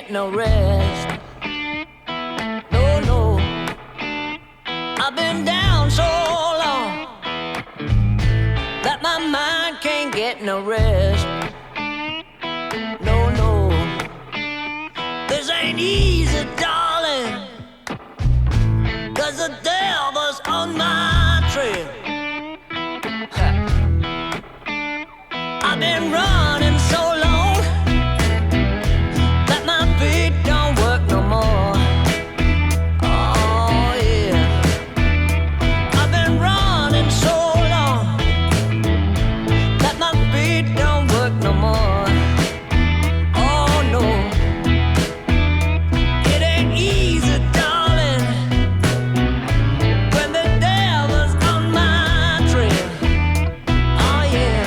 get no rest. No, no, I've been down so long that my mind can't get no rest. No, no, this ain't easy, darling, 'cause the devil's on my trail. I've been running so long that my feet don't work no more. Oh yeah, I've been running so long that my feet don't work no more. Oh no, it ain't easy, darling, when the devil's on my trail. Oh yeah.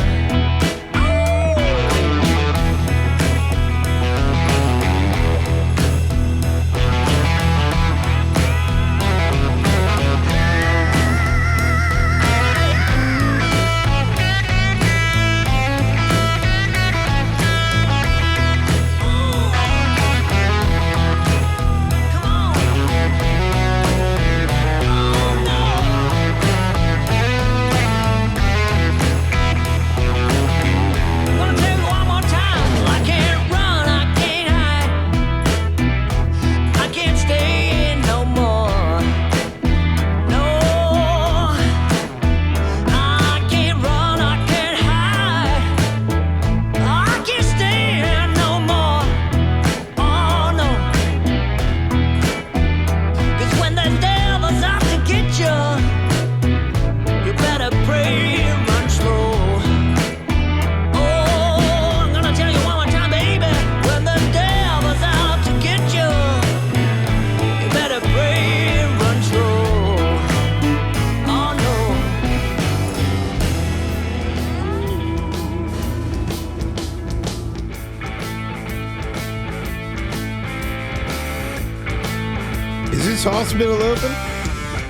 Is this hospital open?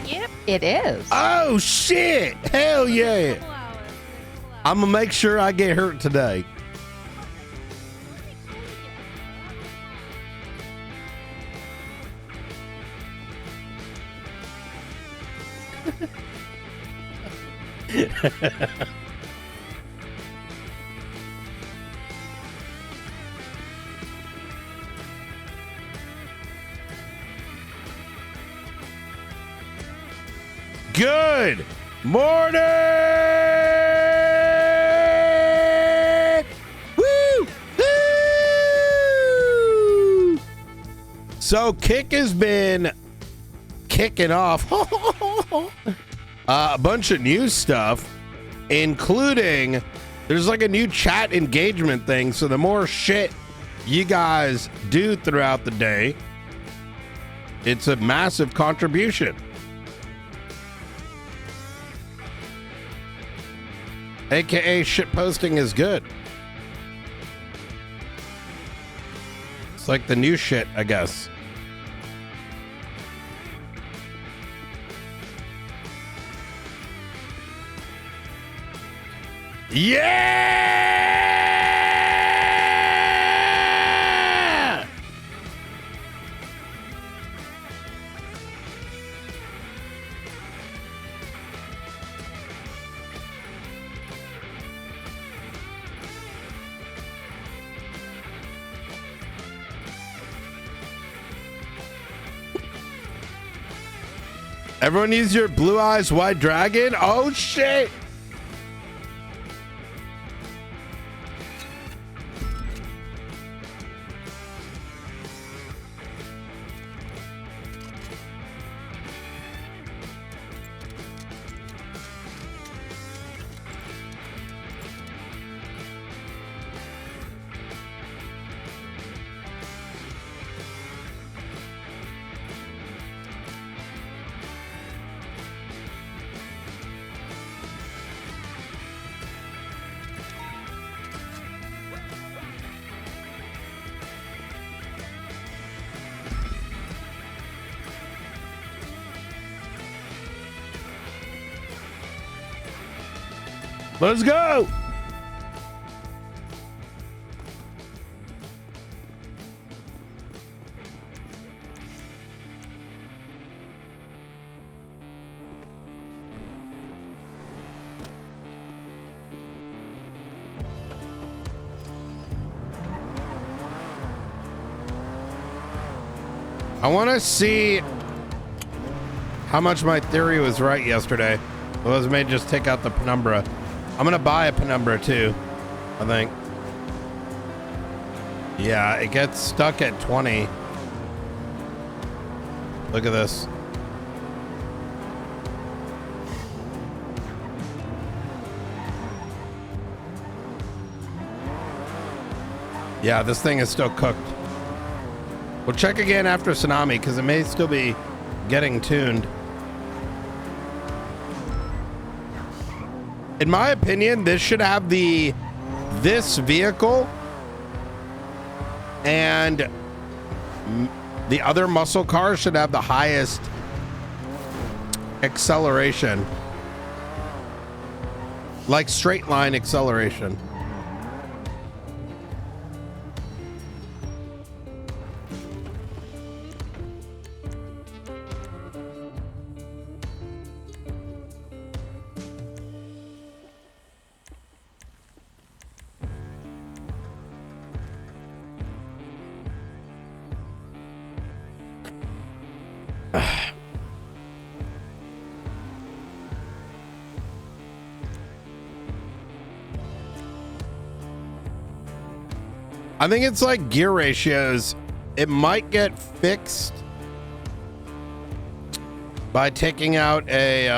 Yep, it is. Oh shit! Hell yeah! I'm gonna make sure I get hurt today. Good morning! Woo! Woo! So Kick has been kicking off a bunch of new stuff, including there's like a new chat engagement thing. So the more shit you guys do throughout the day, it's a massive contribution. AKA shit posting is good. It's like the new shit, I guess. Yeah! Everyone needs your blue eyes white dragon. Oh shit. Let's go. I want to see how much my theory was right yesterday. It was made just take out the penumbra. I'm going to buy a penumbra too, I think. Yeah, it gets stuck at 20. Look at this. Yeah, this thing is still cooked. We'll check again after tsunami because it may still be getting tuned. In my opinion, this should have this vehicle and the other muscle cars should have the highest acceleration, like straight line acceleration. I think it's like gear ratios. It might get fixed by taking out a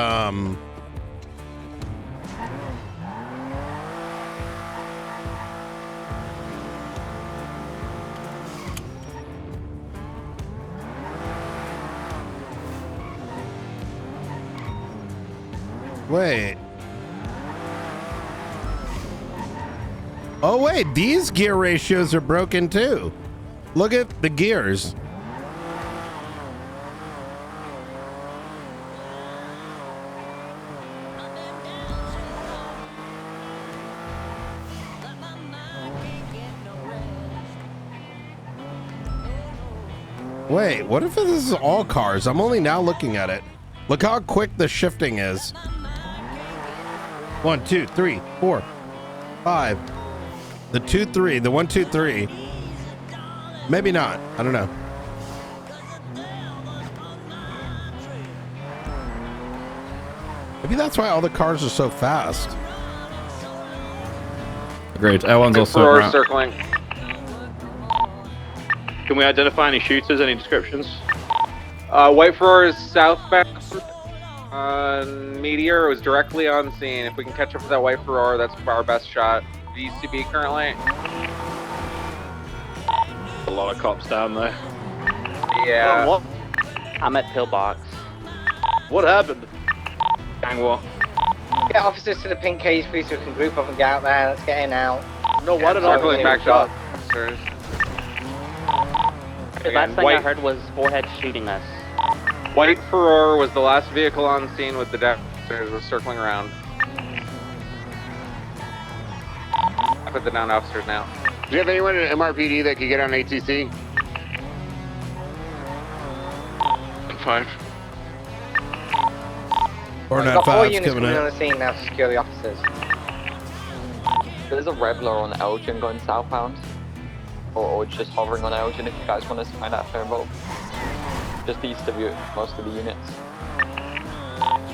wait. Oh wait, these gear ratios are broken too. Look at the gears. Wait, what if this is all cars? I'm only now looking at it. Look how quick the shifting is. 1, 2, 3, 4, 5. The 2, 3, the 1, 2, 3. Maybe not. I don't know. Maybe that's why all the cars are so fast. Great. L1's also around. Circling. Can we identify any shooters, any descriptions? White Ferrari is southbound. Meteor was directly on scene. If we can catch up with that White Ferrari, that's our best shot. VCB currently. A lot of cops down there. Yeah. What? I'm at Pillbox. What happened? Gang war. Get officers to the pink cage, please, so we can group up and get out there. Let's get in out. No, why did I Circling back shot? Officers. The last thing I heard was forehead shooting us. White Ferrari was the last vehicle on scene with the officers was circling around. I put the down officers now. Do you have anyone in MRPD that could get on ATC? 5. 495's coming on in. the scene now to secure the officers. There's a Rebler on Elgin going southbound. Or just hovering on Elgin if you guys want us to find out for both. Just east of you, most of the units.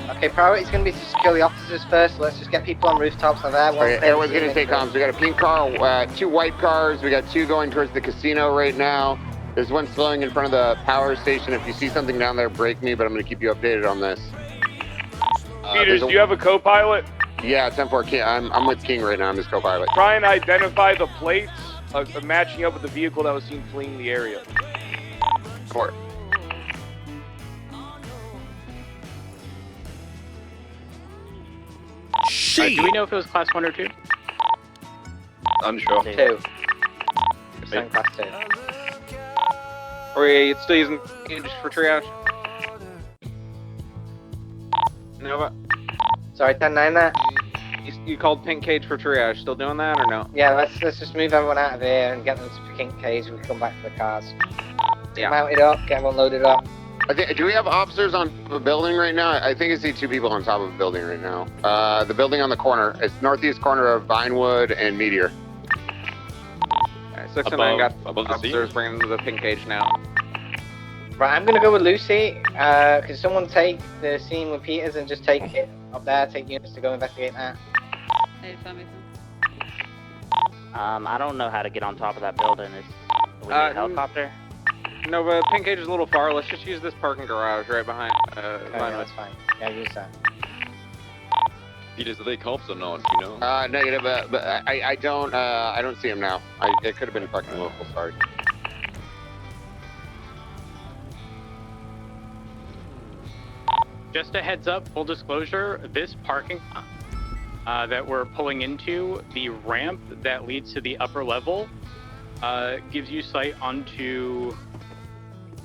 Okay, priority is going to be to secure the officers first. Let's just get people on rooftops over there. Okay, everyone's going to stay calm. So we got a pink car, 2 white cars. We got 2 going towards the casino right now. There's one slowing in front of the power station. If you see something down there, break me, but I'm going to keep you updated on this. Peters, do you have a co-pilot? Yeah, it's M4 King. I'm with King right now. I'm his co-pilot. Try and identify the plates matching up with the vehicle that was seen fleeing the area. Court. Do we know if it was class 1 or 2? Unsure. 2. Same class 2. Are we still using just for triage? Nova? Sorry, 10-9 there. You called pink cage for triage. Still doing that or no? Yeah, let's just move everyone out of here and get them to pink cage and we can come back to the cars. Yeah. Mount it up, get everyone loaded up. Do we have officers on a building right now? I think I see 2 people on top of a building right now. The building on the corner. It's northeast corner of Vinewood and Meteor. Okay, 6 and 9 got officers bringing them to the pink cage now. Right, I'm gonna go with Lucy. Can someone take the scene with Peters and just take it up there, take units to go investigate that? I don't know how to get on top of that building. Do we need a helicopter? No, but Pink Cage is a little far. Let's just use this parking garage right behind. That's fine. Yeah, use that. Peters, are they cops or not? You know? Negative. But I don't see him now. It could have been fucking local. Sorry. Just a heads up, full disclosure, this parking that we're pulling into, the ramp that leads to the upper level gives you sight onto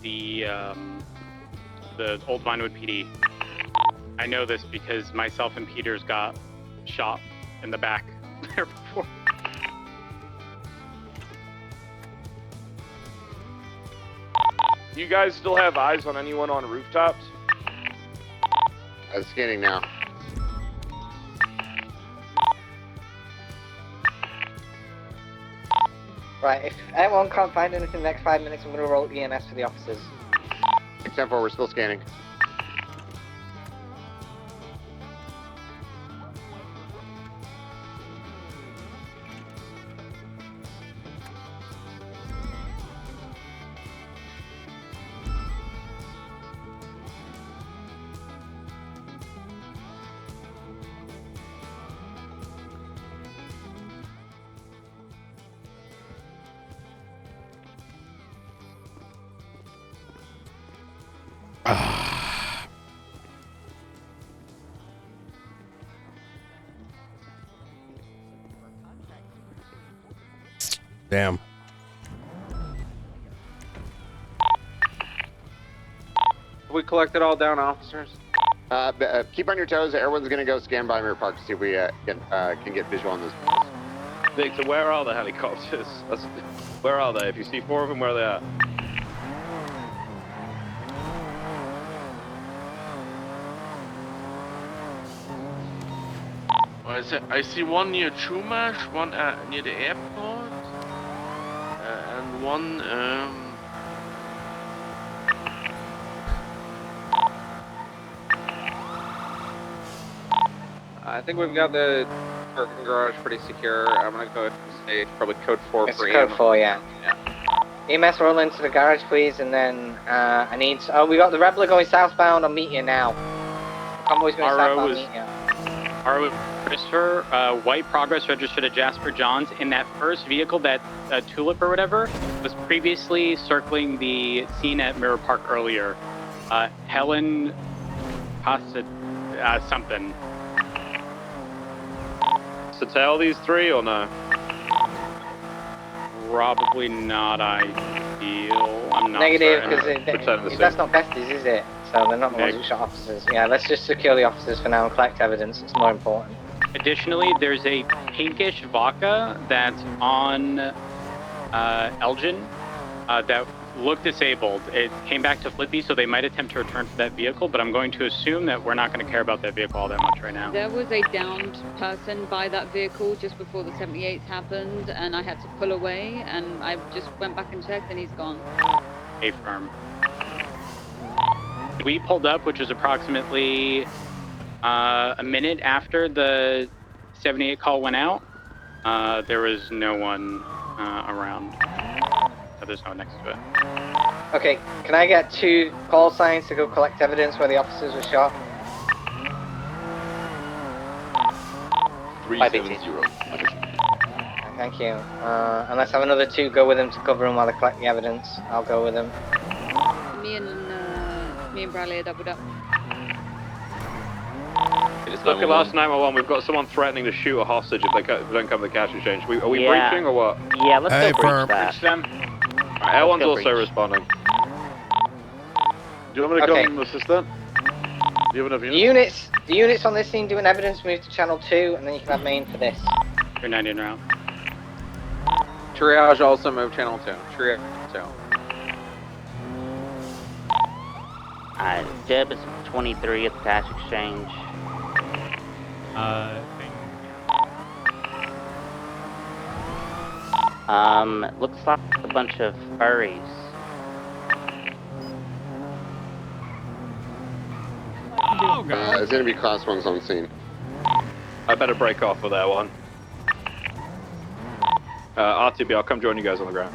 the old Vinewood PD. I know this because myself and Peters got shot in the back there before. You guys still have eyes on anyone on rooftops? I'm scanning now. Right, if anyone can't find anything in the next 5 minutes, I'm gonna roll EMS for the officers. Except for we're still scanning. Damn. We collected all down, officers. Keep on your toes. Everyone's gonna go scan by Mirror Park to see if we can get visual on this. Victor, where are the helicopters? Where are they? If you see 4 of them, where are they at? I see one near Chumash, one near the airport, and one I think we've got the parking garage pretty secure. I'm gonna go ahead and say probably code 4 It's for code EMS. 4, yeah. EMS roll into the garage, please, and then I need. Oh, we got the Rebel going southbound. I'll meet you now. Convoy's going southbound. I'll meet you. Christopher, white progress registered at Jasper Johns in that first vehicle, that Tulip or whatever, was previously circling the scene at Mirror Park earlier. Helen Costa, something. To tell these 3 or no? Probably not ideal. I'm not Negative, certain. because that's not besties, is it? So they're not the ones who shot officers. Yeah, let's just secure the officers for now and collect evidence. It's more important. Additionally, there's a pinkish vodka that's on Elgin that looked disabled. It came back to Flippy, so they might attempt to return to that vehicle, but I'm going to assume that we're not going to care about that vehicle all that much right now. There was a downed person by that vehicle just before the 78s happened, and I had to pull away, and I just went back and checked, and he's gone. Affirm. We pulled up, which was approximately a minute after the 78 call went out. There was no one around. So there's no one next to it. Okay, can I get 2 call signs to go collect evidence where the officers were shot? 370. Thank you. And let's have another 2 go with them to cover them while they collect the evidence. I'll go with them. Me and Bradley are doubled up. Look at last 911. We've got someone threatening to shoot a hostage if they don't come to the cash exchange. Are we breaching or what? Yeah, let's go breach that. Breach them. Right, L1's also responding. Do you want me to go and assist them? Do you have enough units? The units on this scene doing evidence move to channel 2, and then you can have main for this. You're 90 en route. Triage also move channel 2. Triage 2. Jeb is 23 at the cash exchange. Looks like a bunch of furries. God. It's going to be class 1s on scene. I better break off for that one. RTB, I'll come join you guys on the ground.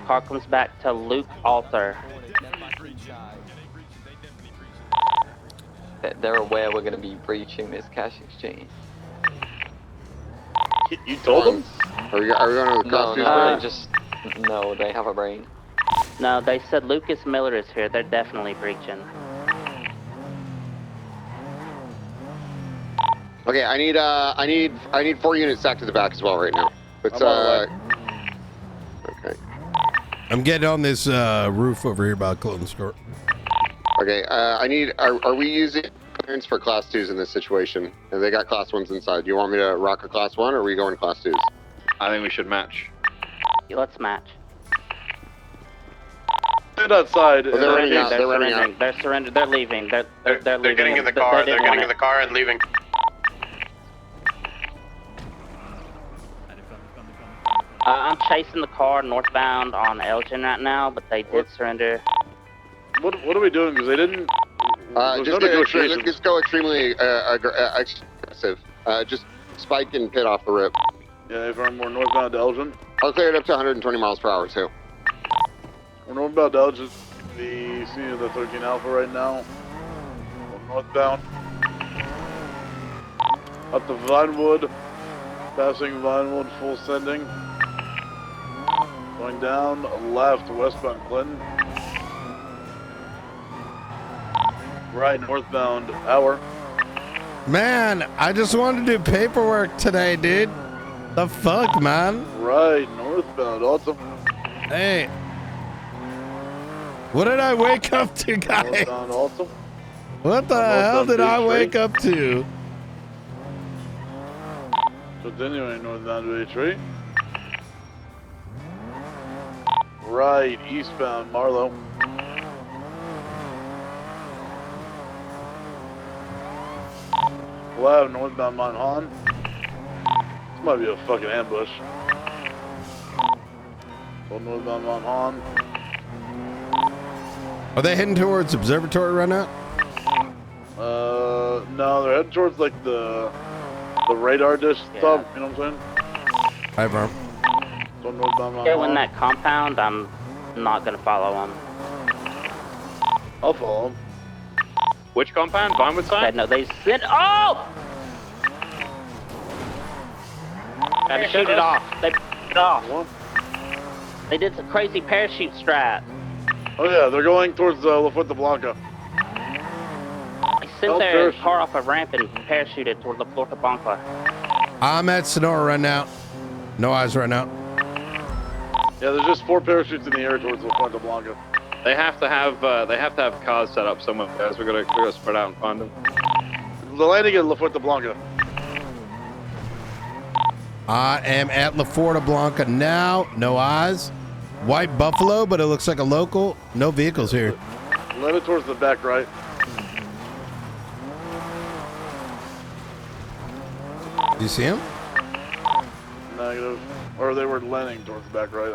Car comes back to Luke Alter. They're aware we're going to be breaching this cash exchange. You told them? Are we going to the class 2? No, they have a brain. No, they said Lucas Miller is here. They're definitely breaching. Okay, I need 4 units stacked to the back as well right now. It's okay. I'm getting on this roof over here by the clothing store. Okay, are we using clearance for class 2s in this situation? And they got class 1s inside. Do you want me to rock a class 1 or are we going to class 2s? I think we should match. Let's match. Stand outside. Well, they're running out. They're surrendering. They're surrendering. They're leaving. They're leaving. They're getting in the car. They're getting in the car and leaving. I'm chasing the car northbound on Elgin right now, but they did surrender. What are we doing? Because they didn't. Let's go extremely aggressive. Just spike and pit off the rip. Yeah, if we're more northbound to Elgin. I'll clear it up to 120 miles per hour too. We're northbound to Elgin. The scene of the 13 Alpha right now. We're northbound. Up to Vinewood. Passing Vinewood, full sending. Going down left, westbound Clinton. Right, northbound hour. Man, I just wanted to do paperwork today, dude. The fuck, man? Right, northbound, awesome. Hey. What did I wake up to, guys? Northbound, awesome. What the hell did I wake up to? Continuing northbound to A3. Right, eastbound Marlow. Left, northbound Mount Hon. This might be a fucking ambush. So northbound Mount Hon. Are they heading towards Observatory right now? No, they're heading towards like the radar dish stuff, you know what I'm saying? Hi, Verm. So northbound Mount Go Hon. in that compound. I'm not gonna follow them. I'll follow them. Which compound? Vinewood side? Okay, no, they sent. Oh! They shoot it off. They shoot it off. What? They did some crazy parachute strat. Oh yeah, they're going towards La Fuente Blanca. They sent their car off a ramp and parachuted toward La Fuente Blanca. I'm at Sonora right now. No eyes right now. Yeah, there's just 4 parachutes in the air towards La Fuente Blanca. They have to have cars set up somewhere, guys. We gotta spread out and find them. The landing at La Fuente Blanca. I am at La Fuente Blanca now. No eyes. White Buffalo, but it looks like a local. No vehicles here. Let it towards the back right. Do you see him? Negative. Or they were landing towards the back right.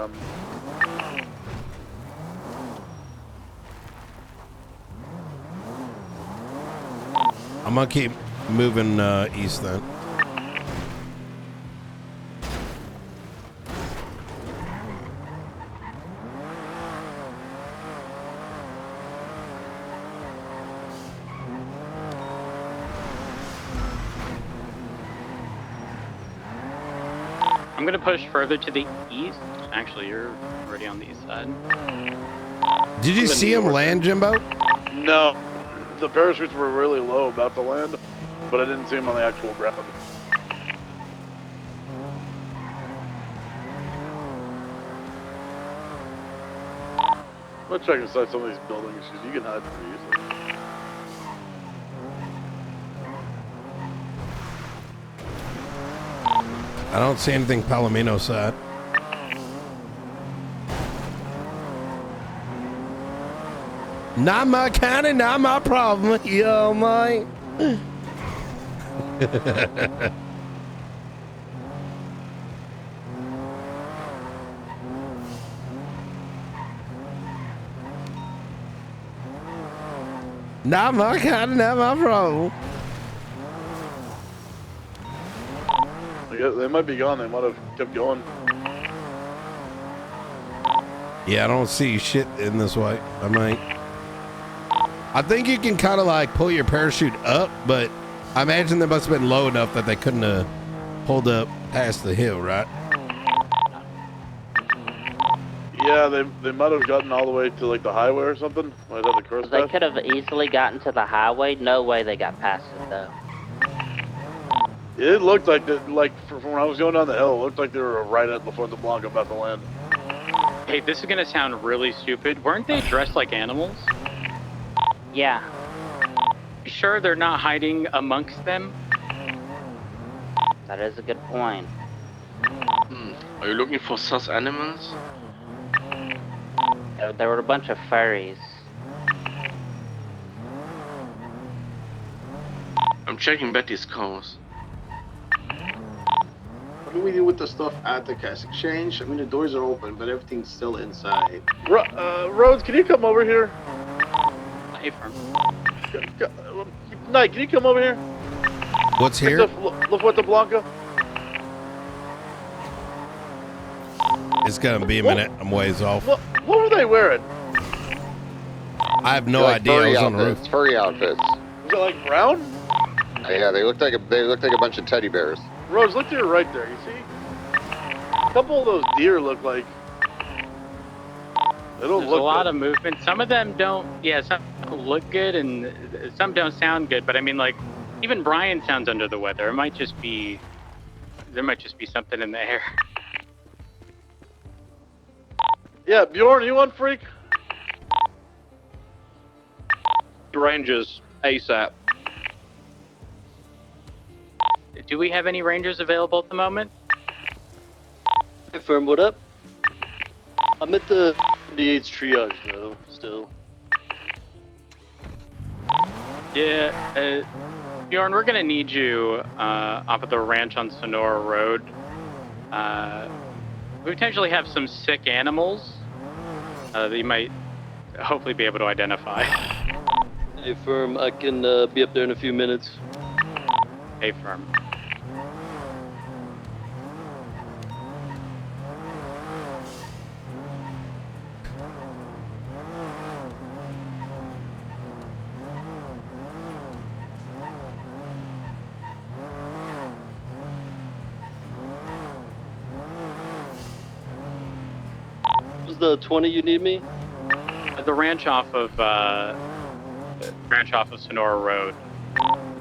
I'm gonna keep moving east then. I'm gonna push further to the east. Actually, you're already on the east side. Did you see him land, Jimbo? No. The parachutes were really low about to land, but I didn't see them on the actual ground. Let's check inside some of these buildings, because you can hide pretty easily. I don't see anything Palomino side. Not my kind of, not my problem. Yo, mate. Not my kind, not my problem. They might be gone. They might have kept going. Yeah, I don't see shit in this way. I think you can kind of like pull your parachute up, but I imagine they must have been low enough that they couldn't have pulled up past the hill, right? Yeah, they might have gotten all the way to like the highway or something. Might have the cross They path. could have easily gotten to the highway. No way they got past it though. It looked like from when I was going down the hill, it looked like they were right at La Fuente Blanca about to land. Hey, this is gonna sound really stupid. Weren't they dressed like animals? Yeah. You sure they're not hiding amongst them? That is a good point. Are you looking for sus animals? There were a bunch of furries. I'm checking Betty's calls. What do we do with the stuff at the cash exchange? I mean, the doors are open, but everything's still inside. Rhodes, can you come over here? Hey, firm. Knight, can you come over here? What's here? La Fuente Blanca. It's gonna be a minute. I'm ways off. What were they wearing? I have no idea. I was on the roof. Furry outfits. Was it like brown? Yeah, they looked like a bunch of teddy bears. Rose, look to your right there. You see? A couple of those deer look like. They don't There's look a lot good. of movement. Some of them don't. Yeah, some look good and some don't sound good. But I mean, like, even Brian sounds under the weather. It might just be. There might just be something in the air. Yeah, Bjorn, you want freak? Rangers ASAP. Do we have any rangers available at the moment? Hey, firm, what up? I'm at the 8's triage, though, still. Yeah, Bjorn, we're gonna need you off of the ranch on Sonora Road. We potentially have some sick animals that you might hopefully be able to identify. Hey, firm, I can be up there in a few minutes. Hey, firm. Was the 20 you need me? The ranch off of Sonora Road.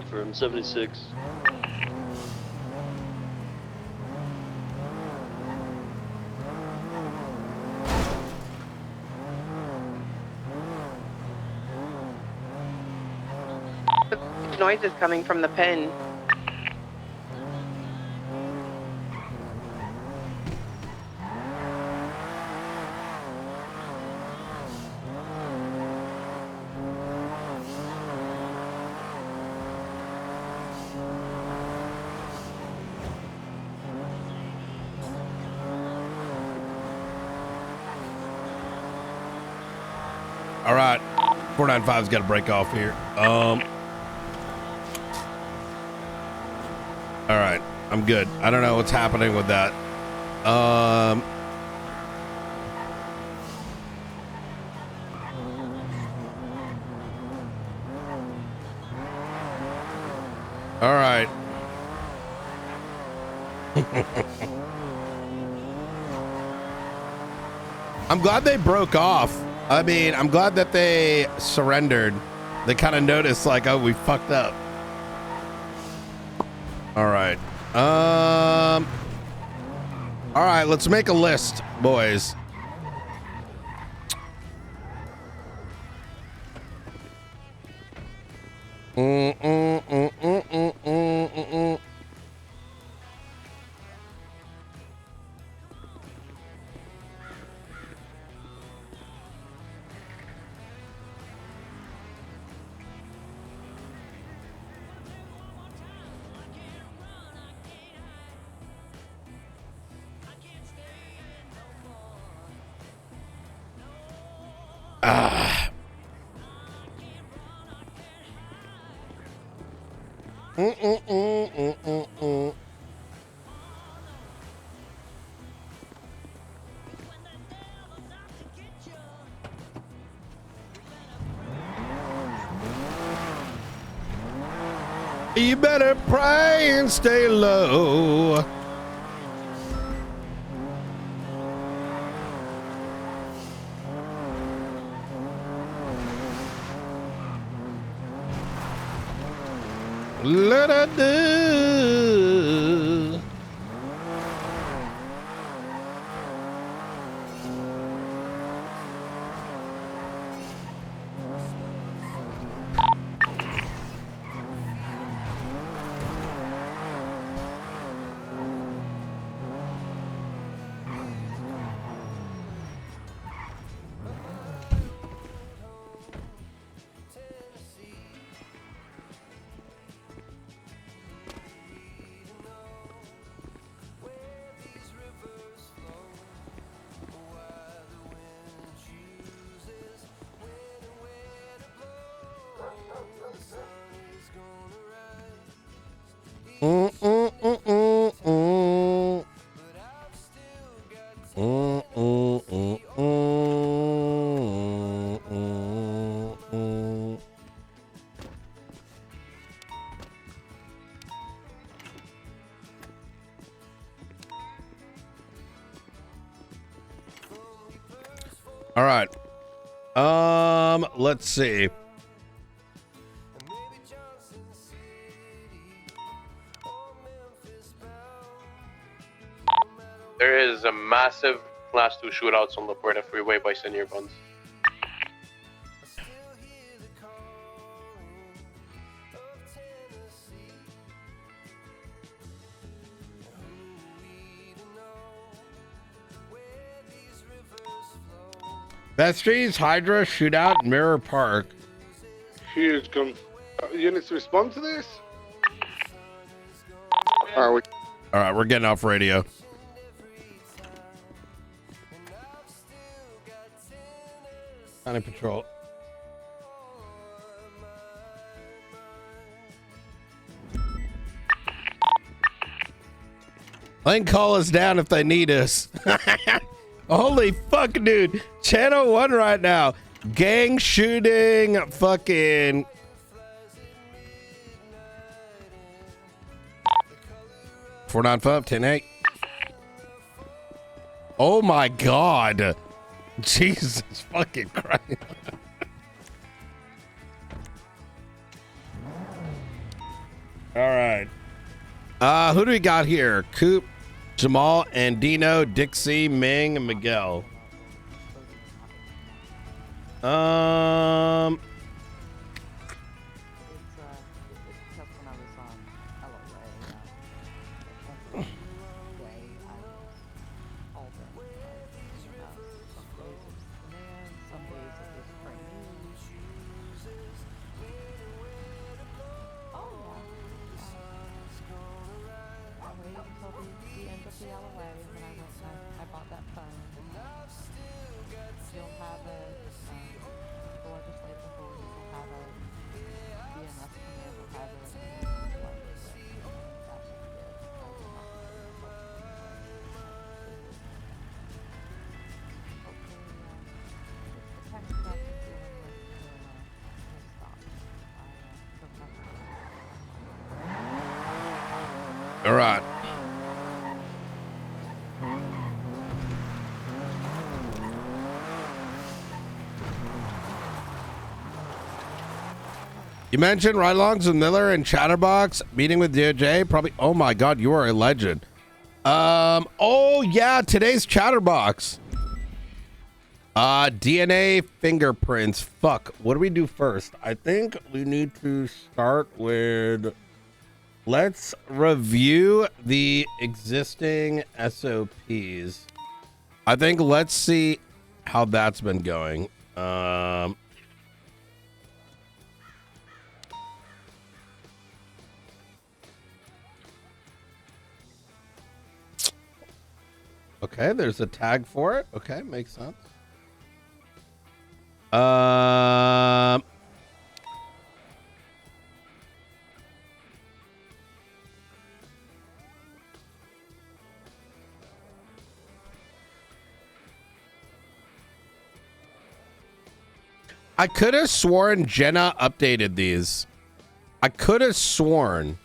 Firm 76. Noise is coming from the pen. All right, 495's got to break off here. All right, I'm good. I don't know what's happening with that. All right. I'm glad they broke off. I mean, I'm glad that they surrendered. They kind of noticed like, oh, we fucked up. All right. All right, let's make a list, boys. You better pray and stay low. Let I do. All right. Let's see. There is a massive Class 2 shootouts on the Puerto Freeway by Senior Buns. Vestries, Hydra, Shootout, Mirror Park. Huge. Units respond to this? Are we? All right, we're getting off radio. County Patrol. They can call us down if they need us. Holy fuck, dude. Channel 1 right now. Gang shooting fucking... Four nine five 10-8. Oh my god. Jesus fucking Christ. All right. Who do we got here? Coop, Jamal, and Dino, Dixie, Ming, and Miguel. All right. You mentioned ride-alongs with Miller and Chatterbox meeting with DOJ. Probably. Oh my God, you are a legend. Oh yeah, today's Chatterbox. DNA fingerprints. Fuck. What do we do first? I think we need to start with. Let's review the existing SOPs. I think let's see how that's been going. Okay, there's a tag for it. Okay, makes sense. I could have sworn Jenna updated these. I could have sworn.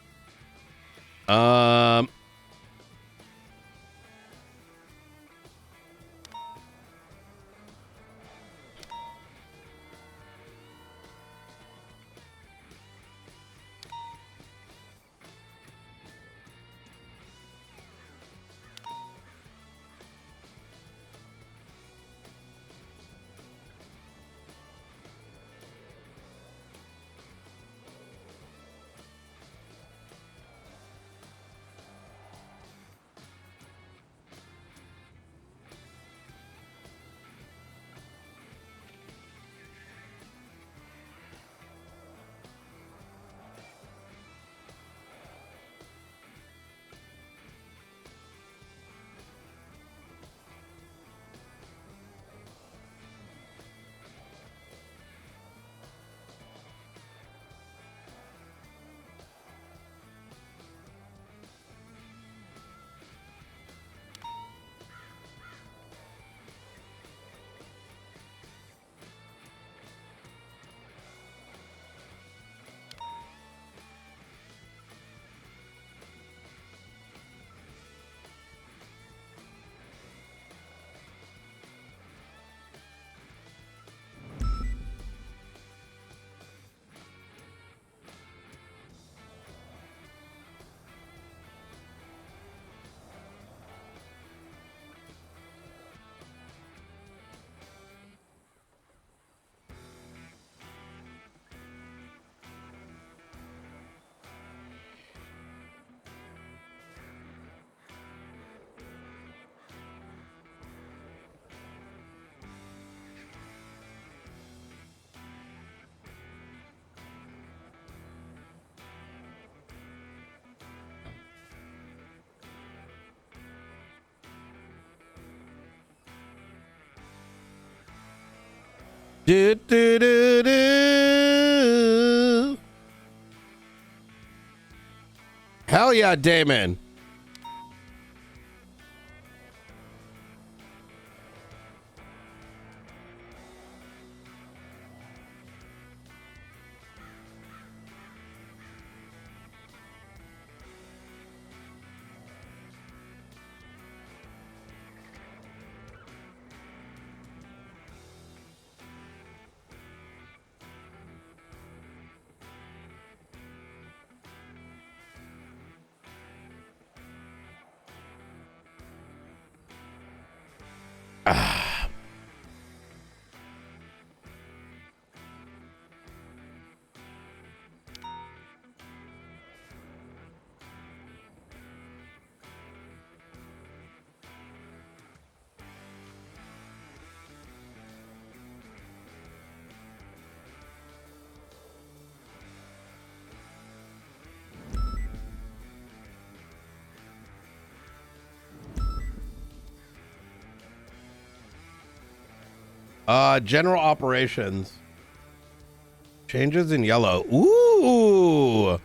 Do, do, do, do. Hell yeah, Damon. General operations. Changes in yellow. Ooh.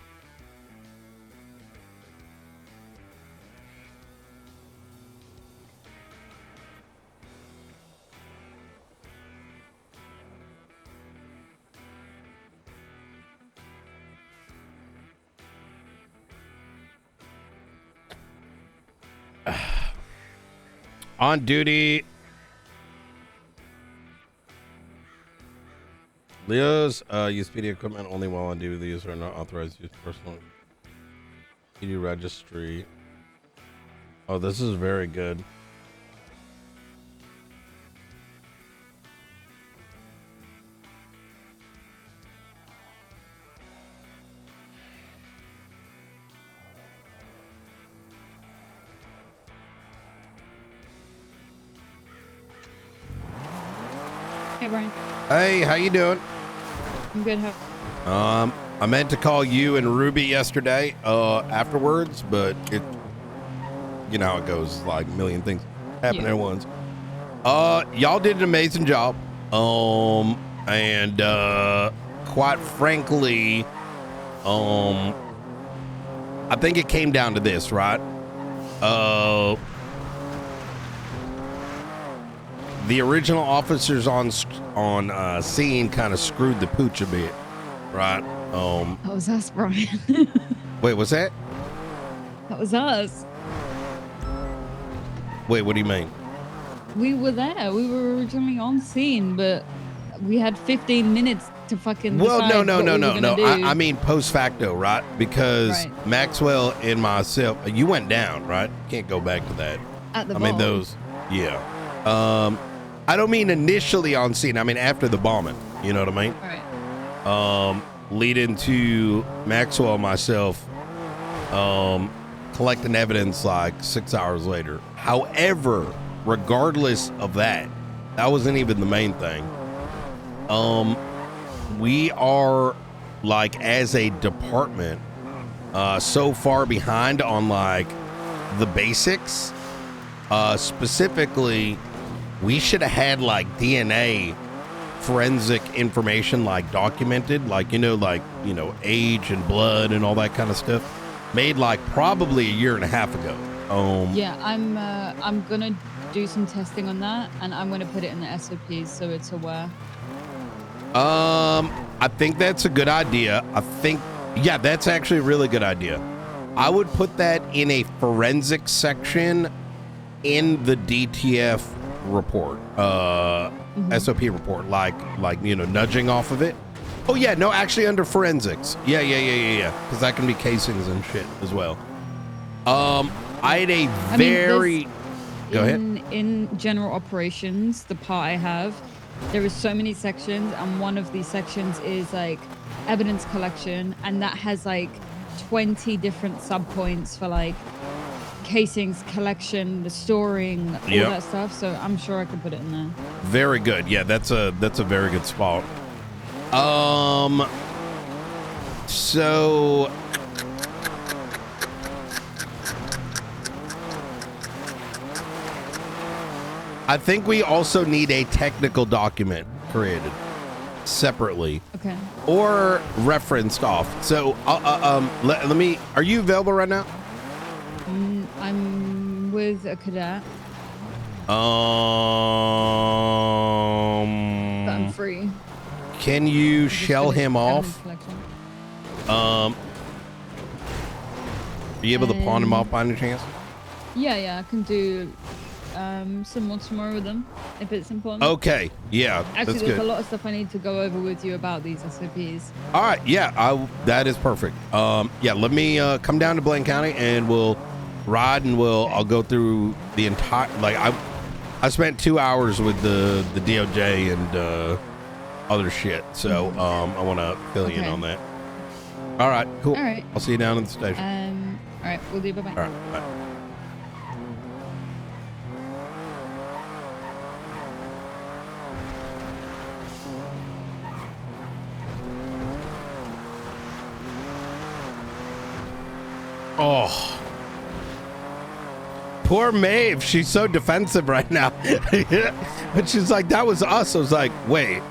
On duty. Leo's use PD equipment only while on duty. These are not authorized to use personal PD registry. Oh, this is very good. Hey, Brian. Hey, how you doing? I'm good. How? I meant to call you and Ruby yesterday, afterwards, but it, you know how it goes, like a million things happen at once. Y'all did an amazing job. And quite frankly, I think it came down to this, right? the original officers on scene kind of screwed the pooch a bit, right? That was us, Brian. Wait, what's that? That was us. Wait, what do you mean? We were there. We were originally on scene, but we had 15 minutes to fucking Well, decide no. what we were gonna do. I mean post facto, right? Because Right. Maxwell and myself, you went down, right? Can't go back to that. At the I mean vault. those, yeah. I don't mean initially on scene. I mean after the bombing. You know what I mean? Right. Leading to Maxwell and myself, collecting evidence like 6 hours later. However, regardless of that, that wasn't even the main thing. We are like as a department so far behind on like the basics. Specifically, we should have had like DNA forensic information like documented, like age and blood and all that kind of stuff, made like probably a year and a half ago. Yeah, I'm gonna do some testing on that, and I'm gonna put it in the SOPs so it's aware. I think that's a good idea. Yeah, that's actually a really good idea. I would put that in a forensic section in the DTF report, SOP report, like nudging off of it. Oh yeah, no, actually under forensics. Yeah. Because that can be casings and shit as well. I had a very. Go ahead. In general operations, the part I have, there is so many sections, and one of these sections is like evidence collection, and that has like 20 different subpoints for like casings, collection, the storing, all Yep. that stuff. So I'm sure I could put it in there. Very good. Yeah, that's a very good spot. So I think we also need a technical document created separately. Okay. Or referenced off. So let me, are you available right now? I'm with a cadet, but I'm free. Can you shell him off? Collection. Are you able to pawn him off by any chance? Yeah, I can do some more tomorrow with them if it's important. Okay, yeah, Actually, that's there's good. a lot of stuff I need to go over with you about these SOPs. All right, yeah, that is perfect. Yeah, let me come down to Blaine County and we'll ride and I'll go through the entire, like I spent 2 hours with the DOJ and other shit, so I want to fill you in on that. All right, cool. All right. I'll see you down at the station. All right, we'll do. Bye-bye. All right, bye. Oh, poor Maeve. She's so defensive right now. But she's like, that was us. I was like, wait,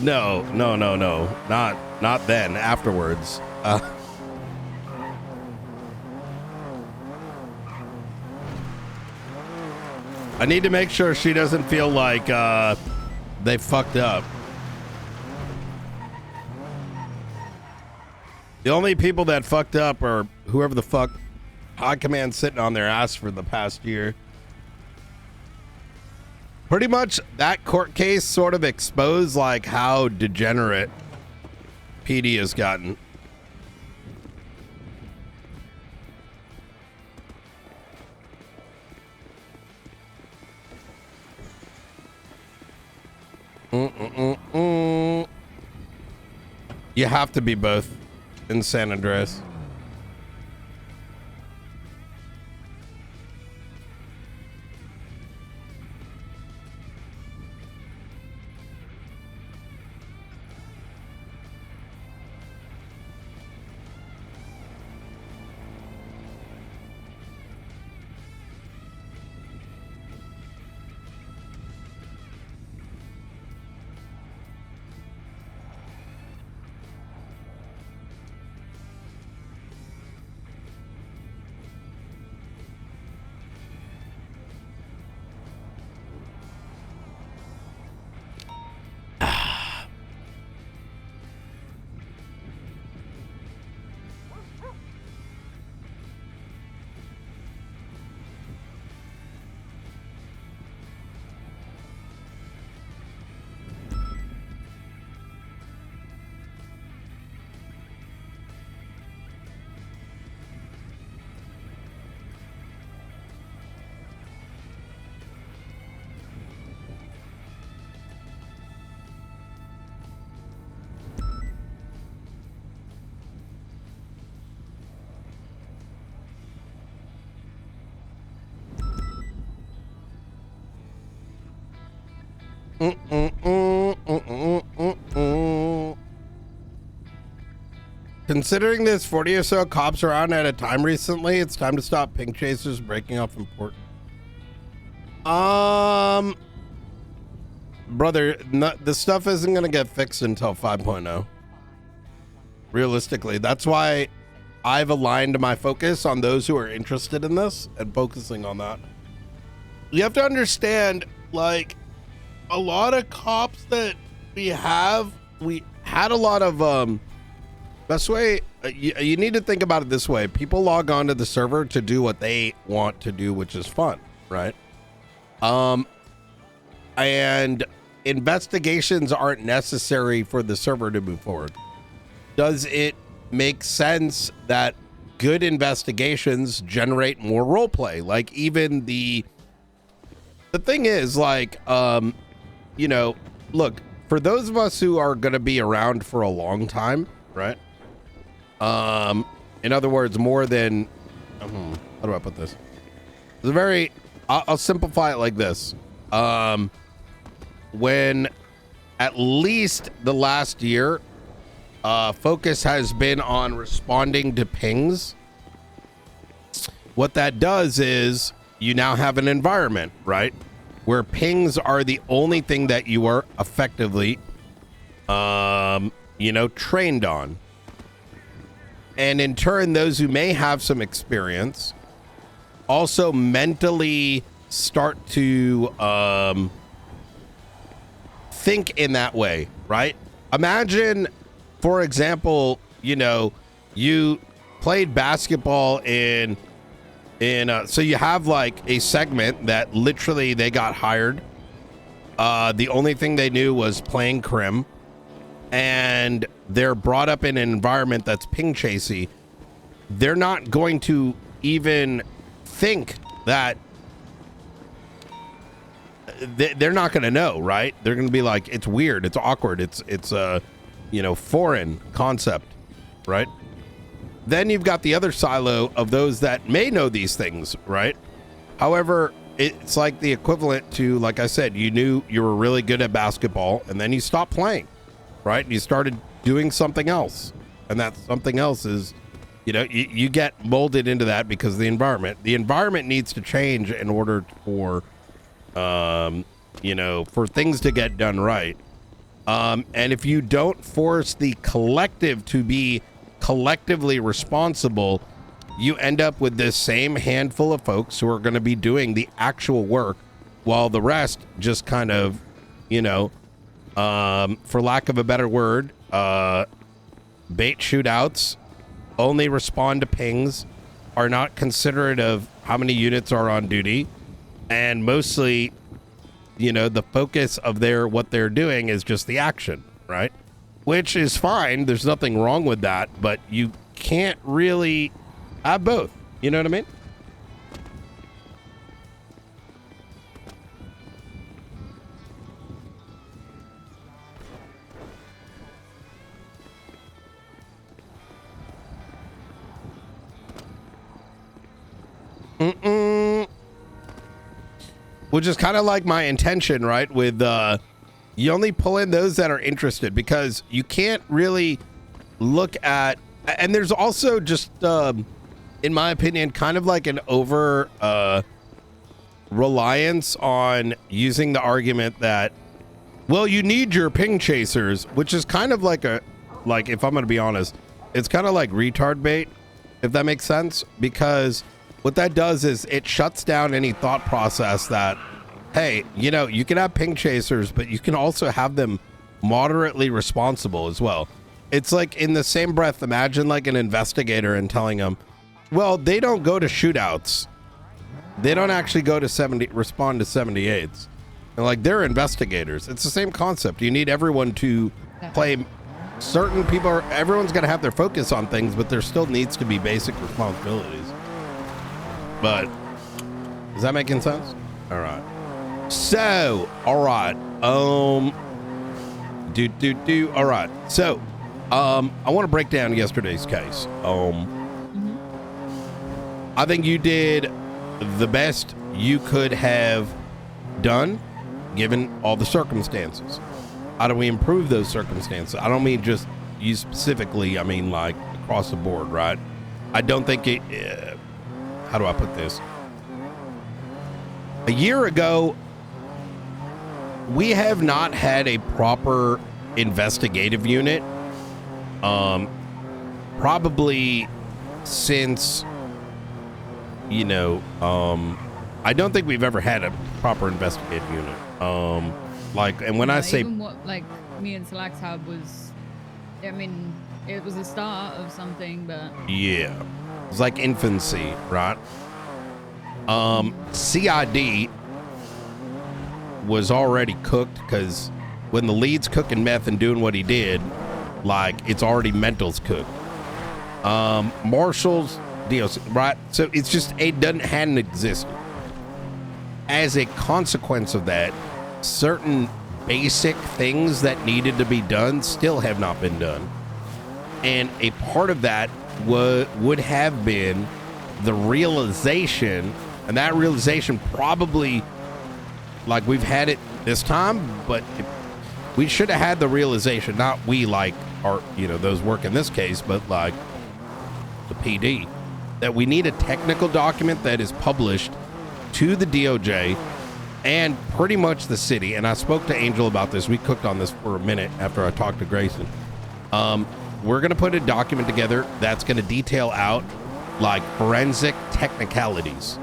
no, not then. Afterwards. I need to make sure she doesn't feel like they fucked up. The only people that fucked up are whoever the fuck High Command sitting on their ass for the past year. Pretty much that court case sort of exposed like how degenerate PD has gotten. You have to be both in San Andreas. Considering there's 40 or so cops around at a time recently, it's time to stop pink chasers breaking off important. Brother, the stuff isn't gonna get fixed until 5.0. Realistically, that's why I've aligned my focus on those who are interested in this and focusing on that. You have to understand, like, a lot of cops that we had a lot of best way you need to think about it this way. People log on to the server to do what they want to do, which is fun, right? And investigations aren't necessary for the server to move forward. Does it make sense that good investigations generate more role play? Like, even the thing is, like, you know, look, for those of us who are going to be around for a long time, right? In other words, more than, how do I put this? It's a very, I'll simplify it like this. When at least the last year, focus has been on responding to pings. What that does is you now have an environment, right, where pings are the only thing that you are effectively, you know, trained on. And in turn, those who may have some experience also mentally start to think in that way, right? Imagine, for example, you know, you played basketball in so you have like a segment that literally they got hired. The only thing they knew was playing crim, and they're brought up in an environment that's ping chasey. They're not going to even think that they're not going to know, right? They're going to be like, it's weird, it's awkward, it's a, you know, foreign concept, right? Then you've got the other silo of those that may know these things, right? However, it's like the equivalent to, like I said, you knew you were really good at basketball and then you stopped playing, right? You started doing something else, and that something else is, you know, you get molded into that because of the environment needs to change in order for, you know, for things to get done right. And if you don't force the collective to be collectively responsible, you end up with this same handful of folks who are going to be doing the actual work while the rest just kind of, you know, for lack of a better word, bait shootouts, only respond to pings, are not considerate of how many units are on duty, and mostly, you know, the focus of what they're doing is just the action, right? Which is fine. There's nothing wrong with that, but you can't really have both. You know what I mean? Which is kind of like my intention, right? With you only pull in those that are interested, because you can't really look at, and there's also just in my opinion kind of like an over reliance on using the argument that, well, you need your ping chasers, which is kind of like if I'm gonna be honest, it's kind of like retard bait, if that makes sense, because what that does is it shuts down any thought process that, hey, you know, you can have ping chasers, but you can also have them moderately responsible as well. It's like, in the same breath, imagine like an investigator and telling them, well, they don't go to shootouts. They don't actually go to respond to 78s. And like, they're investigators. It's the same concept. You need everyone to play. Certain people everyone's going to have their focus on things, but there still needs to be basic responsibilities. But is that making sense? All right. So, all right. All right. So, I want to break down yesterday's case. I think you did the best you could have done given all the circumstances. How do we improve those circumstances? I don't mean just you specifically. I mean like across the board, right? I don't think it. How do I put this? A year ago, we have not had a proper investigative unit. Probably since, I don't think we've ever had a proper investigative unit. And when I say, even what like me and Salax had was, I mean, it was a start of something, but yeah, it's like infancy, right? CID was already cooked because when the lead's cooking meth and doing what he did, like it's already mental's cooked. Marshals, DOC, right? So it's just hadn't existed. As a consequence of that, certain basic things that needed to be done still have not been done. And a part of that would have been the realization, and that realization probably, like we've had it this time, but we should have had the realization, not we like our, those work in this case, but like the PD, that we need a technical document that is published to the DOJ and pretty much the city. And I spoke to Angel about this. We cooked on this for a minute after I talked to Grayson. We're going to put a document together that's going to detail out like forensic technicalities.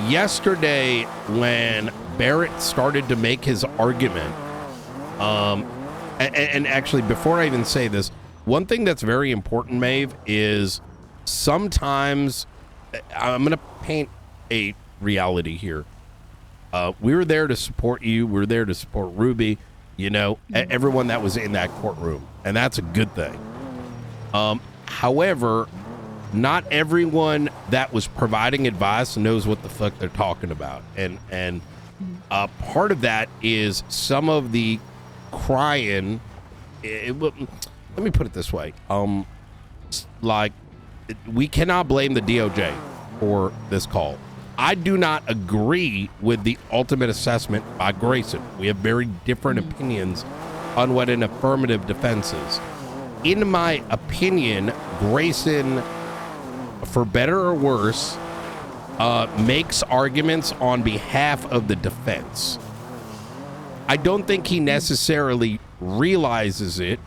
Yesterday when Barrett started to make his argument, and actually before I even say this, one thing that's very important, Maeve, is sometimes I'm going to paint a reality here. We were there to support you. We were there to support Ruby, everyone that was in that courtroom. And that's a good thing. However, not everyone that was providing advice knows what the fuck they're talking about. And part of that is some of the crying. Let me put it this way. We cannot blame the DOJ for this call. I do not agree with the ultimate assessment by Grayson. We have very different opinions on what an affirmative defense is. In my opinion, Grayson, for better or worse, makes arguments on behalf of the defense. I don't think he necessarily realizes it.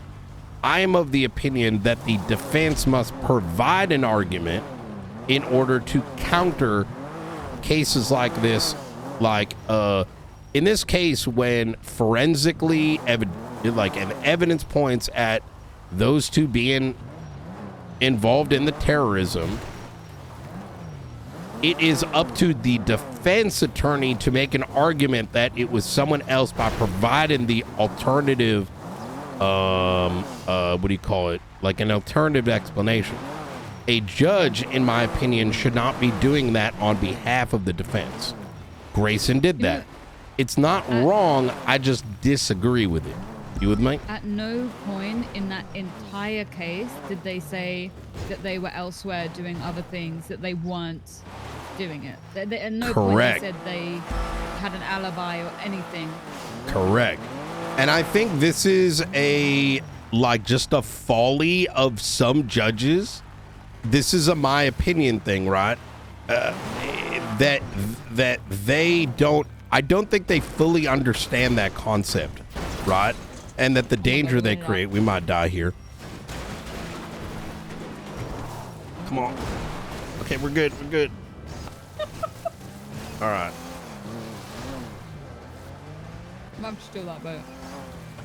I am of the opinion that the defense must provide an argument in order to counter cases like this. Like in this case, when forensically evidence points at those two being involved in the terrorism, it is up to the defense attorney to make an argument that it was someone else by providing the alternative, what do you call it? Like an alternative explanation. A judge, in my opinion, should not be doing that on behalf of the defense. Grayson did that. It's not wrong. I just disagree with it. You with me? At no point in that entire case did they say that they were elsewhere doing other things, that they weren't doing it. At no point they said they had an alibi or anything. Correct. And I think this is just a folly of some judges. This is my opinion thing, right? That they don't, I don't think they fully understand that concept, right? And that the danger they create, we might die here. Come on. Okay, we're good. We're good. All right. I'm still that boat.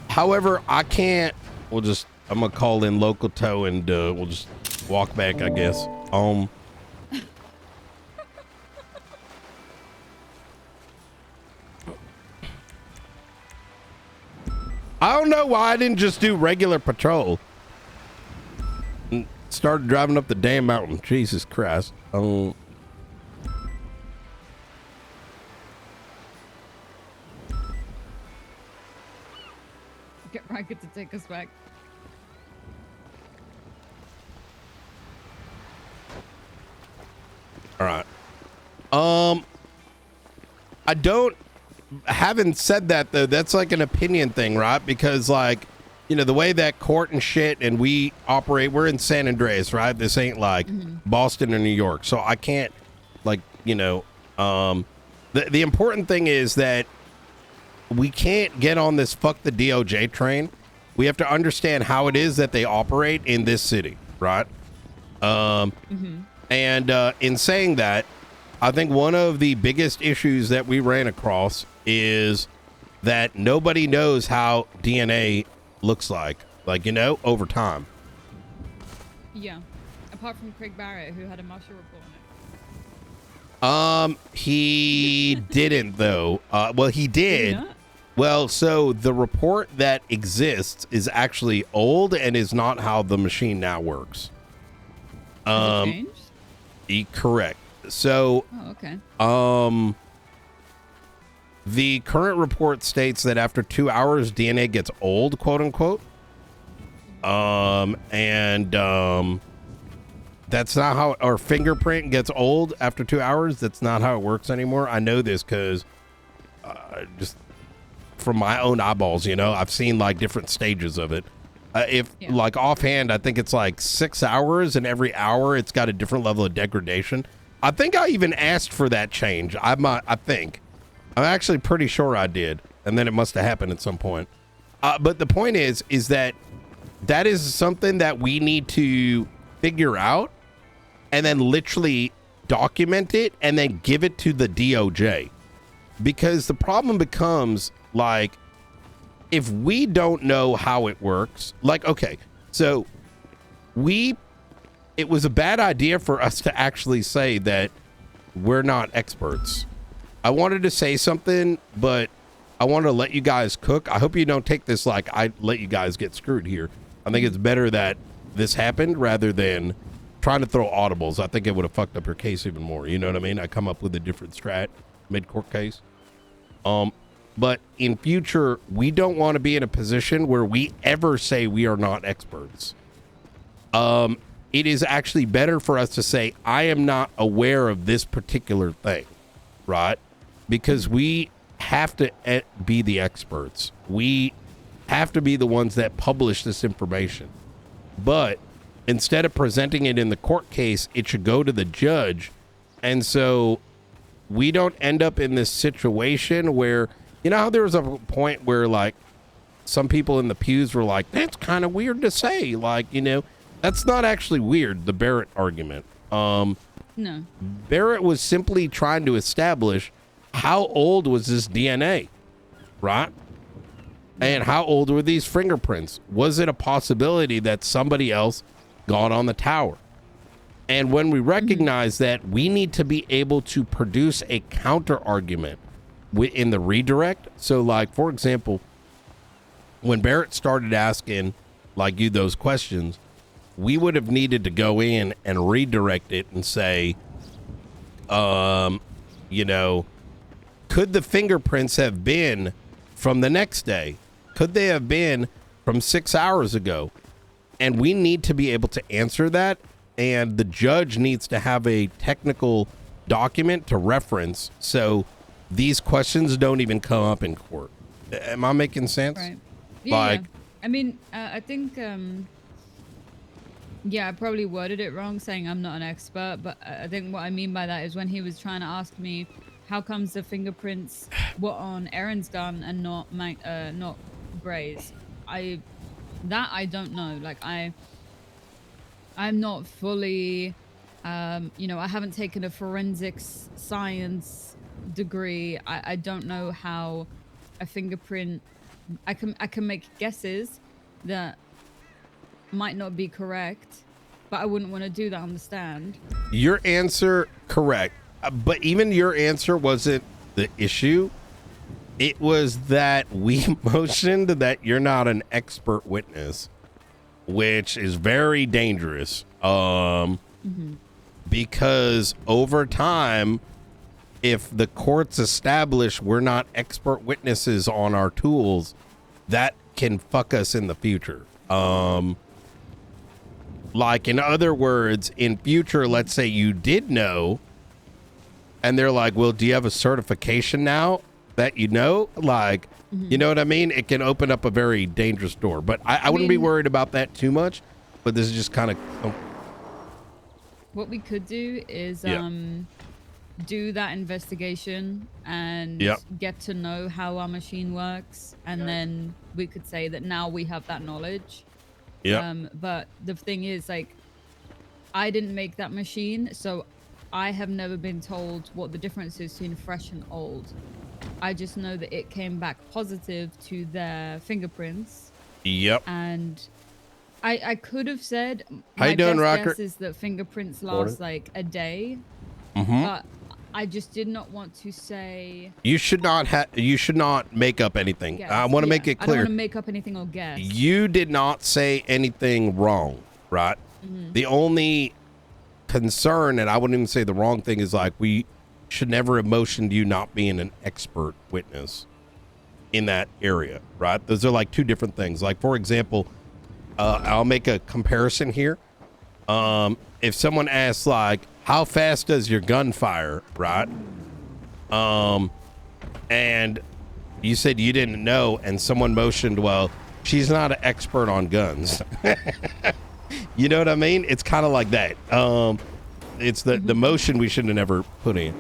However, I can't. I'm gonna call in local tow and we'll just walk back, I guess. I don't know why I didn't just do regular patrol. And started driving up the damn mountain. Jesus Christ. Get Ragged to take us back. All right. Having said that though, that's like an opinion thing, right? Because like the way that court and shit and we operate, we're in San Andreas, right? This ain't like Boston or New York. So I can't the important thing is that we can't get on this fuck the DOJ train. We have to understand how it is that they operate in this city, right? And in saying that, I think one of the biggest issues that we ran across is that nobody knows how DNA looks like over time. Yeah. Apart from Craig Barrett, who had a martial report on it. He didn't though. Well, he did. Did he not? Well, so the report that exists is actually old and is not how the machine now works. Has it changed? Correct. So, Oh, okay. The current report states that after 2 hours, DNA gets old, quote unquote. That's not how, or fingerprint gets old after 2 hours. That's not how it works anymore. I know this because just from my own eyeballs, I've seen like different stages of it. Like offhand, I think it's like 6 hours, and every hour it's got a different level of degradation. I think I even asked for that change. I'm actually pretty sure I did, and then it must have happened at some point. But the point is that is something that we need to figure out, and then literally document it, and then give it to the DOJ, because the problem becomes like, if we don't know how it works, okay, so it was a bad idea for us to actually say that we're not experts. I wanted to say something, but I want to let you guys cook. I hope you don't take this like I let you guys get screwed here. I think it's better that this happened rather than trying to throw audibles. I think it would have fucked up your case even more. You know what I mean? I come up with a different strat mid-court case. But in future, we don't want to be in a position where we ever say we are not experts. It is actually better for us to say, I am not aware of this particular thing, right? Because we have to be the experts. We have to be the ones that publish this information. But instead of presenting it in the court case, it should go to the judge. And so we don't end up in this situation where, how there was a point where like some people in the pews were like, that's kind of weird to say. That's not actually weird, the Barrett argument. No. Barrett was simply trying to establish how old was this DNA, right? And how old were these fingerprints? Was it a possibility that somebody else got on the tower? And when we recognize that, we need to be able to produce a counter argument in the redirect. So like, for example, when Barrett started asking like you those questions, we would have needed to go in and redirect it and say, could the fingerprints have been from the next day? Could they have been from 6 hours ago? And we need to be able to answer that. And the judge needs to have a technical document to reference, so these questions don't even come up in court. Am I making sense? Right. Yeah. I mean, I think, I probably worded it wrong saying I'm not an expert, but I think what I mean by that is when he was trying to ask me, how comes the fingerprints were on Aaron's gun and not Gray's? I don't know. Like, I'm not fully, I haven't taken a forensics science degree. I don't know how a fingerprint, I can make guesses that might not be correct, but I wouldn't want to do that on the stand. Your answer, correct. But even your answer wasn't the issue. It was that we motioned that you're not an expert witness, which is very dangerous. Because over time, if the courts establish we're not expert witnesses on our tools, that can fuck us in the future. Like, in other words, in future, let's say you did know, and they're like, well, do you have a certification now? that you know, like, you know what I mean? It can open up a very dangerous door. But I wouldn't be worried about that too much. But this is just kind of... What we could do is do that investigation and get to know how our machine works, and then we could say that now we have that knowledge. But the thing is, like, I didn't make that machine, so I have never been told what the difference is between fresh and old. I just know that it came back positive to their fingerprints. And I could have said my best guess is that fingerprints last like a day, but I just did not want to say. You should not make up anything. Guess. I want to make it clear. I don't want to make up anything or guess. You did not say anything wrong, right? The only concern, and I wouldn't even say the wrong thing, is like we should never have motioned you not being an expert witness in that area, right? Those are like two different things. Like, for example, I'll make a comparison here. If someone asks, like, how fast does your gun fire, right? And you said you didn't know, and someone motioned, well, she's not an expert on guns. You know what I mean? It's kind of like that. It's the motion we should have never put in.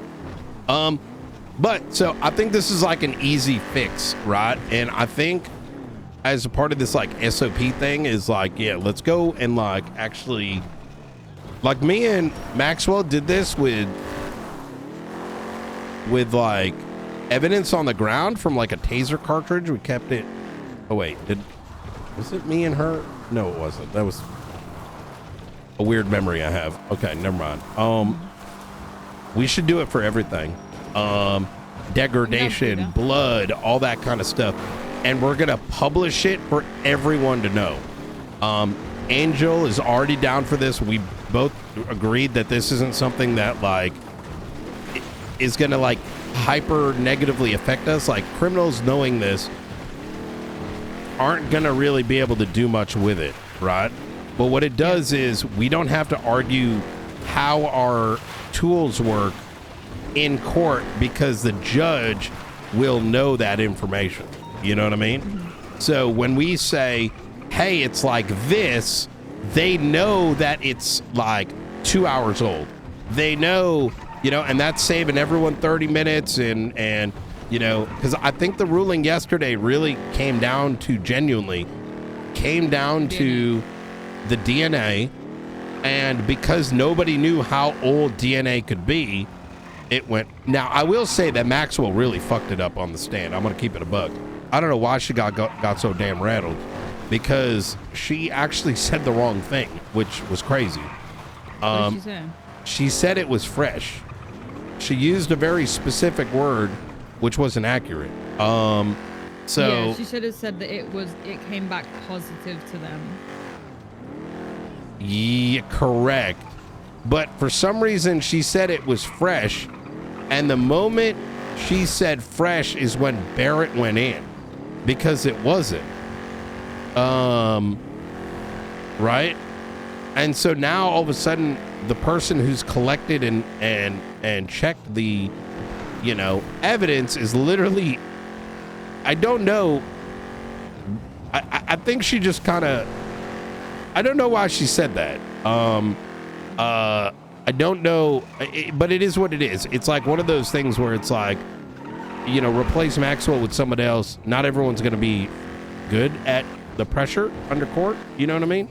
But so I think this is like an easy fix, right? And I think as a part of this like SOP thing is like, yeah, let's go and like actually, like me and Maxwell did this with like evidence on the ground from like a taser cartridge. We kept it. Oh wait, was it me and her? No, it wasn't. That was a weird memory I have. Okay, never mind. We should do it for everything. Degradation, blood, all that kind of stuff. And we're gonna publish it for everyone to know. Angel is already down for this. We both agreed that this isn't something that like is gonna like hyper negatively affect us. Like, criminals knowing this aren't gonna really be able to do much with it, right? But what it does is we don't have to argue how our tools work in court because the judge will know that information. You know what I mean? So when we say, hey, it's like this, they know that it's like 2 hours old. They know, you know, and that's saving everyone 30 minutes and you know, because I think the ruling yesterday really came down to the DNA, and because nobody knew how old DNA could be, it went. Now, I will say that Maxwell really fucked it up on the stand. I'm going to keep it a buck. I don't know why she got so damn rattled, because she actually said the wrong thing, which was crazy. What did she say? She said it was fresh. She used a very specific word, which wasn't accurate. So yeah, she should have said that it came back positive to them. Yeah, correct. But for some reason, she said it was fresh, and the moment she said fresh is when Barrett went in, because it wasn't. Right? And so now all of a sudden, the person who's collected and checked the, you know, evidence is literally, I don't know. I think she just kind of, I don't know why she said that. I don't know, but it is what it is. It's like one of those things where it's like, you know, replace Maxwell with somebody else. Not everyone's going to be good at the pressure under court. You know what I mean?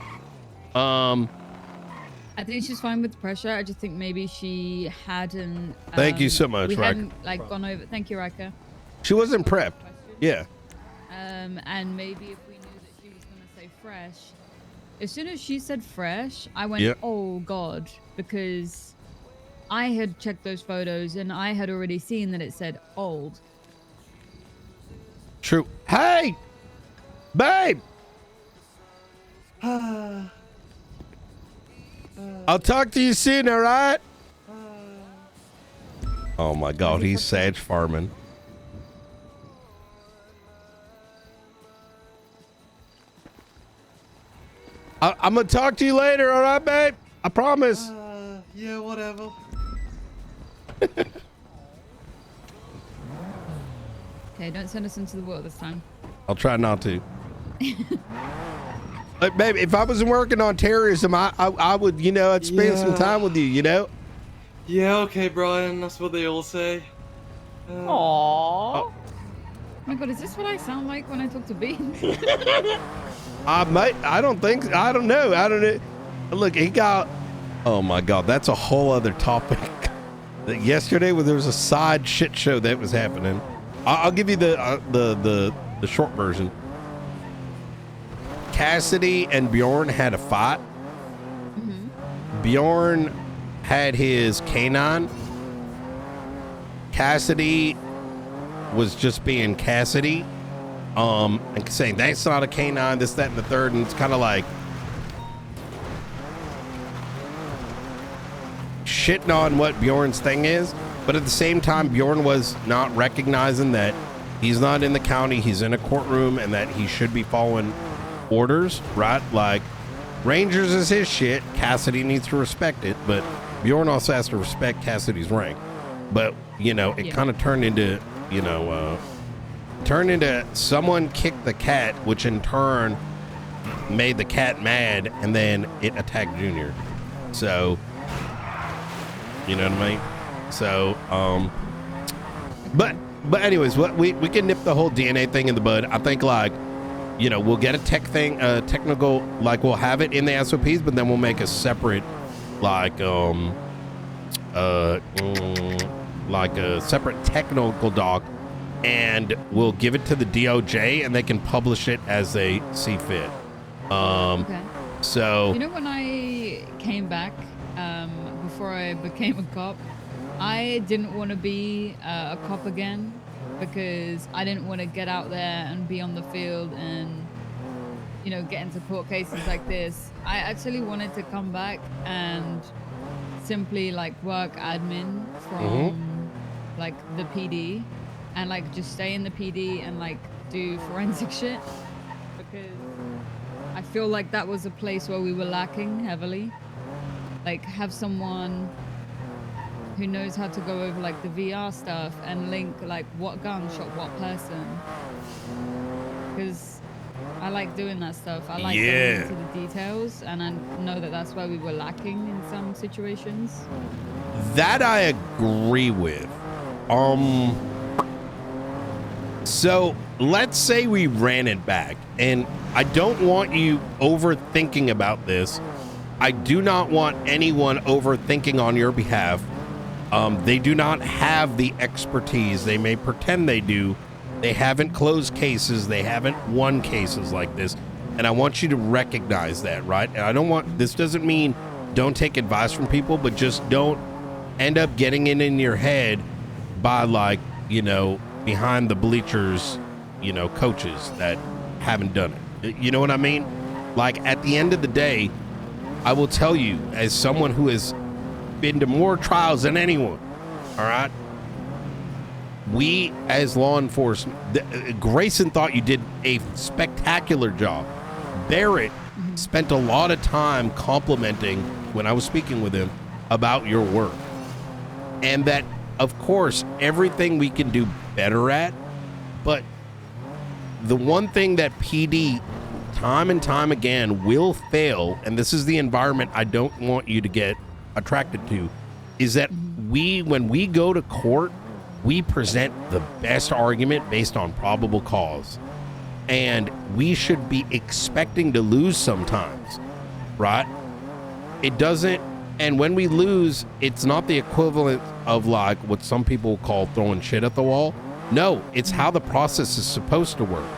I think she's fine with the pressure. I just think maybe she hadn't. Thank you so much, we Riker. hadn't like gone over. Thank you, Riker. She wasn't prepped. Yeah. And maybe if we knew that she was going to say fresh, as soon as she said fresh, I went, Yep. oh God, because I had checked those photos and I had already seen that it said old. True. Hey, babe. I'll talk to you soon, all right? Oh my God, he's Sag farming. I'm gonna talk to you later, all right, babe? I promise. Yeah, whatever. Okay, don't send us into the water this time. I'll try not to. But baby, if I wasn't working on terrorism, I would, you know, I'd spend some time with you, you know? Yeah, okay, Brian. That's what they all say. Aww. Oh my god, is this what I sound like when I talk to Beans? I don't think, I don't know. Look, he got, oh my God, that's a whole other topic. Yesterday, there was a side shit show that was happening. I'll give you the short version. Cassidy and Bjorn had a fight. Bjorn had his canine. Cassidy was just being Cassidy, and saying that's not a canine, this, that, and the third, and it's kind of like shitting on what Bjorn's thing is, but at the same time, Bjorn was not recognizing that he's not in the county, he's in a courtroom, and that he should be following orders, right? Like, Rangers is his shit, Cassidy needs to respect it, but Bjorn also has to respect Cassidy's rank. But, you know, it kind of turned into, you know, someone kicked the cat, which in turn made the cat mad, and then it attacked Junior. So, you know what I mean? So, but anyways, what we can nip the whole DNA thing in the bud. I think, like, you know, we'll get a technical, like, we'll have it in the SOPs, but then we'll make a separate, like a separate technical doc, and we'll give it to the DOJ, and they can publish it as they see fit. Okay. So, you know, when I came back, before I became a cop, I didn't want to be a cop again, because I didn't want to get out there and be on the field and, you know, get into court cases like this. I actually wanted to come back and simply, like, work admin from like the PD, and like just stay in the PD and like do forensic shit, because I feel like that was a place where we were lacking heavily. Like, have someone who knows how to go over like the VR stuff and link like what gun shot what person, because I like doing that stuff. I like going into the details, and I know that that's where we were lacking in some situations. That I agree with. So let's say we ran it back, and I don't want you overthinking about this. I do not want anyone overthinking on your behalf. They do not have the expertise. They may pretend they do. They haven't closed cases. They haven't won cases like this. And I want you to recognize that, right? And I don't want, this doesn't mean don't take advice from people, but just don't end up getting it in your head by, like, you know, behind the bleachers, you know, coaches that haven't done it. You know what I mean? Like, at the end of the day, I will tell you, as someone who has been to more trials than anyone, all right? We, as law enforcement, Grayson thought you did a spectacular job. Barrett spent a lot of time complimenting, when I was speaking with him, about your work. And that, of course, everything we can do better at, but the one thing that PD time and time again will fail, and this is the environment I don't want you to get attracted to, is that when we go to court, we present the best argument based on probable cause. And we should be expecting to lose sometimes, right? It doesn't, and when we lose, it's not the equivalent of like what some people call throwing shit at the wall. No, it's how the process is supposed to work.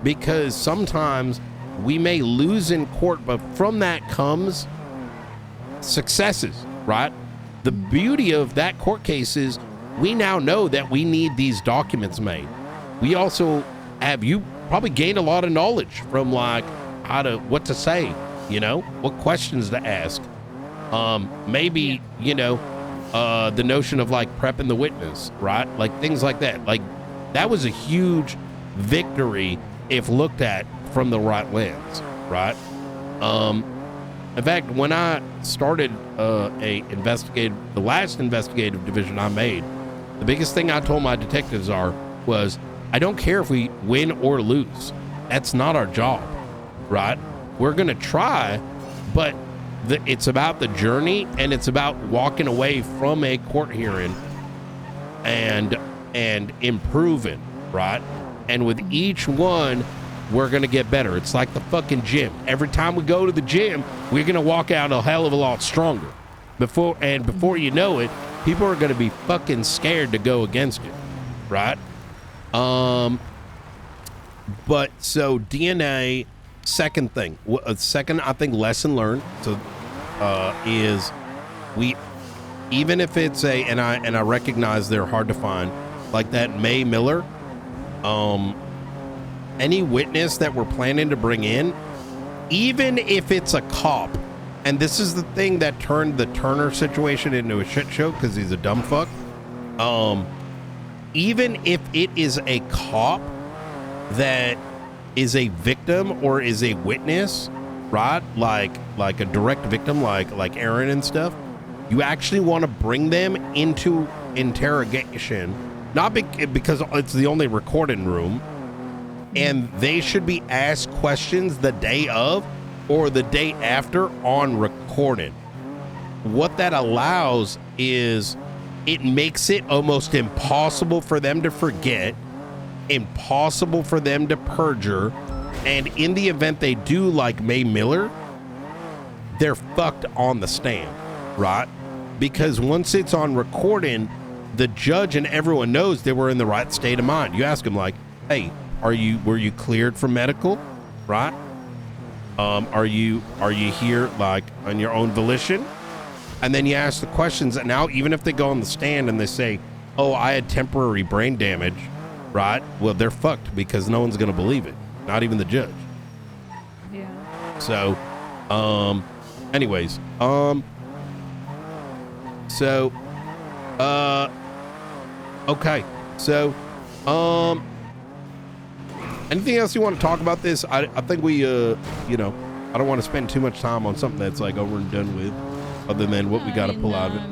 Because sometimes we may lose in court, but from that comes successes, right? The beauty of that court case is we now know that we need these documents made. We also have, you probably gained a lot of knowledge from like what to say, you know, what questions to ask. Maybe, you know, the notion of like prepping the witness, right? Like things like that. Like that was a huge victory if looked at from the right lens, right? In fact, when I started the last investigative division I made, the biggest thing I told my detectives was I don't care if we win or lose. That's not our job, right? We're gonna try, but it's about the journey, and it's about walking away from a court hearing and improving, right? And with each one, we're gonna get better. It's like the fucking gym. Every time we go to the gym, we're gonna walk out a hell of a lot stronger. Before you know it, people are gonna be fucking scared to go against you, right? But so DNA, second thing, second, I think lesson learned. So, is we, even if it's and I recognize they're hard to find, like that May Miller, any witness that we're planning to bring in, even if it's a cop, and this is the thing that turned the Turner situation into a shit show because he's a dumb fuck. Even if it is a cop that is a victim or is a witness, right? Like a direct victim, like Aaron and stuff. You actually want to bring them into interrogation, not because it's the only recording room, and they should be asked questions the day of or the day after on recording. What that allows is it makes it almost impossible for them to forget, impossible for them to perjure, and in the event they do, like May Miller, they're fucked on the stand, right? Because once it's on recording, the judge and everyone knows they were in the right state of mind. You ask them like, hey, were you cleared for medical, right? Are you here like on your own volition? And then you ask the questions, and now even if they go on the stand and they say, oh, I had temporary brain damage, right? Well, they're fucked because no one's going to believe it. Not even the judge. Yeah. So, anyways, okay. So, anything else you want to talk about this? I think we, I don't want to spend too much time on something that's like over and done with, other than what we got to pull out of it.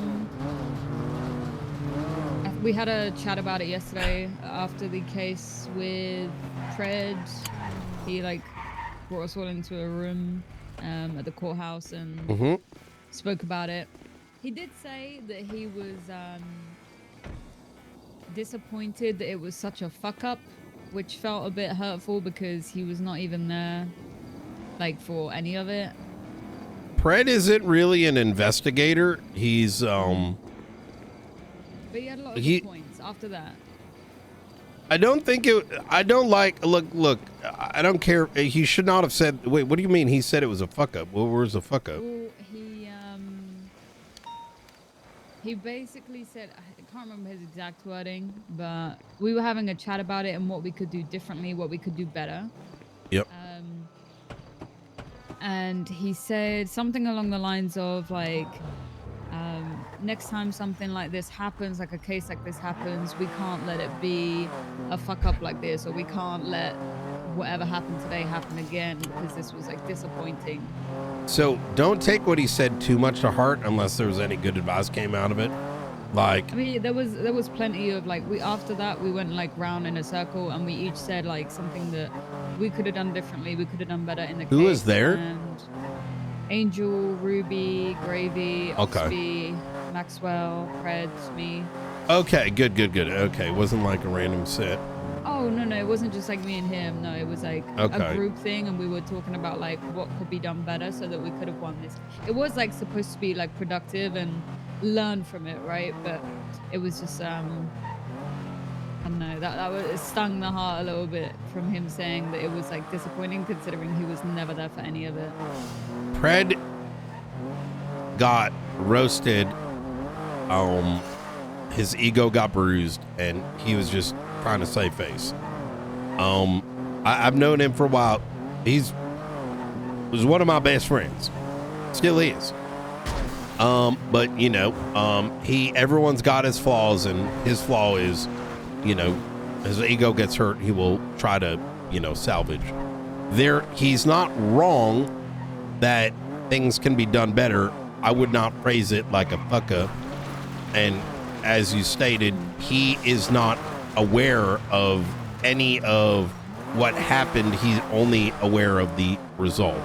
We had a chat about it yesterday after the case with Pred. He brought us all into a room at the courthouse and spoke about it. He did say that he was disappointed that it was such a fuck up, which felt a bit hurtful because he was not even there for any of it. Pred isn't really an investigator. He's But he had a lot of good points after that. I don't care. He should not have said, wait, what do you mean he said it was a fuck up? Well, where's the fuck up? Well, he basically said, I can't remember his exact wording, but we were having a chat about it and what we could do differently, what we could do better. Yep. And he said something along the lines of next time something like this happens, like a case like this happens, we can't let it be a fuck up like this, or we can't let whatever happened today happen again because this was disappointing. So don't take what he said too much to heart unless there was any good advice came out of it. I mean, there was plenty of after that we went round in a circle and we each said something that we could have done differently, we could have done better in the case. Who was there? And Angel, Ruby, Gravy, Oxby, Maxwell, Pred, me. Okay, good. Okay, it wasn't like a random set. Oh, no, it wasn't just me and him. No, it was a group thing, and we were talking about what could be done better so that we could have won this. It was supposed to be productive and learn from it, right? But it was just I don't know, it stung the heart a little bit from him saying that it was disappointing considering he was never there for any of it. Pred got roasted. His ego got bruised, and he was just trying to save face. I've known him for a while. Was one of my best friends. Still is. But everyone's got his flaws, and his flaw is, his ego gets hurt, he will try to, salvage. He's not wrong that things can be done better. I would not phrase it like a fuck up. And as you stated, he is not aware of any of what happened. He's only aware of the result.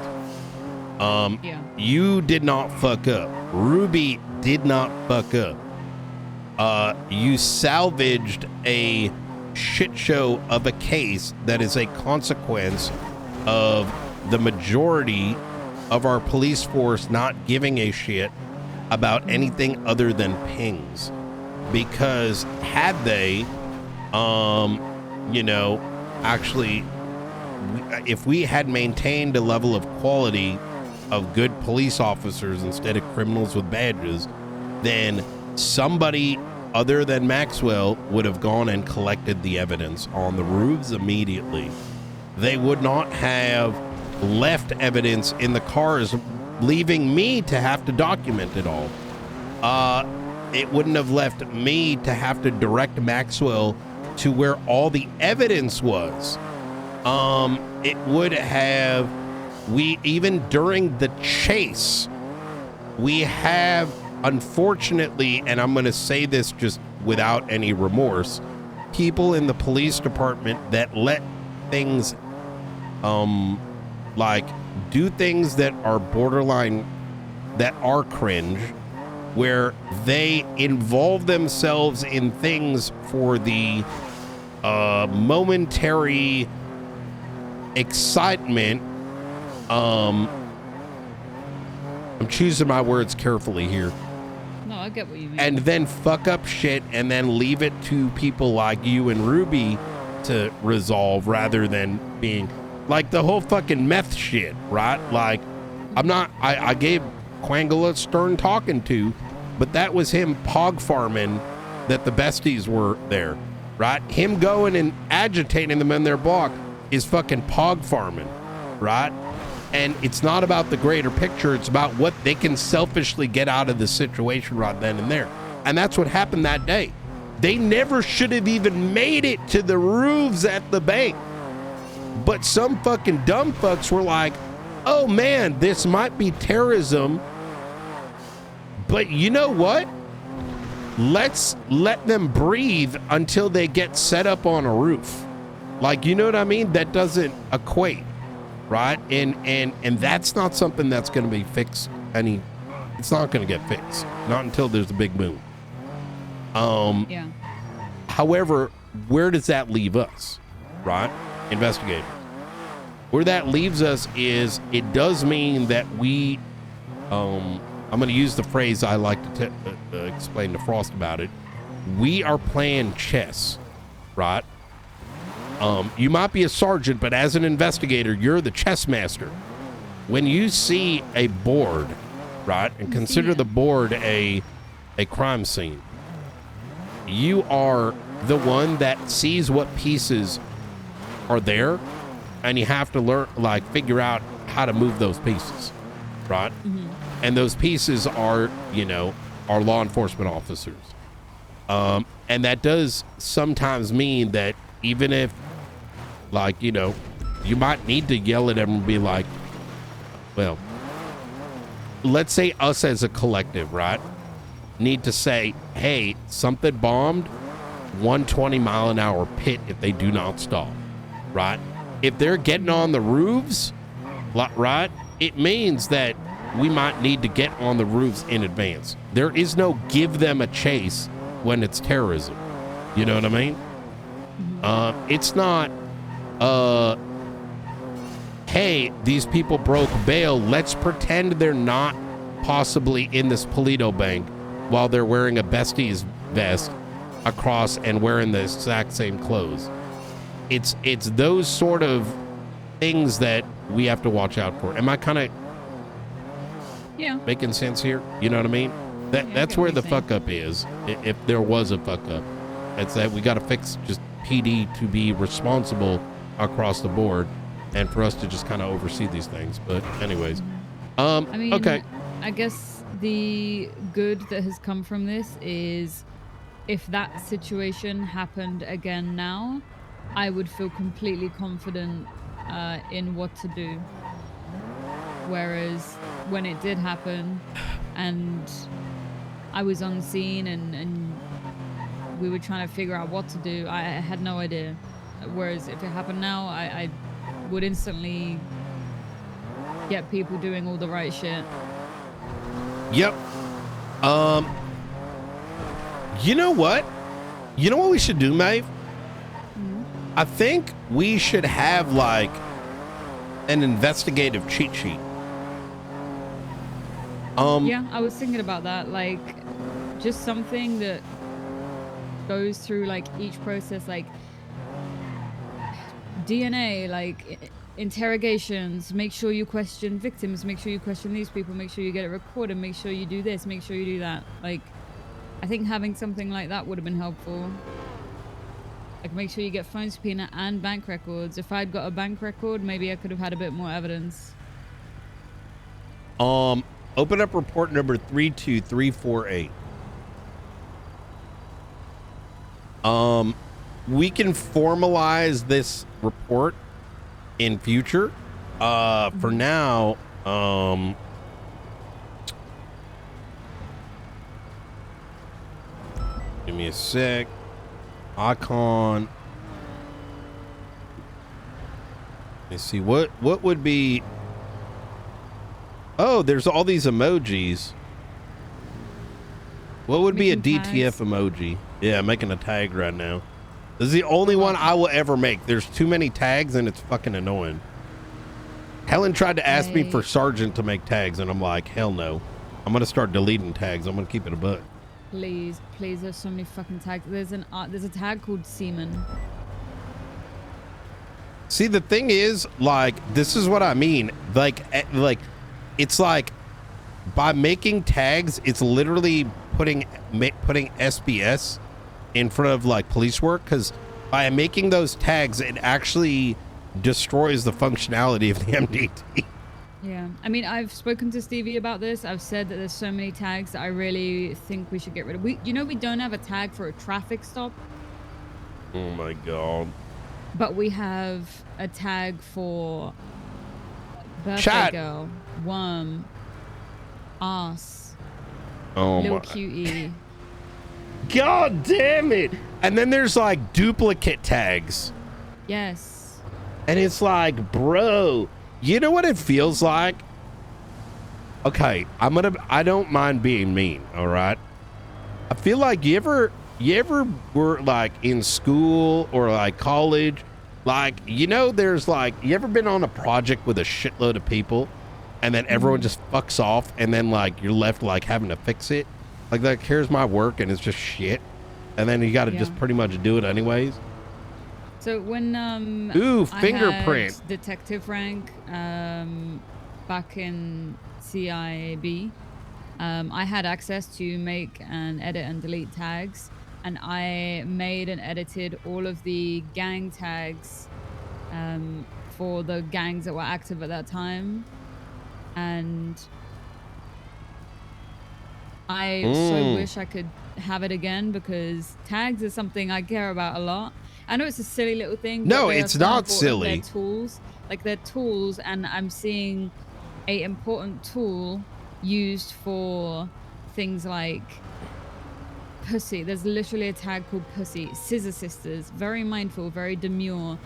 You did not fuck up. Ruby did not fuck up. You salvaged a shit show of a case that is a consequence of the majority of our police force not giving a shit about anything other than pings. Because had they, actually, if we had maintained a level of quality of good police officers instead of criminals with badges, then somebody other than Maxwell would have gone and collected the evidence on the roofs immediately. They would not have left evidence in the cars, leaving me to have to document it all. It wouldn't have left me to have to direct Maxwell to where all the evidence was. It would have, even during the chase, we have, unfortunately, and I'm going to say this just without any remorse, people in the police department that let things, like do things that are borderline, that are cringe, where they involve themselves in things for the momentary excitement. I'm choosing my words carefully here. No, I get what you mean. And then fuck up shit and then leave it to people like you and Ruby to resolve, rather than being like the whole fucking meth shit, right? Like, I gave Quangle a stern talking to, but that was him pog farming that the besties were there, right? Him going and agitating them in their block is fucking pog farming, right? And it's not about the greater picture. It's about what they can selfishly get out of the situation right then and there. And that's what happened that day. They never should have even made it to the roofs at the bank. But some fucking dumb fucks were like, oh man, this might be terrorism. But you know what? Let's let them breathe until they get set up on a roof. Like, you know what I mean? That doesn't equate. Right? And that's not something that's going to be fixed. It's not going to get fixed. Not until there's a big boom. Yeah. However, where does that leave us? Right? Investigators. Where that leaves us is, it does mean that we, I'm going to use the phrase I like to explain to Frost about it. We are playing chess, right? You might be a sergeant, but as an investigator, you're the chess master. When you see a board, right, and consider the board a crime scene, you are the one that sees what pieces are there, and you have to learn, like, figure out how to move those pieces, right? Mm-hmm. And those pieces are, are law enforcement officers. And that does sometimes mean that even if, like, you might need to yell at them and be like, well, let's say us as a collective, right, need to say, hey, something bombed 120-mile-an-hour pit if they do not stop, right? If they're getting on the roofs, right, it means that we might need to get on the roofs in advance. There is no give them a chase when it's terrorism. You know what I mean? It's not, hey, these people broke bail. Let's pretend they're not possibly in this Polito bank while they're wearing a besties vest across and wearing the exact same clothes. It's those sort of things that we have to watch out for. Am I kind of making sense here? You know what I mean? That's where the fuck up is. If there was a fuck up, it's that we got to fix just PD to be responsible across the board, and for us to just kind of oversee these things. But anyways, okay. I guess the good that has come from this is, if that situation happened again now, I would feel completely confident in what to do. Whereas when it did happen and I was on scene and we were trying to figure out what to do, I had no idea. Whereas if it happened now, I would instantly get people doing all the right shit. Yep. You know what? You know what we should do, Maeve? I think we should have like an investigative cheat sheet. Yeah, I was thinking about that. Like, just something that goes through like each process, like DNA, like interrogations. Make sure you question victims. Make sure you question these people. Make sure you get it recorded. Make sure you do this. Make sure you do that. Like, I think having something like that would have been helpful. Like, make sure you get phone subpoena and bank records. If I'd got a bank record, maybe I could have had a bit more evidence. Open up report number 32348. We can formalize this report in future. For now, give me a sec. Icon. Let's see what would be. Oh, there's all these emojis. What would be a DTF emoji? Yeah, I'm making a tag right now. This is the only one I will ever make. There's too many tags and it's fucking annoying. Helen tried to ask me for Sergeant to make tags and I'm like, hell no. I'm going to start deleting tags. I'm going to keep it a buck. Please, please, there's so many fucking tags. There's a tag called Seaman. See, the thing is, like, this is what I mean. Like, it's like by making tags, it's literally putting SBS in front of like police work, because by making those tags, it actually destroys the functionality of the MDT. Yeah, I mean, I've spoken to Stevie about this. I've said that there's so many tags that I really think we should get rid of. We don't have a tag for a traffic stop. Oh my god. But we have a tag for birthday Chat. girl, worm, ass, Oh little my cutie. god damn it. And then there's like duplicate tags. Yes. And it's like, bro, you know what it feels like? Okay, I don't mind being mean, all right? I feel like you ever were like in school or like college, like, you know, there's like, you ever been on a project with a shitload of people and then everyone just fucks off and then like you're left like having to fix it? Like here's my work and it's just shit. And then you got to just pretty much do it anyways. So when Ooh, I fingerprint. had detective rank back in CIB, I had access to make and edit and delete tags, and I made and edited all of the gang tags for the gangs that were active at that time, and I so wish I could have it again, because tags is something I care about a lot. I know it's a silly little thing. No, but they are it's so not important. silly. They're tools, like they're tools, and I'm seeing a important tool used for things like pussy. There's literally a tag called pussy. Scissor Sisters, very mindful, very demure.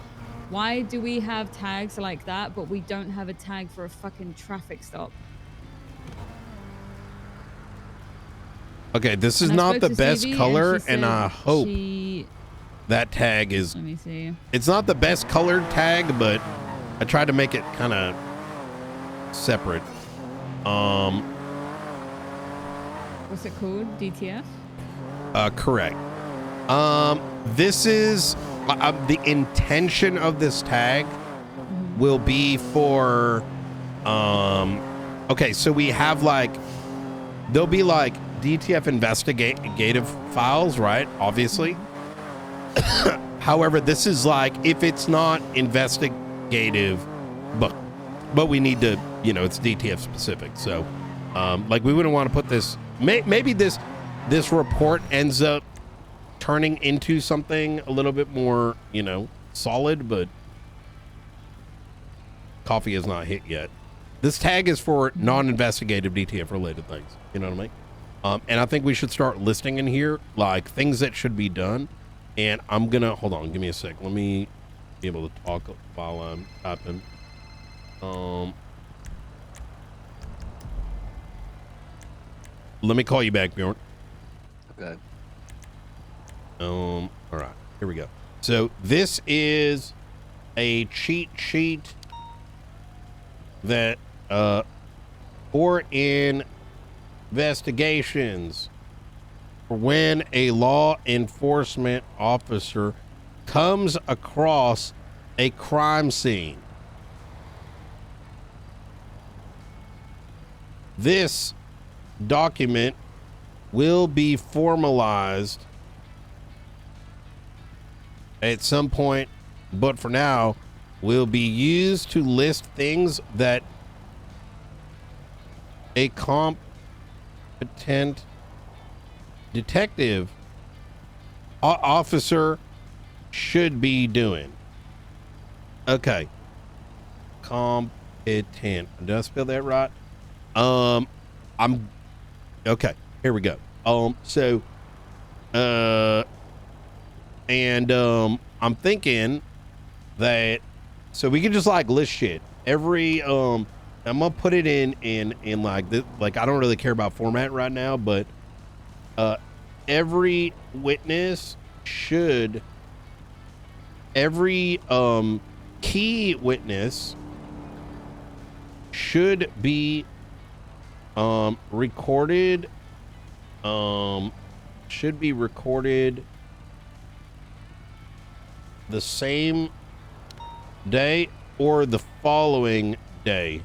Why do we have tags like that, but we don't have a tag for a fucking traffic stop? Okay, this is And I not spoke the to best Stevie, color, and she and I said hope that tag is. Let me see. It's not the best colored tag, but I tried to make it kind of separate. What's it called? DTF? Correct. This is the intention of this tag will be for. Okay, so we have like. There'll be like DTF investigative files, right? Obviously. However, this is like, if it's not investigative, but we need to, you know, it's DTF specific. So, like, we wouldn't want to put this. Maybe this report ends up turning into something a little bit more, you know, solid. But coffee has not hit yet. This tag is for non-investigative DTF related things. You know what I mean? And I think we should start listing in here like things that should be done. And I'm gonna hold on, give me a sec. Let me be able to talk while I'm typing. Let me call you back, Bjorn. Okay. All right, here we go. So this is a cheat sheet that for investigations for when a law enforcement officer comes across a crime scene. This document will be formalized at some point, but for now will be used to list things that a competent detective officer should be doing. Okay. Competent. Did I spell that right? I'm okay. Here we go. I'm thinking that so we can just like list shit every I'm gonna put it in like this. Like I don't really care about format right now, but every witness should key witness should be recorded the same day or the following day.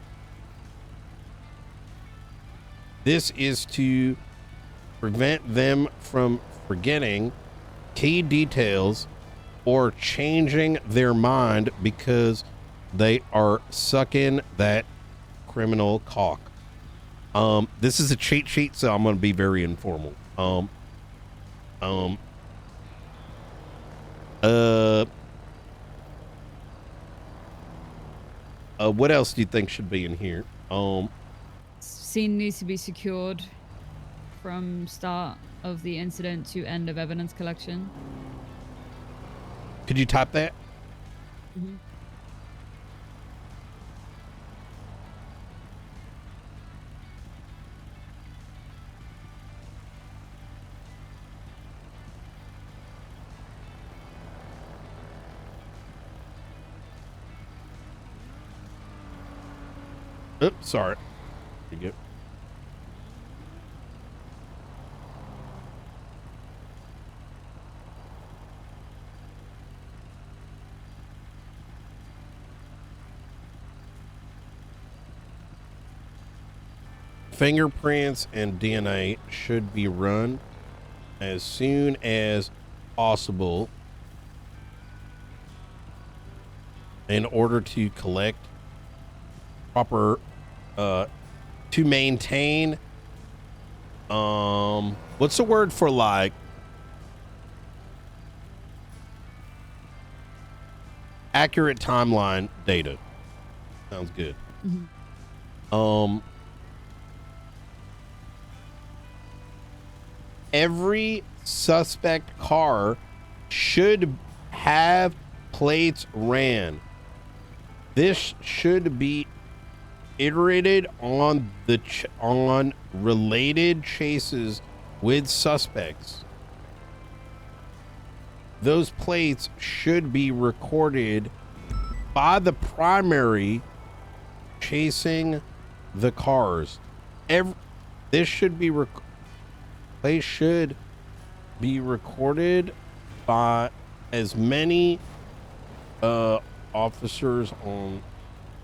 This is to prevent them from forgetting key details or changing their mind because they are sucking that criminal cock. This is a cheat sheet, so I'm going to be very informal. What else do you think should be in here? Scene needs to be secured from start of the incident to end of evidence collection. Could you type that? Mm-hmm. Oops, sorry. There you go. Fingerprints and DNA should be run as soon as possible in order to collect proper to maintain what's the word for like accurate timeline data. Sounds good. Mm-hmm. Every suspect car should have plates ran. This should be iterated on on related chases with suspects. Those plates should be recorded by the primary chasing the cars. This should be they should be recorded by as many officers on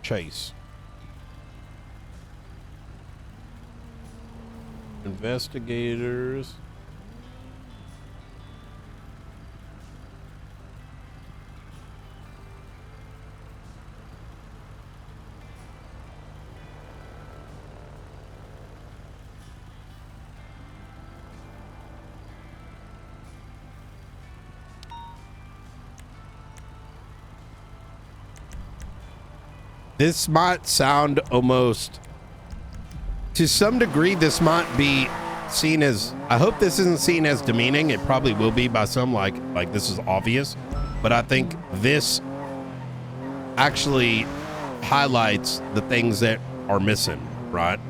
chase. Investigators. This might sound almost, to some degree, this might be seen as, I hope this isn't seen as demeaning. It probably will be by some, like this is obvious. But I think this actually highlights the things that are missing, right?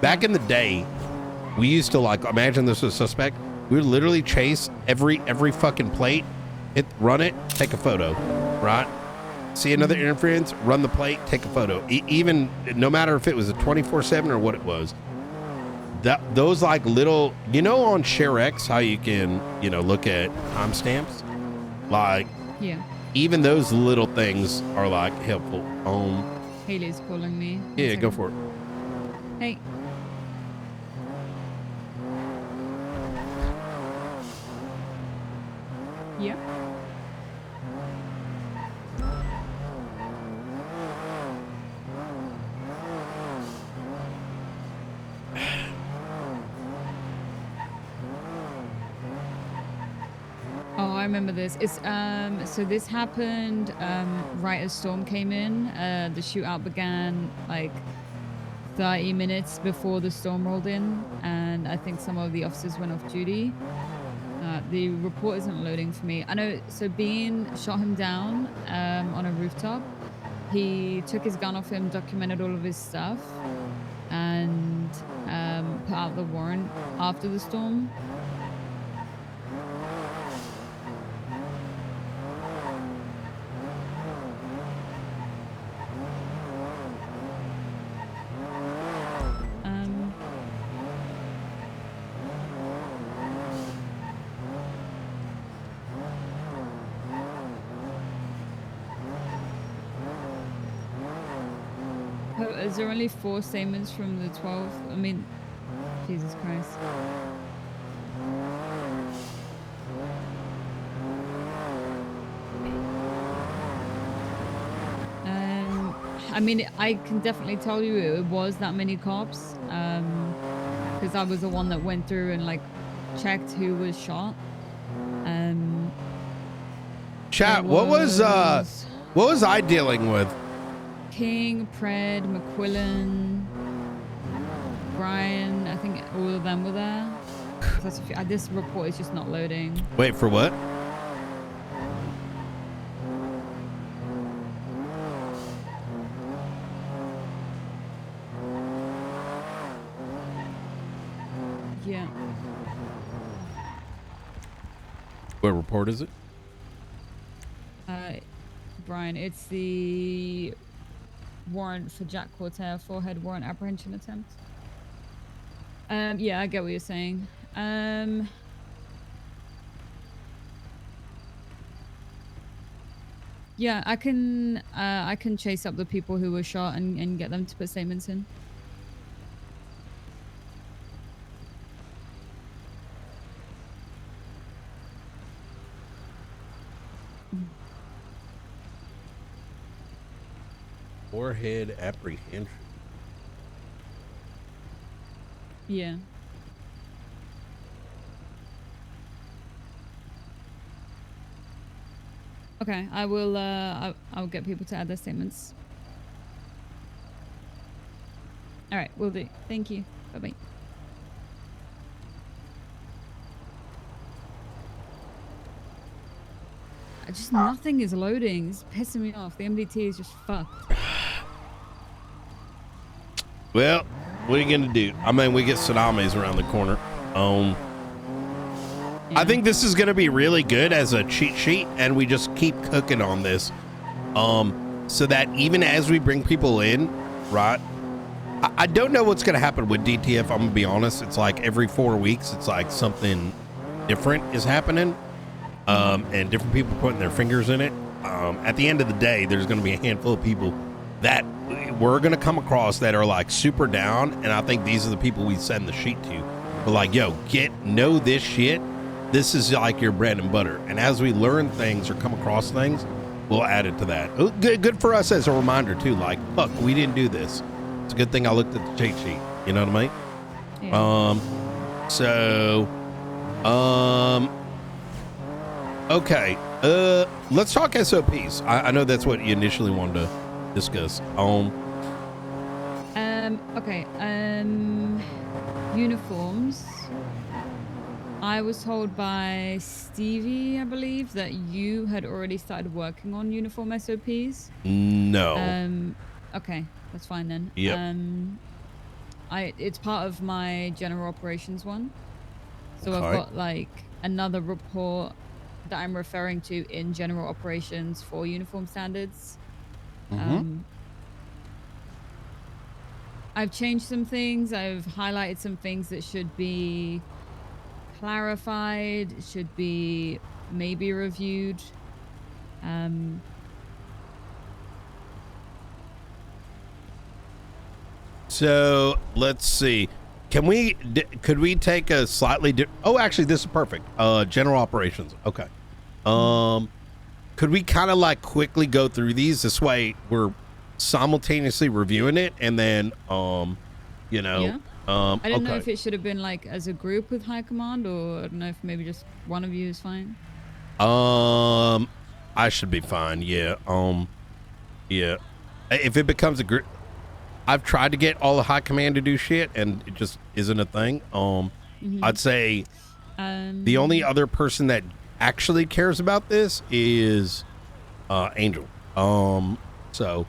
Back in the day, we used to like imagine this was a suspect. We would literally chase every fucking plate, run it, take a photo, right? See another interference, run the plate, take a photo. Even no matter if it was a 24/7 or what it was. Those like little, on ShareX how you can, look at timestamps, like even those little things are like helpful. Haley's calling me. Yeah, go for it. Hey. Yeah. Oh, I remember this. It's so this happened right as storm came in. The shootout began like 30 minutes before the storm rolled in, and I think some of the officers went off duty. The report isn't loading for me. I know. So Bean shot him down on a rooftop. He took his gun off him, documented all of his stuff, and put out the warrant after the storm. Is there only 4 statements from the 12? I mean, Jesus Christ. I mean, I can definitely tell you it was that many cops, because I was the one that went through and like checked who was shot. Chat, what was I dealing with? King, Pred, McQuillan, Brian, I think all of them were there. This report is just not loading. Wait, for what? Yeah. What report is it? Brian, it's the warrant for Jack Cortez, forehead warrant apprehension attempt. Yeah, I get what you're saying. Yeah, I can chase up the people who were shot and get them to put statements in. Forehead apprehension. Yeah. Okay, I will. I'll get people to add their statements. All right, will do. Thank you. Bye bye. Just nothing is loading. It's pissing me off. The MDT is just fucked. Well, what are you gonna do? I mean, we get tsunamis around the corner. I think this is gonna be really good as a cheat sheet, and we just keep cooking on this, so that even as we bring people in, right? I don't know what's gonna happen with DTF. I'm gonna be honest. It's like every 4 weeks, it's like something different is happening, and different people putting their fingers in it. At the end of the day, there's gonna be a handful of people that we're gonna come across that are like super down, and I think these are the people we send the sheet to. We're like, yo, know this shit. This is like your bread and butter. And as we learn things or come across things, we'll add it to that. Good for us as a reminder too. Like, fuck, we didn't do this. It's a good thing I looked at the cheat sheet. You know what I mean? Yeah. Okay. Let's talk SOPs. I know that's what you initially wanted to discuss. Okay. Uniforms. I was told by Stevie, I believe, that you had already started working on uniform SOPs. No. Okay, that's fine then. Yep. It's part of my general operations one. So Okay. I've got like another report that I'm referring to in general operations for uniform standards. I've changed some things. I've highlighted some things that should be clarified, should be maybe reviewed. So let's see. Could we take a slightly oh, actually, this is perfect. General operations. Okay. Could we kind of like quickly go through these? This way we're simultaneously reviewing it, and then you know. Yeah. I don't know okay. if it should have been like as a group with high command, or I don't know if maybe just one of you is fine. I should be fine. Yeah. Yeah. If it becomes a group, I've tried to get all the high command to do shit, and it just isn't a thing. I'd say the only other person that actually cares about this is Angel. So,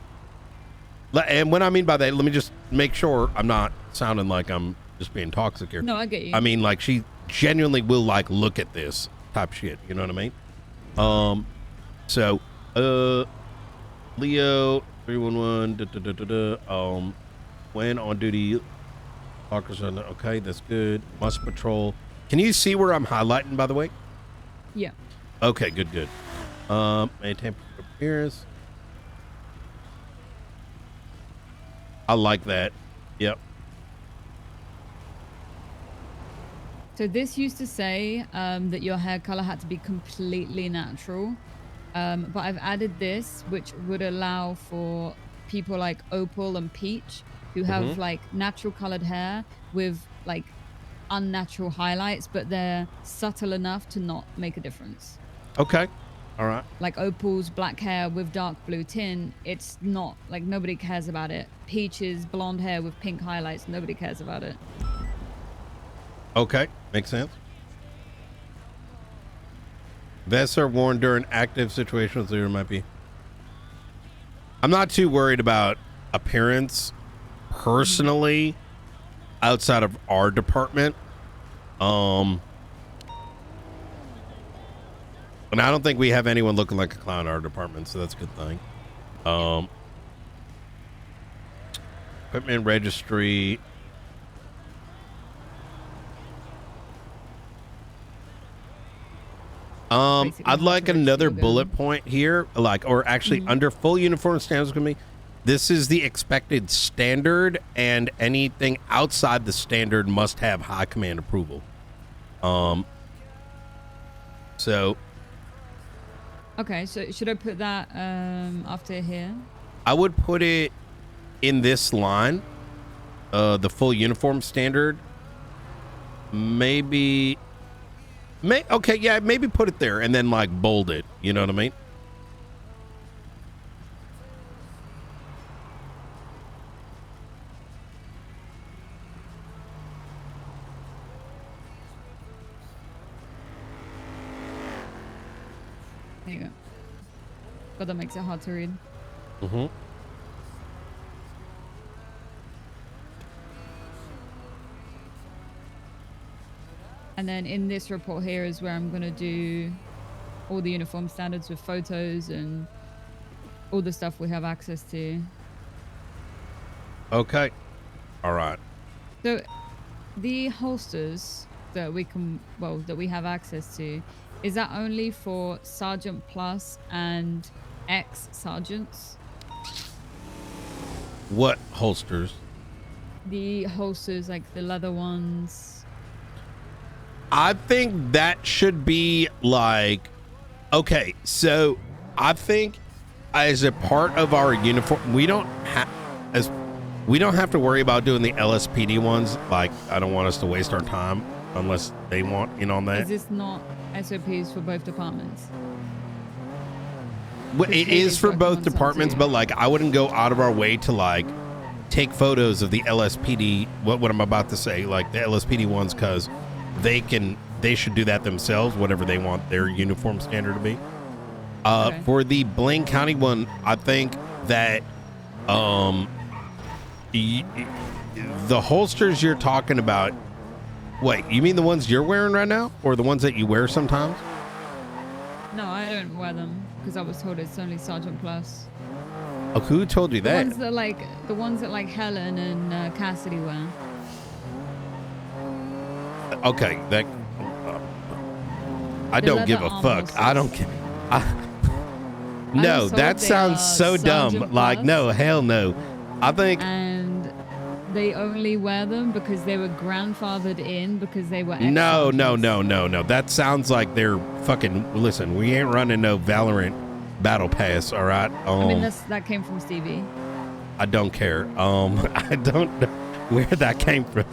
and when I mean by that, let me just make sure I'm not sounding like I'm just being toxic here. No, I get you. I mean, like, she genuinely will like look at this type shit. You know what I mean? So, Leo 311. When on duty, talkers on. Okay, that's good. Must patrol. Can you see where I'm highlighting, by the way? Yeah. Okay, good. Maintain appearance. I like that. Yep. So this used to say that your hair color had to be completely natural. But I've added this, which would allow for people like Opal and Peach, who have like natural colored hair with like unnatural highlights, but they're subtle enough to not make a difference. Okay. All right. Like Opal's black hair with dark blue tint, it's not like nobody cares about it. Peach's blonde hair with pink highlights, nobody cares about it. Okay, makes sense. Vests are worn during active situations. There might be. I'm not too worried about appearance personally outside of our department. And I don't think we have anyone looking like a clown in our department, so that's a good thing. Equipment registry. I'd like another bullet point here, like, or actually under full uniform standards gonna be, this is the expected standard, and anything outside the standard must have high command approval. So. Okay, so should I put that after here? I would put it in this line, the full uniform standard. Maybe. Okay, yeah, maybe put it there and then like bold it. You know what I mean? There you go. But that makes it hard to read. And then in this report here is where I'm going to do all the uniform standards with photos and all the stuff we have access to. Okay. All right. So the holsters that we can, well, that we have access to, is that only for Sergeant Plus and ex-sergeants? What holsters? The holsters, like the leather ones. I think that should be like, okay, so I think as a part of our uniform, we don't have to worry about doing the LSPD ones. Like, I don't want us to waste our time unless they want in on that. Is this not SOPs for both departments? Well, it is for both departments, but like, I wouldn't go out of our way to like take photos of the LSPD, what I'm about to say, like the LSPD ones, because they can they should do that themselves, whatever they want their uniform standard to be. Okay. For the Blaine County one, I think that the holsters you're talking about, wait, you mean the ones you're wearing right now, or the ones that you wear sometimes? No, I don't wear them because I was told it's only Sergeant Plus. Oh, who told you that? The ones that like Helen and Cassidy wear. Okay, that I The don't give a leather fuck. armholes. I don't care. No, was told that they sounds are so dumb. Sergeant Like, Plus. no, hell no. I think And they only wear them because they were grandfathered in because they were no. ex-sergeants. That sounds like they're fucking. Listen, we ain't running no Valorant battle pass. All right. I mean, that came from Stevie. I don't care. I don't know where that came from.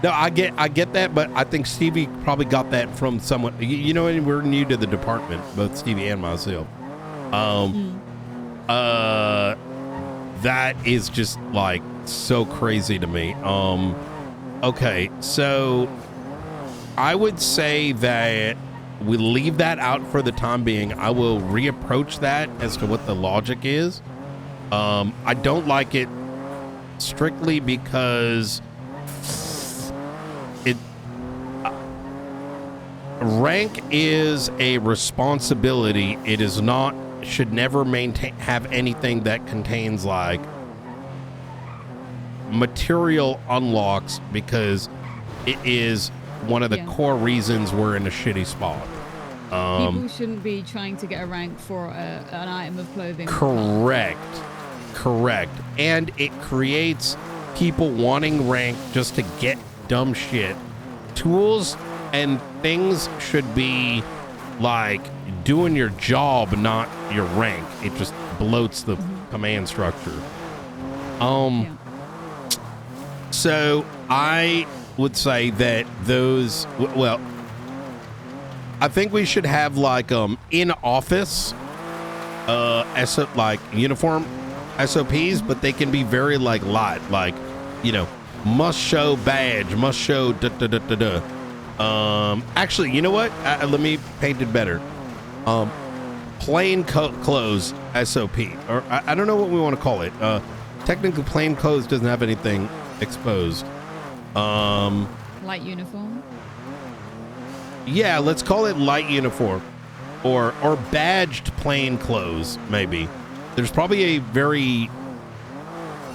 No, I get that, but I think Stevie probably got that from someone. You know, and we're new to the department, both Stevie and myself. That is just like so crazy to me. Okay, so I would say that we leave that out for the time being. I will reapproach that as to what the logic is. I don't like it strictly because rank is a responsibility. It is not, should never have anything that contains like material unlocks, because it is one of the core reasons we're in a shitty spot. People shouldn't be trying to get a rank for an item of clothing. Correct. And it creates people wanting rank just to get dumb shit. Tools and things should be like doing your job, not your rank. It just bloats the command structure. So I would say that those, well, I think we should have like in office like uniform SOPs, but they can be very like light, like, you know, must show badge, must show actually, you know what? Let me paint it better. Plain clothes SOP, or I don't know what we want to call it. Technically, plain clothes doesn't have anything exposed. Light uniform. Yeah, let's call it light uniform, or badged plain clothes. Maybe there's probably a very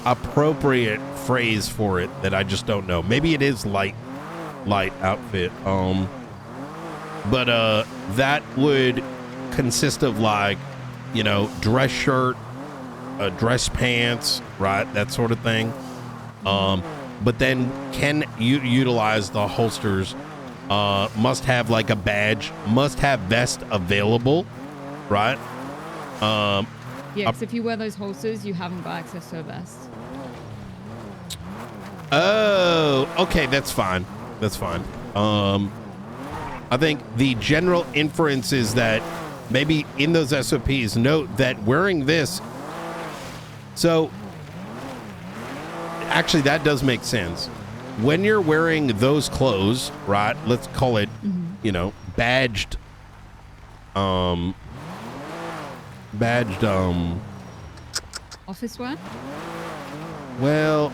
appropriate phrase for it that I just don't know. Maybe it is light outfit. But that would consist of like, you know, dress shirt, dress pants, right? That sort of thing. But then can you utilize the holsters? Must have like a badge, must have vest available, right? Yeah, because if you wear those holsters, you haven't got access to a vest. Oh, okay, that's fine. That's fine. I think the general inference is that maybe in those SOPs, note that wearing this. So actually, that does make sense. When you're wearing those clothes, right? Let's call it, you know, badged. Office wear? Well,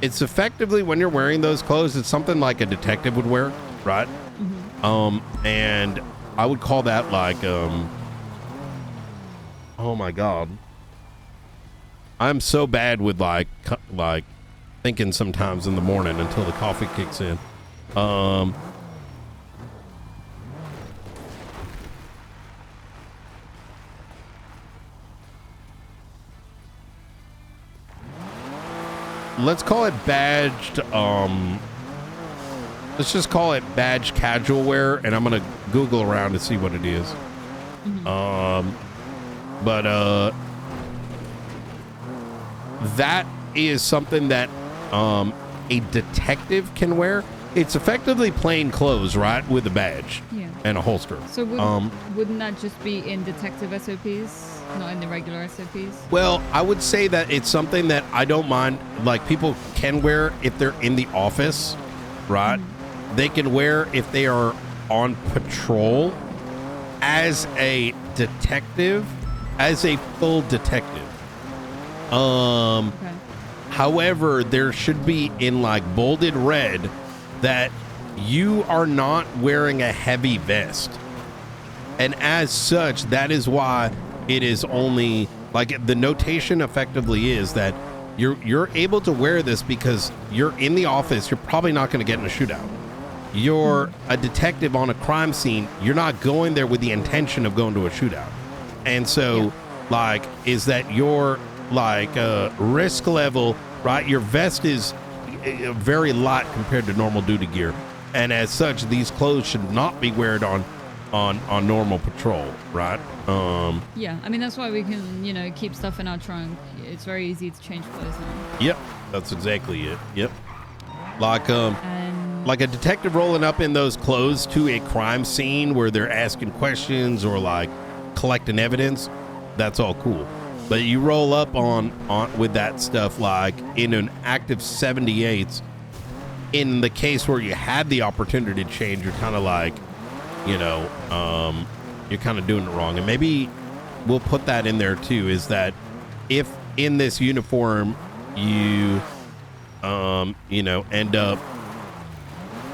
it's effectively when you're wearing those clothes, it's something like a detective would wear, right? And I would call that like, oh my God. I'm so bad with like thinking sometimes in the morning until the coffee kicks in. Let's call it badged. Let's just call it badge casual wear, and I'm gonna Google around to see what it is. But that is something that a detective can wear. It's effectively plain clothes, right, with a badge and a holster. So wouldn't that just be in detective SOPs, not in the regular SOPs? Well, I would say that it's something that I don't mind. Like, people can wear if they're in the office. right? They can wear if they are on patrol as a detective, as a full detective. However, there should be in like bolded red that you are not wearing a heavy vest. And as such, that is why it is only like the notation effectively is that you're able to wear this because you're in the office. You're probably not going to get in a shootout. You're a detective on a crime scene. You're not going there with the intention of going to a shootout. And so like, is that your like risk level, right? Your vest is very light compared to normal duty gear. And as such, these clothes should not be worn on normal patrol, right? Yeah, I mean, that's why we can, you know, keep stuff in our trunk. It's very easy to change clothes now. Yep, that's exactly it. Yep. Like a detective rolling up in those clothes to a crime scene where they're asking questions or like collecting evidence, that's all cool. But you roll up on with that stuff like in an active 78s, in the case where you had the opportunity to change, you're kind of like, you know, you're kind of doing it wrong. And maybe we'll put that in there too, is that if in this uniform you, you know, end up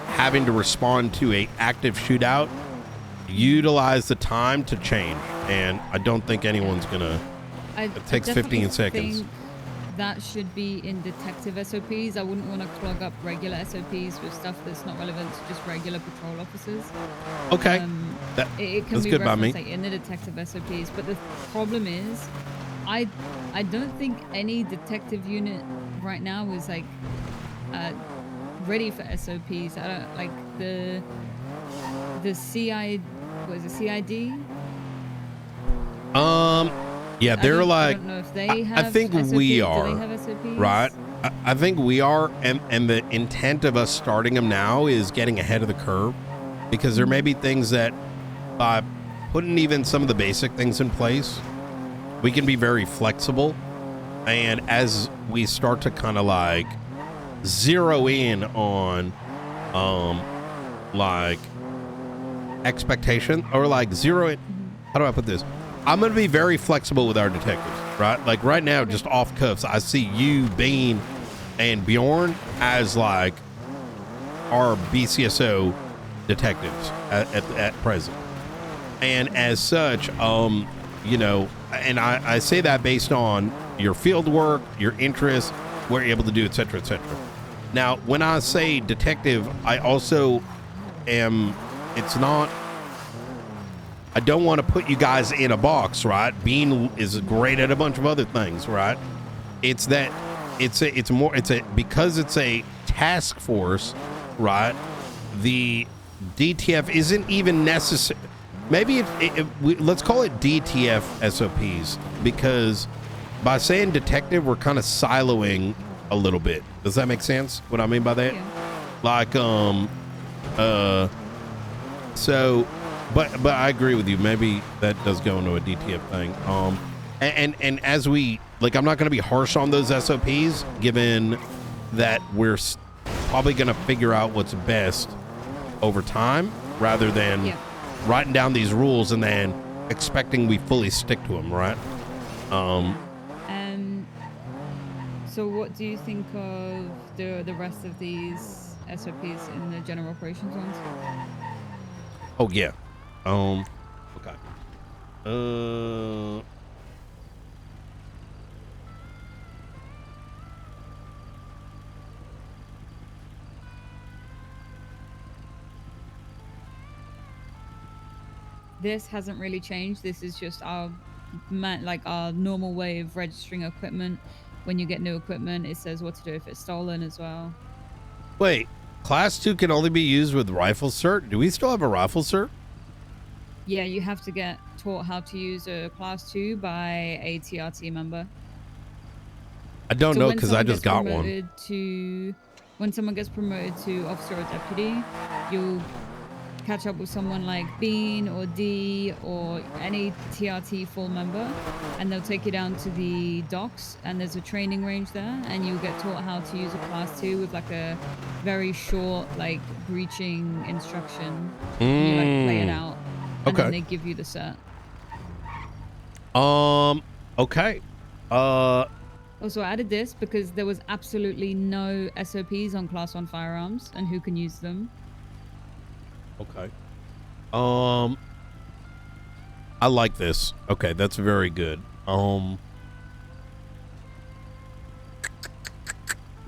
having to respond to a active shootout, utilize the time to change. And I don't think anyone's gonna, it takes 15 seconds. That should be in detective SOPs. I wouldn't want to clog up regular SOPs with stuff that's not relevant to just regular patrol officers. Okay, it can that's be good by me. referenced like, in the detective SOPs, but the problem is, I don't think any detective unit right now is like ready for SOPs. I don't like the CI. What is it? CID? Yeah, they're like, I don't know if they have I think SOPs. we Do are, they have SOPs? right? I think we are, and the intent of us starting them now is getting ahead of the curve, because there may be things that by putting even some of the basic things in place, we can be very flexible. And as we start to kind of like zero in on like expectation, or like zero in, how do I put this? I'm going to be very flexible with our detectives, right? Like right now, just off cuffs, I see you, Bean, and Bjorn as like our BCSO detectives at present. And as such, you know, and I say that based on your field work, your interests, what you're able to do, et cetera, et cetera. Now, when I say detective, I also am, it's not, I don't want to put you guys in a box, right? Bean is great at a bunch of other things, right? It's that because it's a task force, right? The DTF isn't even necessary. Maybe let's call it DTF SOPs, because by saying detective, we're kind of siloing a little bit. Does that make sense? What I mean by that? Yeah. Like, so, but I agree with you. Maybe that does go into a DTF thing. And as we, like, I'm not going to be harsh on those SOPs, given that we're probably going to figure out what's best over time, rather than writing down these rules and then expecting we fully stick to them, right? So what do you think of the rest of these SOPs in the general operations ones? Oh yeah. Okay. This hasn't really changed. This is just our normal way of registering equipment. When you get new equipment, it says what to do if it's stolen as well. Wait, class 2 can only be used with rifle cert? Do we still have a rifle cert? Yeah, you have to get taught how to use a class 2 by a TRT member. I don't know, because I just got one. When someone gets promoted to officer or deputy, you'll catch up with someone like Bean or D or any TRT full member, and they'll take you down to the docks, and there's a training range there, and you'll get taught how to use a class 2 with like a very short like breaching instruction. You like play it out, and then they give you the cert. Okay. Also, I added this because there was absolutely no SOPs on Class 1 firearms and who can use them. Okay. I like this. Okay, that's very good.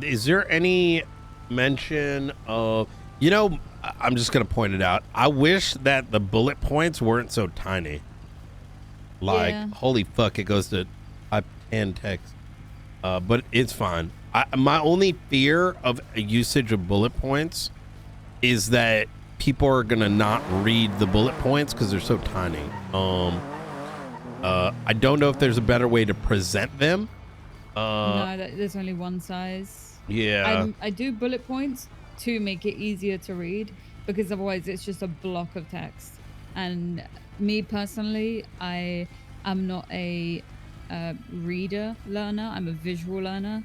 Is there any mention of, you know, I'm just going to point it out. I wish that the bullet points weren't so tiny. Like, holy fuck, it goes to 10 text. But it's fine. My only fear of a usage of bullet points is that people are gonna not read the bullet points because they're so tiny. I don't know if there's a better way to present them. No, there's only one size. Yeah. I do bullet points to make it easier to read, because otherwise it's just a block of text. And me personally, I am not a reader learner. I'm a visual learner,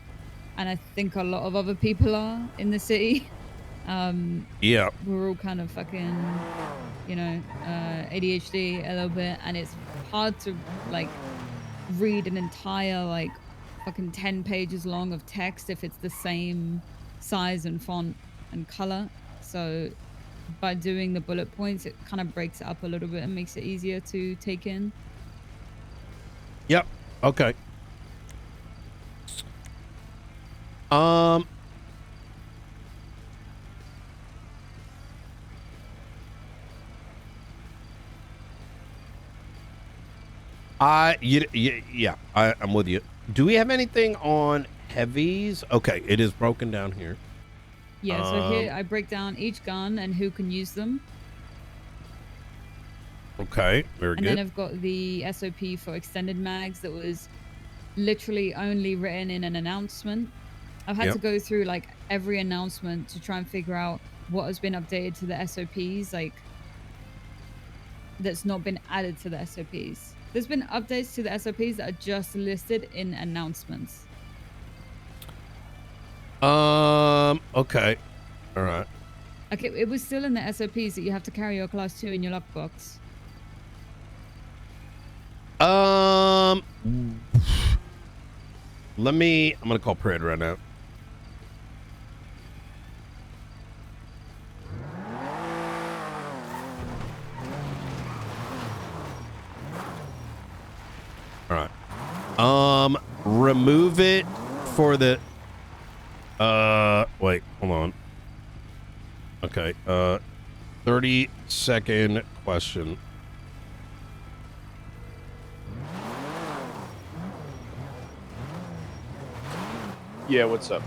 and I think a lot of other people are in the city. Yeah, we're all kind of fucking, you know, ADHD a little bit, and it's hard to like read an entire like fucking 10 pages long of text if it's the same size and font and color. So by doing the bullet points, it kind of breaks it up a little bit and makes it easier to take in. Yep. Okay. Yeah, I'm with you. Do we have anything on heavies? Okay, it is broken down here. Yeah, so here I break down each gun and who can use them. Okay, very good. And then I've got the SOP for extended mags that was literally only written in an announcement. I've had to go through like every announcement to try and figure out what has been updated to the SOPs, like that's not been added to the SOPs. There's been updates to the SOPs that are just listed in announcements. Okay. All right. Okay, it was still in the SOPs that you have to carry your class 2 in your lockbox. I'm gonna call Parade right now. All right. Remove it for the wait, hold on. Okay. 30-second question. Yeah, what's up?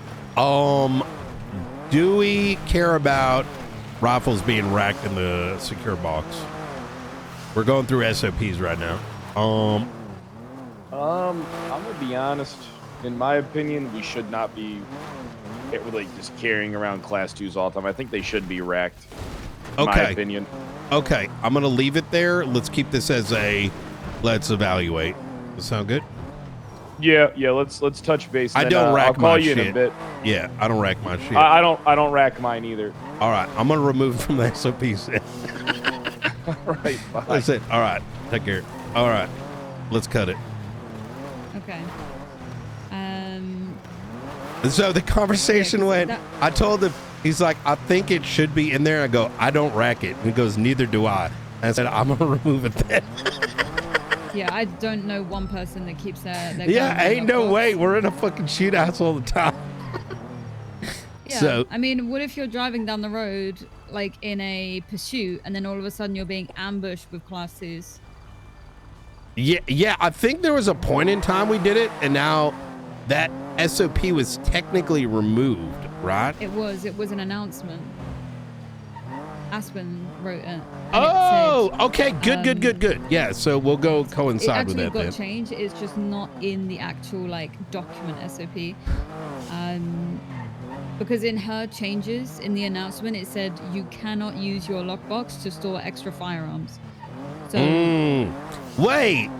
Do we care about rifles being racked in the secure box? We're going through SOPs right now. I'm gonna be honest. In my opinion, we should not be like just carrying around class 2s all the time. I think they should be racked. In my opinion. Okay, I'm gonna leave it there. Let's keep this as a let's evaluate. Does that sound good? Yeah. Let's touch base. I don't rack I'll call my you shit. in a bit. Yeah, I don't rack my shit. I don't rack mine either. All right, I'm gonna remove it from the SOPs. All right, bye. That's it. All right, take care. All right, let's cut it. Okay. So the conversation went, I told him, he's like, I think it should be in there. I go, I don't rack it. And he goes, neither do I. And I said, I'm going to remove it then. Yeah, I don't know one person that keeps their yeah, gun in ain't their no box. way. We're in a fucking shootouts all the time. Yeah, So, I mean, what if you're driving down the road, like in a pursuit, and then all of a sudden you're being ambushed with class 2s? yeah, I think there was a point in time we did it, and now that SOP was technically removed, right? It was an announcement. Aspen wrote it. and Oh, it said, okay, good. Yeah, so we'll go coincide with that It actually then. got changed. It's just not in the actual like document SOP. Because in her changes in the announcement, it said you cannot use your lockbox to store extra firearms. So wait.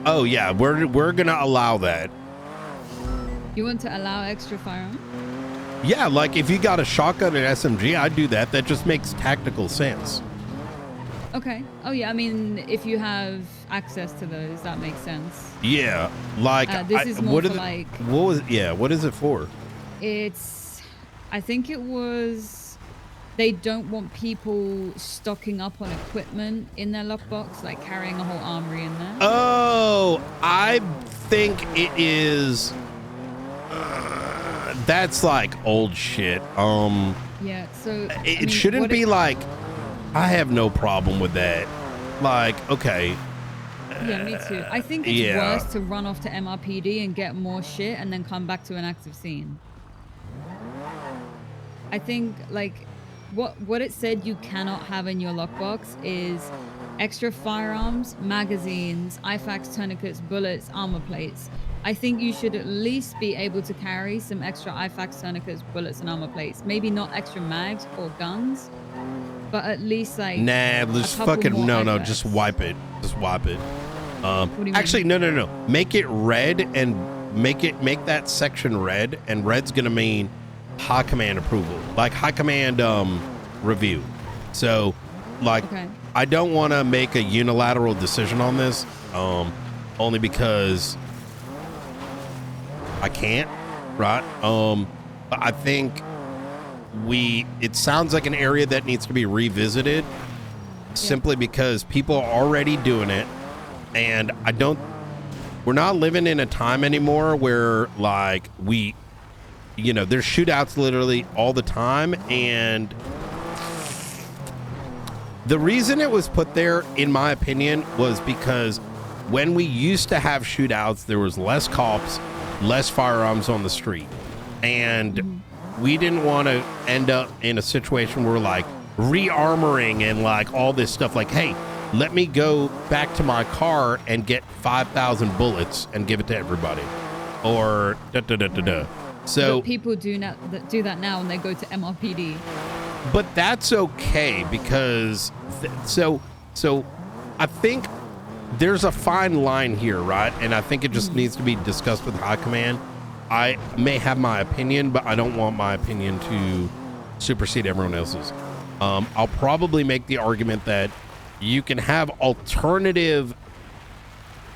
Oh yeah, we're gonna allow that. you want to allow extra firearms? Yeah, like if you got a shotgun and SMG, I'd do that. That just makes tactical sense. Okay. Oh yeah, I mean, if you have access to those, that makes sense. Yeah, like this is more what for is like. What was? Yeah, what is it for? It's, I think it was, they don't want people stocking up on equipment in their lockbox, like carrying a whole armory in there. Oh, I think it is. That's like old shit. Yeah. So it shouldn't be like. I have no problem with that. Like, okay. Yeah, me too. I think it's yeah. worse to run off to MRPD and get more shit and then come back to an active scene. I think like what it said you cannot have in your lockbox is extra firearms, magazines, IFAKs, tourniquets, bullets, armor plates. I think you should at least be able to carry some extra IFAKs, tourniquets, bullets, and armor plates. Maybe not extra mags or guns, but at least like nah, just fucking no, just wipe it. Just wipe it. What do you Actually, mean? no. Make it red and make that section red, and red's gonna mean high command approval, like high command review. So, like, okay. I don't want to make a unilateral decision on this, only because I can't, right? But I think it sounds like an area that needs to be revisited simply because people are already doing it. And we're not living in a time anymore where like there's shootouts literally all the time. And the reason it was put there, in my opinion, was because when we used to have shootouts, there was less cops, less firearms on the street. And we didn't want to end up in a situation where like rearmoring and like all this stuff like, hey, let me go back to my car and get 5,000 bullets and give it to everybody, or da. So but people do that now when they go to MRPD. But that's okay because so I think there's a fine line here, right? And I think it just needs to be discussed with high command. I may have my opinion, but I don't want my opinion to supersede everyone else's. I'll probably make the argument that you can have alternative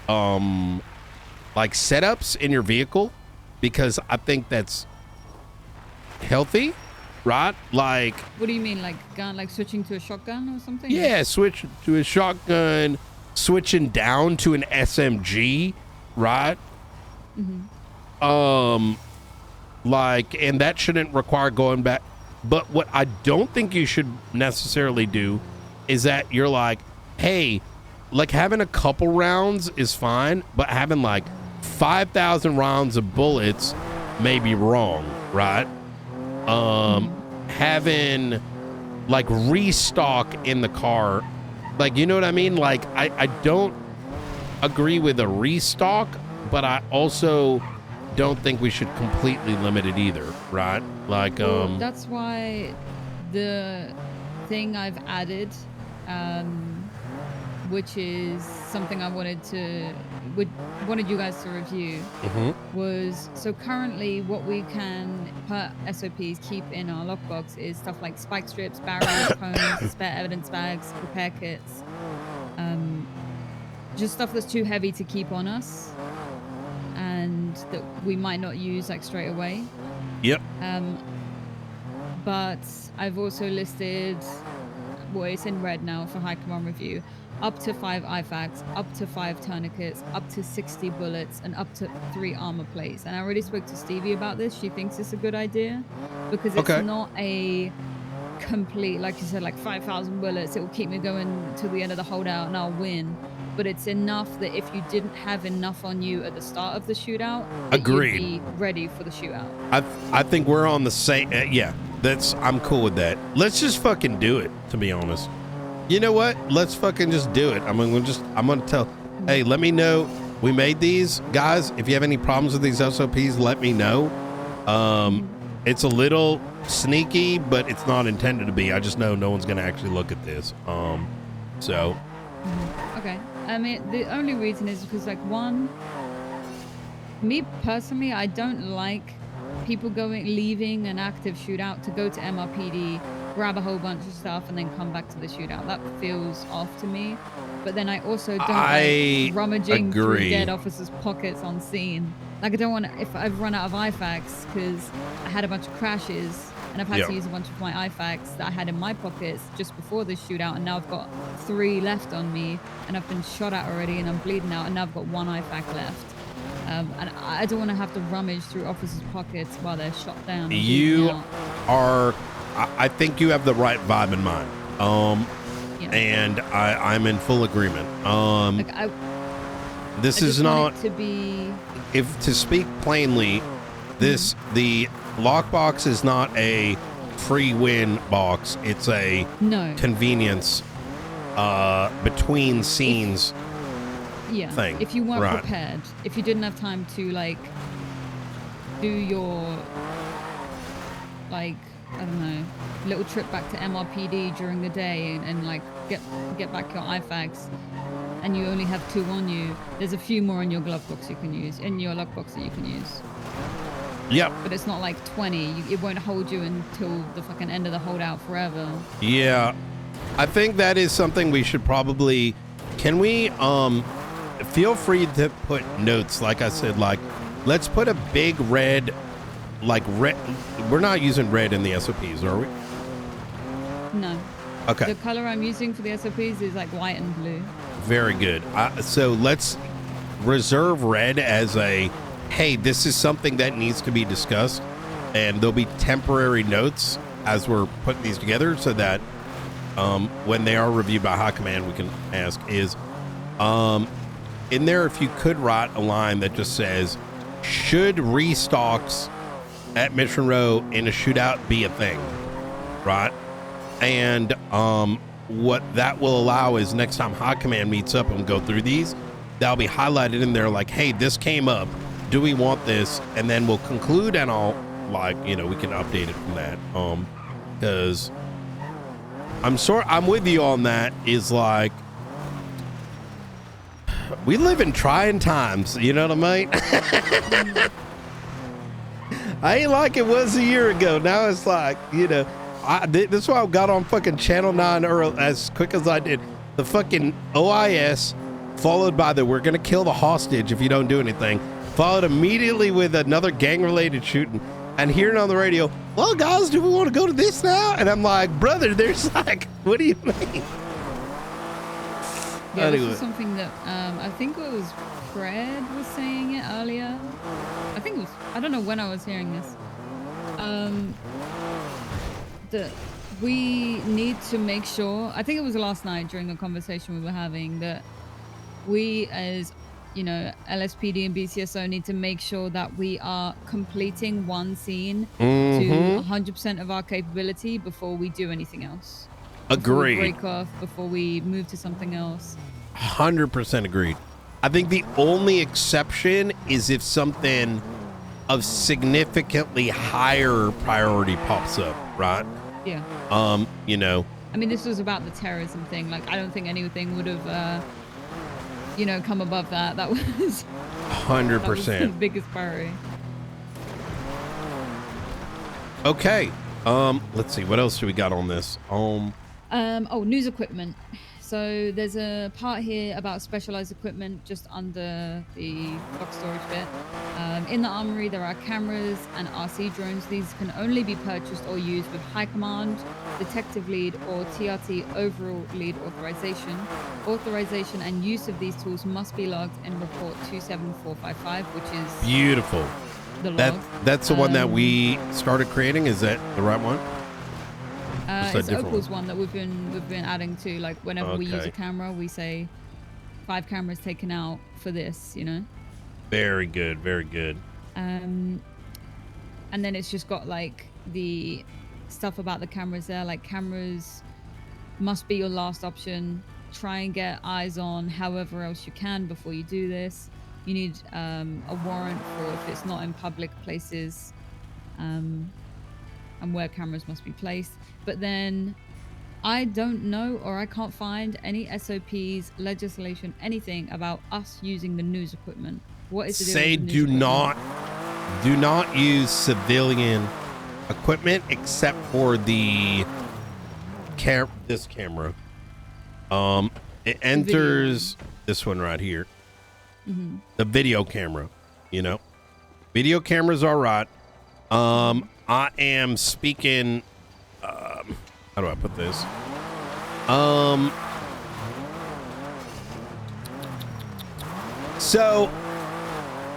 like setups in your vehicle, because I think that's healthy, right? Like, What do you mean, like gun, like switching to a shotgun or something? yeah, switch to a shotgun, switching down to an SMG, right? Like, and that shouldn't require going back. But what I don't think you should necessarily do is that you're like, hey, like having a couple rounds is fine, but having like 5,000 rounds of bullets may be wrong, right? Having like restock in the car, like, you know what I mean? Like, I don't agree with a restock, but I also don't think we should completely limit it either, right? Like, Well, that's why the thing I've added, which is something I wanted you guys to review, was, so currently what we can per SOPs keep in our lockbox is stuff like spike strips, barrels, cones, spare evidence bags, repair kits, just stuff that's too heavy to keep on us and that we might not use like straight away. Yep. But I've also listed, well, it's in red now for high command review, up to 5 IFAKs, up to 5 tourniquets, up to 60 bullets, and up to 3 armor plates. And I already spoke to Stevie about this. She thinks it's a good idea because it's not a complete, like you said, like 5,000 bullets. It will keep me going till the end of the holdout and I'll win. But it's enough that if you didn't have enough on you at the start of the shootout, that Agreed. you'd be ready for the shootout. I think we're on the same. Yeah, I'm cool with that. Let's just fucking do it. To be honest, you know what? Let's fucking just do it. I'm gonna tell. Hey, let me know. We made these guys. If you have any problems with these SOPs, let me know. It's a little sneaky, but it's not intended to be. I just know no one's gonna actually look at this. So. Okay. I mean, the only reason is because, like, one, me personally, I don't like people leaving an active shootout to go to MRPD, grab a whole bunch of stuff, and then come back to the shootout. That feels off to me. But then I also don't like rummaging through dead officers' pockets on scene. Like, I don't want to, if I've run out of IFACs because I had a bunch of crashes and I've had to use a bunch of my IFACs that I had in my pockets just before this shootout, and now I've got 3 left on me, and I've been shot at already, and I'm bleeding out, and now I've got 1 IFAC left. And I don't want to have to rummage through officers' pockets while they're shot down. You are, I think you have the right vibe in mind. And I'm in full agreement. This is not to be. If to speak plainly, the lockbox is not a free win box. It's a convenience between scenes thing. If you weren't prepared, if you didn't have time to like do your like, I don't know, little trip back to MRPD during the day and like get back your IFACs, and you only have 2 on you, there's a few more in your glove box you can use, in your lockbox that you can use. Yep. But it's not like 20. It won't hold you until the fucking end of the holdout forever. Yeah. I think that is something we should probably, can we feel free to put notes, like I said, like let's put a big red, like red, we're not using red in the SOPs, are we? No. Okay. The color I'm using for the SOPs is like white and blue. Very good. So let's reserve red as a, hey, this is something that needs to be discussed, and there'll be temporary notes as we're putting these together so that when they are reviewed by High Command, we can ask is, in there, if you could write a line that just says, should restocks at Mission Row in a shootout be a thing, right? And what that will allow is next time High Command meets up and go through these, that'll be highlighted in there like, hey, this came up. Do we want this? And then we'll conclude, and I'll, like, you know, we can update it from that. Because I'm with you on that, is like, we live in trying times, you know what I mean? I ain't like it was a year ago. Now it's like, you know, this is why I got on fucking Channel 9 early, as quick as I did. The fucking OIS, followed by the we're going to kill the hostage if you don't do anything, followed immediately with another gang-related shooting, and hearing on the radio, well, guys, do we want to go to this now? And I'm like, brother, there's like, what do you mean? Yeah, this is something that I think it was Fred was saying it earlier. I think it was, I don't know when I was hearing this. That we need to make sure, I think it was last night during the conversation we were having, that we as, you know, LSPD and BCSO need to make sure that we are completing one scene to 100% of our capability before we do anything else. Agreed. Break off, before we move to something else. 100% agreed. I think the only exception is if something of significantly higher priority pops up, right? Yeah. You know. I mean, this was about the terrorism thing. Like, I don't think anything would have, you know, come above that. That was 100%. That was the biggest priority. Okay. Let's see. What else do we got on this? Oh, news equipment. So there's a part here about specialized equipment just under the box storage bit. In the armory, there are cameras and RC drones. These can only be purchased or used with High Command, Detective Lead, or TRT Overall Lead authorization. Authorization and use of these tools must be logged in Report 27455, which is beautiful. The log. That's the one that we started creating. Is that the right one? It's Opal's one that we've been adding to. Like, whenever we use a camera, we say 5 cameras taken out for this, you know. Very good, very good. And then it's just got like the stuff about the cameras there. Like, cameras must be your last option. Try and get eyes on however else you can before you do this. You need a warrant for if it's not in public places. and where cameras must be placed. But then I don't know, or I can't find any SOPs, legislation, anything about us using the news equipment. What is the deal Say with the news equipment? do not use civilian equipment except for the this camera. It enters this one right here. Mm-hmm. The video camera, you know. Video cameras are right. I am speaking how do I put this? So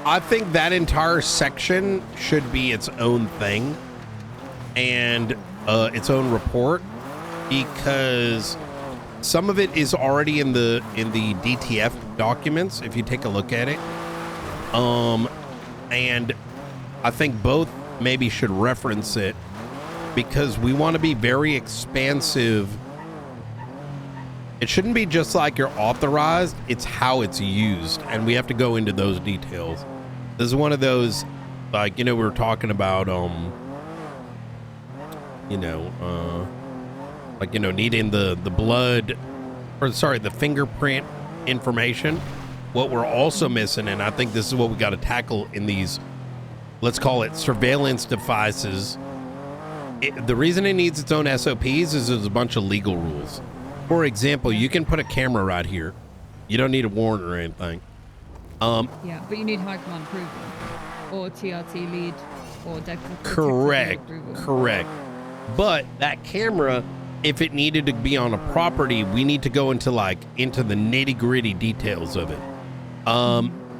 I think that entire section should be its own thing and its own report, because some of it is already in the DTF documents if you take a look at it. And I think both maybe should reference it, because we want to be very expansive. It shouldn't be just like you're authorized, it's how it's used, and we have to go into those details. This is one of those, like, you know, we were talking about like, you know, needing the blood, or sorry, the fingerprint information. What we're also missing, and I think this is what we got to tackle in these, let's call it surveillance devices. The reason it needs its own SOPs is there's a bunch of legal rules. For example, you can put a camera right here. You don't need a warrant or anything. Yeah, but you need high command approval, or TRT lead, or correct. But that camera, if it needed to be on a property, we need to go into the nitty-gritty details of it.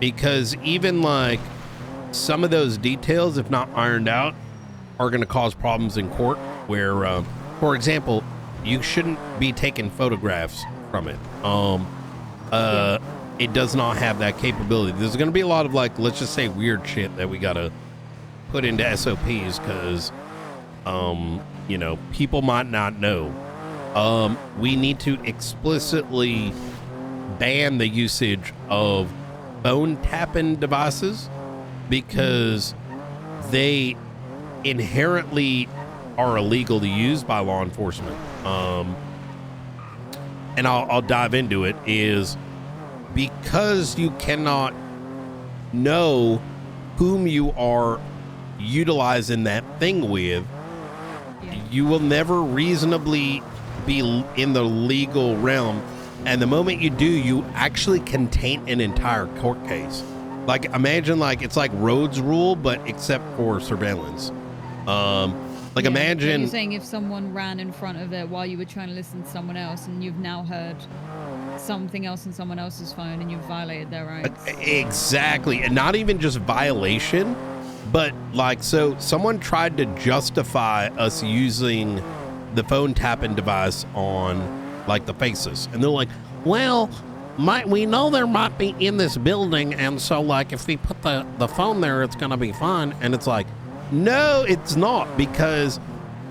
Because even like some of those details, if not ironed out, are going to cause problems in court where, for example, you shouldn't be taking photographs from it. It does not have that capability. There's going to be a lot of, like, let's just say weird shit that we got to put into SOPs because, you know, people might not know. We need to explicitly ban the usage of phone tapping devices because they inherently are illegal to use by law enforcement. And I'll dive into it, is because you cannot know whom you are utilizing that thing with, you will never reasonably be in the legal realm. And the moment you do, you actually can taint an entire court case. Like, imagine, like, it's like Rhodes Rule, but except for surveillance. Like, imagine... You're saying if someone ran in front of it while you were trying to listen to someone else, and you've now heard something else on someone else's phone, and you've violated their rights. Exactly. And not even just violation, but, like, so someone tried to justify us using the phone tapping device on, like, the faces. And they're like, well, we know there might be in this building, and so, like, if we put the phone there, it's going to be fine. And it's like, no, it's not, because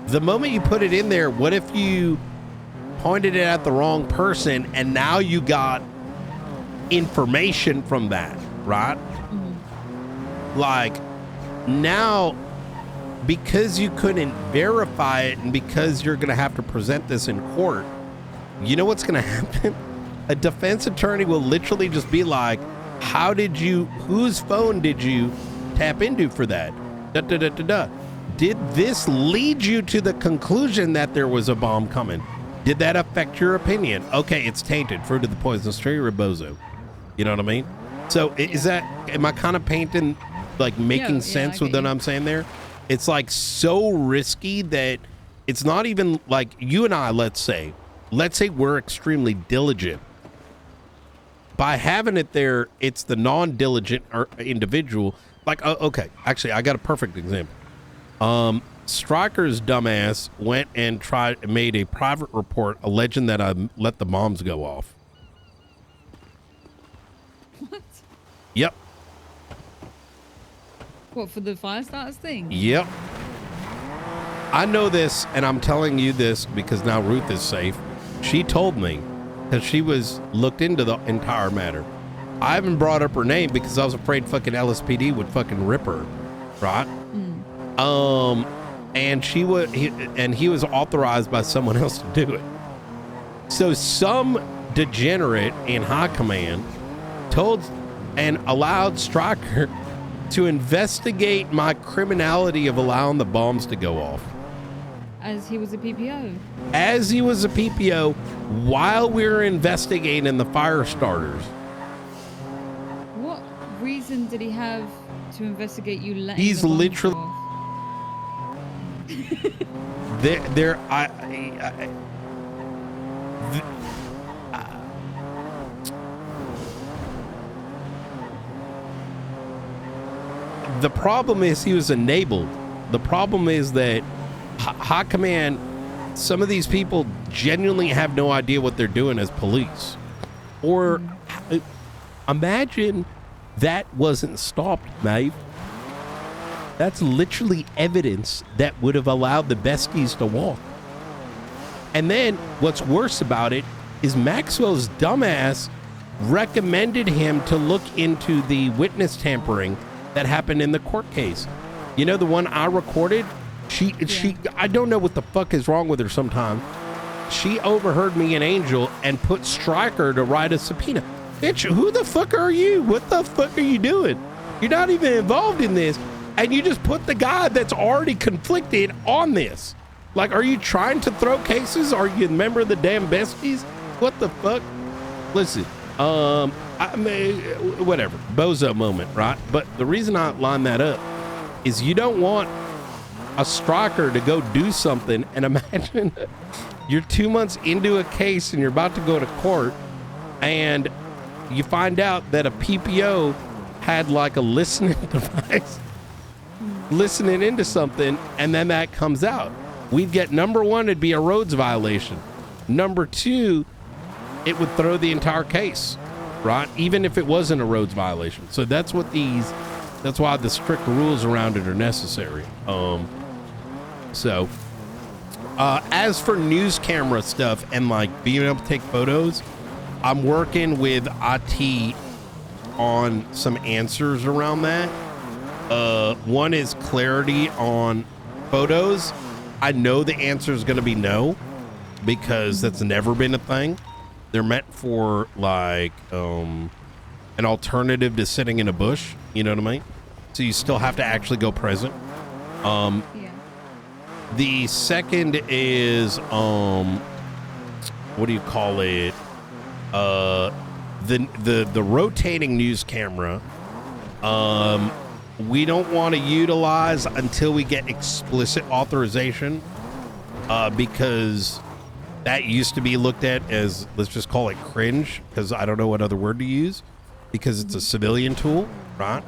the moment you put it in there, what if you pointed it at the wrong person and now you got information from that, right? Mm-hmm. Like, now, because you couldn't verify it and because you're going to have to present this in court, you know what's going to happen? A defense attorney will literally just be like, whose phone did you tap into for that? Did this lead you to the conclusion that there was a bomb coming? Did that affect your opinion? Okay, it's tainted. Fruit of the poisonous tree, rebozo. You know what I mean? So am I kind of painting, like, making sense with what I'm saying there? It's like so risky that it's not even like you and I, let's say we're extremely diligent. By having it there, it's the non-diligent individual. Like, okay, actually, I got a perfect example. Stryker's dumbass went and made a private report alleging that I let the bombs go off. What? Yep. What, for the fire starters thing? Yep. I know this, and I'm telling you this because now Ruth is safe. She told me because she was looked into the entire matter. I haven't brought up her name because I was afraid fucking LSPD would fucking rip her, right? and he was authorized by someone else to do it. So some degenerate in high command told and allowed Stryker to investigate my criminality of allowing the bombs to go off. As he was a PPO. As he was a PPO, while we were investigating the fire starters. What reason did he have to investigate you letting He's the bombs literally go off? The problem is he was enabled. The problem is that high command, some of these people genuinely have no idea what they're doing as police. Or imagine that wasn't stopped, Maeve. That's literally evidence that would have allowed the besties to walk. And then what's worse about it is Maxwell's dumbass recommended him to look into the witness tampering that happened in the court case. You know, the one I recorded? She I don't know what the fuck is wrong with her sometimes. She overheard me and Angel and put Stryker to write a subpoena. Bitch, who the fuck are you? What the fuck are you doing? You're not even involved in this. And you just put the guy that's already conflicted on this. Like, are you trying to throw cases? Are you a member of the damn besties? What the fuck? Listen, I mean, whatever. Bozo moment, right? But the reason I line that up is you don't want a Stryker to go do something, and imagine you're 2 months into a case and you're about to go to court and you find out that a PPO had like a listening device listening into something, and then that comes out. We'd get, number one, it'd be a roads violation. Number two, it would throw the entire case, right? Even if it wasn't a roads violation. So that's why the strict rules around it are necessary. As for news camera stuff and like being able to take photos, I'm working with IT on some answers around that. One is clarity on photos. I know the answer is going to be no, because that's never been a thing. They're meant for like an alternative to sitting in a bush. You know what I mean? So you still have to actually go present. The second is what do you call it? The rotating news camera. We don't want to utilize until we get explicit authorization, because that used to be looked at as, let's just call it cringe, because I don't know what other word to use, because it's a civilian tool, right?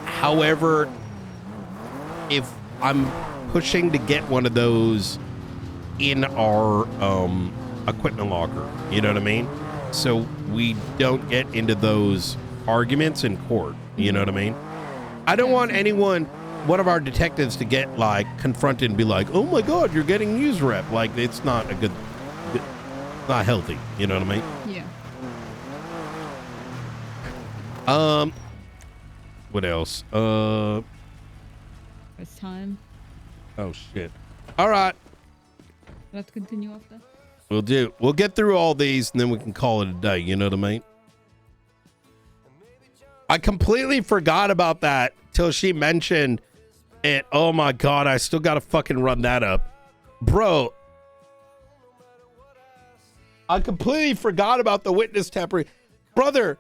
However, if I'm pushing to get one of those in our equipment locker, you know what I mean? So we don't get into those arguments in court. You know what I mean? I don't want one of our detectives to get like confronted and be like, oh my God, you're getting news rep. Like, it's not not healthy. You know what I mean? Yeah. What else? It's time. Oh shit. All right. We'll have to continue after. We'll get through all these and then we can call it a day. You know what I mean? I completely forgot about that till she mentioned it. Oh my God, I still got to fucking run that up. Bro, I completely forgot about the witness tampering. Brother,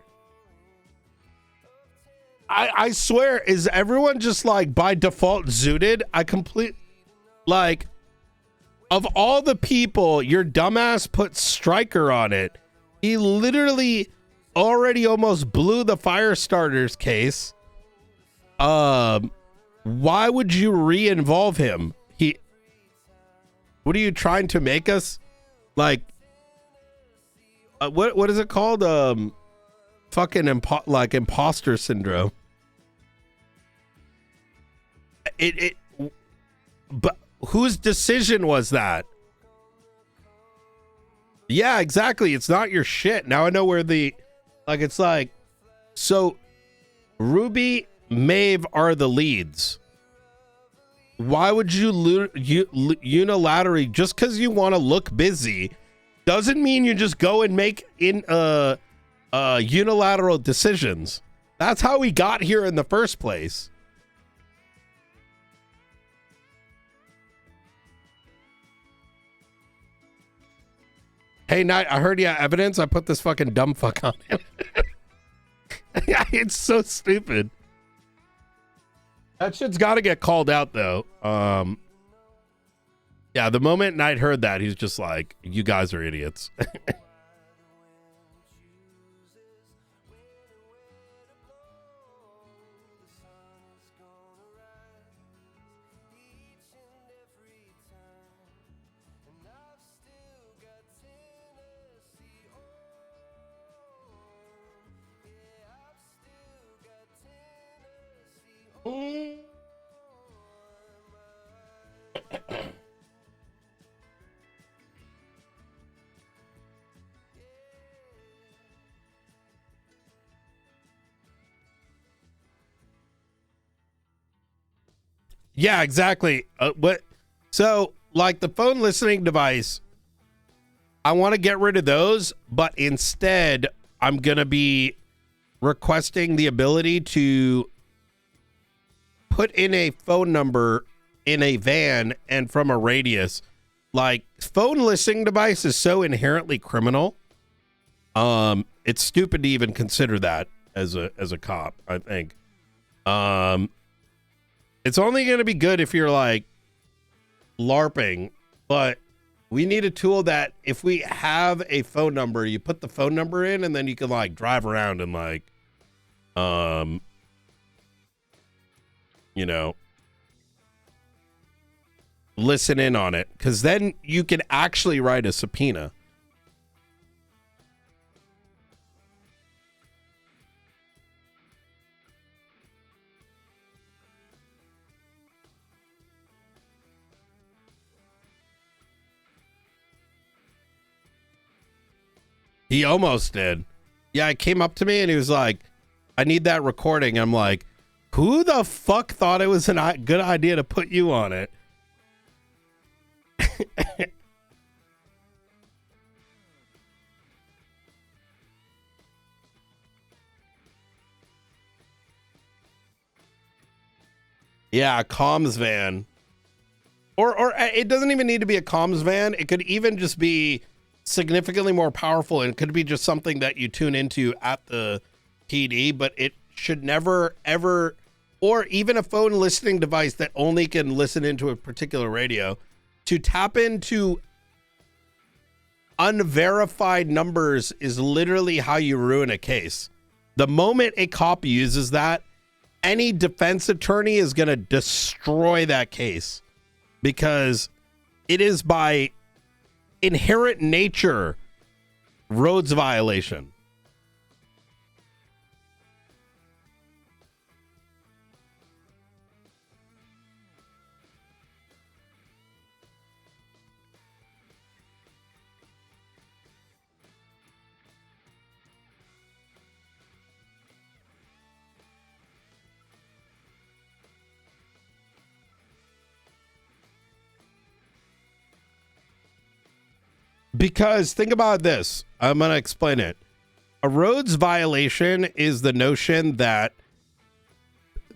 I swear, is everyone just like by default zooted? Like, of all the people, your dumbass put Stryker on it. He literally already almost blew the fire starters case. Why would you re-involve him? What are you trying to make us like? What is it called? Fucking imposter syndrome. But whose decision was that? Yeah, exactly. It's not your shit. Now I know where it's like, so Ruby, Maeve are the leads. why would you unilaterally, just because you want to look busy, doesn't mean you just go and make unilateral decisions. That's how we got here in the first place. Hey, Knight, I heard you have evidence. I put this fucking dumb fuck on it. It's so stupid. That shit's got to get called out, though. Yeah, the moment Knight heard that, he's just like, you guys are idiots. Yeah, exactly. So, like the phone listening device, I want to get rid of those, but instead, I'm going to be requesting the ability to put in a phone number in a van and from a radius. Like, phone listening device is so inherently criminal. It's stupid to even consider that as a cop, I think. It's only going to be good if you're like LARPing, but we need a tool that if we have a phone number, you put the phone number in and then you can like drive around and like, you know, listen in on it. 'Cause then you can actually write a subpoena. He almost did. Yeah, it came up to me and he was like, I need that recording. I'm like, who the fuck thought it was a good idea to put you on it? Yeah, a comms van. Or it doesn't even need to be a comms van. It could even just be significantly more powerful, and it could be just something that you tune into at the PD, but it should never ever, or even a phone listening device that only can listen into a particular radio, to tap into unverified numbers is literally how you ruin a case. The moment a cop uses that, any defense attorney is going to destroy that case, because it is by inherent nature roads violation. Because think about this. I'm going to explain it. A roads violation is the notion that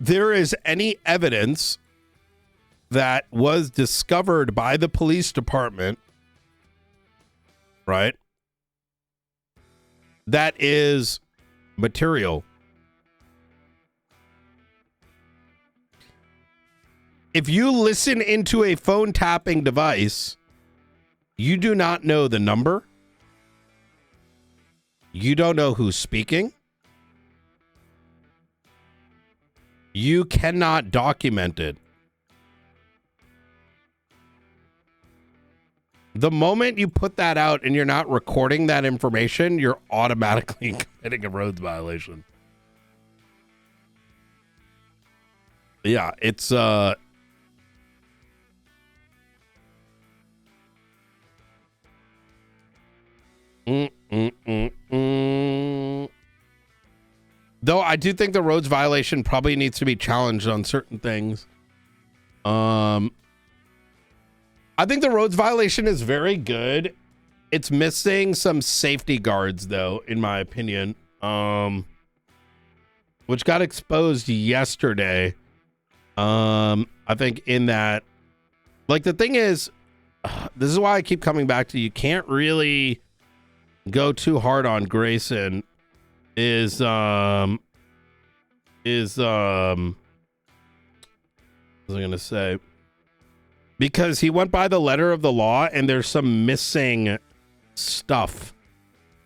there is any evidence that was discovered by the police department, right, that is material. If you listen into a phone tapping device, you do not know the number. You don't know who's speaking. You cannot document it. The moment you put that out and you're not recording that information, you're automatically committing a roads violation. Yeah, it's Though I do think the roads violation probably needs to be challenged on certain things. I think the roads violation is very good. It's missing some safety guards, though, in my opinion, which got exposed yesterday. I think in that, like, the thing is, this is why I keep coming back to, you can't really go too hard on Grayson. What was I gonna say? Because he went by the letter of the law, and there's some missing stuff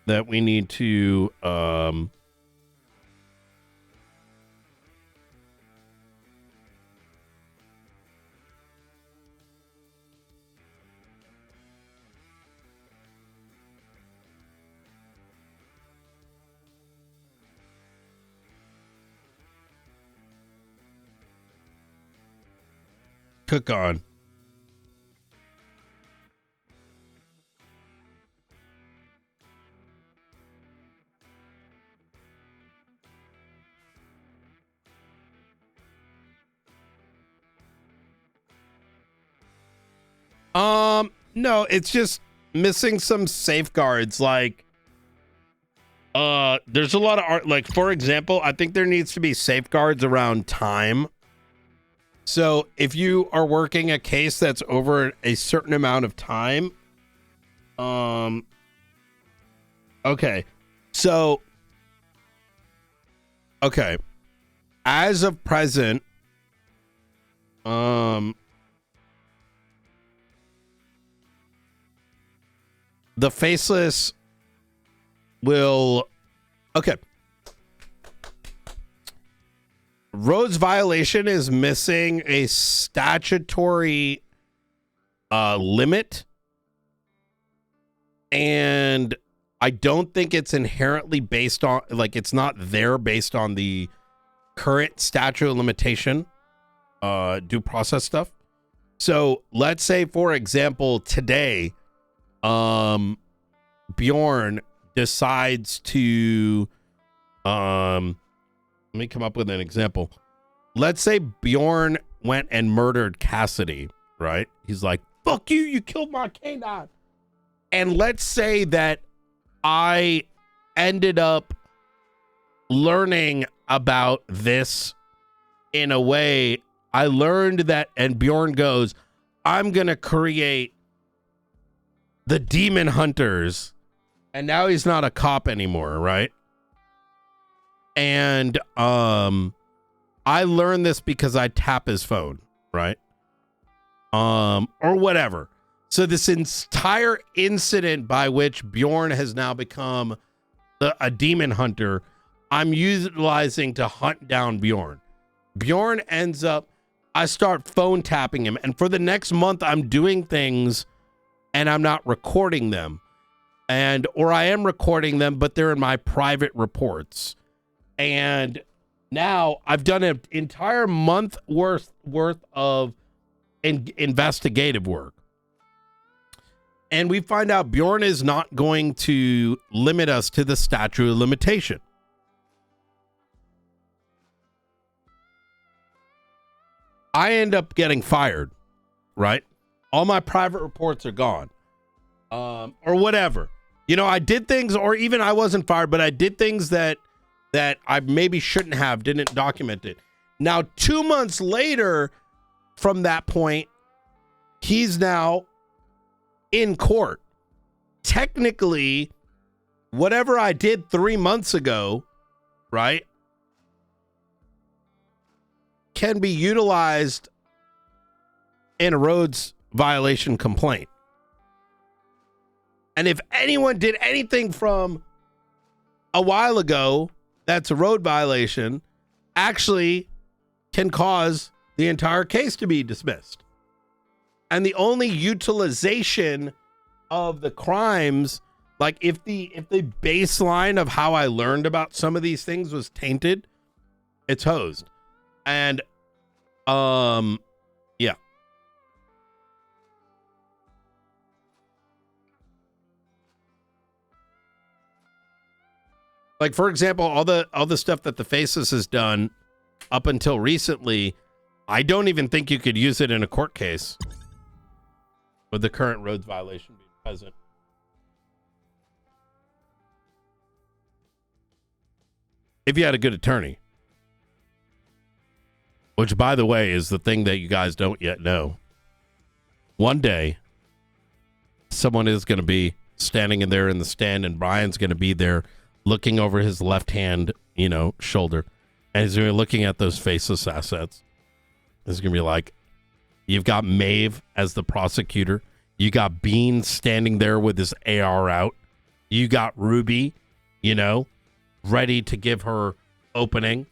that we need to cook on. No, it's just missing some safeguards. Like, there's a lot of art. Like, for example, I think there needs to be safeguards around time. So if you are working a case that's over a certain amount of time, okay. So, okay. As of present, the faceless will, okay. Roads violation is missing a statutory limit, and I don't think it's inherently based on, like, it's not there based on the current statute of limitation due process stuff. So let's say, for example, today Bjorn decides to let me come up with an example. Let's say Bjorn went and murdered Cassidy, right? He's like, fuck you, you killed my canine. And let's say that I ended up learning about this in a way. I learned that, and Bjorn goes, I'm going to create the Demon Hunters. And now he's not a cop anymore, right? And I learned this because I tap his phone, right? Or whatever. So this entire incident by which Bjorn has now become a demon hunter, I'm utilizing to hunt down Bjorn. Bjorn ends up, I start phone tapping him, and for the next month I'm doing things and I'm not recording them. Or I am recording them, but they're in my private reports. And now I've done an entire month worth of investigative work. And we find out Bjorn is not going to limit us to the statute of limitation. I end up getting fired, right? All my private reports are gone. Or whatever. You know, I did things, or even I wasn't fired, but I did things that I maybe shouldn't have, didn't document it. Now, 2 months later from that point, he's now in court. Technically, whatever I did 3 months ago, right, can be utilized in a roads violation complaint. And if anyone did anything from a while ago that's a road violation, actually can cause the entire case to be dismissed. And the only utilization of the crimes, like if the baseline of how I learned about some of these things was tainted, it's hosed. And yeah. Like, for example, all the stuff that the Faceless has done up until recently, I don't even think you could use it in a court case with the current roads violation being present. If you had a good attorney. Which, by the way, is the thing that you guys don't yet know. One day, someone is going to be standing in there in the stand, and Brian's going to be there looking over his left hand, shoulder. And he's going to be looking at those faceless assets. He's going to be like, you've got Maeve as the prosecutor. You got Bean standing there with his AR out. You got Ruby, ready to give her opening.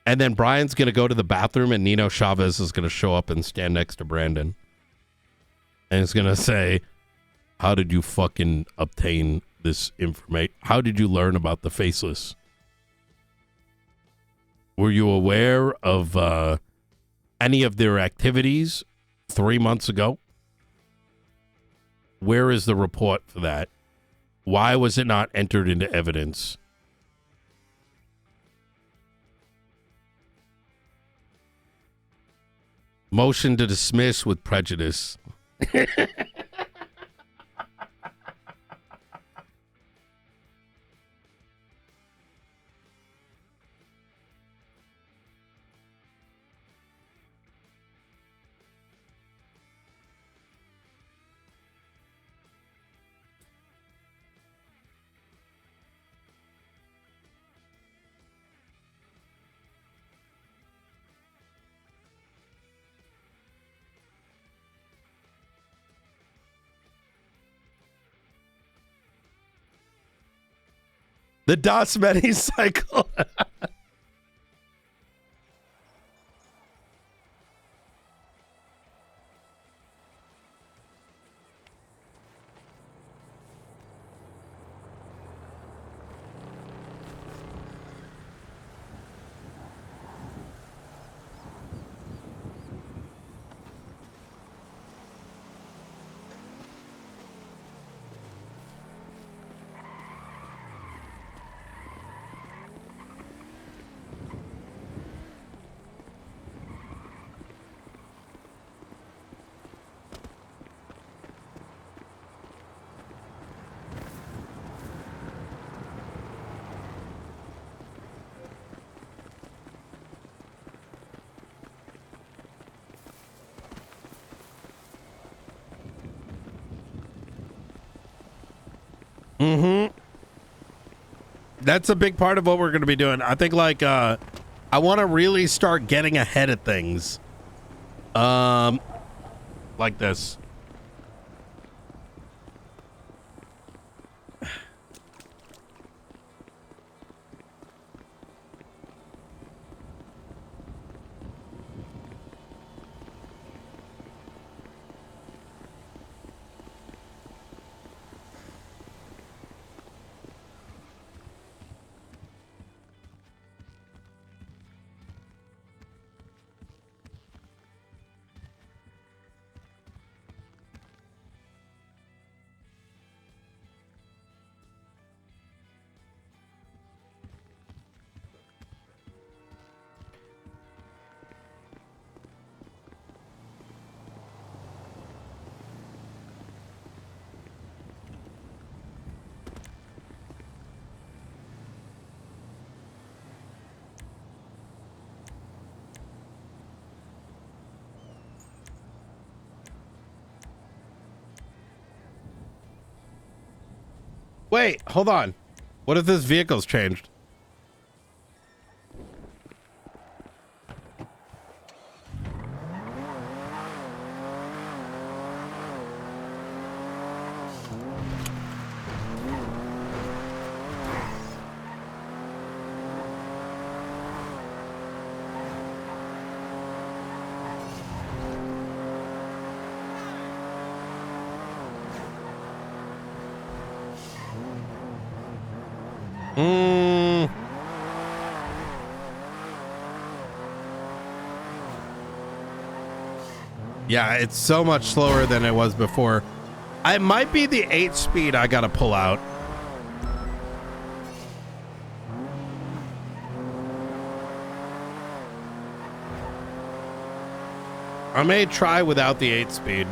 And then Brian's going to go to the bathroom, and Nino Chavez is going to show up and stand next to Brandon. And he's going to say, how did you fucking obtain this information? How did you learn about the faceless? Were you aware of any of their activities 3 months ago? Where is the report for that? Why was it not entered into evidence? Motion to dismiss with prejudice. The dasMEHDI cycle. Mm-hmm. That's a big part of what we're going to be doing. I think, I want to really start getting ahead of things. Like this. Wait, hold on. What if this vehicle's changed? Yeah, it's so much slower than it was before. It might be the 8-speed I gotta pull out. I may try without the 8-speed.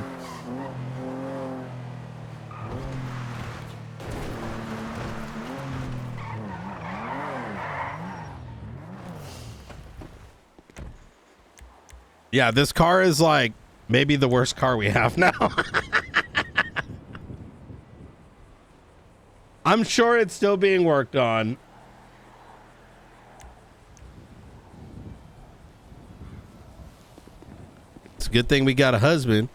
Yeah, this car is like maybe the worst car we have now. I'm sure it's still being worked on. It's a good thing we got a husband.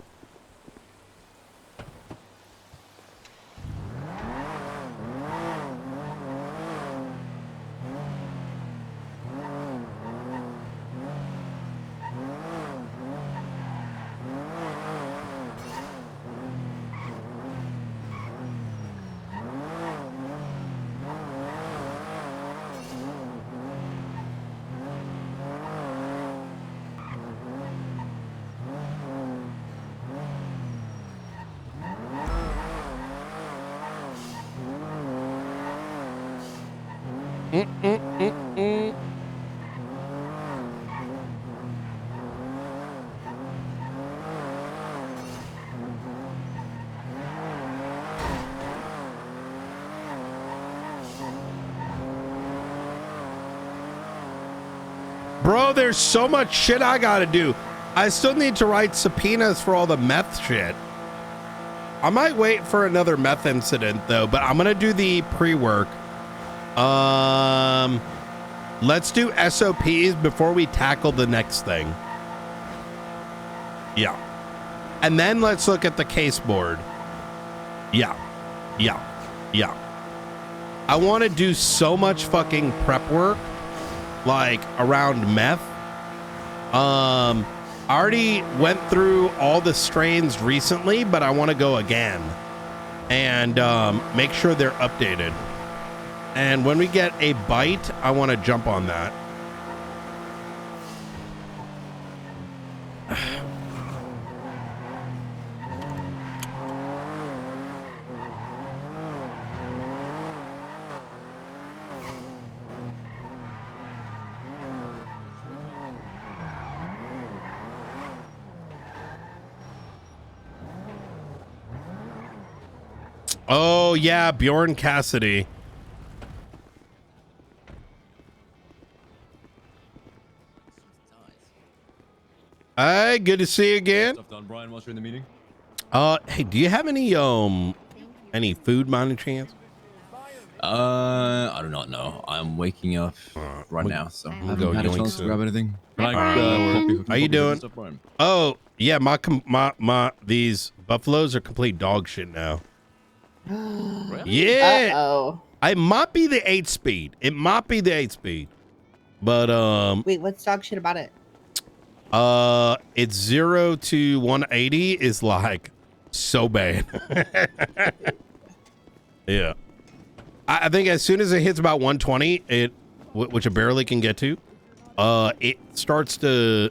Bro, there's so much shit I gotta do. I still need to write subpoenas for all the meth shit. I might wait for another meth incident though, but I'm gonna do the pre-work. Let's do SOPs before we tackle the next thing. Yeah. And then let's look at the case board. Yeah. I want to do so much fucking prep work, like around meth. I already went through all the strains recently, but I want to go again and make sure they're updated. And when we get a bite, I want to jump on that. Oh yeah, Bjorn Cassidy. Hi, good to see you again. Stuff done, Brian, whilst you're in the meeting. Hey, do you have any food by any chance? I do not know. I'm waking up right now, so I haven't had a chance to grab anything. How you doing? Oh, yeah, these buffaloes are complete dog shit now. Yeah. Uh-oh. It might be the 8-speed. It might be the 8-speed. But Wait, what's dog shit about it? it's 0 to 180 is like so bad. Yeah. I think as soon as it hits about 120, which it barely can get to, it starts to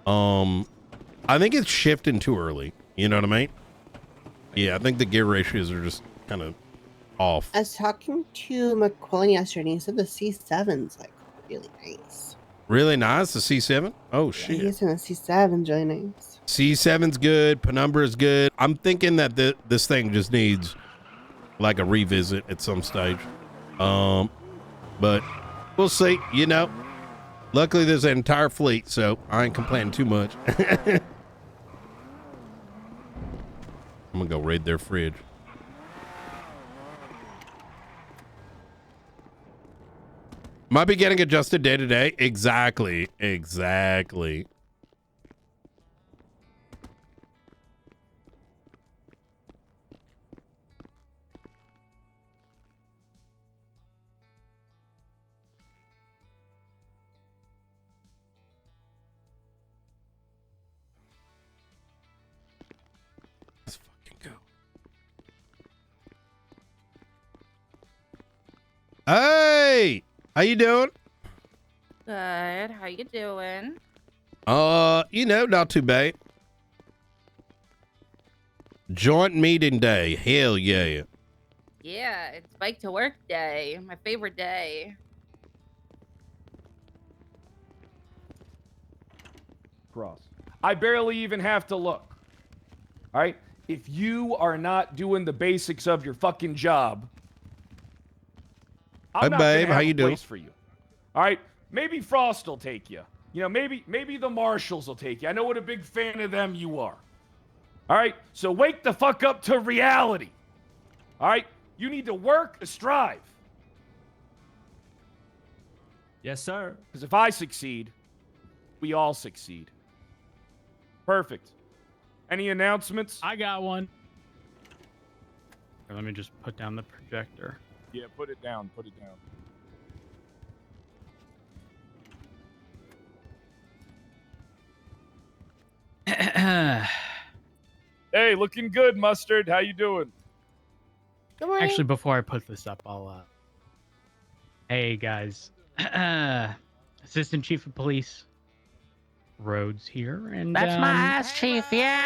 I think it's shifting too early. You know what I mean? Yeah, I think the gear ratios are just kind of off. I was talking to McQuillan yesterday, and he said the C7's like really nice. Really nice, the C7? Oh, shit. He's in the C7's really nice. C7's good. Penumbra's good. I'm thinking that this thing just needs like a revisit at some stage. But we'll see, you know. Luckily, there's an entire fleet, so I ain't complaining too much. I'm gonna go raid their fridge. Might be getting adjusted day to day. Exactly. Let's fucking go. Hey! How you doing? Good. How you doing? You know, not too bad. Joint meeting day. Hell yeah. Yeah, it's bike to work day. My favorite day. Cross. I barely even have to look. All right? If you are not doing the basics of your fucking job, I'm not babe, gonna how have you a doing? place for you. All right? Maybe Frost will take you. You know, maybe the Marshals will take you. I know what a big fan of them you are. All right? So wake the fuck up to reality. All right? You need to work to strive. Yes, sir. Because if I succeed, we all succeed. Perfect. Any announcements? I got one. Let me just put down the projector. Yeah, put it down. Put it down. Hey, looking good, Mustard. How you doing? Good morning. Actually, before I put this up, I'll. Hey guys, Assistant Chief of Police Rhodes here, and That's my ass chief, yeah.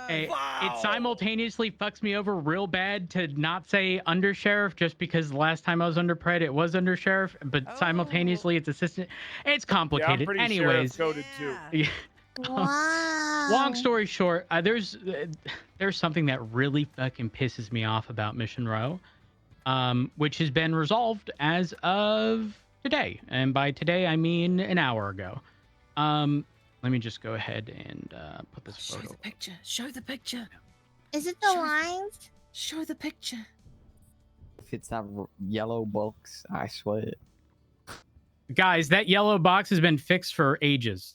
It simultaneously fucks me over real bad to not say undersheriff just because last time I was under pred it was undersheriff, but simultaneously it's assistant. It's complicated. Yeah, I'm pretty Anyways, sheriff-coded too. Yeah. Wow. Long story short, there's something that really fucking pisses me off about Mission Row, which has been resolved as of today, and by today I mean an hour ago. Let me just go ahead and put this photo. Show the picture. Show the picture. Is it the lines? Show the picture. If it's that yellow box, I swear. Guys, that yellow box has been fixed for ages.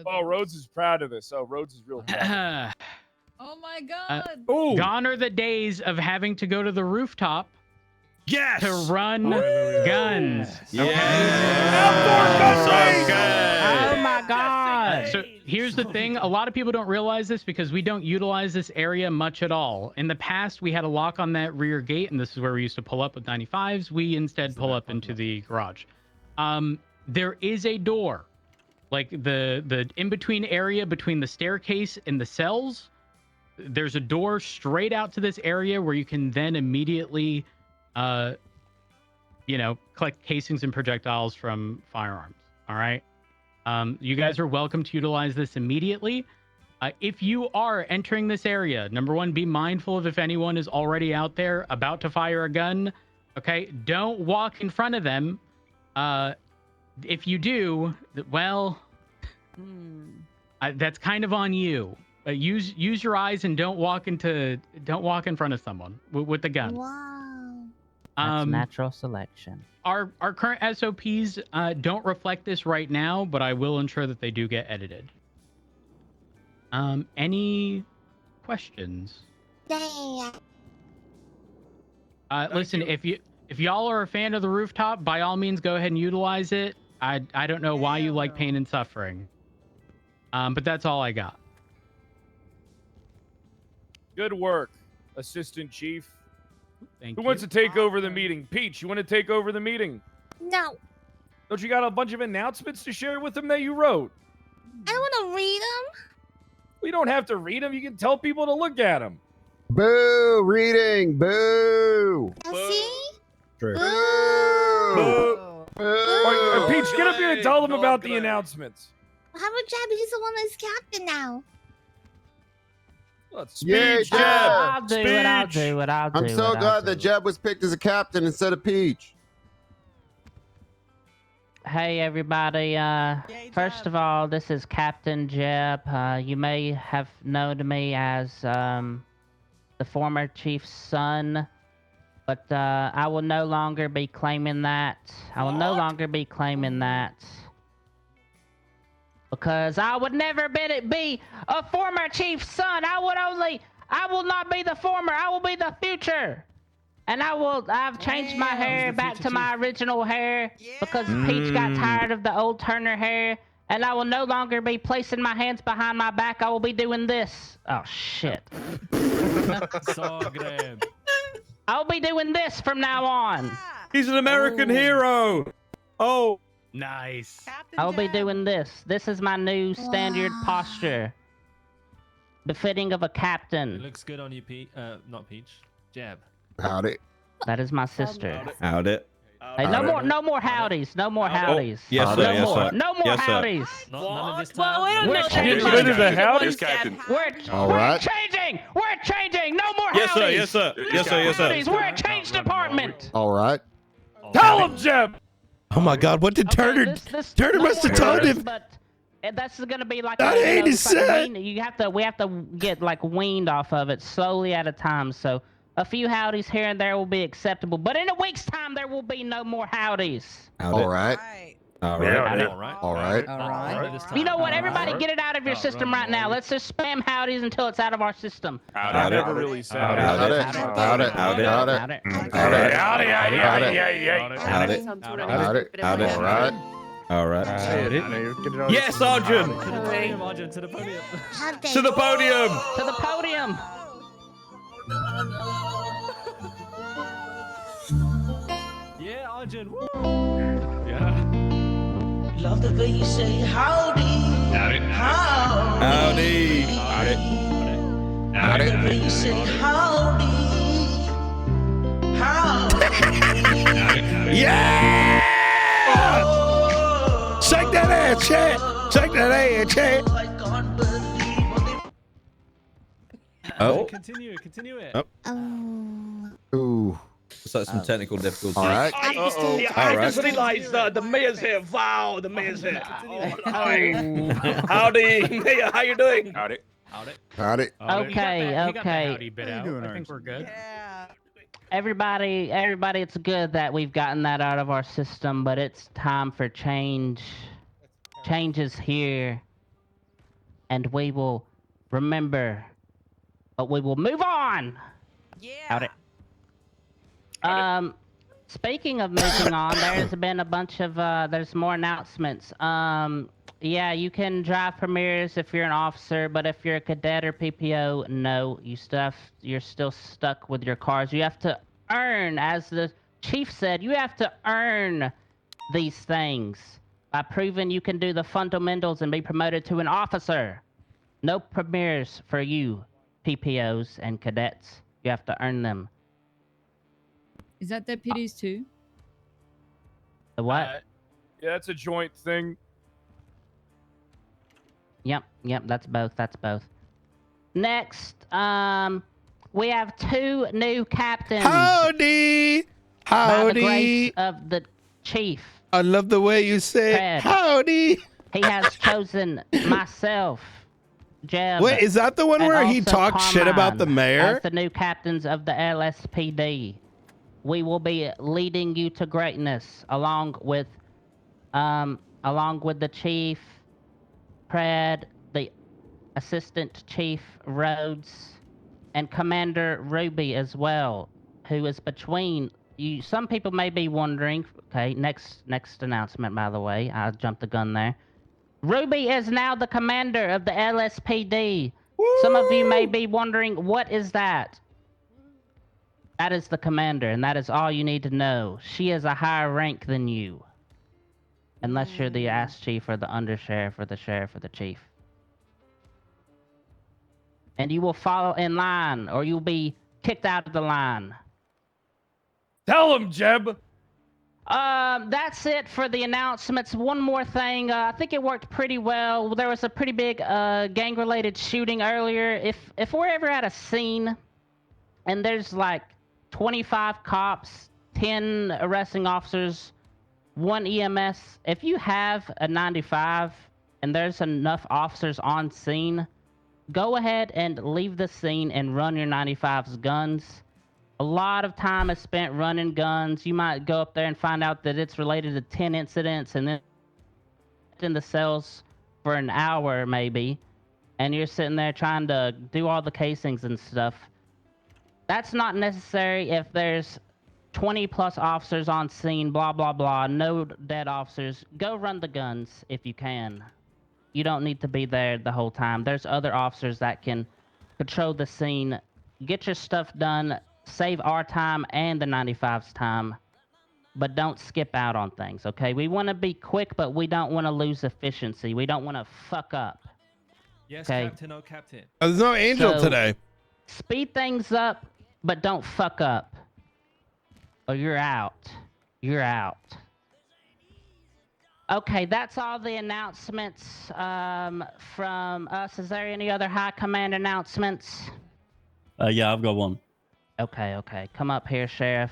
Oh, Rhodes is proud of this. Oh, Rhodes is real proud. Oh my god. Gone are the days of having to go to the rooftop yes! to run guns. Oh my god. So here's the thing. A lot of people don't realize this because we don't utilize this area much at all. In the past, we had a lock on that rear gate, and this is where we used to pull up with 95s. We instead pull up into the garage. There is a door, like the in-between area between the staircase and the cells. There's a door straight out to this area where you can then immediately, collect casings and projectiles from firearms. All right. You guys are welcome to utilize this immediately. If you are entering this area, number one, be mindful of if anyone is already out there about to fire a gun. Okay, don't walk in front of them. If you do, well, that's kind of on you. Use your eyes and don't walk in front of someone with the gun. Wow. That's natural selection. Our current SOPs don't reflect this right now, but I will ensure that they do get edited. Any questions? Listen, if y'all are a fan of the rooftop, by all means, go ahead and utilize it. I don't know why you like pain and suffering, but that's all I got. Good work, Assistant Chief. Thank Who you. wants to take over the meeting? Peach, you want to take over the meeting? No. Don't you got a bunch of announcements to share with them that you wrote? I don't want to read them. We don't have to read them. You can tell people to look at them. Boo! Reading! Boo! See? Boo! Peach, get up here and tell them about the announcements. How about Jab? He's the one that's captain now. Yeah, Jeb. I'll do it. I'll Speech. do it. I'll do I'm it. so I'll glad do that it. Jeb was picked as a captain instead of Peach. Hey everybody, first of all, this is Captain Jeb. You may have known me as the former chief's son, but I will no longer be claiming that. I will no longer be claiming that. Because I would never be a former chief's son. I will not be the former, I will be the future. And I've changed my hair back to my original hair because Peach got tired of the old Turner hair. And I will no longer be placing my hands behind my back. I will be doing this. Oh, shit. So great. I'll be doing this from now on. He's an American hero. Oh, nice. I'll be doing this. This is my new standard posture. Befitting of a captain. It looks good on you, Pete. Not Peach. Jeb. Howdy. That is my sister. Howdy. Hey, no more howdies. No more howdies. Yes, sir. No Yes, more. sir. No more Yes, sir. howdies. None of this Well, time. we don't We're know. changing. Get rid of the howdies. We're changing. We're changing. No more Yes, sir. howdies. Yes, sir. Yes, sir. Yes, sir. Howdies. We're a change department. All right. Tell him, Jeb. Oh my God! What did Turner? Turner must have told him. But that's gonna be like That ain't his son. we have to get like weaned off of it slowly at a time. So a few howdies here and there will be acceptable, but in a week's time there will be no more howdies. All right. All right. All right. You know what? Everybody get it out of your system right now. Let's just spam howdies until it's out of our system. I never really said Out it. Out it. Out it. Out it. Out it. Out it. Out it. All right. All right. Yes, Arjun. To the podium, Arjun. To the podium. To the podium. To the podium. Yeah, Arjun. Woo. Yeah. Love the way you say howdy. Howdy. Howdy. Howdy. Howdy. Love the way you say howdy. Howdy. Yeah! Shake that ass, chat. Shake that ass, chat. Oh. Continue it. Ooh. Looks like some technical difficulties. All right. All right. Realize the mayor's here. Wow, the mayor's here. Howdy, Mayor. How you doing? Howdy. Howdy. Okay. I think we're good. Everybody, it's good that we've gotten that out of our system, but it's time for change. Change is here, and we will remember, but we will move on. Yeah. Speaking of moving on, there's been a bunch of there's more announcements. Yeah, you can drive premieres if you're an officer, but if you're a cadet or PPO, no, you're still stuck with your cars. You have to earn, as the chief said, you have to earn these things by proving you can do the fundamentals and be promoted to an officer. No premieres for you, PPOs and cadets. You have to earn them. Is that deputies too? The what? Yeah, that's a joint thing. Yep, that's both. Next, we have 2 new captains. Howdy. By the grace of the chief. I love the way you say Fred. howdy. He has chosen myself, Jeb. Wait, is that the one and where he also talked shit about the Carmine mayor? As the new captains of the LSPD. We will be leading you to greatness along with the chief, Pred, the assistant chief Rhodes, and Commander Ruby as well, who is between you. Some people may be wondering. Okay, next announcement, by the way. I jumped the gun there. Ruby is now the commander of the LSPD. Woo! Some of you may be wondering, what is that? That is the commander, and that is all you need to know. She is a higher rank than you. Unless you're the ass chief or the undersheriff or the sheriff or the chief. And you will follow in line, or you'll be kicked out of the line. Tell him, Jeb. That's it for the announcements. One more thing. I think it worked pretty well. There was a pretty big gang-related shooting earlier. If we're ever at a scene and there's like 25 cops, 10 arresting officers, 1 EMS, if you have a 95 and there's enough officers on scene, go ahead and leave the scene and run your 95's guns. A lot of time is spent running guns. You might go up there and find out that it's related to 10 incidents and then in the cells for an hour maybe, and you're sitting there trying to do all the casings and stuff. That's not necessary if there's 20 plus officers on scene, blah, blah, blah, no dead officers. Go run the guns if you can. You don't need to be there the whole time. There's other officers that can control the scene. Get your stuff done. Save our time and the 95's time. But don't skip out on things, okay? We want to be quick, but we don't want to lose efficiency. We don't want to fuck up. Yes, okay? Captain, oh, Captain. There's no angel So, today. Speed things up, but don't fuck up. Or you're out. You're out. Okay, that's all the announcements from us. Is there any other high command announcements? Yeah, I've got one. Okay. Come up here, Sheriff.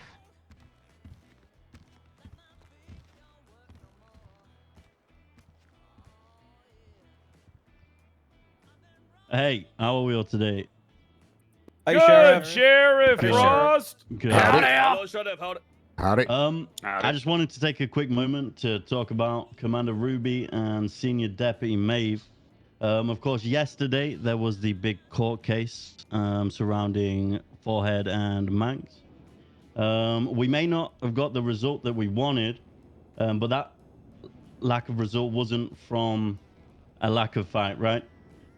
Hey, how are we all today? Good, Sheriff Frost. Good. Hello, Sheriff. Howdy. I just wanted to take a quick moment to talk about Commander Ruby and Senior Deputy Maeve. Of course, yesterday there was the big court case surrounding Forehead and Manx. We may not have got the result that we wanted, but that lack of result wasn't from a lack of fight, right?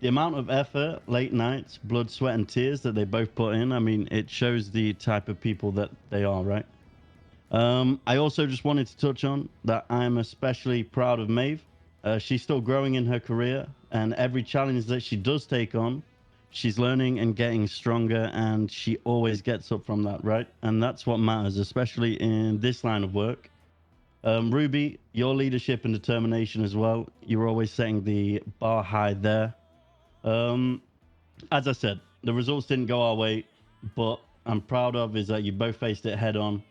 The amount of effort, late nights, blood, sweat, and tears that they both put in, I mean, it shows the type of people that they are, right? I also just wanted to touch on that I'm especially proud of Maeve. She's still growing in her career, and every challenge that she does take on, she's learning and getting stronger, and she always gets up from that, right? And that's what matters, especially in this line of work. Ruby, your leadership and determination as well. You're always setting the bar high there. As I said, the results didn't go our way, but I'm proud of is that you both faced it head on.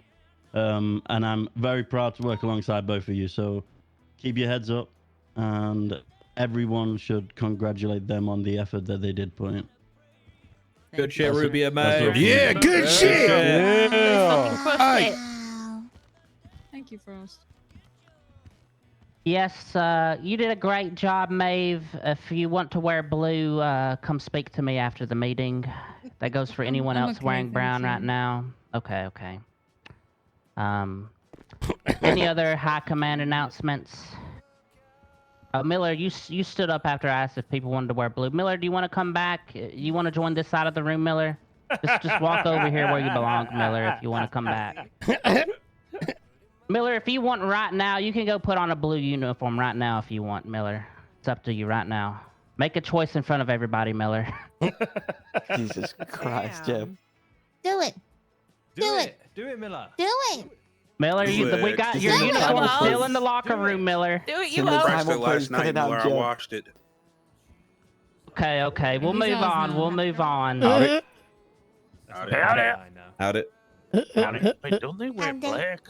And I'm very proud to work alongside both of you. So keep your heads up, and everyone should congratulate them on the effort that they did put in. Good shit, Ruby, mate. Yeah, good shit. Yeah. Thank you, Frost. Yes, you did a great job, Maeve. If you want to wear blue, come speak to me after the meeting. That goes for anyone I'm else okay, wearing thank brown you. right now. Okay. Any other high command announcements? Miller, you stood up after I asked if people wanted to wear blue. Miller, do you want to come back? You want to join this side of the room, Miller? Just walk over here where you belong, Miller, if you want to come back. Miller, if you want right now, you can go put on a blue uniform right now if you want, Miller. It's up to you right now. Make a choice in front of everybody, Miller. Jesus Christ, Jeb. Do it. Do it, Miller. Do it. Miller, we got your uniform still in the locker room, Miller. Do it, you Brushed it last night where I washed it. Okay. We'll move on. We'll move on. Howdy. Howdy. Wait, don't they wear black?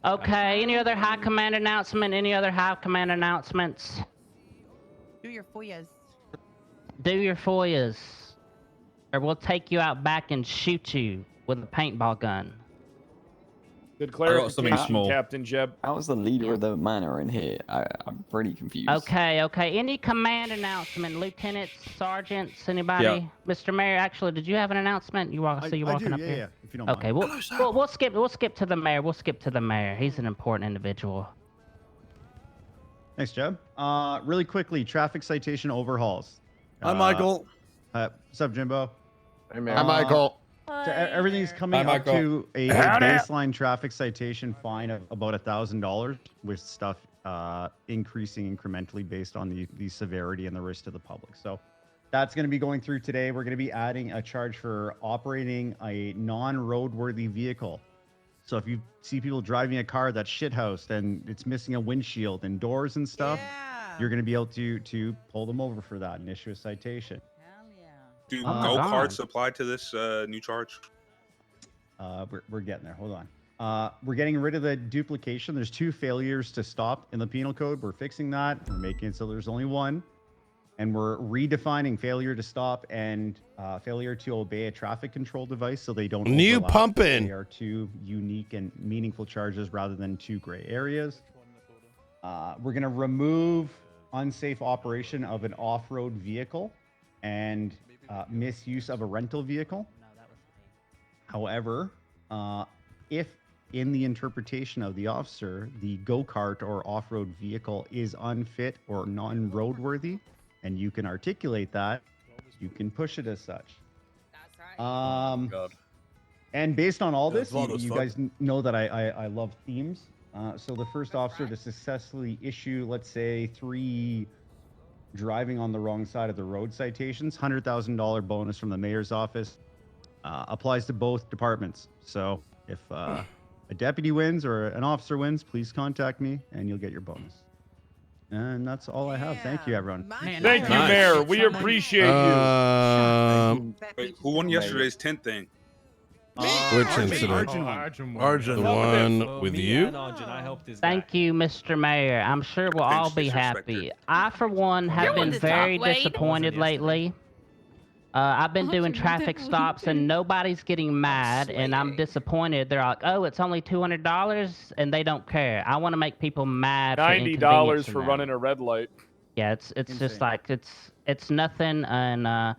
Okay, any other high command announcement? Any other high command announcements? Do your FOIAs. Do your FOIAs. Or we'll take you out back and shoot you with a paintball gun. Good something clarification, small. Captain Jeb. I was the leader of the manor in here. I'm pretty confused. Okay. Any command announcement? Lieutenants, sergeants, anybody? Yeah. Mr. Mayor, actually, did you have an announcement? You walk, so you walking up here? Yeah, if you don't Okay, mind. we'll skip to the mayor. We'll skip to the mayor. He's an important individual. Thanks, Jeb. Really quickly, traffic citation overhauls. Hi, Michael. What's up, Jimbo? Hi, Michael. So everything's coming Hi, up Michael. to a baseline traffic citation fine of about $1,000, with stuff increasing incrementally based on the severity and the risk to the public. So that's going to be going through today. We're going to be adding a charge for operating a non-roadworthy vehicle. So if you see people driving a car that's shithoused and it's missing a windshield and doors and stuff, you're going to be able to pull them over for that and issue a citation. Do go-karts apply to this new charge? We're getting there. Hold on. We're getting rid of the duplication. There's 2 failures to stop in the penal code. We're fixing that. We're making it so there's only 1. And we're redefining failure to stop and failure to obey a traffic control device so they don't New overlap. pumping. They are 2 unique and meaningful charges rather than 2 gray areas. We're going to remove unsafe operation of an off-road vehicle and misuse of a rental vehicle. However, if in the interpretation of the officer, the go-kart or off-road vehicle is unfit or non-roadworthy, and you can articulate that, you can push it as such. That's right. God. And based on all this, Vlog was you fun. guys know that I love themes. So the first officer to successfully issue, let's say, 3 driving on the wrong side of the road citations, $100,000 bonus from the mayor's office, applies to both departments. So if a deputy wins or an officer wins, please contact me and you'll get your bonus. And that's all I have. Thank you, everyone. Thank you, Mayor. We appreciate you. Wait, who won yesterday's tent thing? Which incident? The one with you? Thank you, Mr. Mayor. I'm sure we'll all be happy. I, for one, have been very disappointed lately. I've been doing traffic stops and nobody's getting mad, and I'm disappointed. They're like, "Oh, it's only $200," and they don't care. I want to make people mad. $90 for running a red light. Yeah, it's just like it's nothing, and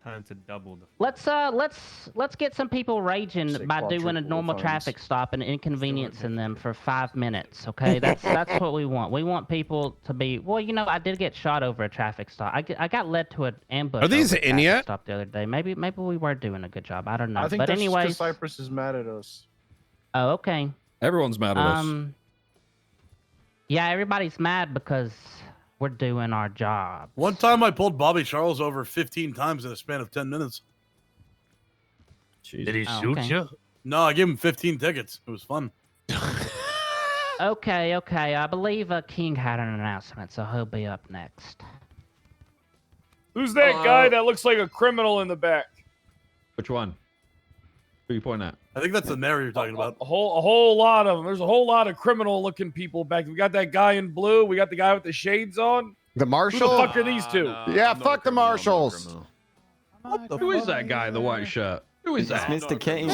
time to double the. Let's get some people raging by doing a normal traffic stop and inconveniencing them for 5 minutes. Okay, that's what we want. We want people to be. Well, you know, I did get shot over a traffic stop. I got led to an ambush. Are these over a in traffic yet? Stop the other day. Maybe we were doing a good job. I don't know. I think but that's anyways, because Cypress is mad at us. oh, okay. Everyone's mad at us. Yeah, everybody's mad because we're doing our job. One time I pulled Bobby Charles over 15 times in a span of 10 minutes. Did he shoot you? No, I gave him 15 tickets. It was fun. Okay. I believe King had an announcement, so he'll be up next. Who's that guy that looks like a criminal in the back? Which one? Who are you pointing at? I think that's the mayor you're talking about. A whole lot of them. There's a whole lot of criminal-looking people back. We got that guy in blue. We got the guy with the shades on. The marshal? Who the fuck are these two? Yeah, fuck the marshals. Who is that guy in the white shirt? Who is that? Mr. Kane.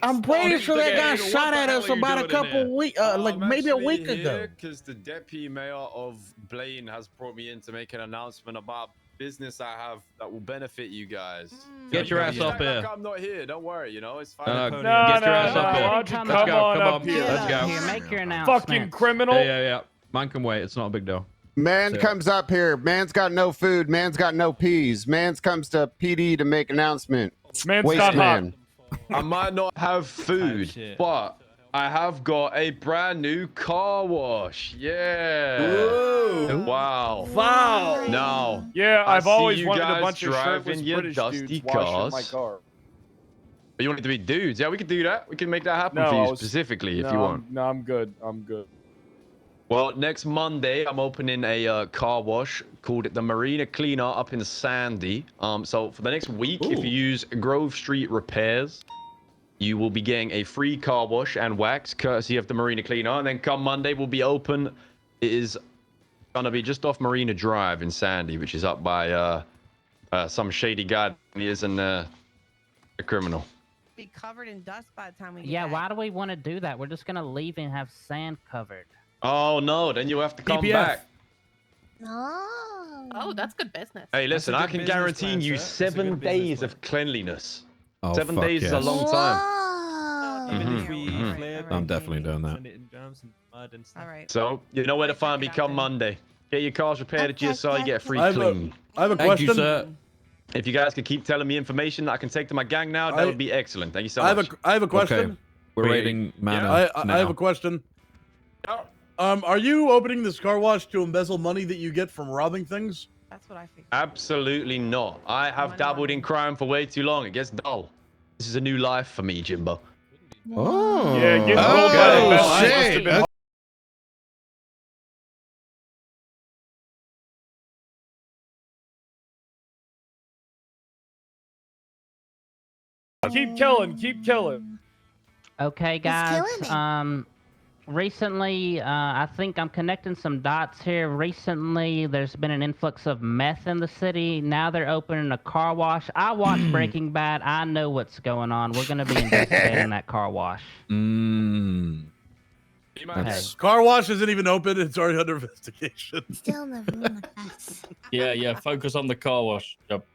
I'm pretty sure that guy shot at us about a couple weeks, like maybe a week ago. Because the deputy mayor of Blaine has brought me in to make an announcement about business I have that will benefit you guys. Get your ass up here. I'm not here. Don't worry. You know, it's fine. Get your ass up here. Come Let's go. on Come up on. here. Let's go. Here, make your announcement. Fucking criminal. Yeah. Mine can wait. It's not a big deal. Man comes up here. Man's got no food. Man's got no peas. Man's comes to PD to make announcement. Man's Waste got man. I might not have food, but I have got a brand new car wash. Yeah. Ooh. Wow. Wow. Now. Yeah, I I've see always you wanted a guys bunch of driving shirtless your British dusty dudes washing cars. my car. You want it to be dudes? Yeah, we can do that. We can make that happen No, for I you was- specifically if no, you want. No, I'm good. Well, next Monday, I'm opening a car wash called the Marina Cleaner up in Sandy. So for the next week, if you use Grove Street Repairs, you will be getting a free car wash and wax courtesy of the Marina Cleaner. And then come Monday, we'll be open. It is going to be just off Marina Drive in Sandy, which is up by some shady guy. He isn't a criminal. Be covered in dust by the time we get Yeah, back. why do we want to do that? We're just gonna leave and have sand covered. Oh, no. Then you have to come back. Oh, that's good business. Hey, listen, I can guarantee you 7 days of cleanliness. Oh, 7 fuck days is a yes. long time. Even if we I'm definitely doing that. All right. So, you know where to find me come Monday. Get your cars repaired at GSI, you get a free I have a- clean. I have a Thank you, question. sir. If you guys could keep telling me information that I can take to my gang now, that would be excellent. Thank you so I much. have a question. Okay. We're rating mana I have a question. Are you opening this car wash to embezzle money that you get from robbing things? That's what I figured. Absolutely not. I have dabbled in crime for way too long. It gets dull. This is a new life for me, Jimbo. Oh. Yeah, getting rolled by the best must have been Keep killing. Okay, guys. Recently, I think I'm connecting some dots here. Recently, there's been an influx of meth in the city. Now they're opening a car wash. I watched Breaking Bad. I know what's going on. We're gonna be investigating that car wash. Car wash isn't even open. It's already under investigation. Still in the room with us. Yeah. Focus on the car wash. Yep.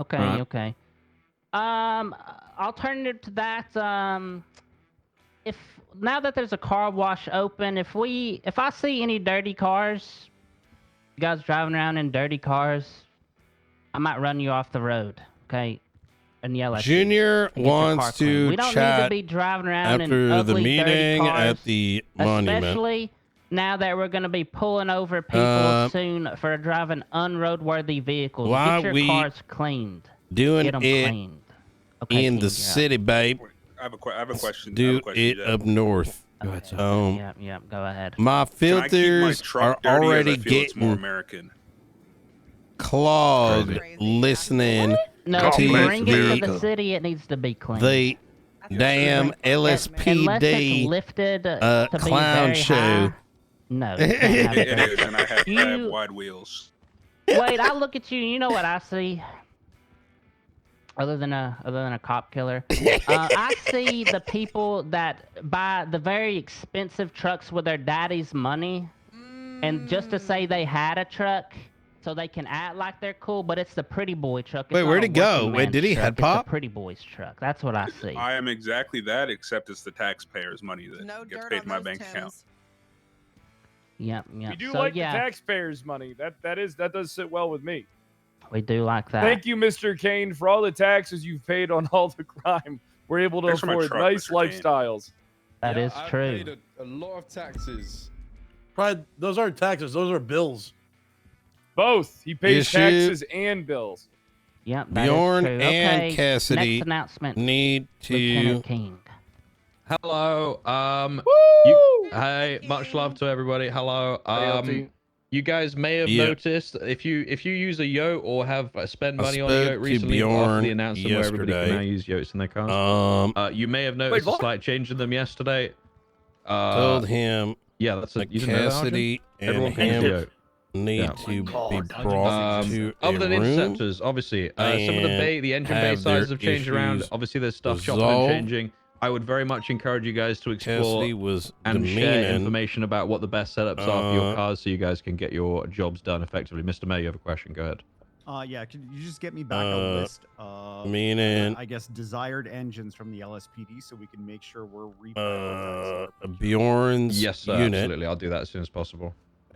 Okay, Right. okay. Alternative to that, if now that there's a car wash open, if I see any dirty cars, you guys driving around in dirty cars, I might run you off the road, okay? And yell at you. Junior get your car wants clean. to We don't need to chat be driving around in after the ugly, dirty meeting cars, at the monument. especially now that we're going to be pulling over people soon for driving unroadworthy vehicles. Why Get your we cars cleaned. Doing Get 'em it cleaned. Okay, in King, the you're city, babe. have a question. Do it up north. Go ahead, yep, go ahead. My filters are already getting clogged listening No, to bring it to the city. It needs to be clean. the damn Unless LSPD it's lifted to be clown very show. High. No, you can't have It that. is, and I have wide wheels. Wait, I look at you. You know what I see? Other than a cop killer, I see the people that buy the very expensive trucks with their daddy's money, and just to say they had a truck, so they can act like they're cool, but it's the pretty boy truck. It's Wait, not where'd a it go? working Wait, man's did he truck. head It's pop? the pretty boy's truck. That's what I see. I am exactly that, except it's the taxpayers' money that gets paid in my bank account. Yep. We do So, like yeah, the taxpayers' money. That does sit well with me. we do like that. Thank you, Mr. Kane, for all the taxes you've paid on all the crime. We're able to Thanks for my afford truck, nice Mr. Kane. lifestyles. That is I've true. paid a lot of taxes. Pride, those aren't taxes. Those are bills. Both. He pays Issue. taxes and bills. Yep, that Bjorn is true. and Okay, Cassidy next announcement. need Lieutenant to. King. Hello. Hey, much love to everybody. Hello. You guys may have Yeah. noticed if you use a yote or have spent I money on a spoke yote to recently after Bjorn the announcement where everybody can yesterday. now use yotes in their cars. You may have noticed a what? slight change in them yesterday. Told him Yeah, that's a, you didn't know that, Cassidy Arjun? and Everyone can use him yote. need Yeah. to be brought to a Other than room. interceptors, obviously, some of the engine bay have their sizes have changed around. issues Obviously, there's stuff chopping resolved. and changing. I would very much encourage you guys to explore Cassidy was and share demeaning. information about what the best setups are for your cars, so you guys can get your jobs done effectively. Mr. Mayor, you have a question? Go ahead. Yeah, could you just get me back a list of, meaning- I guess, desired engines from the LSPD so we can make sure we're Bjorn's Yes, sir, unit. absolutely. I'll do that as soon as possible.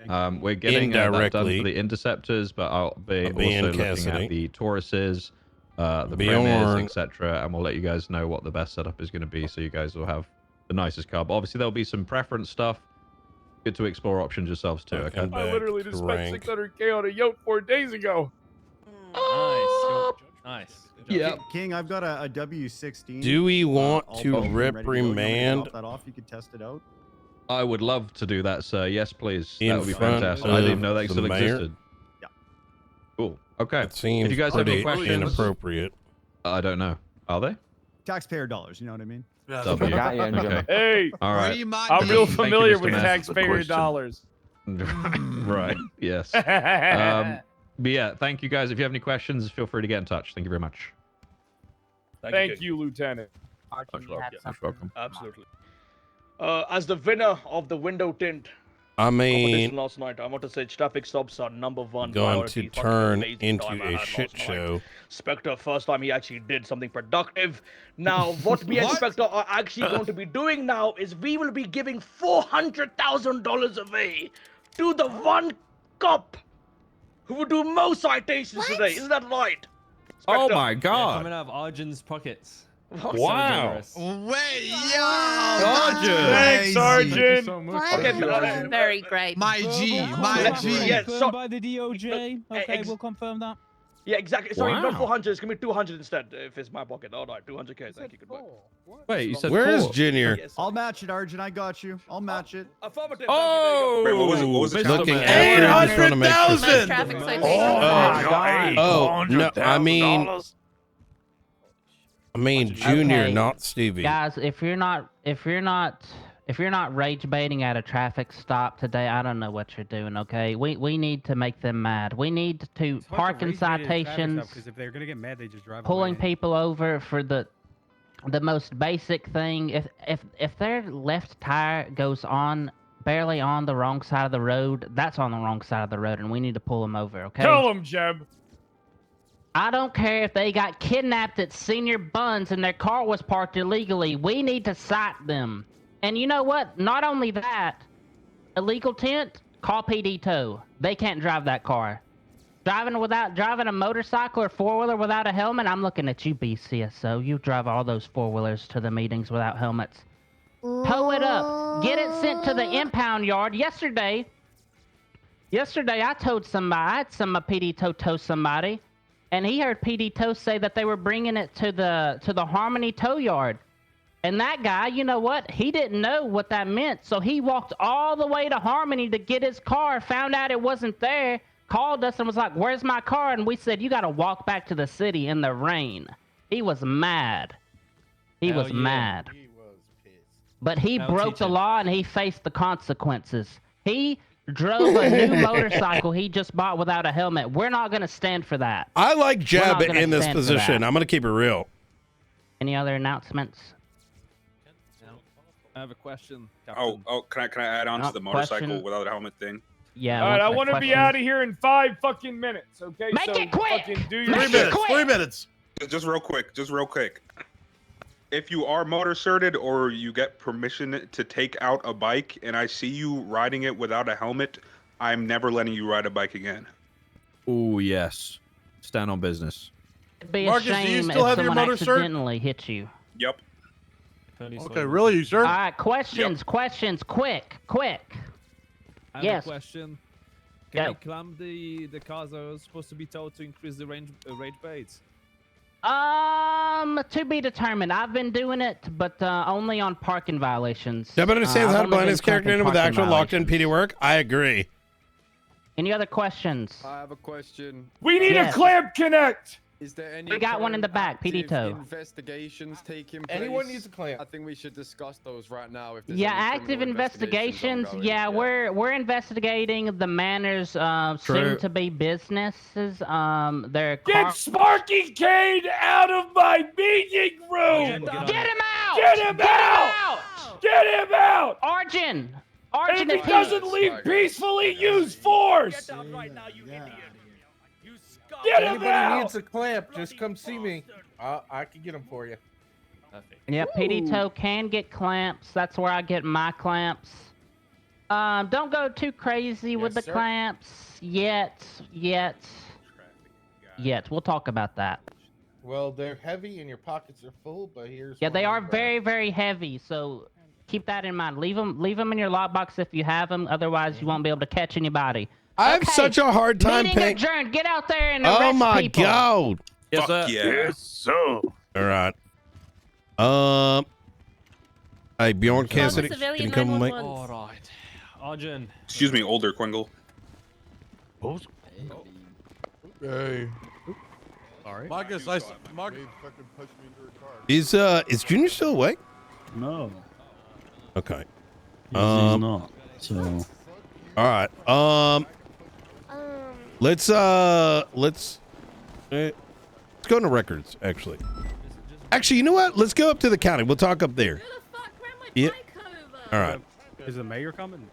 We're getting that done Indirectly. for the interceptors, but I'll be I'll be also in looking Cassidy. at the Tauruses, the Bjorn. Premiers, etc. And we'll let you guys know what the best setup is going to be, so you guys will have the nicest car. But obviously, there'll be some preference stuff. Good to explore options yourselves too. Okay. I literally just spent 600K on a yoke 4 days ago. Nice. Yeah. King, I've got a W16. Do we want all to built and ready to go. You want me to reprimand drop that off? You could test it out. I would love to do that, sir. Yes, please. In That would be front fantastic. I didn't of know that the still mayor? existed. Cool. Okay. It seems if you guys have any pretty questions, inappropriate. I don't know. Are they? Taxpayer dollars, you know what I mean? W. Got ya, Okay. Hey, All right. I'm real Thank you, familiar Mr. with Mayor, for the taxpayer question. dollars. Right. Yes. But yeah, thank you guys. If you have any questions, feel free to get in touch. Thank you very much. Thank you, Lieutenant. Much welcome. Absolutely. As the winner of the window tint I mean, competition last night, I want to say traffic stops are #1 going priority. to Fucking turn amazing into time I a had shit last night. show. Spectre, first time he actually did something productive. Now, what me and Spectre are actually going to be doing now is we will be giving $400,000 away to the one cop who will do most citations today. Isn't that right? Oh Spectre? my god. Coming out of Arjun's pockets. Wow. Wait, yo! Arjun! Thanks, Arjun! Thank you so much. Okay, very great. My G, my Let's- G. yeah, so- by the DOJ. Okay, we'll confirm that. Yeah, exactly. Sorry, not Wow. 400. It's gonna be 200 instead. If it's my pocket. All right, 200K. Thank you. Goodbye. Wait, you said Where is 4? Junior? I'll match it, Arjun. I got you. I'll match it. Affirmative. Oh! Wait, what was the Looking challenge? after it, just wanna make sure. Most traffic citations. Oh, no, I mean Junior, Okay. not Stevie. Guys, if you're not rage baiting at a traffic stop today, I don't know what you're doing. Okay, we need to make them mad. We need to parking citations, Because if they're gonna get mad, they just drive pulling away. people over for the most basic thing. If their left tire goes on barely on the wrong side of the road, that's on the wrong side of the road, and we need to pull them over. Okay. Tell him, Jeb. I don't care if they got kidnapped at Senior Buns and their car was parked illegally. We need to cite them. And you know what? Not only that, illegal tint, call PD tow. They can't drive that car. Driving a motorcycle or four-wheeler without a helmet, I'm looking at you, BCSO. You drive all those four-wheelers to the meetings without helmets. Tow it up. Get it sent to the impound yard. Yesterday I towed somebody. I had some PD tow somebody. And he heard PD Tow say that they were bringing it to the Harmony Tow Yard. And that guy, you know what? He didn't know what that meant. So he walked all the way to Harmony to get his car, found out it wasn't there, called us and was like, where's my car? And we said, you got to walk back to the city in the rain. He was mad. He was mad. He was pissed. But he broke the law and he faced the consequences. He drove a new motorcycle he just bought without a helmet. We're not going to stand for that. I like We're Jeb not gonna in this stand for position. that. I'm going to keep it real. Any other announcements? I have a question. Oh, can I add on to the motorcycle question. without a helmet thing? Yeah. All right, I what's want the to be question? out of here in 5 fucking minutes, okay? Make so it quick! fucking do your Make shit. it quick! 3 minutes. Just real quick. If you are motor certed or you get permission to take out a bike and I see you riding it without a helmet, I'm never letting you ride a bike again. Oh, yes. Stand on business. It'd be Marcus, a do you shame still if have your someone motor cert? accidentally hit you. Yep. Okay, really, you sure? All right, questions, quick. I have Yes. a question. Go. Can we clamp the cars that are supposed to be towed to increase the range rates? To be determined. I've been doing it, but only on parking violations. Jeb understands I've how to only blend been his character clamping in with parking actual locked-in violations. PD work. I agree. Any other questions? I have a question. We need Yes. a clamp connect. Is there any We got one in the back, PD active tow. investigations taking place? Anyone needs a clamp. I think we should discuss those right now. If there's Yeah, any active criminal investigations. ongoing. Yeah, we're investigating the Manners soon to be businesses. Their Get Sparky Kane out of my meeting room. Get him out! Get him out! Get him out! Arjun! And Arjun, if he doesn't leave peacefully, use force. Get him Anybody out! needs a clamp, just come see me. I can get them for you. Yeah, PD Toe can get clamps. That's where I get my clamps. Don't go too crazy with the sir. clamps yet. We'll talk about that. Well, they're heavy and your pockets are full, but here's Yeah, one they on are the very, very heavy. So keep that in mind. Leave them in your lockbox if you have them. Otherwise, you won't be able to catch anybody. I have such a hard time Meeting paying. adjourned. Get out there and arrest Oh my people. god! Yes, sir. Yes, sir. All right. Hey Bjorn Cassidy, can you come with me? All right. Arjun. Excuse me, older Quingle. Hey. Sorry. Marcus, Marcus. Is Junior still awake? No. Okay. He's not. So. All right. Let's go into records. Actually, you know what? Let's go up to the county. We'll talk up there. Yeah. All right. Is the mayor coming?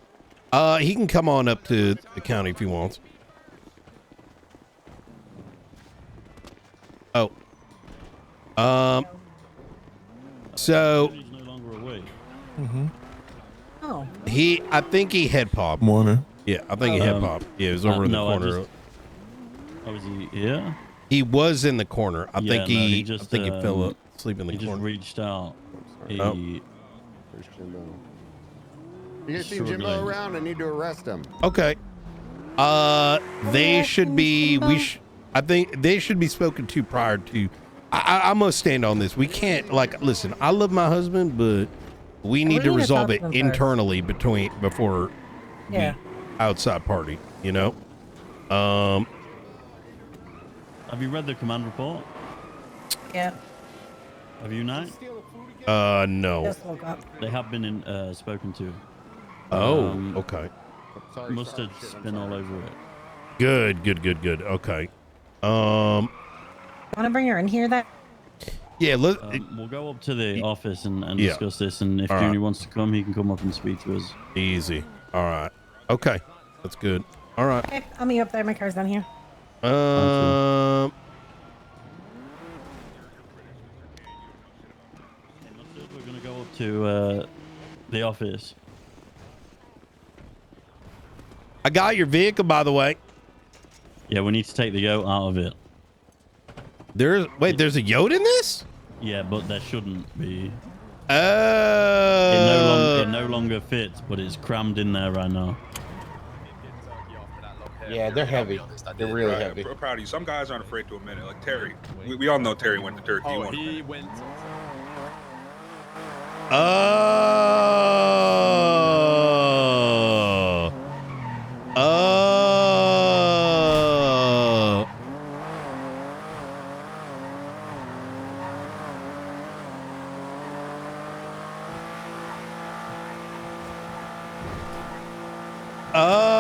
He can come on up to the county if he wants. Oh. So. He's no longer awake. Oh. I think he head popped. Morning. Yeah, I think he head popped. Yeah, he was over in the corner. Was he here? He was in the corner. I think he just, he fell asleep in the he corner. just reached out. He, You guys see Jimbo around? I need to arrest him. Okay. They should be. I think they should be spoken to prior to. I'm gonna stand on this. We can't listen. I love my husband, but we need to resolve it internally before Yeah. outside party. You know. have you read the command report? Yeah. Have you not? No. Just woke up. They have been spoken to. Oh, okay. Mustard's been all over it. Good. Okay. Want to bring her in here? Yeah. We'll go up to the office and Yeah. discuss this. And if All Junior right. wants to come, he can come up and speak to us. Easy. All right. Okay. That's good. All right. Okay, I'll meet you up there. My car's down here. We're gonna go up to the office. I got your vehicle, by the way. Yeah, we need to take the goat out of it. There's a yote in this? Yeah, but there shouldn't be. Oh. It no longer fits, but it's crammed in there right now. Yeah, they're heavy. They're really heavy. I'm proud of you. Some guys aren't afraid to admit it. Like Terry. We all know Terry went to Turkey. Oh, he went. Oh. Oh. Oh.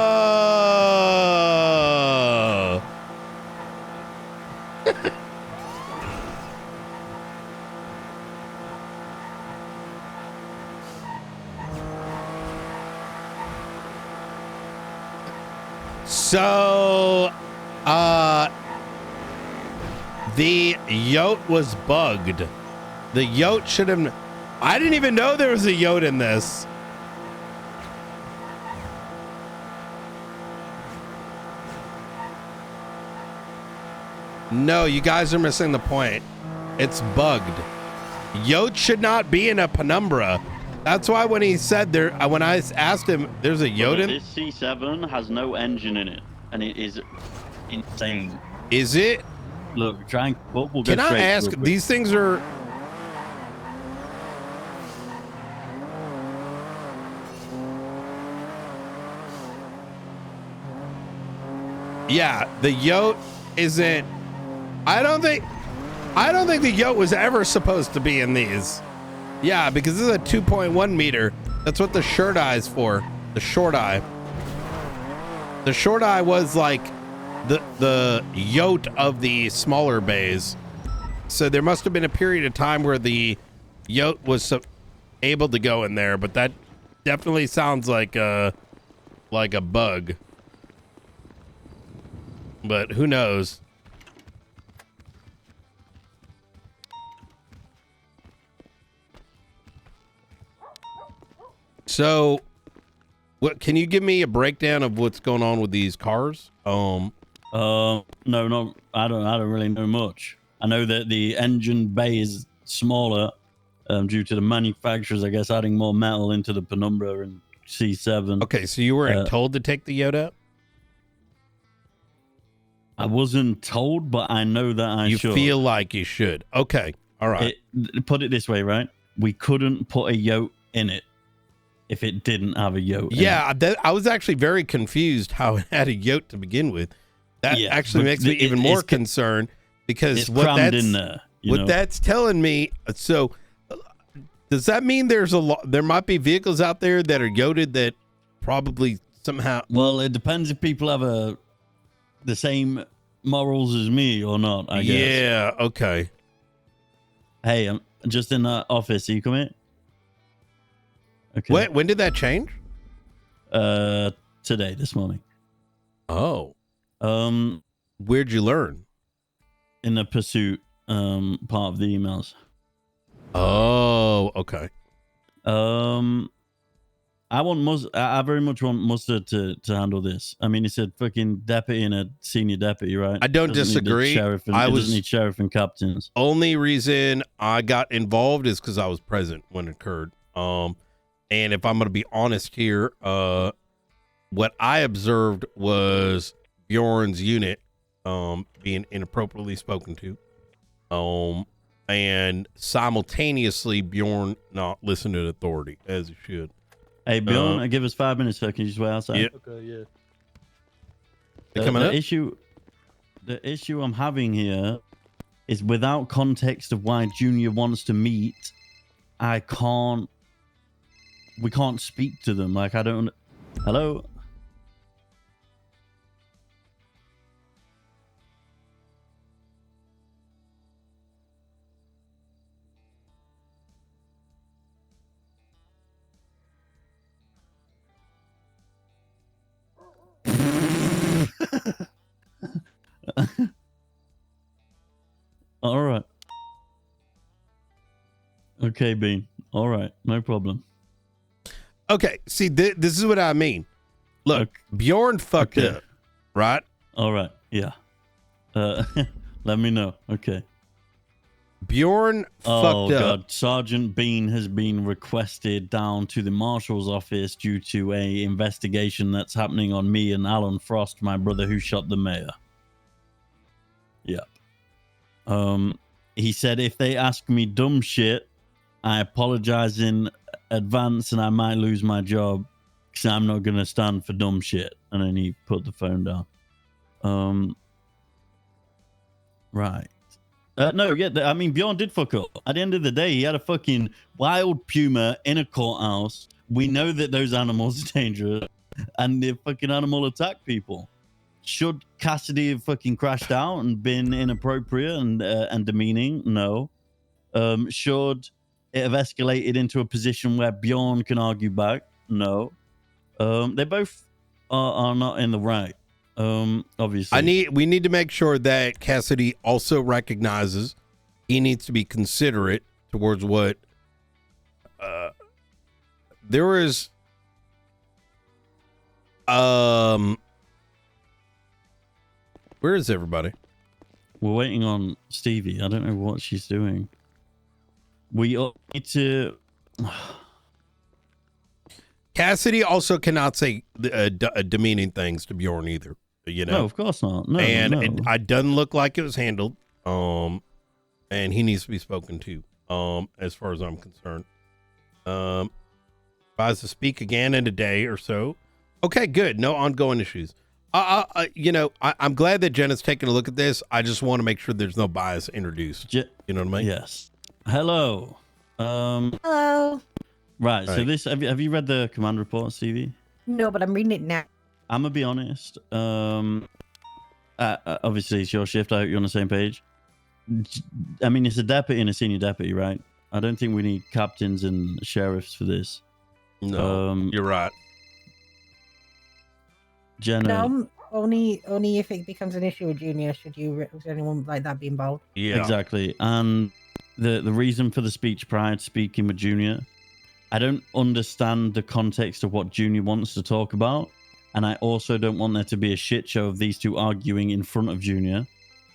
So, the yote was bugged. The yote should have. I didn't even know there was a yote in this. No, you guys are missing the point. It's bugged. Yote should not be in a penumbra. That's why when he said there, when I asked him, there's a yote in. This C7 has no engine in it, and it is insane. Is it? Look, try and we'll go Can I straight ask? through it. These things are. Yeah, the yote isn't. I don't think the yote was ever supposed to be in these. Yeah, because this is a 2.1 meter. That's what the short eye is for. The short eye. The short eye was like the yote of the smaller bays. So there must have been a period of time where the yote was able to go in there, but that definitely sounds like a bug. But who knows? So, what can you give me a breakdown of what's going on with these cars? No, I don't really know much. I know that the engine bay is smaller due to the manufacturers, I guess, adding more metal into the penumbra and C7. Okay, so you weren't told to take the yote out? I wasn't told, but I know that I should. You feel like you should. Okay, all right. Put it this way, right? We couldn't put a yote in it if it didn't have a yote. Yeah, I was actually very confused how it had a yote to begin with. That actually makes me even more concerned because what that's in there, what that's telling me. So, does that mean there might be vehicles out there that are yoted that probably somehow? Well, it depends if people have the same morals as me or not, I guess. Yeah, okay. Hey, I'm just in the office. Are you coming? Okay. When did that change? Today, this morning. Oh. Where'd you learn? In the pursuit, part of the emails. Oh, okay. I very much want Mustard to handle this. I mean, it's a fucking deputy and a senior deputy, right? I don't Doesn't need the disagree. Sheriff and, it doesn't need sheriff and captains. Only reason I got involved is because I was present when it occurred. And if I'm going to be honest here, what I observed was Bjorn's unit being inappropriately spoken to, and simultaneously Bjorn not listening to authority as he should. Hey, Bjorn, give us 5 minutes, sir. Can you just wait outside? Yep. Okay, yeah. The issue I'm having here is without context of why Junior wants to meet, we can't speak to them. Like, I don't. Hello? All right. Okay, Bean. All right. No problem. Okay, see, this is what I mean. Look, Bjorn fucked up, right? All right, yeah. Let me know. Okay. Bjorn fucked up. God. Sergeant Bean has been requested down to the marshal's office due to a investigation that's happening on me and Alan Frost, my brother who shot the mayor. Yep. He said if they ask me dumb shit, I apologize in advance, and I might lose my job because I'm not gonna stand for dumb shit. And then he put the phone down. Right. No, yeah, I mean, Bjorn did fuck up. At the end of the day, he had a fucking wild puma in a courthouse. We know that those animals are dangerous, and the fucking animal attacked people. Should Cassidy have fucking crashed out and been inappropriate and demeaning? No. Should it have escalated into a position where Bjorn can argue back? No. They both are not in the right. Obviously. We need to make sure that Cassidy also recognizes he needs to be considerate towards what there is where is everybody? We're waiting on Stevie. I don't know what she's doing. We all need to Cassidy also cannot say demeaning things to Bjorn either. You know, no, of course not. No, and no. it doesn't look like it was handled. And he needs to be spoken to. As far as I'm concerned, advised to speak again in a day or so. Okay, good. No ongoing issues. I'm glad that Jenna's taking a look at this. I just want to make sure there's no bias introduced. You know what I mean? Yes. Hello. Hello. Right. So this have you read the command report, Stevie? No, but I'm reading it now. I'm gonna be honest. Obviously, it's your shift. I hope you're on the same page. I mean, it's a deputy and a senior deputy, right? I don't think we need captains and sheriffs for this. No, you're right. Jenna. No, only if it becomes an issue with Junior. Should anyone like that be involved? Yeah, exactly. And the reason for the speech prior to speaking with Junior, I don't understand the context of what Junior wants to talk about. And I also don't want there to be a shit show of these two arguing in front of Junior.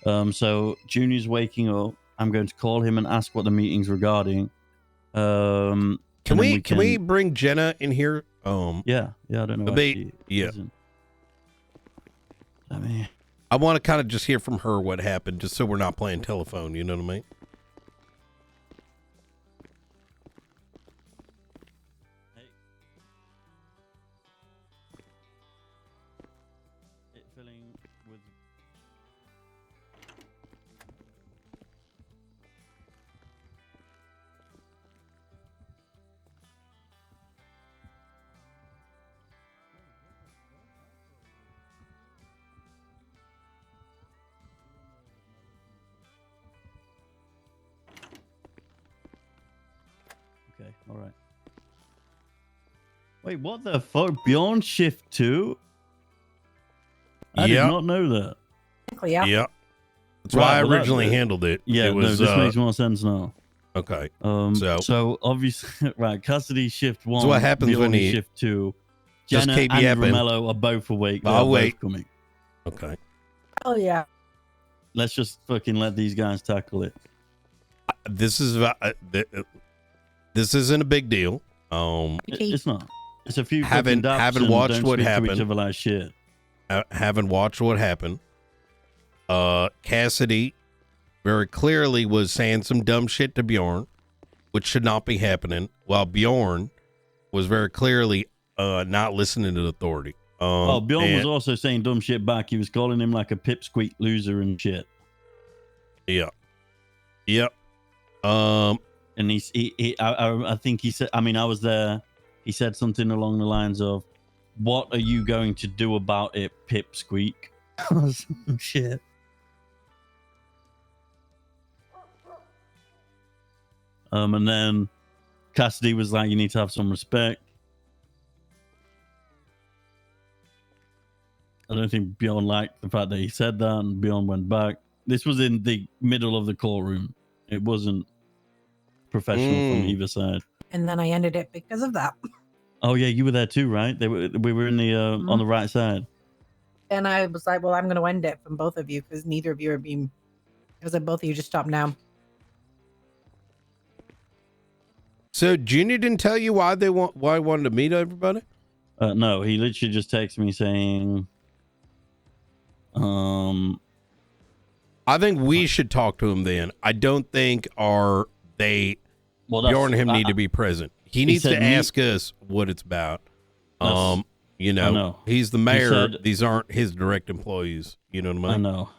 So Junior's waking up. I'm going to call him and ask what the meeting's regarding. Can we bring Jenna in here? Yeah, I don't know. I mean, I want to kind of just hear from her what happened, just so we're not playing telephone. You know what I mean? Okay, all right. Wait, what the fuck? Beyond shift 2? I did not know that. Yeah. Yeah. That's why I originally handled it. Yeah, it was, this makes more sense now. Okay. So obviously, right, custody shift 1. So what happens when he shift 2? just Jenna keep and yapping? Romello are both awake. I'll wait. Both coming. Okay. Oh yeah. Let's just fucking let these guys tackle it. This isn't a big deal. It's not. It's a few haven't watched what happened. Each other like shit. Haven't watched what happened. Cassidy very clearly was saying some dumb shit to Bjorn, which should not be happening, while Bjorn was very clearly not listening to authority. Bjorn was also saying dumb shit back. He was calling him like a pipsqueak loser and shit. Yeah. Yep. And I think he said, I mean, I was there. He said something along the lines of, "What are you going to do about it, pipsqueak?" Some shit. And then Cassidy was like, "You need to have some respect." I don't think Bjorn liked the fact that he said that, and Bjorn went back. This was in the middle of the courtroom. It wasn't professional from either side. And then I ended it because of that. Oh yeah, you were there too, right? We were in the on the right side. And I was like, well, I'm going to end it from both of you because neither of you are being. I was like, both of you just stop now. So Junior didn't tell you why he wanted to meet everybody? No, he literally just texted me saying, I think we should talk to him then. I don't think they Well, Bjorn and him need to be present. He needs to ask us what it's about. You know, he's the mayor. These aren't his direct employees. You know what I mean? I know.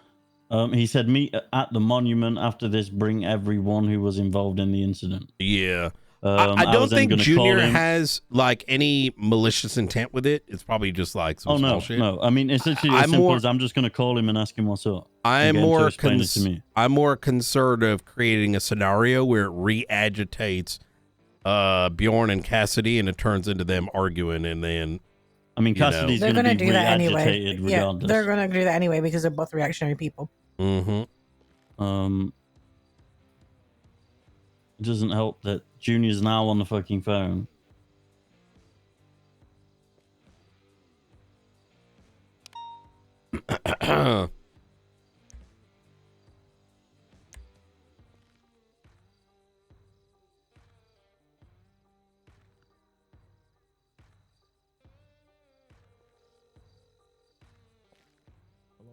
He said meet at the monument after this. Bring everyone who was involved in the incident. Yeah. I don't think Junior has like any malicious intent with it. It's probably just like some small shit. No. I mean, it's literally as simple as I'm just going to call him and ask him what's up. I'm more concerned of creating a scenario where it re-agitates Bjorn and Cassidy, and it turns into them arguing, and then. I mean, Cassidy's going to be re-agitated regardless. Yeah, they're going to do that anyway because they're both reactionary people. Mm-hmm. It doesn't help that Junior's now on the fucking phone.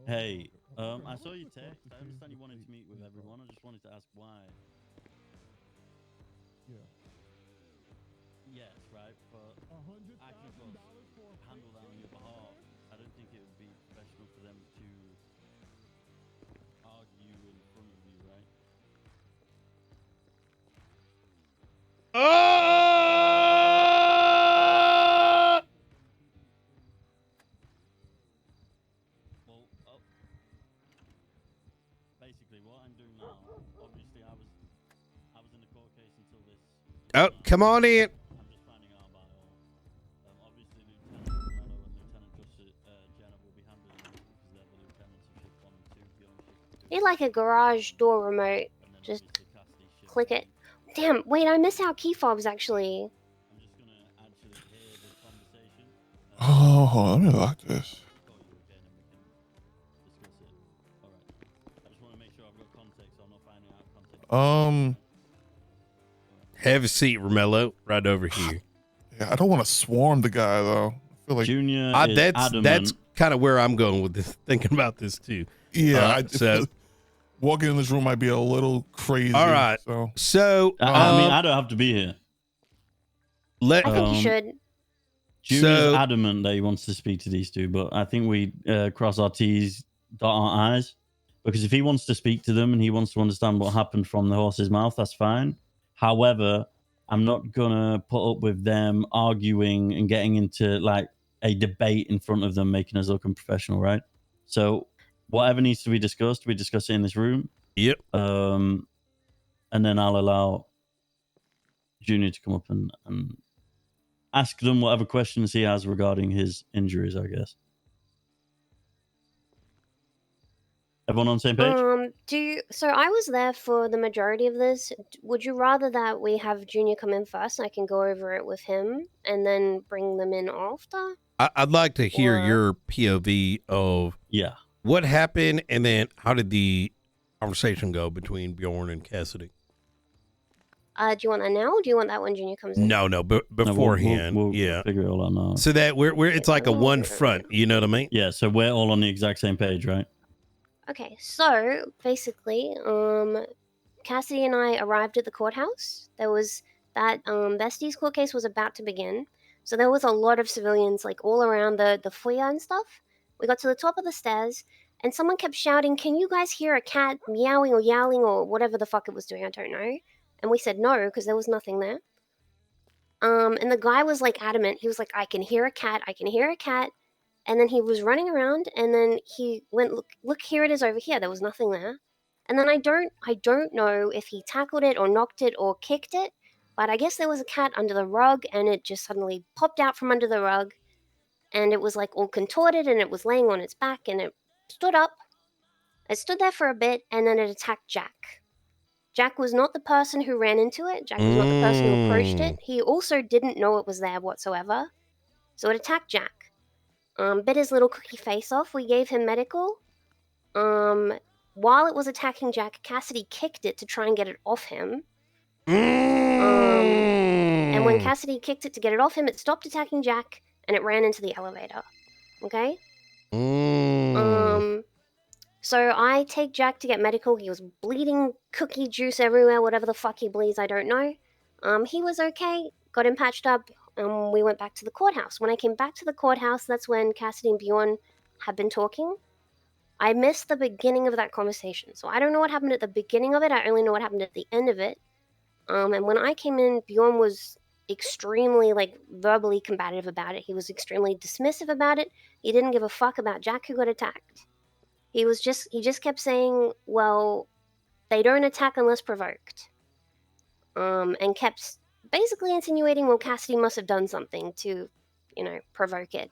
Hey, I saw your text. I understand you wanted to meet with everyone. I just wanted to ask why. Yes, right, but I can of course handle that on your behalf. I don't think it would be professional for them to argue in front of you, right? Well, basically what I'm doing now, obviously I was in the court case until this. Oh, come on in. Need like a garage door remote. Just click it. Damn, wait, I missed out key fobs actually. Oh, let me lock this. Have a seat, Romello, right over here. Yeah, I don't want to swarm the guy though. I feel like Junior that's kind of where I'm going with this, thinking about this too. Yeah, so walking in this room might be a little crazy. All right, so I mean, I don't have to be here. I think you should. Junior's adamant that he wants to speak to these two, but I think we cross our T's, dot our I's, because if he wants to speak to them and he wants to understand what happened from the horse's mouth, that's fine. However, I'm not gonna put up with them arguing and getting into like a debate in front of them, making us look unprofessional, right? So whatever needs to be discussed, we discuss it in this room. Yep. And then I'll allow Junior to come up and ask them whatever questions he has regarding his injuries, I guess. Everyone on the same page? So I was there for the majority of this. Would you rather that we have Junior come in first and I can go over it with him and then bring them in after? I'd like to hear your POV of what happened, and then how did the conversation go between Bjorn and Cassidy? Do you want that now, or do you want that when Junior comes in? No, beforehand. We'll yeah, figure it all out now. so that we're it's like a one front. You know what I mean? Yeah, so we're all on the exact same page, right? Okay, so basically, Cassidy and I arrived at the courthouse. There was that Bestie's court case was about to begin, so there was a lot of civilians like all around the foyer and stuff. We got to the top of the stairs, and someone kept shouting, "Can you guys hear a cat meowing or yowling or whatever the fuck it was doing? I don't know." And we said no because there was nothing there. And the guy was like adamant. He was like, "I can hear a cat. I can hear a cat." And then he was running around, and then he went, look, here it is over here. There was nothing there. And then I don't know if he tackled it or knocked it or kicked it, but I guess there was a cat under the rug, and it just suddenly popped out from under the rug, and it was like all contorted, and it was laying on its back, and it stood up. It stood there for a bit, and then it attacked Jack. Jack was not the person who ran into it. Jack was not the person who approached it. He also didn't know it was there whatsoever. So it attacked Jack. Bit his little cookie face off. We gave him medical. While it was attacking Jack, Cassidy kicked it to try and get it off him. And when Cassidy kicked it to get it off him, it stopped attacking Jack, and it ran into the elevator. Okay? So I take Jack to get medical. He was bleeding cookie juice everywhere, whatever the fuck he bleeds, I don't know. He was okay, got him patched up, and we went back to the courthouse. When I came back to the courthouse, that's when Cassidy and Bjorn had been talking. I missed the beginning of that conversation, so I don't know what happened at the beginning of it. I only know what happened at the end of it. And when I came in, Bjorn was extremely, like, verbally combative about it. He was extremely dismissive about it. He didn't give a fuck about Jack who got attacked. He just kept saying, well, they don't attack unless provoked. And kept basically insinuating, well, Cassidy must have done something to, provoke it.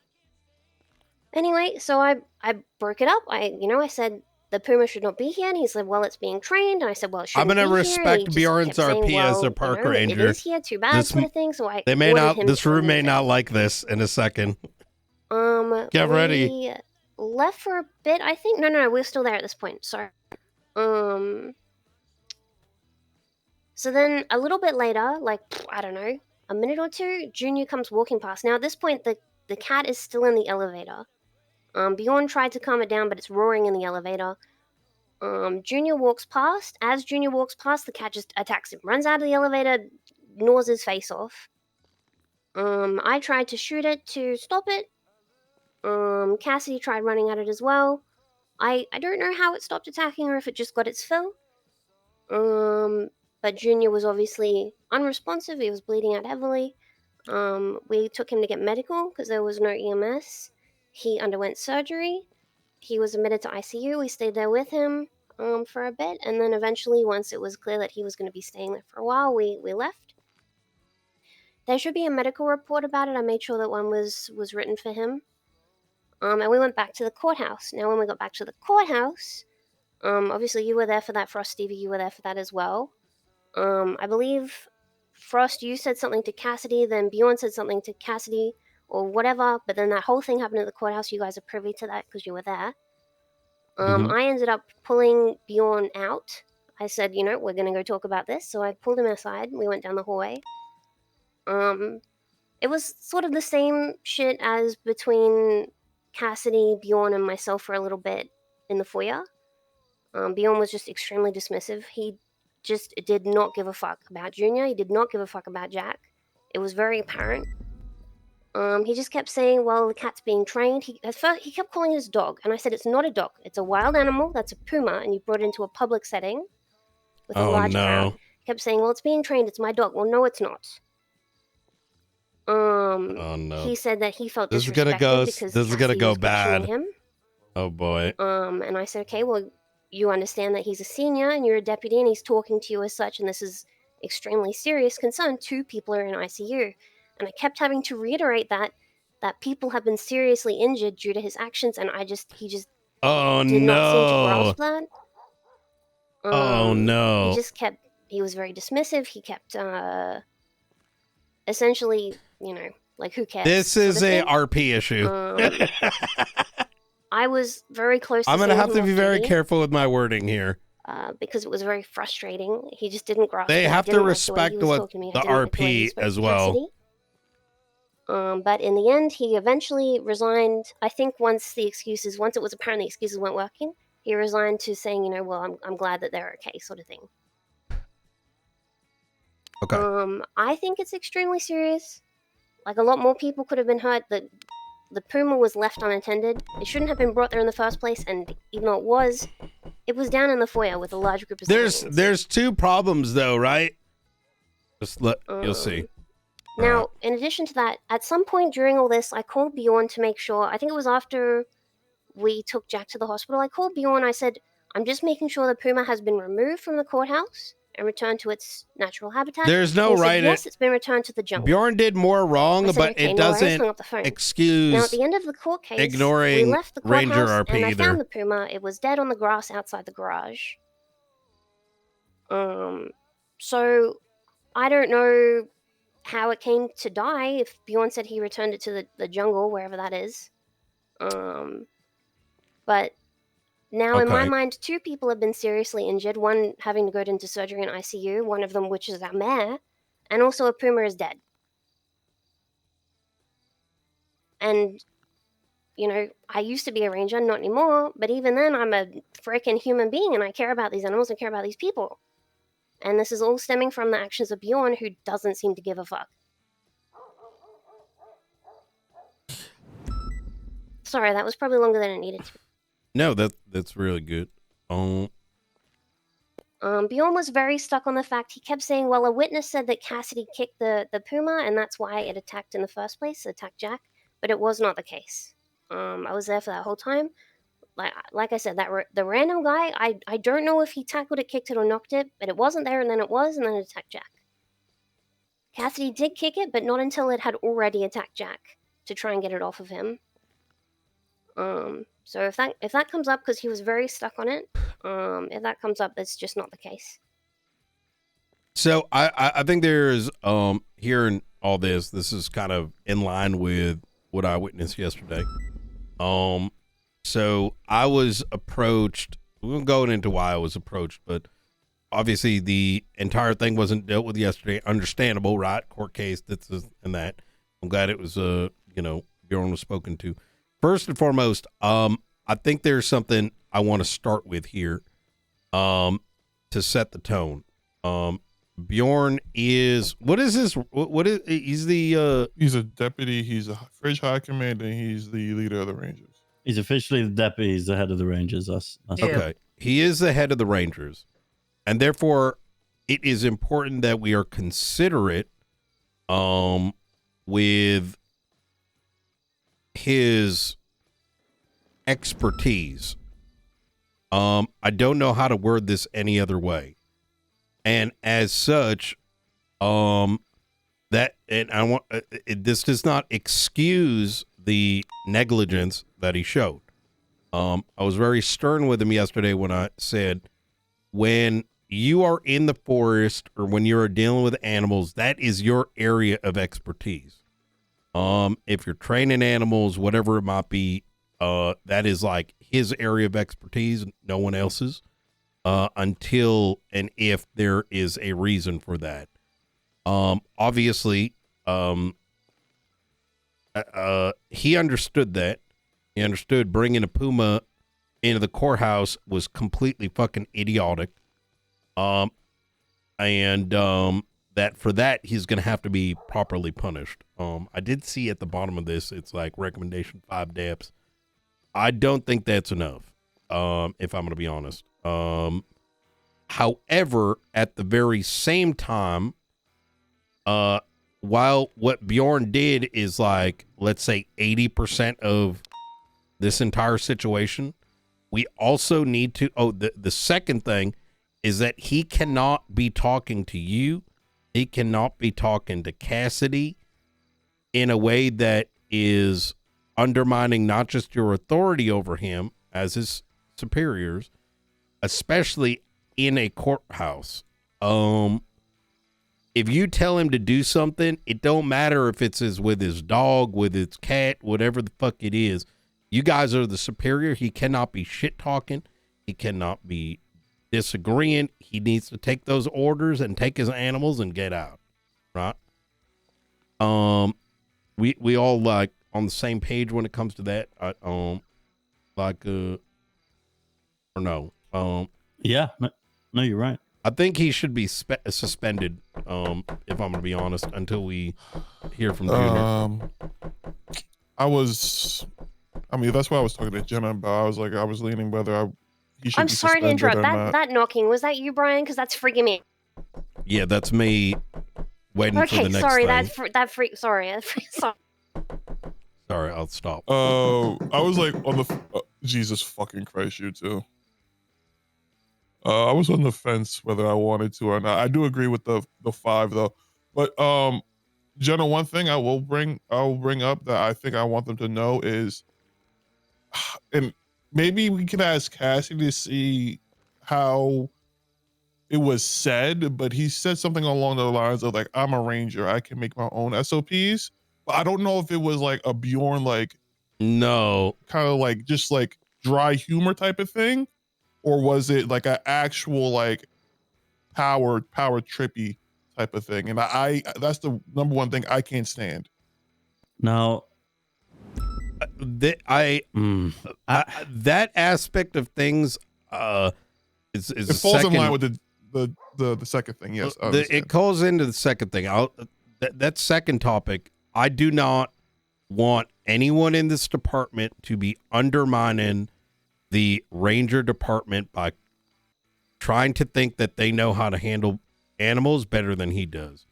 Anyway, so I broke it up. I said the puma should not be here, and he said, well, it's being trained. And I said, well, it I'm shouldn't gonna be here. And he respect just Bjorn's kept saying, RP as well, a park it ranger. is here, too bad, sort of thing. So I They may ordered not. him This to room move may it. not like this in a second. Get ready. We left for a bit, I think. No, we're still there at this point. Sorry. So then a little bit later, like, I don't know, a minute or two, Junior comes walking past. Now at this point, the cat is still in the elevator. Bjorn tried to calm it down, but it's roaring in the elevator. Junior walks past. As Junior walks past, the cat just attacks him. Runs out of the elevator, gnaws his face off. I tried to shoot it to stop it. Cassidy tried running at it as well. I don't know how it stopped attacking or if it just got its fill. But Junior was obviously unresponsive. He was bleeding out heavily. We took him to get medical because there was no EMS. He underwent surgery. He was admitted to ICU. We stayed there with him for a bit, and then eventually, once it was clear that he was going to be staying there for a while, we left. There should be a medical report about it. I made sure that one was written for him. And we went back to the courthouse. Now, when we got back to the courthouse, obviously you were there for that, Frost, Stevie, you were there for that as well. I believe, Frost, you said something to Cassidy, then Bjorn said something to Cassidy, or whatever, but then that whole thing happened at the courthouse. You guys are privy to that because you were there. I ended up pulling Bjorn out. I said, we're going to go talk about this. So I pulled him aside. We went down the hallway. It was sort of the same shit as between Cassidy, Bjorn, and myself for a little bit in the foyer. Bjorn was just extremely dismissive. He just did not give a fuck about Junior. He did not give a fuck about Jack. It was very apparent. He just kept saying, well, the cat's being trained. At first, he kept calling it his dog. And I said, it's not a dog. It's a wild animal. That's a puma. And you brought it into a public setting with a large crowd. He kept saying, well, it's being trained. It's my dog. Well, no, it's not. Oh no. He said that he felt this is disrespected because this is gonna go was questioning bad. him. Oh boy. And I said, okay, well, you understand that he's a senior and you're a deputy and he's talking to you as such, and this is extremely serious concern. 2 people are in ICU. And I kept having to reiterate that people have been seriously injured due to his actions, and he just did not seem to grasp that. Oh no. He was very dismissive. He kept essentially, like, who cares? This is a RP issue. I was very close to I'm gonna seeing have him to off be very duty, careful with my wording here. because it was very frustrating. He just didn't grasp it. They He have to didn't like the way he respect was what talking to me. He the didn't like the way he RP spoke as to well. Cassidy. But in the end, he eventually resigned. I think once it was apparent the excuses weren't working, he resigned to saying, well, I'm glad that they're okay, sort of thing. Okay. I think it's extremely serious. Like, a lot more people could have been hurt. The puma was left unattended. It shouldn't have been brought there in the first place, and even though it was down in the foyer with a large group of civilians. There's 2 problems though, right? You'll see. Now, in addition to that, at some point during all this, I called Bjorn to make sure. I think it was after we took Jack to the hospital. I called Bjorn. I said, I'm just making sure the puma has been removed from the courthouse and returned to its natural habitat. There's no And he said, right. yes, it's been returned to the jungle. Bjorn did more wrong, I said, but okay, it no worries, doesn't hung up the phone. excuse Now, at the end of the court case, ignoring we left the Ranger courthouse, RP and I either. found the puma. It was dead on the grass outside the garage. So I don't know how it came to die. If Bjorn said he returned it to the jungle, wherever that is. But now, in my mind, 2 people have been seriously injured. One having to go into surgery in ICU. One of them, which is our mayor, and also a puma is dead. And, I used to be a ranger, not anymore. But even then, I'm a freaking human being, and I care about these animals and care about these people. And this is all stemming from the actions of Bjorn, who doesn't seem to give a fuck. Sorry, that was probably longer than it needed to be. No, that's really good. Bjorn was very stuck on the fact, he kept saying, well, a witness said that Cassidy kicked the puma, and that's why it attacked in the first place, attacked Jack, but it was not the case. I was there for that whole time. Like I said, the random guy, I don't know if he tackled it, kicked it, or knocked it, but it wasn't there, and then it was, and then it attacked Jack. Cassidy did kick it, but not until it had already attacked Jack, to try and get it off of him. So if that comes up, because he was very stuck on it, if that comes up, that's just not the case. So I think there's hearing all this is kind of in line with what I witnessed yesterday. So I was approached. We won't go into why I was approached, but obviously the entire thing wasn't dealt with yesterday. Understandable, right? Court case, and that. I'm glad it was Bjorn was spoken to. First and foremost, I think there's something I want to start with here, to set the tone. Bjorn is, what is this? What is, he's a deputy. He's a fridge high commander. He's the leader of the Rangers. He's officially the deputy. He's the head of the Rangers. That's okay. He is the head of the Rangers, and therefore it is important that we are considerate, with his expertise. I don't know how to word this any other way. And as such, this does not excuse the negligence that he showed. I was very stern with him yesterday when I said, when you are in the forest or when you're dealing with animals, that is your area of expertise. If you're training animals, whatever it might be, that is like his area of expertise, no one else's, until and if there is a reason for that. Obviously, he understood that. He understood bringing a puma into the courthouse was completely fucking idiotic. That for that, he's going to have to be properly punished. I did see at the bottom of this, it's like recommendation 5 deps. I don't think that's enough, if I'm going to be honest. However, at the very same time, while what Bjorn did is like, let's say 80% of this entire situation, we also need to, the second thing is that he cannot be talking to you. He cannot be talking to Cassidy in a way that is undermining not just your authority over him as his superiors, especially in a courthouse. If you tell him to do something, it don't matter if it's with his dog, with his cat, whatever the fuck it is. You guys are the superior. He cannot be shit talking. He cannot be disagreeing. He needs to take those orders and take his animals and get out. Right? We all like on the same page when it comes to that. Yeah, no, you're right. I think he should be suspended, if I'm going to be honest, until we hear from Junior. That's why I was talking to Jenna about. I was leaning whether he should I'm be sorry to suspended interrupt. or not. That knocking, was that you, Brian? Because that's freaking me. Yeah, that's me waiting for the next sorry, thing. Sorry. Sorry, I'll stop. I was like on the Jesus fucking Christ, you too. I was on the fence whether I wanted to or not. I do agree with the 5 though, but Jenna, one thing I'll bring up that I think I want them to know is, and maybe we can ask Cassie to see how it was said, but he said something along the lines of like, I'm a ranger, I can make my own SOPs. But I don't know if it was like a Bjorn, like, no, kind of like just like dry humor type of thing, or was it like an actual like power trippy type of thing? And I that's the number one thing I can't stand. Now, that aspect of things, it falls in line with the second thing. Yes, I It understand. calls into the second thing. That second topic. I do not want anyone in this department to be undermining the ranger department by trying to think that they know how to handle animals better than he does.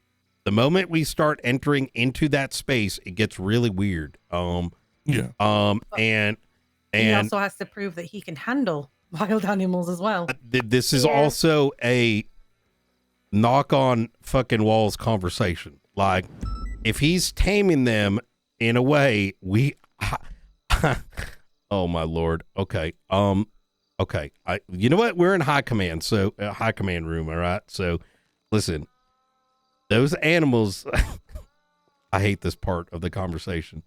The moment we start entering into that space, it gets really weird. And He also has to prove that he can handle wild animals as well. this is also a knock on fucking walls conversation. Like, if he's taming them in a way, oh my Lord. Okay. Okay. You know what? We're in high command. So high command room. All right. So listen, those animals, I hate this part of the conversation.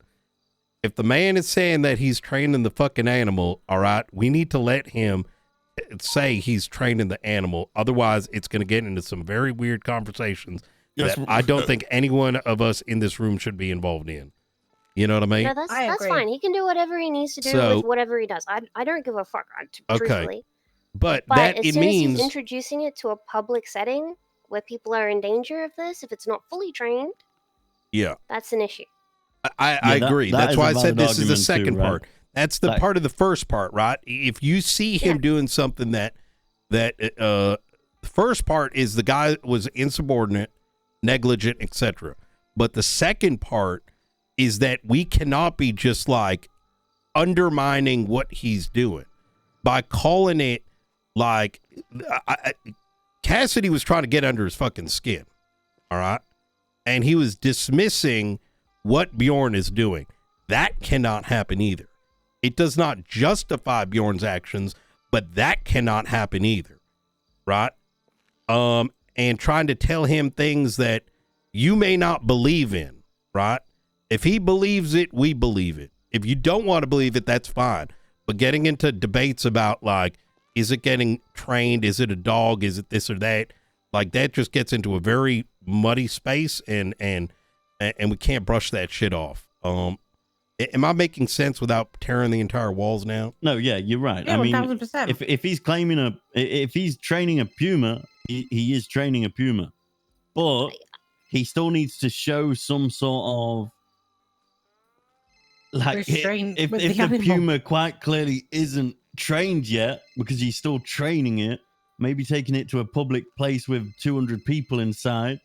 If the man is saying that he's training the fucking animal, all right, we need to let him say he's training the animal. Otherwise, it's going to get into some very weird conversations that I don't think any one of us in this room should be involved in. You know what I mean? No, that's fine. He can do whatever he needs to do with whatever he does. I don't give a fuck, truthfully. But as it soon as means he's introducing it to a public setting where people are in danger of this, if it's not fully trained, that's an issue. I agree. That's why I said this is the second right? part. That's the part of the first part, right? If you see him doing something that the first part is the guy was insubordinate, negligent, etc. But the second part is that we cannot be just like undermining what he's doing by calling it like Cassidy was trying to get under his fucking skin. All right. And he was dismissing what Bjorn is doing. That cannot happen either. It does not justify Bjorn's actions, but that cannot happen either. Right? And trying to tell him things that you may not believe in, right? If he believes it, we believe it. If you don't want to believe it, that's fine. But getting into debates about like, is it getting trained? Is it a dog? Is it this or that? Like that just gets into a very muddy space and we can't brush that shit off. Am I making sense without tearing the entire walls now? No, yeah, you're right. Yeah, I mean, 1000%. if he's claiming if he's training a puma, he is training a puma, but he still needs to show some sort of like Restraint if with the the animal. puma quite clearly isn't trained yet because he's still training it, maybe taking it to a public place with 200 people inside,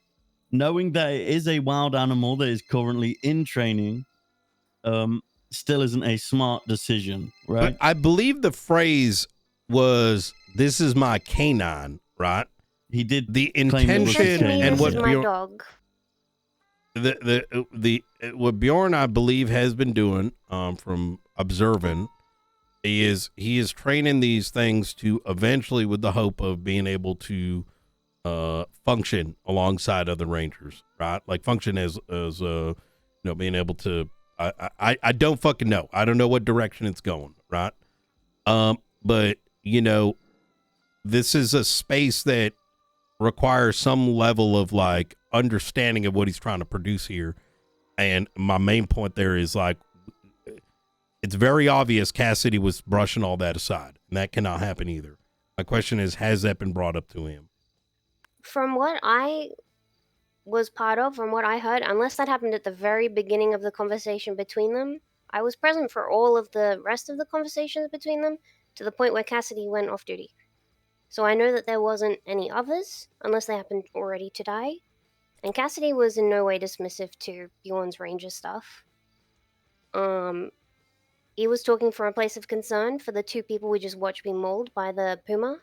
knowing that it is a wild animal that is currently in training. Still isn't a smart decision, right? But I believe the phrase was, "This is my canine," right? He did the claim it was his intention canine. and This what is my Bjorn, dog. what Bjorn, I believe, has been doing, from observing, he is training these things to eventually, with the hope of being able to function alongside other rangers, right? Like function as being able to. I don't fucking know. I don't know what direction it's going, right? But this is a space that requires some level of like understanding of what he's trying to produce here. And my main point there is like, it's very obvious Cassidy was brushing all that aside, and that cannot happen either. My question is, has that been brought up to him? From what I was part of, from what I heard, unless that happened at the very beginning of the conversation between them, I was present for all of the rest of the conversations between them to the point where Cassidy went off duty. So I know that there wasn't any others, unless they happened already today. And Cassidy was in no way dismissive to Bjorn's Ranger stuff. He was talking from a place of concern for the two people we just watched be mauled by the puma.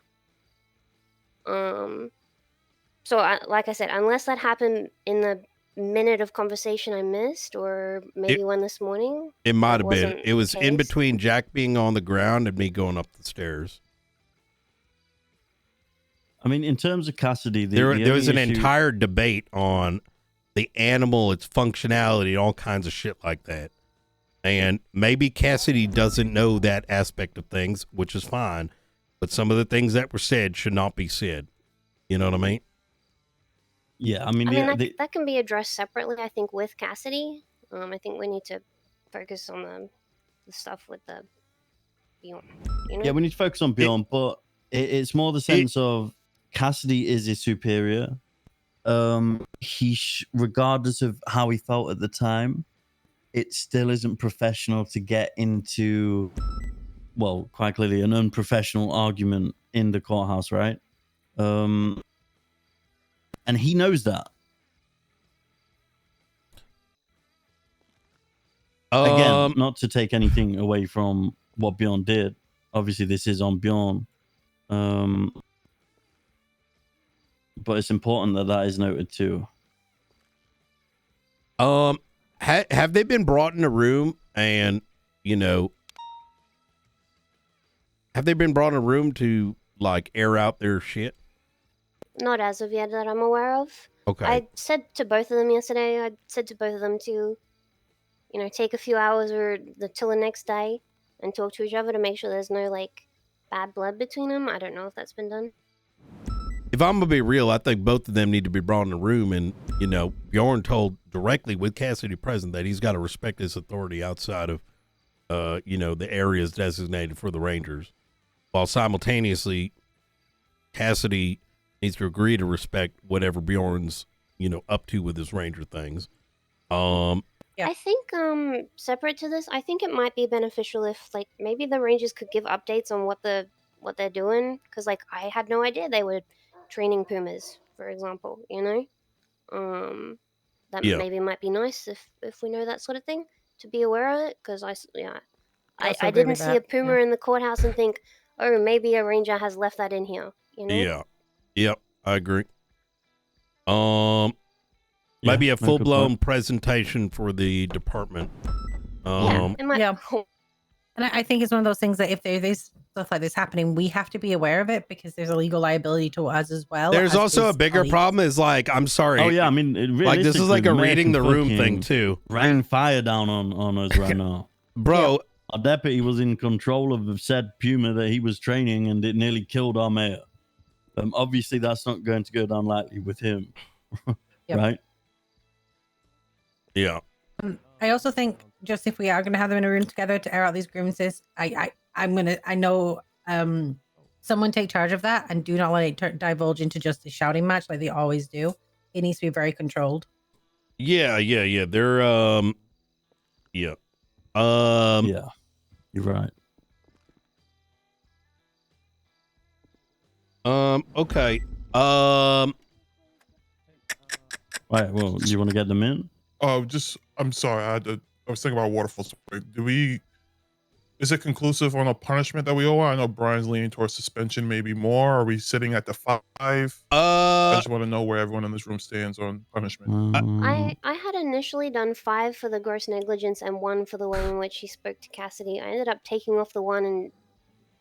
So, like I said, unless that happened in the minute of conversation I missed, or maybe one this morning. It might have been. wasn't It was the in case. between Jack being on the ground and me going up the stairs. I mean, in terms of Cassidy, There was an only issue- entire debate on the animal, its functionality, all kinds of shit like that. And maybe Cassidy doesn't know that aspect of things, which is fine. But some of the things that were said should not be said. You know what I mean? Yeah, that can be addressed separately, I think, with Cassidy. I think we need to focus on the stuff with the Bjorn. Yeah, we need to focus on Bjorn, but it's more the sense of Cassidy is his superior. Regardless of how he felt at the time, it still isn't professional to get into, well, quite clearly an unprofessional argument in the courthouse, right? And he knows that. Again, not to take anything away from what Bjorn did. Obviously, this is on Bjorn. But it's important that that is noted too. Have they been brought in a room and, you know, have they been brought in a room to like air out their shit? Not as of yet that I'm aware of. Okay. I said to both of them yesterday, I said to both of them to, you know, take a few hours or till the next day and talk to each other to make sure there's no, like, bad blood between them. I don't know if that's been done. If I'm gonna be real, I think both of them need to be brought in a room and, you know, Bjorn told directly with Cassidy present that he's got to respect his authority outside of, you know, the areas designated for the Rangers, while simultaneously Cassidy needs to agree to respect whatever Bjorn's, you know, up to with his Ranger things. I think, separate to this, I think it might be beneficial if, like, maybe the Rangers could give updates on what they're doing, because, like, I had no idea they were training Pumas, for example, you know? That maybe might be nice if we know that sort of thing, to be aware of it, because I didn't see a Puma in the courthouse and think, oh, maybe a Ranger has left that in here, you know? Yeah. Yep, I agree. Maybe a full-blown presentation for the department. It might yeah. And I think it's one of those things that if there's stuff like this happening, we have to be aware of it because there's a legal liability to us as well. There's also a bigger problem is like, I'm sorry. Oh yeah, I mean, like this is like a reading the room thing too. Rain fire down on us right now, bro. Our deputy was in control of said Puma that he was training, and it nearly killed our mayor. Obviously, that's not going to go down lightly with him, right? Yeah. I also think just if we are going to have them in a room together to air out these grievances, I know someone take charge of that and do not let it divulge into just a shouting match like they always do. It needs to be very controlled. Yeah. They're yeah. Yeah. You're right. Okay. Right, well, you want to get them in? I'm sorry. I was thinking about waterfalls. Is it conclusive on a punishment that we owe? I know Brian's leaning towards suspension, maybe more. Are we sitting at the 5? I just want to know where everyone in this room stands on punishment. I had initially done 5 for the gross negligence and 1 for the way in which he spoke to Cassidy. I ended up taking off the 1 and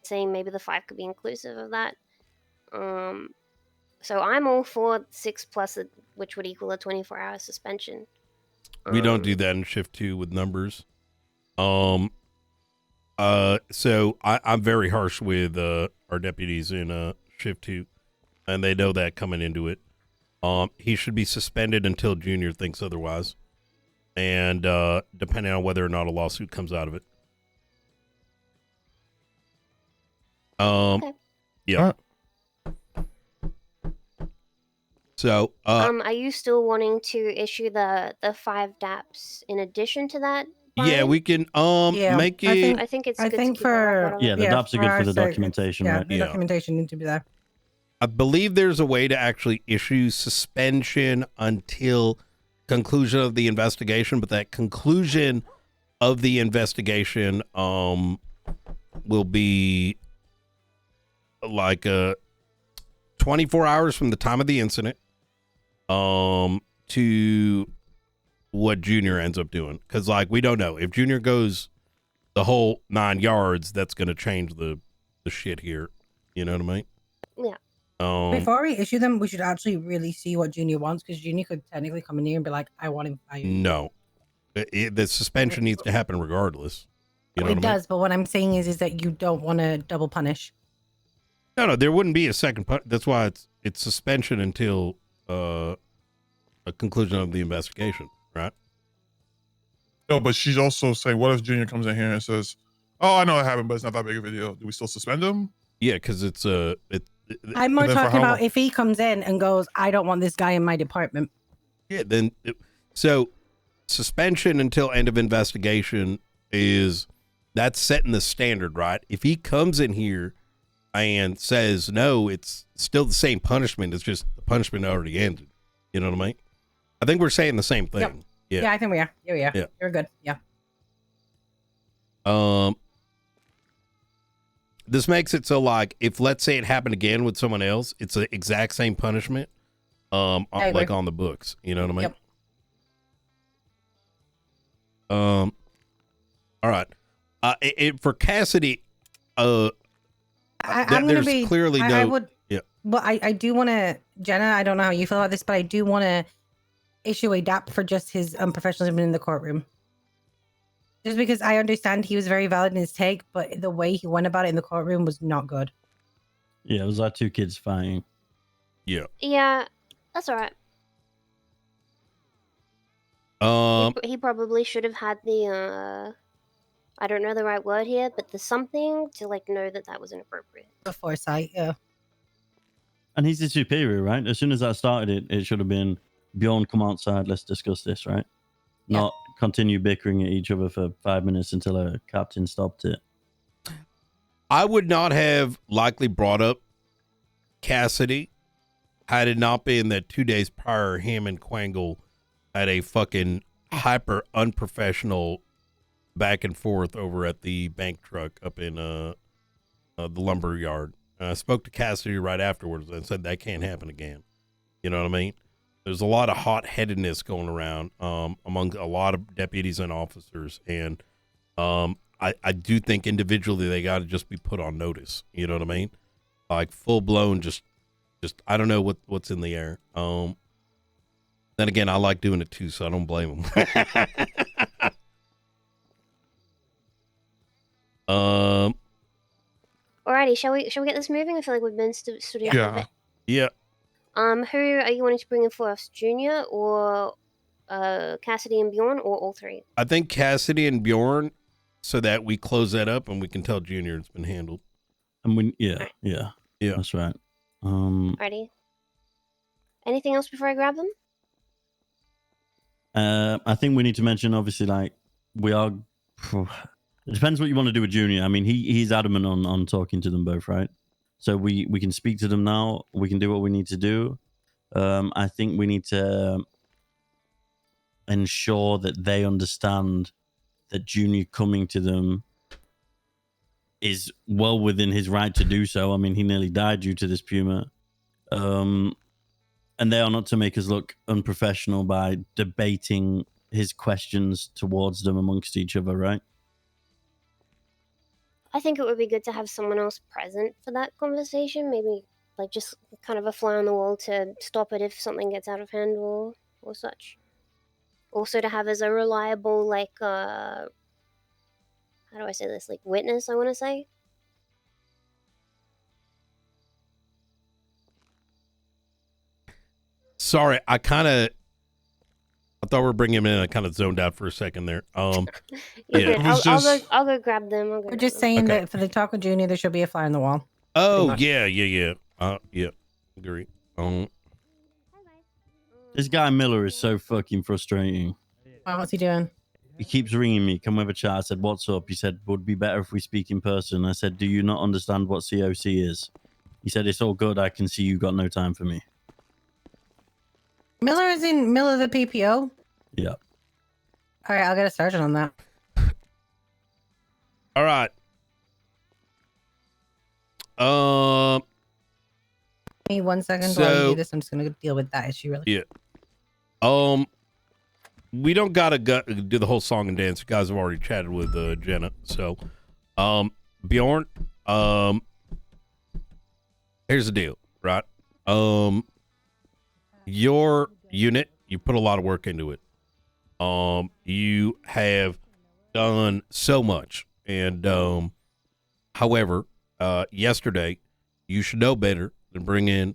saying maybe the 5 could be inclusive of that. So I'm all for 6 plus, which would equal a 24-hour suspension. We don't do that in shift 2 with numbers. So I'm very harsh with our deputies in shift 2, and they know that coming into it. He should be suspended until Junior thinks otherwise, and depending on whether or not a lawsuit comes out of it. Okay. Yeah. So, are you still wanting to issue the 5 DAPs in addition to that? Yeah, we can make it. I think it's I good think to keep a record for of Yeah, it. the DAPs are good for the sake, documentation, yeah, right? the documentation needs to be there. I believe there's a way to actually issue suspension until conclusion of the investigation, but that conclusion of the investigation will be like 24 hours from the time of the incident to what Junior ends up doing, because like we don't know if Junior goes the whole 9 yards, that's going to change the shit here, you know what I mean? Yeah. Before we issue them, we should actually really see what Junior wants, because Junior could technically come in here and be like, I want him fired. No, the suspension needs to happen regardless. You know It what I mean? does, but what I'm saying is that you don't want to double punish. No, there wouldn't be a second. That's why it's suspension until a conclusion of the investigation, right? No, but she's also saying, what if Junior comes in here and says, "Oh, I know it happened, but it's not that big of a deal." Do we still suspend him? Yeah, because it's I'm more And then for talking how about long? if he comes in and goes, I don't want this guy in my department. Yeah, then so suspension until end of investigation that's setting the standard, right? If he comes in here and says no, it's still the same punishment. It's just the punishment already ended. You know what I mean? I think we're saying the same thing. Yep. Yeah. Yeah, I think we are. Yeah. Yeah. You're good. Yeah. This makes it so like if let's say it happened again with someone else, it's the exact same punishment. Like on the books. You know what I mean? Yep. All right. For Cassidy, I'm going to there's be clearly no. I would. Yeah. Well, I do want to, Jenna. I don't know how you feel about this, but I do want to issue a DAP for just his unprofessionalism in the courtroom. Just because I understand he was very valid in his take, but the way he went about it in the courtroom was not good. Yeah, it was like two kids fighting. Yeah. Yeah, that's all right. He probably should have had the I don't know the right word here, but the something to like know that that was inappropriate. The foresight, yeah. And he's the superior, right? As soon as I started it should have been Bjorn, come outside, let's discuss this, right? Yeah. Not continue bickering at each other for 5 minutes until a captain stopped it. I would not have likely brought up Cassidy had it not been that 2 days prior, him and Quangle had a fucking hyper unprofessional back and forth over at the bank truck up in the lumber yard. And I spoke to Cassidy right afterwards and said that can't happen again. You know what I mean? There's a lot of hot-headedness going around among a lot of deputies and officers, and I do think individually they got to just be put on notice. You know what I mean? Like full blown, just I don't know what's in the air. Then again, I like doing it too, so I don't blame them. Alrighty, shall we get this moving? I feel like we've been stood here for a bit. Yeah. Who are you wanting to bring in first, Junior or Cassidy and Bjorn, or all three? I think Cassidy and Bjorn, so that we close that up and we can tell Junior it's been handled. And yeah, that's right. Alrighty. Anything else before I grab them? I think we need to mention, obviously, like we are. It depends what you want to do with Junior. I mean, he's adamant on talking to them both, right? So we can speak to them now. We can do what we need to do. I think we need to ensure that they understand that Junior coming to them is well within his right to do so. I mean, he nearly died due to this puma. And they are not to make us look unprofessional by debating his questions towards them amongst each other, right? I think it would be good to have someone else present for that conversation. Maybe like just kind of a fly on the wall to stop it if something gets out of hand or such. Also to have as a reliable, like, how do I say this? Like witness, I want to say. Sorry, I thought we were bringing him in. I kind of zoned out for a second there. You're good. I'll go grab them. We're just saying that for the Taco Junior, there should be a fly on the wall. Oh, yeah. Yeah. Agree. This guy Miller is so fucking frustrating. Wow, what's he doing? He keeps ringing me. Can we have a chat? I said, what's up? He said, would be better if we speak in person. I said, do you not understand what COC is? He said, it's all good. I can see you got no time for me. Miller is in Miller the PPO? Yeah. All right, I'll get a sergeant on that. All right. Give me 1 second while you do this. I'm just going to deal with that issue really quick. Yeah. We don't gotta do the whole song and dance. You guys have already chatted with Jenna. So, Bjorn, here's the deal, right? Your unit, you put a lot of work into it. You have done so much, and however, yesterday, you should know better than bring in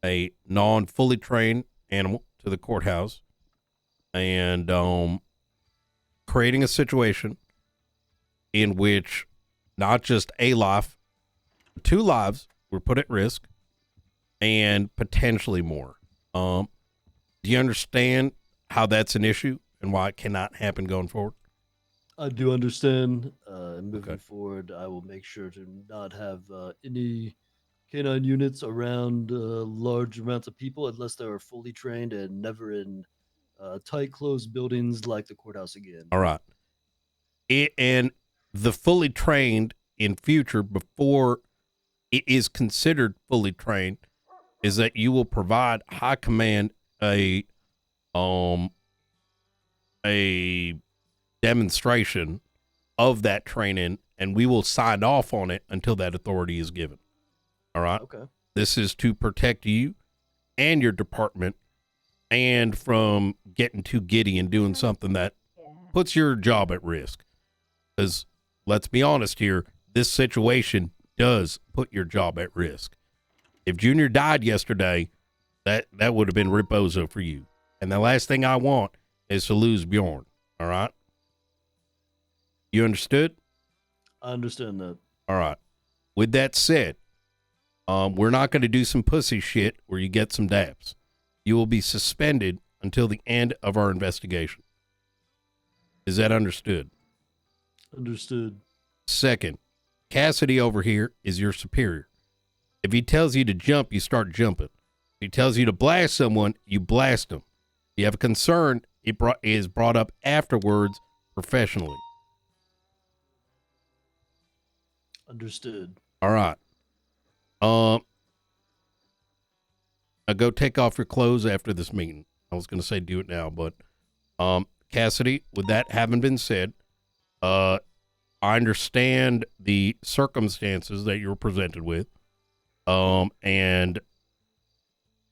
a non-fully trained animal to the courthouse and creating a situation in which not just a life, 2 lives were put at risk, and potentially more. Do you understand how that's an issue and why it cannot happen going forward? I do understand. Moving forward, I will make sure to not have any canine units around large amounts of people unless they are fully trained and never in tight closed buildings like the courthouse again. All right. And the fully trained in future, before it is considered fully trained, is that you will provide high command a demonstration of that training, and we will sign off on it until that authority is given. All right. Okay. This is to protect you and your department, and from getting too giddy and doing something that puts your job at risk. Because let's be honest here, this situation does put your job at risk. If Junior died yesterday, that would have been riposo for you. And the last thing I want is to lose Bjorn. All right? You understood? I understand that. All right. With that said, we're not going to do some pussy shit where you get some dabs. You will be suspended until the end of our investigation. Is that understood? Understood. Second, Cassidy over here is your superior. If he tells you to jump, you start jumping. If he tells you to blast someone, you blast them. If you have a concern, it is brought up afterwards professionally. Understood. All right. Now go take off your clothes after this meeting. I was going to say do it now, but Cassidy, with that having been said, I understand the circumstances that you're presented with, and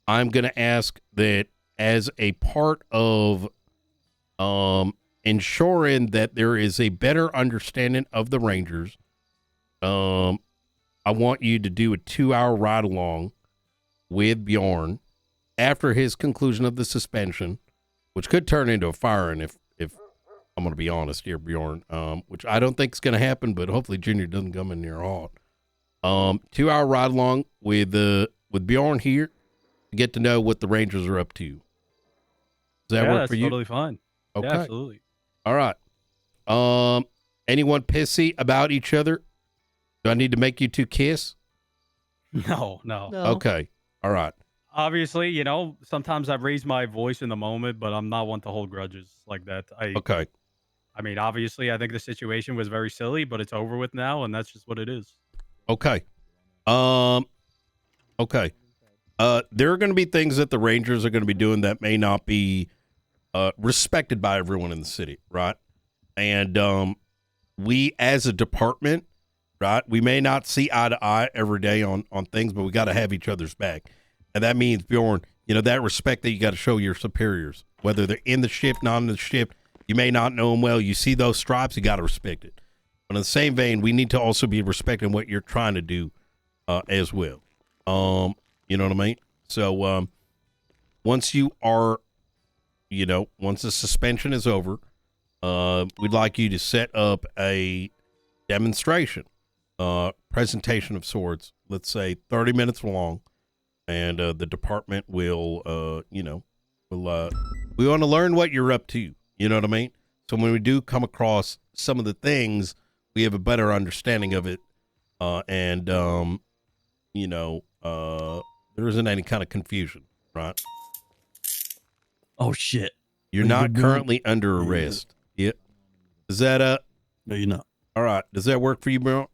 I'm going to ask that as a part of ensuring that there is a better understanding of the Rangers, I want you to do a 2-hour ride along with Bjorn after his conclusion of the suspension, which could turn into a firing if I'm going to be honest here, Bjorn, which I don't think is going to happen, but hopefully Junior doesn't come in near hot. 2-hour ride along with Bjorn here to get to know what the Rangers are up to. Does that work for you? Totally fine. Okay. Yeah, absolutely. All right. Anyone pissy about each other? Do I need to make you two kiss? No. Okay. All right. Obviously, you know, sometimes I've raised my voice in the moment, but I'm not one to hold grudges like that. Okay. I mean, obviously, I think the situation was very silly, but it's over with now, and that's just what it is. Okay. Okay. There are going to be things that the Rangers are going to be doing that may not be respected by everyone in the city, right? And we, as a department, right, we may not see eye to eye every day on things, but we got to have each other's back. And that means, Bjorn, you know, that respect that you got to show your superiors, whether they're in the shift, not in the shift. You may not know them well. You see those stripes, you got to respect it. But in the same vein, we need to also be respecting what you're trying to do as well. You know what I mean? So once you are, you know, once the suspension is over, we'd like you to set up a demonstration, presentation of sorts, let's say 30 minutes long. And the department will, you know, we want to learn what you're up to. You know what I mean? So when we do come across some of the things, we have a better understanding of it. And, you know, there isn't any kind of confusion, right? Oh, shit. You're not currently under arrest. Yep. Is that, No, you're not. All right. Does that work for you, bro?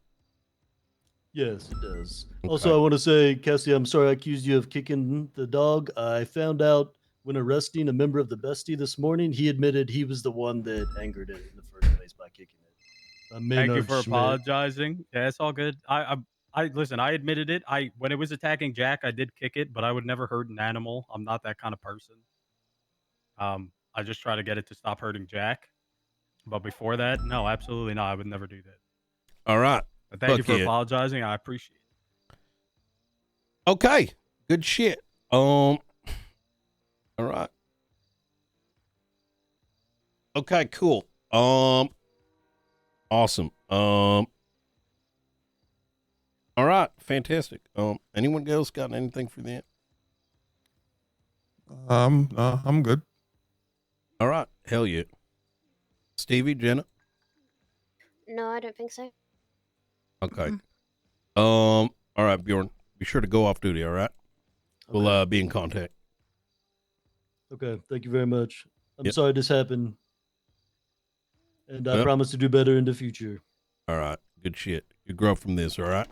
Yes, it does. Okay. Also, I want to say, Cassie, I'm sorry I accused you of kicking the dog. I found out when arresting a member of the bestie this morning, he admitted he was the one that angered it in the first place by kicking it. Thank you for apologizing. Yeah, it's all good. I listen. I admitted it. When it was attacking Jack, I did kick it, but I would never hurt an animal. I'm not that kind of person. I just try to get it to stop hurting Jack. But before that, no, absolutely not. I would never do that. All right. But thank you for apologizing. I appreciate it. Okay. Good shit. All right. Okay, cool. Awesome. All All right, fantastic. Anyone else got anything for that? I'm good. All right, hell yeah. Stevie, Jenna. No, I don't think so. Okay. All right, Bjorn. Be sure to go off duty. All right. We'll be in contact. Okay, thank you very much. I'm Yep. sorry this happened, and I Yep. promise to do better in the future. All right. Good shit. You grow from this. All right.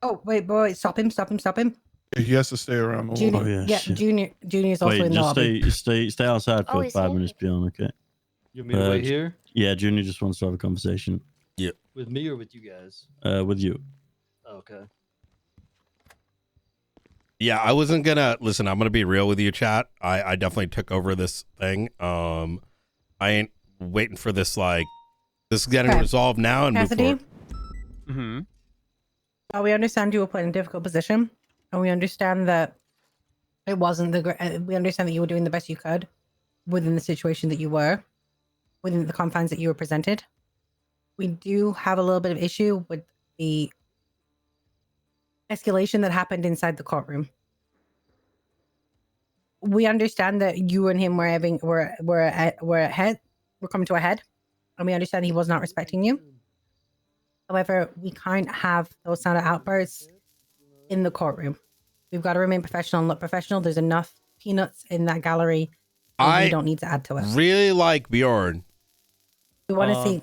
Oh, wait, boy. Stop him. He has to stay around. The Junior, whole yeah, Junior's also Wait, in the just lobby. stay outside for he's 5 here? minutes, Bjorn. Okay. You want me to wait here Yeah, Junior just wants to have a conversation. Yeah. with me or with you guys? With you. Okay. Yeah, I wasn't gonna listen. I'm gonna be real with you, chat. I definitely took over this thing. I ain't waiting for this. Like, this is getting Okay. resolved now and move Cassidy? forward. Mm-hmm. We understand you were put in a difficult position, and we understand that it wasn't we understand that you were doing the best you could within the situation that you were, within the confines that you were presented. We do have a little bit of issue with the escalation that happened inside the courtroom. We understand that you and him were coming to a head, and we understand he was not respecting you. However, we can't have those kind of outbursts in the courtroom. We've got to remain professional and look professional. There's enough peanuts in that gallery. We don't need to add to it. Really like Bjorn, We want to see.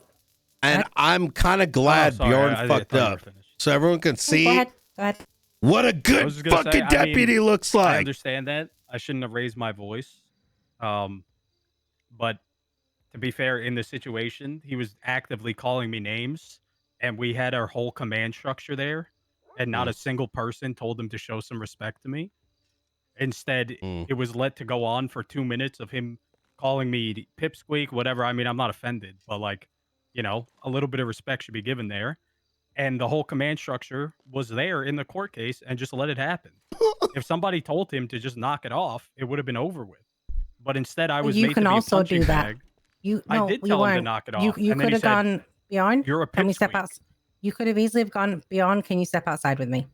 and I'm kind of glad sorry, Bjorn I fucked thought you were up, so everyone can see Go ahead. what a I was good just gonna fucking say, I mean, deputy looks I like. understand that. I shouldn't have raised my voice. But to be fair, in the situation, he was actively calling me names, and we had our whole command structure there, and not a single person told him to show some respect to me. Instead, it was let to go on for 2 minutes of him calling me pipsqueak, whatever. I mean, I'm not offended, but like, you know, a little bit of respect should be given there. And the whole command structure was there in the court case and just let it happen. If somebody told him to just knock it off, it would have been over with. But instead, I was You made can to be also a punching do that. bag. No, I did you tell him to weren't. knock it You off. And then could he have said, gone beyond. "You're a Can we step pipsqueak." out? You could have easily have gone beyond. Can you step outside with me?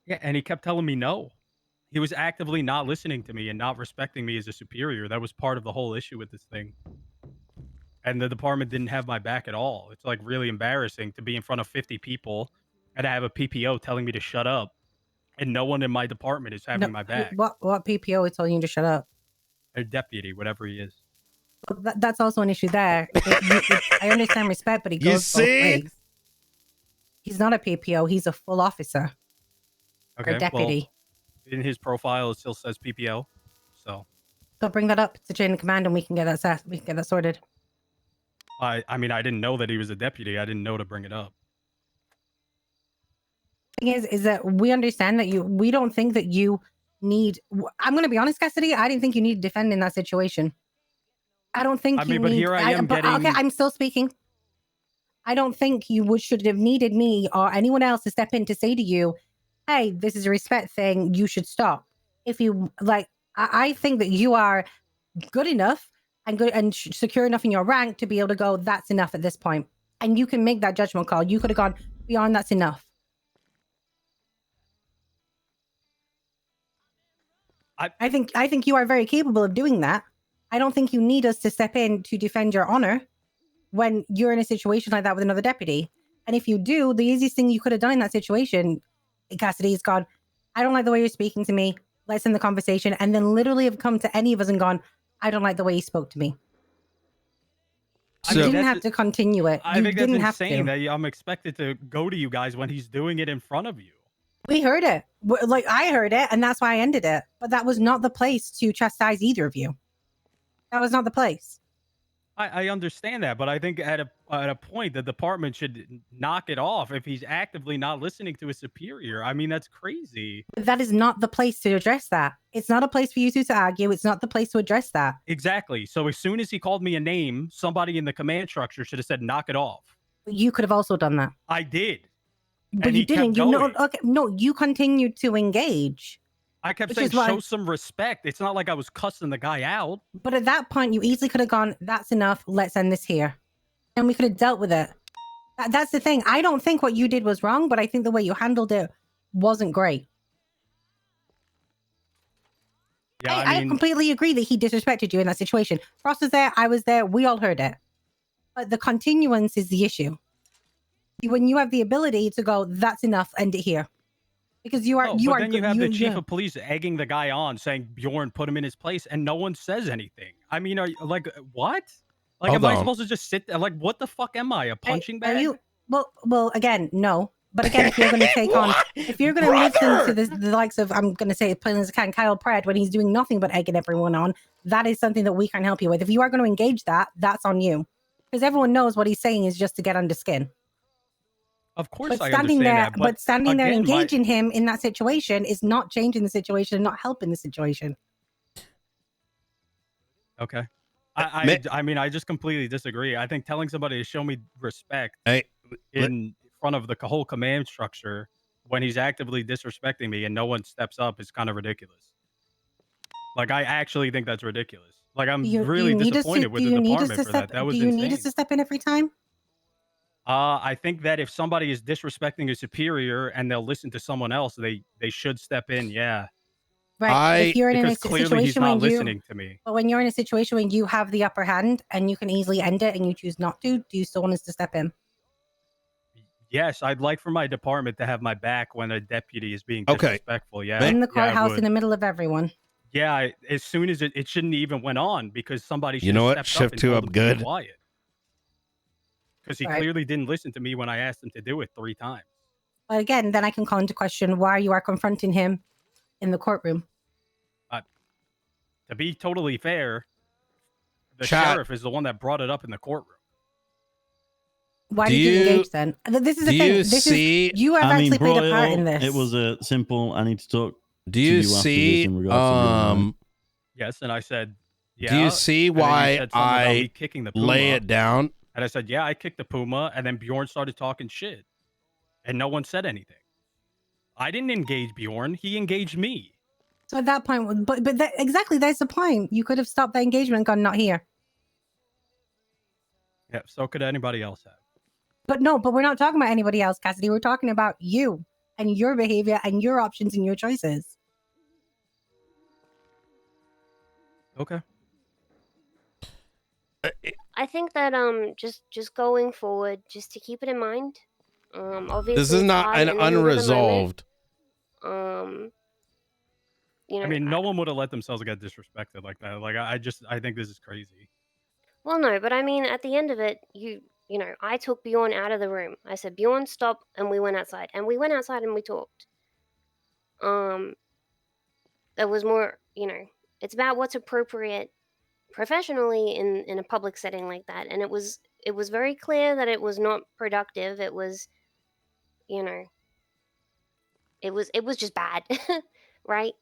Yeah, and he kept telling me no. He was actively not listening to me and not respecting me as a superior. That was part of the whole issue with this thing. And the department didn't have my back at all. It's like really embarrassing to be in front of 50 people and I have a PPO telling me to shut up, and no one in my department is having my back. What PPO is telling you to shut up? A deputy, whatever he is. That's also an issue there. I understand respect, but he You goes both see? ways. He's not a PPO. He's a full officer. Okay, Or deputy. well, in his profile, it still says PPO. So So bring that up to chain of command, and we can get that sorted. I mean, I didn't know that he was a deputy. I didn't know to bring it up. Thing is that we understand that we don't think that you need. I'm going to be honest, Cassidy. I didn't think you need to defend in that situation. I don't think I you mean, but need. here I am getting. Okay, I'm still speaking. I don't think you should have needed me or anyone else to step in to say to you, "Hey, this is a respect thing. You should stop." If you like, I think that you are good enough and good and secure enough in your rank to be able to go, "That's enough at this point," and you can make that judgment call. You could have gone beyond. That's enough. I think you are very capable of doing that. I don't think you need us to step in to defend your honor when you're in a situation like that with another deputy. And if you do, the easiest thing you could have done in that situation, Cassidy, is gone, "I don't like the way you're speaking to me. Let's end the conversation." And then literally have come to any of us and gone, "I don't like the way you spoke to me." You didn't have to continue it. I You think that's didn't have insane to. that I'm expected to go to you guys when he's doing it in front of you. We heard it. Like, I heard it, and that's why I ended it. But that was not the place to chastise either of you. That was not the place. I understand that, but I think at a point, the department should knock it off if he's actively not listening to his superior. I mean, that's crazy. That is not the place to address that. It's not a place for you two to argue. It's not the place to address that. Exactly. So as soon as he called me a name, somebody in the command structure should have said, "Knock it off." You could have also done that. I did. But And you he kept didn't. You know, going. okay, no, you continued to engage. I kept Which saying, is why- "Show some respect." It's not like I was cussing the guy out. But at that point, you easily could have gone, "That's enough. Let's end this here." And we could have dealt with it. That's the thing. I don't think what you did was wrong, but I think the way you handled it wasn't great. Yeah, I completely agree that he disrespected you in that situation. Frost was there. I was there. We all heard it. But the continuance is the issue. When you have the ability to go, that's enough, end it here. Because you are, but then you have the chief of police egging the guy on, saying Bjorn put him in his place, and no one says anything. I mean, are you like what? Like, Hold am I on. supposed to just sit there? Like, what the fuck am I? A punching Are bag? you? Well, again, no. But again, if you're going to take on, if you're going to listen to the likes of, I'm going to say it plain as I can, Kyle Pratt, when he's doing nothing but egging everyone on, that is something that we can help you with. If you are going to engage that, that's on you, because everyone knows what he's saying is just to get under skin. Of course, But I standing understand there, that. but standing there, again, engaging him in that situation is not changing the situation and not helping the situation. Okay. I mean, I just completely disagree. I think telling somebody to show me respect in front of the whole command structure when he's actively disrespecting me and no one steps up is kind of ridiculous. Like, I actually think that's ridiculous. Like, I'm really disappointed with the department for that. That was Do you insane. need us to step in every time? I think that if somebody is disrespecting a superior and they'll listen to someone else, they should step in. Yeah. Right. If you're in a because clearly situation he's not when listening to me. But when you're in a situation when you have the upper hand and you can easily end it and you choose not to, do you still want us to step in? Yes, I'd like for my department to have my back when a deputy is being disrespectful. Yeah. In the yeah, I courthouse would. in the middle of everyone. Yeah, as soon as it shouldn't even went on because somebody should You know have what? stepped Shift up and two told up him to good. be quiet. Because he Right. clearly didn't listen to me when I asked him to do it 3 times. But again, then I can call into question why you are confronting him in the courtroom. To be totally fair, the Chat. sheriff is the one that brought it up in the courtroom. Why Do did you you- engage then? This is the do thing. you This see- is you have actually played brought a it part up. in this. It was a simple. I need to talk. Do to you after this see? in regards to Bjorn, right? Yes, and I said, yeah. Do you see And then you why said something about me I kicking the lay Puma. it down? And I said, yeah, I kicked the Puma, and then Bjorn started talking shit. And no one said anything. I didn't engage Bjorn. He engaged me. So at that point, but exactly, that's the point. You could have stopped the engagement and gone, not here. Yeah, so could anybody else have. But no, but we're not talking about anybody else, Cassidy. We're talking about you and your behavior and your options and your choices. Okay. I think that just going forward, just to keep it in mind. Obviously This is it's not hard an in the heat of the unresolved. moment. You know, I mean, no one would have let themselves get disrespected like that. Like, I think this is crazy. well, no, but I mean, at the end of it, you know, I took Bjorn out of the room. I said, Bjorn, stop, and we went outside, and we went outside and we talked. There was more, you know, it's about what's appropriate professionally in a public setting like that, and it was very clear that it was not productive. It was, you know, it was just bad, right?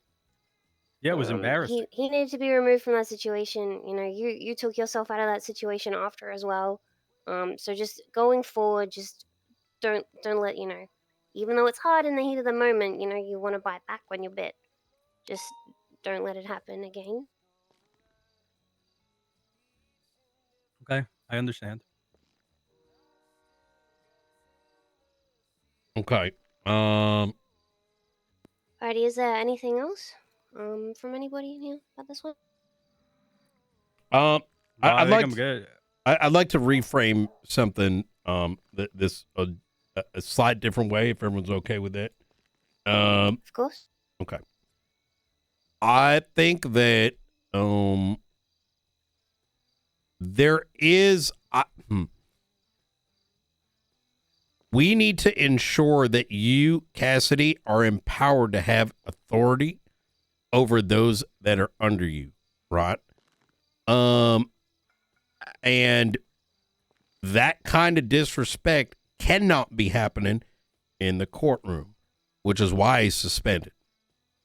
Yeah, it was embarrassing. He needed to be removed from that situation. You know, you took yourself out of that situation after as well. So just going forward, just don't let, you know, even though it's hard in the heat of the moment, you know, you want to bite back when you're bit. Just don't let it happen again. Okay, I understand. Okay. Alrighty, is there anything else from anybody in here about this one? I'd think like I'm good. I'd like to reframe something. This a slight different way, if everyone's okay with it. Of course. Okay. I think that there is. We need to ensure that you, Cassidy, are empowered to have authority over those that are under you, right? And that kind of disrespect cannot be happening in the courtroom, which is why he's suspended.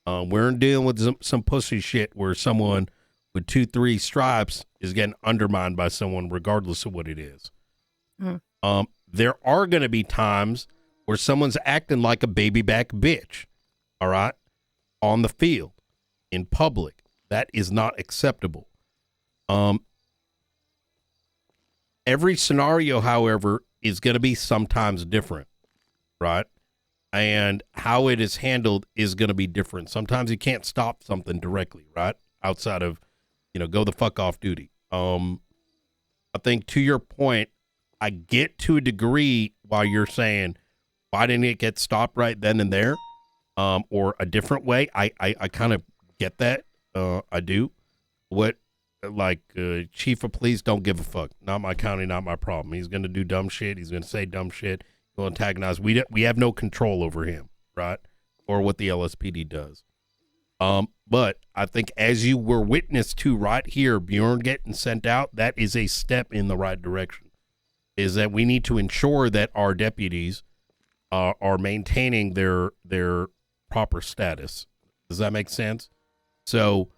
We're dealing with some pussy shit where someone with 2-3 stripes is getting undermined by someone, regardless of what it is. There are going to be times where someone's acting like a baby back bitch, all right, on the field, in public. That is not acceptable. Every scenario, however, is going to be sometimes different, right? And how it is handled is going to be different. Sometimes you can't stop something directly, right? Outside of, go the fuck off duty. I think to your point, I get to a degree while you're saying, why didn't it get stopped right then and there? Or a different way. I kind of get that. I do. Chief of police don't give a fuck. Not my county, not my problem. He's going to do dumb shit. He's going to say dumb shit. He'll antagonize. We have no control over him, right? Or what the LSPD does. But I think as you were witness to right here, Bjorn getting sent out, that is a step in the right direction. Is that we need to ensure that our deputies are maintaining their proper status. Does that make sense? So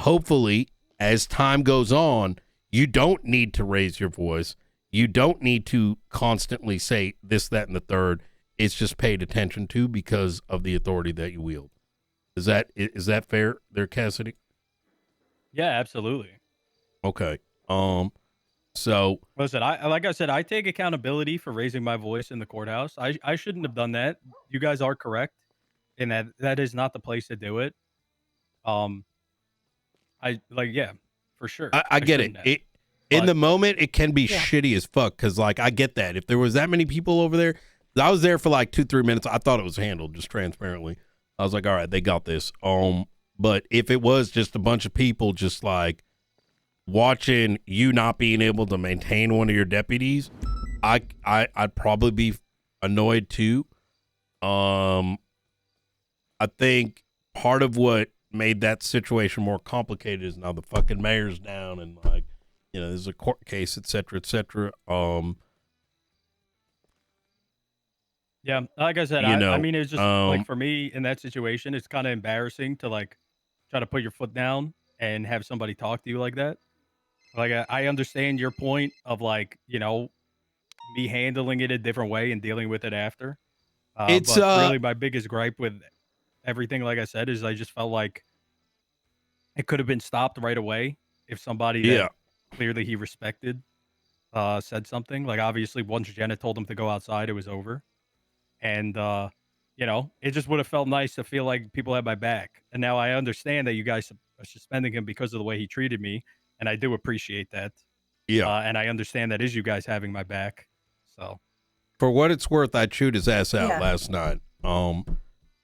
hopefully, as time goes on, you don't need to raise your voice. You don't need to constantly say this, that, and the third. It's just paid attention to because of the authority that you wield. Is that fair there, Cassidy? Yeah, absolutely. Okay. So listen, like I said, I take accountability for raising my voice in the courthouse. I shouldn't have done that. You guys are correct in that is not the place to do it. Yeah, for sure. I get it. In the moment, it can be shitty as fuck because, I get that. If there was that many people over there, I was there for 2-3 minutes. I thought it was handled just transparently. I was like, all right, they got this. But if it was just a bunch of people just watching you not being able to maintain one of your deputies, I'd probably be annoyed too. I think part of what made that situation more complicated is now the fucking mayor's down and there's a court case, et cetera, et cetera. Yeah, like I said, I mean, it's just for me in that situation, it's kind of embarrassing to try to put your foot down and have somebody talk to you like that. I understand your point of me handling it a different way and dealing with it after. It's but really my biggest gripe with everything, like I said, is I just felt like it could have been stopped right away if somebody that clearly he respected said something. Obviously, once Jenna told him to go outside, it was over. And, it just would have felt nice to feel like people had my back. And now I understand that you guys are suspending him because of the way he treated me. And I do appreciate that. Yeah. And I understand that is you guys having my back. So for what it's worth, I chewed his ass out last night.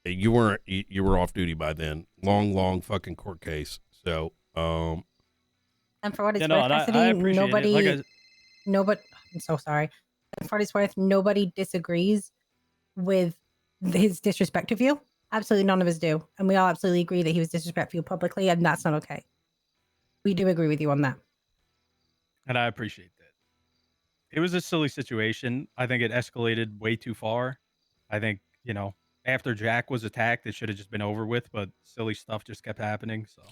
You were off duty by then. Long fucking court case. So, and for what it's worth, Cassidy, nobody, I'm so sorry. For what it's worth, nobody disagrees with his disrespect of you. Absolutely none of us do. And we all absolutely agree that he was disrespectful publicly, and that's not okay. We do agree with you on that. And I appreciate that. It was a silly situation. I think it escalated way too far. I think, after Jack was attacked, it should have just been over with, but silly stuff just kept happening. So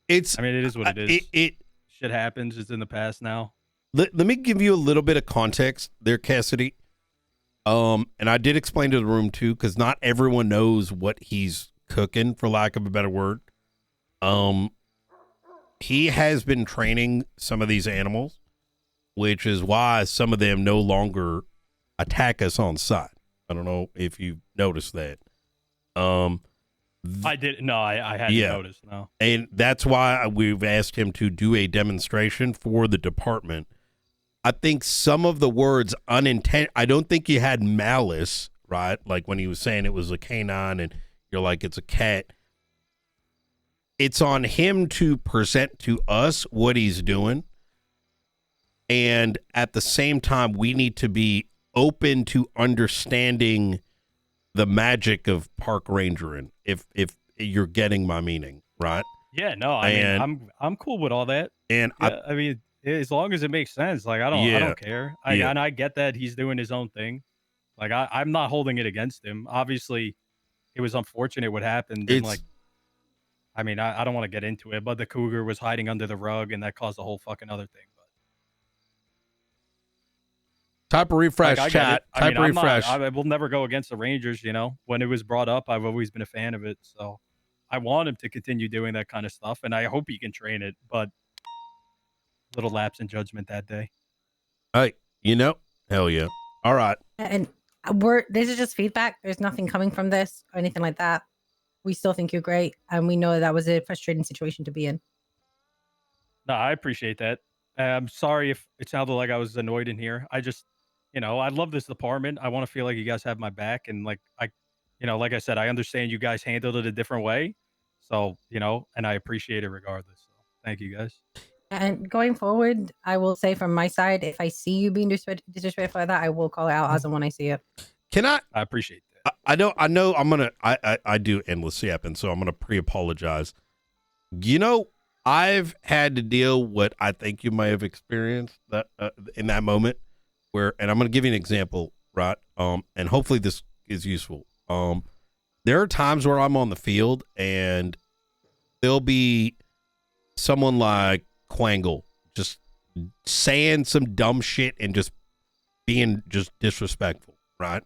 it is what it is. Shit happens. It's in the past now. Let me give you a little bit of context there, Cassidy. And I did explain to the room too, because not everyone knows what he's cooking, for lack of a better word. He has been training some of these animals, which is why some of them no longer attack us on sight. I don't know if you've noticed that. I did. No, I hadn't noticed. No. And that's why we've asked him to do a demonstration for the department. I think some of the words unintended, I don't think he had malice, right? Like when he was saying it was a canine and you're like, it's a cat. It's on him to present to us what he's doing. And at the same time, we need to be open to understanding the magic of park rangering, if you're getting my meaning, right? Yeah, no, I mean, I'm cool with all that. And I mean, as long as it makes sense, I don't care. And I get that he's doing his own thing. I'm not holding it against him. Obviously, it was unfortunate what happened. And I don't want to get into it, but the cougar was hiding under the rug, and that caused a whole fucking other thing. Type of refresh, chat. Type of refresh. I will never go against the Rangers, When it was brought up, I've always been a fan of it. So I want him to continue doing that kind of stuff, and I hope he can train it, but little lapse in judgment that day. Hey, hell yeah. All right. And this is just feedback. There's nothing coming from this or anything like that. We still think you're great, and we know that was a frustrating situation to be in. No, I appreciate that. I'm sorry if it sounded like I was annoyed in here. I just, I love this department. I want to feel like you guys have my back, and like like I said, I understand you guys handled it a different way. So, and I appreciate it regardless. So, thank you guys. And going forward, I will say from my side, if I see you being disrespectful like that, I will call it out as and when I see it. Can I appreciate that. I know I'm gonna I do endless yapping, so I'm gonna pre-apologize. I've had to deal what I think you may have experienced that in that moment and I'm gonna give you an example, right? And hopefully this is useful. There are times where I'm on the field and there'll be someone like Quangle just saying some dumb shit and just being just disrespectful, right?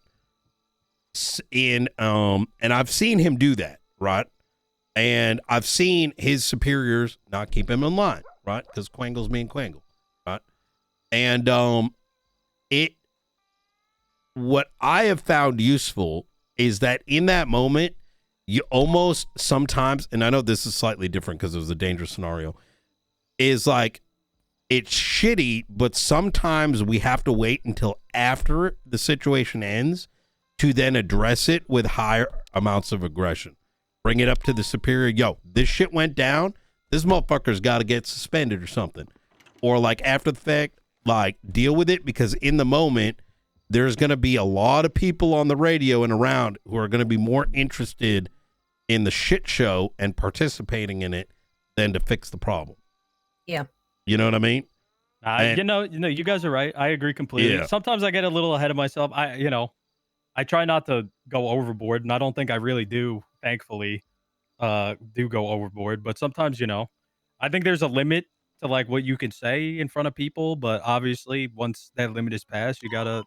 And I've seen him do that, right? And I've seen his superiors not keep him in line, right? Because Quangle's being Quangle, right? And what I have found useful is that in that moment, you almost sometimes, and I know this is slightly different because it was a dangerous scenario, is like, it's shitty, but sometimes we have to wait until after the situation ends to then address it with higher amounts of aggression. Bring it up to the superior. Yo, this shit went down. This motherfucker's got to get suspended or something. Or like after the fact, like deal with it, because in the moment, there's going to be a lot of people on the radio and around who are going to be more interested in the shit show and participating in it than to fix the problem. Yeah. You know what I mean? You guys are right. I agree completely. Yeah. Sometimes I get a little ahead of myself. I try not to go overboard, and I don't think I really do, thankfully, do go overboard. But sometimes, I think there's a limit to like what you can say in front of people. But obviously, once that limit is passed, you gotta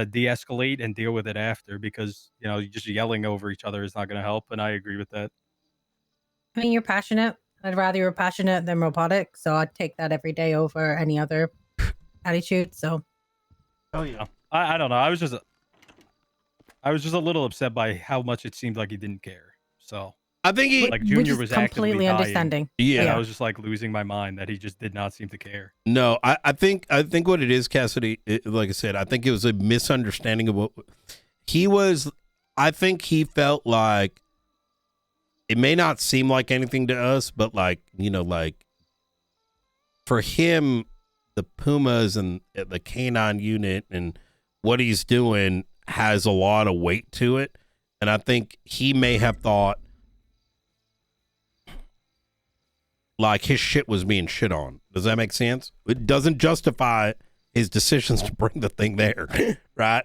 de-escalate and deal with it after, because just yelling over each other is not going to help. And I agree with that. I mean, you're passionate. I'd rather you're passionate than robotic, so I'd take that every day over any other attitude. So, oh yeah, I don't know. I was just a little upset by how much it seemed like he didn't care. So I think he like Junior was completely actively understanding. Yeah, Yeah. I was just like losing my mind that he just did not seem to care. No, I think what it is, Cassidy, like I said, I think it was a misunderstanding of what he was. I think he felt like it may not seem like anything to us, but like, like for him, the Pumas and the canine unit and what he's doing has a lot of weight to it. And I think he may have thought like his shit was being shit on. Does that make sense? It doesn't justify his decisions to bring the thing there, right?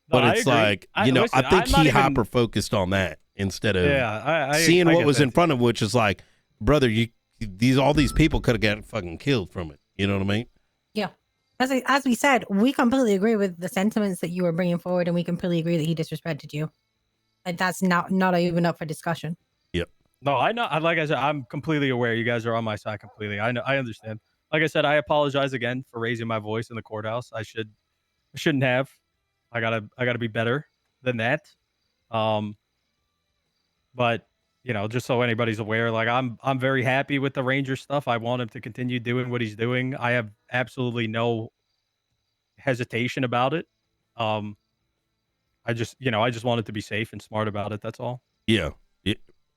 But No, it's I agree. like, Listen, I think I'm not he even- hyper focused on that instead of I seeing I what get was that. in front of, which is like, brother, all these people could have gotten fucking killed from it. You know what I mean? Yeah. As we said, we completely agree with the sentiments that you were bringing forward, and we completely agree that he disrespected you. And that's not even up for discussion. Yep. No, I know. Like I said, I'm completely aware. You guys are on my side completely. I know. I understand. Like I said, I apologize again for raising my voice in the courthouse. I shouldn't have. I gotta be better than that. But just so anybody's aware, like I'm very happy with the Ranger stuff. I want him to continue doing what he's doing. I have absolutely no hesitation about it. I just want it to be safe and smart about it. That's all. Yeah,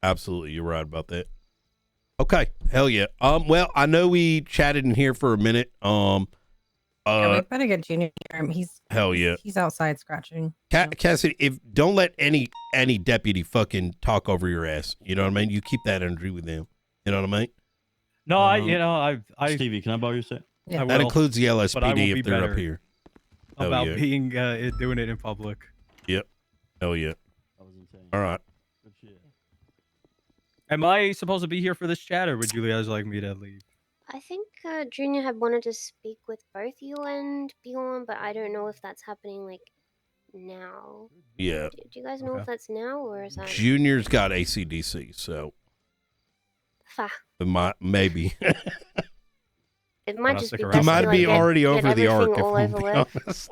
absolutely. You're right about that. Okay. Hell yeah. Well, I know we chatted in here for a minute. Yeah, we better get Junior here. Hell yeah. He's outside scratching. Cassidy, don't let any deputy fucking talk over your ass. You know what I mean? You keep that energy with them. You know what I mean? No, I Stevie, can I borrow your set? Yeah. That includes the but I will LSPD be if they're up better here. Hell about yeah. being doing it in public. Yep. Hell yeah. All right. Am I supposed to be here for this chat, or would you guys like me to leave? I think Junior had wanted to speak with both you and Bjorn, but I don't know if that's happening like now. Yeah. Do you guys know if that's now or is that? Junior's got ACDC, so Fa. it maybe. It might just be. He might be already over the arc. If all I'm over being with. honest.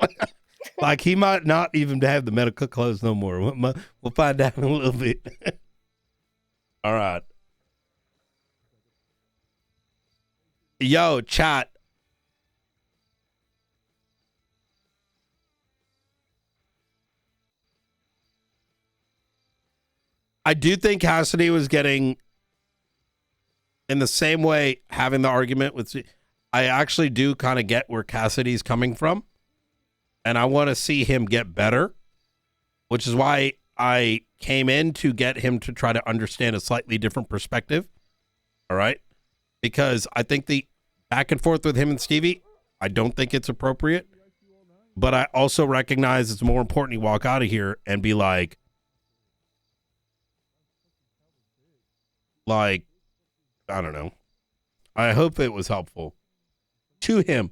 Like he might not even have the medical clothes no more. We'll find out in a little bit. All right. Yo, chat. I do think Cassidy was getting, in the same way, having the argument with. I actually do kind of get where Cassidy's coming from, and I want to see him get better, which is why I came in to get him to try to understand a slightly different perspective. All right, because I think the back and forth with him and Stevie, I don't think it's appropriate, but I also recognize it's more important you walk out of here and be like, I don't know. I hope it was helpful to him.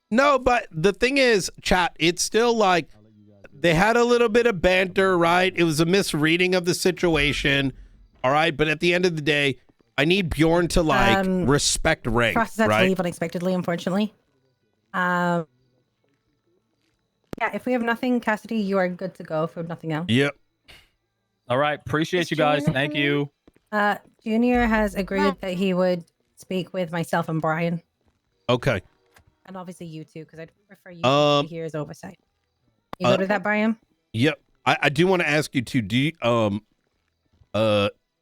No, but the thing is, chat, it's still like they had a little bit of banter, right? It was a misreading of the situation. All right. But at the end of the day, I need Bjorn to respect rank, Frost had to right? leave unexpectedly, unfortunately. Yeah, if we have nothing, Cassidy, you are good to go for nothing else. Yep. All right. Appreciate you guys. Thank you. Junior has agreed that he would speak with myself and Brian. Okay. And obviously you too, because I'd prefer you to be here as oversight. You noted that, Brian? Yep. I do want to ask you too.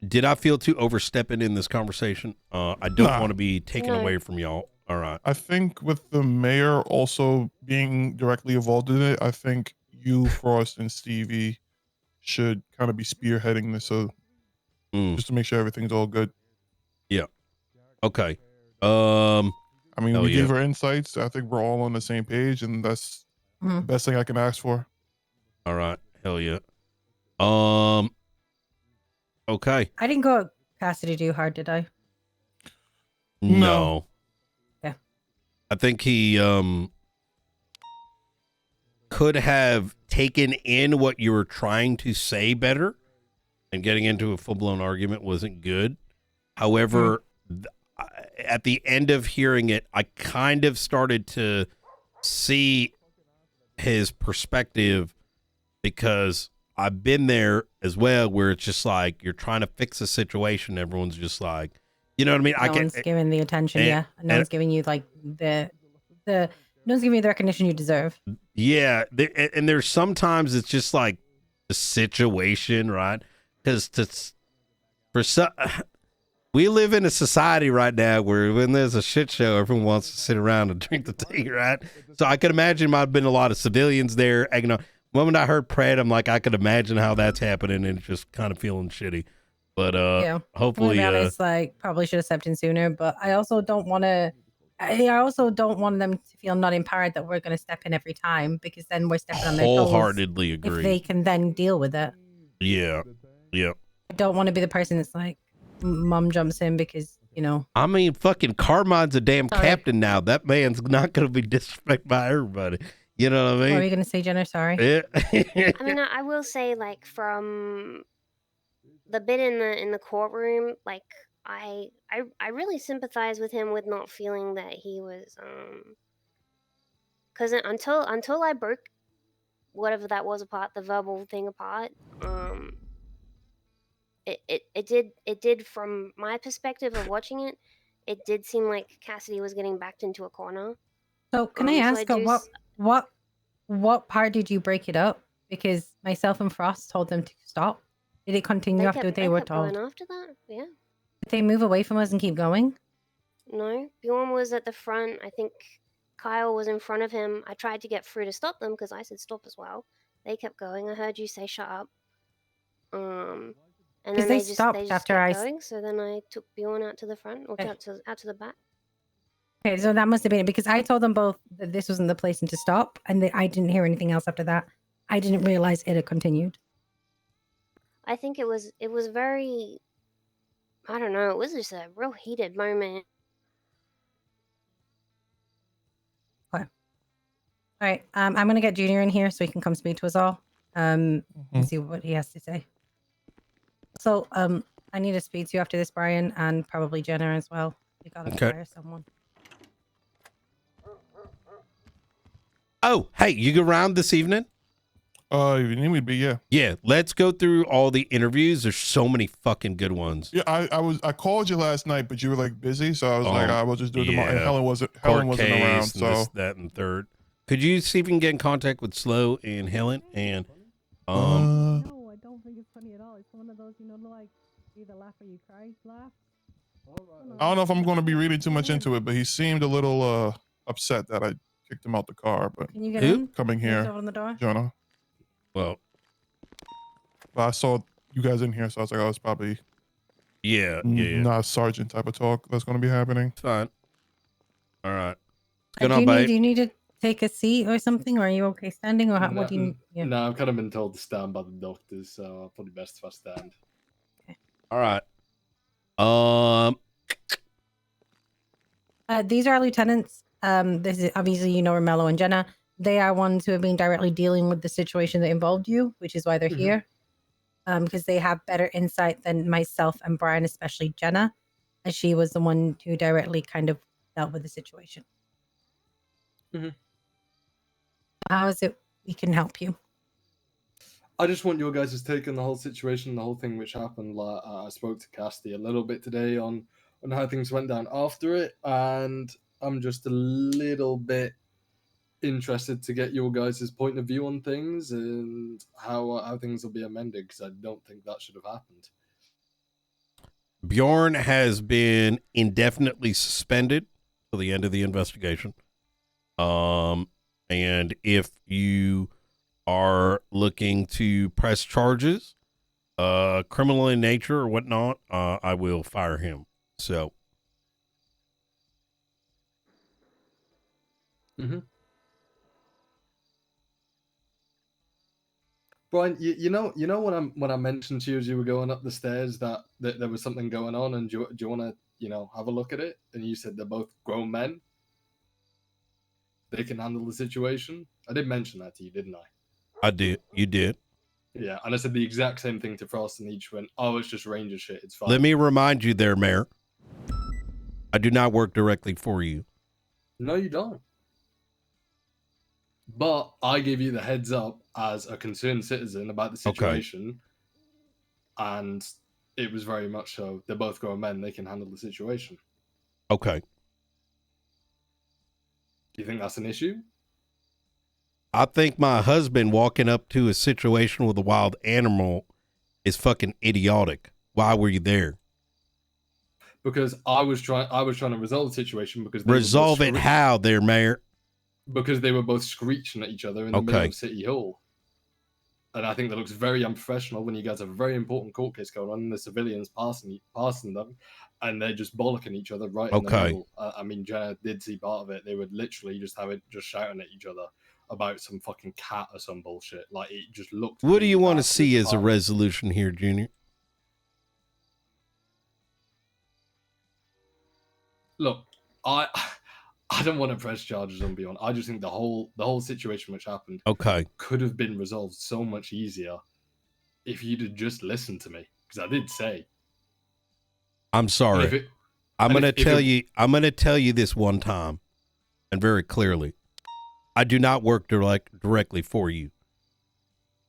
Did I feel too overstepping in this conversation? I don't want to be taken away from y'all. All right. I think with the mayor also being directly involved in it, I think you, Frost, and Stevie should kind of be spearheading this, so just to make sure everything's all good. Yeah. Okay. I mean, we gave our insights. I think we're all on the same page, and that's the best thing I can ask for. All right. Hell yeah. Okay. I didn't go Cassidy too hard, did I? No. Yeah. I think he could have taken in what you were trying to say better, and getting into a full-blown argument wasn't good. However, at the end of hearing it, I kind of started to see his perspective, because I've been there as well, where it's just like you're trying to fix a situation. Everyone's just like, you know what I mean? No one's giving the attention, no one's giving you like no one's giving you the recognition you deserve. Yeah, and there's sometimes it's just like the situation, right? Because we live in a society right now where when there's a shit show, everyone wants to sit around and drink the tea, right? So I could imagine might have been a lot of civilians there egging on. The moment I heard Pratt, I'm like, I could imagine how that's happening, and just kind of feeling shitty. But hopefully, to be honest, like probably should have stepped in sooner. But I also don't want to. I also don't want them to feel not empowered that we're going to step in every time, because then we're stepping on their toes. Wholeheartedly agree. If they can then deal with it. Yeah. Yep. I don't want to be the person that's like, mom jumps in because, you know. I mean, fucking Carmine's a damn captain now. That man's not going to be disrespected by everybody. You know what I mean? What are you going to say, Jenna? Sorry. Yeah. I mean, I will say, like, from the bit in the courtroom, like, I really sympathize with him with not feeling that he was because until I broke whatever that was apart, the verbal thing apart, it did from my perspective of watching it, it did seem like Cassidy was getting backed into a corner. So can I ask what part did you break it up? Because myself and Frost told them to stop. Did it continue after they were told? Going after that, yeah. Did they move away from us and keep going? No, Bjorn was at the front. I think Kyle was in front of him. I tried to get through to stop them because I said stop as well. They kept going. I heard you say shut up. And then they just stopped after kept I going. So then I took Bjorn out to the front, or out to the back. Okay, so that must have been it, because I told them both that this wasn't the place and to stop, and I didn't hear anything else after that. I didn't realize it had continued. I think it was very, I don't know, it was just a real heated moment. Okay. All right, I'm gonna get Junior in here so he can come speak to us all, and see what he has to say. So, I need to speak to you after this, Brian, and probably Jenna as well. We gotta fire someone. Oh, hey, you go around this evening? Evening would be, yeah. Yeah, let's go through all the interviews. There's so many fucking good ones. Yeah, I called you last night, but you were like busy, so I was like, I will just do it tomorrow. And Helen wasn't around, so this, that, and third. Could you see if you can get in contact with Slow and Helen and No, I don't think it's funny at all. It's one of those, like either laugh or you cry laugh. I don't know if I'm going to be reading too much into it, but he seemed a little upset that I kicked him out the car. But Can you get in? coming Can you here, open the door? Jonah. Well, but I saw you guys in here, so I was like, oh, it's probably not a sergeant type of talk that's going to be happening. Fine. All right. Do you need to take a seat or something, or are you okay standing, or what do you? Yeah. No, I've kind of been told to stand by the doctors, so probably best if I stand. All right. These are our lieutenants. This is obviously Romello and Jenna. They are ones who have been directly dealing with the situation that involved you, which is why they're here. Because they have better insight than myself and Brian, especially Jenna, as she was the one who directly kind of dealt with the situation. How is it we can help you? I just want your guys' take on the whole situation, the whole thing which happened. Like, I spoke to Cassidy a little bit today on how things went down after it, and I'm just a little bit interested to get your guys' point of view on things and how things will be amended, because I don't think that should have happened. Bjorn has been indefinitely suspended till the end of the investigation. And if you are looking to press charges, criminal in nature or whatnot, I will fire him. So. Brian, you know when I mentioned to you as you were going up the stairs that there was something going on, and do you want to have a look at it? And you said they're both grown men. They can handle the situation. I did mention that to you, didn't I? I did. You did. Yeah, and I said the exact same thing to Frost, and each went, "Oh, it's just Ranger shit. It's fine." Let me remind you there, Mayor. I do not work directly for you. No, you don't. But I gave you the heads up as a concerned citizen about the situation, and it was very much so. They're both grown men; they can handle the situation. Okay. Do you think that's an issue? I think my husband walking up to a situation with a wild animal is fucking idiotic. Why were you there? Because I was trying to resolve the situation because resolve it how there, Mayor? Because they were both screeching at each other in the middle of City Hall. And I think that looks very unprofessional when you guys have a very important court case going on and the civilians passing them, and they're just bollocking each other right in the middle. I mean, Jenna did see part of it. They would literally just have it just shouting at each other about some fucking cat or some bullshit. Like, it just looked... What do you want to see as a resolution here, Junior? Look, I don't want to press charges on Beyond. I just think the whole situation which happened could have been resolved so much easier if you'd have just listened to me. Because I did say. I'm sorry. I'm going to tell you this one time and very clearly. I do not work directly for you.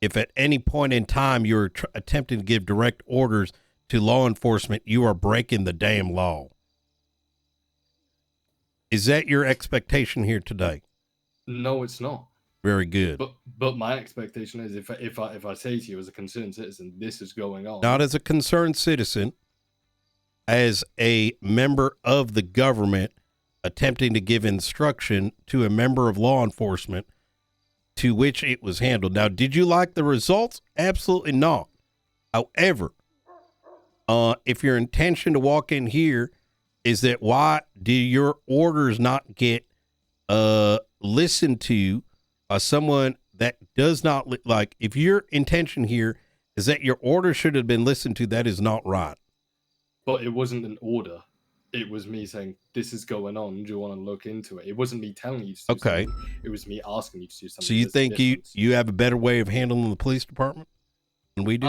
If at any point in time you're attempting to give direct orders to law enforcement, you are breaking the damn law. Is that your expectation here today? No, it's not. Very good. But my expectation is if I say to you as a concerned citizen, this is going on. Not as a concerned citizen, as a member of the government attempting to give instruction to a member of law enforcement to which it was handled. Now, did you like the results? Absolutely not. However, if your intention to walk in here is that why do your orders not get listened to by someone that does not like, if your intention here is that your order should have been listened to, that is not right. But it wasn't an order. It was me saying, this is going on. Do you want to look into it? It wasn't me telling you to do something. It was me asking you to do something. So you think you have a better way of handling the police department than we do?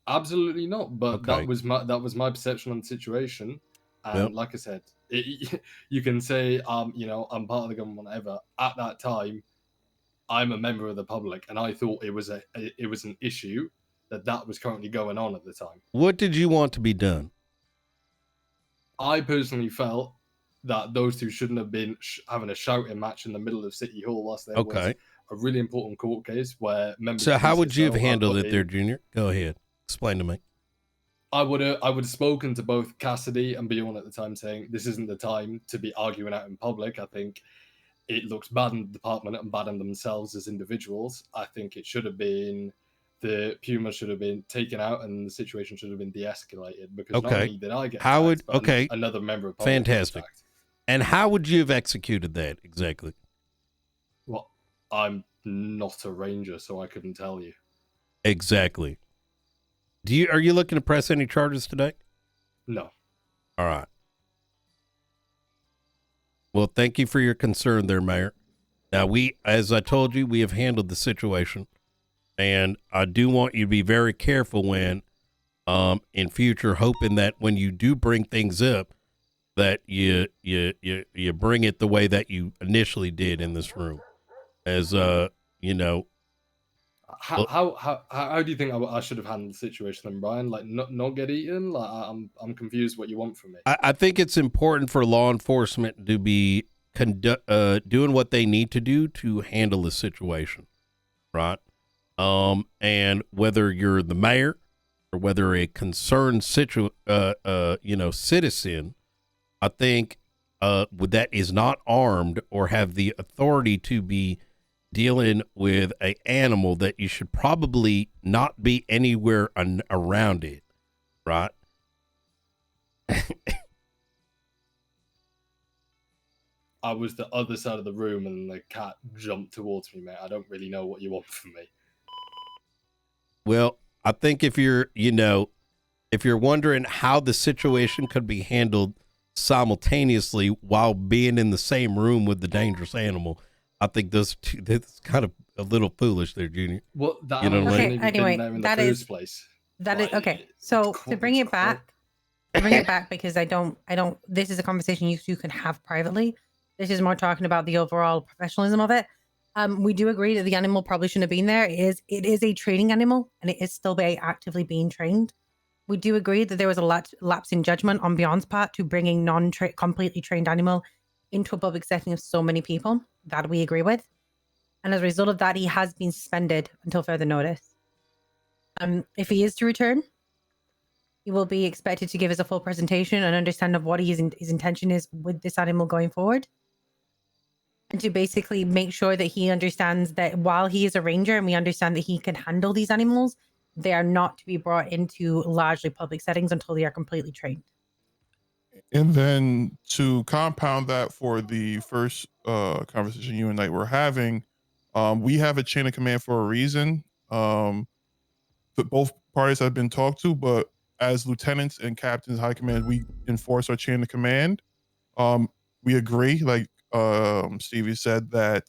Absolutely not. But Okay. that was my perception on the situation. And like I said, you can say you know, I'm part of the government, whatever. At that time, I'm a member of the public, and I thought it was an issue that was currently going on at the time. What did you want to be done? I personally felt that those two shouldn't have been having a shouting match in the middle of City Hall whilst there was a really important court case where members. So of how would you have PCSO handled put it there, in- Junior? Go ahead. Explain to me. I would have spoken to both Cassidy and Bjorn at the time, saying this isn't the time to be arguing out in public. I think it looks bad in the department and bad in themselves as individuals. I think it should have been the Puma should have been taken out and the situation should have been de-escalated because not only did I get attacked, but another member of public fantastic. got attacked. And how would you have executed that exactly? Well, I'm not a ranger, so I couldn't tell you. Exactly. Are you looking to press any charges today? No. All right. Well, thank you for your concern there, Mayor. Now, as I told you, we have handled the situation, and I do want you to be very careful when, in future, hoping that when you do bring things up, that you bring it the way that you initially did in this room, as you know. How do you think I should have handled the situation then, Brian? Like not get eaten? Like I'm confused what you want from me. I think it's important for law enforcement to be doing what they need to do to handle the situation, right? And whether you're the mayor or whether a concerned citizen, I think that is not armed or have the authority to be dealing with an animal, that you should probably not be anywhere around it, right? I was the other side of the room and the cat jumped towards me, mate. I don't really know what you want from me. Well, I think if you're wondering how the situation could be handled simultaneously while being in the same room with the dangerous animal, I think that's kind of a little foolish there, Junior. Well, that you know what I mean? Anyway, that is okay. So to bring it back, because I don't. This is a conversation you two can have privately. This is more talking about the overall professionalism of it. We do agree that the animal probably shouldn't have been there. It is a training animal, and it is still actively being trained. We do agree that there was a lapse in judgment on Beyond's part to bringing completely trained animal into a public setting of so many people. That we agree with. And as a result of that, he has been suspended until further notice. If he is to return, he will be expected to give us a full presentation and understand of what his intention is with this animal going forward. And to basically make sure that he understands that while he is a ranger and we understand that he can handle these animals, they are not to be brought into largely public settings until they are completely trained. And then to compound that for the first conversation you and I were having, we have a chain of command for a reason. That both parties have been talked to, but as lieutenants and captains, high command, we enforce our chain of command. We agree, like Stevie said, that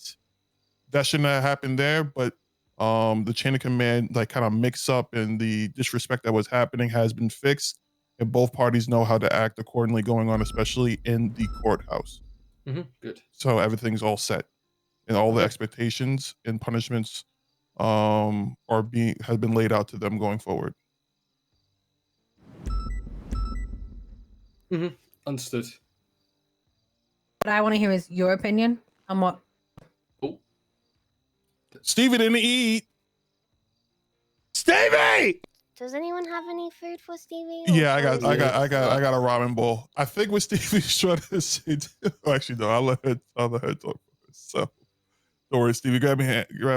shouldn't have happened there, but the chain of command, like, kind of mix up and the disrespect that was happening has been fixed. And both parties know how to act accordingly going on, especially in the courthouse. Good. So everything's all set, and all the expectations and punishments have been laid out to them going forward. Understood. What I want to hear is your opinion on what. Stevie didn't eat. Stevie! Does anyone have any food for Stevie? Yeah, I got a ramen bowl. I think what Stevie's trying to say. Actually, no, I'll let her talk first. So don't worry, Stevie. Grab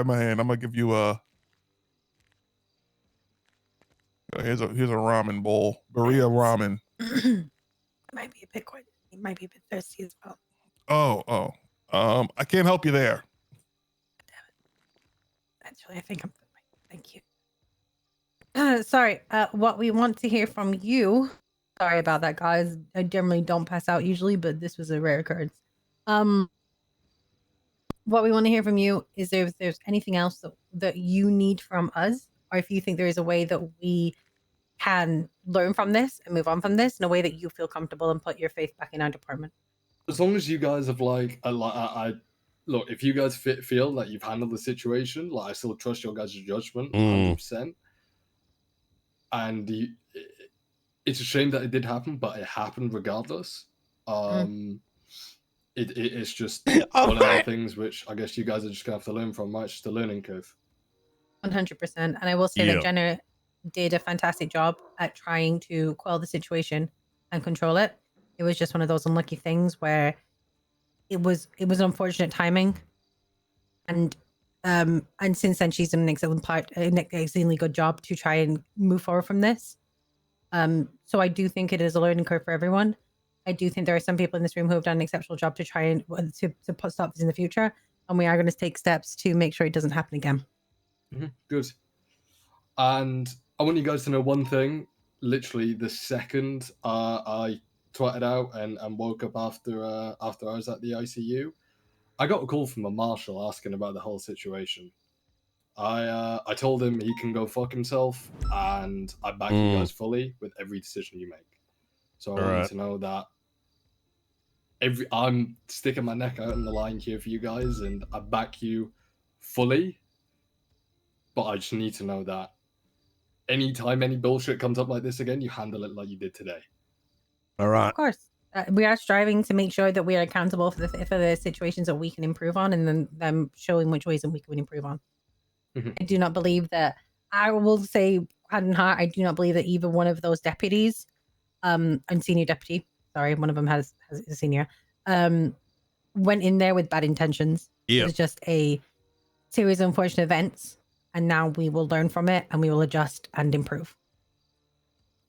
my hand. I'm gonna give you a. Here's a ramen bowl. Berea ramen. It might be a bit quick. He might be a bit thirsty as well. I can't help you there. Actually, I think I'm fine. Thank you. Sorry, what we want to hear from you. Sorry about that, guys. I generally don't pass out usually, but this was a rare occurrence. What we want to hear from you is if there's anything else that you need from us, or if you think there is a way that we can learn from this and move on from this in a way that you feel comfortable and put your faith back in our department. As long as you guys have look, if you guys feel that you've handled the situation, like I still trust your guys' judgment 100%. And it's a shame that it did happen, but it happened regardless. It's just one of the things which I guess you guys are just gonna have to learn from, right? It's just a learning curve. 100%. And I will say that Jenna did a fantastic job at trying to quell the situation and control it. It was just one of those unlucky things where it was unfortunate timing. And since then she's done an exceedingly good job to try and move forward from this. So I do think it is a learning curve for everyone. I do think there are some people in this room who have done an exceptional job to try and to stop this in the future. And we are going to take steps to make sure it doesn't happen again. Good. And I want you guys to know one thing. Literally, the second I twatted out and woke up after I was at the ICU, I got a call from a marshal asking about the whole situation. I told him he can go fuck himself, and I back you guys fully with every decision you make. So I want you to know that I'm sticking my neck out on the line here for you guys, and I back you fully. But I just need to know that anytime any bullshit comes up like this again, you handle it like you did today. All right. Of course. We are striving to make sure that we are accountable for the situations that we can improve on, and then them showing which ways that we can improve on. I do not believe that, I will say, hand in heart, I do not believe that either one of those deputies, and senior deputy, sorry, one of them has a senior, went in there with bad intentions. It was just a series of unfortunate events, and now we will learn from it and we will adjust and improve.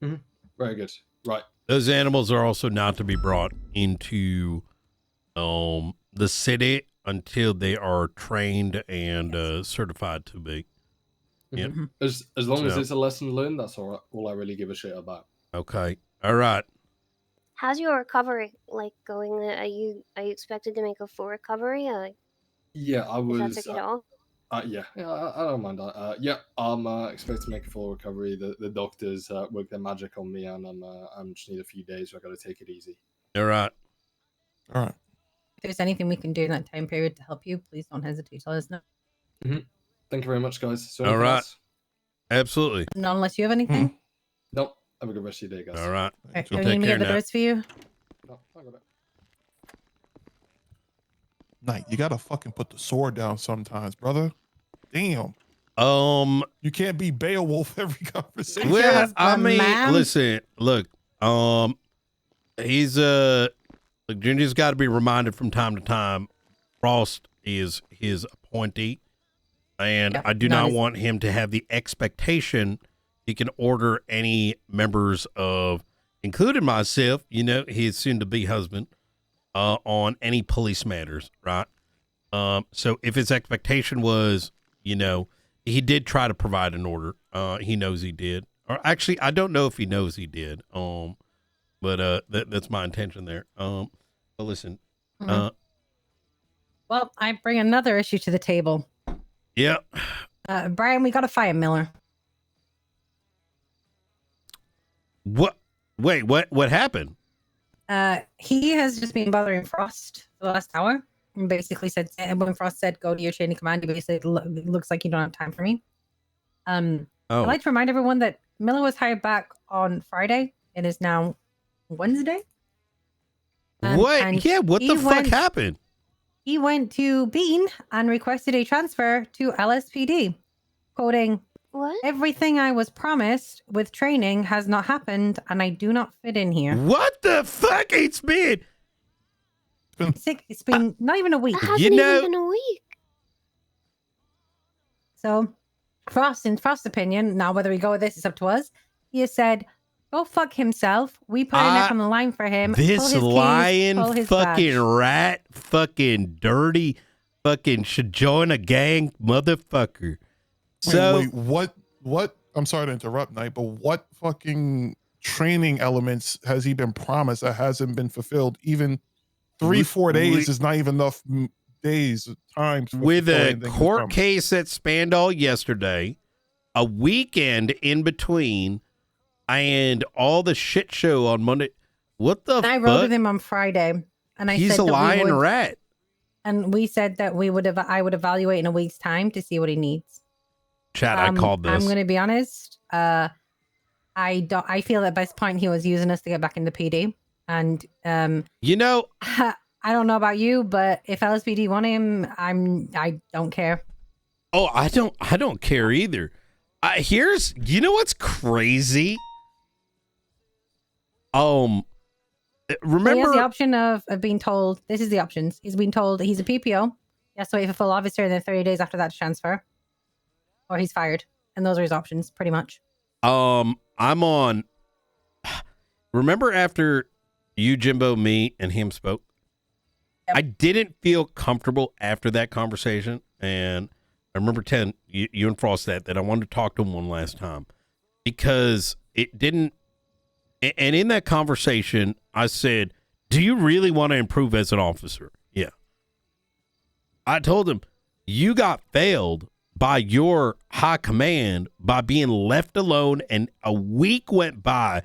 Very good. Right. Those animals are also not to be brought into the city until they are trained and certified to be. Yeah. As long as it's a lesson learned, that's all I really give a shit about. Okay. All right. How's your recovery going? Are you expected to make a full recovery? Yeah, I was. Is that okay at all? Yeah, I don't mind that. Yeah, I'm expected to make a full recovery. The doctors work their magic on me, and I'm just need a few days. So I got to take it easy. All right. If there's anything we can do in that time period to help you, please don't hesitate to let us know. Thank you very much, guys. So All right. Absolutely. Not unless you have anything. Nope. Have a good rest of your day, guys. All right. Are you going to get the doors for you? No, I got it. Knight, you gotta fucking put the sword down sometimes, brother. Damn. You can't be Beowulf every conversation. Well, I mean, listen, look, he's look, Ginger's got to be reminded from time to time. Frost is his appointee, and I do not want him to have the expectation he can order any members of, including myself, his soon-to-be husband, on any police matters, right? So if his expectation was, he did try to provide an order. He knows he did. Or actually, I don't know if he knows he did. But that's my intention there. But listen. Well, I bring another issue to the table. Yeah. Brian, we got to fire Miller. What? Wait, what happened? He has just been bothering Frost for the last hour. And basically said, when Frost said, go to your chain of command, he basically said, it looks like you don't have time for me. I'd like to remind everyone that Miller was hired back on Friday. It is now Wednesday. What? Yeah, what the fuck happened? He went to Bean and requested a transfer to LSPD, quoting, "What? Everything I was promised with training has not happened, and I do not fit in here." What the fuck? It's been not even a week. It hasn't even been a week. So, in Frost's opinion, now whether we go with this, it's up to us. He has said, go fuck himself. We put our neck on the line for him. This lying fucking rat, fucking dirty, fucking should join a gang motherfucker. So wait, what? I'm sorry to interrupt, Knight, but what fucking training elements has he been promised that hasn't been fulfilled? Even 3-4 days is not even enough days of time. With a court case that spanned all yesterday, a weekend in between, and all the shit show on Monday. What the And I fuck? rode with him on Friday, and I He's said a that lying we would, rat. and we said that I would evaluate in a week's time to see what he needs. Chat, I called this. I'm going to be honest. I feel at this point he was using us to get back into PD, and you know, I don't know about you, but if LSPD want him, I don't care. Oh, I don't care either. You know what's crazy? Remember, he has Remember the option of being told. This is the options. He's been told that he's a PPO. He has to wait for full officer, and then 30 days after that to transfer, or he's fired. And those are his options, pretty much. I'm on. Remember after you, Jimbo, me, and him spoke? Yep. I didn't feel comfortable after that conversation, and I remember telling you and Frost that I wanted to talk to him one last time because it didn't. And in that conversation, I said, "Do you really want to improve as an officer?" Yeah. I told him, "You got failed by your high command by being left alone, and a week went by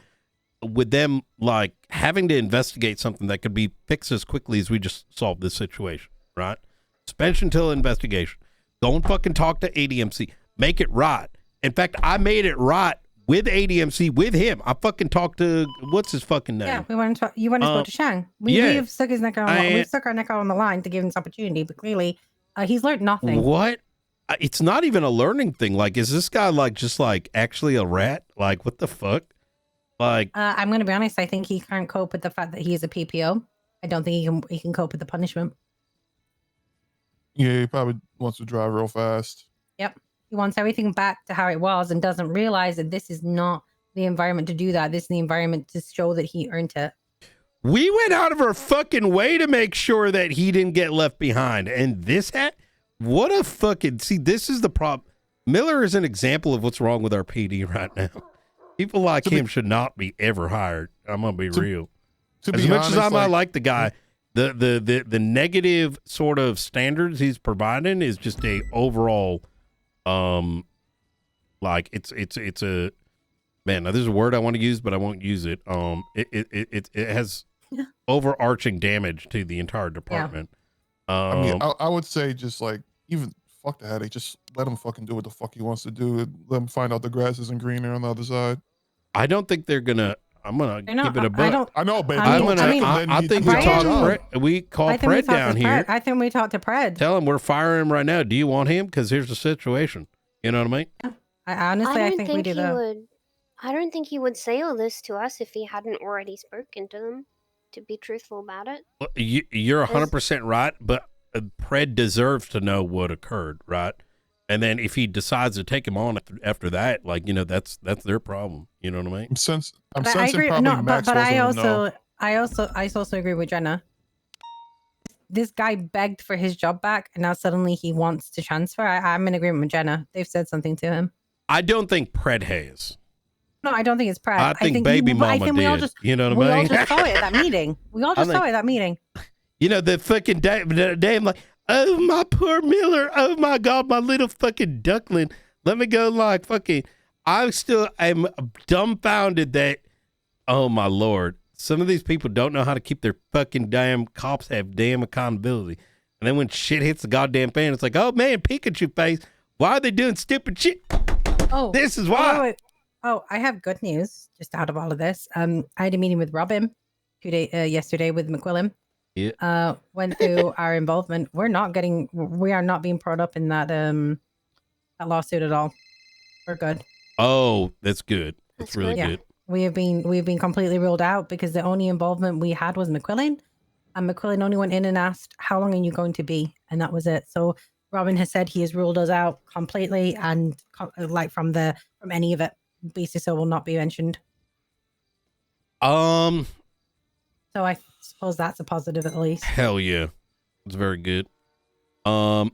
with them like having to investigate something that could be fixed as quickly as we just solved this situation, right? Suspension until investigation. Go and fucking talk to ADMC. Make it right. In fact, I made it right with ADMC, with him. I fucking talked to, what's his fucking name? Yeah, you want to talk to Shang. We have stuck his neck out. We've stuck our neck out on the line to give him this opportunity, but clearly he's learned nothing. What? It's not even a learning thing. Like, is this guy like just like actually a rat? Like, what the fuck? Like, I'm going to be honest. I think he can't cope with the fact that he is a PPO. I don't think he can cope with the punishment. Yeah, he probably wants to drive real fast. Yep. He wants everything back to how it was and doesn't realize that this is not the environment to do that. This is the environment to show that he earned it. we went out of our fucking way to make sure that he didn't get left behind. And this what a fucking, see, this is the problem. Miller is an example of what's wrong with our PD right now. People like him should not be ever hired. I'm gonna be real. As much as I might like the guy, the negative sort of standards he's providing is just a overall, like it's a, man. Now there's a word I want to use, but I won't use it. It has overarching damage to the entire department. I mean, I would say just like even fuck the headache. Just let him fucking do what the fuck he wants to do. Let him find out the grass isn't greener on the other side. I don't think they're gonna. I'm gonna keep it a buck. I know, baby. I think we call Pred down here. I think we talked to Pred. Tell him we're firing him right now. Do you want him? Because here's the situation. You know what I mean? Yeah. I think we do that. I don't think he would say all this to us if he hadn't already spoken to them. To be truthful about it. Well, you're 100% right, but Pred deserves to know what occurred, right? And then if he decides to take him on after that, like, you know, that's their problem. You know what I mean? I'm sensing I agree. probably No, Max but I wasn't also agree with Jenna. This guy begged for his job back, and now suddenly he wants to transfer. I'm in agreement with Jenna. They've said something to him. I don't think Pred has. No, I don't think it's Pred. I think baby mama did. We all just, you know what I mean? We all just saw it at that meeting. We all just saw it at that meeting. You know, the fucking damn like, oh, my poor Miller. Oh, my God, my little fucking duckling. Let me go like fucking, I'm dumbfounded that, oh, my Lord. Some of these people don't know how to keep their fucking damn cops have damn accountability. And then when shit hits the goddamn fan, it's like, oh, man, Pikachu face. Why are they doing stupid shit? Oh, this is why. Wait. Oh, I have good news just out of all of this. I had a meeting with Robin yesterday with McQuillan. Yeah. Went through our involvement. We are not being brought up in that lawsuit at all. We're good. Oh, that's good. That's really good. We've been completely ruled out because the only involvement we had was McQuillan, and McQuillan only went in and asked, "How long are you going to be?" And that was it. So Robin has said he has ruled us out completely, and like from any of it. BCSO will not be mentioned. So I suppose that's a positive at least. Hell yeah. It's very good. High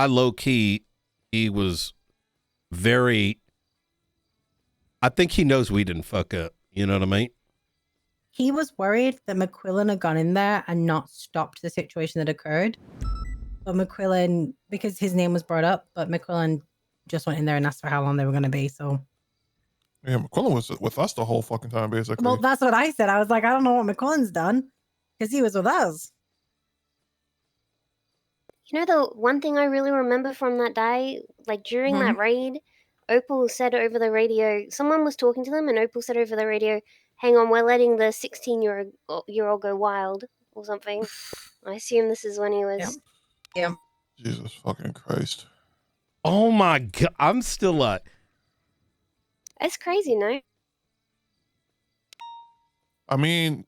low key, he was very, I think he knows we didn't fuck up. You know what I mean? He was worried that McQuillan had gone in there and not stopped the situation that occurred. But McQuillan, because his name was brought up, but McQuillan just went in there and asked for how long they were going to be. So Yeah, McQuillan was with us the whole fucking time, basically. Well, that's what I said. I was like, I don't know what McQuillan's done because he was with us. You know, the one thing I really remember from that day, like during that raid, Opal said over the radio, someone was talking to them, and Opal said over the radio, "Hang on, we're letting the 16-year-old go wild," or something. I assume this is when he was. Yeah. Jesus fucking Christ. Oh my God. I'm still like. It's crazy, no? I mean,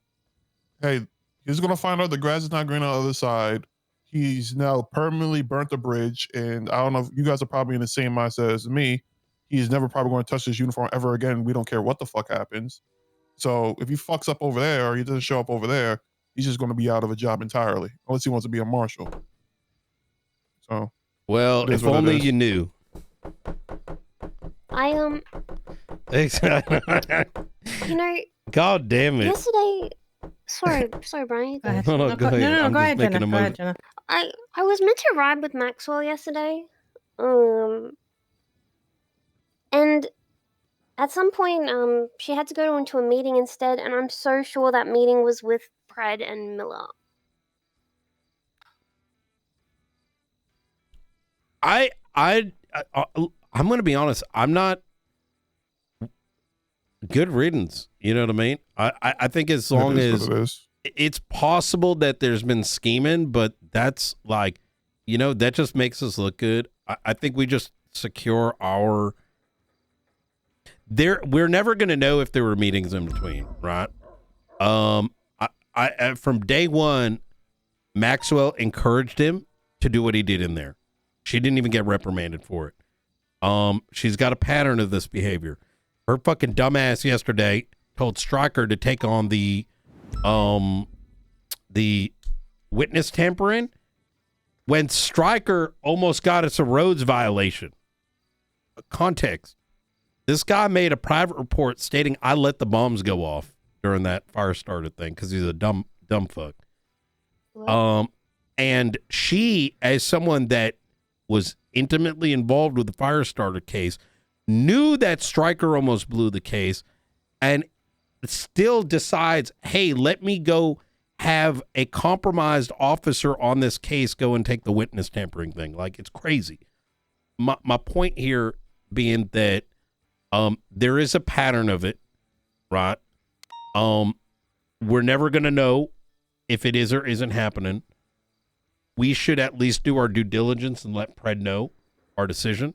hey, he's gonna find out the grass is not green on the other side. He's now permanently burnt the bridge, and I don't know if you guys are probably in the same mindset as me. He's never probably going to touch his uniform ever again. We don't care what the fuck happens. So if he fucks up over there or he doesn't show up over there, he's just going to be out of a job entirely, unless he wants to be a marshal. So, well, if only you knew. You know. God damn it. Yesterday. Sorry, Brian. Go ahead. No, go ahead. No, I'm go just ahead, making Jenna. a Go move. ahead, Jenna. I was meant to ride with Maxwell yesterday. And at some point, she had to go into a meeting instead, and I'm so sure that meeting was with Pred and Miller. I'm going to be honest. I'm not good riddance. You know what I mean? I think as long as it's possible that there's been scheming, but that's like, you know, that just makes us look good. I think we just secure our. We're never going to know if there were meetings in between, right? I from day one, Maxwell encouraged him to do what he did in there. She didn't even get reprimanded for it. She's got a pattern of this behavior. Her fucking dumbass yesterday told Stryker to take on the witness tampering when Stryker almost got us a roads violation. Context. This guy made a private report stating I let the bombs go off during that fire starter thing because he's a dumb fuck. And she, as someone that was intimately involved with the fire starter case, knew that Stryker almost blew the case and still decides, hey, let me go have a compromised officer on this case go and take the witness tampering thing. Like, it's crazy. My point here being that there is a pattern of it, right? We're never going to know if it is or isn't happening. We should at least do our due diligence and let Pred know our decision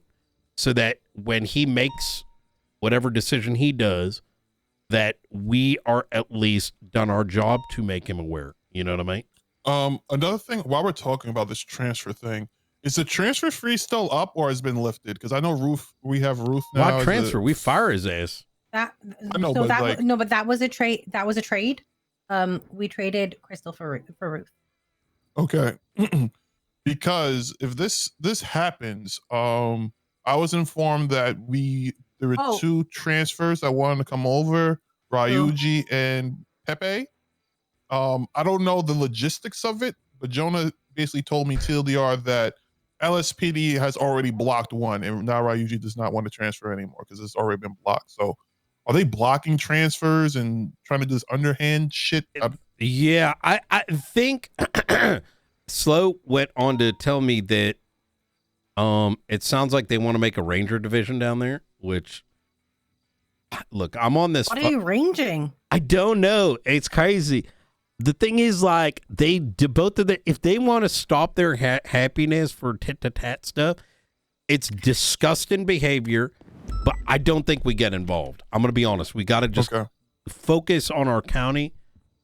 so that when he makes whatever decision he does, that we are at least done our job to make him aware. You know what I mean? Another thing, while we're talking about this transfer thing, is the transfer fee still up or has been lifted? Because I know we have Ruth now. Why transfer? We fire his ass. That I know, so but that like, no, but that was a trade. That was a trade. We traded Crystal for Ruth. Okay. Because if this happens, I was informed that there were two transfers that wanted to come over, Ryuji and Pepe. I don't know the logistics of it, but Jonah basically told me TLDR that LSPD has already blocked one, and now Ryuji does not want to transfer anymore because it's already been blocked. So are they blocking transfers and trying to do this underhand shit? Yeah, I think Slow went on to tell me that it sounds like they want to make a ranger division down there, which, look, I'm on this. What are you ranging? I don't know. It's crazy. The thing is, like, they do both of the, if they want to stop their happiness for tit-to-tat stuff, it's disgusting behavior, but I don't think we get involved. I'm going to be honest. We got to just focus on our county,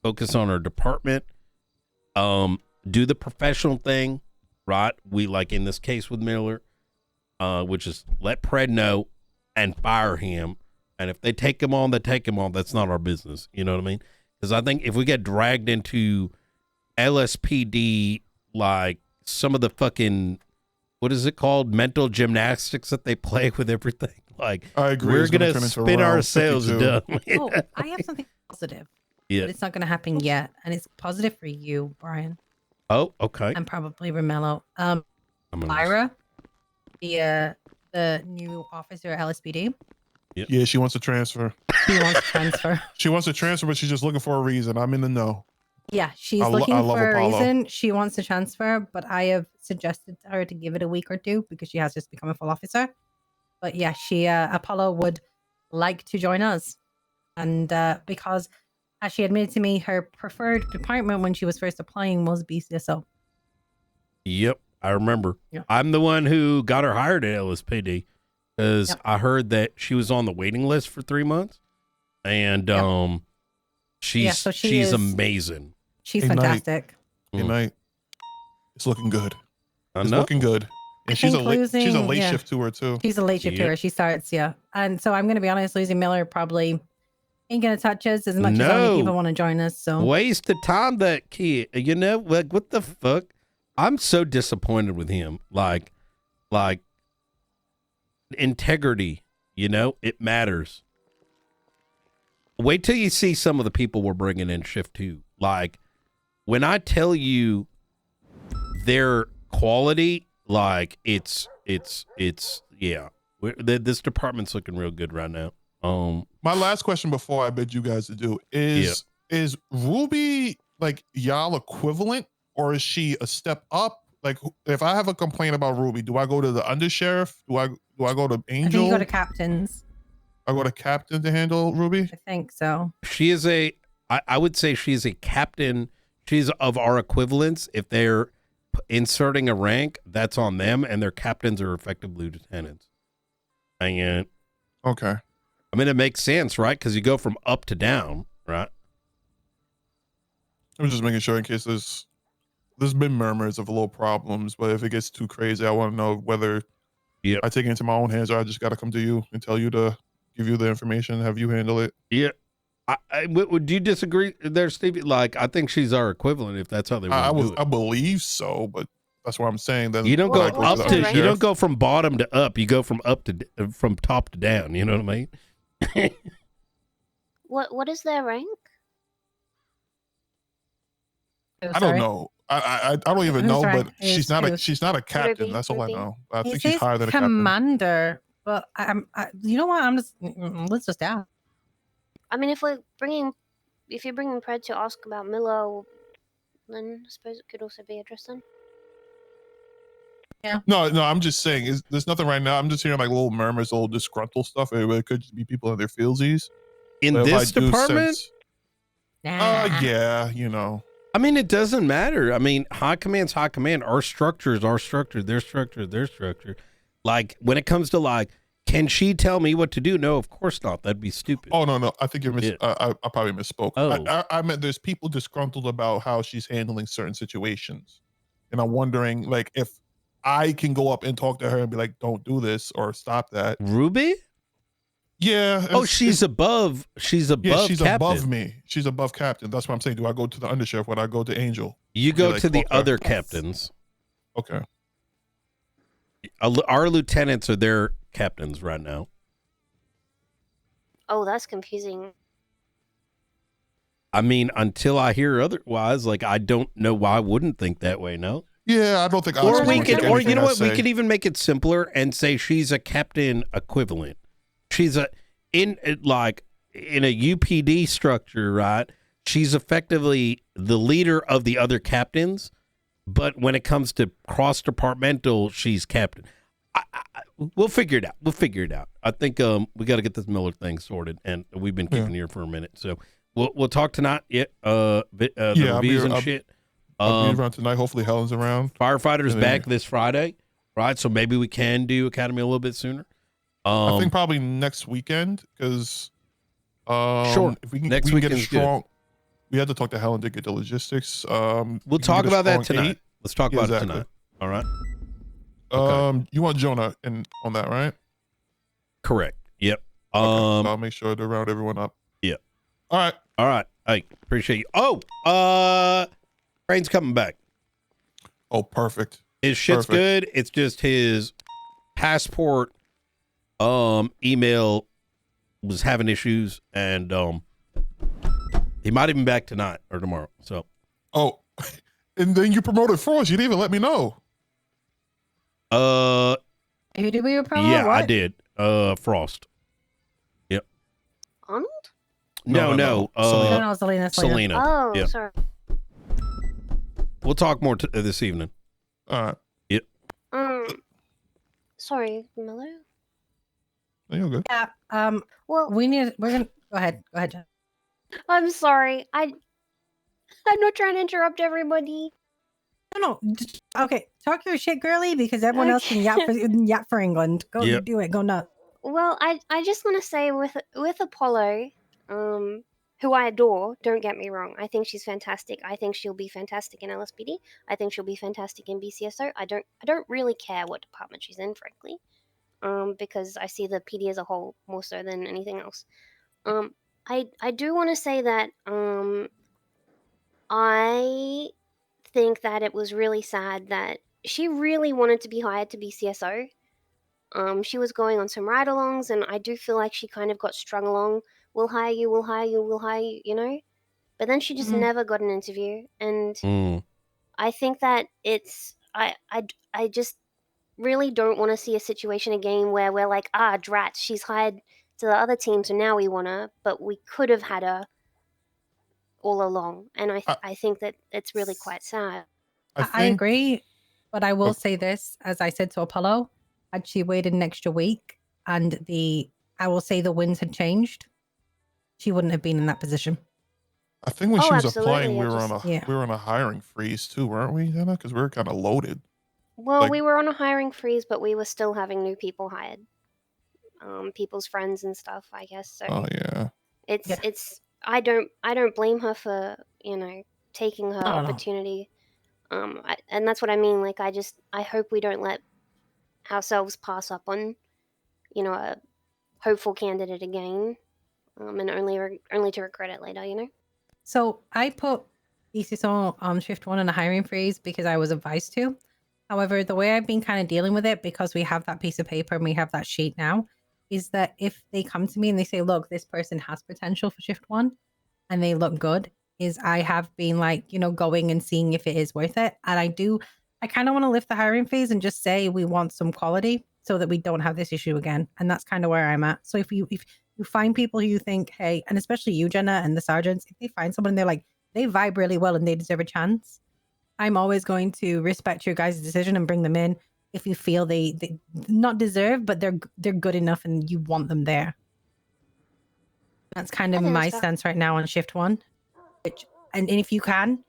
focus on our department, do the professional thing, right? We, like in this case with Miller, which is let Pred know and fire him. And if they take him on, they take him on. That's not our business. You know what I mean? Because I think if we get dragged into LSPD, like some of the fucking, what is it called? Mental gymnastics that they play with everything. Like, I agree. We're going to spin ourselves dumb. Oh, I have something positive. Yeah. But it's not going to happen yet. And it's positive for you, Brian. Oh, okay. And probably Romello. Lyra, the new officer at LSPD, Yep. Yeah, she wants to transfer. She wants to transfer. She wants to transfer, but she's just looking for a reason. I'm in the know. Yeah, she's I looking love for a Apollo. reason. She wants to transfer, but I have suggested to her to give it a week or two because she has just become a full officer. But yeah, she Apollo would like to join us, and because as she admitted to me, her preferred department when she was first applying was BCSO. Yep, I remember. Yeah. I'm the one who got her hired at LSPD because I heard that she was on the waiting list for 3 months, and she's so she she's is- amazing. She's Hey, Knight. fantastic. Hey, Knight. It's looking good. I It's know. looking good. And she's a think late, she's a losing- late yeah. shift to her too. She's a late shift to her. She starts, and so I'm going to be honest, losing Miller probably ain't going to touch us as much as other No. people want to join us. So Waste of time, that kid. You know, like, what the fuck? I'm so disappointed with him. Like integrity, you know, it matters. Wait till you see some of the people we're bringing in shift 2. Like, when I tell you their quality, like, it's yeah. This department's looking real good right now. My last question before I bid you guys to do is Ruby like y'all equivalent, or is she a step up? Like, if I have a complaint about Ruby, do I go to the undersheriff? Do I go to I think Angel? you go to captains. I go to captain to handle Ruby. I think so. She is I would say she's a captain. She's of our equivalents. If they're inserting a rank, that's on them, and their captains are effective lieutenants. And okay, I mean, it makes sense, right? Because you go from up to down, right? I'm just making sure in case there's been murmurs of little problems, but if it gets too crazy, I want to know whether I take it into my own hands or I just got to come to you and tell you to give you the information, have you handle it. Yeah. Would you disagree there, Stevie? Like, I think she's our equivalent if that's how they want to do it. I believe so, but that's what I'm saying. Then You don't go when I up to to. the You don't sheriff- go from bottom to up. You go from up to from top to down. You know what I mean? What is their rank? I don't know. I don't even know, but she's not a captain. Ruby, That's all I know. I It think she's says higher than a captain. commander, but you know what? Let's just ask. I mean, if you're bringing Pred to ask about Milo, then I suppose it could also be addressed then. Yeah. No, I'm just saying. There's nothing right now. I'm just hearing like little murmurs, little disgruntled stuff. It could just be people in their feelsies. In But if I this do department? yeah, you know. I mean, it doesn't matter. I mean, high command's high command. Our structure is our structure. Their structure is their structure. Like, when it comes to like, can she tell me what to do? No, of course not. That'd be stupid. Oh no. I think you're Yeah. I probably misspoke. Oh. I meant there's people disgruntled about how she's handling certain situations, and I'm wondering like if I can go up and talk to her and be like, "Don't do this" or "Stop that." Ruby? Yeah. Oh, she's above. She's above. Yeah, she's captain. above me. She's above captain. That's what I'm saying. Do I go to the undersheriff when I go to Angel? You Be go like, to the talk her? other captains. Okay. Our lieutenants are their captains right now. Oh, that's confusing. I mean, until I hear otherwise, like, I don't know why I wouldn't think that way. No. Yeah, I don't think. Or Alex we would could, take or anything you know I what? We say. could even make it simpler and say she's a captain equivalent. She's in a UPD structure, right? She's effectively the leader of the other captains, but when it comes to cross departmental, she's captain. We'll figure it out. We'll figure it out. I think we got to get this Miller thing sorted, and we've been keeping here for a minute, so we'll talk tonight. Yeah, the I'll be reviews and I'll- shit. I'll be around tonight. Hopefully, Helen's around. Firefighters And then- back this Friday, right? So maybe we can do Academy a little bit sooner. I think probably next weekend because Sure. if we can, Next we can get a weekend's good. strong. We have to talk to Helen to get the logistics. We'll talk about that tonight. Let's talk about it tonight. All right. You want Jonah on that, right? Correct. Yep. So I'll make sure to round everyone up. Yeah. All right. All right. Hey, appreciate you. Oh, Crane's coming back. Oh, perfect. His shit's Perfect. good. It's just his passport email was having issues, and he might even be back tonight or tomorrow. So Oh, and then you promoted Frost. You didn't even let me know. Who did we promote? yeah, I What? did. Frost. Arnold? No. No, Selena. Selena. Oh, Yeah. sorry. We'll talk more this evening. All right. Yep. Sorry, Mello. You're good. Yeah. Well, we're gonna go ahead. Go ahead, Jen. I'm sorry. I'm not trying to interrupt everybody. No. Okay, talk your shit, girly, because everyone else can yap for England. Go do it. Go nuts. Well, I just want to say with Apollo, who I adore. Don't get me wrong. I think she's fantastic. I think she'll be fantastic in LSPD. I think she'll be fantastic in BCSO. I don't really care what department she's in, frankly. Because I see the PD as a whole more so than anything else. I do want to say that I think that it was really sad that she really wanted to be hired to be CSO. She was going on some ride-alongs, and I do feel like she kind of got strung along. We'll hire you, we'll hire you, we'll hire you, you know? But then she just never got an interview, and I think that it's... I just really don't want to see a situation again where we're like, drat, she's hired to the other team, so now we want her, but we could have had her all along, and I think that it's really quite sad. I agree, but I will say this, as I said to Apollo, had she waited an extra week and I will say the winds had changed, she wouldn't have been in that position. I think when she was applying, we absolutely. were on a hiring freeze too, weren't we, Jenna? Because we were kind of loaded. Well, Like- we were on a hiring freeze, but we were still having new people hired. People's friends and stuff, I guess. So Oh yeah. it's I don't blame her for, taking her No. opportunity. And that's what I mean. Like, I hope we don't let ourselves pass up on, a hopeful candidate again, and only to regret it later. So I put ECSO on Shift 1 in a hiring freeze because I was advised to. However, the way I've been kind of dealing with it, because we have that piece of paper and we have that sheet now, is that if they come to me and they say, look, this person has potential for Shift 1 and they look good, is I have been like, going and seeing if it is worth it. And I kind of want to lift the hiring phase and just say we want some quality so that we don't have this issue again. And that's kind of where I'm at. So if you find people who you think, hey, and especially you, Jenna, and the sergeants, if they find someone and they're like, they vibe really well and they deserve a chance, I'm always going to respect your guys' decision and bring them in if you feel they not deserve, but they're good enough and you want them there. That's kind of my stance right now on Shift 1. And if you can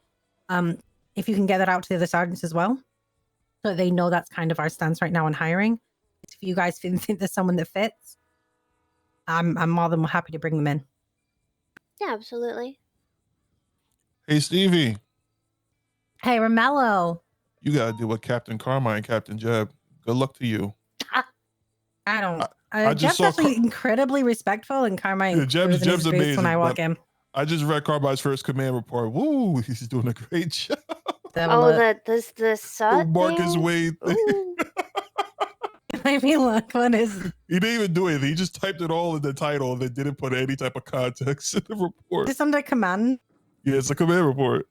get that out to the other sergeants as well, so they know that's kind of our stance right now on hiring. If you guys think there's someone that fits, I'm more than happy to bring them in. Yeah, absolutely. Hey Stevie, Hey, Romello. you gotta do what Captain Carmine and Captain Jeb. Good luck to you. I don't. I just Jeff's saw actually incredibly respectful, and Carmine. Yeah, Jeb's amazing. When I walk but in. I just read Carmine's first command report. Woo, he's doing a great job. The sub Marcus thing? Wade thing. Let me look. What is? He didn't even do anything. He just typed it all in the title and then didn't put any type of context in the report. Is this under command? Yeah, it's a command report.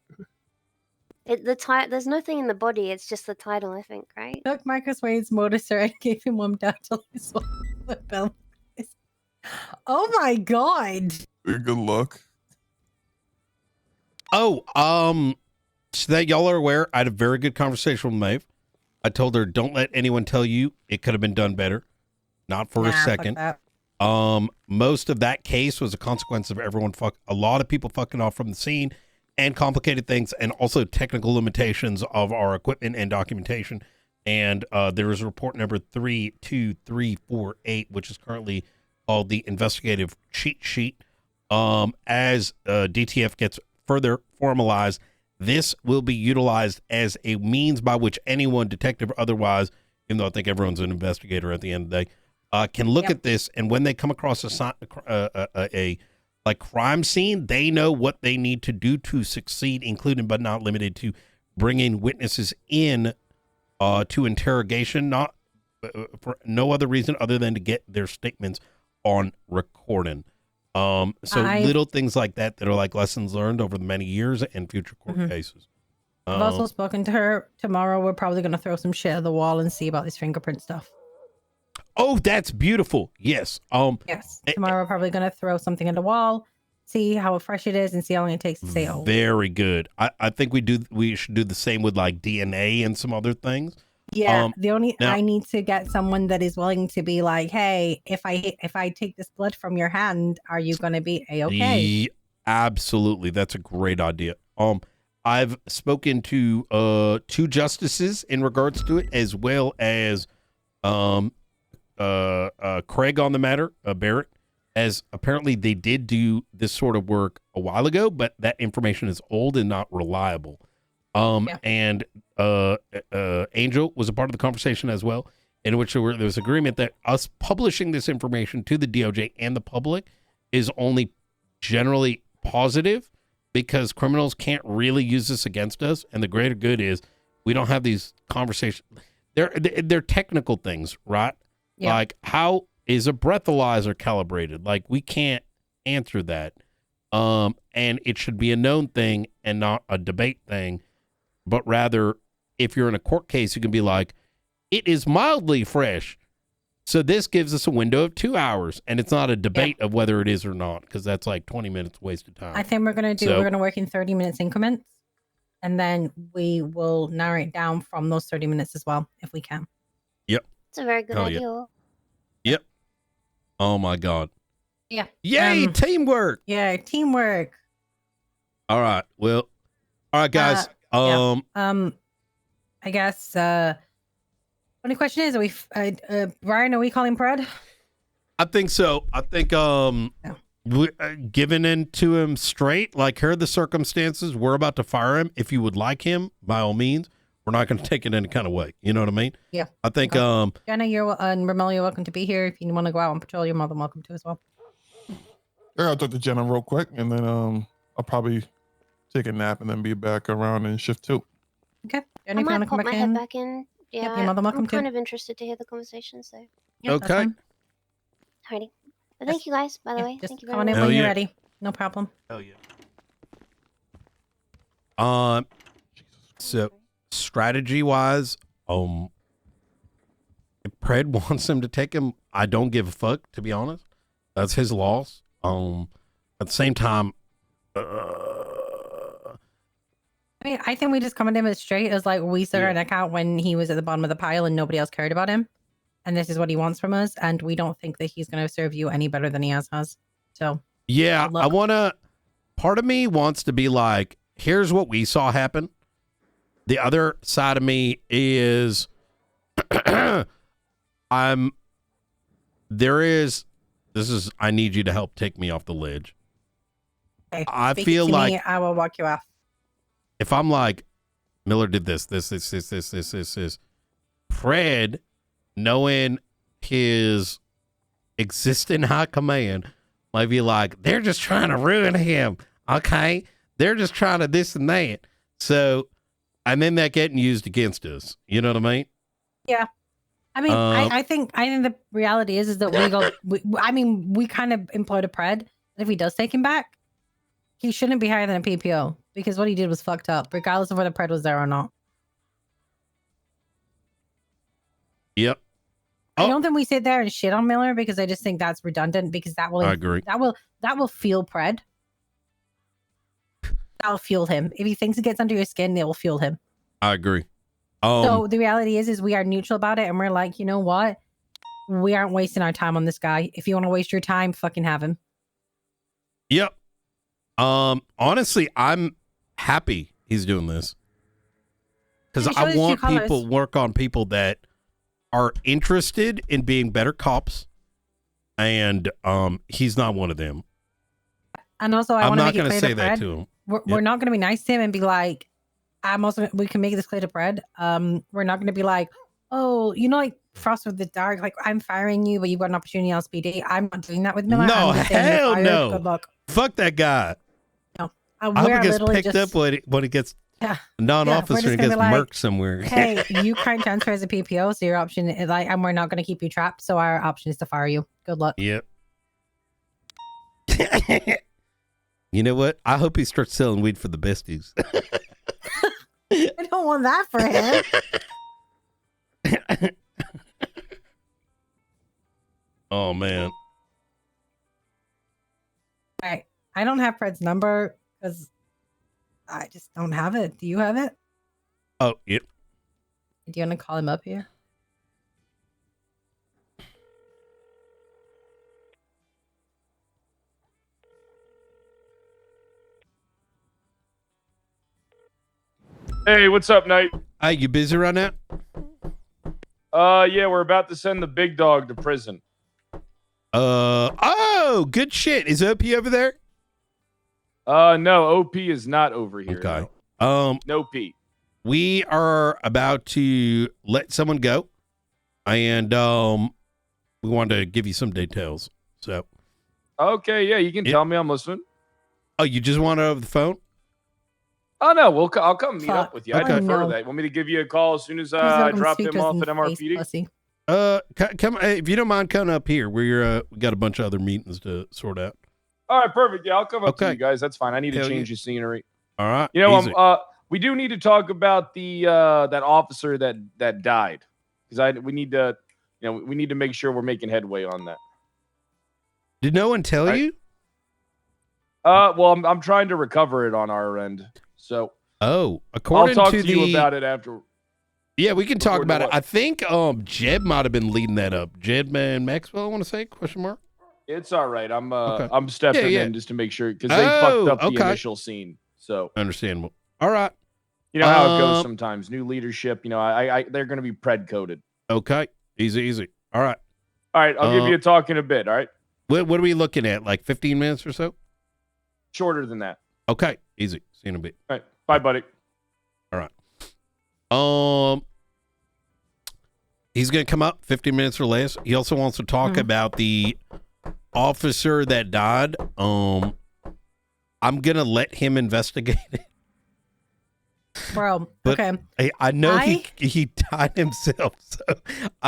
There's nothing in the body. It's just the title, I think, right? Took Marcus Wade's motor, sir. I gave him one down till he swallowed the bell. Oh my god! Good luck. Oh, so that y'all are aware, I had a very good conversation with Maeve. I told her, don't let anyone tell you it could have been done better. Not for a second. Most of that case was a consequence of a lot of people fucking off from the scene and complicated things, and also technical limitations of our equipment and documentation. And there is report number 32348, which is currently called the investigative cheat sheet. As DTF gets further formalized, this will be utilized as a means by which anyone, detective or otherwise, even though I think everyone's an investigator at the end of the day, can look at this, and when they come across a crime scene, they know what they need to do to succeed, including but not limited to bringing witnesses in to interrogation, not for no other reason other than to get their statements on recording. Little things like that are like lessons learned over the many years and future court cases. I've also spoken to her. Tomorrow we're probably going to throw some shit at the wall and see about this fingerprint stuff. Oh, that's beautiful. Yes. Yes. Tomorrow we're probably gonna throw something at the wall, see how fresh it is, and see how long it takes to stay old. Very good. I think we should do the same with like DNA and some other things. Yeah. Now, now, I need to get someone that is willing to be like, hey, if I take this blood from your hand, are you gonna be okay? Absolutely. That's a great idea. I've spoken to 2 justices in regards to it, as well as Craig on the matter, Barrett, as apparently they did do this sort of work a while ago, but that information is old and not reliable. And Angel was a part of the conversation as well, in which there was agreement that us publishing this information to the DOJ and the public is only generally positive, because criminals can't really use this against us, and the greater good is we don't have these conversations. They're technical things, right? Yeah. Like, how is a breathalyzer calibrated? Like, we can't answer that. And it should be a known thing and not a debate thing, but rather, if you're in a court case, you can be like, it is mildly fresh. So this gives us a window of 2 hours, and it's not a debate of whether it is or not, because that's like 20 minutes wasted time. I think we're gonna work in 30 minutes increments, and then we will narrow it down from those 30 minutes as well, if we can. Yep. It's a very good Hell idea. Yep. Oh my God. Yeah. Yay, teamwork. Yeah, teamwork. All right. Well, all right, guys. I guess only question is, are we Brian, are we calling Pred? I think so. I think we, giving in to him straight, like, here are the circumstances. We're about to fire him. If you would like him, by all means. We're not going to take it any kind of way. You know what I mean? Yeah. I think Jenna, and Ramel, you're welcome to be here. If you want to go out on patrol, you're more than welcome to as well. Yeah, I'll talk to Jenna real quick, and then I'll probably take a nap and then be back around in shift 2. Okay. I Jenna, if you want might to come pop my back head in. back in. Yeah, Yep, you're more than welcome I'm kind to. of interested to hear the conversation, so. Yep, that's okay. fine. Alrighty. But thank you guys, by the way. Just Thank you come very on much. in when you're ready. No problem. Hell yeah. So strategy wise, if Pred wants him to take him, I don't give a fuck, to be honest. That's his loss. At the same time, I mean, I think we just come at him as straight as like we saw an account when he was at the bottom of the pile and nobody else cared about him. And this is what he wants from us. And we don't think that he's going to serve you any better than he has. So, yeah, I want to, part of me wants to be like, here's what we saw happen. The other side of me is, I need you to help take me off the ledge. Okay, I speak feel to like me, I will walk you off. if I'm like, Miller did this, Fred, knowing his existing high command, might be like, they're just trying to ruin him. Okay. They're just trying to this and that. So, and then that getting used against us. You know what I mean? Yeah. I mean, I think the reality is that we kind of employed a Pred. If he does take him back, he shouldn't be higher than a PPO because what he did was fucked up, regardless of whether Pred was there or not. Yep. I don't think we sit there and shit on Miller because I just think that's redundant because that will I agree. That will fuel Pred. That'll fuel him. If he thinks it gets under your skin, it will fuel him. I agree. So the reality is we are neutral about it and we're like, you know what? We aren't wasting our time on this guy. If you want to waste your time, fucking have him. Yep. Honestly, I'm happy he's doing this because I want people work on people that are interested in being better cops, and he's not one of them. And also, I'm not going to say that to him. We're not going to be nice to him and be like, we can make this clear to Pred. We're not going to be like, oh, you know, like Frost with the Dark, like I'm firing you, but you've got an opportunity on SPD. I'm not doing that with Miller. No, hell no. Good luck. Fuck that guy. No, I hope he gets picked up when he gets non-officer and gets murked somewhere. Hey, you can't transfer as a PPO, so your option is like, and we're not going to keep you trapped. So our option is to fire you. Good luck. Yep. You know what? I hope he starts selling weed for the besties. I don't want that for him. Oh man. I don't have Fred's number because I just don't have it. Do you have it? Oh, yep. Do you want to call him up here? Hey, what's up, Knight? Hey, you busy right now? Yeah, we're about to send the big dog to prison. Oh, good shit. Is OP over there? No, OP is not over here. Okay. No P. We are about to let someone go, and we wanted to give you some details. So. Okay, yeah, you can tell me. I'm listening. Oh, you just want it over the phone? Oh no, I'll come meet up with you. I Okay. prefer that. Want me to give you a call as soon as I drop him off at MRPD? Come if you don't mind coming up here. We got a bunch of other meetings to sort out. All right, perfect. Yeah, I'll come up to you guys. That's fine. I need to Hell change yeah. the scenery. All right. You know, easy. we do need to talk about the that officer that died, because we need to, we need to make sure we're making headway on that. Did no one tell you? Well, I'm trying to recover it on our end. So. Oh, according I'll talk to to you about it after. Yeah, we can talk about it. what? I think Jed might have been leading that up. Jed Man Maxwell, I want to say, question mark. It's all right. I'm Okay. I'm stepping Yeah. in just to make sure, because they fucked up the okay. initial scene. So Understandable. All right. you know how it goes sometimes. New leadership. I they're going to be pred coded. Okay. Easy. All right. All right. I'll give you a talk in a bit. All right. What are we looking at? Like 15 minutes or so? Shorter than that. Okay. Easy. See you in a bit. All right. Bye, buddy. All right. He's going to come up 15 minutes or less. He also wants to talk about the officer that died. I'm going to let him investigate it. Bro, But okay. I know he died himself, so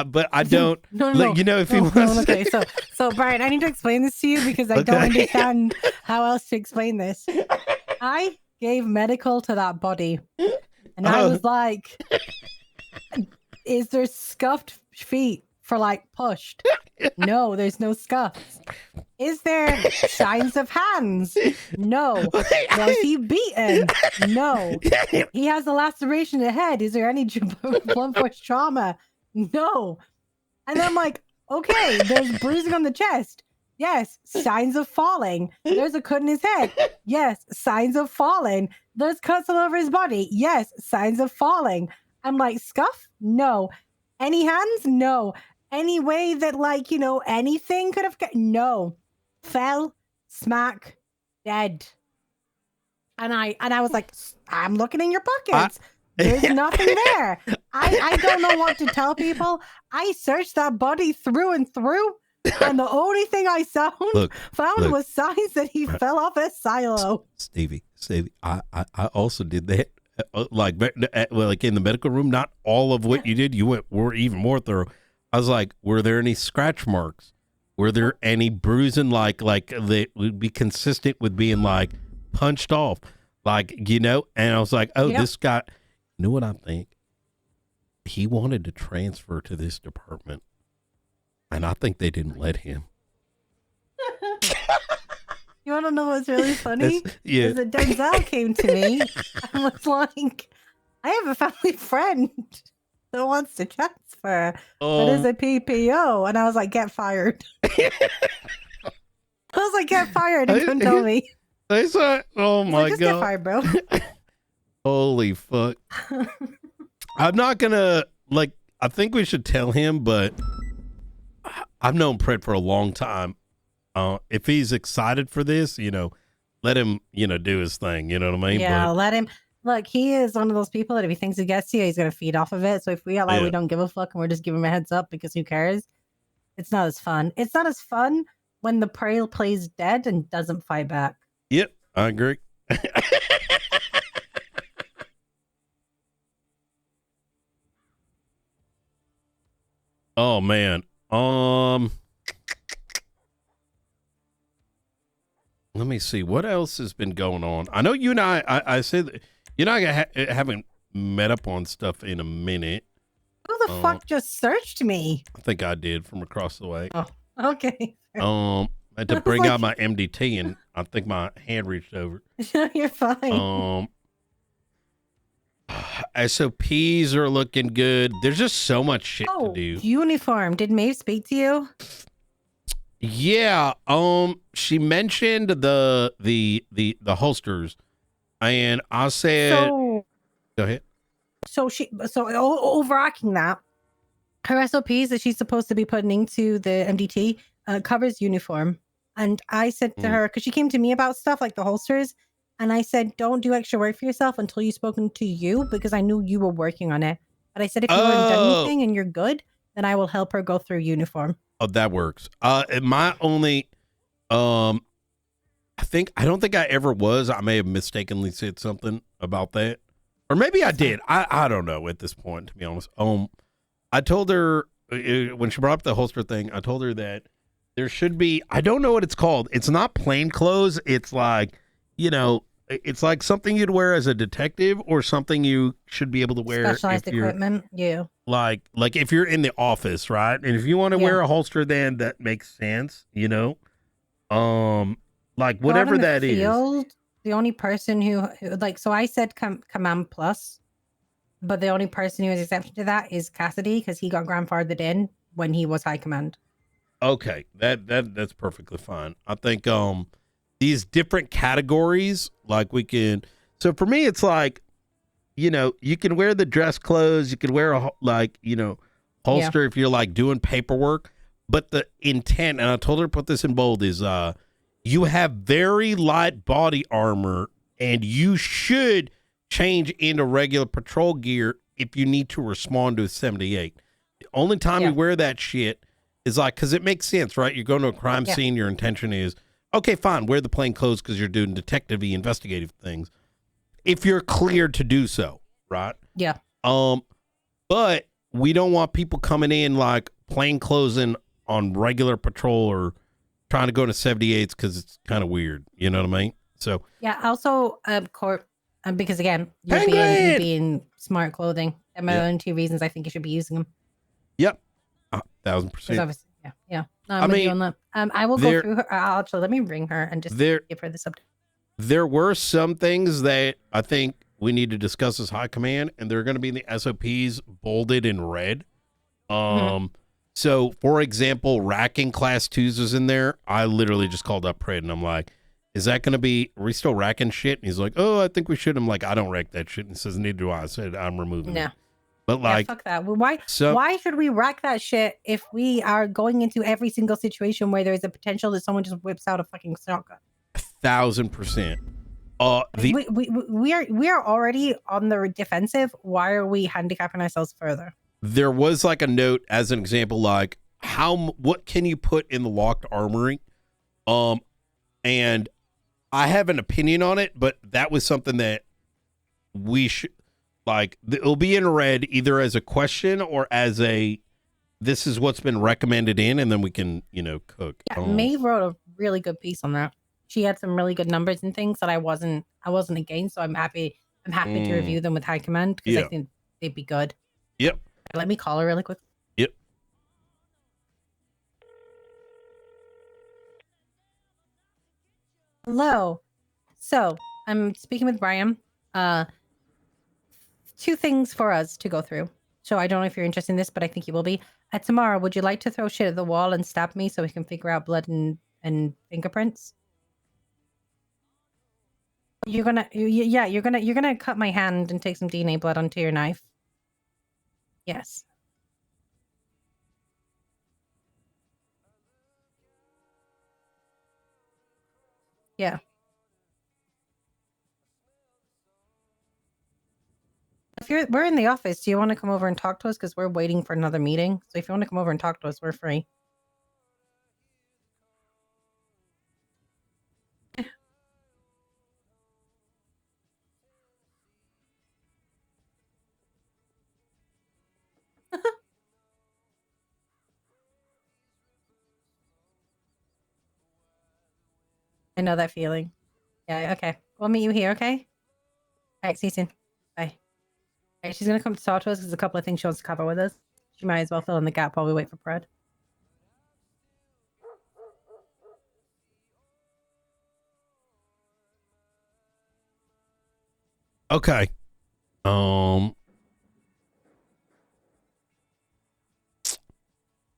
but I don't. No. Like, you know, if he No, wants. okay, so Brian, I need to explain this to you because I don't understand how else to explain this. I gave medical to that body, and I was like, "Is there scuffed feet for like pushed?" No, there's no scuffs. Is there signs of hands? No. Was he beaten? No. He has a laceration in the head. Is there any blunt force trauma? No. And I'm like, okay, there's bruising on the chest. Yes. Signs of falling. There's a cut in his head. Yes. Signs of falling. There's cuts all over his body. Yes. Signs of falling. I'm like, scuff? No. Any hands? No. Any way that, like, anything could have... No. Fell, smack, dead. And I was like, I'm looking in your pockets. There's nothing there. I don't know what to tell people. I searched that body through and through, and the only thing I found was signs that he fell off a silo. Stevie, I also did that. Like in the medical room, not all of what you did. Were even more thorough. I was like, were there any scratch marks? Were there any bruising like that would be consistent with being like punched off? Like, and I was like, this guy, you know what I think? He wanted to transfer to this department, and I think they didn't let him. You want to know what's really funny? Yeah. Is that Denzel came to me and was like, I have a family friend that wants to transfer, but is a PPO. And I was like, get fired. I was like, get fired. And couldn't tell me. They said, oh my Just God. get fired, bro. Holy fuck. I'm not going to, I think we should tell him, but I've known Pret for a long time. If he's excited for this, let him, do his thing. You know what I mean? Yeah, let him. Look, he is one of those people that if he thinks he gets you, he's going to feed off of it. So if we act like we don't give a fuck and we're just giving him a heads up because who cares? It's not as fun. It's not as fun when the prey plays dead and doesn't fight back. Yep, I agree. Oh, man. Let me see. What else has been going on? I know you and I said, you and I haven't met up on stuff in a minute. Who the fuck just searched me? I think I did from across the way. Oh, Okay. I had to bring out my MDT, and I think my hand reached over. You're fine. SOPs are looking good. There's just so much shit to do. Uniform. Did Maeve speak to you? Yeah. She mentioned the holsters, and I said, So, "Go ahead." so overarching that, her SOPs that she's supposed to be putting into the MDT covers uniform. And I said to her, because she came to me about stuff like the holsters, and I said, don't do extra work for yourself until you've spoken to you, because I knew you were working on it. But I said, if you haven't done anything and you're good, then I will help her go through uniform. Oh, that works. My only, I don't think I ever was. I may have mistakenly said something about that, or maybe I did. I don't know at this point, to be honest. I told her when she brought up the holster thing, I told her that there should be, I don't know what it's called. It's not plain clothes. It's like, it's like something you'd wear as a detective, or something you should be able to wear. Specialized equipment. Yeah. Like if you're in the office, right? And if you want to wear a holster, then that makes sense, like whatever that is. The only person who so I said Command Plus, but the only person who has exception to that is Cassidy, because he got grandfathered in when he was High Command. Okay, that's perfectly fine. I think these different categories, like we can. So for me, it's like, you can wear the dress clothes, you can wear a holster if you're like doing paperwork. But the intent, and I told her to put this in bold, is you have very light body armor, and you should change into regular patrol gear if you need to respond to a 78. The only time you wear that shit is like, because it makes sense, right? You're going to a crime scene, your intention is, okay, fine, wear the plain clothes because you're doing detective-y, investigative things. If you're cleared to do so, right? Yeah. But we don't want people coming in like plain clothes on regular patrol, or trying to go to 78s, because it's kind of weird. You know what I mean? So yeah. Also, Court, because again, you're being smart clothing. And my own 2 reasons I think you should be using them. Yep. 1,000%. Yeah. No, I'm with you on that. I will go through her. Actually, let me ring her and just give her this update. There were some things that I think we need to discuss as high command, and they're going to be in the SOPs bolded in red. So, for example, racking class 2s was in there. I literally just called up Pred, and I'm like, is that going to be, are we still racking shit? And he's like, oh, I think we should. I'm like, I don't rack that shit. And he says, neither do I. I said, I'm removing it. But like, fuck that. Well, why should we rack that shit if we are going into every single situation where there is a potential that someone just whips out a fucking shotgun? 1,000%. We are already on the defensive. Why are we handicapping ourselves further? There was like a note as an example, like what can you put in the locked armory? And I have an opinion on it, but that was something that we should, like, it'll be in red either as a question or as a, this is what's been recommended in, and then we can, cook. Yeah, Maeve wrote a really good piece on that. She had some really good numbers and things that I wasn't against, so I'm happy to review them with high command, because I think they'd be good. Yep. Let me call her really quick. Yep. Hello. So I'm speaking with Brian. 2 things for us to go through. So I don't know if you're interested in this, but I think you will be. Tomorrow, would you like to throw shit at the wall and stab me so we can figure out blood and fingerprints? You're gonna cut my hand and take some DNA blood onto your knife. Yes. Yeah. We're in the office. Do you want to come over and talk to us? Because we're waiting for another meeting. So if you want to come over and talk to us, we're free. I know that feeling. Yeah, okay. We'll meet you here, okay? All right, see you soon. Bye. All right, she's going to come to talk to us because there's a couple of things she wants to cover with us. She might as well fill in the gap while we wait for Pred. Okay.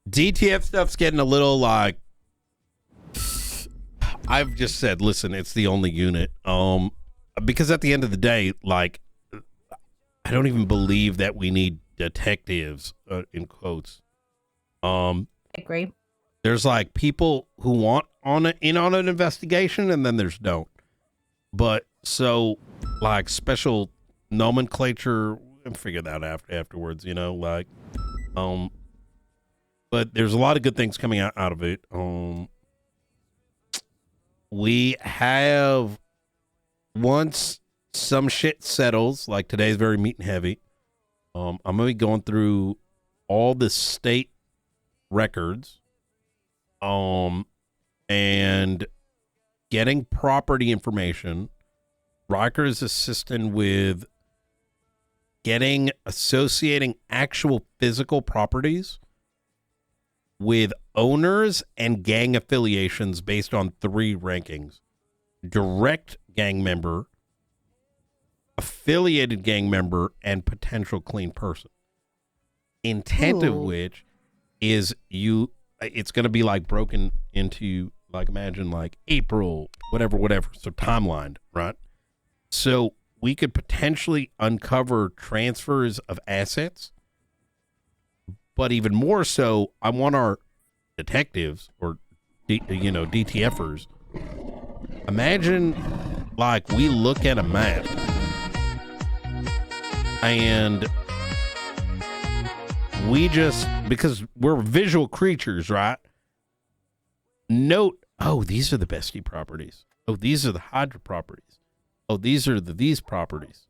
DTF stuff's getting a little like. I've just said, listen, it's the only unit. Because at the end of the day, like, I don't even believe that we need detectives in quotes. I agree. There's like people who want in on an investigation, and then there's don't. But so like special nomenclature, and figure that out afterwards, you know, like, but there's a lot of good things coming out of it. We have, once some shit settles, like today's very meat and heavy, I'm gonna be going through all the state records, and getting property information. Riker is assisting with associating actual physical properties with owners and gang affiliations based on 3 rankings: direct gang member, affiliated gang member, and potential clean person. Intent of which is it's going to be like broken into, like, imagine like April, whatever. So timelined, right? So we could potentially uncover transfers of assets, but even more so, I want our detectives or DTFers. Imagine like we look at a map and we just, because we're visual creatures, right? Note, oh, these are the bestie properties. Oh, these are the Hydra properties. Oh, these are these properties,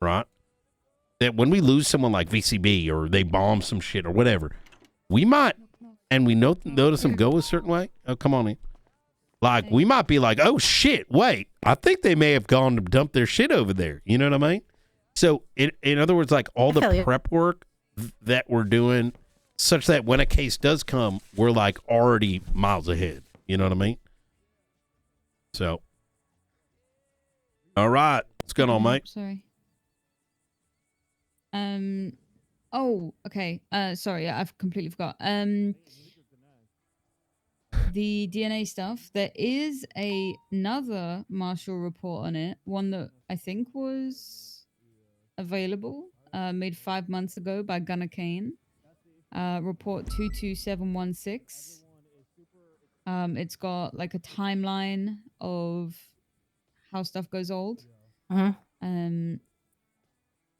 right? That when we lose someone like VCB or they bomb some shit or whatever, we might, and we notice them go a certain way. Oh, come on in. Like, we might be like, oh, shit, wait, I think they may have gone to dump their shit over there. You know what I mean? So, in other words, like all the prep work that we're doing, such that when a case does come, we're like already miles ahead. You know what I mean? So, all right, what's going on, mate? Sorry. Oh, okay. Sorry, I've completely forgot. The DNA stuff. There is another Marshall report on it. One that I think was available, made 5 months ago by Gunnar Kane. Report 22716. It's got like a timeline of how stuff goes old.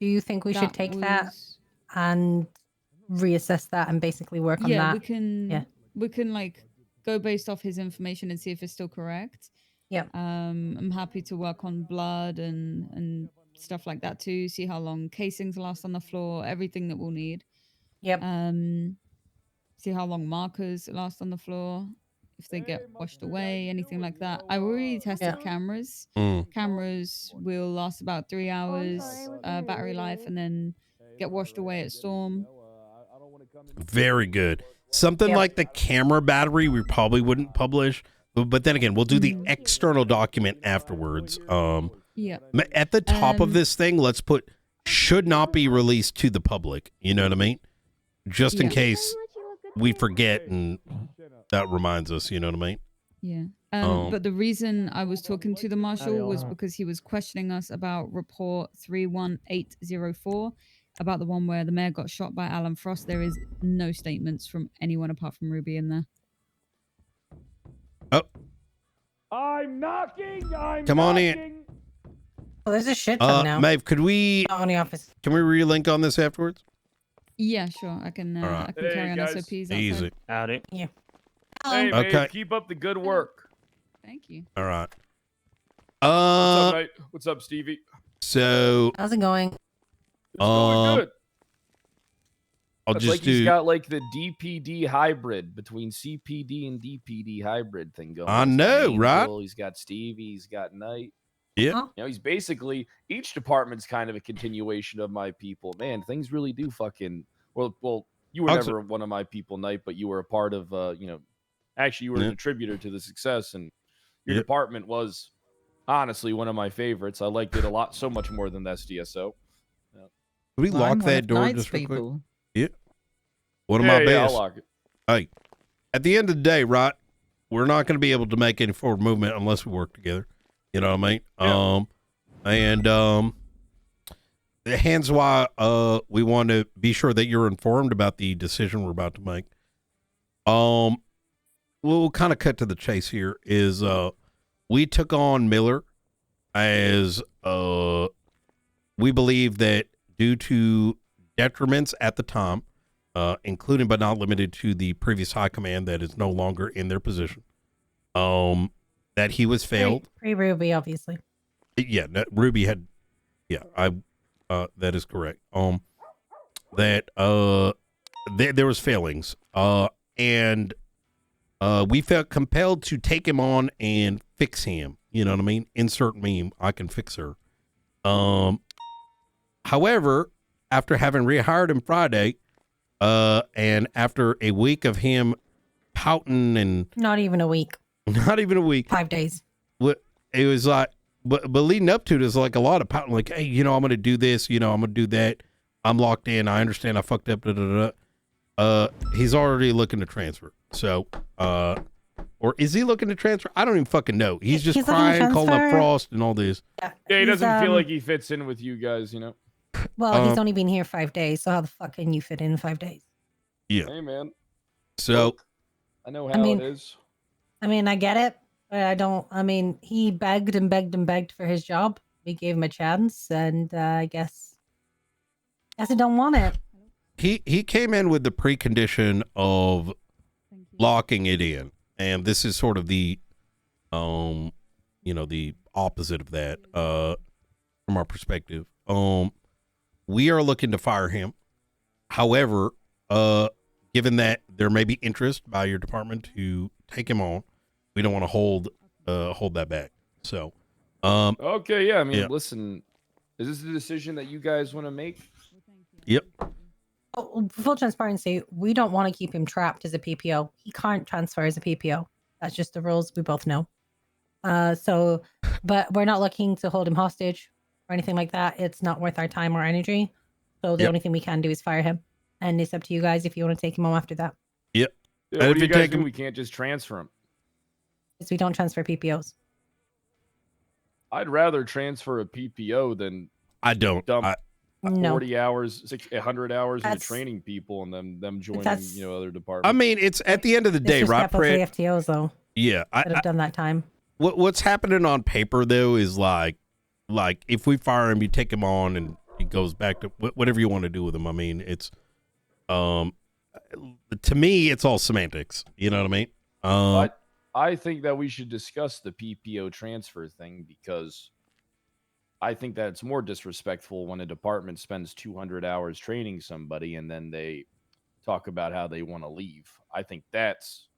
Do you think we should take that and reassess that and basically work on that? Yeah, we can like go based off his information and see if it's still correct. Yeah. I'm happy to work on blood and stuff like that too. See how long casings last on the floor, everything that we'll need. Yep. See how long markers last on the floor, if they get washed away, anything like that. I already tested cameras. Cameras will last about 3 hours battery life and then get washed away at storm. Very good. Something like the camera battery we probably wouldn't publish, but then again, we'll do the external document afterwards. Yeah. At the top of this thing, let's put should not be released to the public. You know what I mean? Just in case we forget and that reminds us, you know what I mean? Yeah. But the reason I was talking to the marshal was because he was questioning us about report 31804, about the one where the mayor got shot by Alan Frost. There is no statements from anyone apart from Ruby in there. Oh. I'm knocking. Come on in. Oh, there's a shit ton now. Maeve, could we on the office? Can we relink on this afterwards? Yeah, sure. I can I can carry on SOPs outside. Easy. Howdy. Yeah. Hey, Okay. Maeve, keep up the good work. Thank you. All right. What's up, mate? What's up, Stevie? So how's it going? It's going good. I'll It's just like he's got like the DPD hybrid between CPD and DPD hybrid thing going. I He's got know, Angel, right? He's got Stevie. He's got Knight. Yeah. You know, he's basically each department's kind of a continuation of my people. Man, things really do fucking well. You were never one of my people, Knight, but you were a part of. Actually, you were a contributor to the success, and your department was honestly one of my favorites. I liked it a lot, so much more than the SDSO. Yeah. Can we Well, lock I'm one that of door Knight's just real quick? people. Yeah. One of Yeah, my yeah, best. I'll lock it. Hey, at the end of the day, right? We're not going to be able to make any forward movement unless we work together. You know what I mean? Hence why we want to be sure that you're informed about the decision we're about to make. We'll kind of cut to the chase here. Is we took on Miller as we believe that due to detriments at the time, including but not limited to the previous high command that is no longer in their position, that he was failed. Pre-Ruby, obviously. Yeah, Ruby had. Yeah, that is correct. That there was failings. And we felt compelled to take him on and fix him. You know what I mean? Insert meme. I can fix her. However, after having rehired him Friday, and after a week of him pouting and Not even a week. 5 days. It was like, but leading up to it is like a lot of pouting, like, hey, I'm going to do this, I'm going to do that. I'm locked in. I understand I fucked up. He's already looking to transfer. So, or is he looking to transfer? I don't even fucking know. He's just crying, calling up Frost and all this. Yeah, he doesn't feel like he fits in with you guys, Well, he's only been here 5 days, so how the fuck can you fit in 5 days? Yeah. Hey, man. So, I know how it is. I mean, I get it, but I don't. I mean, he begged and begged and begged for his job. We gave him a chance, and I guess I don't want it. He came in with the precondition of locking it in, and this is sort of the, the opposite of that, from our perspective. We are looking to fire him. However, given that there may be interest by your department to take him on, we don't want to hold that back. So, okay, yeah. I mean, listen, is this the decision that you guys want to make? Yep. Oh, full transparency, we don't want to keep him trapped as a PPO. He can't transfer as a PPO. That's just the rules. We both know. But we're not looking to hold him hostage or anything like that. It's not worth our time or energy. So the only thing we can do is fire him. And it's up to you guys if you want to take him on after that. Yep. Yeah, what do you guys think? We can't just transfer him. Because we don't transfer PPOs. I'd rather transfer a PPO than dump 40 hours, 100 hours into training people and them joining, other departments. I mean, it's at the end of the day, right, Fred? For the FTOs, though. Yeah. Could have done that time. What's happening on paper, though, is like if we fire him, you take him on and he goes back to whatever you want to do with him. I mean, it's, to me, it's all semantics. You know what I mean? But I think that we should discuss the PPO transfer thing because I think that it's more disrespectful when a department spends 200 hours training somebody and then they talk about how they want to leave. I think that's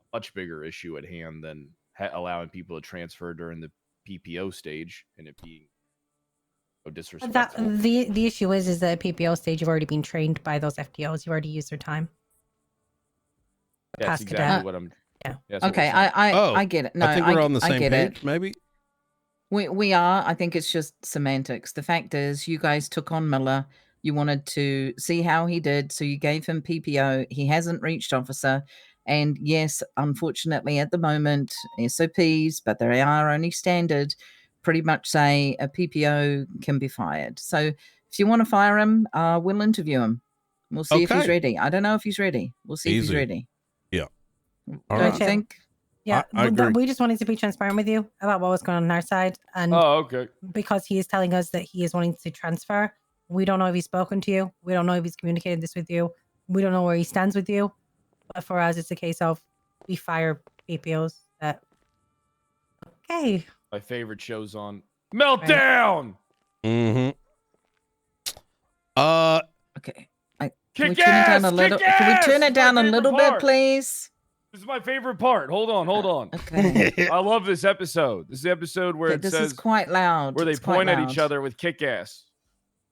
a much bigger issue at hand than allowing people to transfer during the PPO stage and it being so disrespectful. The issue is that at PPO stage, you've already been trained by those FTOs. You already used their time. That's exactly what I'm. Yeah. Okay, I get it. No, I think we're on the same get page, it. maybe. We are. I think it's just semantics. The fact is, you guys took on Miller. You wanted to see how he did, so you gave him PPO. He hasn't reached officer. And yes, unfortunately, at the moment, SOPs, but they are only standard, pretty much say a PPO can be fired. So if you want to fire him, we'll interview him. We'll see if he's ready. I don't know if he's ready. We'll see if he's ready. Yeah. Don't you think? Yeah, I agree. we just wanted to be transparent with you about what was going on our side. And okay. Because he is telling us that he is wanting to transfer, we don't know if he's spoken to you. We don't know if he's communicated this with you. We don't know where he stands with you. But for us, it's a case of we fire PPOs that. Okay. My favorite show's on Meltdown. Mm-hmm. Okay. Can we turn it down a little? Can we turn it down a little bit, please? This is my favorite part. Hold on. Okay. I love this episode. This is the episode where it this says is quite loud. where they It's quite point at loud. each other with kick ass.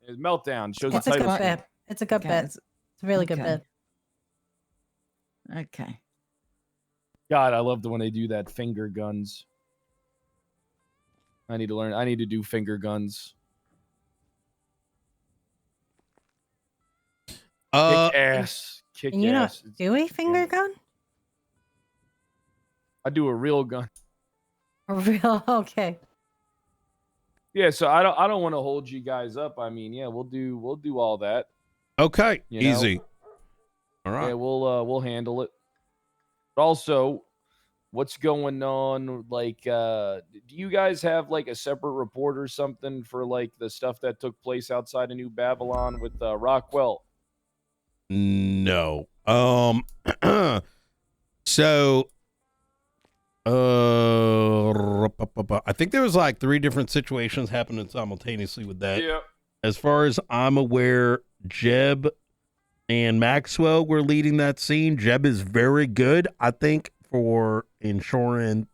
It's Meltdown shows It's the a title. good bit. It's a good bit. It's a really good bit. Okay. God, I love the when they do that finger guns. I need to learn. I need to do finger guns. Kick ass. Kick Can you not ass. do a finger gun? I do a real gun. A real okay. Yeah, so I don't want to hold you guys up. I mean, yeah, we'll do all that. Okay, You know? easy. All right. Yeah, we'll handle it. But also, what's going on? Like, do you guys have like a separate report or something for like the stuff that took place outside of New Babylon with Rockwell? No. So, I think there was like 3 different situations happening simultaneously with that. Yeah. As far as I'm aware, Jeb and Maxwell were leading that scene. Jeb is very good, I think, for ensuring,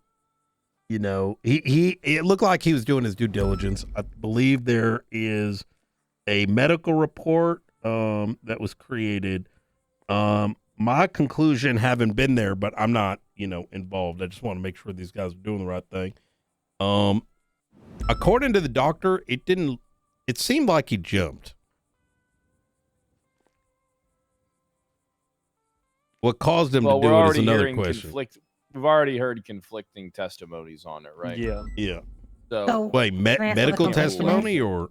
you know, it looked like he was doing his due diligence. I believe there is a medical report that was created. My conclusion, haven't been there, but I'm not, you know, involved. I just want to make sure these guys are doing the right thing. According to the doctor, it seemed like he jumped. What caused him to do it is another question. We've already heard conflicting testimonies on it, right? Yeah. So wait, medical testimony or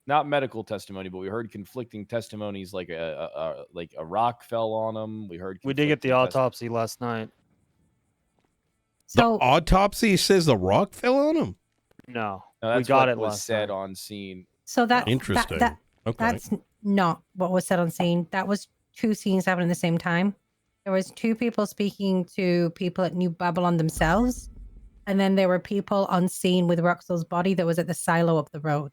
not medical testimony, but we heard conflicting testimonies, like a rock fell on him. We did get the autopsy last night. the autopsy says the rock fell on him? No, that's we got what it was last said night. on scene. So that Interesting. Okay. That's not what was said on scene. That was 2 scenes happening at the same time. There was 2 people speaking to people at New Babylon themselves, and then there were people on scene with Roxel's body that was at the silo up the road.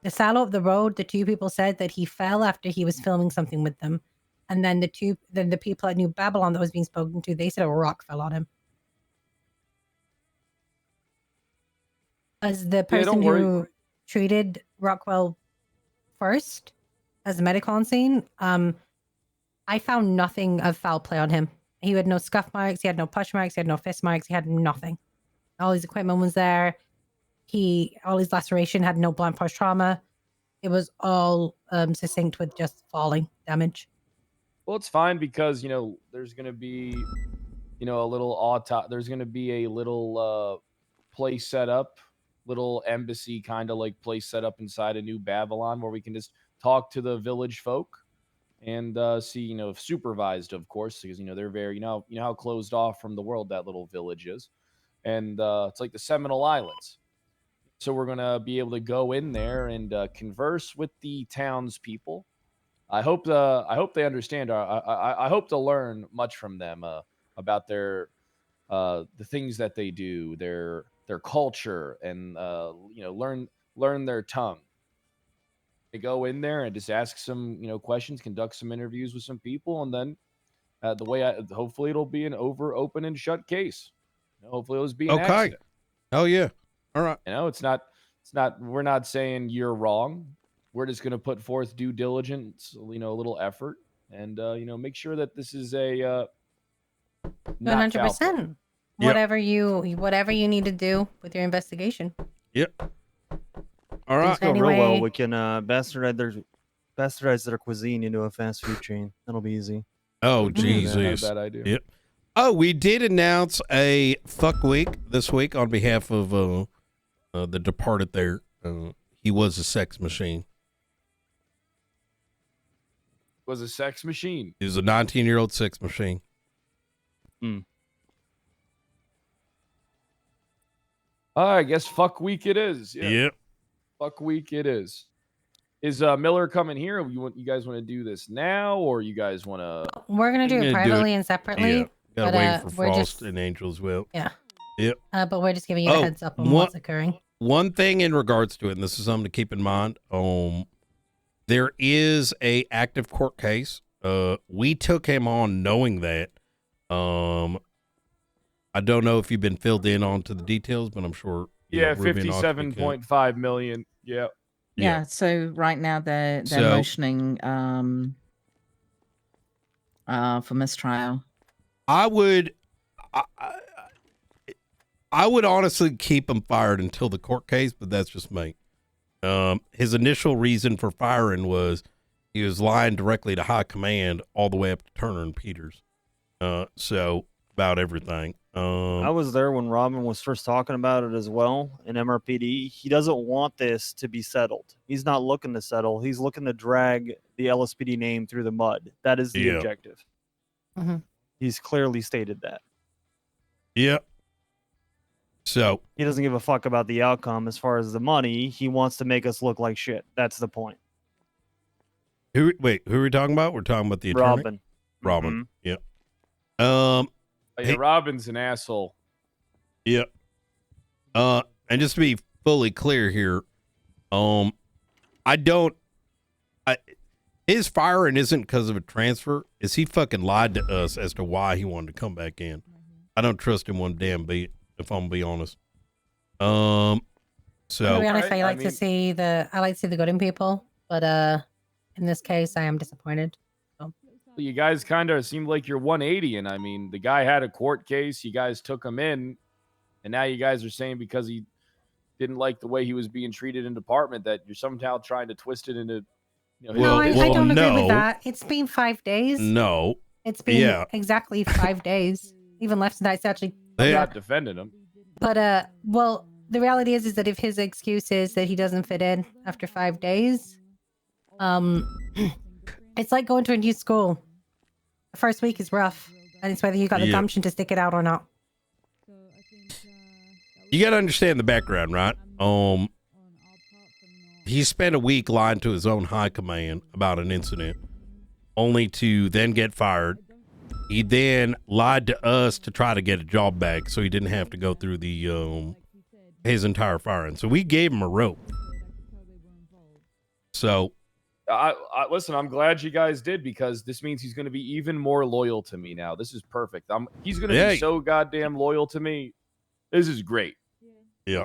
The silo up the road, the 2 people said that he fell after he was filming something with them, and then the people at New Babylon that was being spoken to, they said a rock fell on him. As the person who treated Rockwell first as a medical on scene, I found nothing of foul play on him. He had no scuff marks, he had no push marks, he had no fist marks, he had nothing. All his equipment was there. All his laceration had no blunt force trauma. It was all succinct with just falling damage. Well, it's fine because, you know, there's going to be, you know, there's going to be a little place set up, little embassy kind of like place set up inside of New Babylon where we can just talk to the village folk and see, you know, supervised, of course, because, you know, they're very, you know how closed off from the world that little village is. And it's like the Seminole Islands. So we're going to be able to go in there and converse with the townspeople. I hope they understand. I hope to learn much from them about their the things that they do, their culture, and you know, learn their tongue. They go in there and just ask some, you know, questions, conduct some interviews with some people, and then hopefully it'll be an open and shut case. You know, hopefully it'll be an accident. Oh yeah. All right. You know, it's not. We're not saying you're wrong. We're just going to put forth due diligence, you know, a little effort, and you know, make sure that this is a 100%. Whatever you need to do with your investigation. Yep. All right. Things go real well. We can bastardize their cuisine into a fast food chain. That'll be easy. Oh, We can do that. Jesus. Not a bad idea. Yep. Oh, we did announce a fuck week this week on behalf of the departed there. He was a sex machine. Was a sex machine. He was a 19-year-old sex machine. I guess fuck week it is. Yeah. Yep. Fuck week it is. Is Miller coming here? You guys want to do this now, or you guys want to? We're gonna do it privately and separately. Yeah. Gotta but, wait for we're Frost just, and Angel as well. Yeah. Yep. But we're just giving you a heads up on what's occurring. One thing in regards to it, and this is something to keep in mind. There is a active court case. We took him on knowing that. I don't know if you've been filled in onto the details, but I'm sure. Yeah, 57.5 million. Yeah. Yeah. So right now they're motioning for mistrial. I would. I would honestly keep him fired until the court case, but that's just me. His initial reason for firing was he was lying directly to high command all the way up to Turner and Peters. So about everything. I was there when Robin was first talking about it as well in MRPD. He doesn't want this to be settled. He's not looking to settle. He's looking to drag the LSPD name through the mud. That is the objective. He's clearly stated that. Yep. So he doesn't give a fuck about the outcome as far as the money. He wants to make us look like shit. That's the point. Who are we talking about? We're talking about the attorney? Robin. Yep. Robin's an asshole. Yep. And just to be fully clear here, his firing isn't because of a transfer. Is he fucking lied to us as to why he wanted to come back in? I don't trust him one damn bit, if I'm gonna be honest. So to be honest, I like to see the good in people, but in this case, I am disappointed. So. You guys kind of seem like you're 180, and I mean, the guy had a court case. You guys took him in, and now you guys are saying because he didn't like the way he was being treated in department that you're somehow trying to twist it into. No, I don't agree with that. It's been 5 days. No. It's been exactly 5 days. Even less than that. It's actually. I'm not defending him. But well, the reality is that if his excuse is that he doesn't fit in after 5 days, it's like going to a new school. The first week is rough, and it's whether you got the gumption to stick it out or not. You got to understand the background, right? He spent a week lying to his own high command about an incident, only to then get fired. He then lied to us to try to get a job back, so he didn't have to go through the his entire firing. So we gave him a rope. So, listen, I'm glad you guys did, because this means he's going to be even more loyal to me now. This is perfect. He's going to be so goddamn loyal to me. This is great. Yeah.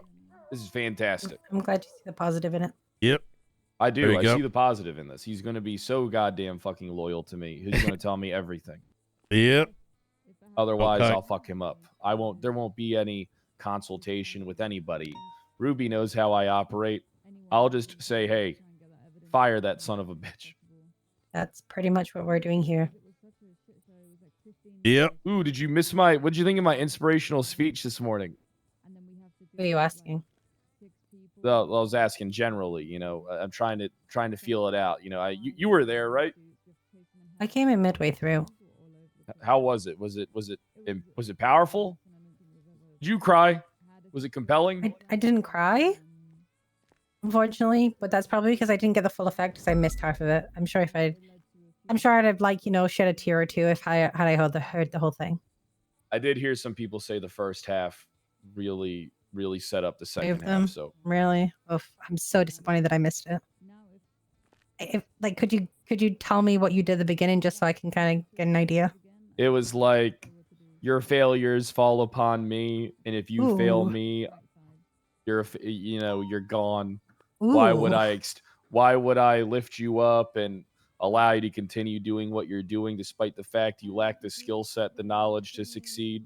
This is fantastic. I'm glad you see the positive in it. Yep. I do. I see the positive in this. He's going to be so goddamn fucking loyal to me. He's going to tell me everything. Yep. Otherwise, I'll fuck him up. There won't be any consultation with anybody. Ruby knows how I operate. I'll just say, hey, fire that son of a bitch. That's pretty much what we're doing here. Yep. Ooh, did you miss what'd you think of my inspirational speech this morning? What are you asking? I was asking generally, I'm trying to feel it out. You were there, right? I came in midway through. How was it? Was it powerful? Did you cry? Was it compelling? I didn't cry, unfortunately, but that's probably because I didn't get the full effect because I missed half of it. I'm sure I'd have shed a tear or two if I heard the whole thing. I did hear some people say the first half really set up the second half. So really, I'm so disappointed that I missed it. Could you tell me what you did at the beginning just so I can kind of get an idea? It was like, your failures fall upon me, and if you fail me, you're gone. Ooh. Why would I lift you up and allow you to continue doing what you're doing, despite the fact you lack the skill set, the knowledge to succeed,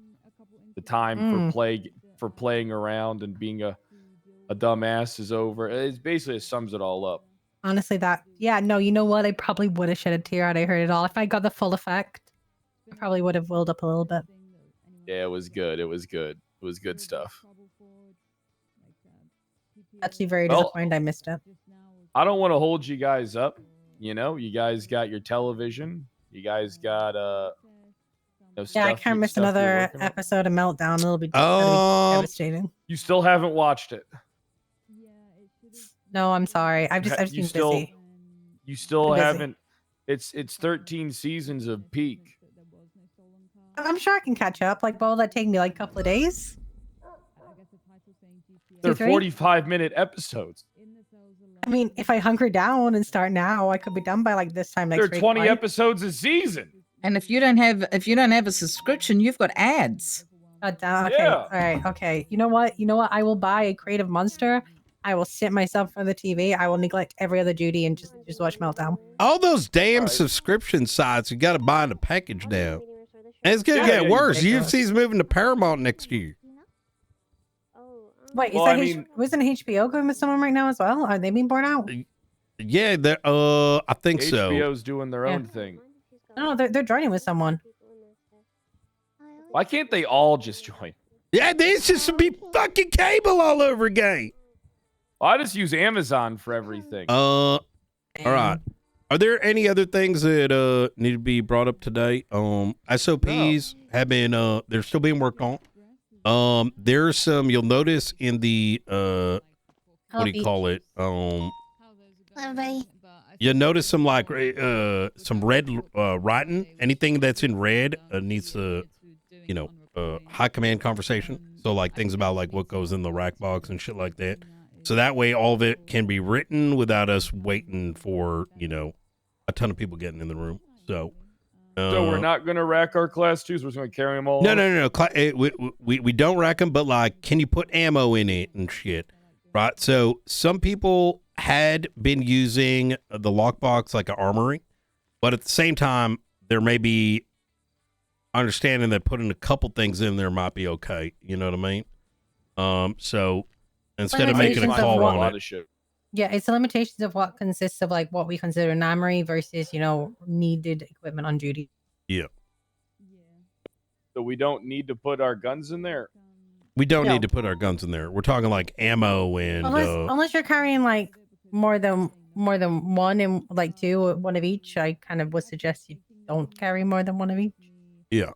the time for playing around and being a dumbass is over. It basically sums it all up. Honestly, you know what? I probably would have shed a tear had I heard it all. If I got the full effect, I probably would have welled up a little bit. Yeah, it was good. It was good stuff. Actually, very disappointed I missed it. I don't want to hold you guys up. You guys got your television. You guys got I can't miss another episode of Meltdown. It'll be devastating. You still haven't watched it. No, I'm sorry. I've been busy. You still haven't. It's 13 seasons of Peak. I'm sure I can catch up. What will that take me? A couple of days? They're 45-minute episodes. I mean, if I hunker down and start now, I could be done by this time next week. They're 20 episodes a season. And if you don't have a subscription, you've got ads. Okay. All right. Okay. You know what? I will buy a Creative Monster. I will sit myself for the TV. I will neglect every other duty and just watch Meltdown. All those damn subscription sites, you got to buy in a package now. And it's going to get worse. UFC's moving to Paramount next year. Wait, Well, is that I mean- wasn't HBO going with someone right now as well? Are they being bought out? Yeah, I think so. HBO's doing their Yeah. own thing. No, they're joining with someone. Why can't they all just join? Yeah, this just be fucking cable all over again. I just use Amazon for everything. All right. Are there any other things that need to be brought up today? SOPs have been they're still being worked on. There's some you'll notice in the what do you call it? You'll notice some like some red writing. Anything that's in red needs to, high command conversation. So like things about like what goes in the rack box and shit like that. So that way all of it can be written without us waiting for, a ton of people getting in the room. So we're not going to rack our class 2s. We're just going to carry them all. No. We don't rack them, but like, can you put ammo in it and shit? Right. So some people had been using the lockbox like an armory, but at the same time, there may be understanding that putting a couple things in there might be okay. You know what I mean? So instead of making a call on it. Yeah, it's the limitations of what consists of like what we consider an armory versus, needed equipment on duty. Yeah. So we don't need to put our guns in there? We don't need to put our guns in there. We're talking like ammo and Unless you're carrying like more than one and like two, one of each, I kind of would suggest you don't carry more than one of each. Yeah.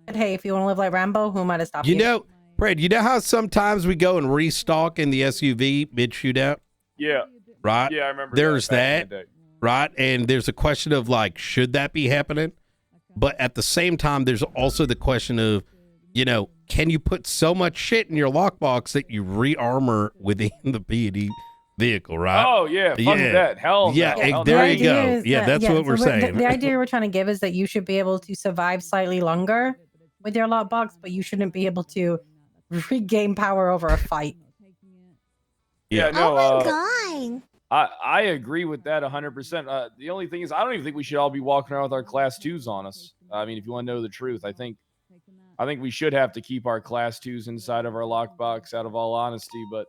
But hey, if you want to live like Rambo, who am I to stop you? Brad, you know how sometimes we go and restock in the SUV mid shootout? Yeah. Right? Yeah, I remember There's back in the that. day. Right? And there's a question of like, should that be happening? But at the same time, there's also the question of, can you put so much shit in your lockbox that you re-armor within the P&D vehicle, right? Oh, yeah. Fuck that. Hell no. Yeah, Hell there no. you go. Yeah, that's what we're saying. The idea we're trying to give is that you should be able to survive slightly longer with your lockbox, but you shouldn't be able to regain power over a fight. Yeah, no. Oh my god. I agree with that 100%. The only thing is, I don't even think we should all be walking around with our class 2s on us. I mean, if you want to know the truth, I think we should have to keep our class 2s inside of our lockbox, out of all honesty. But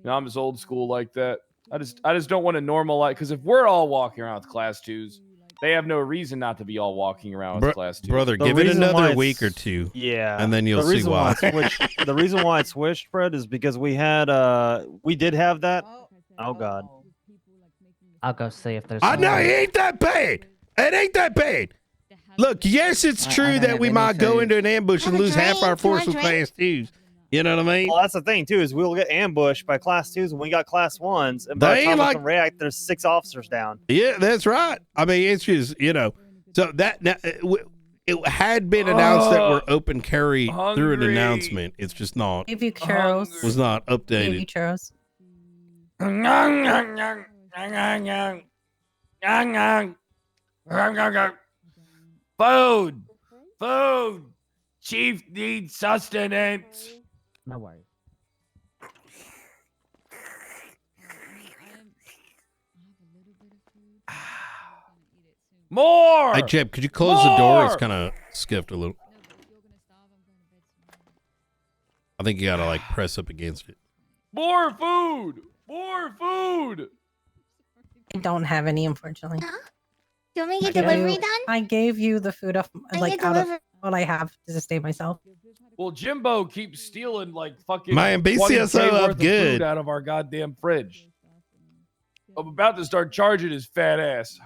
I'm just old school like that. I just don't want to normalize, because if we're all walking around with class 2s, they have no reason not to be all walking around with class 2s. Brother, give it another week or two. Yeah. And then you'll see why. The reason why it switched, Fred, is because we did have that. Oh God. I'll go see if there's. I know it ain't that bad. It ain't that bad. Look, yes, it's true that we might go into an ambush and lose half our force with class 2s. You know what I mean? Well, that's the thing too, is we'll get ambushed by class 2s when we got class 1s, and by They the time ain't we can react, there's 6 officers down. Yeah, that's right. I mean, it's just, so that it had been announced that we're open carry through an announcement. It's just not. Give you churros. Was not Give you updated. churros. Food. Chief needs sustenance. No worries. More. Hey, Jeb, could you close the door? It's kind of skipped a little. I think you gotta like press up against it. More food. I don't have any, unfortunately. Do you want me to get delivery done? I gave you the food off, I like get out of deliver- what I have to sustain myself. Well, Jimbo keeps stealing like fucking Man, BCSO 20K up worth of good. food out of our goddamn fridge. I'm about to start charging his fat ass.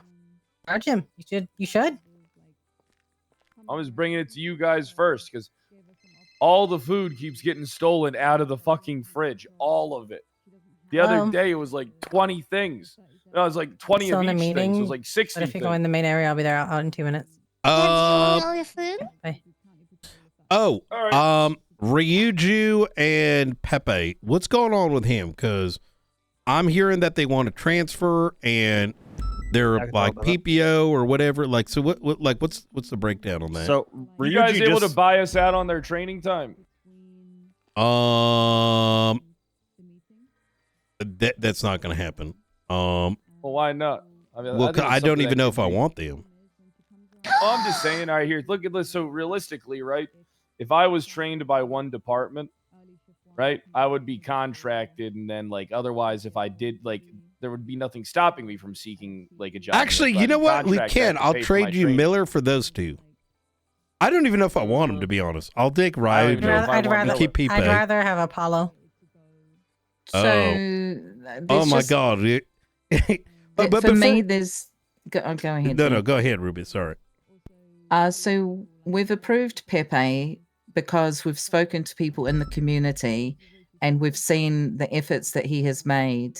Charge him. You should. I'm just bringing it to you guys first, because all the food keeps getting stolen out of the fucking fridge. All of it. The other day, it was like 20 things. No, it was like 20 Still of in a each thing. So it meeting, was like 60 but if you go things. in the main area, I'll be there out in 2 minutes. all your food? Bye. Oh, Ryuju and Pepe. What's going on with him? Because I'm hearing that they want to transfer and they're like PPO or whatever. Like, so what's the breakdown on that? So you guys able to buy us out on their training time? That's not going to happen. Well, why not? I mean, Well, think it's I don't something even that know could if I be- want them. Oh, I'm just saying. All right, here, look at this. So realistically, right? If I was trained by one department, right? I would be contracted, and then like otherwise, if I did like, there would be nothing stopping me from seeking like a job. Actually, you know what? We can. I'll trade you Miller for those two. I don't even know if I want them, to be honest. I'll take Ryan. I'd keep rather have Apollo. So, oh my God. but for me, there's... Go ahead. No, go ahead, Ruby. Sorry. So we've approved Pepe because we've spoken to people in the community and we've seen the efforts that he has made.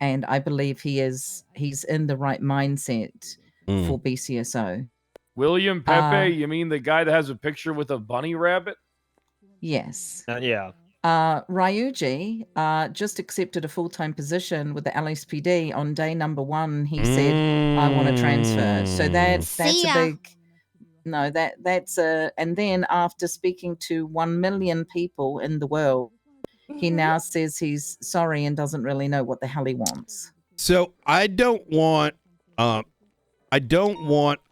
And I believe he's in the right mindset for BCSO. William Pepe, you mean the guy that has a picture with a bunny rabbit? Yes. Yeah. Ryuji just accepted a full-time position with the LSPD. On day number 1, he said, I want to transfer. So that's a big... No, that's a... And then after speaking to 1 million people in the world, he now says he's sorry and doesn't really know what the hell he wants. So I don't want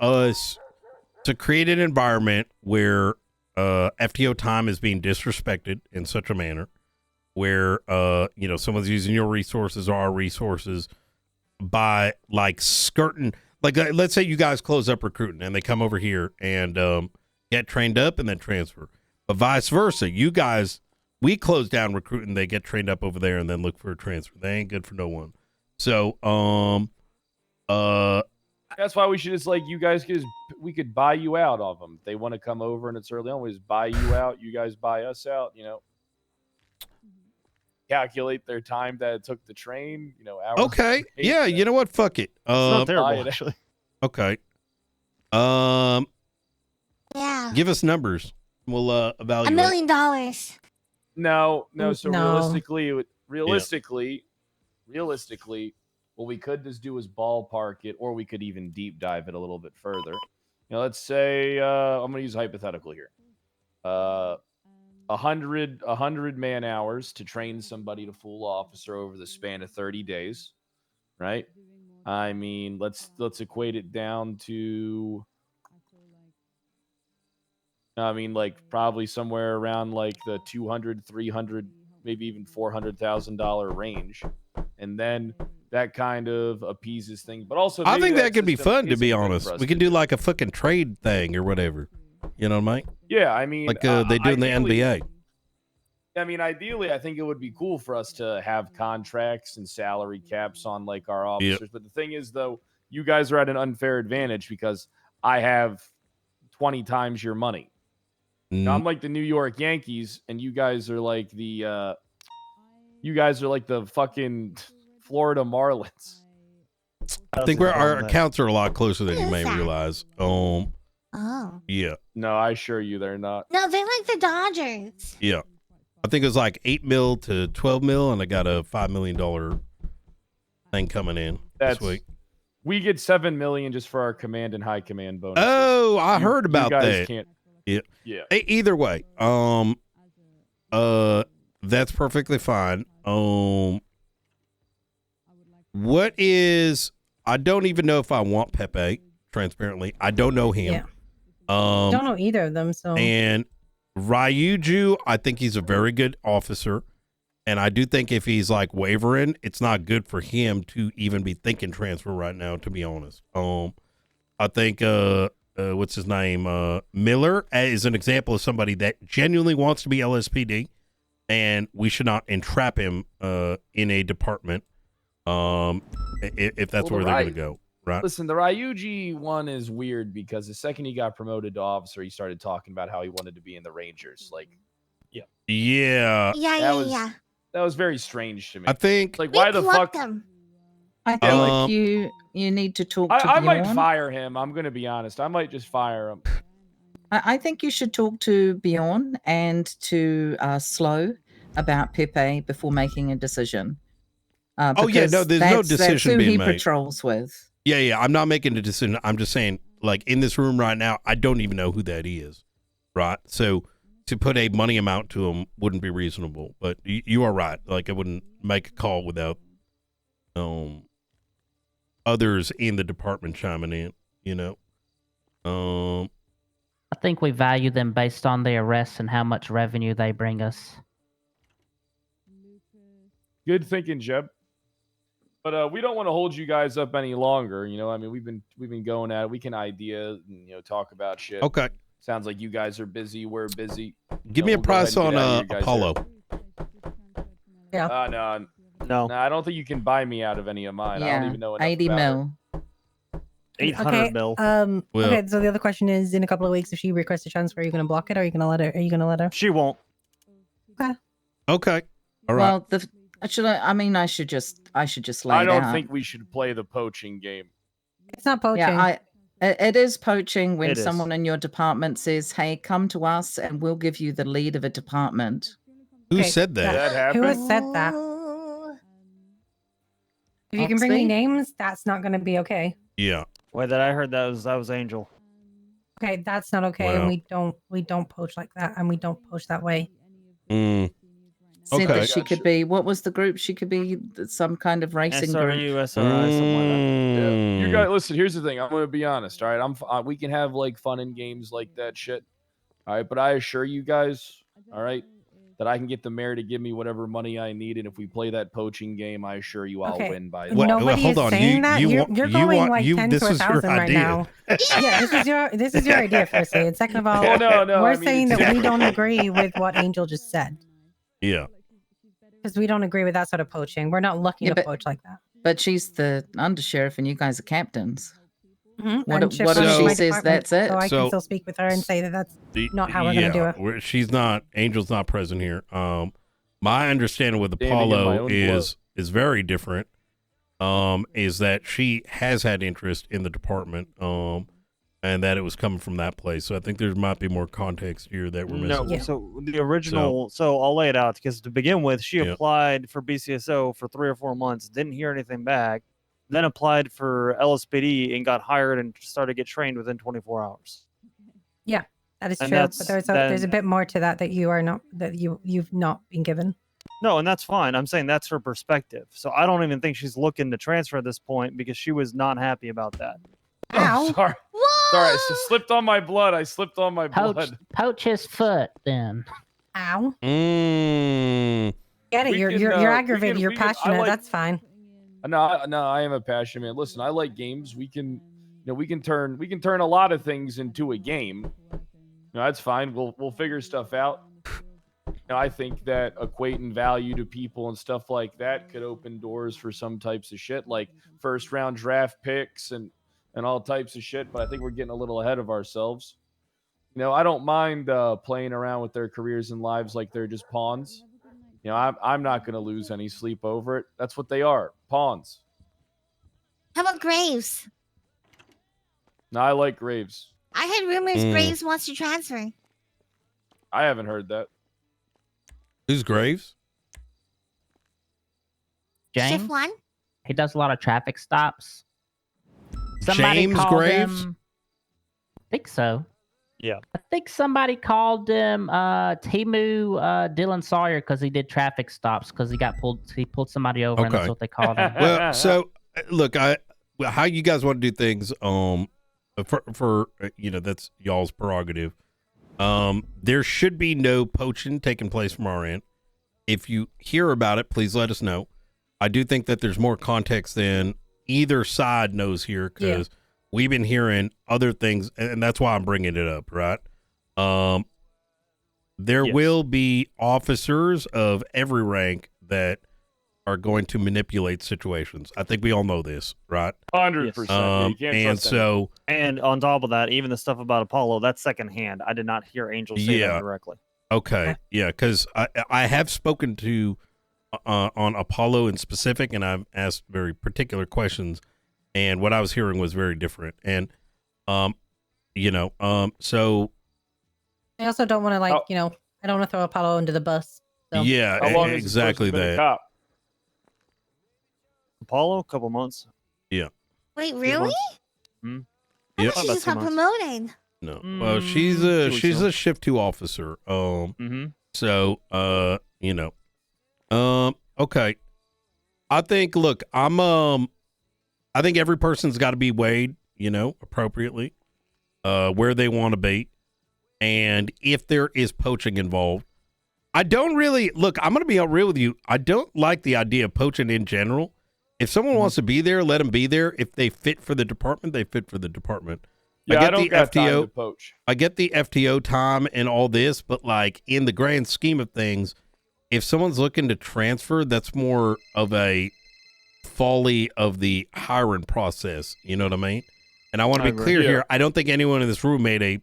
us to create an environment where FTO time is being disrespected in such a manner where someone's using your resources or our resources by like skirting, like let's say you guys close up recruiting and they come over here and get trained up and then transfer, but vice versa, we close down recruiting, they get trained up over there and then look for a transfer. They ain't good for no one. So that's why we should just like, you guys we could buy you out of them. They want to come over and it's early on, we just buy you out, you guys buy us out, calculate their time that it took to train, hours. Okay. Yeah, you know what? Fuck it. It's not terrible, actually. Okay. Yeah. Give us numbers. We'll evaluate. $1 million. No. So No. realistically, what we could just do is ballpark it, or we could even deep dive it a little bit further. Let's say I'm going to use a hypothetical here. 100 man hours to train somebody to full officer over the span of 30 days, right? I mean, let's equate it down to, like probably somewhere around like the 200, 300, maybe even $400,000 range, and then that kind of appeases things. But also, I think that could be fun, to be honest. We can do like a fucking trade thing or whatever. You know, Mike? Yeah, I mean, like they do in the NBA. I mean, ideally, I think it would be cool for us to have contracts and salary caps on like our officers. Yep. But the thing is, though, you guys are at an unfair advantage because I have 20 times your money. Now, I'm like the New York Yankees, and you guys are like the fucking Florida Marlins. I think our accounts are a lot closer than you may realize. Oh. Yeah. No, I assure you they're not. No, they're like the Dodgers. Yeah. I think it was like 8 mil to 12 mil, and I got a $5 million thing coming in this week. We get $7 million just for our command and high command bonuses. Oh, I heard about you guys that. Can't, yeah. Either way, that's perfectly fine. What is? I don't even know if I want Pepe. Transparently, I don't know him. Yeah. Don't know either of them. So and Ryuju, I think he's a very good officer, and I do think if he's like wavering, it's not good for him to even be thinking transfer right now. To be honest, I think what's his name? Miller is an example of somebody that genuinely wants to be LSPD, and we should not entrap him in a department if that's where they're going to go. Right. Listen, the Ryuji one is weird because the second he got promoted to officer, he started talking about how he wanted to be in the Rangers. Like, yeah. That was very strange to me. I think like why the fuck? I think you need to talk to I might Bjorn. fire him. I'm going to be honest. I might just fire him. I think you should talk to Bjorn and to Slow about Pepe before making a decision. No, there's no decision that's who being he made. patrols with. Yeah, I'm not making a decision. I'm just saying, like, in this room right now, I don't even know who that is, right? So to put a money amount to him wouldn't be reasonable. But you are right. Like, I wouldn't make a call without others in the department chiming in, you know? I think we value them based on their arrests and how much revenue they bring us. Good thinking, Jeb. But we don't want to hold you guys up any longer. You know, I mean, we've been going at it. We can idea, and, talk about shit. Okay. Sounds like you guys are busy. We're busy. Give me a we'll go ahead price and on get out of here, guys. Apollo. Yeah. No, I don't think you can buy me out of any of mine. I don't even know enough 80 about mil. her. 800 Okay. mil. Well- Okay. So the other question is, in a couple of weeks, if she requests a transfer, are you going to block it, or are you going to let her? Are you going to let her? She won't. Okay. Okay. All right. Well, I should just lay I it don't out. think we should play the poaching game. It's not poaching. Yeah, it is poaching when It is. someone in your department says, "Hey, come to us, and we'll give you the lead of a department." Who Okay, said that? Who has said that? If you can bring me Oxley? names, that's not going to be okay. Yeah. Way that I heard that was Angel. Okay, that's not okay, and Wow. we don't poach like that, and we don't poach that way. Said Okay. that she could be. What was the group? She could be some kind of racing SRU, group. SRI, something like that. Yeah. You guys, listen. Here's the thing. I'm gonna be honest. All right, we can have like fun and games like that shit. All right, but I assure you guys, all right, that I can get the mayor to give me whatever money I need, and if we play that poaching game, I assure you I'll Okay. win by. Nobody is saying that. You're going like 10 this to was your 1,000 right idea. now. Yeah, this is your idea, firstly, and second of all, Well, no, we're I mean, saying that we don't agree with what Angel just said Yeah. because we don't agree with that sort of poaching. We're not looking to poach like that. But she's the undersheriff, and you guys are captains. Mhm. What And if, she's what if running she my says department, that's it? So I can still speak with her and say that that's not how we're going to do it. She's not. Angel's not present here. My understanding with Standing in my Apollo own is very different. Is that she has had interest in the department. And that it was coming from that place. So I think there might be more context here that we're missing. No, so the original. So I'll lay it out because to begin with, she applied for BCSO for 3 or 4 months, didn't hear anything back, then applied for LSPD and got hired and started to get trained within 24 hours. Yeah, that is And true. that's- But there's a bit more to that you are not you've not been given. No, and that's fine. I'm saying that's her perspective. So I don't even think she's looking to transfer at this point because she was not happy about that. Oh, sorry. Sorry, I slipped on my blood. I slipped on my blood. Poach his foot, then. Ow. We Get it? You're can, aggravated. You're I passionate. like- That's fine. No, I am a passionate man. Listen, I like games. We can turn a lot of things into a game. That's fine. We'll figure stuff out. I think that equating value to people and stuff like that could open doors for some types of shit, like first round draft picks and all types of shit. But I think we're getting a little ahead of ourselves. I don't mind playing around with their careers and lives like they're just pawns. I'm not going to lose any sleep over it. That's what they are, pawns. How about Graves? No, I like Graves. I heard rumors Graves wants to transfer. I haven't heard that. Who's Graves? James? Shift 1? He does a lot of traffic stops. James called Graves? him- I think so. Yeah. I think somebody called him Timu Dylan Sawyer because he did traffic stops because he pulled somebody over and that's Okay. what they called him. Well, so look, how you guys want to do things, for that's y'all's prerogative. There should be no poaching taking place from our end. If you hear about it, please let us know. I do think that there's more context than either side knows here because we've been hearing other things, and that's why I'm bringing it up, right? There will be officers of every rank that are going to manipulate situations. I think we all know this, right? 100%. Yeah, you can't and trust so, And on top of that, even the stuff about Apollo, that's secondhand. I did not hear Angel say that directly. okay, yeah, because I have spoken to on Apollo in specific, and I've asked very particular questions, and what I was hearing was very different. And so I also don't want to I don't want to throw Apollo under the bus. So. yeah, How long has this exactly person been a that. cop? Apollo, a couple months. Yeah. Wait, really? Hmm? I Yep. thought she just got promoted. No. Well, she's a 2 weeks she's ago. a shift 2 officer. So okay. I think look, I think every person's got to be weighed, appropriately, where they want to be. And if there is poaching involved, I don't really look. I'm going to be real with you. I don't like the idea of poaching in general. If someone wants to be there, let them be there. If they fit for the department, they fit for the department. Yeah, I I don't got time to poach. I get the FTO time and all this, but like in the grand scheme of things, if someone's looking to transfer, that's more of a folly of the hiring process. You know what I mean? And I want to be clear here. I don't think anyone in this room made any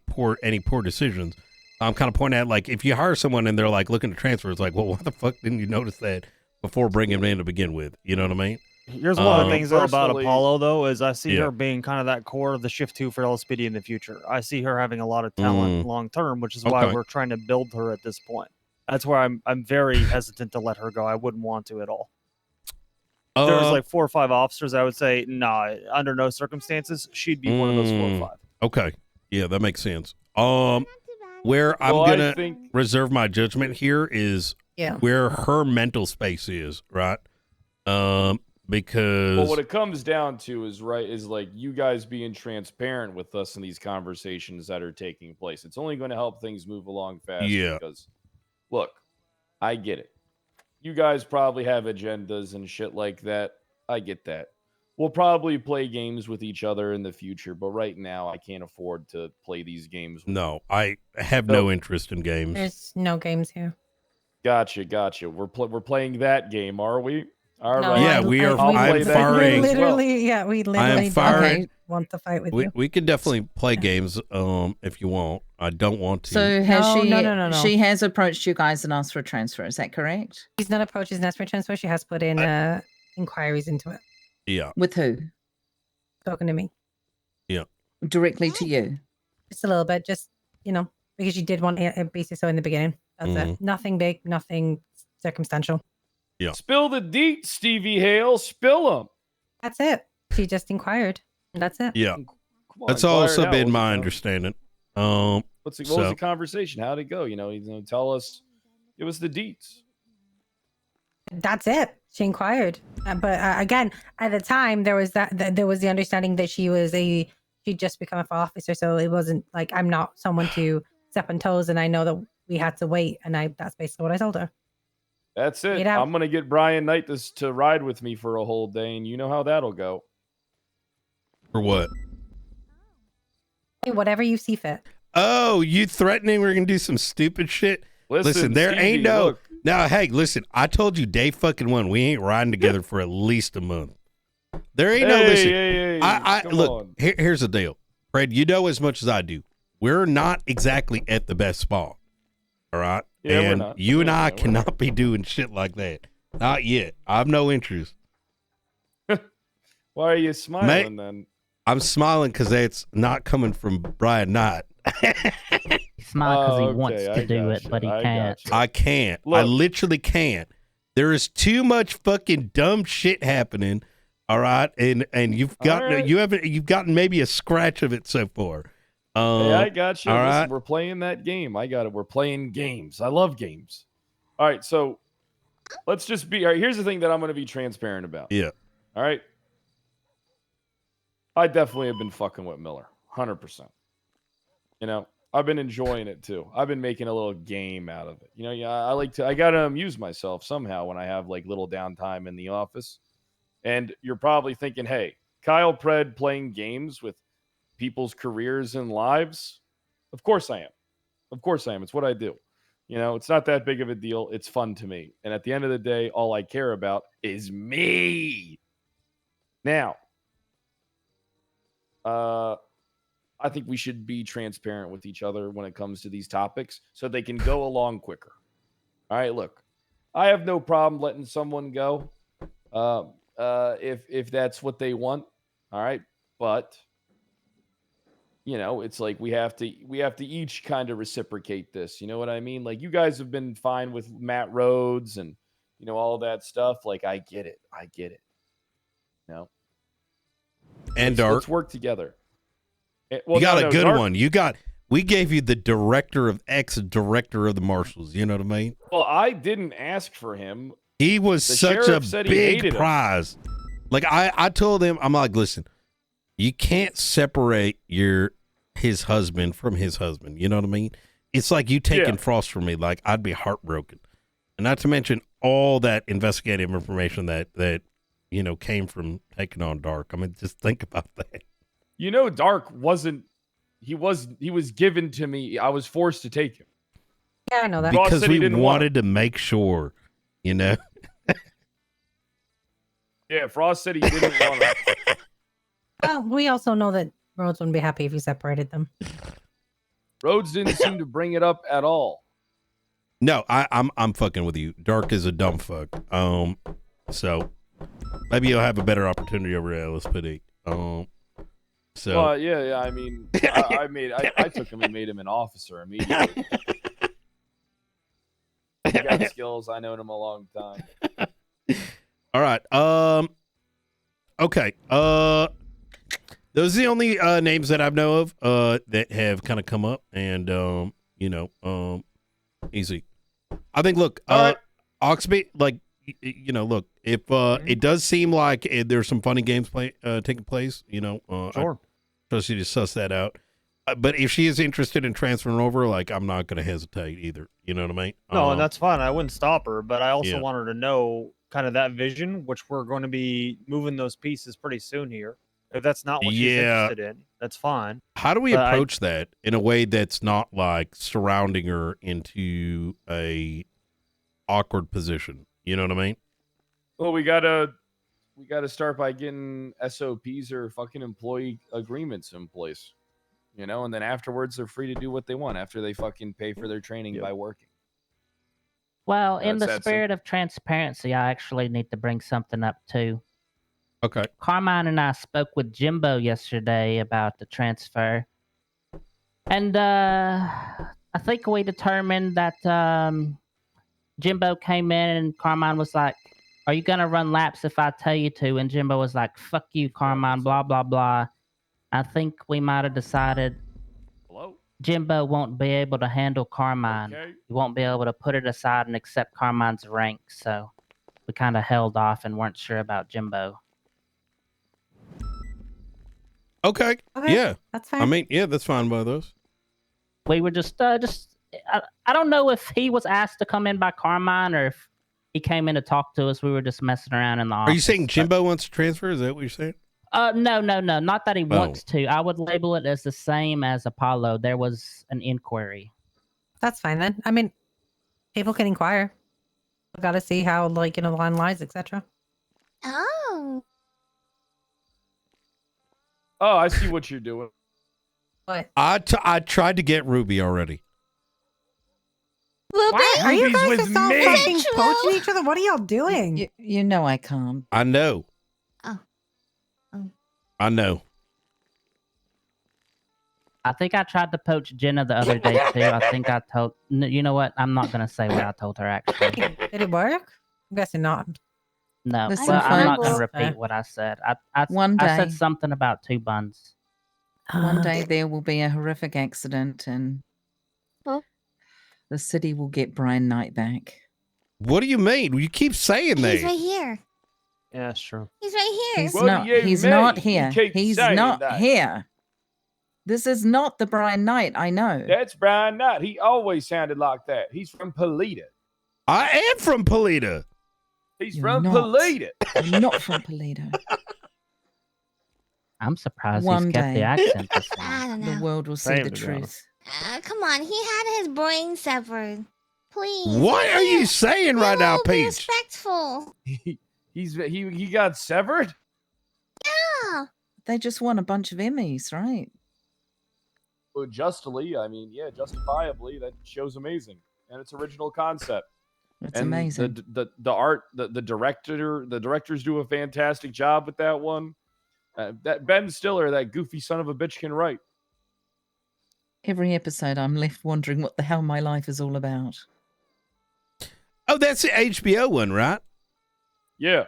poor decisions. I'm kind of pointing at, like, if you hire someone and they're like looking to transfer, it's like, well, why the fuck didn't you notice that before bringing them in to begin with? You know what I mean? Here's one of the things though about Apollo, though, is I see her being kind of that core of the Shift 2 for LSPD in the future. I see her having a lot of talent long term, which is why we're trying to build her at this point. That's where I'm very hesitant to let her go. I wouldn't want to at all. If there was like 4 or 5 officers, I would say, nah, under no circumstances, she'd be one of those 4 or 5. Okay. Yeah, that makes sense. Where I'm going to reserve my judgment here is where her mental space is, right? Because well, what it comes down to is like you guys being transparent with us in these conversations that are taking place. It's only going to help things move along fast. Yeah. Because look, I get it. You guys probably have agendas and shit like that. I get that. We'll probably play games with each other in the future, but right now I can't afford to play these games. No, I have no interest in games. There's no games here. Gotcha. We're playing that game, are we? All right. Yeah, we are. I'm firing. We literally don't want to fight with you. We can definitely play games if you want. I don't want to. So has No. She has approached you guys and asked for a transfer. Is that correct? She's not approached his for transfer. She has put in inquiries into it. Yeah. With who? Talking to me. Yeah. Directly to you. Just a little bit, just because you did want a basis so in the beginning. That's it. Nothing big, nothing circumstantial. Yeah. Spill the deets, Stevie Hale. Spill them. That's it. She just inquired. That's it. Yeah. on, That's fire also it out. been my understanding. What was the conversation? How'd it go? Tell us. It was the deets. That's it. She inquired, but again, at the time there was there was the understanding that she'd just become an officer, so it wasn't like I'm not someone to step on toes, and I know that we had to wait, and that's basically what I told her. That's it. I'm gonna get Brian Knight to ride with me for a whole day, and you know how that'll go. For what? Hey, whatever you see fit. Oh, you threatening we're gonna do some stupid shit? Listen, there Stevie, ain't no. look. Now, hey, listen. I told you day fucking one. We ain't riding together for at least a month. There ain't no listen. Hey, I come look. on. Here's the deal, Fred. You know as much as I do. We're not exactly at the best spot. All right, Yeah, we're and not. you and Yeah, I we're cannot be doing shit like that. Not yet. I have no interest. Why are you smiling then? I'm smiling because that's not coming from Brian Knight. He's smiling because he wants to do it, but he can't. I can't. I literally can't. There is too much fucking dumb shit happening. All right, and you've gotten you've gotten maybe a scratch of it so far. Hey, I got you. All Listen, right. we're playing that game. I got it. We're playing games. I love games. All right, so let's just be. All right, here's the thing that I'm going to be transparent about. Yeah. All right. I definitely have been fucking with Miller, 100%. I've been enjoying it too. I've been making a little game out of it. I gotta amuse myself somehow when I have like little downtime in the office. And you're probably thinking, hey, Kyle Pred playing games with people's careers and lives? Of course I am. Of course I am. It's what I do. It's not that big of a deal. It's fun to me. And at the end of the day, all I care about is me. Now, I think we should be transparent with each other when it comes to these topics so they can go along quicker. All right, look, I have no problem letting someone go if that's what they want. All right, but it's like we have to each kind of reciprocate this. You know what I mean? Like you guys have been fine with Matt Rhodes and all of that stuff. Like I get it. And let's work together. You got a good one. We gave you the director of ex-director of the Marshals. You know what I mean? Well, I didn't ask for him. He was The such a sheriff said he hated big him. prize. Like I told him, I'm like, listen, you can't separate his husband from his husband. You know what I mean? it's like you taking Yeah. Frost from me. Like I'd be heartbroken, and not to mention all that investigative information that came from taking on Dark. I mean, just think about that. You know, Dark wasn't. He was given to me. I was forced to take him. Yeah, I know that. Because said he we didn't want wanted to make sure, Yeah, Frost said he didn't want him. Well, we also know that Rhodes wouldn't be happy if you separated them. Rhodes didn't seem to bring it up at all. No, I'm fucking with you. Dark is a dumb fuck. So maybe you'll have a better opportunity over at LSPD. So Well, yeah. I mean, I took him and made him an officer immediately. He got skills. I known him a long time. all right. Okay. Those are the only names that I know of that have kind of come up, and easy. I think. Look, Oxby, like look, if it does seem like there's some funny games taking place, Sure. I trust you to suss that out. But if she is interested in transferring over, like, I'm not going to hesitate either. You know what I mean? No, and that's fine. I wouldn't stop her, but I also Yeah. want her to know kind of that vision, which we're going to be moving those pieces pretty soon here. If that's not what she's Yeah. interested in, that's fine. How do we But approach that in a way that's not like surrounding her into a awkward position? You know what I mean? Well, we gotta start by getting SOPs or fucking employee agreements in place, and then afterwards they're free to do what they want after they fucking pay for their training by working. Well, in That's the that spirit of transparency, I actually need to bring something up too. Okay. Carmine and I spoke with Jimbo yesterday about the transfer. And I think we determined that Jimbo came in and Carmine was like, "Are you going to run laps if I tell you to?" And Jimbo was like, "Fuck you, Carmine, blah, blah, blah." I think we might have decided Jimbo won't be able to handle Carmine. Okay. He won't be able to put it aside and accept Carmine's rank. So we kind of held off and weren't sure about Jimbo. Okay. Okay, Yeah. that's fine. I mean, yeah, that's fine by those. We were just I don't know if he was asked to come in by Carmine or if he came in to talk to us. We were just messing around in the office. Are you saying Jimbo wants to transfer? Is that what you're saying? No. Not that he wants to. I would label it as the same as Apollo. There was an inquiry. That's fine then. I mean, people can inquire. We got to see how, the line lies, etc. Oh. Oh, I see what you're doing. What? I tried to get Ruby already. Ruby? Are you Ruby's guys with just all me. fucking Is that poaching true? each other? What are y'all doing? You know I can't. I know. Oh. I know. I think I tried to poach Jenna the other day too. I think I told. You know what? I'm not gonna say what I told her actually. Did it work? I'm guessing not. No, Listen, well, I'm not gonna folks. repeat what I said. I One said day. something about 2 buns. One day there will be a horrific accident and the city will get Brian Knight back. What do you mean? You keep saying that. He's right here. Yeah, that's true. He's right here. He's What do not. you He's mean? not You here. keep He's saying not that. here. This is not the Brian Knight I know. That's Brian Knight. He always sounded like that. He's from Polita. I am from Polita. He's You're from not. Polita. I'm not from Polito. I'm surprised One he's kept day. the accent the same. I don't The know. world will see Same, the to be honest. truth. Come on. He had his brain severed. Please. What are you saying right now, Be Peach? respectful. He got severed? Yeah. They just won a bunch of Emmys, right? Well, justly, I mean, yeah, justifiably, that show's amazing. And its original concept. It's And amazing. The art, the directors do a fantastic job with that one. That Ben Stiller, that goofy son of a bitch, can write. Every episode, I'm left wondering what the hell my life is all about. Oh, that's the HBO one, right? Yeah.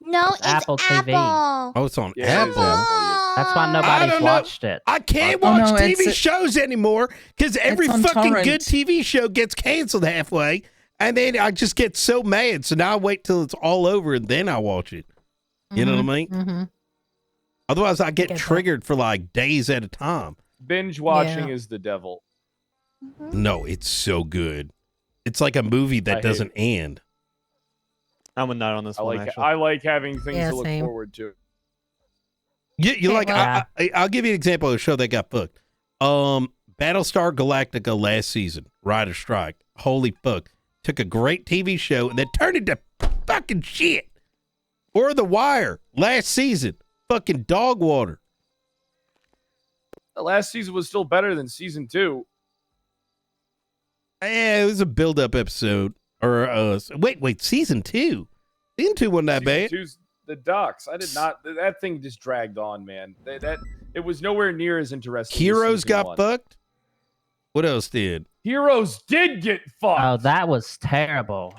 No, it's Apple TV. Apple. Oh, it's on Yeah, it is Apple. That's why I nobody's don't know. watched it. I can't Oh, watch no, TV it's- shows anymore because every on fucking torrent. good TV show gets canceled halfway, and then I just get so mad. So now I wait till it's all over and then I watch it. You know what I mean? Mm-hmm. Otherwise, I get Get that. triggered for like days at a time. Binge watching Yeah. is the devil. No, it's so good. It's like a movie that hate doesn't end. I'm a nut on this one, actually. I like having things Yeah, to look same. forward to. You like? well- I'll give you an example of a show that got booked. Battlestar Galactica last season, Rider Strike. Holy fuck! Took a great TV show and then turned into fucking shit. Or The Wire last season, fucking dog water. The last season was still better than season 2. Yeah, it was a build-up episode. Or wait, season 2. Season 2 wasn't that bad. Season 2's the Ducks. I did not. That thing just dragged on, man. That it was nowhere near as interesting. Heroes as season got 1. fucked. What else did? Heroes did get fucked. Oh, that was terrible.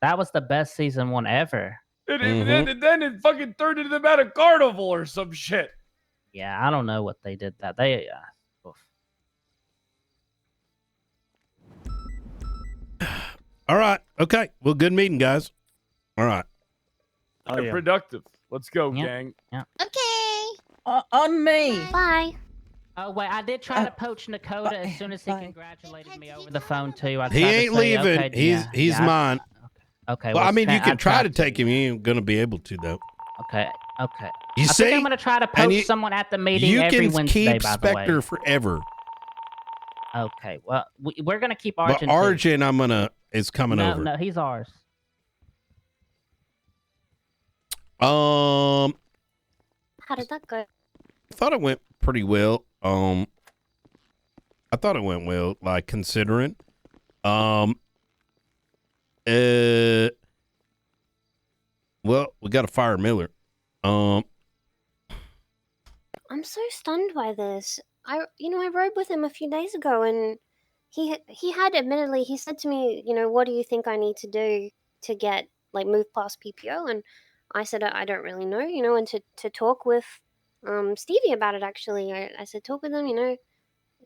That was the best season 1 ever. And then it fucking turned into them at a carnival or some shit. Yeah, I don't know what they did that. They oof. All right. Okay. Well, good meeting, guys. All right. They're productive. Let's go, Yeah. gang. Yeah. Okay. On me. Bye. Oh wait, I did try to poach Nakota as soon as he congratulated me over the phone too. I He tried to ain't say, leaving. okay, He's I- mine. Okay. Well, I mean, you I can try tried to take him. You ain't gonna be able to though. Okay. You I see? think I'm gonna try to And poach someone at the meeting you every can Wednesday. keep By the way. Spectre forever. Okay. Well, we're gonna keep But Argent. too. Argent, is coming no, over. No, he's ours. How did that go? I thought it went pretty well. I thought it went well, like considering. Well, we got to fire Miller. I'm so stunned by this. I rode with him a few days ago, and he had admittedly he said to me, what do you think I need to do to get move past PPO? And I said I don't really know, and to talk with Stevie about it. Actually, I said talk with him,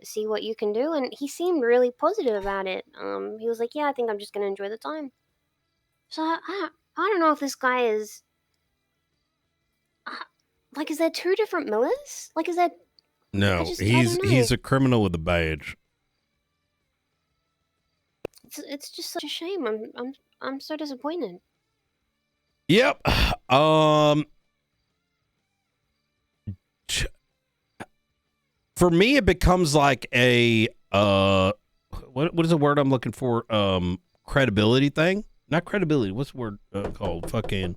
see what you can do, and he seemed really positive about it. He was like, yeah, I think I'm just gonna enjoy the time. So I don't know if this guy is is there two different Millers? Is there? No, I don't know. he's a criminal with a badge. It's just such a shame. I'm so disappointed. Yep. For me, it becomes like a what is the word I'm looking for? Credibility thing. Not credibility. What's the word called? Fucking.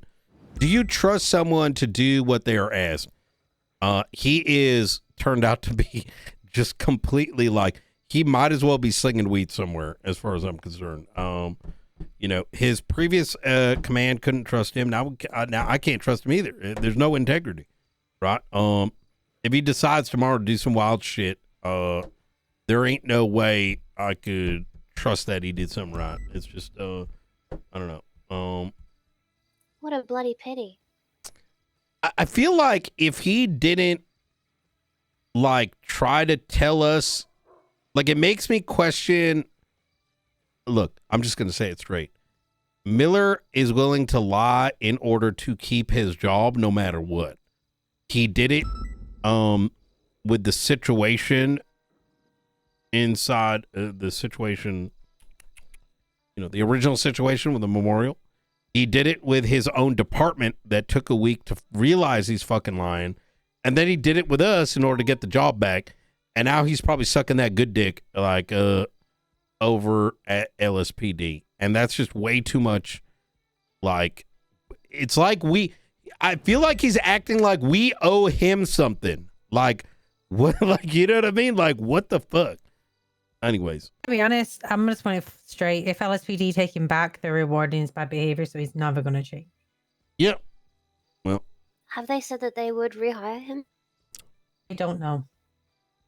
Do you trust someone to do what they are asked? He is turned out to be just completely he might as well be slinging weed somewhere, as far as I'm concerned. His previous command couldn't trust him. Now I can't trust him either. There's no integrity, right? If he decides tomorrow to do some wild shit, there ain't no way I could trust that he did something right. It's just, I don't know. What a bloody pity. I feel like if he didn't try to tell us, it makes me question. Look, I'm just going to say it straight. Miller is willing to lie in order to keep his job no matter what. He did it with the situation inside the situation, the original situation with the memorial. He did it with his own department that took a week to realize he's fucking lying. And then he did it with us in order to get the job back. And now he's probably sucking that good dick over at LSPD. And that's just way too much. It's like I feel like he's acting like we owe him something. What? You know what I mean? What the fuck? Anyways. To be honest, I'm just going to straight. If LSPD take him back, they're rewarding his bad behavior, so he's never going to change. Yep. Well. Have they said that they would rehire him? I don't know.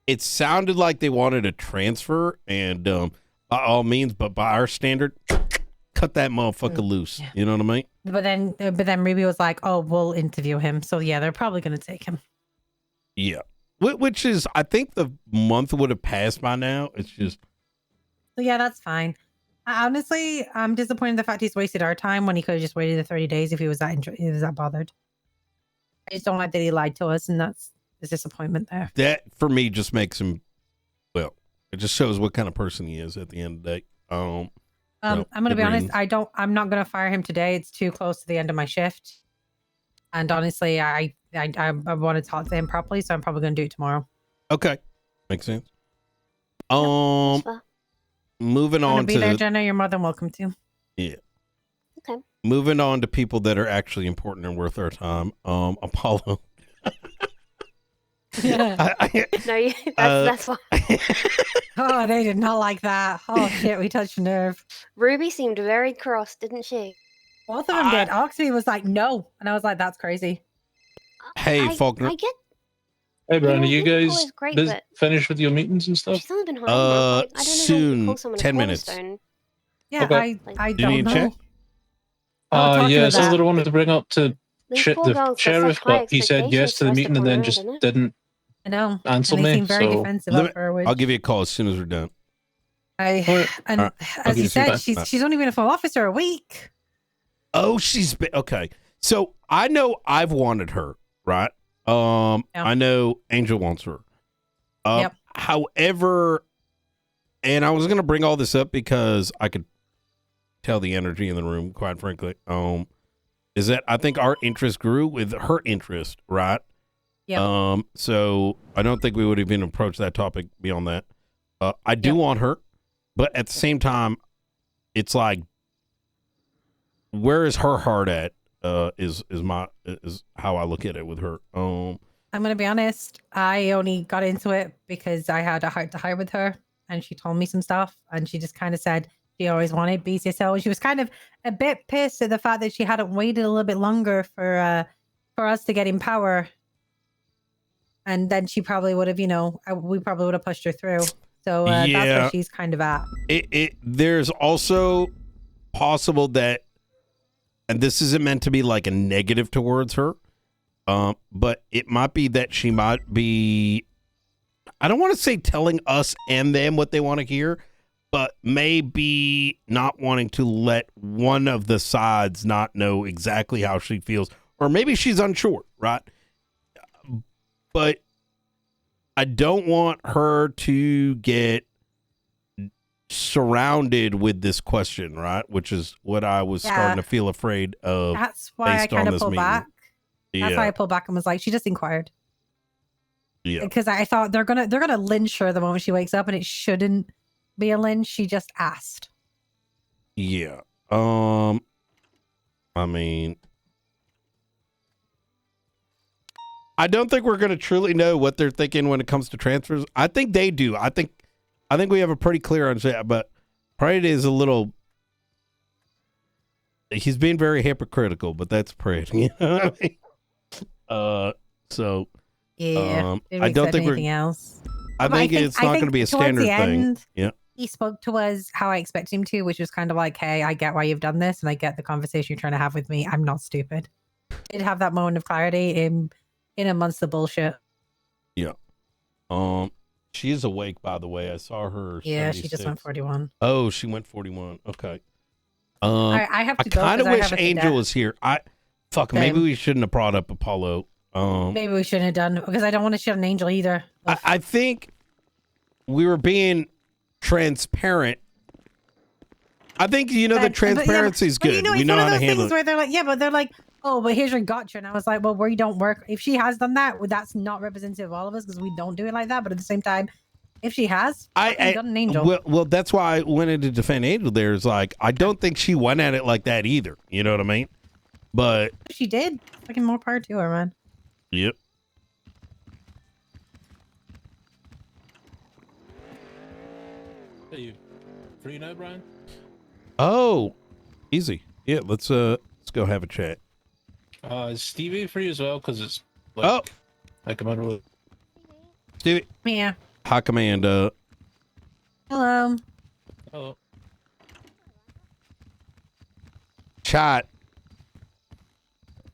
It sounded like they wanted a transfer, and by all means, but by our standard, cut that motherfucker loose. You know what I mean? But then Ruby was like, "Oh, we'll interview him." So yeah, they're probably going to take him. Yeah. Which is, I think the month would have passed by now. It's just. So yeah, that's fine. Honestly, I'm disappointed in the fact he's wasted our time when he could have just waited the 30 days if he was that bothered. I just don't like that he lied to us, and that's his disappointment there. That for me just makes him, well, It just shows what kind of person he is at the end of the day. So, I'm gonna good be honest. reading. I'm not gonna fire him today. It's too close to the end of my shift. And honestly, I want to talk to him properly, so I'm probably gonna do it tomorrow. Okay, makes sense. Moving Wanna on be there, to Jenna? You're more than welcome to. yeah. Okay. Moving on to people that are actually important and worth our time. Apollo. Yeah. No, that's why. Oh, they did not like that. Oh shit, we touched a nerve. Ruby seemed very cross, didn't she? Both of them did. Oxy was like, no, and I was like, that's crazy. Hey, Faulkner. I get. Hey, Brian, are you guys Apollo's great, but finished with your meetings and stuff? she's only been home. I don't know how you soon. call someone 10 a minutes. cornerstone. Yeah, Okay. I Do you need don't to know. check? Yeah, something that I wanted to bring up to These poor the girls got sheriff, such high but he said yes to the expectations meeting and then thrust just upon her, didn't I know. answer And they me. seem very So defensive of her, which I'll give you a call as soon as we're done. and All right, I'll as give you you some said, time. she's only been a full officer a week. Oh, she's been okay. So I know I've wanted her, right? I know Angel wants her. Yep. However, and I was gonna bring all this up because I could tell the energy in the room, quite frankly. Is that I think our interest grew with her interest, right? Yeah. So I don't think we would even approach that topic beyond that. I do want her, but at the same time, it's like, where is her heart at? Is how I look at it with her. I'm gonna be honest. I only got into it because I had a heart to heart with her, and she told me some stuff, and she just kind of said she always wanted BCSO. She was kind of a bit pissed at the fact that she hadn't waited a little bit longer for us to get in power, and then she probably would have, we probably would have pushed her through. So that's where she's kind of at. There's also possible that, and this isn't meant to be like a negative towards her, but it might be that she might be, I don't want to say telling us and them what they want to hear, but maybe not wanting to let one of the sides not know exactly how she feels, or maybe she's unsure, right? But I don't want her to get surrounded with this question, right? Which is what I was starting to feel afraid of. That's why I based kind on of this pulled meeting. back. That's why I pulled back and was like, she just inquired. Yeah. Because I thought they're gonna lynch her the moment she wakes up, and it shouldn't be a lynch. She just asked. Yeah. I mean, I don't think we're going to truly know what they're thinking when it comes to transfers. I think they do. I think we have a pretty clear understanding, but Pride is a little, he's being very hypocritical, but that's Pride. You know what I mean? So Yeah. I don't think anything else. I But think it's not going to be a towards standard the thing. end, Yeah. He spoke to us how I expect him to, which was kind of like, hey, I get why you've done this, and I get the conversation you're trying to have with me. I'm not stupid. Did have that moment of clarity in amongst the bullshit. Yeah. She is awake, by the way. I saw her. Yeah, she just 76. went 41. Oh, she went 41. Okay. I have to go kind of 'cause I wish have a Angel cadet. was here. Maybe Same. we shouldn't have brought up Apollo. Maybe we shouldn't have done, because I don't want to shit on Angel either. I think we were being transparent. I think the transparency is good. But we it's know one how of to those handle things it. where they're like, yeah, but they're like, oh, but here's your gotcha. And I was like, well, we don't work. If she has done that, well, that's not representative of all of us, because we don't do it like that. But at the same time, if she has, fucking got an Angel. Well, that's why I went in to defend Angel. There's like, I don't think she went at it like that either. You know what I mean? But If she did, fucking more power to her, man. yep. Are you free now, Brian? Oh, easy. Yeah, let's go have a chat. Is Stevie free as well? Because it's Oh, I command really. Stevie. Yeah. High command. Hello. Hello. Chat.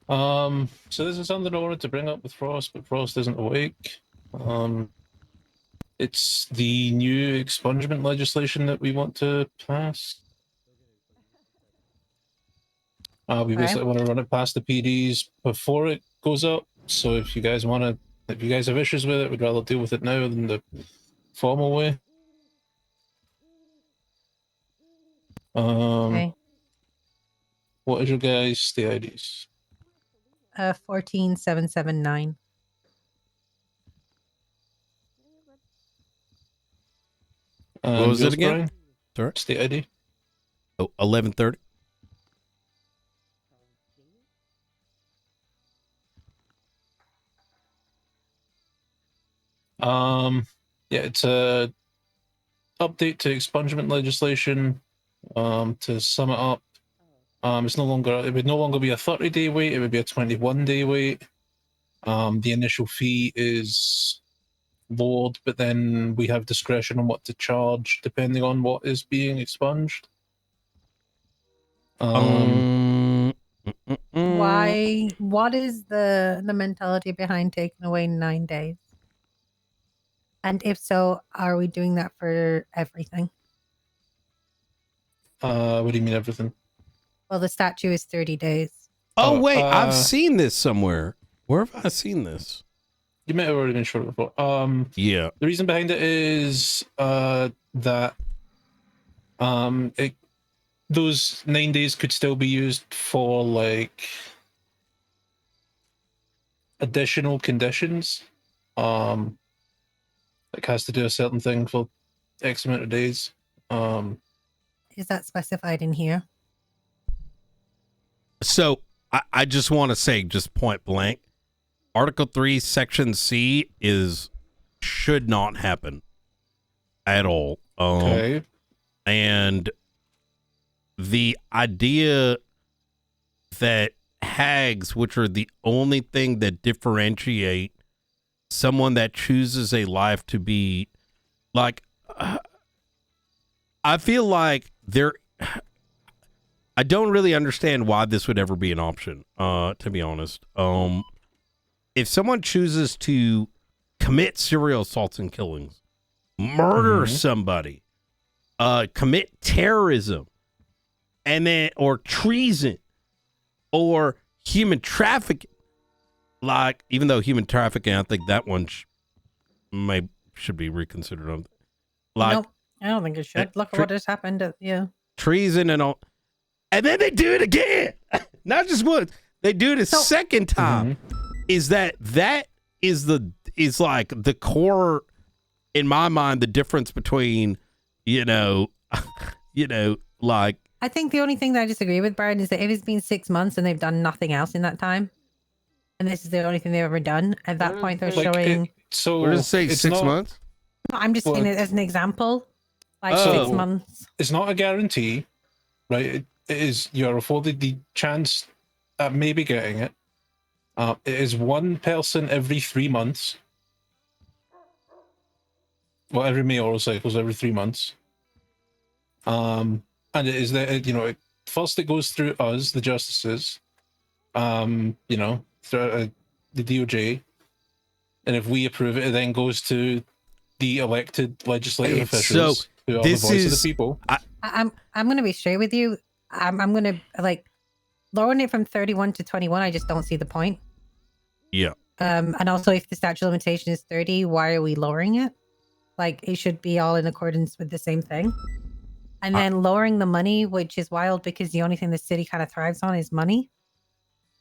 So this is something I wanted to bring up with Frost, but Frost isn't awake. It's the new expungement legislation that we want to pass. We basically want to run it past the PDs before it goes up. So if you guys have issues with it, we'd rather deal with it now than the formal way. Okay. What is your guys' state IDs? 14779. What was it again? Brian? Sorry? State ID? Oh, 1130. Yeah, it's a update to expungement legislation. To sum it up, it's no longer. It would no longer be a 30-day wait. It would be a 21-day wait. The initial fee is lowered, but then we have discretion on what to charge depending on what is being expunged. Why? What is the mentality behind taking away 9 days? And if so, are we doing that for everything? What do you mean everything? Well, the statute is 30 days. Oh, wait, I've seen this somewhere. Where have I seen this? You may have already been short before. Yeah. The reason behind it is that those 9 days could still be used for like additional conditions. Like has to do a certain thing for X amount of days. Is that specified in here? So I just want to say, just point blank, Article 3, Section C should not happen at all. Okay. And the idea that hags, which are the only thing that differentiate someone that chooses a life to be like, I feel like I don't really understand why this would ever be an option, to be honest. If someone chooses to commit serial assaults and killings, murder somebody, commit terrorism, and then or treason or human trafficking, like, even though human trafficking, I think that one should be reconsidered. Like, Nope, I don't think it should. Look at what just happened. Yeah. Treason and all. And then they do it again. Not just once. They do it a second time. Is that is like the core, in my mind, the difference between, like. I think the only thing that I disagree with, Brian, is that if it's been 6 months and they've done nothing else in that time, and this is the only thing they've ever done, at that point they're showing. Where does it say 6 months? I'm just saying it as an example. Like 6 months. It's not a guarantee, right? It is, you're afforded the chance at maybe getting it. It is one person every 3 months. Well, every mayoral cycles every 3 months. And it is that, first it goes through us, the justices, through the DOJ. And if we approve it, it then goes to the elected legislative officials who are the voice of the people. I'm going to be straight with you. I'm going to, lowering it from 31 to 21, I just don't see the point. Yeah. And also, if the statute of limitation is 30, why are we lowering it? Like, it should be all in accordance with the same thing. And then lowering the money, which is wild because the only thing the city kind of thrives on is money.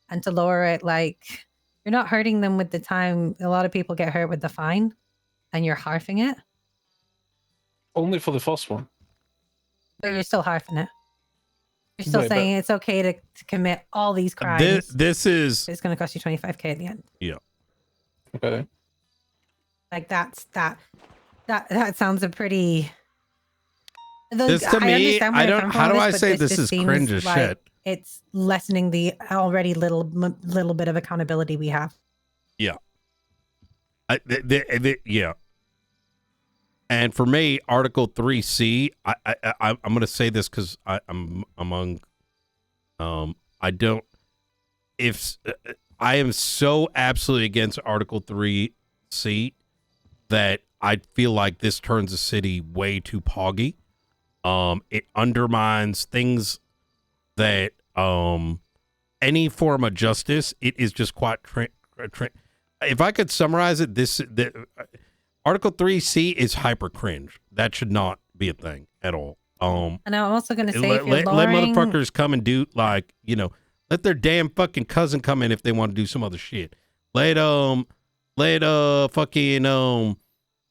And to lower it, like, you're not hurting them with the time. A lot of people get hurt with the fine, and you're halving it. Only for the first one. But you're still halving it. You're still Right, saying it's okay to commit all these crimes. This is. It's going to cost you $25K at the end. Yeah. Okay. Like that sounds a pretty. This to me, I don't. How do I say this is cringe as shit? It's lessening the already little bit of accountability we have. Yeah. Yeah. And for me, Article 3C, I'm going to say this because I'm among. I don't. If I am so absolutely against Article 3C that I feel like this turns the city way too poggy. It undermines things that any form of justice. It is just quite. If I could summarize it, Article 3C is hyper cringe. That should not be a thing at all. And I'm also going to say, let, if you're let lowering, motherfuckers come and do, like, you know, let their damn fucking cousin come in if they want to do some other shit. Let fucking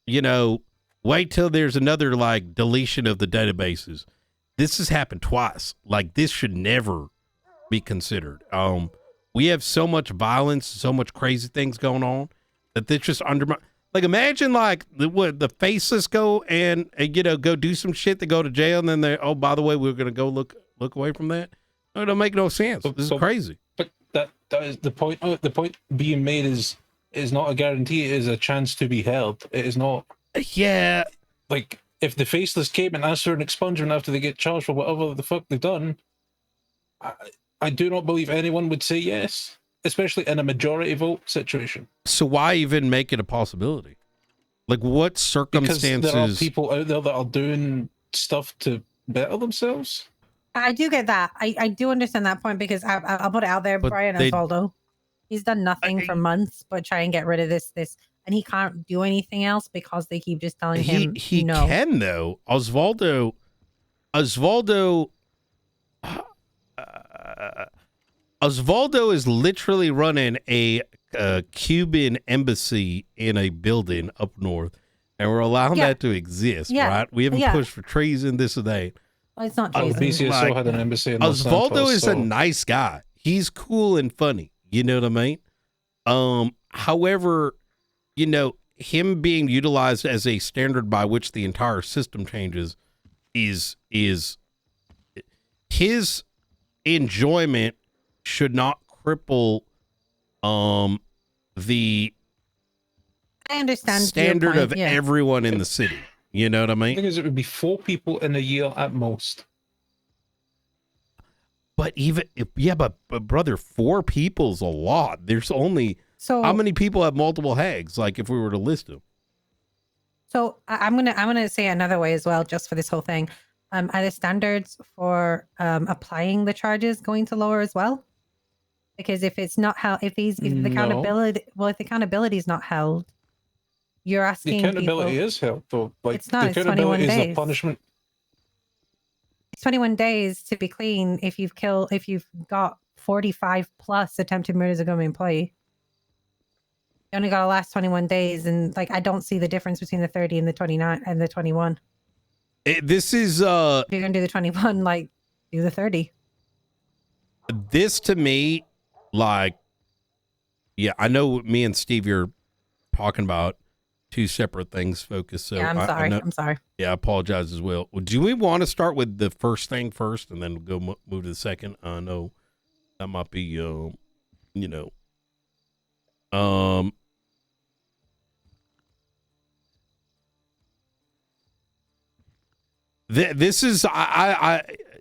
you know, wait till there's another like deletion of the databases. This has happened twice. Like, this should never be considered. We have so much violence, so much crazy things going on that this just undermine. Like, imagine like the faceless go and you know, go do some shit, they go to jail, and then they, oh, by the way, we're gonna go look away from that. No, it don't make no sense. This is crazy. But that is the point. The point being made is not a guarantee. It is a chance to be held. It is not. Yeah. Like, if the faceless came and asked for an expungement after they get charged for whatever the fuck they've done, I do not believe anyone would say yes, especially in a majority vote situation. So why even make it a possibility? Like, what circumstances? Because there are people out there that are doing stuff to better themselves. I do get that. I do understand that point, because I'll put it out there, But Brian they- Osvaldo. He's done nothing for months but try and get rid of this, and he can't do anything else because they keep just telling him He no. can, though. Osvaldo is literally running a Cuban embassy in a building up north, and we're allowing Yeah. that to exist, Yeah. right? We haven't Yeah. pushed for treason, this or that. Well, it's not The treason. BCSO had an embassy in Los Osvaldo Santos, is a so- nice guy. He's cool and funny. You know what I mean? However, you know, him being utilized as a standard by which the entire system changes is his enjoyment should not cripple the I understand your standard point, of yeah. everyone in the city. You know what I The mean? thing is, it would be 4 people in a year at most. But even if, but brother, 4 people's a lot. There's only how many people have multiple hags? Like, if we were to list them. So I'm gonna say it another way as well, just for this whole thing. Are the standards for applying the charges going to lower as well? Because if it's not how, if the No. accountability is not held, you're The asking accountability people, is held, though. Like, It's not, the it's 21 accountability is the days. punishment. It's 21 days to be clean if you've got 45 plus attempted murders of government employee. You only got to last 21 days, and like I don't see the difference between the 30 and the 29 and the 21. This is If you're gonna do the 21, like do the 30. this to me, like, yeah, I know me and Steve are talking about 2 separate things focused. So Yeah, I'm I sorry. know- I'm sorry. Yeah, I apologize as well. Do we want to start with the first thing first and then go move to the second? I know that might be, you know, this is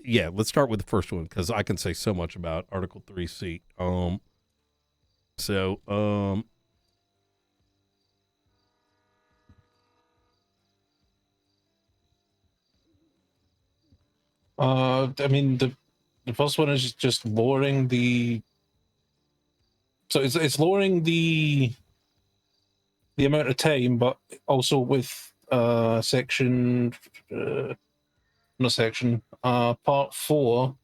yeah. Let's start with the first one because I can say so much about Article 3C. I mean, the first one is just lowering the. So it's lowering the amount of time, but also with section, not section, part 4.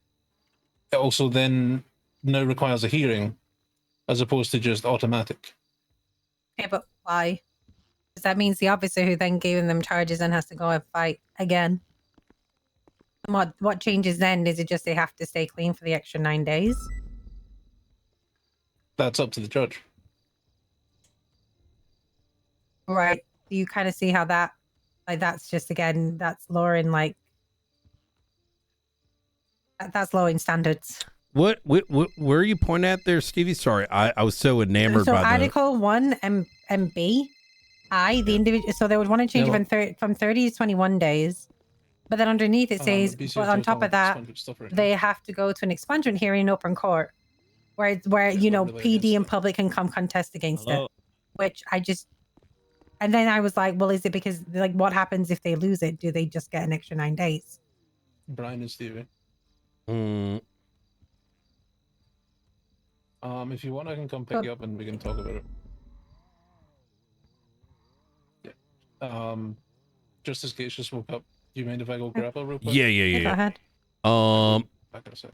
It also then now requires a hearing, as opposed to just automatic. Okay, but why? Because that means the officer who then gave them charges then has to go and fight again. And what changes then? Is it just they have to stay clean for the extra 9 days? That's up to the judge. Right. You kind of see how that, like, that's just, again, that's lowering, like, that's lowering standards. What where are you pointing at there, Stevie? Sorry, I was so enamored So by the. Article 1 and B, the individual, so they would want to change it from 30 to 21 days. But then underneath it says, but on top of that, they have to go to an expungement hearing in open court, where you know, PD and public can come contest against it. Which I just, and then I was like, well, is it because, like, what happens if they lose it? Do they just get an extra 9 days? Brian and Stevie. If you want, I can come pick you up and we can talk about it. Yeah. Justice Gates just woke up. Do you mind if I go grab her real quick? Yeah. Go ahead. Back in a sec.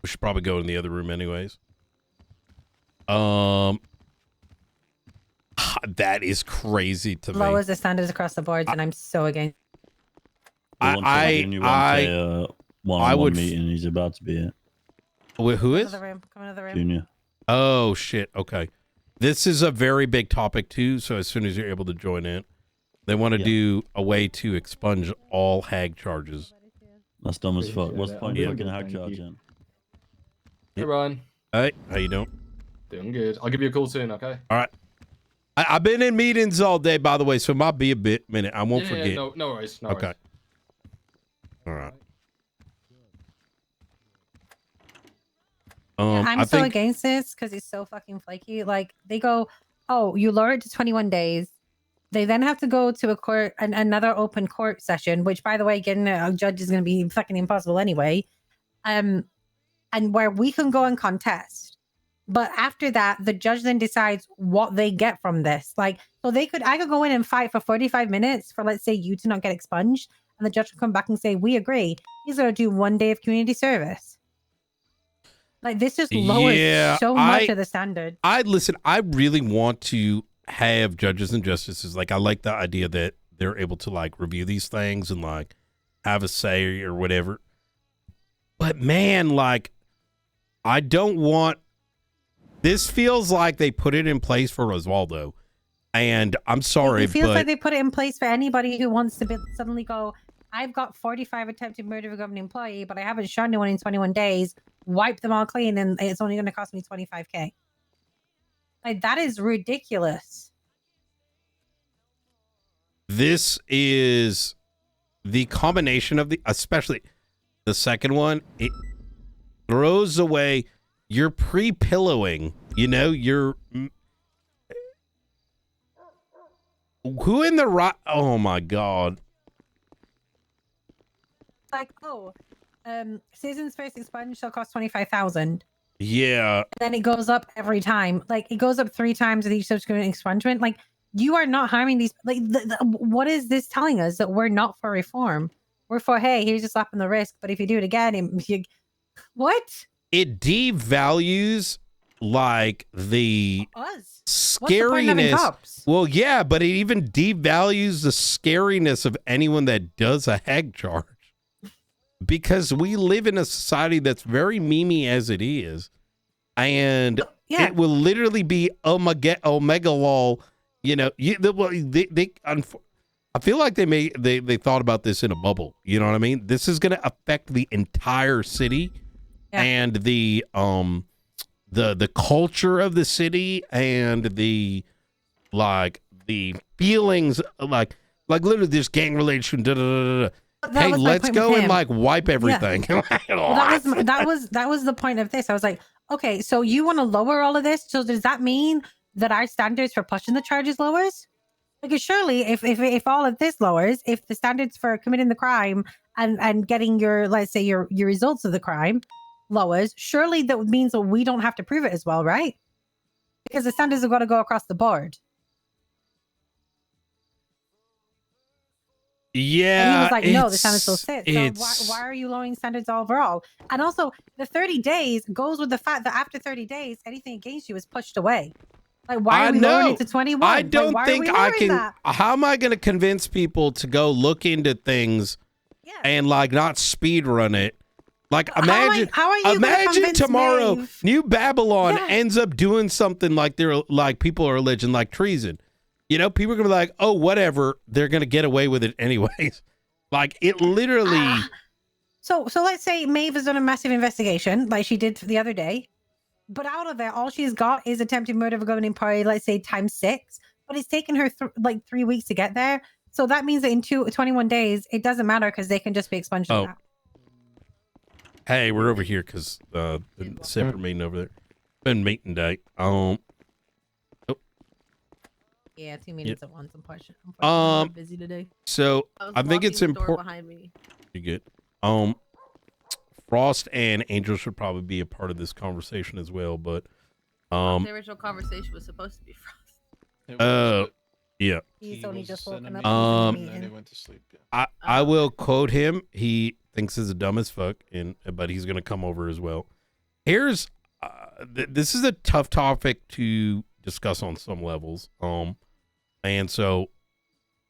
We should probably go in the other room anyways. That is crazy to me. Lowers the standards across the boards, and I'm so against. I would meeting. He's about to be it. Who is? Come into the room. Junior. Oh shit. Okay. This is a very big topic too. So as soon as you're able to join in, they want to do a way to expunge all hag charges. That's dumb as fuck. What's the point Yeah. of fucking hag charge then? Hey, Ryan. Hey, how you doing? Doing good. I'll give you a call soon, okay? All right. I've been in meetings all day, by the way, so it might be a minute. I won't forget. No worries. No Okay. worries. All right. I'm I so think against this because it's so fucking flaky. Like they go, oh, you lower it to 21 days. They then have to go to a court, another open court session, which, by the way, getting a judge is going to be fucking impossible anyway. And where we can go and contest. But after that, the judge then decides what they get from this. Like, so I could go in and fight for 45 minutes for, let's say, you to not get expunged. And the judge will come back and say, we agree. He's going to do 1 day of community service. Like, this just lowers so much of the standard. I really want to have judges and justices. Like, I like the idea that they're able to, like, review these things and, like, have a say or whatever. But, man, like, I don't want... This feels like they put it in place for Oswaldo. And I'm sorry, It feels but... like they put it in place for anybody who wants to suddenly go, I've got 45 attempted murder of a government employee, but I haven't shot anyone in 21 days. Wipe them all clean, and it's only going to cost me $25K. Like, that is ridiculous. This is the combination of especially the second one, it throws away your pre-pillowing, who in the right, oh my God. Like, citizens first expunge shall cost 25,000. Yeah. Then it goes up every time. Like, it goes up 3 times with each subsequent expungement. Like, you are not harming these. Like, what is this telling us? That we're not for reform. We're for, hey, here's a slap on the wrist. But if you do it again, what? It devalues like the Us. scariness. Well, yeah, but it even devalues the scariness of anyone that does a hag charge. Because we live in a society that's very memey as it is. And it will literally be omega lol. I feel like they thought about this in a bubble. You know what I mean? This is going to affect the entire city and the culture of the city and the feelings like literally this gang relation. Hey, let's go and like wipe everything. Well, that was the point of this. I was like, okay, so you want to lower all of this? So does that mean that our standards for pushing the charges lowers? Because surely, if all of this lowers, if the standards for committing the crime and getting your, let's say, your results of the crime lowers, surely that means that we don't have to prove it as well, right? Because the standards have got to go across the board. Yeah. And he was like, no, the standards still sit. So why are you lowering standards overall? And also, the 30 days goes with the fact that after 30 days, anything against you is pushed away. Like, why are we lowering it to 21? I don't think I can. That? How am I going to convince people to go look into things and like not speed run it? Like, imagine, imagine tomorrow, New Babylon ends up doing something like people are alleging like treason. You know, people are gonna be like, oh, whatever. They're gonna get away with it anyways. Like, it literally. So let's say Maeve has done a massive investigation, like she did the other day. But out of it, all she's got is attempted murder of a government employee, let's say ×6. But it's taken her 3 weeks to get there. So that means that in 21 days, it doesn't matter because they can just be expunged. Oh. Hey, we're over here because the separate meeting over there. Been meeting day. Yeah, 2 meetings at once. Unfortunately, I'm busy today. So I think it's important. Behind me. You good? Frost and Angel should probably be a part of this conversation as well, but The original conversation was supposed to be Frost. yeah. only just woken up. He went to sleep. Yeah. I will quote him. He thinks he's dumb as fuck, but he's gonna come over as well. Here's this is a tough topic to discuss on some levels. And so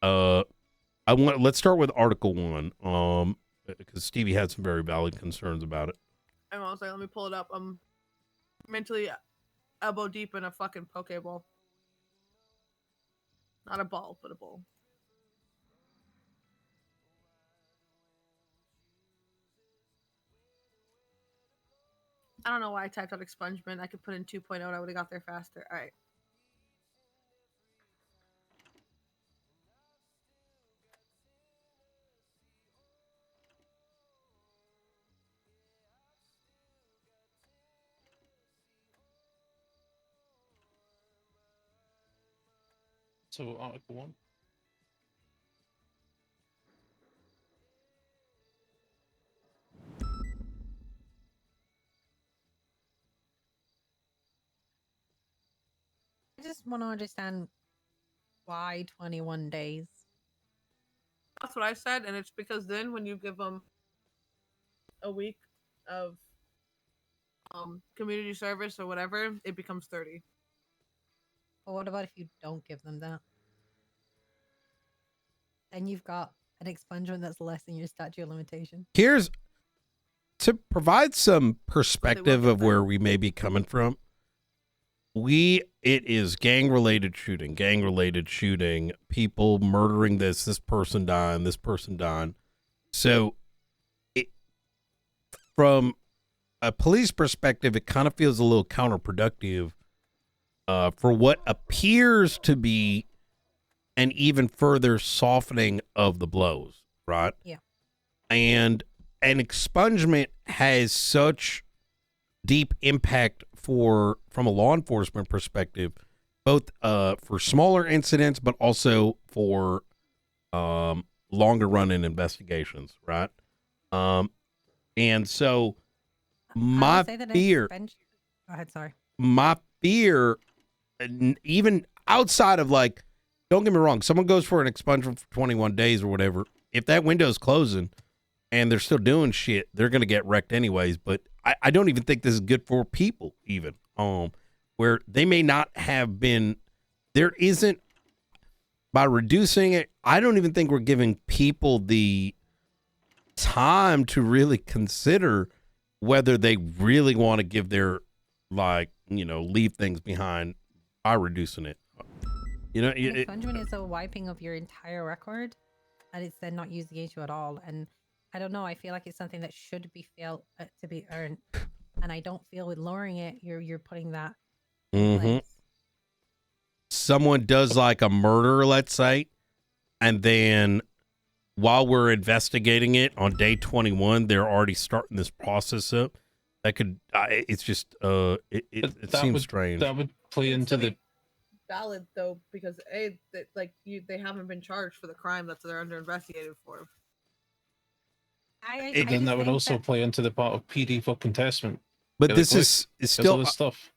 let's start with Article 1. Because Stevie had some very valid concerns about it. I'm also let me pull it up. I'm mentally elbow deep in a fucking Pokeball. Not a ball, but a bowl. I don't know why I typed out expungement. I could put in 2.0 and I would have got there faster. All right. So Article 1. I just want to understand why 21 days. That's what I said, and it's because then when you give them a week of community service or whatever, it becomes 30. But what about if you don't give them that? And you've got an expungement that's less than your statute of limitation. Here's to provide some perspective of where we may be coming from. It is gang-related shooting, people murdering this person dying. So from a police perspective, it kind of feels a little counterproductive for what appears to be an even further softening of the blows, right? Yeah. And an expungement has such deep impact from a law enforcement perspective, both for smaller incidents, but also for longer running investigations, right? And so my fear, Go ahead, sorry. my fear, even outside of like, don't get me wrong, someone goes for an expungement for 21 days or whatever. If that window's closing and they're still doing shit, they're going to get wrecked anyways. But I don't even think this is good for people, even where they may not have been. There isn't, by reducing it, I don't even think we're giving people the time to really consider whether they really want to give their, leave things behind by reducing it. Expungement is a wiping of your entire record, and it's then not used against you at all. And I don't know. I feel like it's something that should be felt to be earned, and I don't feel with lowering it, you're putting that. Mm-hmm. Someone does like a murder, let's say, and then while we're investigating it on day 21, they're already starting this process up. That could, it's just, it seems strange. That would play into the. Valid though, because they haven't been charged for the crime that they're under investigated for. And then that would also play into the part of PD fucking testament. But this is still this stuff.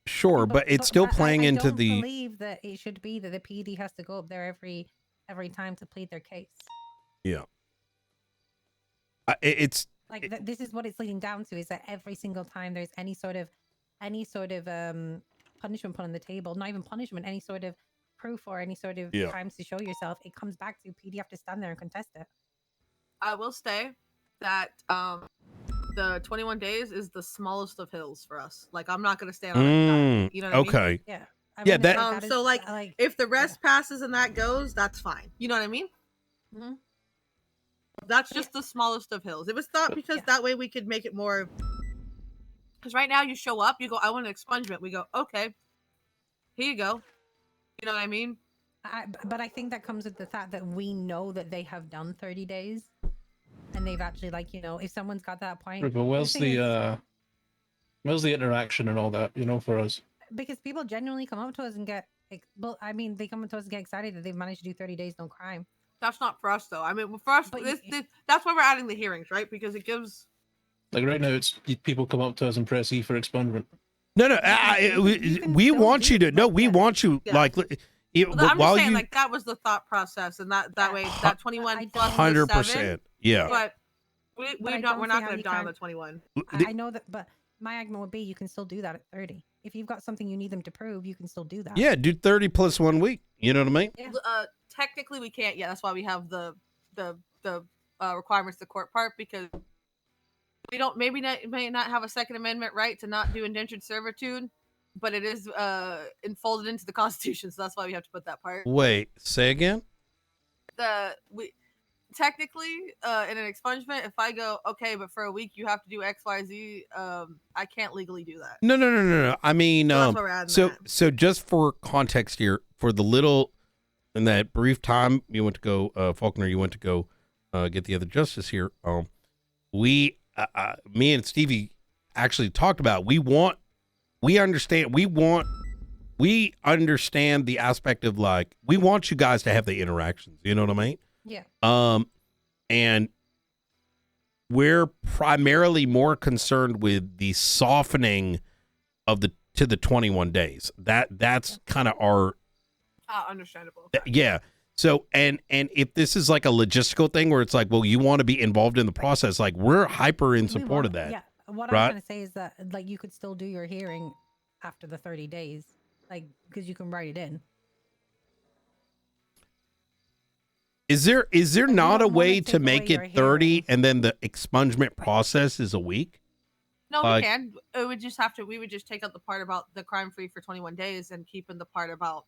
Sure, but it's still playing into the. I believe that it should be that the PD has to go up there every time to plead their case. Yeah. It's like this is what it's leading down to, is that every single time there's any sort of punishment put on the table, not even punishment, any sort of proof or any sort of crimes to show yourself, it comes back to PD have to stand there and contest it. I will say that the 21 days is the smallest of hills for us. Like, I'm not gonna stand on it. You know what I mean? Yeah. Yeah, that. So if the rest passes and that goes, that's fine. You know what I mean? Mm-hmm. That's just the smallest of hills. It was thought because that way we could make it more. Because right now you show up, you go, I want an expungement. We go, okay, here you go. You know what I mean? But I think that comes with the fact that we know that they have done 30 days. And they've actually, if someone's got that point. But where's the interaction and all that, for us? Because people genuinely come up to us and get, they come up to us and get excited that they've managed to do 30 days, no crime. That's not for us, though. I mean, for us, that's why we're adding the hearings, right? Because it gives. Like right now, it's people come up to us and press E for expungement. No, we want you to. No, we want you. Yeah. It, Well, I'm while just saying, you like that was the thought process, and that way that 21 plus the 100%, 7, yeah. But But we're I not don't see going how to you die on can't- the 21. I know that, but my argument would be you can still do that at 30. If you've got something you need them to prove, you can still do that. Yeah, do 30 plus 1 week. You know what I mean? Yeah. Technically, we can't. Yeah, that's why we have the requirements to court part, because we don't may not have a Second Amendment right to not do indentured servitude, but it is enfolded into the Constitution, so that's why we have to put that part. Wait, say again? We technically in an expungement, if I go okay, but for a week you have to do XYZ, I can't legally do that. No. I mean, So that's why we're adding so just for context here, for the little in that brief time you went to go, Faulkner, you went to go get the other justice here. Me and Stevie actually talked about we understand the aspect of like we want you guys to have the interactions. You know what I mean? Yeah. And we're primarily more concerned with the softening of the 21 days. That's kind of our understandable. yeah. So and if this is like a logistical thing where it's like, well, you want to be involved in the process, like we're hyper in support of that. Yeah. What right? I'm trying to say is that like you could still do your hearing after the 30 days, like because you can write it in. Is there not a way take to away make your it 30 and then the expungement process is a week? No, Like- we can. It would just have to. We would just take out the part about the crime free for 21 days and keep in the part about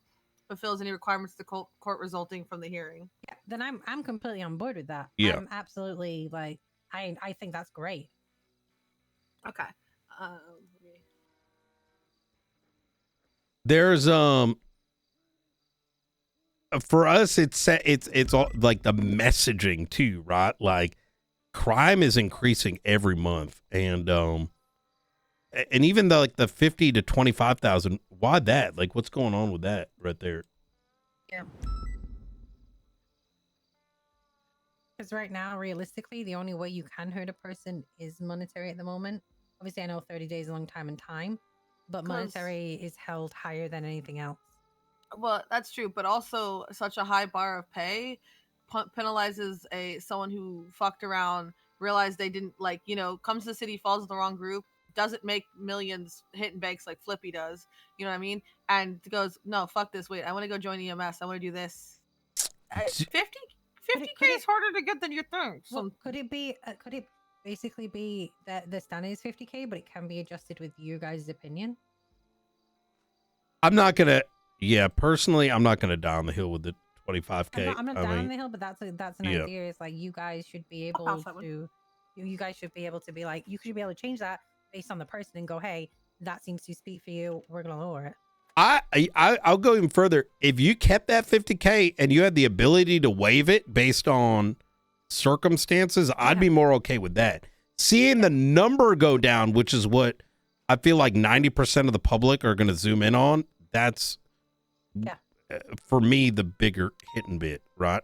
fulfills any requirements to court resulting from the hearing. Yeah. Then I'm completely on board with that. Yeah. I'm absolutely like I think that's great. Okay. There's for us it's all like the messaging too, right? Like crime is increasing every month, and even though like the 50 to 25,000, why that? Like what's going on with that right there? Yeah. Because right now, realistically, the only way you can hurt a person is monetary at the moment. Obviously, I know 30 days is a long time in time, but 'Cause- monetary is held higher than anything else. Well, that's true, but also such a high bar of pay penalizes someone who fucked around, realized they didn't comes to the city, falls in the wrong group, doesn't make millions hitting banks like Flippy does. You know what I mean? And goes, no, fuck this. Wait, I want to go join EMS. I want to do this. 50K is harder to get than you think. Well, could it basically be that the standard is 50K, but it can be adjusted with you guys' opinion? Personally, I'm not gonna die on the hill with the 25K. I'm not down on the hill, but that's an yeah. idea. It's like you guys should be able to. You guys should be able to be like, you should be able to change that based on the person and go, hey, that seems to speak for you. We're gonna lower it. I'll go even further. If you kept that 50K and you had the ability to waive it based on circumstances, I'd be more okay with that. Seeing the number go down, which is what I feel like 90% of the public are going to zoom in on, that's for me the bigger hitting bit, right?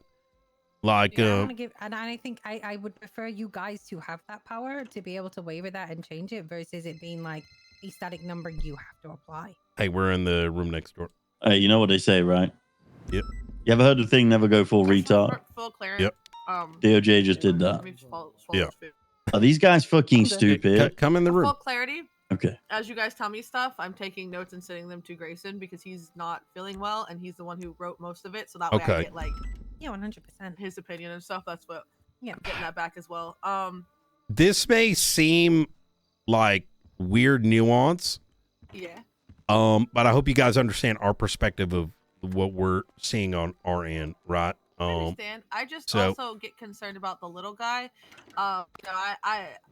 Like, I want to give, and I think I would prefer you guys to have that power to be able to waiver that and change it versus it being like a static number you have to apply. hey, we're in the room next door. Hey, you know what they say, right? Yep. You ever heard the thing never go full retard? Full clearance. Yep. DOJ just did that. Yeah. Are these guys fucking stupid? Come in the room. Full clarity. Okay. As you guys tell me stuff, I'm taking notes and sending them to Grayson because he's not feeling well and he's the one who wrote most of it. So that way I get like 100% his opinion and stuff. That's what I'm getting that back as well. This may seem like weird nuance. Yeah. But I hope you guys understand our perspective of what we're seeing on our end, right? I understand. I just also get concerned about the little guy. I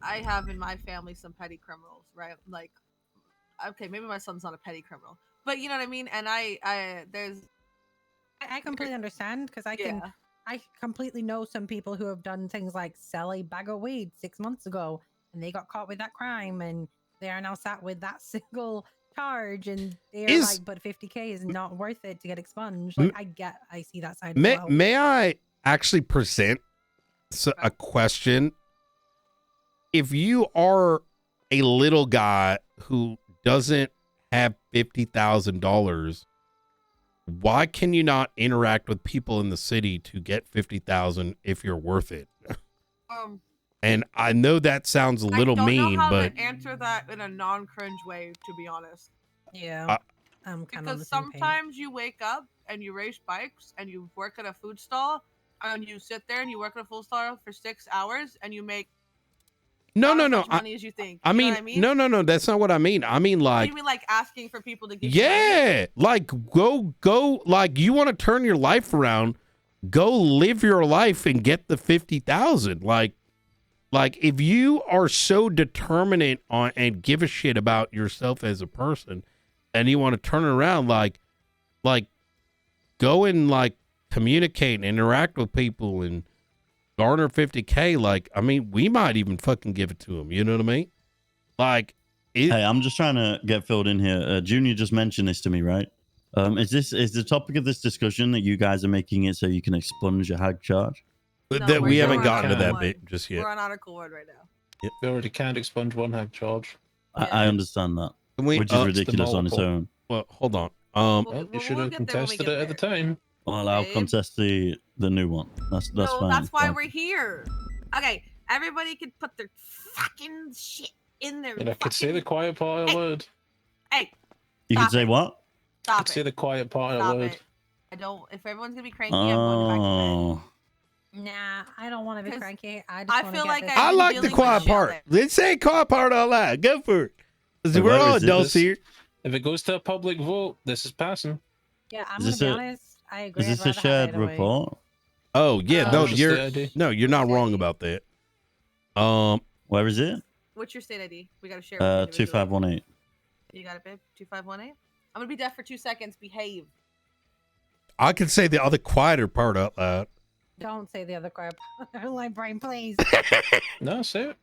have in my family some petty criminals, right? Like, okay, maybe my son's not a petty criminal, but you know what I mean. And I completely understand because I completely know some people who have done things like sell a bag of weed 6 months ago, and they got caught with that crime, and they are now sat with that single charge, and they're like, but 50K is not worth it to get expunged. Like, I see that side as well. May I actually present a question? If you are a little guy who doesn't have $50,000, why can you not interact with people in the city to get 50,000 if you're worth it? And I know that sounds a little I don't mean, know how but to answer that in a non-cringe way, to be honest. Yeah. I'm kind of Because sometimes you wake up and you race bikes and you work at a food stall and you sit there and you work at a food stall for 6 hours and you make no, not no, as no. much money as you think. I You know mean, what I mean? no. That's not what I mean. I mean, What do like, you mean, like asking for people to give you money? yeah, like go. Like, you want to turn your life around, go live your life and get the 50,000. Like, if you are so determinate on and give a shit about yourself as a person, and you want to turn it around, like go and like communicate and interact with people and garner 50K. Like, I mean, we might even fucking give it to them. You know what I mean? Like, hey, I'm just trying to get filled in here. Junior just mentioned this to me, right? Is the topic of this discussion that you guys are making it so you can expunge your hag charge? That we haven't gotten to that bit just yet. We're on Article 1 right now. Yep. We already can't expunge one hag charge. I understand that, which is ridiculous on its own. Well, hold on. Well, you should have contested it at the time. Well, I'll contest the new one. That's No, fine. that's why fine. we're here. Okay, everybody can put their fucking shit in there. And I could say the quiet part aloud. Hey, You can say what? I stop could say it. the quiet part Stop aloud. it. I don't. If everyone's gonna be cranky, I'm going back to Oh. Nah, I don't want to be cranky. I feel like I like the quiet part. Let's say quiet part all out. Go for it. 'Cause we're all adults here. If it goes to a public vote, this is passing. Yeah, I'm Is gonna this be a- honest. I agree. Is this I'd a rather have shared it away. report? Oh yeah, no, just the ID. you're not wrong about that. Where is it? What's your state ID? We gotta share. It with you individually. 2518. You got it, babe. 2518. I'm gonna be deaf for 2 seconds. Behave. I can say the other quieter part out loud. Don't say the other crap. Like brain, please. No, say it.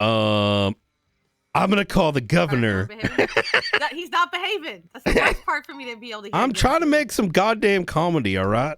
I'm gonna call the governor. He's not behaving. That's the worst part for me to be able to hear. I'm trying to make some goddamn comedy. All right.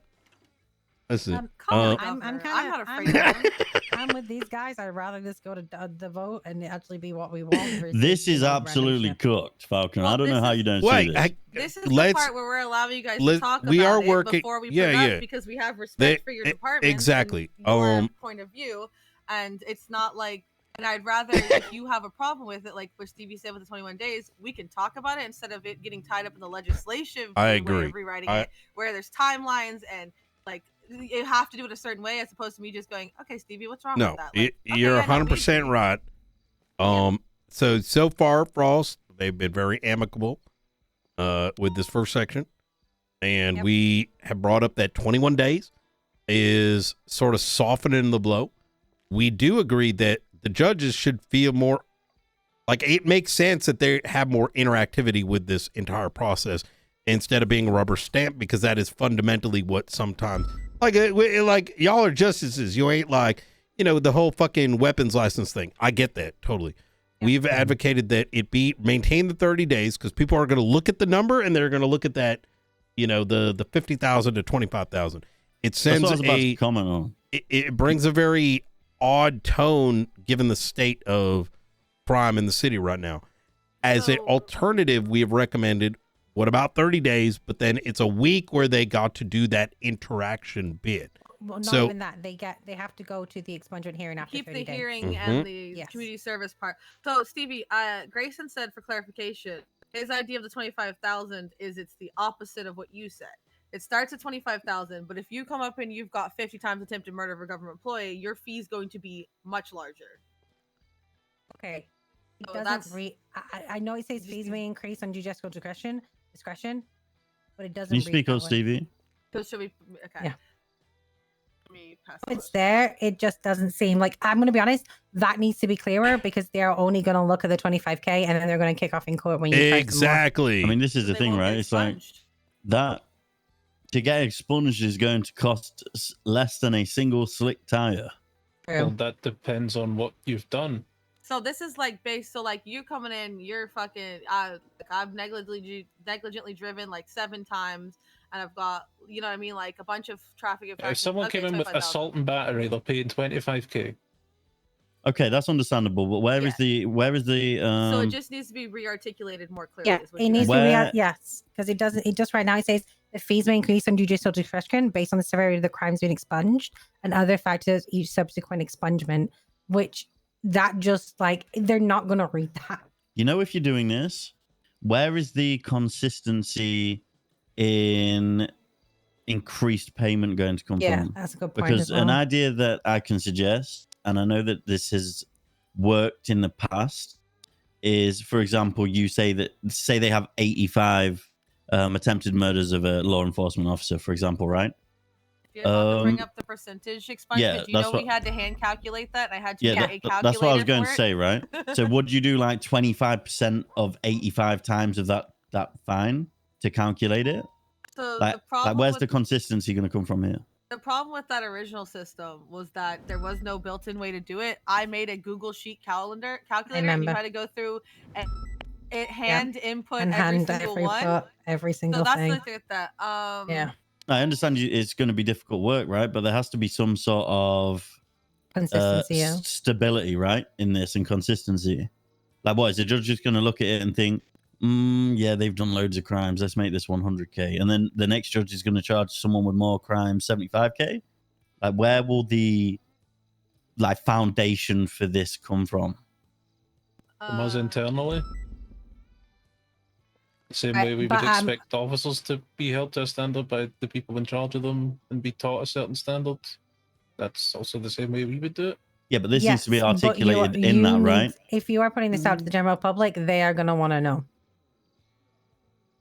Listen. I'm not afraid of him. I'm with these guys. I'd rather just go to the vote and actually be what we want. versus, This is random absolutely shit. cooked, Falcon. I don't know how you don't Wait, see this. This is the part where we're allowing you guys to talk we about are it working. before we Yeah, progress yeah. because we have respect for your department. Exactly. Your point of view, and it's not like. And I'd rather, if you have a problem with it, like what Stevie said with the 21 days, we can talk about it instead of it getting tied up in the legislation. I way agree. Of rewriting it, where there's timelines and like you have to do it a certain way, as opposed to me just going, "Okay, Stevie, what's wrong No, with that?" Like, you're 100% right. So far, Frost, they've been very amicable with this first section, and we have brought up that 21 days is sort of softening the blow. We do agree that the judges should feel more like it makes sense that they have more interactivity with this entire process instead of being rubber stamped, because that is fundamentally what sometimes like y'all are justices. You ain't like, the whole fucking weapons license thing. I get that totally. We've advocated that it be maintain the 30 days because people are going to look at the number and they're going to look at that, the 50,000 to 25,000. It sends That's what I was about to comment on. It brings a very odd tone given the state of crime in the city right now. As an alternative, we have recommended, what about 30 days, but then it's a week where they got to do that interaction bit. Well, not even that. They have to go to the expungement hearing after keep 30 the days. hearing and the community service part. So Stevie, Grayson said for clarification, his idea of the 25,000 is it's the opposite of what you said. It starts at 25,000, but if you come up and you've got 50 times attempted murder of a government employee, your fee is going to be much larger. Okay. It So doesn't I know it says fees may increase on judicial discretion, but it doesn't. Can you speak up, Stevie? So should we? Okay. Yeah. Let me pass It's there. It just doesn't seem like, I'm going to be honest, that needs to be clearer because they're only going to look at the 25K and then they're going to kick off in court when you charge them more. Exactly. I mean, this is the thing, right? It's like that to get expunged is going to cost less than a single slick tire. Well, that depends on what you've done. So this is like based. So like you coming in, you're fucking. I've negligently driven like 7 times, and I've got, you know what I mean, like a bunch of traffic infractions. If someone came in with assault and battery, they're paying 25K. Okay, that's understandable. But where is the So it just needs to be re-articulated more clearly. Yeah, is what it you needs guys- to be yes, because it doesn't. It just right now it says the fees may increase on judicial discretion based on the severity of the crimes being expunged and other factors each subsequent expungement. Which that just like they're not gonna read that. You know, if you're doing this, where is the consistency in increased payment going to come Yeah, from? that's a good point Because as well. an idea that I can suggest, and I know that this has worked in the past, is, for example, you say they have 85 attempted murders of a law enforcement officer, for example, right? If you're about to bring up the percentage expungement, yeah, you know that's we what- had to hand calculate that, and I had to Yeah, get a calculator that's what I was going for to it. say, right? So would you do like 25% of 85 times of that fine to calculate it? So Like, the problem where's with the consistency going to come from here? the problem with that original system was that there was no built-in way to do it. I made a Google Sheet calculator, and you remember. had to go through and hand input and every hand single every one. put every single So that's thing. the thing with that. Yeah. I understand it's going to be difficult work, right? But there has to be some sort of Consistency, yeah. stability, right, in this, and consistency. Like, what is the judge just going to look at it and think, yeah, they've done loads of crimes, let's make this 100k, and then the next judge is going to charge someone with more crimes 75k? Like, where will the foundation for this come from? From us internally. The same Right, way we but, would expect officers to be held to a standard by the people in charge of them and be taught a certain standard. That's also the same way we would do it. Yeah, but this needs to be Yes, but articulated in that, need- right? If you are putting this out to the general public, they are going to want to know.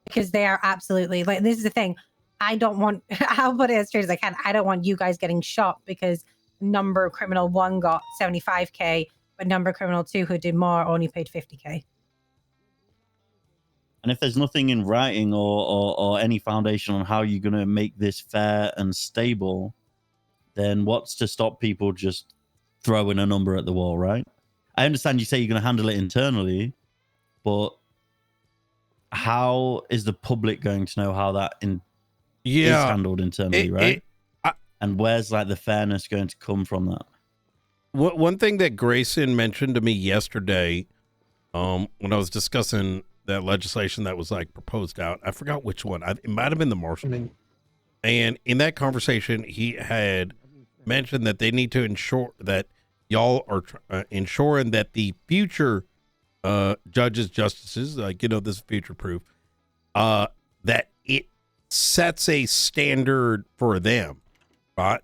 Because they are absolutely, like, this is the thing. I don't want, I'll put it as straight as I can. I don't want you guys getting shot because number criminal 1 got 75k, but number criminal 2 who did more only paid 50k. And if there's nothing in writing or any foundation on how you're going to make this fair and stable, then what's to stop people just throwing a number at the wall, right? I understand you say you're going to handle it internally, but how is the public going to know how that is handled internally, right? And where's like the fairness going to come from that? One thing that Grayson mentioned to me yesterday, when I was discussing that legislation that was like proposed out, I forgot which one. It might have been the marshal. And in that conversation, he had mentioned that they need to ensure that y'all are ensuring that the future judges, justices, like, you know, this future proof, that it sets a standard for them, right?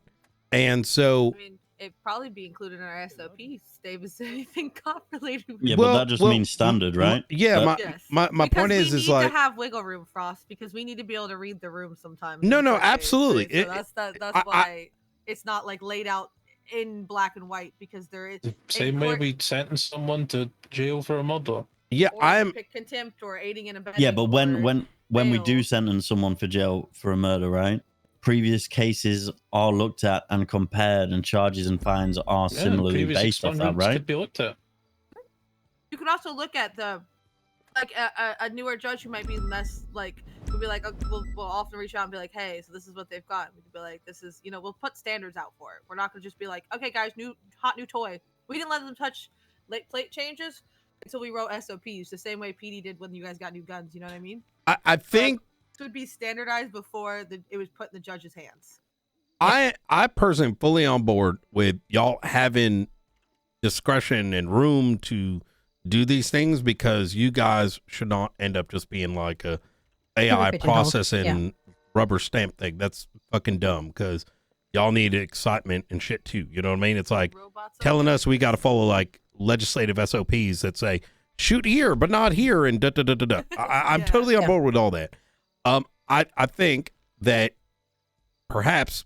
And so, I mean, it'd probably be included in our SOPs. Dave, is there anything cop related? Yeah, but that just means standard, right? Yeah, Yes. my Because point we is need like, to have wiggle room, Frost, because we need to be able to read the room sometimes. No, in no, court cases, absolutely. right? So that's why it's not like laid out in black and white, because there is Same way we sentence someone to jail for a murder. Yeah, I'm contempt or aiding and abetting. Yeah, but when we do sentence someone for jail for a murder, right? Previous cases are looked at and compared, and charges and fines are similarly previous based off that, expungements right? could be looked at. You can also look at the like a newer judge who might be less like would be like we'll often reach out and be like, hey, so this is what they've got. We could be like, this is, you know, we'll put standards out for it. We're not gonna just be like, okay guys, hot new toy. We didn't let them touch plate changes until we wrote SOPs the same way PD did when you guys got new guns. You know what I mean? I think this would be standardized before it was put in the judge's hands. I personally am fully on board with y'all having discretion and room to do these things, because you guys should not end up just being like a AI processing rubber stamp thing. That's fucking dumb, because y'all need excitement and shit too. You know what I mean? It's like telling us we got to follow like legislative SOPs that say shoot here but not here and da da da da da. I'm totally on board with all that. I think that perhaps,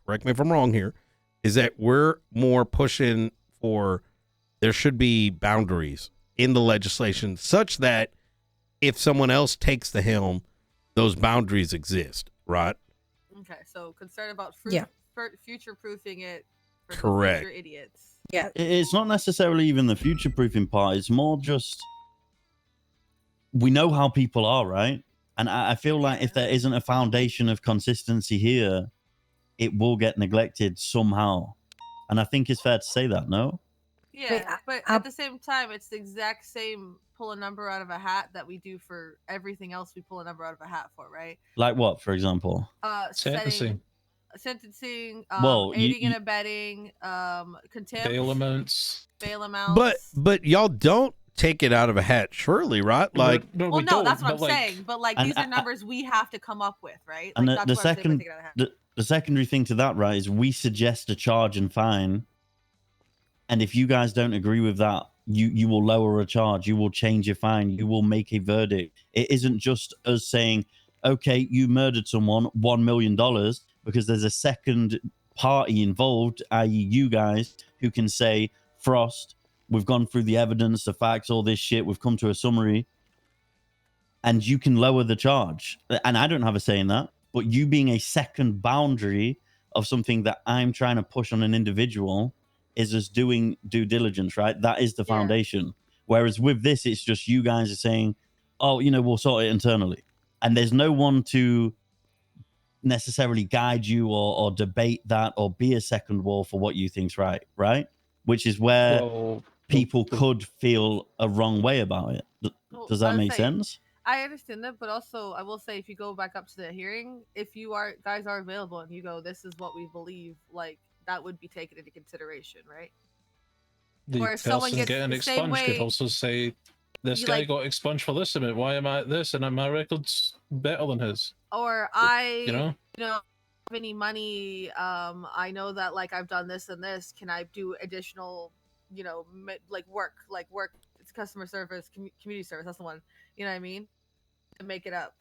correct me if I'm wrong here, is that we're more pushing for there should be boundaries in the legislation such that if someone else takes the helm, those boundaries exist, right? Okay, so concerned about future proofing it for Correct. future idiots. Yeah, It's not necessarily even the future proofing part. It's more just we know how people are, right? And I feel like if there isn't a foundation of consistency here, it will get neglected somehow. And I think it's fair to say that, no? Yeah, but at the same time, it's the exact same pull a number out of a hat that we do for everything else we pull a number out of a hat for, right? Like what, for example? Sentencing, Well, aiding and abetting, contempt, Bail amounts. bail amounts. But y'all don't take it out of a hat, surely, right? Like, Well, no, that's what I'm saying. But like, these are numbers we have to come up with, right? And Like, the that's what I'm saying by second, taking it out of the hat. the secondary thing to that, right, is we suggest a charge and fine, and if you guys don't agree with that, you will lower a charge, you will change your fine, you will make a verdict. It isn't just us saying, okay, you murdered someone, $1 million, because there's a second party involved, i.e. you guys, who can say, Frost, we've gone through the evidence, the facts, all this shit, we've come to a summary, and you can lower the charge. And I don't have a say in that, but you being a second boundary of something that I'm trying to push on an individual is us doing due diligence, right? That is the foundation. Whereas with this, it's just you guys are saying, oh, we'll sort it internally. And there's no one to necessarily guide you or debate that or be a second wall for what you think's right? Which is where people could feel a wrong way about it. Does that make sense? I understand that, but also I will say, if you go back up to the hearing, if you guys are available and you go, this is what we believe, like, that would be taken into consideration, right? The or if someone person gets getting the same expunged could way also say, this you, guy like- got expunged for this amount. Why am I at this? And my record's better than his. Or You know? have any money, I know that, like, I've done this and this, can I do additional, like work, it's customer service, community service, that's the one, you know what I mean, to make it up.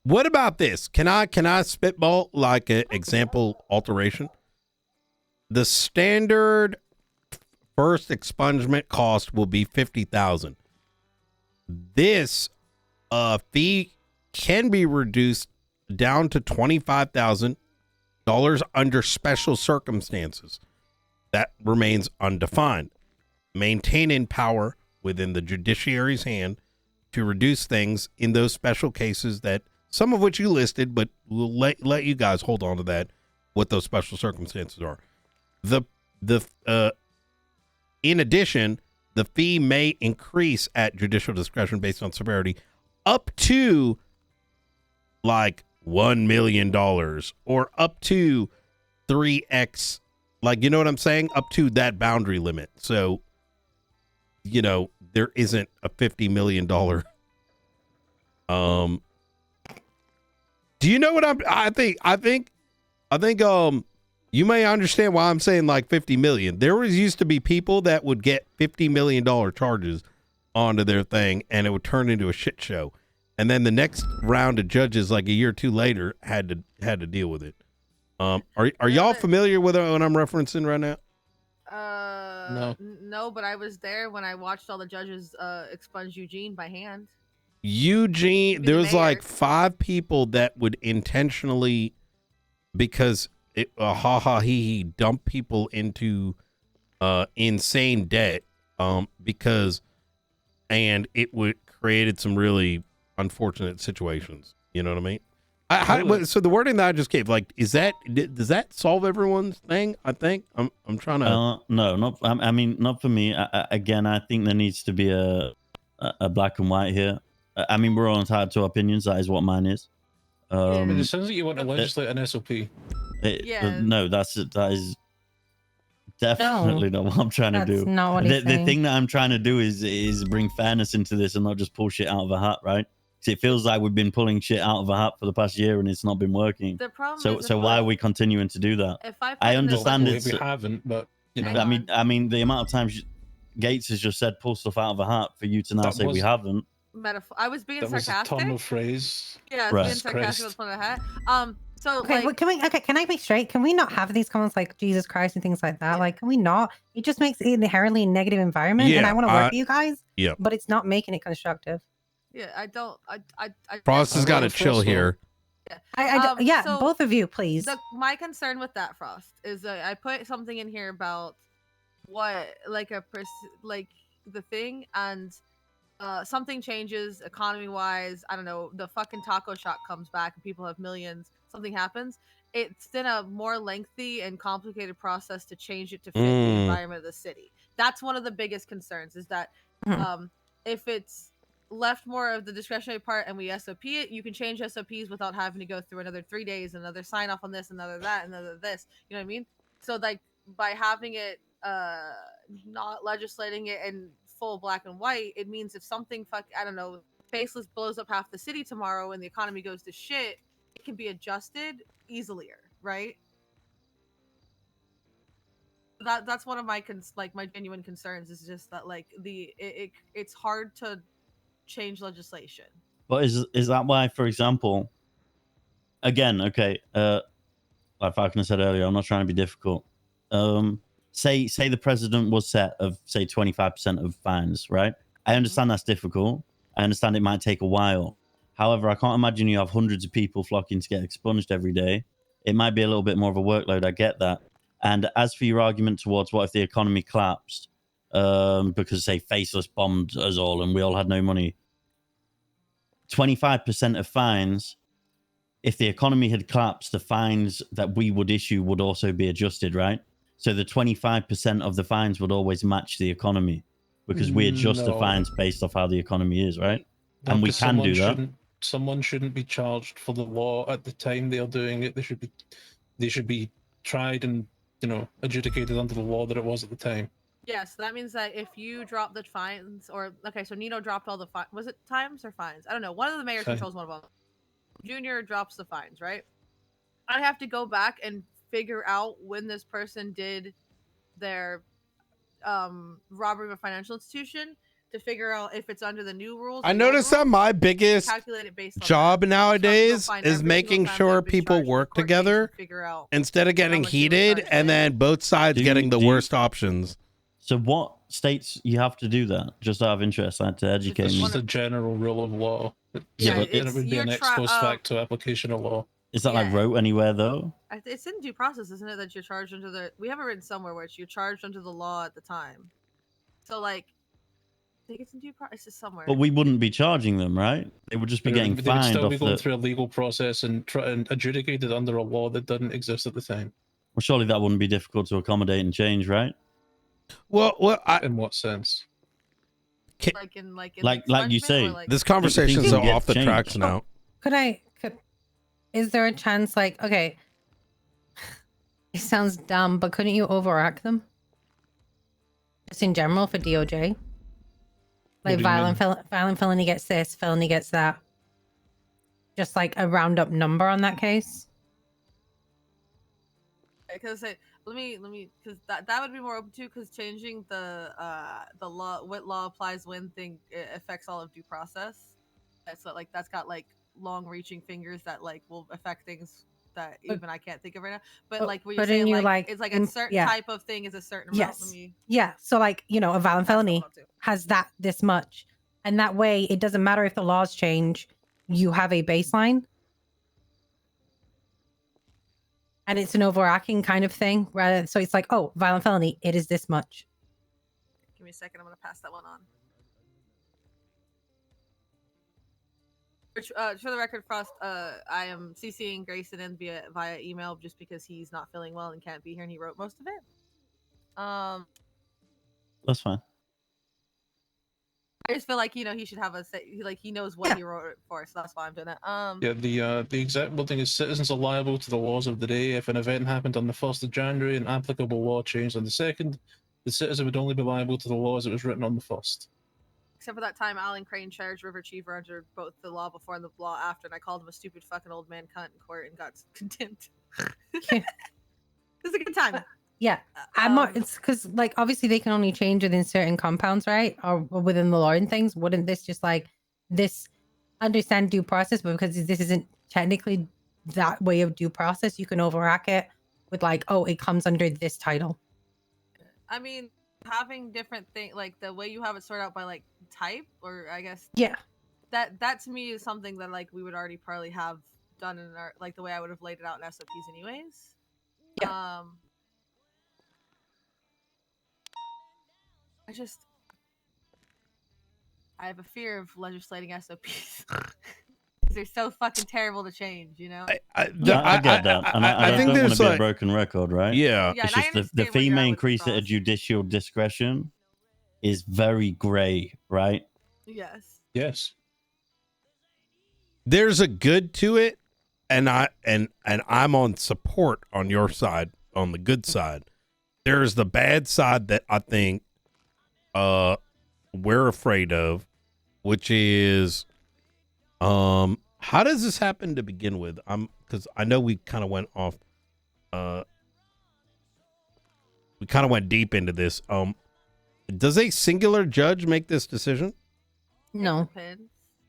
what about this? Can I spitball like an example alteration? The standard first expungement cost will be $50,000. This fee can be reduced down to $25,000 under special circumstances. That remains undefined. Maintaining power within the judiciary's hand to reduce things in those special cases, that some of which you listed, but we'll let you guys hold on to that, what those special circumstances are. In addition, the fee may increase at judicial discretion based on severity up to like $1 million or up to 3x, like, you know what I'm saying? Up to that boundary limit. So, there isn't a $50 million. Do you know what I think, you may understand why I'm saying like 50 million. There used to be people that would get $50 million charges onto their thing, and it would turn into a shit show. And then the next round of judges, like a year or two later, had to deal with it. Are y'all familiar with what I'm referencing right now? No, but I was there when I watched all the judges expunge Eugene by hand. Eugene, there was like 5 people that would intentionally, because he dump people into insane debt, and it would created some really unfortunate situations. You know what I mean? So the wording that I just gave, like, does that solve everyone's thing? I think I'm trying to. No, not. I mean, not for me. Again, I think there needs to be a black and white here. I mean, we're all entitled to opinions. That is what mine is. It sounds like you want to legislate an SOP. No, that is definitely not what I'm trying to do. That's not what the he's saying. thing that I'm trying to do is bring fairness into this and not just pull shit out of a hat, right? Because it feels like we've been pulling shit out of a hat for the past year and it's not been working. The problem is so why are we continuing to do that? If I I understand we it's. haven't, but I mean, the amount of times Gates has just said pull stuff out of a hat for you to now say we haven't. Metaphor. I was being that was sarcastic. a ton of phrase. Yeah, I was being sarcastic with one of the hat. So Okay, like, can I be straight? Can we not have these comments like Jesus Christ and things like that? Like, can we not? It just makes it an inherently negative environment, and I want to work with you guys. Yeah. But it's not making it constructive. yeah, I don't. I Frost has got to chill here. Yeah, so both of you, please. My concern with that, Frost, is I put something in here about what like the thing, and something changes economy wise. I don't know, the fucking taco shop comes back and people have millions. Something happens. It's been a more lengthy and complicated process to change it to fit the environment of the city. that's one of the biggest concerns is that if it's left more of the discretionary part and we SOP it, you can change SOPs without having to go through another 3 days, another sign off on this, another that, another this. You know what I mean? So like by having it not legislating it in full black and white, it means if something I don't know, faceless blows up half the city tomorrow and the economy goes to shit, it can be adjusted easier, right? That's one of my my genuine concerns is just that like it's hard to change legislation. But is that why, for example, again, okay, like Falcon said earlier, I'm not trying to be difficult. Say the president was set of say 25% of fines, right? I understand that's difficult. I understand it might take a while. However, I can't imagine you have hundreds of people flocking to get expunged every day. It might be a little bit more of a workload. I get that. And as for your argument towards what if the economy collapsed because say Faceless bombed us all and we all had no money, 25% of fines. If the economy had collapsed, the fines that we would issue would also be adjusted, right? So the 25% of the fines would always match the economy because we adjust the No. fines based off how the economy is, right? No, And we 'cause can do that. Someone shouldn't be charged for the law at the time they are doing it. They should be tried and adjudicated under the law that it was at the time. Yeah, so that means that if you drop the fines, or okay, so Nino dropped all the fines. Was it times or fines? I don't know. One of the mayors Fine. controls one of them. Junior drops the fines, right? I have to go back and figure out when this person did their robbery of a financial institution to figure out if it's under the new rules. I or the old noticed that rules, my and biggest calculate it based on job nowadays find is every making single time sure they've been people charged in a work court case together and figure out instead of getting much they were heated charged and then both sides getting the worst options. So what states you have to do that? Just out of interest, I had to educate It's me. just a general rule of law. Yeah, but it would be an ex post facto application of law. Is that like wrote anywhere though? It's in due process, isn't it? That you're charged under the. We have it written somewhere where you're charged under the law at the time. So like, I think it's in due process. It's just somewhere. But we wouldn't be charging them, right? They would just be getting They would fined still off be going the. through a legal process and try and adjudicated under a law that didn't exist at the time. Well, surely that wouldn't be difficult to accommodate and change, right? Well, in what sense? Like in like you expungement, say, or like- This conversation's things so get off the changed. tracks now. Is there a chance, like, okay, it sounds dumb, but couldn't you overact them? Just in general for DOJ? Like, do you violent felony gets this, felony gets that. Just like a roundup number on that case? Because let me because that would be more open to, because changing the law, what law applies when thing it affects all of due process. That's like that's got like long reaching fingers that like will affect things that even I can't think of right now. But like what you're Couldn't saying, you, like it's like a certain yeah. type of thing is a certain amount. Let me, Yeah. So like, a violent felony has this much. And that way it doesn't matter if the laws change, you have a baseline. And it's an overarching kind of thing, rather. So it's like, oh, violent felony, it is this much. give me a second. I'm gonna pass that one on. Which, for the record, Frost, I am CCing Grayson in via email just because he's not feeling well and can't be here, and he wrote most of it. That's fine. I just feel like he should have a say. Like he knows what he wrote it for, so that's why I'm doing it. Yeah, the exact wording is citizens are liable to the laws of the day. If an event happened on the 1st of January and applicable law changed on the 2nd, the citizen would only be liable to the law as it was written on the 1st. Except for that time Alan Crane charged River Cheever under both the law before and the law after, and I called him a stupid fucking old man cunt in court and got condemned. It was a good time. Yeah. I'm not, it's because like obviously they can only change within certain compounds, right? Or within the law and things. Wouldn't this just like this understand due process, but because this isn't technically that way of due process, you can overhack it with like, oh, it comes under this title. I mean, having different things, like the way you have it sorted out by like type, or I guess yeah, that to me is something that like we would already probably have done in our, like the way I would have laid it out in SOPs anyways. Yeah. I have a fear of legislating SOPs. they're so fucking terrible to change, you know? I get that, and I think don't want there's to be a like- broken record, right? Yeah. Yeah, It's and I just the understand where fee you're at may with increase at a judicial discretion is very gray, right? Yes. Yes. There's a good to it, and I'm on support on your side, on the good side. There's the bad side that I think we're afraid of, which is how does this happen to begin with? Because I know we kind of went off we kind of went deep into this. Does a singular judge make this decision? No.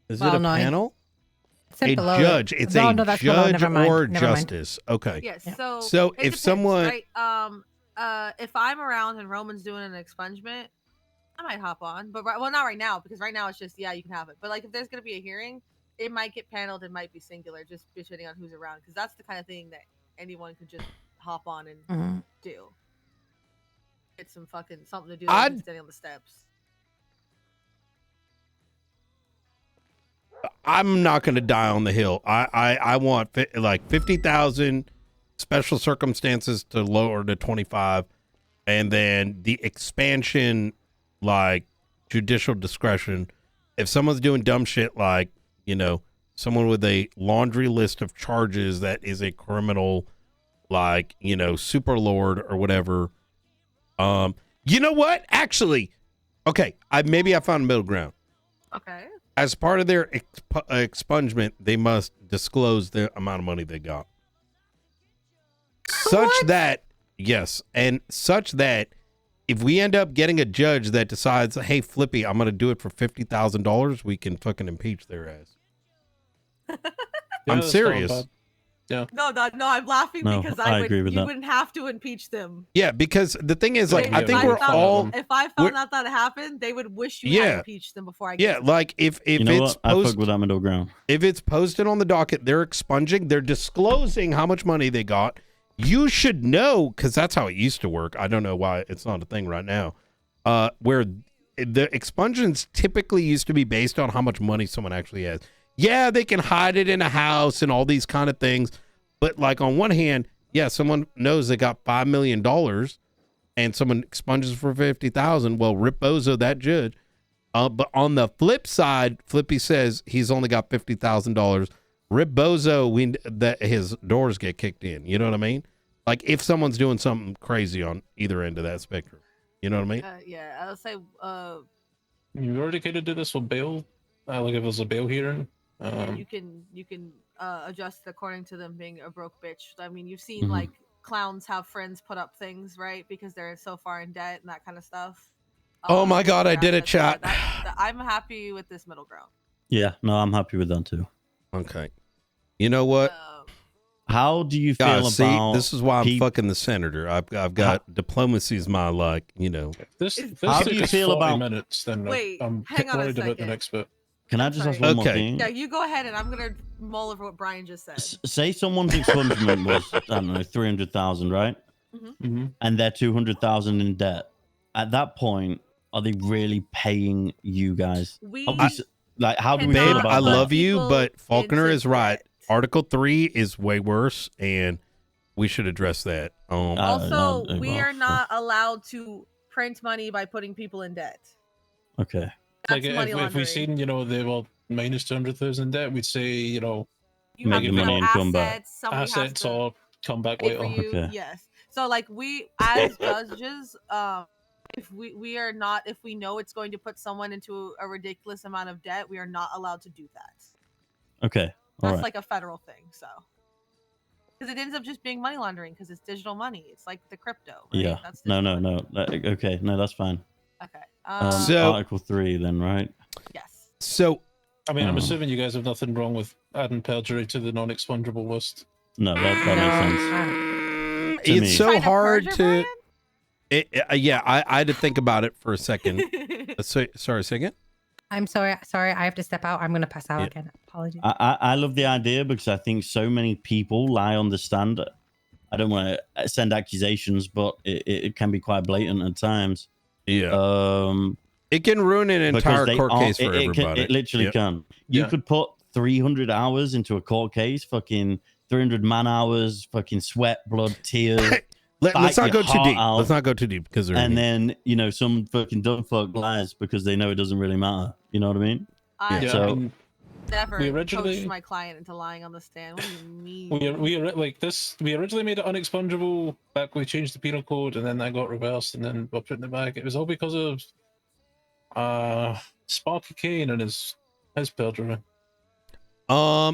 Is Well, it a no, panel? Said A below. judge. It's No, a no, that's below. judge Never mind. or Never mind. justice. Okay. Yes. Yeah. So So it if depends, someone- right? If I'm around and Roman's doing an expungement, I might hop on. But well, not right now, because right now it's just you can have it. But like if there's gonna be a hearing, it might get paneled. It might be singular, just depending on who's around, because that's the kind of thing that anyone could just hop on and Mhm. do. Get some fucking something to do. I'd- Standing on the steps. I'm not going to die on the hill. I want like 50,000, special circumstances to lower to 25, and then the expansion, like judicial discretion. If someone's doing dumb shit, like someone with a laundry list of charges that is a criminal, like super lord or whatever. You know what? Actually, okay, maybe I found a middle ground. Okay. As part of their expungement, they must disclose the amount of money they got. Such that if we end up getting a judge that decides, hey, Flippy, I'm going to do it for $50,000, we can fucking impeach their ass. I'm serious. Yeah. No, I'm laughing No, because I agree with you that. wouldn't have to impeach them. Yeah, because the thing is, like, If I think we're found- all. If I found out that happened, they would wish you Yeah. had impeached them before I. Get Yeah, to like if You know it's what? I fuck with that middle ground. if it's posted on the docket, they're expunging, they're disclosing how much money they got. You should know, because that's how it used to work. I don't know why it's not a thing right now. Where the expungements typically used to be based on how much money someone actually has. Yeah, they can hide it in a house and all these kind of things. But like on one hand, yeah, someone knows they got $5 million and someone expunges for 50,000. Well, rip bozo that judge. But on the flip side, Flippy says he's only got $50,000. Rip bozo, that his doors get kicked in. You know what I mean? Like if someone's doing something crazy on either end of that spectrum. You know what I mean? Yeah, I'll say. You already could do this with bail. Like if it was a bail hearing. You can adjust according to them being a broke bitch. I mean, you've seen Mhm. like clowns have friends put up things, right? Because they're so far in debt and that kind of stuff. Oh my God, I did it, chat. I'm happy with this middle ground. Yeah, no, I'm happy with that too. Okay. You know what? How do you feel Guys, see, about this is why I'm peop- fucking the senator. I've got diplomacy is my This How took do you us feel 40 about- minutes, then Wait, I'm hang on a worried about the second. next bit. Can I just ask one more thing? Yeah, you go ahead, and I'm gonna mull over what Brian just said. Say someone's expungement was, I don't know, 300,000, right? Mm-hmm. And they're 200,000 in debt. At that point, are they really paying you guys? Like, how do we feel Babe, about I that? love you, but Faulkner is right. Article 3 is way worse, and we should address that. Also, we are not allowed to print money by putting people in debt. Okay. Like That's money if we laundering. seen, they were minus 200,000 debt, we'd say, You Make have the to money put and come back. assets. Somebody has assets to or come back pay later. for you. Yes. So like we as judges, if we are not, if we know it's going to put someone into a ridiculous amount of debt, we are not allowed to do that. Okay. All That's right. like a federal thing. So because it ends up just being money laundering because it's digital money. It's like the crypto. Right? Yeah. That's No. Okay. No, that's fine. Okay. So- Article 3 then, right? Yes. So, I mean, I'm Oh. assuming you guys have nothing wrong with adding perjury to the non-expungible list. No, that makes sense. To it's me. so hard to. Yeah, I had to think about it for a second. Sorry, second. I'm sorry. I have to step out. I'm gonna pass out Yeah. again. Apologies. I love the idea because I think so many people lie on the stand. I don't want to send accusations, but it can be quite blatant at times. Yeah. It can ruin an because entire they court aren't- case for everybody. It literally Yep. can. You Yeah. could put 300 hours into a court case, fucking 300 man hours, fucking sweat, blood, tears. Let's not your go too heart deep. out, Let's not go too deep because and then some fucking dumb fuck lies because they know it doesn't really matter. You know what I mean? I So never we coached originally- my client into lying on the stand. What do you mean? We originally made it unexpungible back when we changed the penal code, and then that got reversed, and then we're putting it back. It was all because of Sparky Kane and his perjury. Yeah,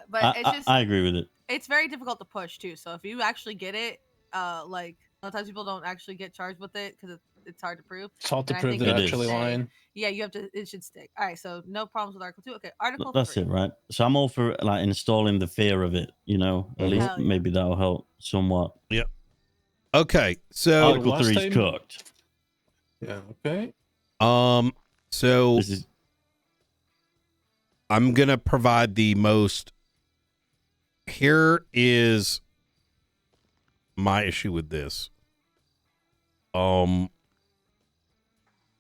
but it's just I agree with it. it's very difficult to push too. So if you actually get it, like sometimes people don't actually get charged with it because it's hard to prove. It's hard to And I prove think they're you actually should say- lying. Yeah, you have to. It should stick. All right, so no problems with Article 2. Okay, Article That's 3. it, right? So I'm all for like installing the fear of it. You know, at least Hell yeah. maybe that'll help somewhat. Yep. Okay, so Article 3 is cooked. Yeah. Okay. So I'm gonna provide the most. Here is my issue with this.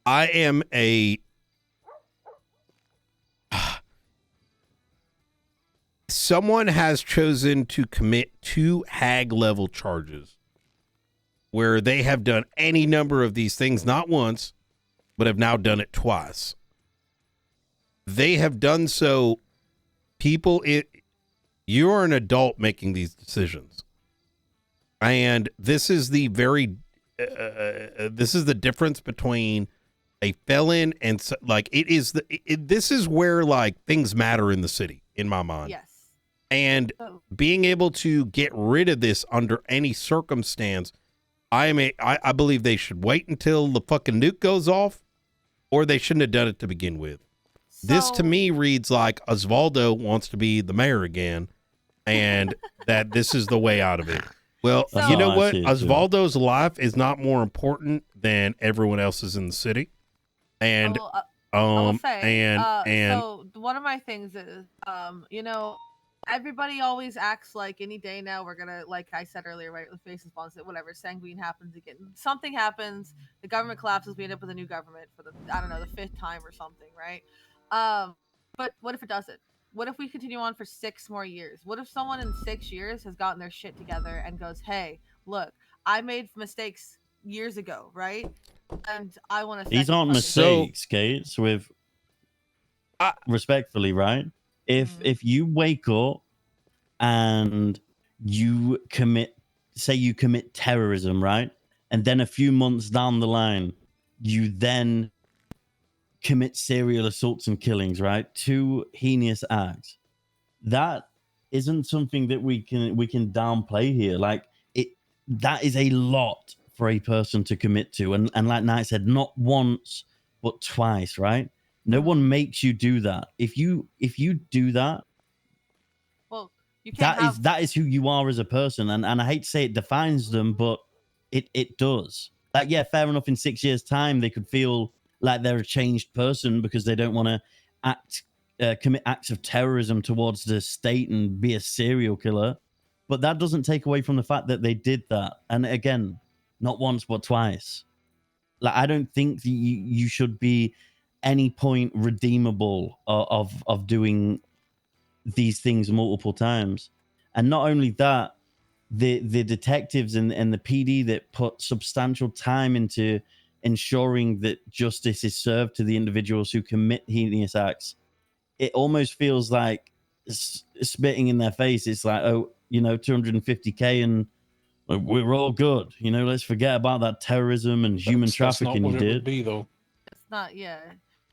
I am someone has chosen to commit 2 hag level charges where they have done any number of these things, not once, but have now done it twice. They have done so. You are an adult making these decisions. And this is the this is the difference between a felon and this is where like things matter in the city, in my mind. Yes. And being able to get rid of this under any circumstance, I believe they should wait until the fucking nuke goes off, or they shouldn't have done it to begin with. This to me reads like Osvaldo wants to be the mayor again, and that this is the way out of it. Well, you know what? Osvaldo's life is not more important than everyone else's in the city. And I will say, and so one of my things is, you know, everybody always acts like any day now we're gonna, like I said earlier, right? The faces bonds it, whatever. Sanguine happens again. Something happens. The government collapses. We end up with a new government for the the 5th time or something, right? But what if it doesn't? What if we continue on for 6 more years? What if someone in 6 years has gotten their shit together and goes, "Hey, look, I made mistakes years ago, right? And I want to." These aren't mistakes, Kate. With respectfully, right? If you wake up and you commit terrorism, right, and then a few months down the line, you then commit serial assaults and killings, right? 2 heinous acts. That isn't something that we can downplay here. Like that is a lot for a person to commit to, and like Knight said, not once but twice, right? No one makes you do that. If you do that, well, you can't that is who you are as a person, and I hate to say it defines them, but it does. Like, yeah, fair enough. In 6 years' time, they could feel like they're a changed person because they don't want to commit acts of terrorism towards the state and be a serial killer. But that doesn't take away from the fact that they did that. And again, not once, but twice. Like, I don't think that you should be any point redeemable of doing these things multiple times. And not only that, the detectives and the PD that put substantial time into ensuring that justice is served to the individuals who commit heinous acts, it almost feels like spitting in their face. It's like, oh, you know, 250K and we're all good. You know, let's forget about that terrorism and human trafficking you did. It's not, yeah.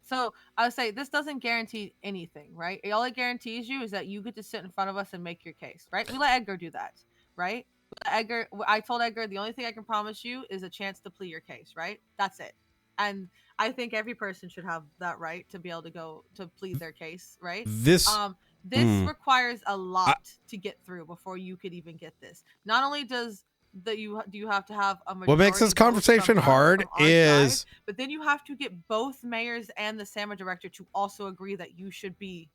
So I would say this doesn't guarantee anything, right? All it guarantees you is that you get to sit in front of us and make your case, right? We let Edgar do that, right? I told Edgar, the only thing I can promise you is a chance to plead your case, right? That's it. And I think every person should have that right to be able to go to plead their case, right? This requires a lot to get through before you could even get this. Not only do you have to have a majority what makes this vote conversation from hard our is side, but then you have to get both mayors and the SAMA director to also agree that you should be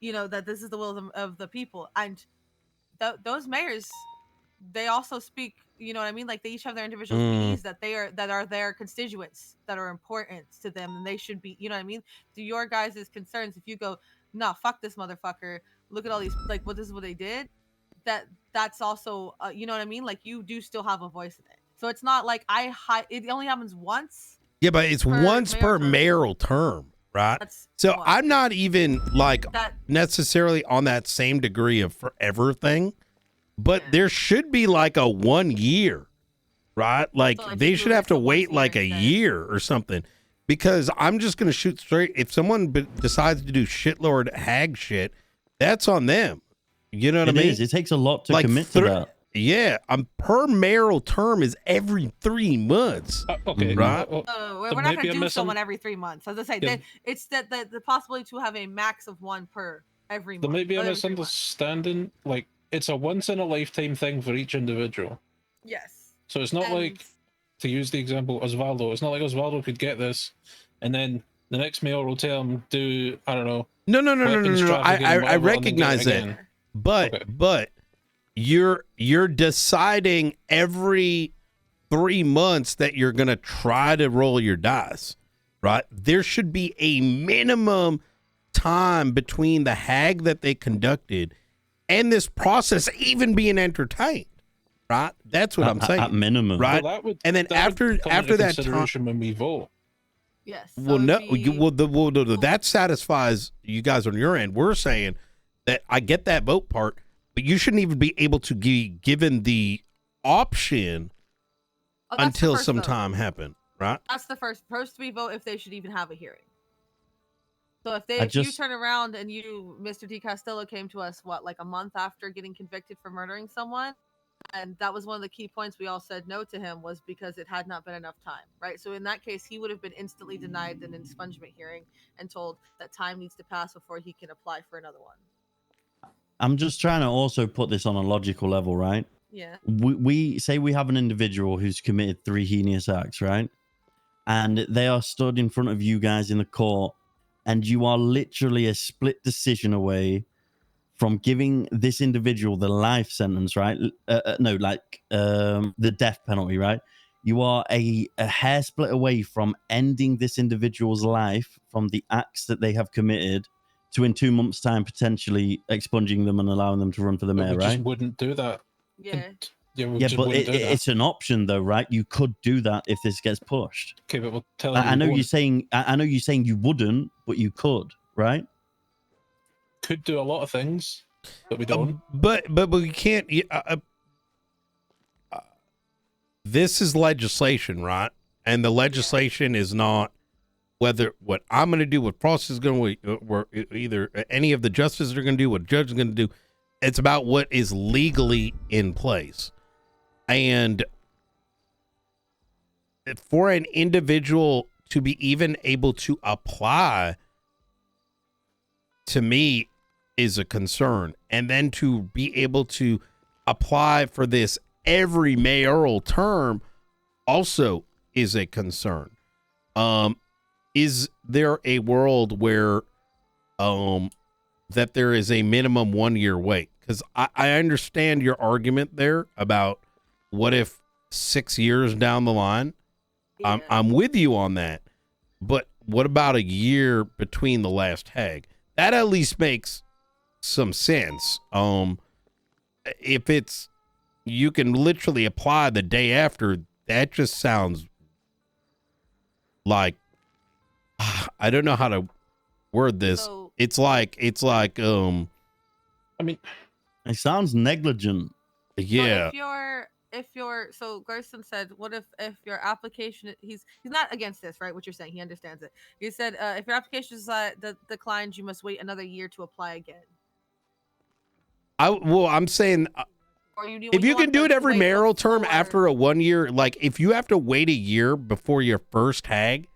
you know, that this is the will of the people. And those mayors they also speak, you know what I mean? Like they each have their individual needs that are their constituents that are important to them, and they should be, you know what I mean? To your guys' concerns, if you go, nah, fuck this motherfucker, look at all these, like, what this is what they did, that's also, you know what I mean? Like you do still have a voice in it. So it's not like it only happens once. Yeah, but it's once per mayoral term, right? So I'm not even like necessarily on that same degree of forever thing, but there should be like a 1 year, right? Like they should have to wait like a year or something, because I'm just going to shoot straight. If someone decides to do shitlord hag shit, that's on them. You know what I mean? It takes a lot to commit to that. Yeah, per mayoral term is every 3 months. Okay, right? We're not going to do someone every 3 months. As I say, it's that the possibility to have a max of one per every month. There may be a every 3 months. misunderstanding. Like it's a once in a lifetime thing for each individual. Yes. So it's not like, to use the example Osvaldo, it's not like Osvaldo could get this, and then the next mayoral term do, I don't know. No. I recognize that, but you're deciding every 3 months that you're going to try to roll your dice, right? There should be a minimum time between the hag that they conducted and this process even being entertained, right? That's what I'm saying. At minimum, right? Well, and then after that time, when we vote. Yes. Well, no, that satisfies you guys on your end. We're saying that I get that vote part, but you shouldn't even be able to be given the option until some time happen, right? That's the first we vote if they should even have a hearing. So if you turn around and Mr. D. Costello came to us, like a month after getting convicted for murdering someone, and that was one of the key points we all said no to him, was because it had not been enough time, right? So in that case, he would have been instantly denied an expungement hearing and told that time needs to pass before he can apply for another one. I'm just trying to also put this on a logical level, right? Yeah. We say we have an individual who's committed 3 heinous acts, right? And they are stood in front of you guys in the court, and you are literally a split decision away from giving this individual the life sentence, right? The death penalty, right? You are a hair split away from ending this individual's life from the acts that they have committed, to in 2 months' time potentially expunging them and allowing them to run for the mayor, We right? just wouldn't do that. Yeah. But it's an option, though, right? You could do that if this gets pushed. Okay, but we'll tell I know you're saying. I know you're saying you wouldn't, but you could, right? Could do a lot of things, but we don't. But we can't. This is legislation, right? And the legislation is not whether what I'm going to do, what Frost is going to, or either any of the justices are going to do, what the judge is going to do. It's about what is legally in place. And for an individual to be even able to apply, to me, is a concern. And then to be able to apply for this every mayoral term also is a concern. Is there a world where that there is a minimum 1 year wait? Because I understand your argument there about what if 6 years down the line? Yeah. I'm with you on that. But what about a year between the last hag? That at least makes some sense. If it's you can literally apply the day after, that just sounds like I don't know how to word this. So, it's like I mean, it sounds negligent. Yeah. If you're so Gerson said, what if your application, he's not against this, right? What you're saying, he understands it. He said if your application is declined, you must wait another year to apply again. I'm saying if you can do it every mayoral term after a 1 year, like if you have to wait a year before your first hag,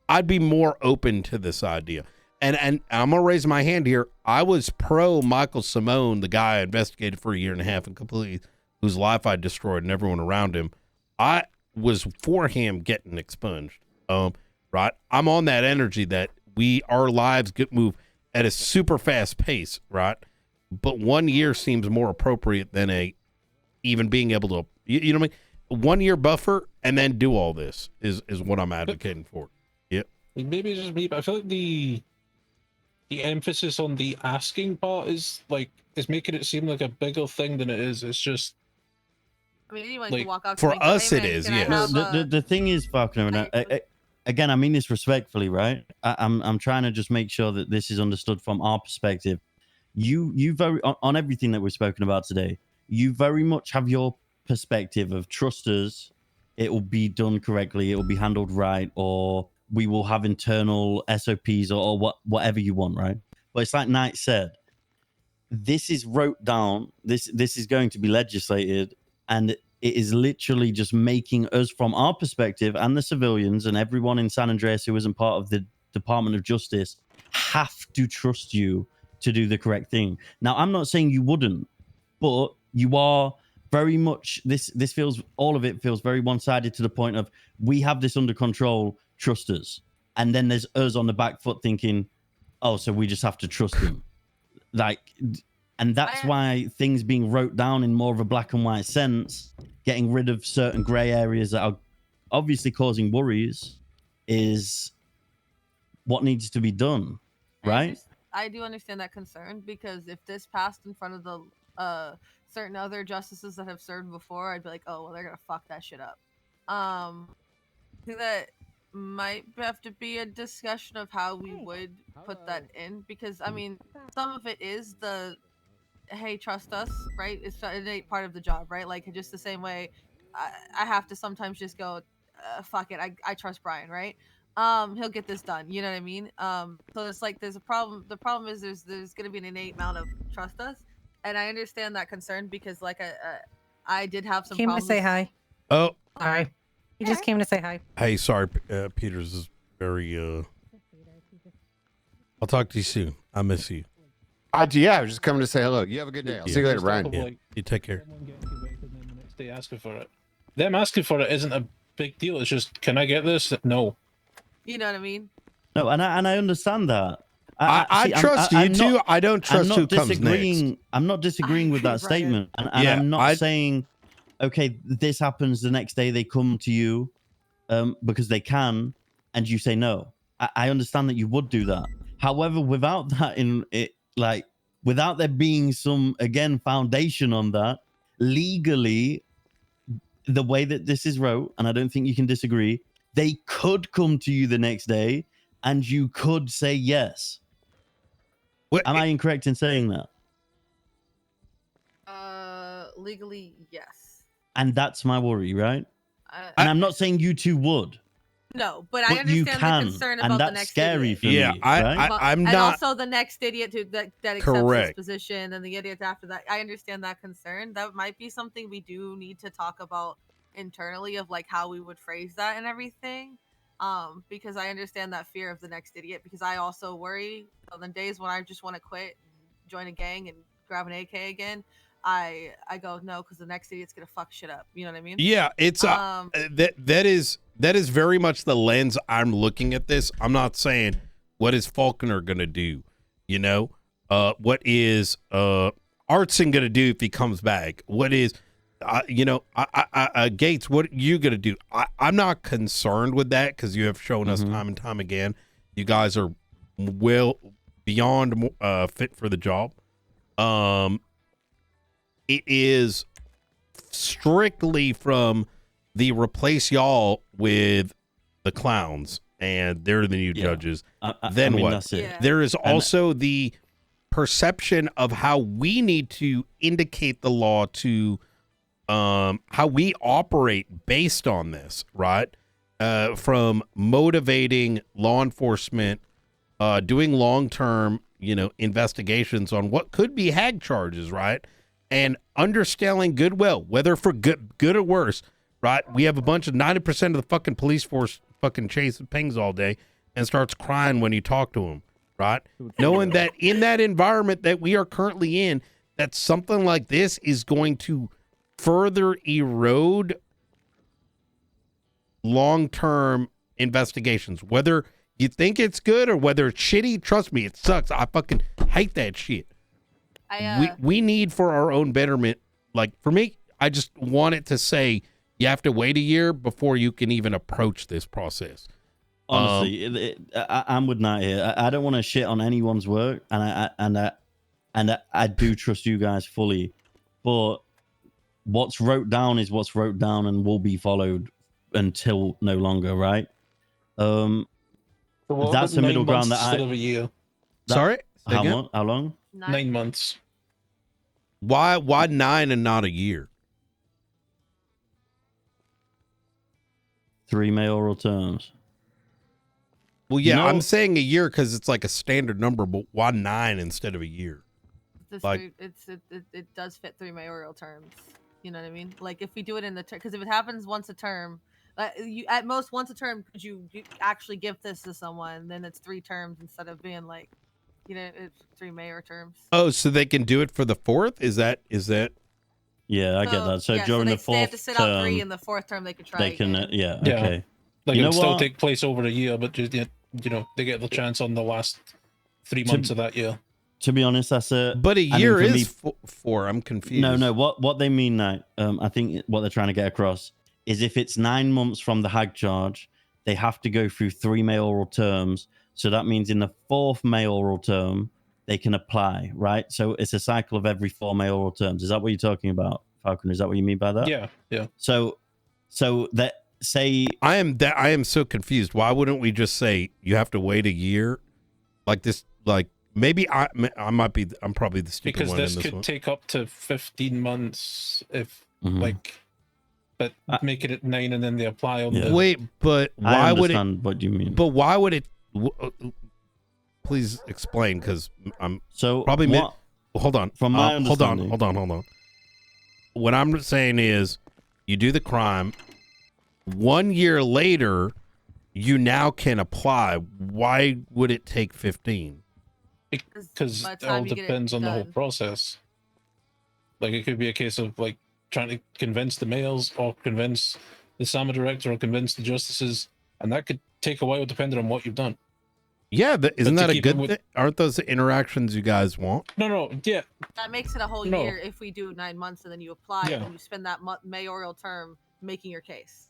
I'd be more open to this idea. And I'm gonna raise my hand here. I was pro Michael Simone, the guy I investigated for 1.5 years and completely whose life I destroyed and everyone around him. I was for him getting expunged. Right? I'm on that energy that our lives move at a super fast pace, right? But 1 year seems more appropriate than a even being able to, you know what I mean? 1 year buffer and then do all this is what I'm advocating for. Yep. Maybe it's just me, but I feel like the emphasis on the asking part is making it seem like a bigger thing than it is. It's just. I mean, anyone Like, can walk up for to me and go, us "Hey, it man, is, can I yes. have, The thing is, Falconer, and again, I mean this respectfully, right? I'm trying to just make sure that this is understood from our perspective. You very on everything that we've spoken about today, you very much have your perspective of trust us, it will be done correctly, it will be handled right, or we will have internal SOPs or whatever you want, right? But it's like Knight said, this is wrote down, this is going to be legislated, and it is literally just making us, from our perspective, and the civilians and everyone in San Andreas who isn't part of the Department of Justice, have to trust you to do the correct thing. Now, I'm not saying you wouldn't, but you are very much, this feels, all of it feels very one-sided to the point of, we have this under control, trust us. And then there's us on the back foot thinking, oh, so we just have to trust him. Like, and that's why things being wrote down in more of a black and white sense, getting rid of certain gray areas that are obviously causing worries, is what needs to be done, right? I do understand that concern, because if this passed in front of the certain other justices that have served before, I'd be like, oh, well, they're gonna fuck that shit up. I think that might have to be a discussion of how we would put that in, because I mean, some of it is the hey, trust us, right? It's an innate part of the job, right? Like, just the same way I have to sometimes just go, fuck it, I trust Brian, right? He'll get this done, you know what I mean? So it's like there's a problem. The problem is there's gonna be an innate amount of trust us, and I understand that concern, because like I did have some Came problems. to say hi. Oh, sorry. He just came to say hi. hey, sorry, Peters is very, I'll talk to you soon. I miss you. Yeah, I was just coming to say hello. You have a good day. I'll see you later, Brian. Yeah, you take care. They asking for it. Them asking for it isn't a big deal. It's just, can I get this? No. You know what I mean? No, and I understand that. I trust you too. I don't trust who comes next. I'm not disagreeing with that statement, and Yeah, I'm not saying, okay, this happens the next day. They come to you because they can, and you say no. I understand that you would do that. However, without that in it, like without there being some foundation on that legally, the way that this is wrote, and I don't think you can disagree, they could come to you the next day, and you could say yes. Am I incorrect in saying that? Legally, yes. And that's my worry, right? And I'm not saying you two would. No, but I you understand can, the concern and about the that's next scary idiot. for me. Right? I'm and not. also the next idiot that accepts Correct. his position, and the idiot after that. I understand that concern. That might be something we do need to talk about internally, of like how we would phrase that and everything. Because I understand that fear of the next idiot, because I also worry on the days when I just want to quit, join a gang, and grab an AK again. I go no, because the next idiot's gonna fuck shit up. You know what I mean? Yeah, it's that is very much the lens I'm looking at this. I'm not saying what is Falconer gonna do, you know, what is Artson gonna do if he comes back? What is Gates? What are you gonna do? I'm not concerned with that, because you have shown us time and time again you guys are well beyond fit for the job. It is strictly from the replace y'all with the clowns, and they're the new judges. Then I mean, what? that's it. Yeah. There is also the perception of how we need to indicate the law to how we operate based on this, right? From motivating law enforcement, doing long-term, investigations on what could be hag charges, right? And understanding goodwill, whether for good or worse, right? We have a bunch of 90% of the fucking police force fucking chasing pings all day and starts crying when you talk to them, right? Knowing that in that environment that we are currently in, that something like this is going to further erode long-term investigations. Whether you think it's good or whether it's shitty, trust me, it sucks. I fucking hate that shit. We need for our own betterment. Like for me, I just want it to say you have to wait a year before you can even approach this process. Honestly, I'm with Nat here. I don't want to shit on anyone's work, and I do trust you guys fully. But what's wrote down is what's wrote down and will be followed until no longer, right? That's a middle ground that instead of a year. Sorry? Say again? How long? 9 months. Why 9 and not a year? 3 mayoral terms. Well, yeah, I'm saying a year because it's like a standard number, but why 9 instead of a year? It does fit 3 mayoral terms. You know what I mean? Like if we do it in the term, because if it happens once a term, you at most once a term, could you actually give this to someone? Then it's 3 terms instead of being like, it's 3 mayor terms. Oh, so they can do it for the 4th? Is that? Yeah, I get that. So during the 4th they have to sit out 3 in the 4th term. They could try. They can. again. Okay. Like You know it'll still what? take place over a year, but just, they get the chance on the last 3 months of that year. To be honest, that's a. But a I mean, year for is me- 4. I'm confused. No. What they mean now, I think what they're trying to get across is if it's 9 months from the hag charge, they have to go through 3 mayoral terms. So that means in the 4th mayoral term, they can apply, right? So it's a cycle of every 4 mayoral terms. Is that what you're talking about, Falcon? Is that what you mean by that? Yeah. So that say I am so confused. Why wouldn't we just say you have to wait a year? Like this, like maybe I'm probably the stupid Because one this in this could one. take up to 15 months if, Mhm. but make it 9 and then they apply on Yeah. the... Wait, but I why would it? understand what you mean. But why would it? Please explain, because I'm So probably what- hold on. From my hold on. understanding- What I'm saying is, you do the crime. 1 year later, you now can apply. Why would it take 15? Because by the it time all you get it depends on the whole done. process. Like it could be a case of like trying to convince the males or convince the SAMA director or convince the justices, and that could take a while depending on what you've done. Yeah, isn't to that a keep it good with- thing? Aren't those the interactions you guys want? No, yeah. That makes it a whole No. year if we do 9 months and then you apply Yeah. and you spend that mayoral term making your case.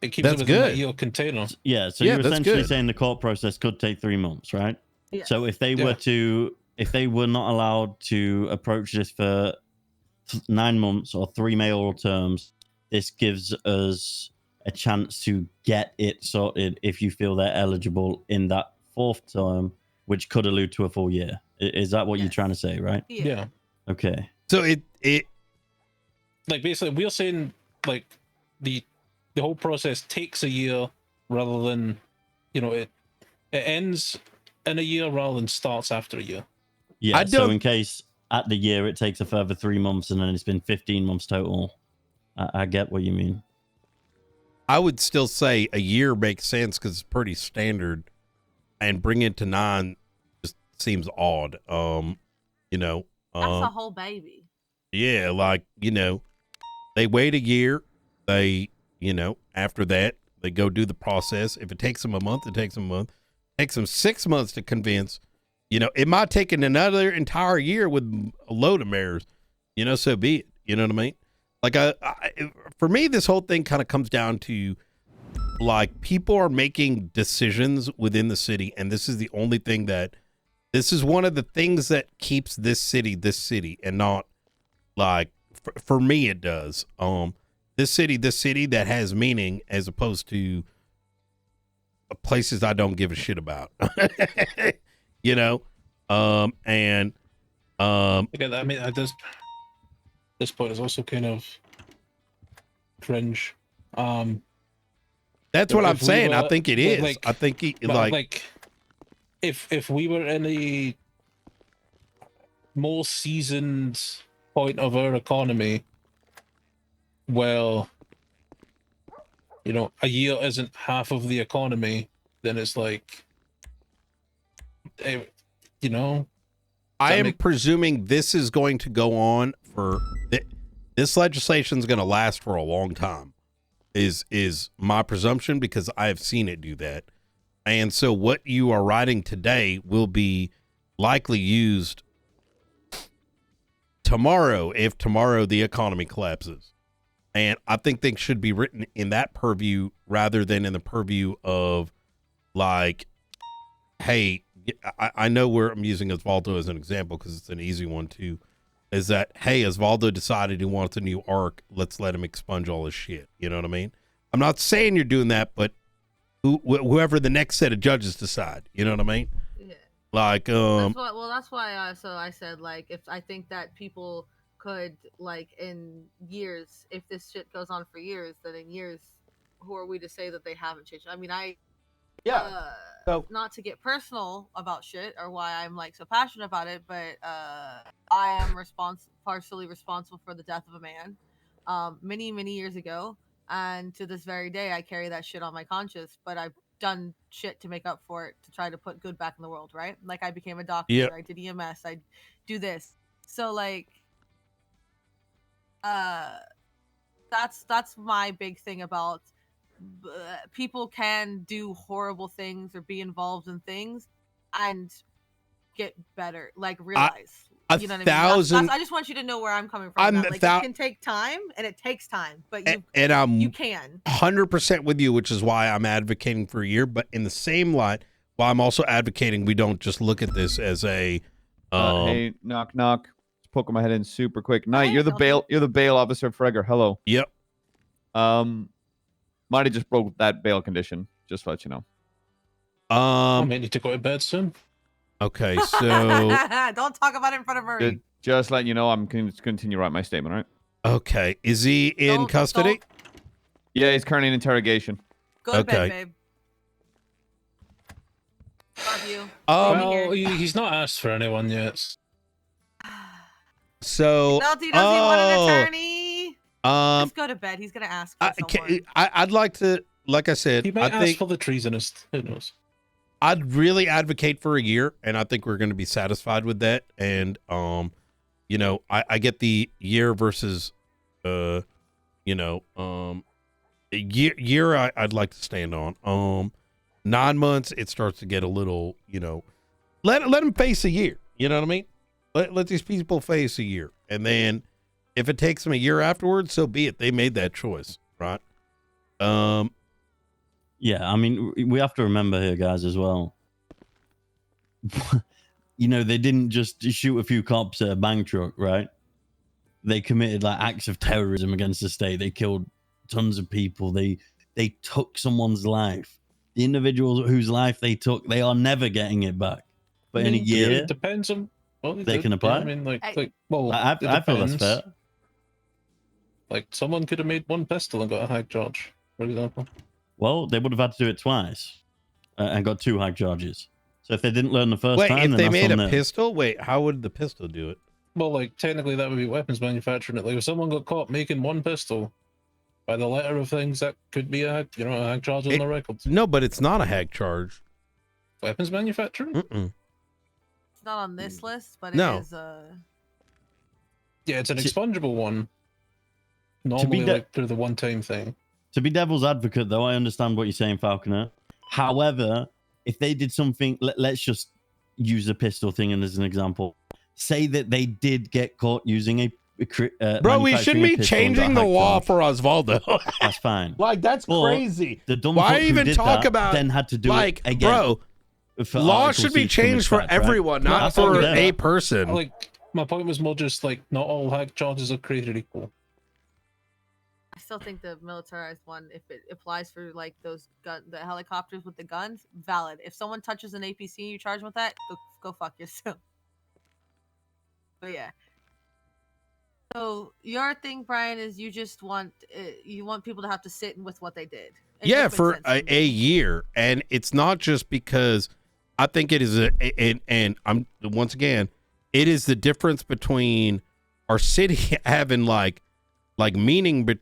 It keeps That's it within that good. year container. Yeah, so Yeah, you're that's essentially good. saying the court process could take 3 months, right? Yes. So if they were not allowed to approach this for 9 months or 3 mayoral terms, this gives us a chance to get it sorted if you feel they're eligible in that 4th term, which could allude to a full year. Is that what you're trying to say, right? Yeah. Okay. So it Like basically we're saying like the whole process takes a year rather than it ends in a year rather than starts after a year. Yeah, I so don't- in case at the year it takes a further 3 months and then it's been 15 months total. I get what you mean. I would still say a year makes sense because it's pretty standard, and bring it to 9 just seems odd. That's a whole baby. Yeah, like, they wait a year. They, after that, they go do the process. If it takes them a month, it takes them a month. It takes them 6 months to convince. It might take another entire year with a load of mayors. So be it. You know what I mean? Like, for me, this whole thing kind of comes down to, like, people are making decisions within the city, and this is the only thing this is one of the things that keeps this city, and not, like, for me, it does. This city that has meaning, as opposed to places I don't give a shit about. Again, I mean, at this point is also kind of cringe. That's what I'm if we saying. I were- think it is. like- I think but, if we were in a more seasoned point of our economy, well, a year isn't half of the economy, then it's like, I am presuming this is going to go on for this legislation is going to last for a long time. Is my presumption, because I have seen it do that. And so what you are writing today will be likely used tomorrow, if tomorrow the economy collapses, and I think things should be written in that purview rather than in the purview of like, hey, I know where I'm using Osvaldo as an example because it's an easy one too, is that, hey, Osvaldo decided he wants a new arc, let's let him expunge all his shit. You know what I mean? I'm not saying you're doing that, but whoever the next set of judges decide, you know what I mean? Yeah. Like, that's why I said, like, if I think that people could, like, in years, if this shit goes on for years, then in years, who are we to say that they haven't changed? I mean, not to get personal about shit or why I'm like so passionate about it, but I am partially responsible for the death of a man many years ago, and to this very day I carry that shit on my conscience, but I've done shit to make up for it, to try to put good back in the world, right? Like, I became a doctor, Yep. I did EMS, I do this. So like that's my big thing about people can do horrible things or be involved in things and get better, like realize. You know what I mean? I just want you to know where I'm coming from. Like, it can take time, and it takes time, but you can 100% with you, which is why I'm advocating for a year. But in the same line, while I'm also advocating we don't just look at this as a hey, knock knock. Just poking my head in super quick. Knight, you're the bail officer of Freger. Hello. Yep. Marty just broke that bail condition, just to let you know. I may need to go to bed soon. Okay, so don't talk about it in front of Murray. Just letting you know, I'm going to continue writing my statement, all right? Okay. Is he in custody? Yeah, he's currently in interrogation. Go to bed, babe. Love you. Well, he's not asked for anyone yet. So Does he want an attorney? Just go to bed. He's gonna ask for someone. I'd like to, like I said, He might I ask think for the treasonist. Who knows? I'd really advocate for a year, and I think we're going to be satisfied with that. And you know, I get the year versus a year I'd like to stand on. 9 months, it starts to get a little, you know, let them face a year. You know what I mean? Let these people face a year, and then if it takes them a year afterwards, so be it. They made that choice, right? Yeah, I mean, we have to remember here, guys, as well. You know, they didn't just shoot a few cops at a bank truck, right? They committed like acts of terrorism against the state. They killed tons of people. They took someone's life. The individuals whose life they took, they are never getting it back. But in a year, it depends on what they can apply. Yeah, I mean, well, I it feel that's depends. fair. Like, someone could have made one pistol and got a hack charge, for example. Well, they would have had to do it twice and got 2 hack charges. So if they didn't learn the first wait, time, if then they that's made on a them. pistol, wait, how would the pistol do it? Well, like, technically that would be weapons manufacturing. Like, if someone got caught making one pistol, by the letter of things, that could be a hack charge on the records. No, but it's not a hack charge. Weapons manufacturing? Mm-mm. It's not on this list, but it No. is Yeah, it's an expungible one. Normally, like, through the one-time thing. To be devil's advocate, though, I understand what you're saying, Falconer. However, if they did something, let's just use the pistol thing as an example. Say that they did get caught using a bro, we shouldn't be changing the law for Osvaldo. That's fine. Like, that's But crazy. The dumb Why fuck who even did talk that about then had to do like, it again. bro? For Law Article should be 6 changed for coming back, right? everyone, not That's for on them. a person. Like, my point was more just, like, not all hack charges are created equal. I still think the militarized one, if it applies for like those the helicopters with the guns, valid. If someone touches an APC and you charge them with that, go fuck yourself. But yeah. So your thing, Brian, is you just want people to have to sit with what they did. It Yeah, just makes for sense to me. a year, and it's not just because I think it is and I'm once again, it is the difference between our city having like meaning, but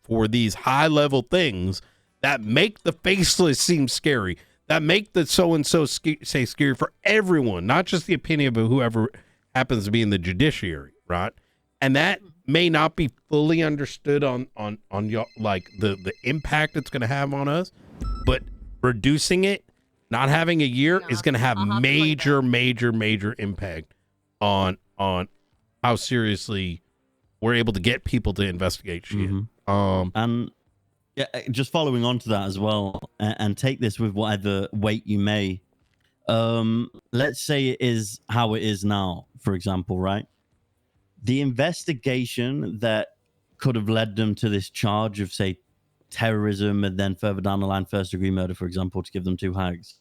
for these high level things that make the faceless seem scary, that make the so and so say scary for everyone, not just the opinion of whoever happens to be in the judiciary, right? And that may not be fully understood on y'all, like the impact it's going to have on us, but reducing it, not having a year is going to have major impact on how seriously we're able to get people to investigate shit. And yeah, just following on to that as well, and take this with whatever weight you may. Let's say it is how it is now, for example, right? The investigation that could have led them to this charge of, say, terrorism, and then further down the line, first-degree murder, for example, to give them 2 hags.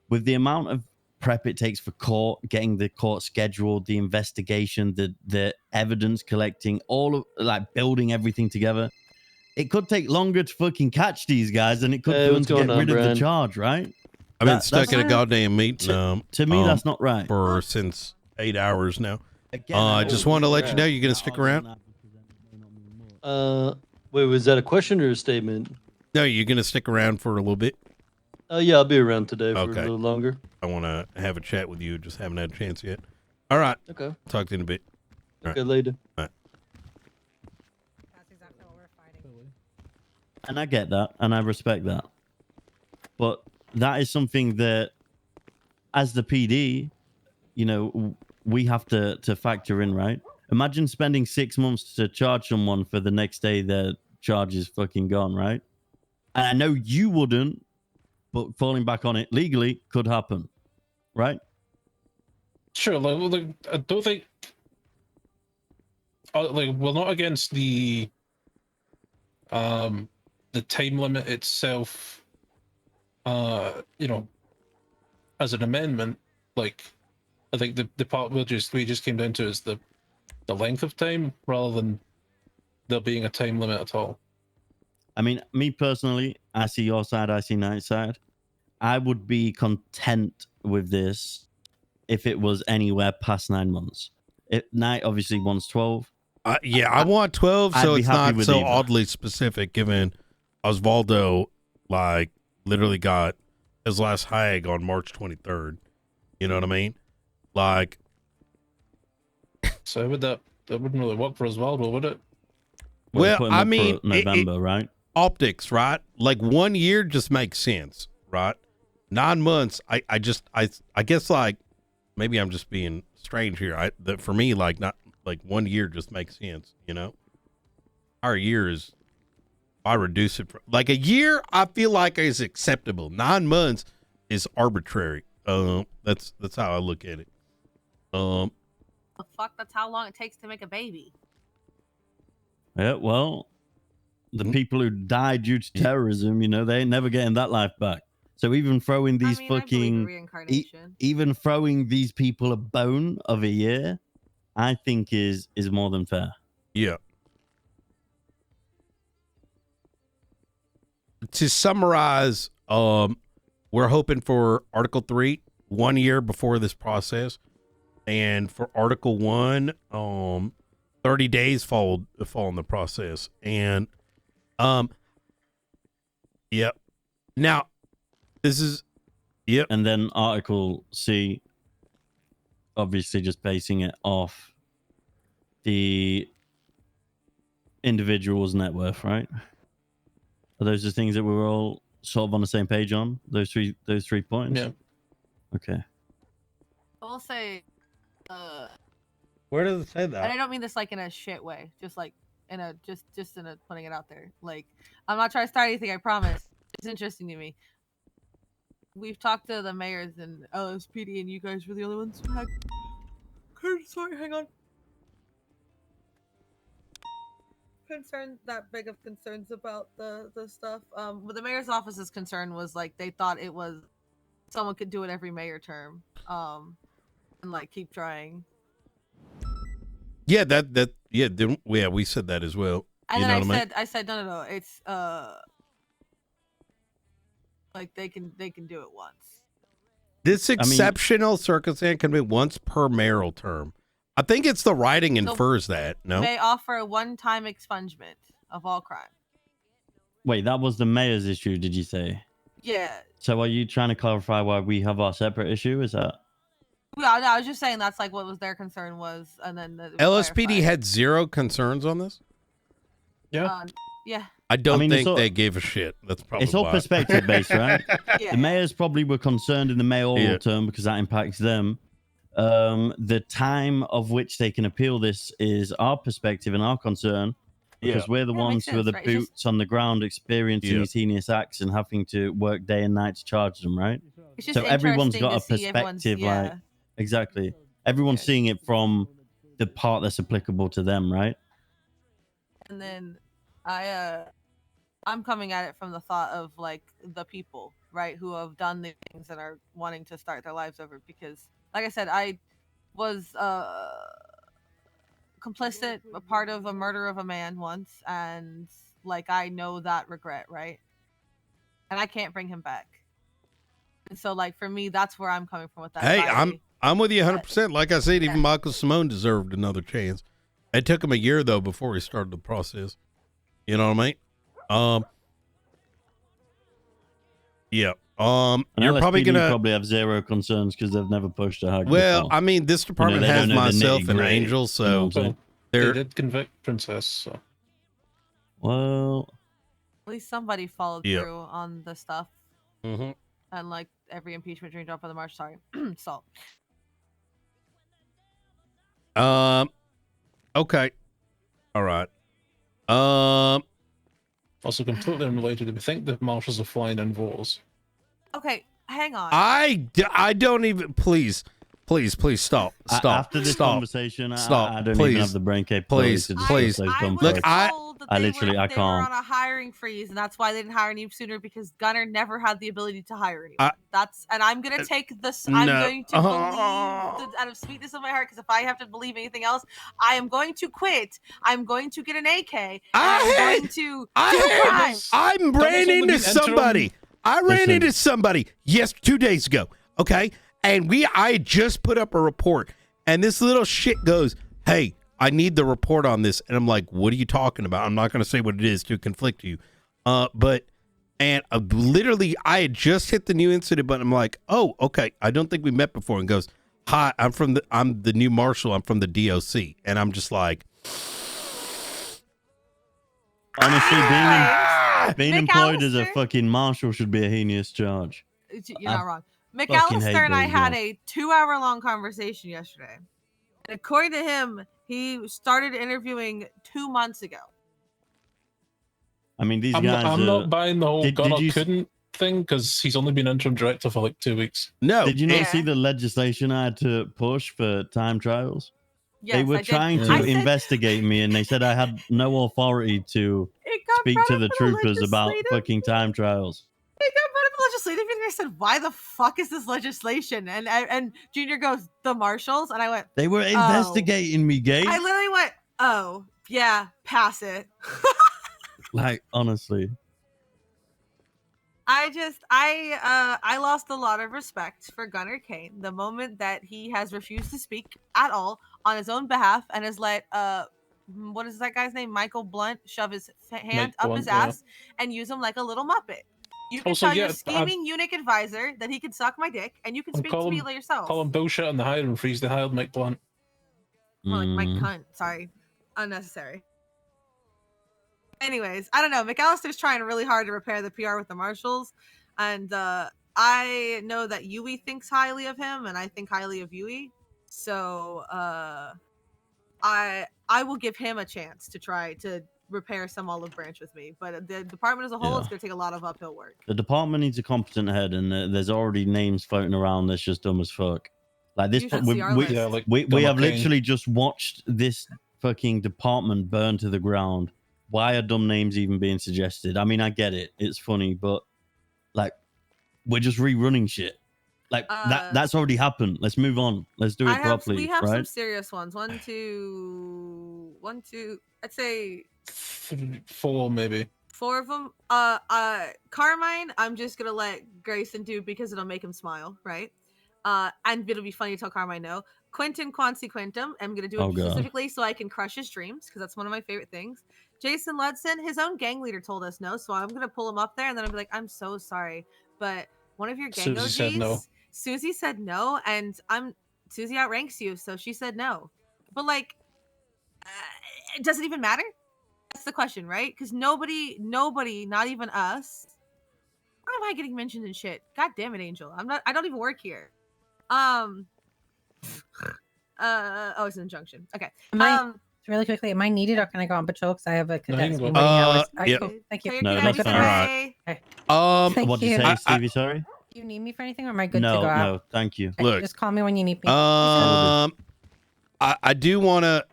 With the amount of prep it takes for court, getting the court scheduled, the investigation, the evidence collecting, all of like building everything together, it could take longer to fucking catch these guys than it could for them to get rid of the charge, right? I've been stuck in a goddamn meeting. To me, that's not right. For since 8 hours now. I just want to let you know you're gonna stick around. Wait, was that a question or a statement? No, you're gonna stick around for a little bit. Yeah, I'll be around today for a little longer. I want to have a chat with you. Just haven't had a chance yet. All right. Okay. Talk to you in a bit. All Okay, right. later. All right. And I get that, and I respect that. But that is something that, as the PD, you know, we have to factor in, right? Imagine spending 6 months to charge someone for the next day their charge is fucking gone, right? And I know you wouldn't, but falling back on it legally could happen, right? Sure, like I don't think, like, we're not against the time limit itself. You know, as an amendment, like, I think the part we just came down to is the length of time rather than there being a time limit at all. I mean, me personally, I see your side, I see Knight's side. I would be content with this if it was anywhere past 9 months. Knight obviously wants 12. Yeah, I want 12, so I'd be it's happy not with so either. oddly specific, given Osvaldo, like, literally got his last hag on March 23rd. You know what I mean? Like, So would that wouldn't really work for Osvaldo, would it? well, I mean, November, right? Optics, right? Like 1 year just makes sense, right? 9 months, I guess, like, maybe I'm just being strange here. For me, like, not like 1 year just makes sense, you know? Our year is, I reduce it like a year, I feel like is acceptable. 9 months is arbitrary. That's how I look at it. The fuck, that's how long it takes to make a baby. Yeah, well, the people who died due to terrorism, you know, they ain't never getting that life back. So even throwing these even throwing these people a bone of a year, I think is more than fair. Yeah. To summarize, we're hoping for Article 3 1 year before this process, and for Article 1, 30 days fall in the process, and yep. Now, this is yep. And then Article C, obviously just basing it off the individual's net worth, right? Are those the things that we were all sort of on the same page on? Those three points? Yeah. Okay. I'll say, Where does it say that? and I don't mean this like in a shit way, just like in a just in a putting it out there. Like, I'm not trying to start anything, I promise. It's interesting to me. We've talked to the mayors and LSPD, and you guys were the only ones who had. Sorry, hang on. That big of concerns about the stuff. What the mayor's office's concern was, like, they thought it was someone could do it every mayor term, and like keep trying. Yeah, we said that as well. And You then know what I mean? I said no, it's like they can do it once. This exceptional circumstance can be once per mayoral term. I think it's the writing infers that. No, They offer a one-time expungement of all crime. Wait, that was the mayor's issue, did you say? Yeah. So are you trying to clarify why we have our separate issue? Is that? Yeah, no, I was just saying that's like what was their concern was, and then LSPD had zero concerns on this. Yeah. Yeah. I don't mean, think it's all- they gave a shit. That's probably It's all why. perspective based, right? Yeah. The mayors probably were concerned in the mayoral Yeah. term because that impacts them. the time of which they can appeal this is our perspective and our concern, because we're the ones who are the boots on the ground experiencing these heinous acts and having to work day and night to charge them, right? It's just So everyone's interesting got to a see everyone's- perspective, like exactly. Everyone's seeing it from the part that's applicable to them, right? And then I'm coming at it from the thought of like the people, right, who have done these things and are wanting to start their lives over. Because, like I said, I was complicit, a part of a murder of a man once, and like I know that regret, right? And I can't bring him back. And so, like for me, that's where I'm coming from with that. Hey, I'm with you 100%. Like I said, even Michael Simone deserved another chance. It took him a year though before he started the process. You know what I mean? Yeah. And You're probably LSPD gonna probably have zero concerns because they've never pushed a hug. Well, before. I mean, this department they has don't know the myself and nitty-gritty, Angel, you know what I'm so saying? They did convict Princess, so. Well, at least somebody followed Yeah. through on the stuff. Mhm. And like every impeachment dreamed up on the march. Sorry, salt. Okay. All right. Also completely unrelated, do we think the marshals are flying in voters? Okay, hang on. I don't even please stop. After this stop, conversation, stop. I don't please, even have the brain capability please, to discuss please. those dumb Look, facts. I literally I They were can't. on a hiring freeze, and that's why they didn't hire any sooner, because Gunner never had the ability to hire anyone. And I'm gonna take this. I'm no. going to believe out of sweetness of my heart, because if I have to believe anything else, I am going to quit. I'm going to get an AK. And I'm going to do crime. I ran into somebody. I ran into somebody 2 days ago. Okay. And I had just put up a report, and this little shit goes, "Hey, I need the report on this." And I'm like, "What are you talking about?" I'm not going to say what it is to conflict you. Literally, I had just hit the new incident button. I'm like, "Oh, okay. I don't think we met before." And goes, "Hi, I'm the new marshal. I'm from the DOC." And I'm just like, Honestly, being employed as a McAllister? fucking marshal should be a heinous charge. You're not wrong. fucking hate McAllister and I those had guys. a 2-hour-long conversation yesterday. And according to him, he started interviewing 2 months ago. I mean, these I'm guys. not buying the whole did Gunner you- couldn't thing, because he's only been interim director for like 2 weeks. No. Did you not see the legislation I had to push for time trials? they Yes, were I did. trying I to said- investigate me, and they said I had no authority to It got speak brought to up the in the troopers about legislative- fucking time trials. It got brought up in the legislative meeting. I said, "Why the fuck is this legislation?" And Junior goes, "The marshals," and I went, They were investigating me, Gabe. I literally went, "Oh yeah, pass it." Like, honestly. I lost a lot of respect for Gunner Kane the moment that he has refused to speak at all on his own behalf and has let what is that guy's name, Michael Blunt, shove his hand up his ass and use him like a little muppet. You can Also, tell yeah, your scheming eunuch advisor that he can suck my dick, and you can speak to me yourself. Call him bullshit on the hiring freeze. They hired Mike Blunt. More like Mike Cunt. Sorry, unnecessary. Anyways, I don't know. McAllister's trying really hard to repair the PR with the marshals, and I know that Yui thinks highly of him, and I think highly of Yui. So I will give him a chance to try to repair some olive branch with me. But the department as a whole, Yeah. it's going to take a lot of uphill work. The department needs a competent head, and there's already names floating around that's just dumb as fuck. Like this, You should see our list. Yeah, like we Gunner have Kane. literally just watched this fucking department burn to the ground. Why are dumb names even being suggested? I mean, I get it, it's funny, but like, we're just rerunning shit. Like that's already happened. Let's move on. Let's do it properly, We have some right? serious ones. One, two. I'd say 4 maybe. 4 of them. Carmine, I'm just gonna let Grayson do because it'll make him smile, right? And it'll be funny to tell Carmine no. Quentin Quancy Quentum, I'm gonna do it Oh, God. specifically so I can crush his dreams, because that's one of my favorite things. Jason Ludson, his own gang leader told us no, so I'm gonna pull him up there and then I'll be like, "I'm so sorry, but one of your gang Susie OGs, said no. Susie said no, and Susie outranks you, so she said no." But like, it doesn't even matter. That's the question, right? Because nobody, not even us. Why am I getting mentioned in shit? God damn it, Angel. I don't even work here. Oh, it's an injunction. Okay. Really quickly, am I needed or can I go on patrol? Because I have a you cadet can that's go. been waiting hours. Yeah. Cool. Thank you. No, that's fine. Alright. Okay. Um, What'd you you. say, Stevie? Sorry. Do you need me for anything or am I good to No, go out? no, thank you. Okay, Look. just call me when you need me. I do want to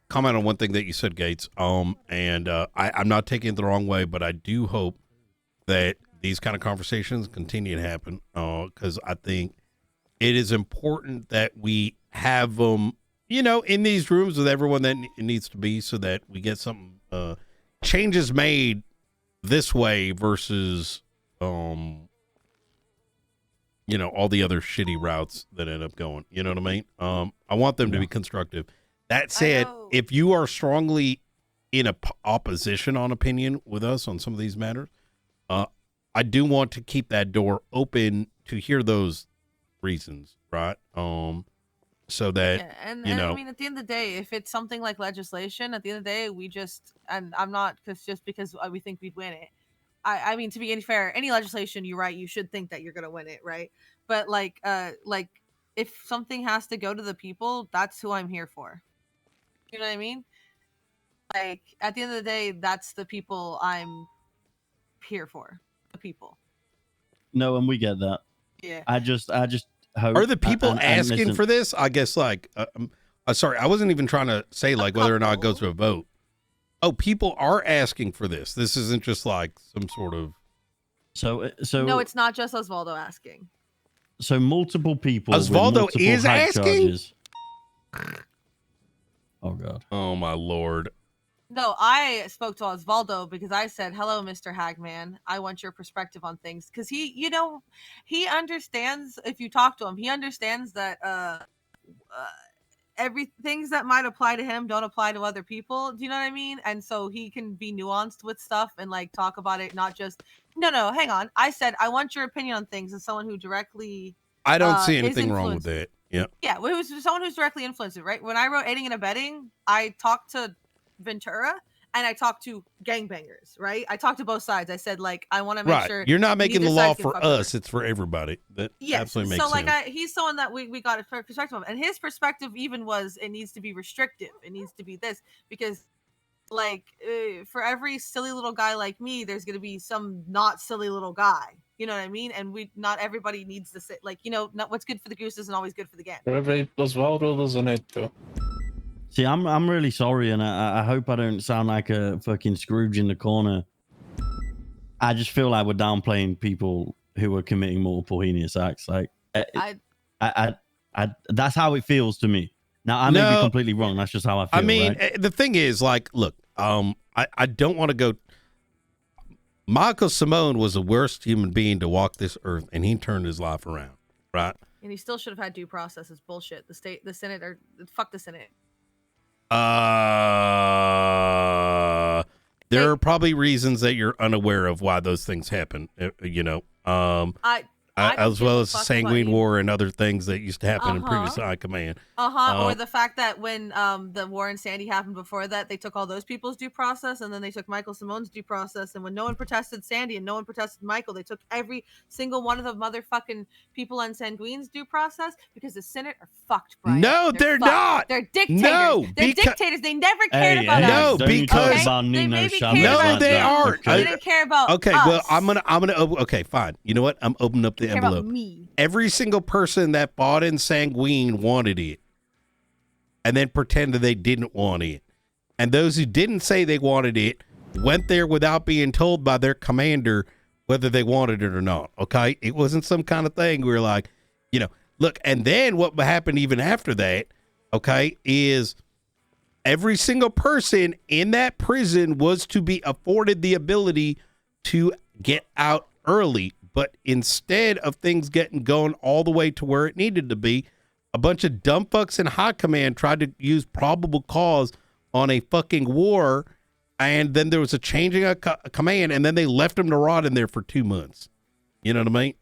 comment on one thing that you said, Gates. And I'm not taking it the wrong way, but I do hope that these kind of conversations continue to happen. Because I think it is important that we have them, in these rooms with everyone that it needs to be, so that we get some changes made this way versus, all the other shitty routes that end up going. You know what I mean? I want them to be constructive. That said, if you are strongly in opposition on opinion with us on some of these matters, I do want to keep that door open to hear those reasons, right? So that and I mean, at the end of the day, if it's something like legislation, at the end of the day, and I'm not just because we think we'd win it. I mean, to be fair, any legislation, you're right, you should think that you're gonna win it, right? But like if something has to go to the people, that's who I'm here for. You know what I mean? Like at the end of the day, that's the people I'm here for. The people. No, and we get that. Yeah. I just hope. Are the people and asking listen, for this? I guess sorry, I wasn't even trying to say like whether or not it goes to a vote. Oh, people are asking for this. This isn't just like some sort of. So No, it's not just Osvaldo asking. So multiple people. Osvaldo multiple is hag asking? charges. Oh God. Oh my Lord. No, I spoke to Osvaldo because I said, "Hello, Mr. Hagman. I want your perspective on things." Because he understands. If you talk to him, he understands that things that might apply to him don't apply to other people. Do you know what I mean? And so he can be nuanced with stuff and like talk about it, not just no. Hang on. I said I want your opinion on things as someone who directly. I don't see anything wrong with that. Yeah. Yeah, well, it was someone who's directly influenced it, right? When I wrote aiding and abetting, I talked to Ventura and I talked to gangbangers, right? I talked to both sides. I said, like, I want to make sure You're not making the neither law side can for fuck us; it's for everybody. That absolutely makes so sense. like he's someone that we got a perspective of, and his perspective even was it needs to be restrictive. It needs to be this because, like, for every silly little guy like me, there's gonna be some not silly little guy. You know what I mean? And not everybody needs to sit like not what's good for the goose isn't always good for the gander. For every Osvaldo, there's an Edo. See, I'm really sorry, and I hope I don't sound like a fucking Scrooge in the corner. I just feel like we're downplaying people who are committing multiple heinous acts. Like, I that's how it feels to me. Now, I may be completely wrong. That's just how I feel. I mean, right? the thing is, like, look, I don't want to go. Michael Simone was the worst human being to walk this earth, and he turned his life around, right? And he still should have had due process. It's bullshit. The Senate, or fuck the Senate. There are probably reasons that you're unaware of why those things happen. As well as the Sanguine War and other things that used to happen in previous high command. Or the fact that when the war in Sandy happened before that, they took all those people's due process, and then they took Michael Simone's due process. And when no one protested Sandy and no one protested Michael, they took every single one of the motherfucking people on Sanguine's due process because the Senate are fucked, Brian. No, they're fucked. not. They're dictators. No, they're dictators. They never cared about us. No, because They maybe cared no, about they you. aren't. They didn't care about Okay, us. well, I'm gonna. Okay, fine. You know what? I'm opening up the They care about envelope. me. Every single person that bought in Sanguine wanted it, and then pretended they didn't want it. And those who didn't say they wanted it went there without being told by their commander whether they wanted it or not. Okay, it wasn't some kind of thing. We were like, look. And then what happened even after that? Okay, is every single person in that prison was to be afforded the ability to get out early. But instead of things getting going all the way to where it needed to be, a bunch of dumb fucks in high command tried to use probable cause on a fucking war, and then there was a changing of command, and then they left them to rot in there for 2 months. You know what I mean?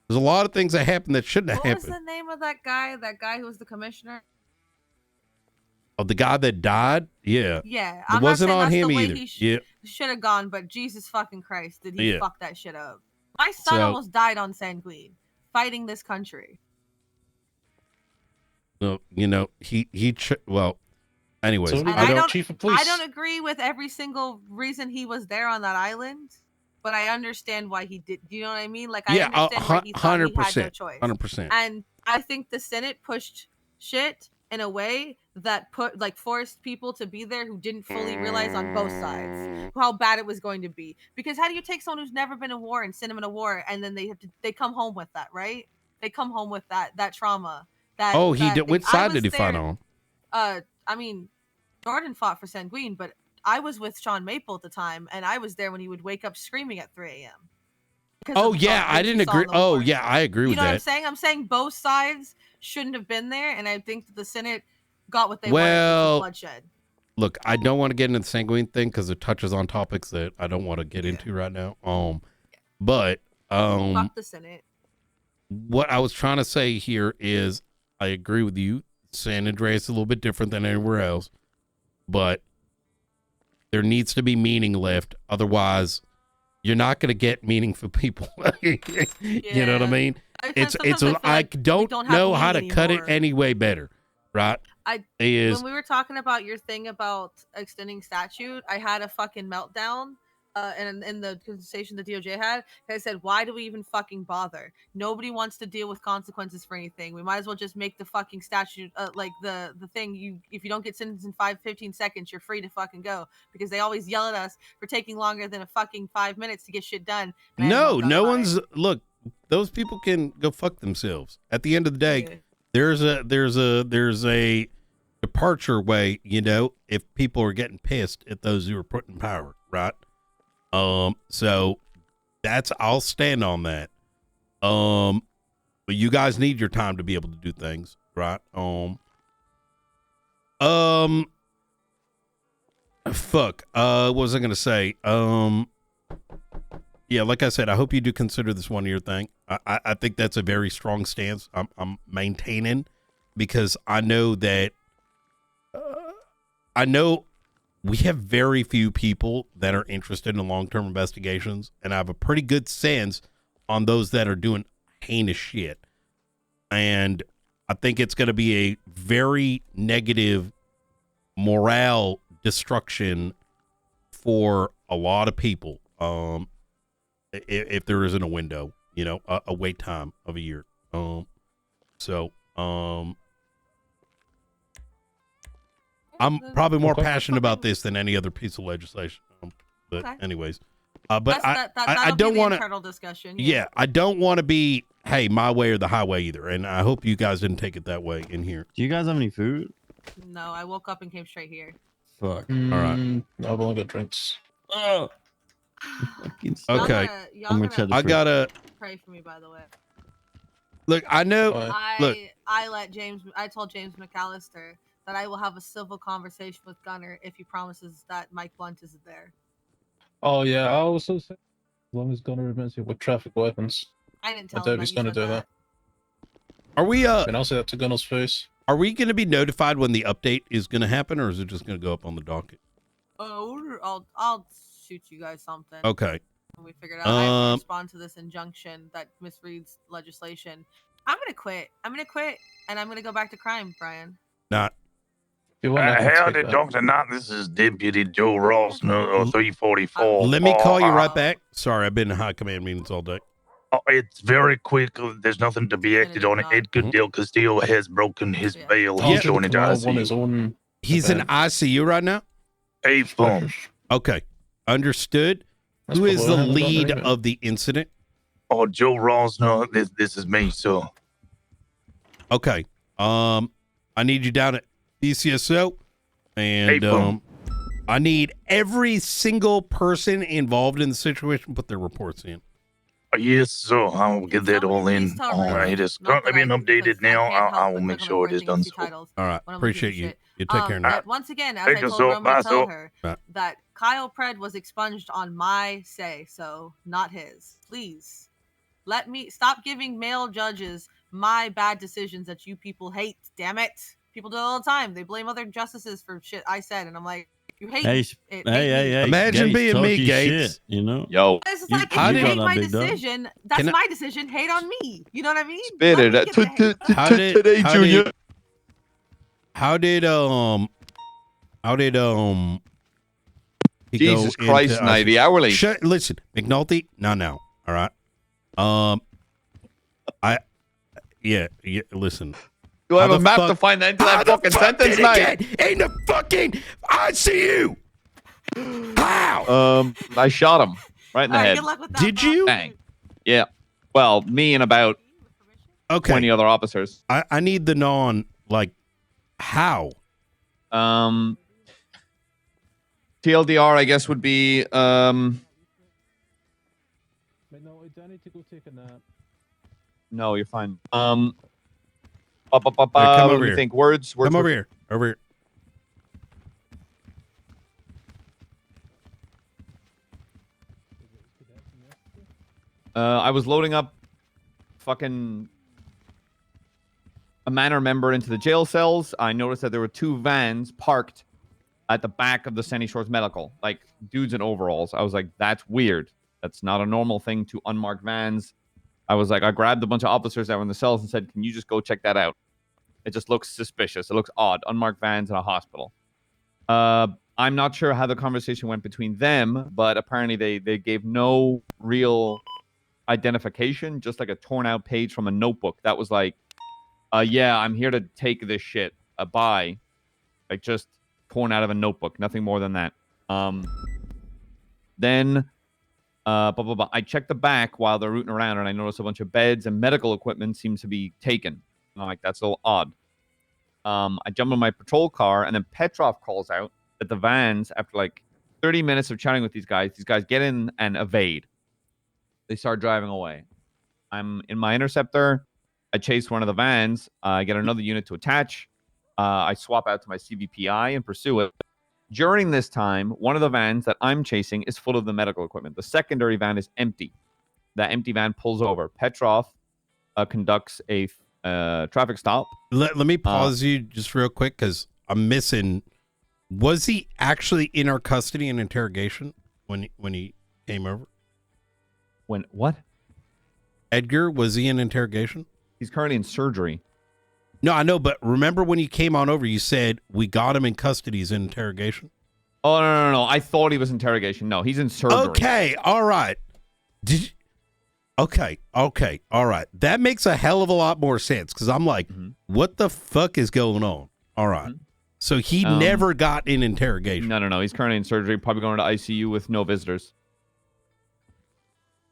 There's a lot of things that happened that shouldn't have What happened. was the name of that guy? That guy who was the commissioner? Oh, the guy that died? Yeah. Yeah, It I'm wasn't not on saying him that's the either. way he Yeah. should have gone, but Jesus fucking Christ, did he Yeah. fuck that shit up? My son So- almost died on Sanguine, fighting this country. You know, well, anyways, And I don't agree with every single reason he was there on that island, but I understand why he did. Do you know what I mean? Like, I Yeah, understand why he thought he had no 100%, choice. 100%. And I think the Senate pushed shit in a way that forced people to be there who didn't fully realize on both sides how bad it was going to be. Because how do you take someone who's never been in war and send them in a war, and then they come home with that, right? They come home with that trauma. He did. Which side did he fight on? I mean, Jordan fought for Sanguine, but I was with Sean Maple at the time, and I was there when he would wake up screaming at 3 a.m. Oh yeah, I didn't agree. Oh yeah, I agree with You know that. what I'm saying? I'm saying both sides shouldn't have been there, and I think that the Senate got what they wanted, which was bloodshed. Look, I don't want to get into the Sanguine thing because it touches on topics that I don't want to get into right now. But fuck the Senate. What I was trying to say here is I agree with you. San Andreas is a little bit different than anywhere else, but there needs to be meaning left. Otherwise, you're not going to get meaning for people. You know what I mean? I don't know how to cut it any way better, right? When we were talking about your thing about extending statute, I had a fucking meltdown. And in the conversation the DOJ had, I said, why do we even fucking bother? Nobody wants to deal with consequences for anything. We might as well just make the fucking statute like the thing. If you don't get sentenced in 15 seconds, you're free to fucking go, because they always yell at us for taking longer than a fucking 5 minutes to get shit done. No one's look. Those people can go fuck themselves. At the end of the day, there's a departure way. You know, if people are getting pissed at those who are put in power, right? So I'll stand on that. But you guys need your time to be able to do things, right? What was I gonna say? Yeah, like I said, I hope you do consider this 1 year thing. I think that's a very strong stance I'm maintaining, because I know that we have very few people that are interested in long-term investigations, and I have a pretty good sense on those that are doing heinous shit. And I think it's going to be a very negative morale destruction for a lot of people. If there isn't a window, you know, a wait time of a year. I'm probably more passionate about this than any other piece of legislation. But anyways, but I don't want to. Internal discussion. Yeah, I don't want to be, hey, my way or the highway either. And I hope you guys didn't take it that way in here. Do you guys have any food? No, I woke up and came straight here. Fuck. All right. I've only got drinks. Oh. Okay. I gotta pray for me, by the way. Look, I know. Look, I told James McAllister that I will have a civil conversation with Gunner if he promises that Mike Blunt is there. Oh yeah, I also said as long as Gunner admits it with traffic weapons. I didn't tell I doubt him he's going to do that. Are we? And I'll say that to Gunner's face. Are we going to be notified when the update is going to happen, or is it just going to go up on the docket? I'll shoot you guys something. Okay. When we figure it out, I have to respond to this injunction that misreads legislation. I'm gonna quit, and I'm gonna go back to crime, Brian. Not. Howdy, Dr. Knott. This is Deputy Joe Ross, 344. Let me call you right back. Sorry, I've been in high command meetings all day. It's very quick. There's nothing to be acted on. Edgar Del Castillo has broken his bail. He's joining ICU. He's in ICU right now? A-phone. Okay. Understood. Who is the lead of the incident? Oh, Joe Ross. No, this is me, so. Okay. I need you down at DCSO, and I need every single person involved in the situation put their reports in. Yes, so I will get that all in. It is currently being updated now. I will make sure it is done. So. All right. Appreciate you. You take care now. But once again, as I told Roman, tell her that Kyle Pred was expunged on my say, so not his. Please, let me stop giving male judges my bad decisions that you people hate. Damn it. People do it all the time. They blame other justices for shit I said, and I'm like, you hate it. Hey, imagine Gates, being me, talk your Gates. shit, you know? Yo. It's just like, if you hate my decision, that's my decision. Hate on me. You know what I mean? Spit it. Today, Junior. How did he Jesus go Christ, into, Nighty, hourly. Listen, McNulty, no. All right. Listen. Do I have How a the map fuck- to find the end of How that the fucking fuck sentence, did it mate? get in the fucking ICU? How? I shot him right in the All right, head. good luck with that. Did you? Bang. Yeah. Well, me and about 20 other officers. I need the how? TLDR, I guess, would be no, you're fine. Come What over do we here. think? Words. Come over here. Over here. I was loading up fucking a manor member into the jail cells. I noticed that there were 2 vans parked at the back of the Sandy Shores Medical, like dudes in overalls. I was like, that's weird. That's not a normal thing to unmarked vans. I was like, I grabbed a bunch of officers that were in the cells and said, can you just go check that out? It just looks suspicious. It looks odd. Unmarked vans in a hospital. I'm not sure how the conversation went between them, but apparently they gave no real identification, just like a torn out page from a notebook that was like, yeah, I'm here to take this shit. Bye. Like just torn out of a notebook. Nothing more than that. Then I checked the back while they're rooting around, and I noticed a bunch of beds and medical equipment seems to be taken. And I'm like, that's a little odd. I jump in my patrol car, and then Petrov calls out that the vans, after like 30 minutes of chatting with these guys get in and evade. They start driving away. I'm in my interceptor. I chase one of the vans. I get another unit to attach. I swap out to my CVPI and pursue it. During this time, one of the vans that I'm chasing is full of the medical equipment. The secondary van is empty. That empty van pulls over. Petrov conducts a traffic stop. Let me pause you just real quick because I'm missing. Was he actually in our custody and interrogation when he came over? When what? Edgar, was he in interrogation? He's currently in surgery. No, I know, but remember when you came on over, you said we got him in custody. He's in interrogation. Oh no! I thought he was interrogation. No, he's in surgery. Okay, all right. Okay, all right. That makes a hell of a lot more sense because I'm like, what the fuck is going on? All right. So he never got in interrogation. No. He's currently in surgery, probably going to ICU with no visitors.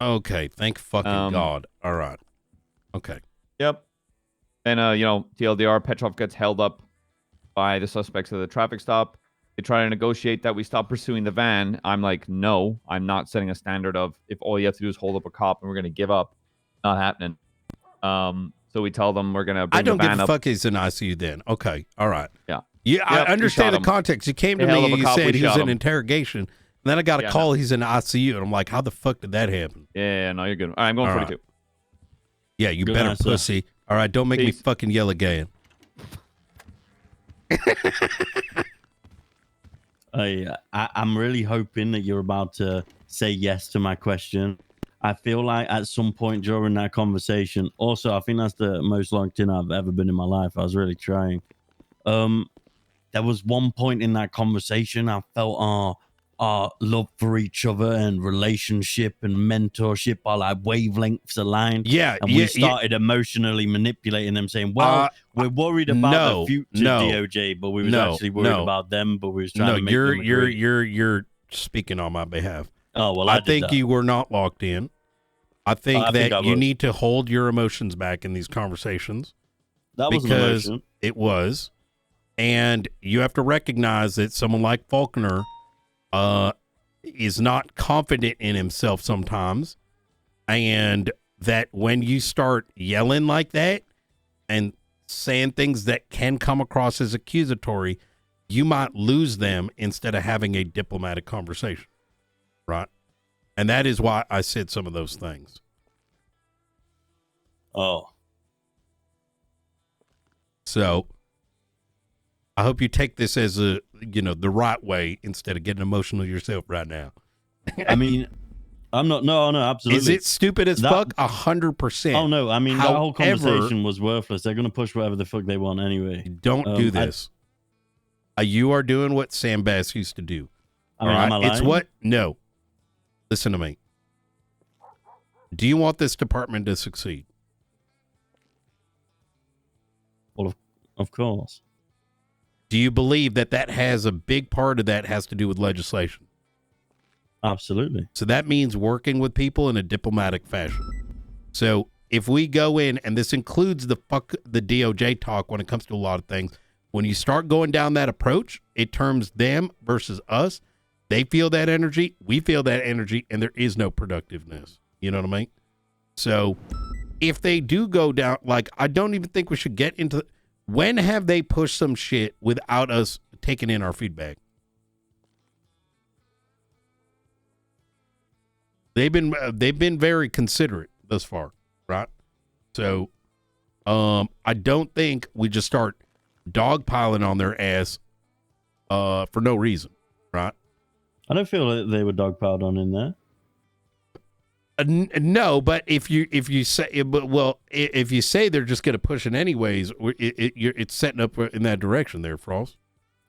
Okay, thank fucking God. All right. Okay. Yep. And, TLDR, Petrov gets held up by the suspects of the traffic stop. They try to negotiate that we stop pursuing the van. I'm like, no, I'm not setting a standard of if all you have to do is hold up a cop and we're going to give up. Not happening. So we tell them we're going to bring the van up. I don't give a fuck he's in ICU then. Okay. All right. Yeah. Yeah, I understand the context. You came to me and you said he was in interrogation. And then I got a call he's in ICU. And I'm like, how the fuck did that happen? Yeah, no, you're good. All right, I'm going 42. Yeah, you Good better answer. pussy. All right, don't make me fucking yell again. I'm really hoping that you're about to say yes to my question. I feel like at some point during that conversation, also, I think that's the most locked in I've ever been in my life. I was really trying. There was one point in that conversation I felt our love for each other and relationship and mentorship are like wavelengths aligned. Yeah, and we started emotionally manipulating them, saying, "Well, we're worried about the future DOJ, but we was actually worried about them, but we was trying to make them agree." You're speaking on my behalf. Oh well, I think you were not locked in. I think that you need to hold your emotions back in these conversations. That was an emotion. It was, and you have to recognize that someone like Faulkner is not confident in himself sometimes, and that when you start yelling like that and saying things that can come across as accusatory, you might lose them instead of having a diplomatic conversation, right? And that is why I said some of those things. Oh. So I hope you take this as the right way instead of getting emotional yourself right now. I mean, I'm not. No, absolutely. Is it stupid as fuck? 100%. Oh no, I mean that whole However, conversation was worthless. They're gonna push whatever the fuck they want anyway. Don't do this. You are doing what Sam Bass used to do. I mean, am I It's lying? what? No. Listen to me. Do you want this department to succeed? Well, of course. Do you believe that has a big part of that has to do with legislation? Absolutely. So that means working with people in a diplomatic fashion. So if we go in, and this includes the DOJ talk when it comes to a lot of things, when you start going down that approach, it turns them versus us. They feel that energy, we feel that energy, and there is no productiveness. You know what I mean? So if they do go down, like, I don't even think we should get into. When have they pushed some shit without us taking in our feedback? They've been very considerate thus far, right? So, I don't think we just start dogpiling on their ass, for no reason, right? I don't feel like they were dogpiled on in there. No, but if you say they're just going to push it anyways, it's setting up in that direction there, Frost.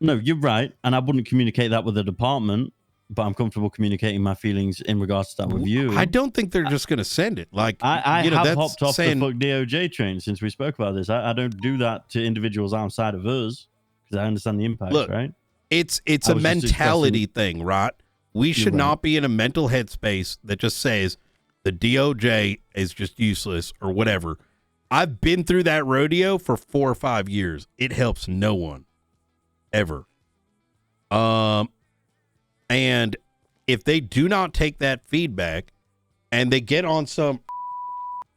No, you're right, and I wouldn't communicate that with the department, but I'm comfortable communicating my feelings in regards to that with you. I don't think they're just going to send it. Like, I that's have hopped off saying, the fuck DOJ train since we spoke about this. I don't do that to individuals outside of us because I understand the impact, look, right? It's a mentality thing, right? We should not be in a mental headspace that just says the DOJ is just useless or whatever. I've been through that rodeo for 4 or 5 years. It helps no one ever. And if they do not take that feedback and they get on some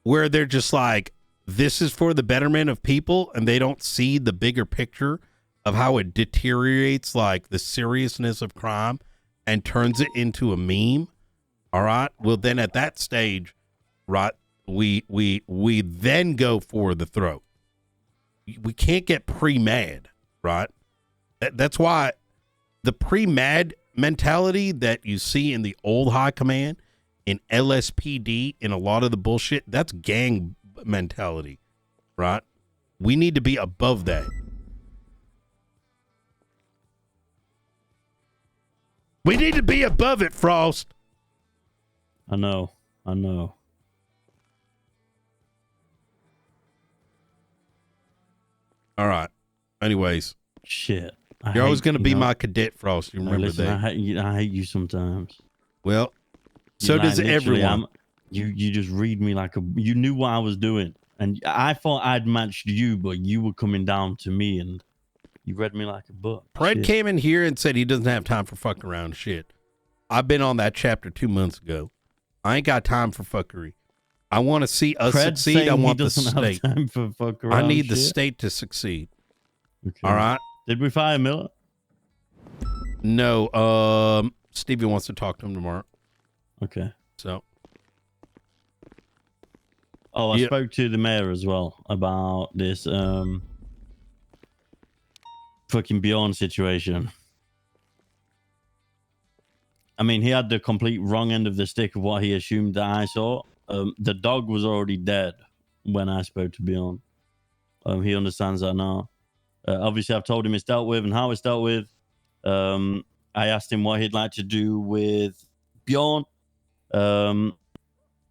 where they're just like, this is for the betterment of people, and they don't see the bigger picture of how it deteriorates like the seriousness of crime and turns it into a meme. All right. Well, then at that stage, right, we then go for the throat. We can't get pre-mad, right? That's why the pre-mad mentality that you see in the old high command, in LSPD, in a lot of the bullshit, that's gang mentality, right? We need to be above that. We need to be above it, Frost. I know. All right. Anyways. Shit. You're always going to be my cadet, Frost. You remember listen, that. I hate you sometimes. Well, so does everyone. You just read me like you knew what I was doing. And I thought I'd matched you, but you were coming down to me and you read me like a book. Fred came in here and said he doesn't have time for fucking around shit. I've been on that chapter 2 months ago. I ain't got time for fuckery. I want to see us succeed. I want the state. Time for fuck I around need the shit. state to succeed. Okay. All right. Did we fire Miller? No. Stevie wants to talk to him tomorrow. Okay. So. Oh, I spoke to the mayor as well about this fucking Bjorn situation. I mean, he had the complete wrong end of the stick of what he assumed that I saw. The dog was already dead when I spoke to Bjorn. He understands that now. Obviously, I've told him it's dealt with and how it's dealt with. I asked him what he'd like to do with Bjorn.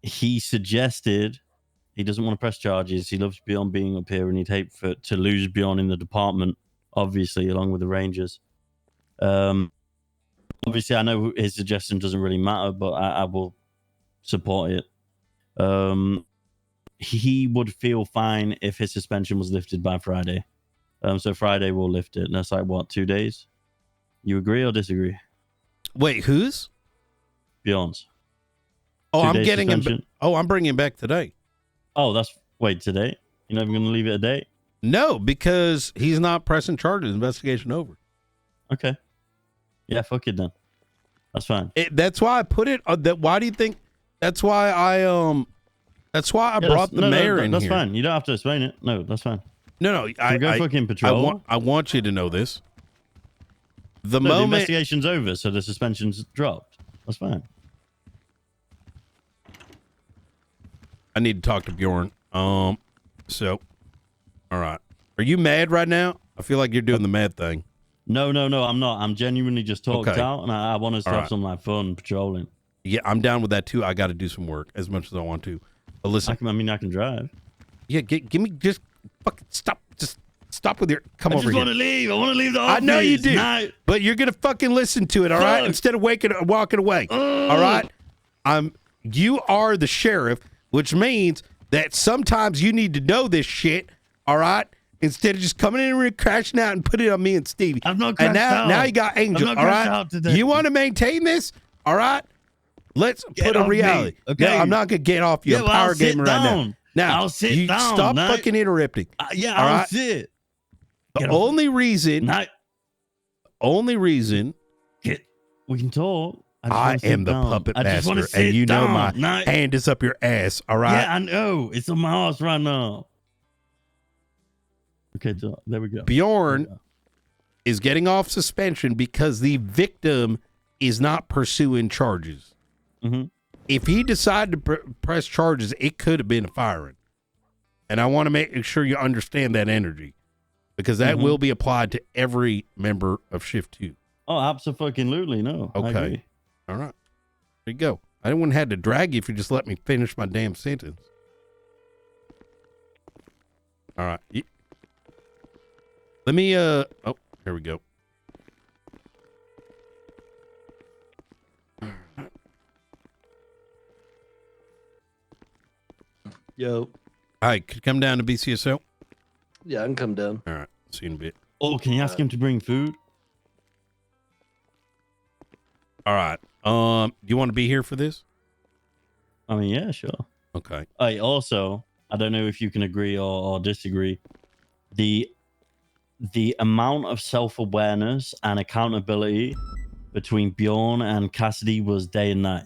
He suggested he doesn't want to press charges. He loves Bjorn being up here, and he'd hate to lose Bjorn in the department, obviously, along with the Rangers. Obviously, I know his suggestion doesn't really matter, but I will support it. He would feel fine if his suspension was lifted by Friday. So Friday we'll lift it. And that's like, what, 2 days? You agree or disagree? Wait, whose? Bjorn's. Oh, 2 I'm days getting him. suspension. I'm bringing him back today. Oh, wait, today? You're not even going to leave it a day? No, because he's not pressing charges. Investigation over. Okay. Yeah, fuck it then. That's fine. That's why I put it. Why do you think? That's why I brought the mayor in that's here. That's fine. You don't have to explain it. No, that's fine. No. I fucking patrol. I want you to know this. The moment moment the investigation's over, so the suspension's dropped. That's fine. I need to talk to Bjorn. So, all right. Are you mad right now? I feel like you're doing the mad thing. No, I'm not. I'm genuinely just talked Okay. out, and I want us to All have right. some like fun patrolling. Yeah, I'm down with that too. I got to do some work as much as I want to. But listen, I mean, I can drive. Yeah, give me just fucking stop. Just stop with your. Come I over just here. want to leave. I want to leave the I office. know you do, No. but you're gonna fucking listen to it, all right? Fuck. Instead of walking away, all right? You are the sheriff, which means that sometimes you need to know this shit, all right? Instead of just coming in and crashing out and putting it on me and Stevie. I'm not and crashed out. now you got Angel, I'm not all crashed right? out today. You want to maintain this, all right? Let's Get put a off me, reality. okay? No, I'm not gonna get off you. Yeah, I'm well, I'll power sit gaming right now. down. Now, I'll sit you down, stop no? fucking interrupting. Yeah, all I'll right? sit. The only reason, we can talk. I am the puppet master, and you know my hand is up your ass. All right. Yeah, I know. It's on my ass right now. Okay, so there we go. Bjorn is getting off suspension because the victim is not pursuing charges. Mhm. If he decided to press charges, it could have been a firing. And I want to make sure you understand that energy, because that will be applied to every member of Shift 2. Oh, absolutely. No. I Okay. agree. All right. There you go. I didn't want to have to drag you if you just let me finish my damn sentence. All right. Let me, oh, here we go. Yo. All right. Could you come down to BCSO? Yeah, I can come down. All right. See you in a bit. Oh, can you ask him to bring food? All right. You want to be here for this? I mean, yeah, sure. Okay. Hey, also, I don't know if you can agree or disagree. The amount of self-awareness and accountability between Bjorn and Cassidy was day and night.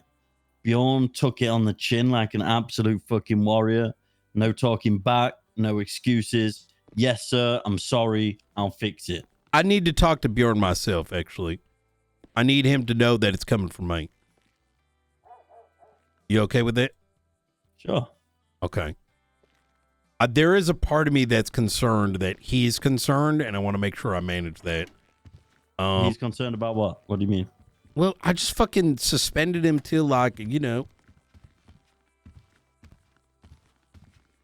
Bjorn took it on the chin like an absolute fucking warrior. No talking back, no excuses. Yes, sir, I'm sorry. I'll fix it. I need to talk to Bjorn myself, actually. I need him to know that it's coming from me. You okay with it? Sure. Okay. There is a part of me that's concerned that he's concerned, and I want to make sure I manage that. He's concerned about what? What do you mean? Well, I just fucking suspended him till, like, you know.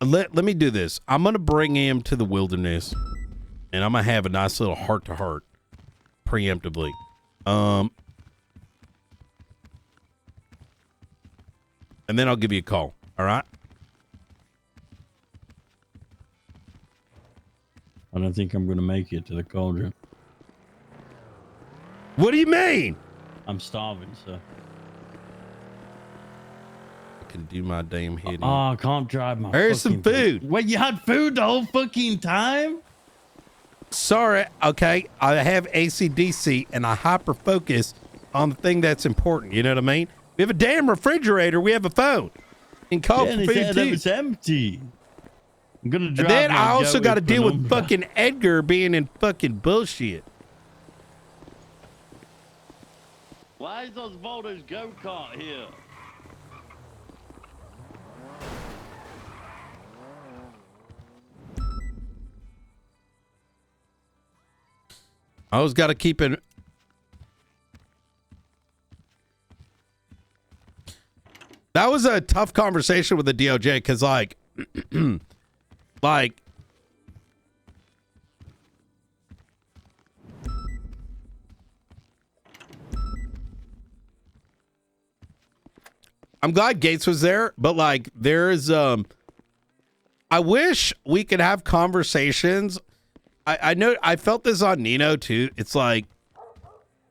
Let me do this. I'm going to bring him to the wilderness, and I'm going to have a nice little heart-to-heart preemptively. And then I'll give you a call. All right? I don't think I'm going to make it to the cauldron. What do you mean? I'm starving, sir. I can do my damn head. Oh, I can't drive my There's some fucking food. Wait, you had food the whole fucking time? Sorry, okay. I have ACDC, and I hyper-focus on the thing that's important. You know what I mean? We have a damn refrigerator. We have a phone. And call Yeah, for and food, it's, too. it's empty. I'm going to drive And then my I also Joey got to deal with Penumbra. fucking Edgar being in fucking bullshit. Why is those voters go-kart here? I always got to keep it. That was a tough conversation with the DOJ because, like, like, I'm glad Gates was there, but like, there's, I wish we could have conversations. I know I felt this on Nino too. It's like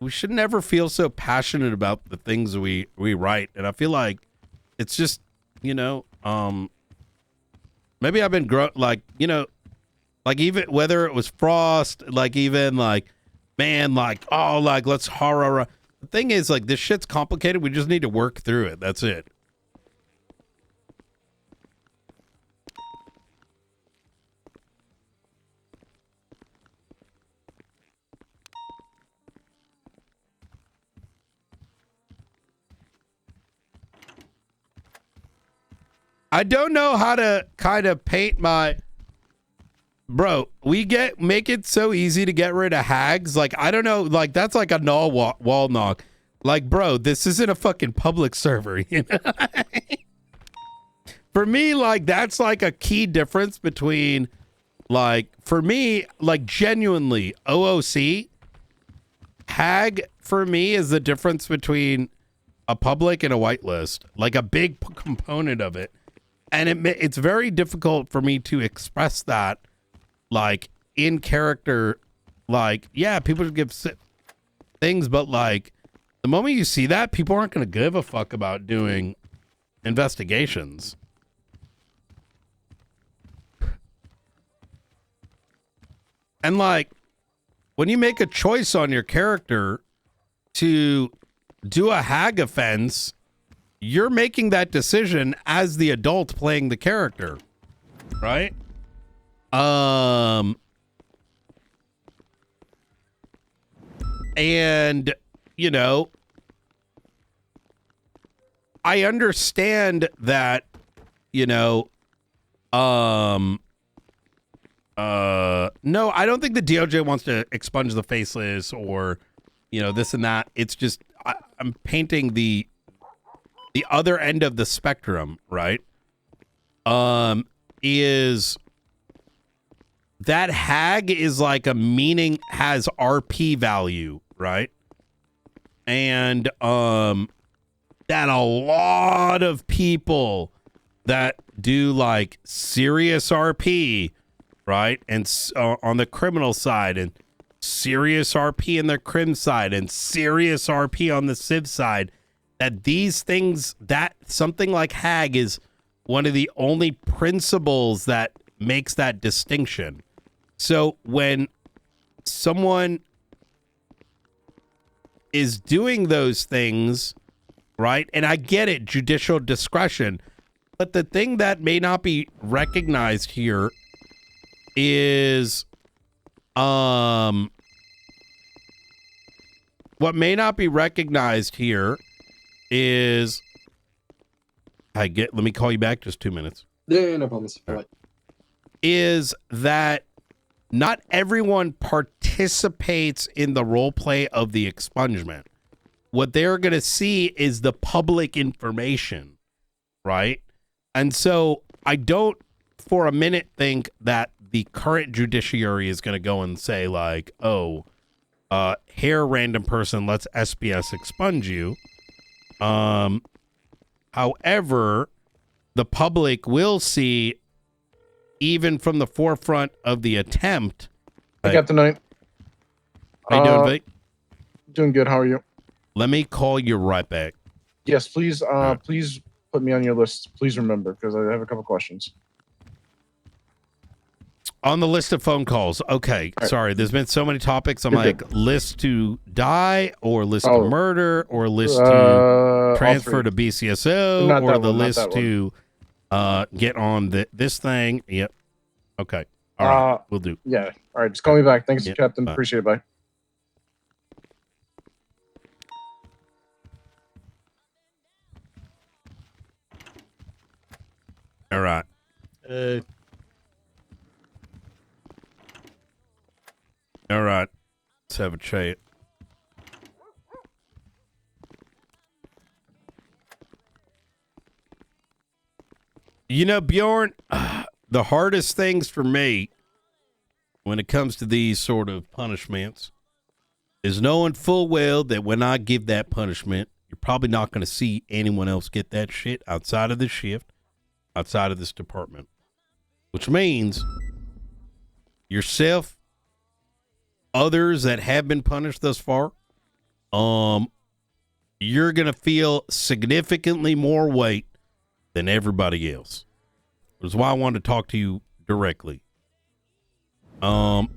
we should never feel so passionate about the things we write, and I feel like it's just, you know, maybe I've been like, you know, like even whether it was Frost, like even like, man, like, oh, like let's horror. The thing is, like, this shit's complicated. We just need to work through it. That's it. I don't know how to kind of paint my. Bro, make it so easy to get rid of hags. Like, I don't know. Like, that's like a wall knock. Like, bro, this isn't a fucking public server. You know? For me, like, that's like a key difference between, like, for me, like, genuinely, OOC, hag, for me, is the difference between a public and a whitelist. Like, a big component of it. And it's very difficult for me to express that, like, in character. Like, yeah, people give things, but, like, the moment you see that, people aren't going to give a fuck about doing investigations. And, like, when you make a choice on your character to do a hag offense, you're making that decision as the adult playing the character, right? And, you know, I understand that, you know, no, I don't think the DOJ wants to expunge the faceless or, you know, this and that. It's just, I'm painting the other end of the spectrum, right? Is that hag is like has RP value, right? And that a lot of people that do like serious RP, right? And on the criminal side, and serious RP in the crim side, and serious RP on the civ side, that these things, that something like hag is one of the only principles that makes that distinction. So when someone is doing those things, right? And I get it, judicial discretion, but the thing that may not be recognized here is, what may not be recognized here is, let me call you back just 2 minutes. Yeah, no problems. All right. Is that not everyone participates in the role play of the expungement. What they're going to see is the public information, right? And so I don't for a minute think that the current judiciary is going to go and say like, oh, here, random person, let's SBS expunge you. However, the public will see, even from the forefront of the attempt. Hey, Captain Knight. How you doing, Vic? Doing good. How are you? Let me call you right back. Yes, please. Please put me on your list. Please remember, because I have a couple questions. On the list of phone calls. Okay, right. Sorry. There's been so many topics. I'm You're like, good. list to die, or list to murder, or list to transfer to BCSO, Not or that the one, not list that one. to get on this thing. Yep. Okay. All right. We'll do. Yeah. All right. Just call me back. Thanks, Yep, Captain. bye. Appreciate it. Bye. All right. All right. Let's have a chat. You know, Bjorn, the hardest things for me when it comes to these sort of punishments is knowing full well that when I give that punishment, you're probably not going to see anyone else get that shit outside of this shift, outside of this department. Which means yourself, others that have been punished thus far, you're going to feel significantly more weight than everybody else. Which is why I wanted to talk to you directly. Okay.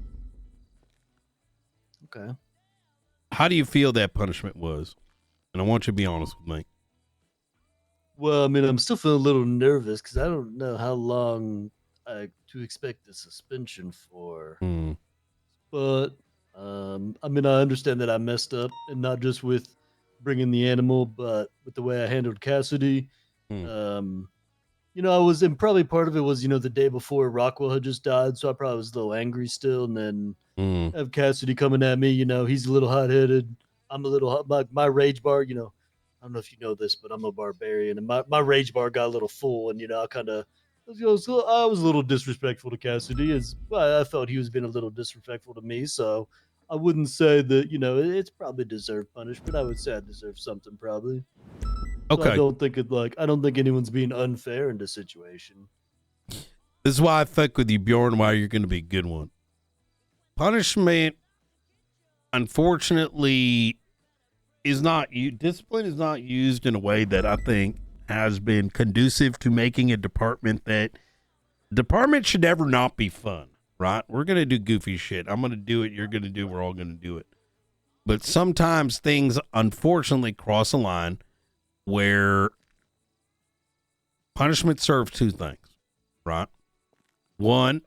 How do you feel that punishment was? And I want you to be honest with me. Well, I mean, I'm still feeling a little nervous because I don't know how long to expect the suspension for. But, I mean, I understand that I messed up, and not just with bringing the animal, but with the way I handled Cassidy. I was, and probably part of it was, the day before Rockwell had just died, so I probably was a little angry still. And then have Cassidy coming at me, he's a little hot headed. I'm a little hot. My rage bar, I don't know if you know this, but I'm a barbarian, and my rage bar got a little full, and I kind of, so I was a little disrespectful to Cassidy, as well, I felt he was being a little disrespectful to me. So I wouldn't say that, it's probably deserved punishment. I would say I deserve something probably. So Okay. I don't think anyone's being unfair in this situation. This is why I fuck with you, Bjorn, why you're going to be a good one. Punishment, unfortunately, discipline is not used in a way that I think has been conducive to making a department should never not be fun, right? We're going to do goofy shit. I'm going to do it. You're going to do it. We're all going to do it. But sometimes things, unfortunately, cross a line where punishment serves two things, right? One,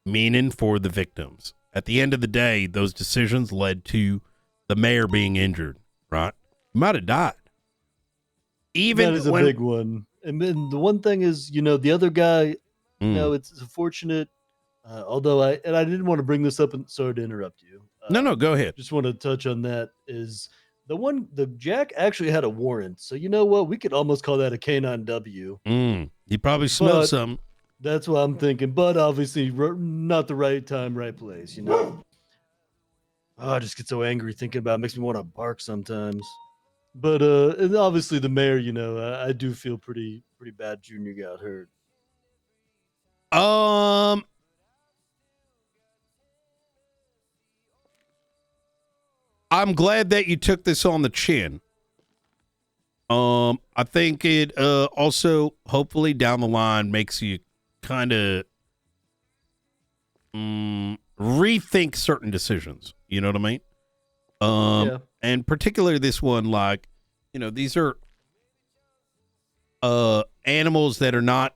meaning for the victims. At the end of the day, those decisions led to the mayor being injured, right? He might have died. Even that is a big one. And then the one thing is, the other guy, it's unfortunate. Although I didn't want to bring this up, and sorry to interrupt you. No, go ahead. Just want to touch on that. Is the Jack actually had a warrant, so you know what? We could almost call that a K9W. He probably smelled something. That's what I'm thinking, but obviously not the right time, right place. Oh, I just get so angry thinking about it. Makes me want to bark sometimes. But and obviously the mayor, I do feel pretty bad. Junior got hurt. I'm glad that you took this on the chin. I think it also hopefully down the line makes you kind of rethink certain decisions. You know what I mean? Yeah. And particularly this one, like, these are animals that are not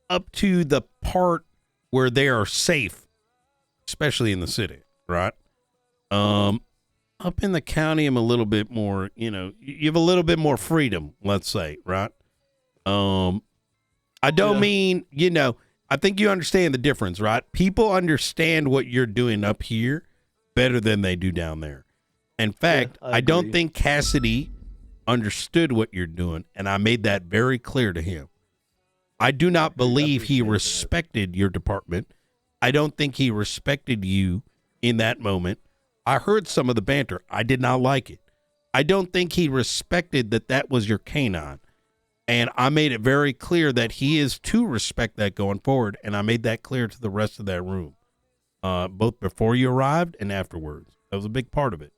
up to the part where they are safe, especially in the city, right? Up in the county, I'm a little bit more, you have a little bit more freedom, let's say, right? I don't mean, I think you understand the difference, right? People understand what you're doing up here better than they do down there. In fact, I don't think Cassidy understood what you're doing, and I made that very clear to him. I do not believe he respected your department. I don't think he respected you in that moment. I heard some of the banter. I did not like it. I don't think he respected that was your canine. And I made it very clear that he is to respect that going forward, and I made that clear to the rest of that room, both before you arrived and afterwards. That was a big part of it.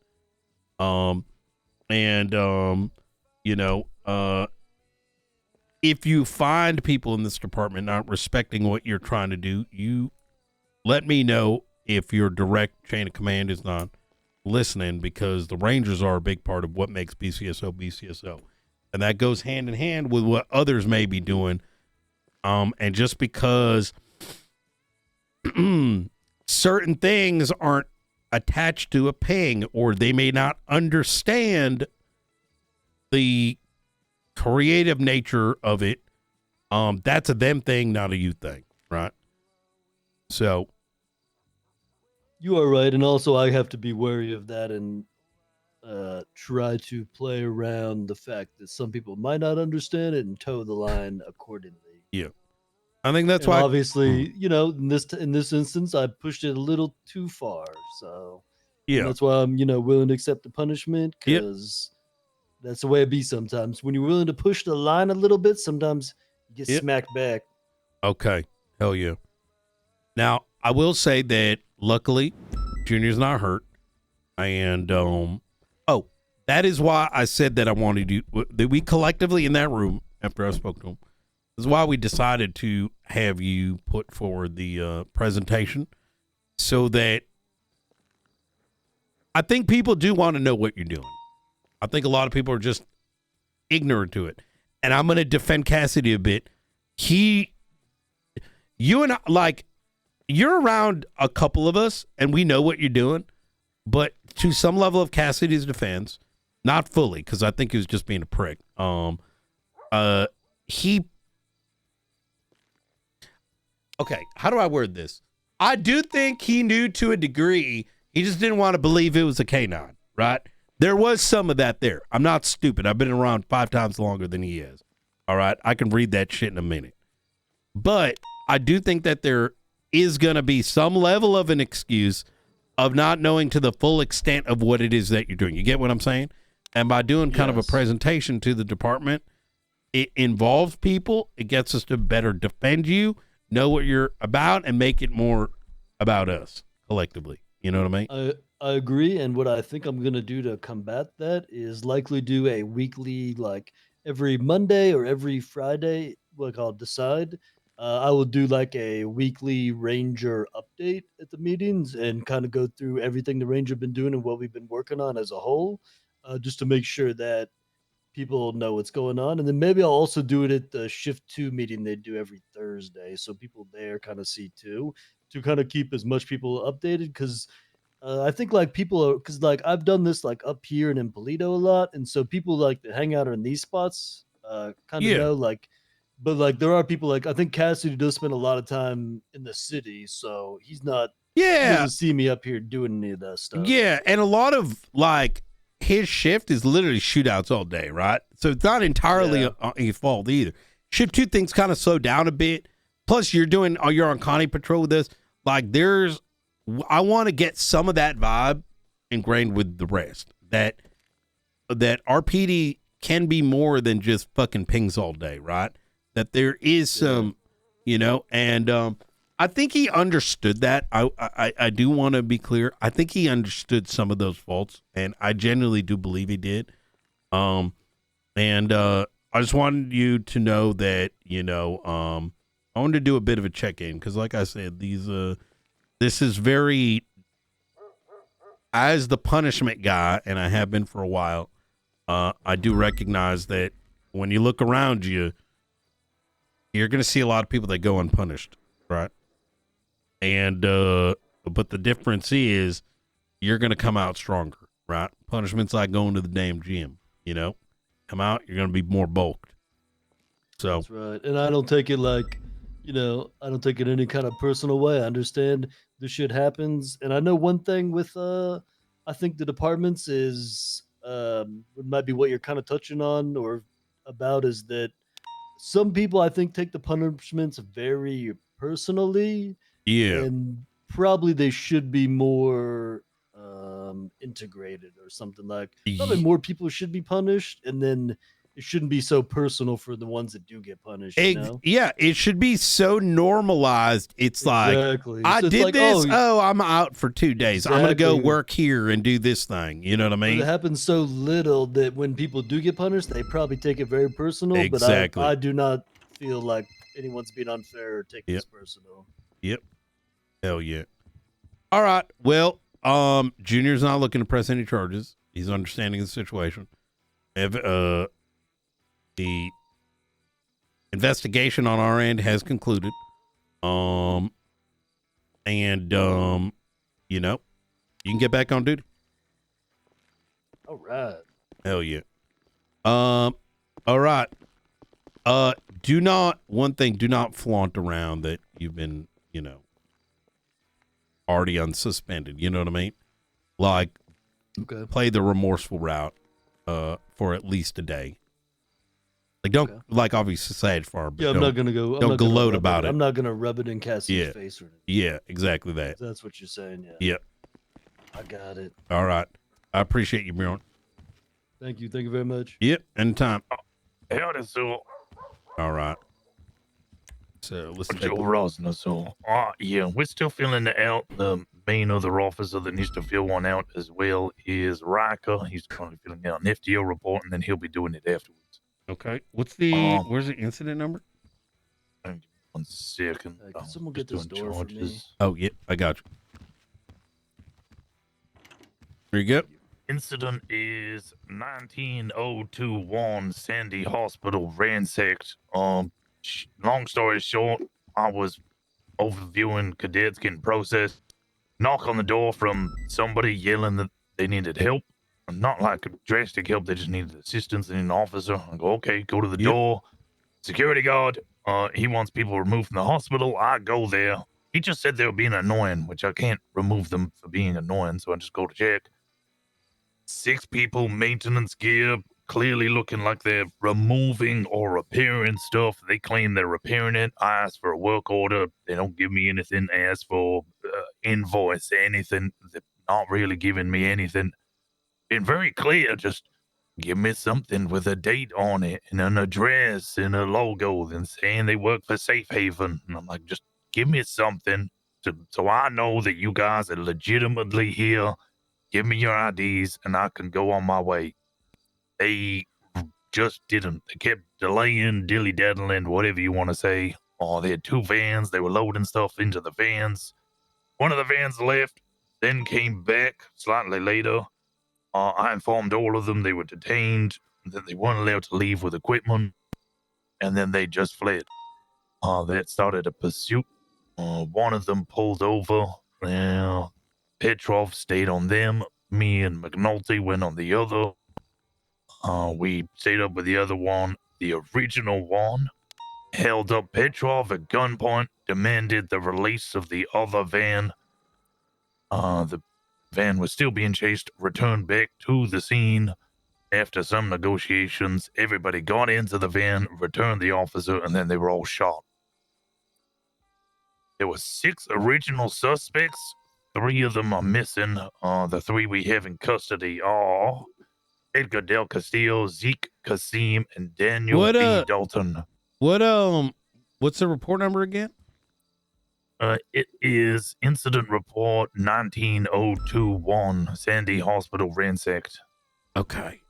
If you find people in this department not respecting what you're trying to do, you let me know if your direct chain of command is not listening, because the Rangers are a big part of what makes BCSO. And that goes hand in hand with what others may be doing. And just because certain things aren't attached to a ping, or they may not understand the creative nature of it, that's a them thing, not a you thing, right? So you are right, and also I have to be wary of that and try to play around the fact that some people might not understand it and toe the line accordingly. Yeah, I think that's and why. Obviously, in this instance, I pushed it a little too far. So yeah, that's why I'm willing to accept the punishment, because that's the way it be sometimes. When you're willing to push the line a little bit, sometimes you get smacked back. Okay, hell yeah. Now I will say that luckily, Junior's not hurt, and that is why I said that I wanted to. That we collectively in that room, after I spoke to him, is why we decided to have you put forward the presentation, so that I think people do want to know what you're doing. I think a lot of people are just ignorant to it, and I'm going to defend Cassidy a bit. You and I, like, you're around a couple of us, and we know what you're doing, but to some level of Cassidy's defense, not fully, because I think he was just being a prick. okay, how do I word this? I do think he knew to a degree. He just didn't want to believe it was a canine, right? There was some of that there. I'm not stupid. I've been around 5 times longer than he is. All right, I can read that shit in a minute. But I do think that there is going to be some level of an excuse of not knowing to the full extent of what it is that you're doing. You get what I'm saying? And by doing kind of a presentation to the department, it involves people. It gets us to better defend you, know what you're about, and make it more about us collectively. You know what I mean? I agree. And what I think I'm going to do to combat that is likely do a weekly, like every Monday or every Friday, like I'll decide. I will do like a weekly Ranger update at the meetings and kind of go through everything the Ranger been doing and what we've been working on as a whole, just to make sure that people know what's going on. And then maybe I'll also do it at the shift 2 meeting they do every Thursday, so people there kind of see too, to kind of keep as much people updated. Because I think like people are, because like I've done this like up here and in Polito a lot, and so people like that hang out in these spots kind of know like. But like there are people like I think Cassidy does spend a lot of time in the city, so he's not. He doesn't see me up here doing any of that stuff. Yeah, and a lot of like his shift is literally shootouts all day, right? So it's not entirely your fault either. Shift 2 things kind of slow down a bit. Plus, you're on Connie patrol with this. Like I want to get some of that vibe ingrained with the rest. That RPD can be more than just fucking pings all day, right? That there is some, and I think he understood that. I do want to be clear. I think he understood some of those faults, and I genuinely do believe he did. I just wanted you to know that, I wanted to do a bit of a check-in because, like I said, this is very, as the punishment guy, and I have been for a while, I do recognize that when you look around you, you're going to see a lot of people that go unpunished, right? And, but the difference is you're going to come out stronger, right? Punishment's like going to the damn gym, come out, you're going to be more bulked. So that's right. And I don't take it like, I don't take it any kind of personal way. I understand this shit happens. And I know one thing with, I think the departments is, might be what you're kind of touching on or about is that some people I think take the punishments very personally. Yeah. And probably they should be more integrated or something like probably more people should be punished, and then it shouldn't be so personal for the ones that do get punished. Yeah, it should be so normalized. It's Exactly. like I So it's did like, this. oh, I'm out for 2 days. I'm gonna go Exactly. work here and do this thing. You know what I But mean? it happens so little that when people do get punished, they probably take it very personal. Exactly. But I do not feel like anyone's being unfair or taking this personal. Yep. Hell yeah. All right. Well, Junior's not looking to press any charges. He's understanding the situation. The investigation on our end has concluded. You can get back on duty. All right. Hell yeah. All right. Do not flaunt around that you've been, already unsuspended. You know what I mean? Like, play the remorseful route, for at least a day. Like, don't, like, obviously say it far, but Yeah, I'm not gonna go. Don't gloat about it. I'm not gonna rub it in Cassie's Yeah. face or anything. Yeah, exactly that. If that's what you're saying. Yeah. Yep. I got it. All right. I appreciate you, Bjorn. Thank you. Thank you very much. Yep. Anytime. Howdy, so. All right. So let's take Joe Rosner, so yeah, we're still filling it out. The main other officer that needs to fill one out as well is Riker. He's currently filling out an FTO report, and then he'll be doing it afterwards. Okay. What's the where's the incident number? 1 second. Can someone get this door for me? Oh, yeah, I got you. There you go. Incident is 19021 Sandy Hospital ransacked. Long story short, I was overviewing cadets getting processed. Knock on the door from somebody yelling that they needed help. Not like drastic help, they just needed assistance in an officer. I go, okay, go to the door. Security guard He wants people removed from the hospital. I go there. He just said they were being annoying, which I can't remove them for being annoying, so I just go to check. 6 people, maintenance gear, clearly looking like they're removing or repairing stuff. They claim they're repairing it. I ask for a work order. They don't give me anything. I ask for invoice, anything. They're not really giving me anything. Been very clear, just give me something with a date on it and an address and a logo and saying they work for Safe Haven. And I'm like, just give me something so I know that you guys are legitimately here. Give me your IDs and I can go on my way. They just didn't. They kept delaying, dilly-daddling, whatever you want to say. Oh, they had 2 vans. They were loading stuff into the vans. One of the vans left, then came back slightly later. I informed all of them they were detained, that they weren't allowed to leave with equipment, and then they just fled. That started a pursuit. One of them pulled over. Petrov stayed on them. Me and McNulty went on the other. We stayed up with the other one. The original one held up Petrov at gunpoint, demanded the release of the other van. The van was still being chased, returned back to the scene. After some negotiations, everybody got into the van, returned the officer, and then they were all shot. There were 6 original suspects. 3 of them are missing. The 3 we have in custody are Edgar Del Castillo, Zeke Kasim, and Daniel B. Dalton. What's the report number again? It is Incident Report 19021, Sandy Hospital ransacked. Okay.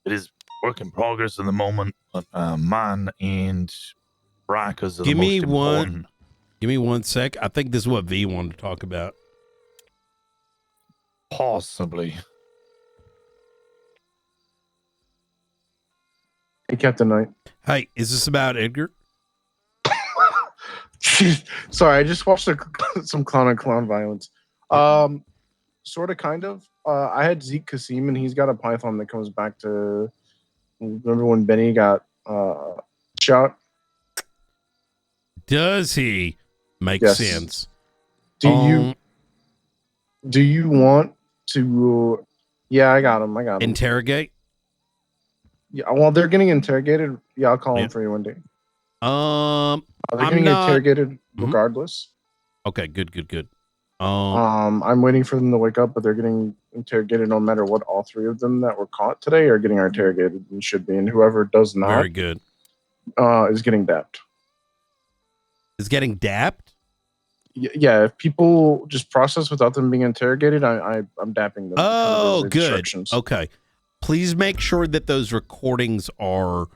It is work in progress in the moment, but mine and Riker's are Give the most me important. one. Give me 1 sec. I think this is what V wanted to talk about. Possibly. Hey, Captain Knight. Hey, is this about Edgar? Sorry, I just watched some clown on clown violence. Sort of, kind of. I had Zeke Kasim, and he's got a python that comes back to. Remember when Benny got shot? Does he? Makes Yes. sense. Do you want to? Yeah, I got him. Interrogate? Yeah. Well, they're getting interrogated. Yeah, I'll call him for you one day. They're getting interrogated regardless. Okay, good. I'm waiting for them to wake up, but they're getting interrogated no matter what. All 3 of them that were caught today are getting interrogated and should be, and whoever does not, Very good. Is getting dapped. Is getting dapped? Yeah, if people just process without them being interrogated, I'm dapping them. Oh, good. Instructions. Okay. Please make sure that those recordings are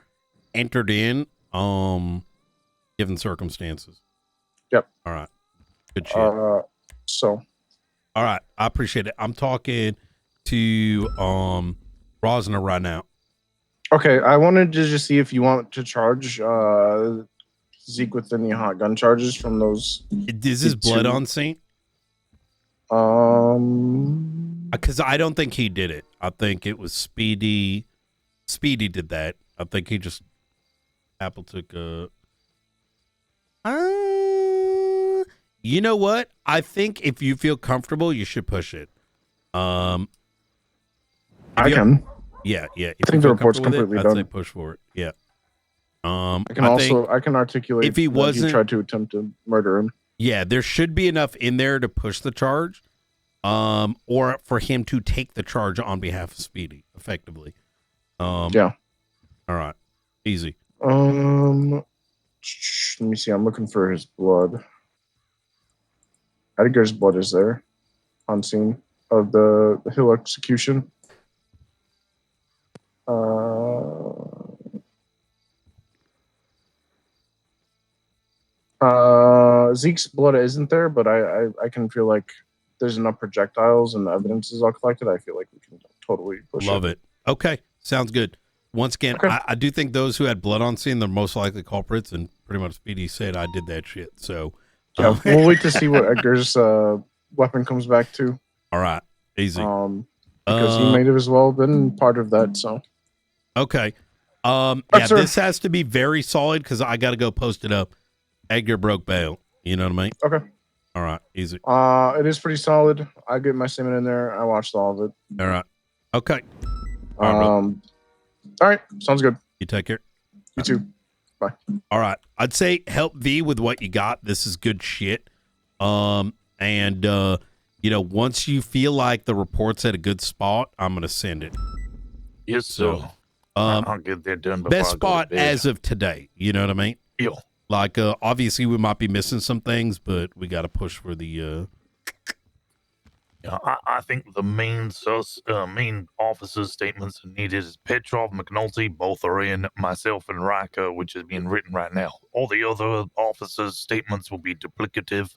entered in, given circumstances. Yep. All right. Good shit. All right. I appreciate it. I'm talking to Rosner right now. Okay, I wanted to just see if you want to charge Zeke with any hot gun charges from those. Is his blood on scene? Because I don't think he did it. I think it was Speedy. Speedy did that. I think he just Apple took a. You know what? I think if you feel comfortable, you should push it. I can. Yeah. I think the report's completely I'd done. say push for it. Yeah. I can articulate if he that wasn't tried to attempt to murder him. Yeah, there should be enough in there to push the charge, or for him to take the charge on behalf of Speedy, effectively. Yeah. All right. Easy. Let me see. I'm looking for his blood. Edgar's blood is there on scene of the Hill execution. Zeke's blood isn't there, but I can feel like there's enough projectiles and the evidence is all collected. I feel like we can totally push Love it. Okay. Sounds good. Once again, I do think those who had blood on scene, they're most likely culprits, and pretty much Speedy said I did that shit. So Yeah, we'll wait to see what Edgar's weapon comes back to. All right. Easy. Because he might have as well been part of that. So okay. Yeah, sir. this has to be very solid because I got to go post it up. Edgar broke bail. You know what I mean? Okay. All right, easy. It is pretty solid. I get my statement in there. I watched all of it. All right. Okay. All right. Sounds good. You take care. You too. Bye. All right. I'd say help V with what you got. This is good shit. Once you feel like the report's at a good spot, I'm gonna send it. Yes, So, sir. I'll get that done before best I go to spot bed. as of today. You know what I mean? Yeah. Like, obviously we might be missing some things, but we got to push for the. Yeah, I think the main officers' statements needed is Petrov, McNulty, both are in, myself and Riker, which is being written right now. All the other officers' statements will be duplicative.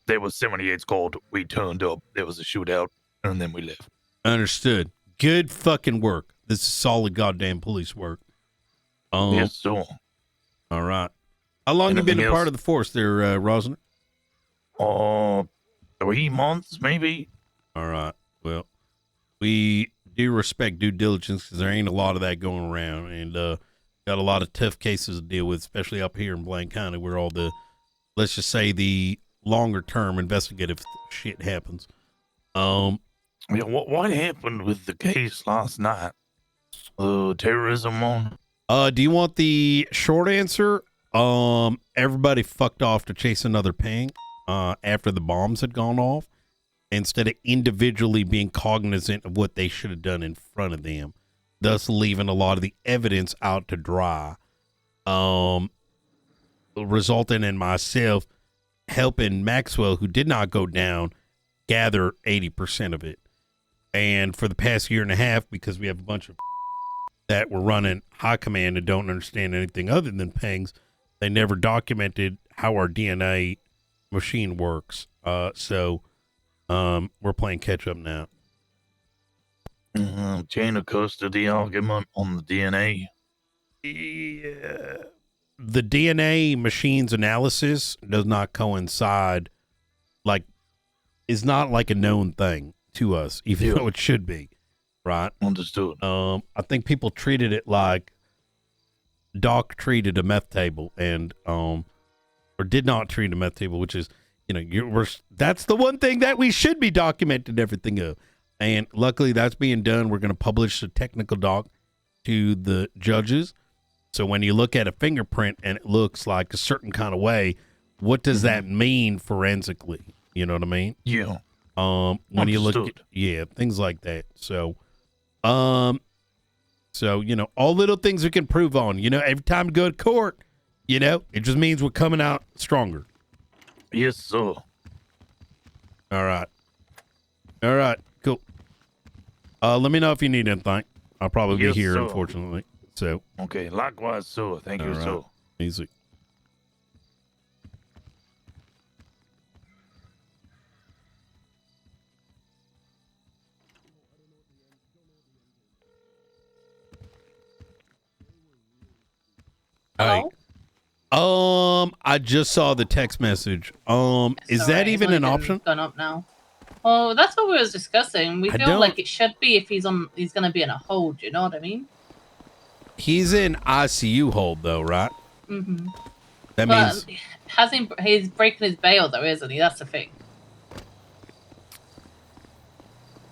There was 78's called, we turned up, there was a shootout, and then we left. Understood. Good fucking work. This is solid goddamn police work. Yes, sir. All right. How long you been a Anything part else? of the force there, Rosner? 3 months, maybe. All right. Well, we do respect due diligence because there ain't a lot of that going around, and got a lot of tough cases to deal with, especially up here in Blaine County, where all the, let's just say, the longer term investigative shit happens. Yeah, what happened with the case last night? Terrorism on? Do you want the short answer? Everybody fucked off to chase another ping after the bombs had gone off, instead of individually being cognizant of what they should have done in front of them, thus leaving a lot of the evidence out to dry, resulting in myself helping Maxwell, who did not go down, gather 80% of it. And for the past year and a half, because we have a bunch of that were running high command and don't understand anything other than pings, they never documented how our DNA machine works. So we're playing catch up now. Chain of custody argument on the DNA. Yeah. The DNA machine's analysis does not coincide, is not like a known thing to us, even though it should be, right? Understood. I think people treated it like Doc treated a meth table, and or did not treat a meth table, which is, that's the one thing that we should be documenting everything of. And luckily that's being done. We're going to publish a technical doc to the judges. So when you look at a fingerprint and it looks like a certain kind of way, what does that mean forensically? You know what I mean? Yeah. When you look at, things like that. So, all little things we can prove on, every time we go to court, it just means we're coming out stronger. Yes, sir. All right, cool. Let me know if you need anything. I'll probably be here, sir. unfortunately. So. Okay, likewise, sir. Thank you, All right. sir. Easy. Hello? I just saw the text message. Is that even an option? Gone up now. Well, that's what we was discussing. We I feel don't- like it should be if he's gonna be in a hold. You know what I mean? He's in ICU hold though, right? Mm-hmm. That means He's breaking his bail though, isn't he? That's the thing.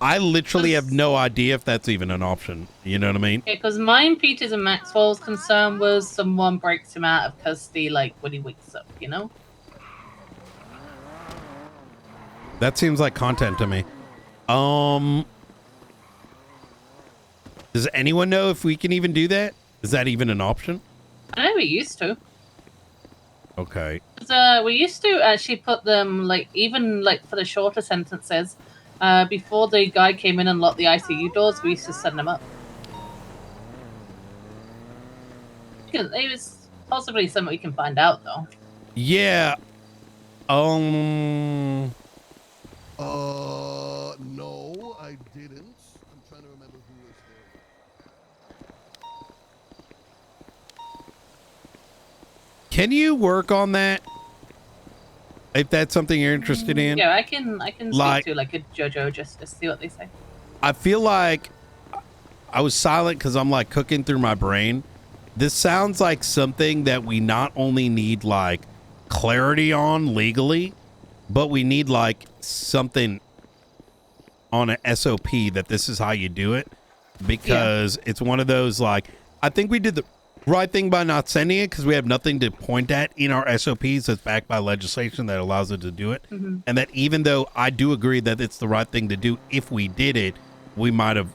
I literally have no idea if that's even an option. You know what I mean? Yeah, because mine, Peter's, and Maxwell's concern was someone breaks him out of custody, like when he wakes up. You know? That seems like content to me. Does anyone know if we can even do that? Is that even an option? I know we used to. Okay. 'Cause, we used to actually put them even for the shorter sentences. Before the guy came in and locked the ICU doors, we used to send them up. It was possibly something we can find out, though. Yeah. No, I didn't. I'm trying to remember who was there. Can you work on that? If that's something you're interested in? Yeah, I can Like- speak to a JoJo just to see what they say. I feel like I was silent because I'm like cooking through my brain. This sounds like something that we not only need like clarity on legally, but we need like something on an SOP that this is how you do it, because it's one of those like, I think we did the right thing by not sending it because we have nothing to point at in our SOPs that's backed by legislation that allows us to do it. Mhm. And that even though I do agree that it's the right thing to do, if we did it, we might have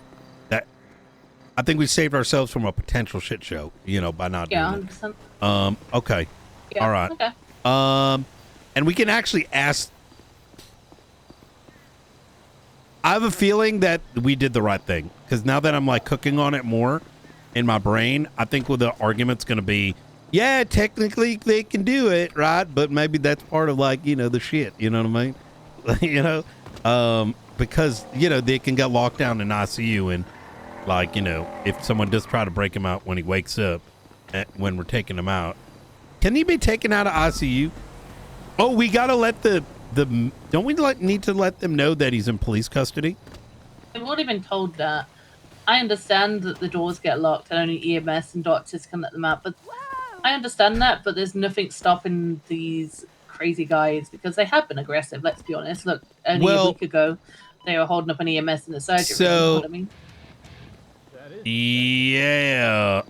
that. I think we saved ourselves from a potential shit show, you know, by not Yeah, doing 100%. it. Okay. Yeah, All right. okay. And we can actually ask. I have a feeling that we did the right thing because now that I'm like cooking on it more in my brain, I think the argument's going to be, yeah, technically they can do it, right? But maybe that's part of like, you know, the shit, you know what I mean? You know, because, you know, they can get locked down in ICU and like, you know, if someone does try to break him out when he wakes up when we're taking him out, can he be taken out of ICU? Oh, we got to let don't we need to let them know that he's in police custody? They've already been told that. I understand that the doors get locked and only EMS and doctors can let them out, but I understand that, but there's nothing stopping these crazy guys because they have been aggressive, let's be honest. Look, only a week ago, they were holding up an EMS in the surgery room, you know what I mean? Yeah.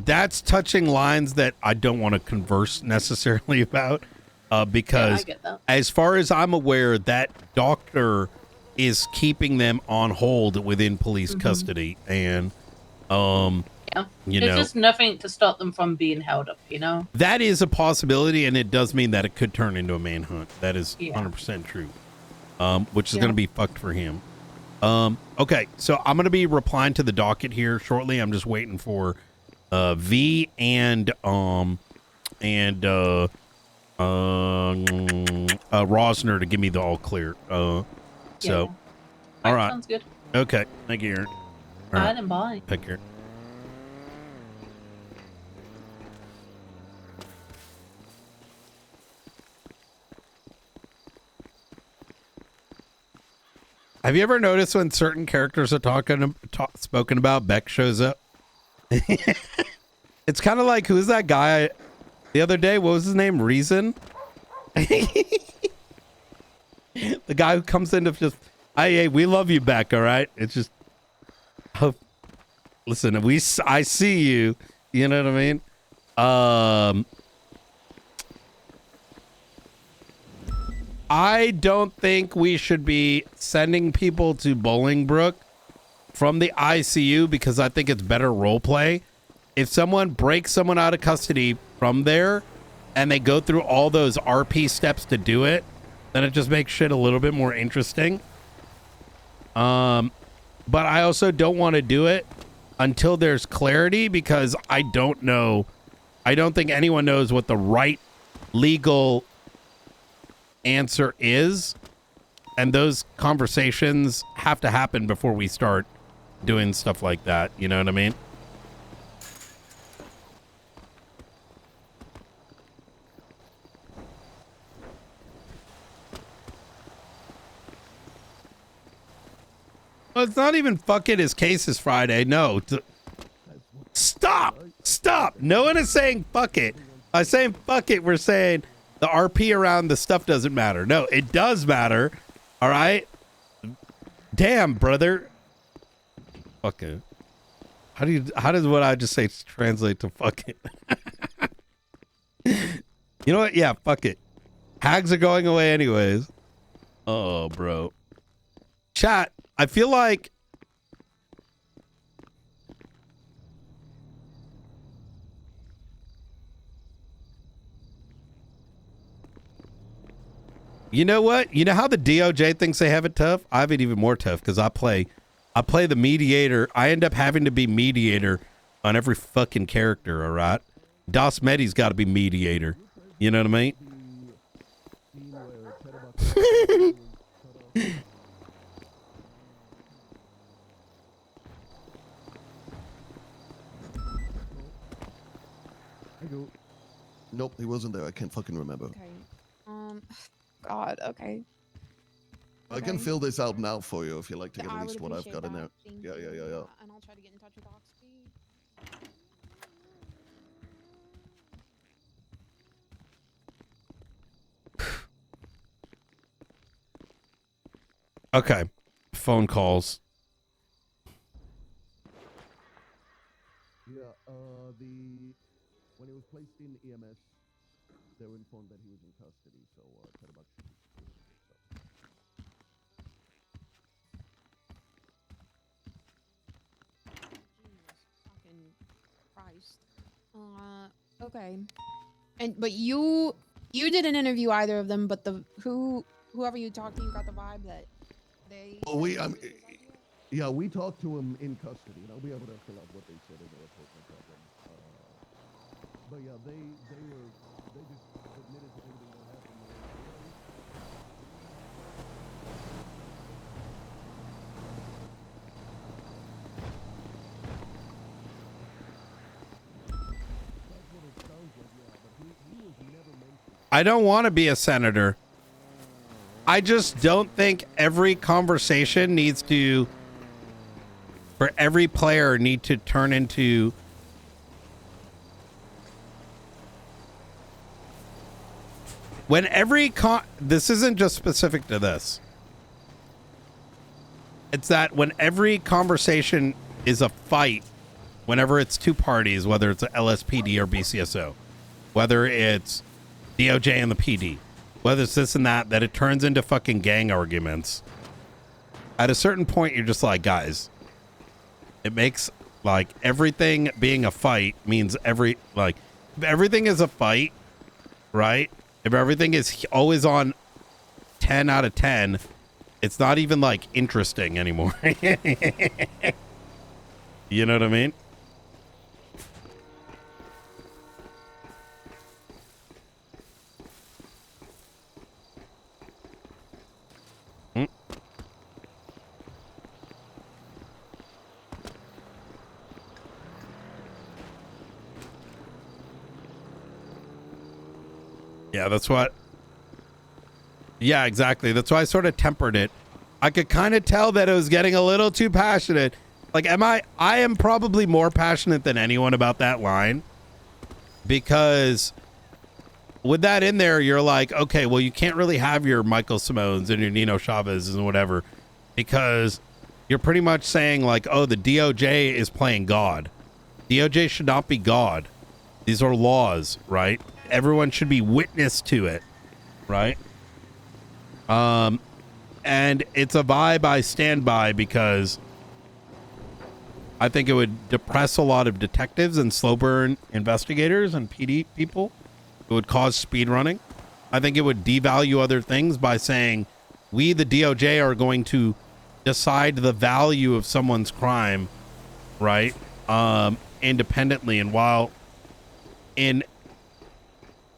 That's touching lines that I don't want to converse necessarily about because Yeah, I get that. as far as I'm aware, that doctor is keeping them on hold within police custody. And, Yeah. you There's know, just nothing to stop them from being held up, you know? that is a possibility. And it does mean that it could turn into a manhunt. That is Yeah. 100% true, which is Yeah. going to be fucked for him. Okay, so I'm going to be replying to the docket here shortly. I'm just waiting for V and Rosner to give me the all clear. So, all right. Sounds good. Okay, thank you, Aaron. All Bye then, bye. Take care. Have you ever noticed when certain characters are spoken about, Beck shows up? It's kind of like, who's that guy the other day? What was his name? Reason? The guy who comes in to just, hey, we love you, Beck, all right? It's just, listen, I see you. You know what I mean? I don't think we should be sending people to Bolingbrook from the ICU because I think it's better role play. If someone breaks someone out of custody from there and they go through all those RP steps to do it, then it just makes shit a little bit more interesting. But I also don't want to do it until there's clarity because I don't know. I don't think anyone knows what the right legal answer is, and those conversations have to happen before we start doing stuff like that. You know what I mean? Well, it's not even fucking his case is Friday. No. Stop. No one is saying fuck it. By saying fuck it, we're saying the RP around the stuff doesn't matter. No, it does matter. All right. Damn, brother. Fuck it. How does what I just say translate to fuck it? You know what? Yeah, fuck it. Hags are going away anyways. Oh, bro. Chat, I feel like you know what? You know how the DOJ thinks they have it tough? I have it even more tough because I play the mediator. I end up having to be mediator on every fucking character, all right? dasMEHDI's got to be mediator. You know what I mean? Nope, he wasn't there. I can't fucking remember. Okay. God. Okay. I can Okay. fill this out now for you if you like to get I at would least what I've appreciate got in there. that. Thank Yeah, yeah, you. yeah, yeah. And I'll try to get in touch with Oxby. Okay. Phone calls. Yeah, when he was placed in EMS, they were informed that he was in custody, so said about 2 weeks. Jesus fucking Christ. Okay. But you didn't interview either of them, but whoever you talked to, you got the vibe that they. Well, yeah, we talked to him in custody, and I'll be able to fill out what they said in the report, no problem. But yeah, they just admitted to everything that happened. I don't want to be a senator. I just don't think every conversation needs to, for every player, need to turn into when every this isn't just specific to this. It's that when every conversation is a fight, whenever it's two parties, whether it's a LSPD or BCSO, whether it's DOJ and the PD, whether it's this and that it turns into fucking gang arguments. At a certain point, you're just like, guys, it makes like everything being a fight means if everything is a fight, right? If everything is always on 10 out of 10, it's not even like interesting anymore. You know what I mean? Yeah, that's what. Yeah, exactly. That's why I sort of tempered it. I could kind of tell that it was getting a little too passionate. Like, I am probably more passionate than anyone about that line. Because with that in there, you're like, okay, well, you can't really have your Michael Simones and your Nino Chavez and whatever. Because you're pretty much saying, like, oh, the DOJ is playing God. DOJ should not be God. These are laws, right? Everyone should be witness to it, right? And it's a vibe I stand by because I think it would depress a lot of detectives and slow burn investigators and PD people. It would cause speed running. I think it would devalue other things by saying we, the DOJ, are going to decide the value of someone's crime, right? Independently. And while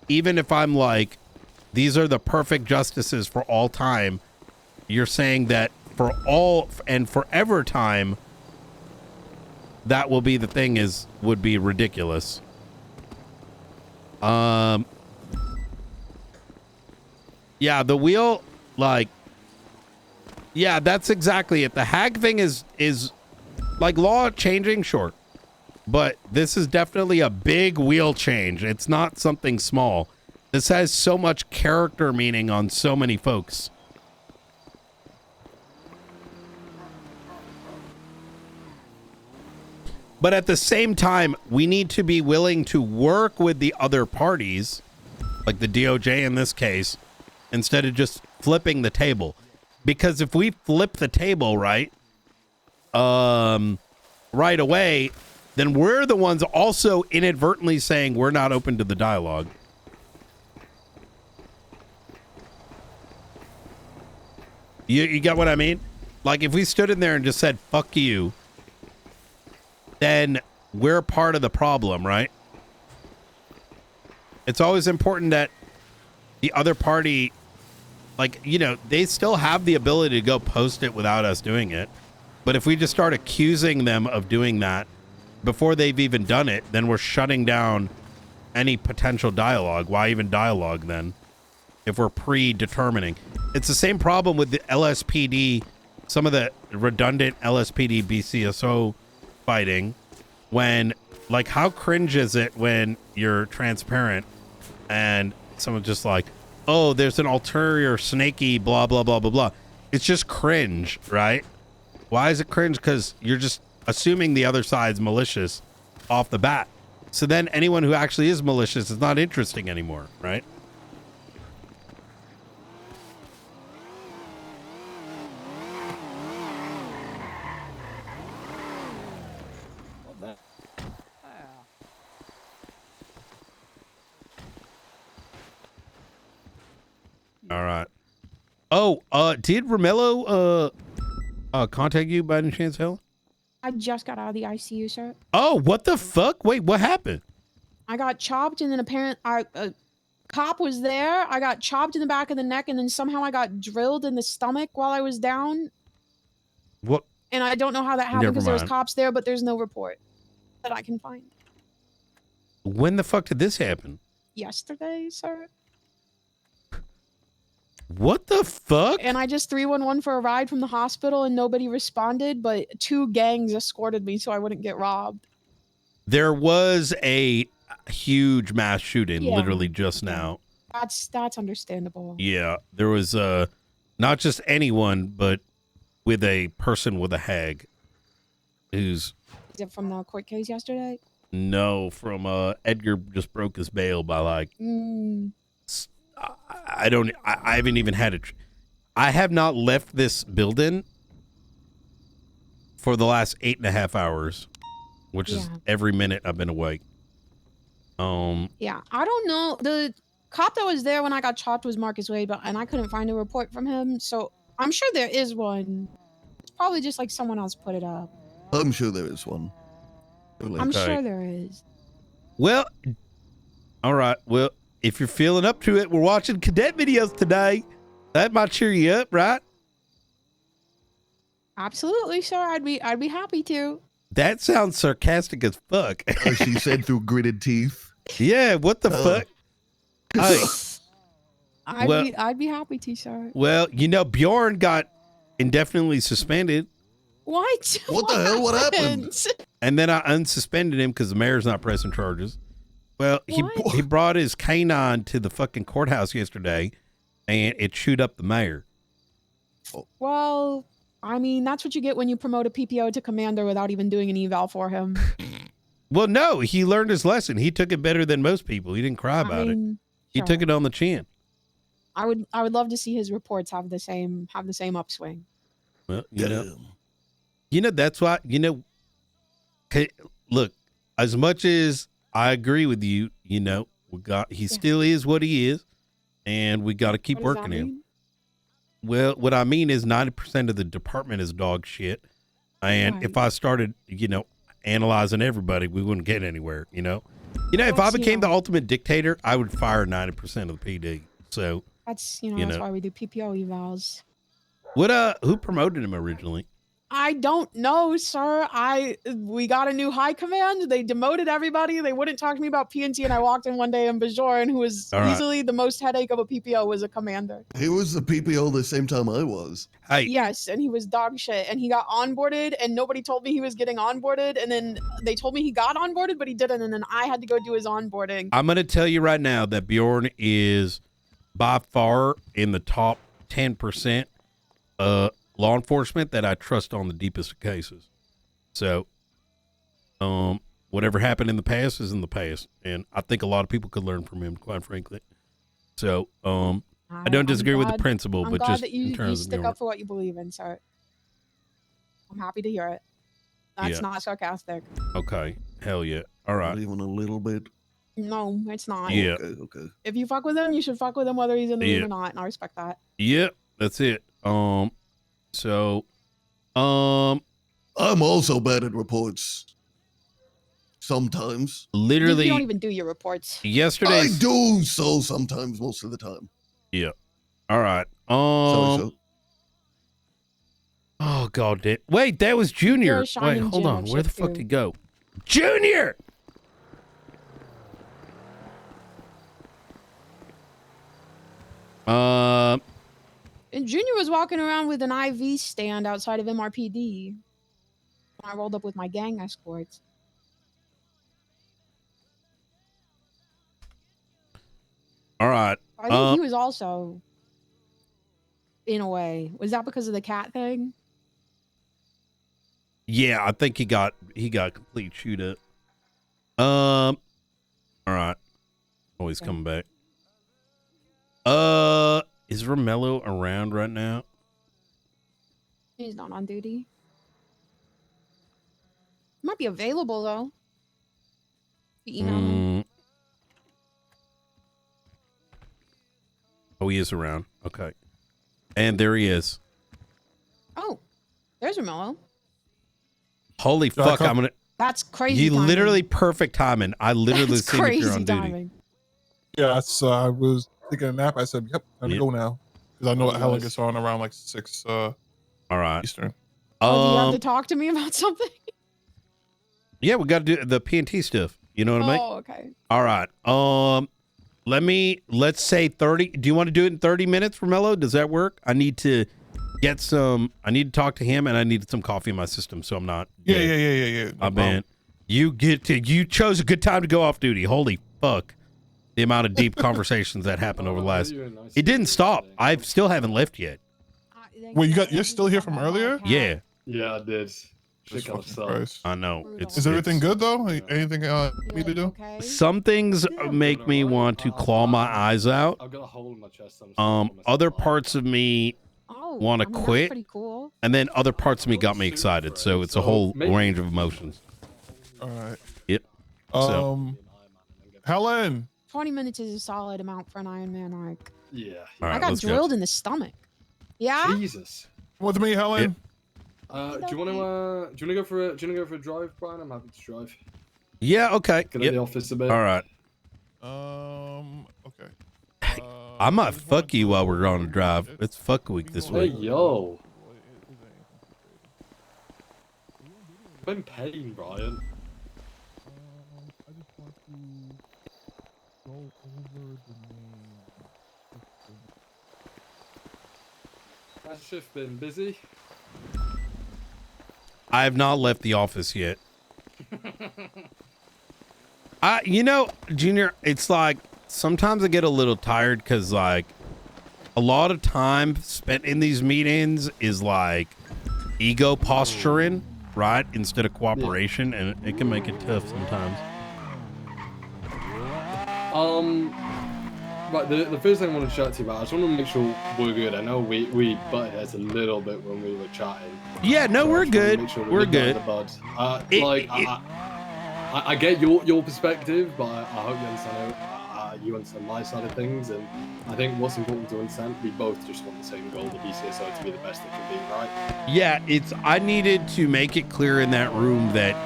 even if I'm like, these are the perfect justices for all time, you're saying that for all and forever time, that will be the thing would be ridiculous. Yeah, the wheel, like, yeah, that's exactly it. The hag thing is like law changing, sure. But this is definitely a big wheel change. It's not something small. This has so much character meaning on so many folks. But at the same time, we need to be willing to work with the other parties, like the DOJ in this case, instead of just flipping the table. Because if we flip the table, right away, then we're the ones also inadvertently saying we're not open to the dialogue. You get what I mean? Like, if we stood in there and just said, fuck you, then we're part of the problem, right? It's always important that the other party, like, you know, they still have the ability to go post it without us doing it. But if we just start accusing them of doing that before they've even done it, then we're shutting down any potential dialogue. Why even dialogue then? if we're predetermining. It's the same problem with the LSPD, some of the redundant LSPD BCSO fighting, when, like, how cringe is it when you're transparent and someone's just like, oh, there's an ulterior snaky blah, blah, blah, blah, blah. It's just cringe, right? Why is it cringe? Because you're just assuming the other side's malicious off the bat. So then anyone who actually is malicious is not interesting anymore, right? All right. Oh, did Romello contact you by any chance, Helen? I just got out of the ICU, sir. Oh, what the fuck? Wait, what happened? I got chopped, and then a cop was there. I got chopped in the back of the neck, and then somehow I got drilled in the stomach while I was down. What? And I don't know how that happened Never because there was mind. cops there, but there's no report that I can find. When the fuck did this happen? Yesterday, sir. What the fuck? And I just 311 for a ride from the hospital, and nobody responded, but 2 gangs escorted me so I wouldn't get robbed. There was a huge mass shooting Yeah. literally just now. That's understandable. Yeah, there was not just anyone, but with a person with a hag who's Is it from the court case yesterday? from Edgar just broke his bail by like Mm. I haven't even had it. I have not left this building for the last 8.5 hours, which is Yeah. every minute I've been awake. Yeah, I don't know. The cop that was there when I got chopped was Marcus Wade, and I couldn't find a report from him. So I'm sure there is one. It's probably just like someone else put it up. I'm sure there is one. I'm Okay. sure there is. Well, all right. Well, if you're feeling up to it, we're watching cadet videos today. That might cheer you up, right? Absolutely, sir. I'd be happy to. That sounds sarcastic as fuck. She said through gritted teeth. Yeah, what the fuck? Hey, well- I'd be happy to, sir. well, Bjorn got indefinitely suspended, What? What the hell? What happened? and then I unsuspended him because the mayor's not pressing charges. Well, he brought his canine to the fucking courthouse yesterday, and it chewed up the mayor. Well, I mean, that's what you get when you promote a PPO to commander without even doing an eval for him. Well, no, he learned his lesson. He took it better than most people. He didn't cry about it. He sure. took it on the chin. I would love to see his reports have the same upswing. Well, that's why, hey, look, as much as I agree with you, he still is what he is, and we got to keep What does that working him. mean? Well, what I mean is 90% of the department is dog shit. And if I started, analyzing everybody, we wouldn't get anywhere, if I became the ultimate dictator, I would fire 90% of the PD. So That's that's why we do PPO evals. who promoted him originally? I don't know, sir. We got a new high command. They demoted everybody. They wouldn't talk to me about PNT, and I walked in one day, and Bajoran, who was All right. easily the most headache of a PPO, was a commander. He was the PPO the same time I was. Hey. Yes, and he was dog shit, and he got onboarded, and nobody told me he was getting onboarded, and then they told me he got onboarded, but he didn't, and then I had to go do his onboarding. I'm going to tell you right now that Bjorn is by far in the top 10% law enforcement that I trust on the deepest of cases. So, whatever happened in the past is in the past, and I think a lot of people could learn from him, quite frankly. So, I don't disagree with the principle, I'm but glad just that in you terms of stick Bjorn. up for what you believe in, sir. I'm happy to hear it. That's Yeah. not sarcastic. Okay, hell yeah. All right. Even a little bit. No, it's not. Yeah. Okay. If you fuck with him, you should fuck with him whether he's in the room Yeah. or not, and I respect that. Yep, that's it. So, I'm also bad at reports. Sometimes. literally You don't even do your reports. yesterday. I do so sometimes, most of the time. Yeah. All right. So. Oh god, wait, that was Junior. You're a Wait, shining hold gem on. of Where the shit, fuck too. did he go? Junior. And Junior was walking around with an IV stand outside of MRPD. I rolled up with my gang escorts. All right. I think he was also, in a way, was that because of the cat thing? Yeah, I think he got complete chewed up. All right. Oh, he's coming back. Is Romello around right now? He's not on duty. Might be available though. You email him. Oh, he is around. Okay. And there he is. Oh, there's Romello. Holy fuck, I'm gonna. That's crazy. You timing. literally perfect timing. I literally That's seen if you're on crazy duty. timing. Yeah, so I was taking a nap. I said, "Yep, time to Yep. go now," because I know Oh, Helen nice. gets on around like 6. All right. Eastern. Oh, do you have to talk to me about something? Yeah, we got to do the PNT stuff. You know what I mean? Oh, okay. All right. Let's say 30. Do you want to do it in 30 minutes, Romello? Does that work? I need to talk to him, and I need some coffee in my system, so I'm not. Yeah. I mean, you chose a good time to go off duty. Holy fuck. The amount of deep conversations that happened over the last. It didn't stop. I still haven't left yet. Wait, you're still here from earlier? Yeah. Yeah, I did. Shit kind of sucks. I know. Is everything good though? Anything need to do? Some things make me want to claw my eyes out. I've got a hole in my chest. Other parts of me want to quit, pretty cool. and then other parts of me got me excited. So it's a whole range of emotions. All right. Yep. Helen. 20 minutes is a solid amount for an Iron Man arc. Yeah. All right, I got let's go. drilled in the stomach. Yeah. Jesus. With me, Helen. Do you want to go for a drive, Brian? I'm happy to drive. Yeah. Okay. Get in the office a bit. All right. Okay. I might fuck you while we're on a drive. It's fuck week this Hey week. yo. I'm in pain, Brian. Has shift been busy? I have not left the office yet. Junior, it's like sometimes I get a little tired because like a lot of time spent in these meetings is like ego posturing, right? Instead of cooperation, and it can make it tough sometimes. Right, the first thing I want to chat to you about, I just want to make sure we're good. I know we butted heads a little bit when we were chatting. Yeah, no, we're good. We're good. I get your perspective, but I hope you understand my side of things, and I think what's important to understand, we both just want the same goal, the DCSO to be the best it can be, right? Yeah, I needed to make it clear in that room that,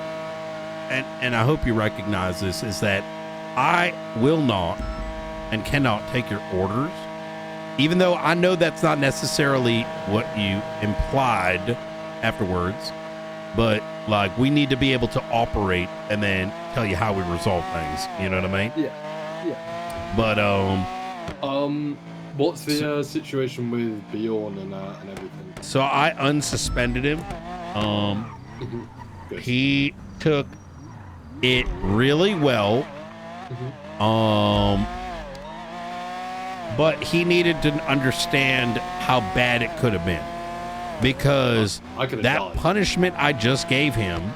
and I hope you recognize this, is that I will not and cannot take your orders, even though I know that's not necessarily what you implied afterwards, but like we need to be able to operate and then tell you how we resolve things. You know what I mean? Yeah. But what's the situation with Bjorn and everything? So I unsuspended him. He took it really well. But he needed to understand how bad it could have been, because that punishment I just gave him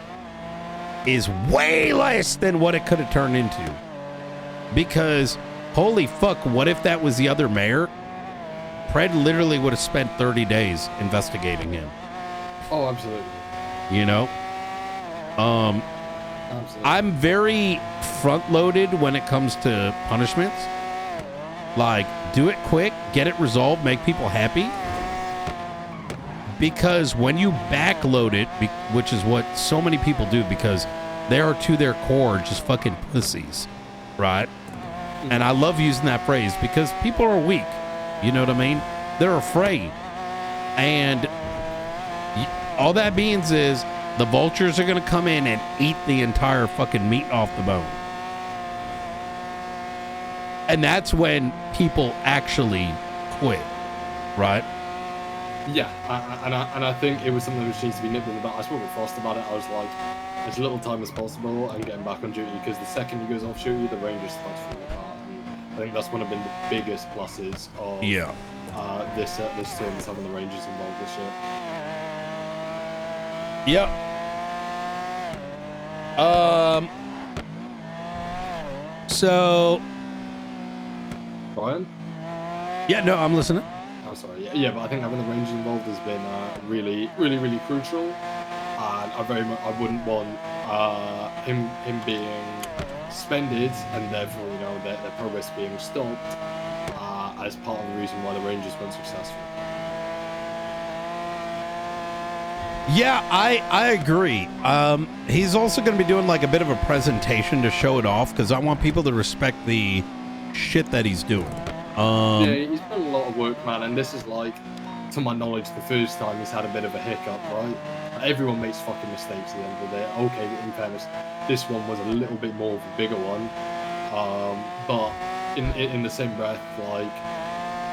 is way less than what it could have turned into. Because holy fuck, what if that was the other mayor? Pred literally would have spent 30 days investigating him. Oh, absolutely. You know? I'm very front-loaded when it comes to punishments. Like, do it quick, get it resolved, make people happy. Because when you backload it, which is what so many people do, because they are to their core just fucking pussies, right? And I love using that phrase because people are weak. You know what I mean? They're afraid. And all that means is the vultures are going to come in and eat the entire fucking meat off the bone. And that's when people actually quit, right? Yeah, and I think it was something which needs to be nipped in the bud. I spoke with Frost about it. I was like, as little time as possible and getting back on duty, because the second he goes off duty, the Rangers starts falling apart. And I think that's one of been the biggest pluses of this term is having the Rangers involved this year. Yep. So. Brian? Yeah, no, I'm listening. I'm sorry. Yeah, but I think having the Rangers involved has been really crucial, and I wouldn't want him being suspended and therefore their progress being stopped as part of the reason why the Rangers weren't successful. Yeah, I agree. He's also going to be doing like a bit of a presentation to show it off because I want people to respect the shit that he's doing. Yeah, he's done a lot of work, man, and this is like, to my knowledge, the first time he's had a bit of a hiccup, right? Everyone makes fucking mistakes at the end of the day. Okay, in fairness, this one was a little bit more of a bigger one, but in the same breath, like,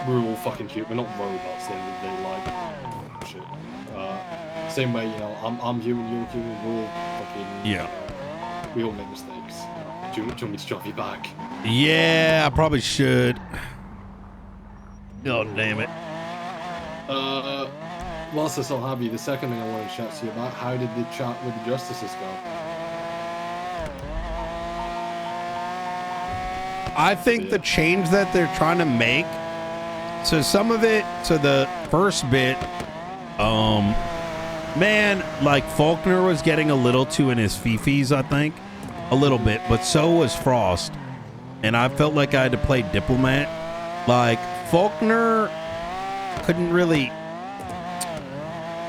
we're all fucking cute. We're not robots at the end of the day, like, shit. Same way, I'm human, you're human, we're all fucking, we all make mistakes. Do you want me to drop you back? Yeah, I probably should. God damn it. Whilst I still have you, the second thing I want to chat to you about, how did the chat with the justices go? I think the change that they're trying to make, so some of it, so the first bit, man, like Faulkner was getting a little too in his fifis, I think. A little bit, but so was Frost. And I felt like I had to play diplomat. Like, Faulkner couldn't really...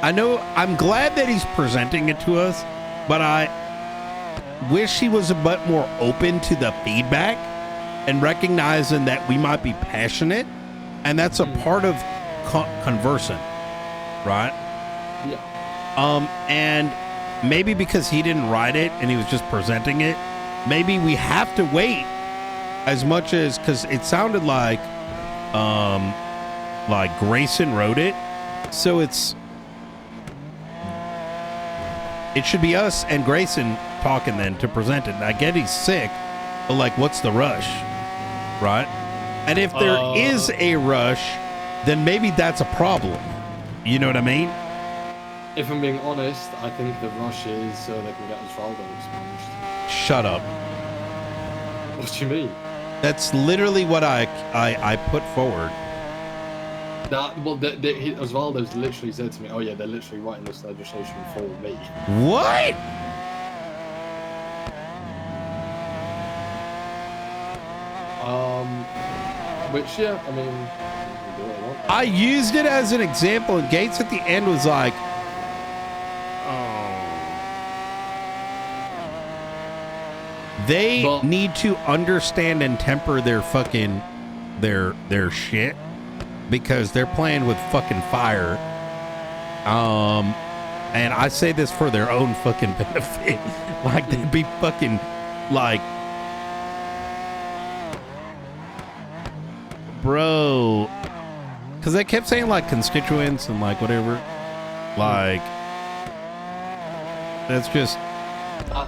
I'm glad that he's presenting it to us, but I wish he was a bit more open to the feedback and recognizing that we might be passionate, and that's a part of conversing, right? Yeah. And maybe because he didn't write it and he was just presenting it, maybe we have to wait as much as, because it sounded like Grayson wrote it, so it should be us and Grayson talking then to present it. And I get he's sick, but like, what's the rush, right? And if there is a rush, then maybe that's a problem. You know what I mean? If I'm being honest, I think the rush is so they can get Osvaldo expunged. Shut up. What do you mean? That's literally what I put forward. Osvaldo's literally said to me, "Oh yeah, they're literally writing this legislation for me." What? Which yeah, I mean, do what I want. I used it as an example, and Gates at the end was like, they need to understand and temper their fucking their shit, because they're playing with fucking fire. And I say this for their own fucking benefit. Like, they'd be fucking like, bro, because they kept saying like constituents and like whatever. Like, that's just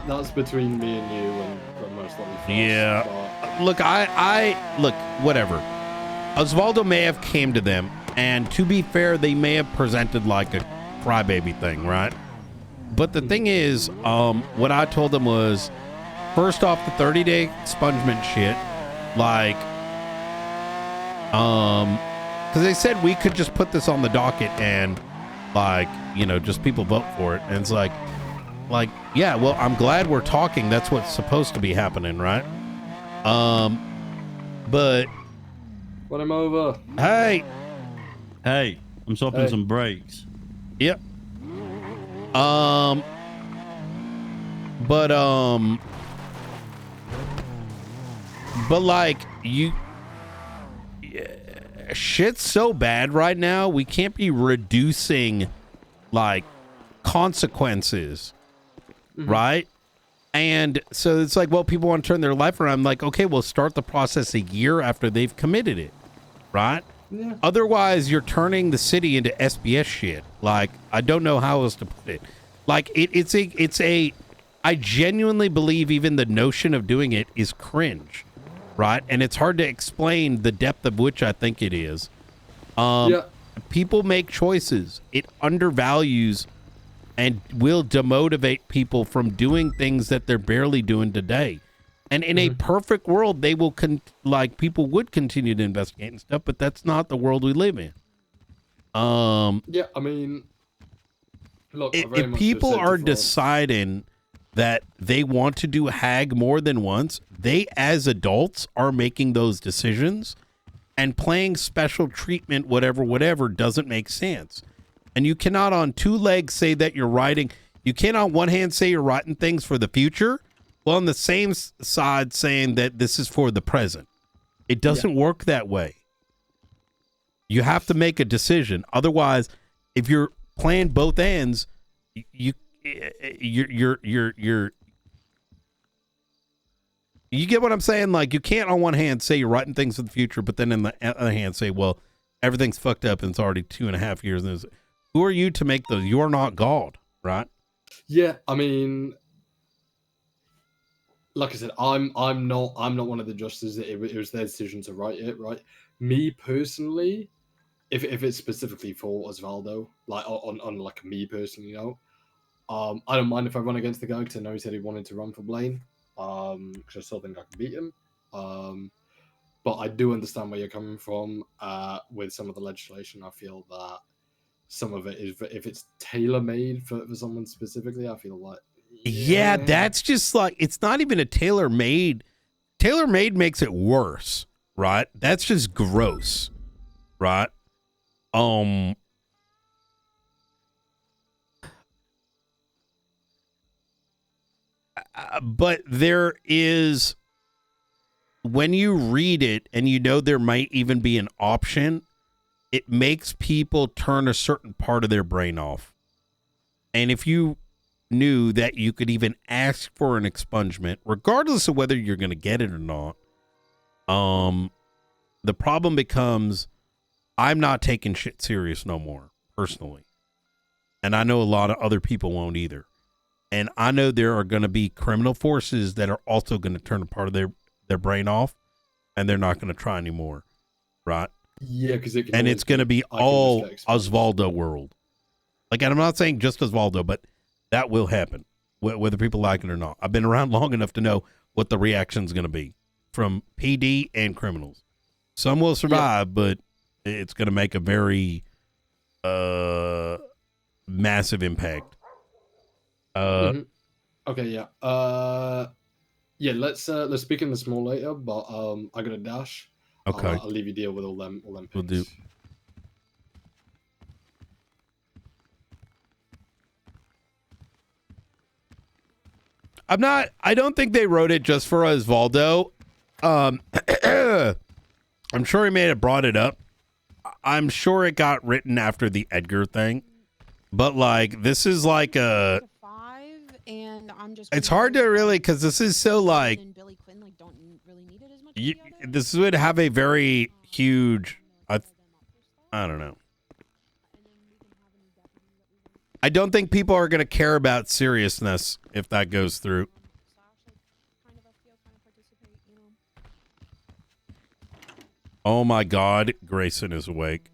that's between me and you and most likely Frost, yeah. but... Look, I look, whatever. Osvaldo may have came to them, and to be fair, they may have presented like a crybaby thing, right? But the thing is, what I told them was, first off, the 30-day expungement shit, like, because they said we could just put this on the docket and, like, just people vote for it, and it's like, yeah, well, I'm glad we're talking. That's what's supposed to be happening, right? But run him over. Hey, I'm swapping some brakes. Yep. But like, shit's so bad right now. We can't be reducing like consequences, right? And so it's like, well, people want to turn their life around. I'm like, okay, we'll start the process a year after they've committed it, right? Yeah. Otherwise, you're turning the city into SBS shit. Like, I don't know how else to put it. Like, it's a. I genuinely believe even the notion of doing it is cringe, right? And it's hard to explain the depth of which I think it is. Yeah. People make choices. It undervalues and will demotivate people from doing things that they're barely doing today. And in a perfect world, they will people would continue to investigate and stuff, but that's not the world we live in. Yeah, I mean, look, I very If much people so said to are Frost- deciding that they want to do Hag more than once, they as adults are making those decisions, and playing special treatment, whatever, doesn't make sense. And you cannot on two legs say that you're writing. You can't on one hand say you're writing things for the future, while on the same side saying that this is for the present. It doesn't work that way. You have to make a decision. Otherwise, if you're playing both ends, you get what I'm saying? Like, you can't on one hand say you're writing things for the future, but then in the other hand say, well, everything's fucked up and it's already 2.5 years. And who are you to make those? You are not God, right? Yeah, I mean, like I said, I'm not one of the justices. It was their decision to write it, right? Me personally, if it's specifically for Osvaldo, like on like me personally, I don't mind if I run against the guy because I know he said he wanted to run for Blaine. Because I still think I can beat him. But I do understand where you're coming from with some of the legislation. I feel that some of it is, if it's tailor-made for someone specifically, I feel like... Yeah, that's just like, it's not even a tailor-made. Tailor-made makes it worse, right? That's just gross, right? But there is, when you read it and you know there might even be an option, it makes people turn a certain part of their brain off. And if you knew that you could even ask for an expungement, regardless of whether you're going to get it or not, the problem becomes, I'm not taking shit serious no more, personally. And I know a lot of other people won't either. And I know there are going to be criminal forces that are also going to turn a part of their brain off, and they're not going to try anymore, right? Yeah, because it's going to be all Osvaldo world. Like, and I'm not saying just Osvaldo, but that will happen, whether people like it or not. I've been around long enough to know what the reaction is going to be from PD and criminals. Some will survive, but it's going to make a very massive impact. Okay, yeah. Yeah, let's speak in this more later, but I got a dash. Okay. I'll leave you deal with all them We'll do. picks. I don't think they wrote it just for Osvaldo. I'm sure he may have brought it up. I'm sure it got written after the Edgar thing. But like, this is like a... And I'm just It's hard to really, because this is so like... This would have a very huge... I don't know. I don't think people are going to care about seriousness if that goes through. Oh my God, Grayson is awake.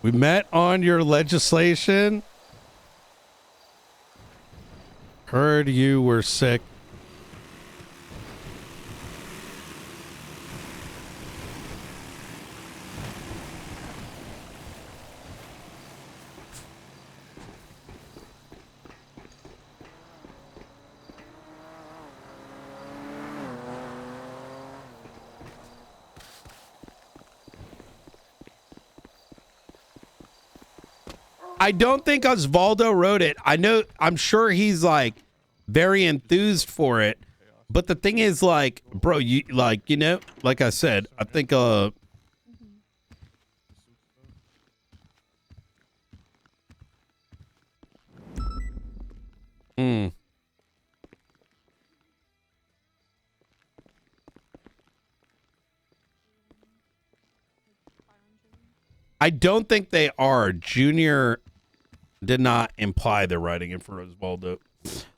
We met on your legislation. Heard you were sick. I don't think Osvaldo wrote it. I'm sure he's like very enthused for it. But the thing is, like, bro, like I said, I think I don't think they are. Junior did not imply they're writing it for Osvaldo.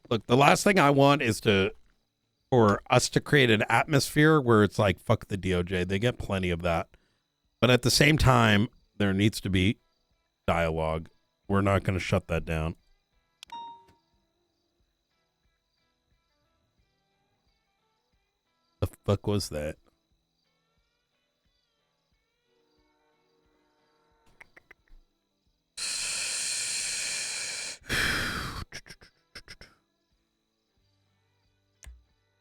Look, the last thing I want is for us to create an atmosphere where it's like, fuck the DOJ. They get plenty of that. But at the same time, there needs to be dialogue. We're not going to shut that down. The fuck was that?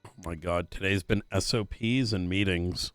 Oh my God, today's been SOPs and meetings.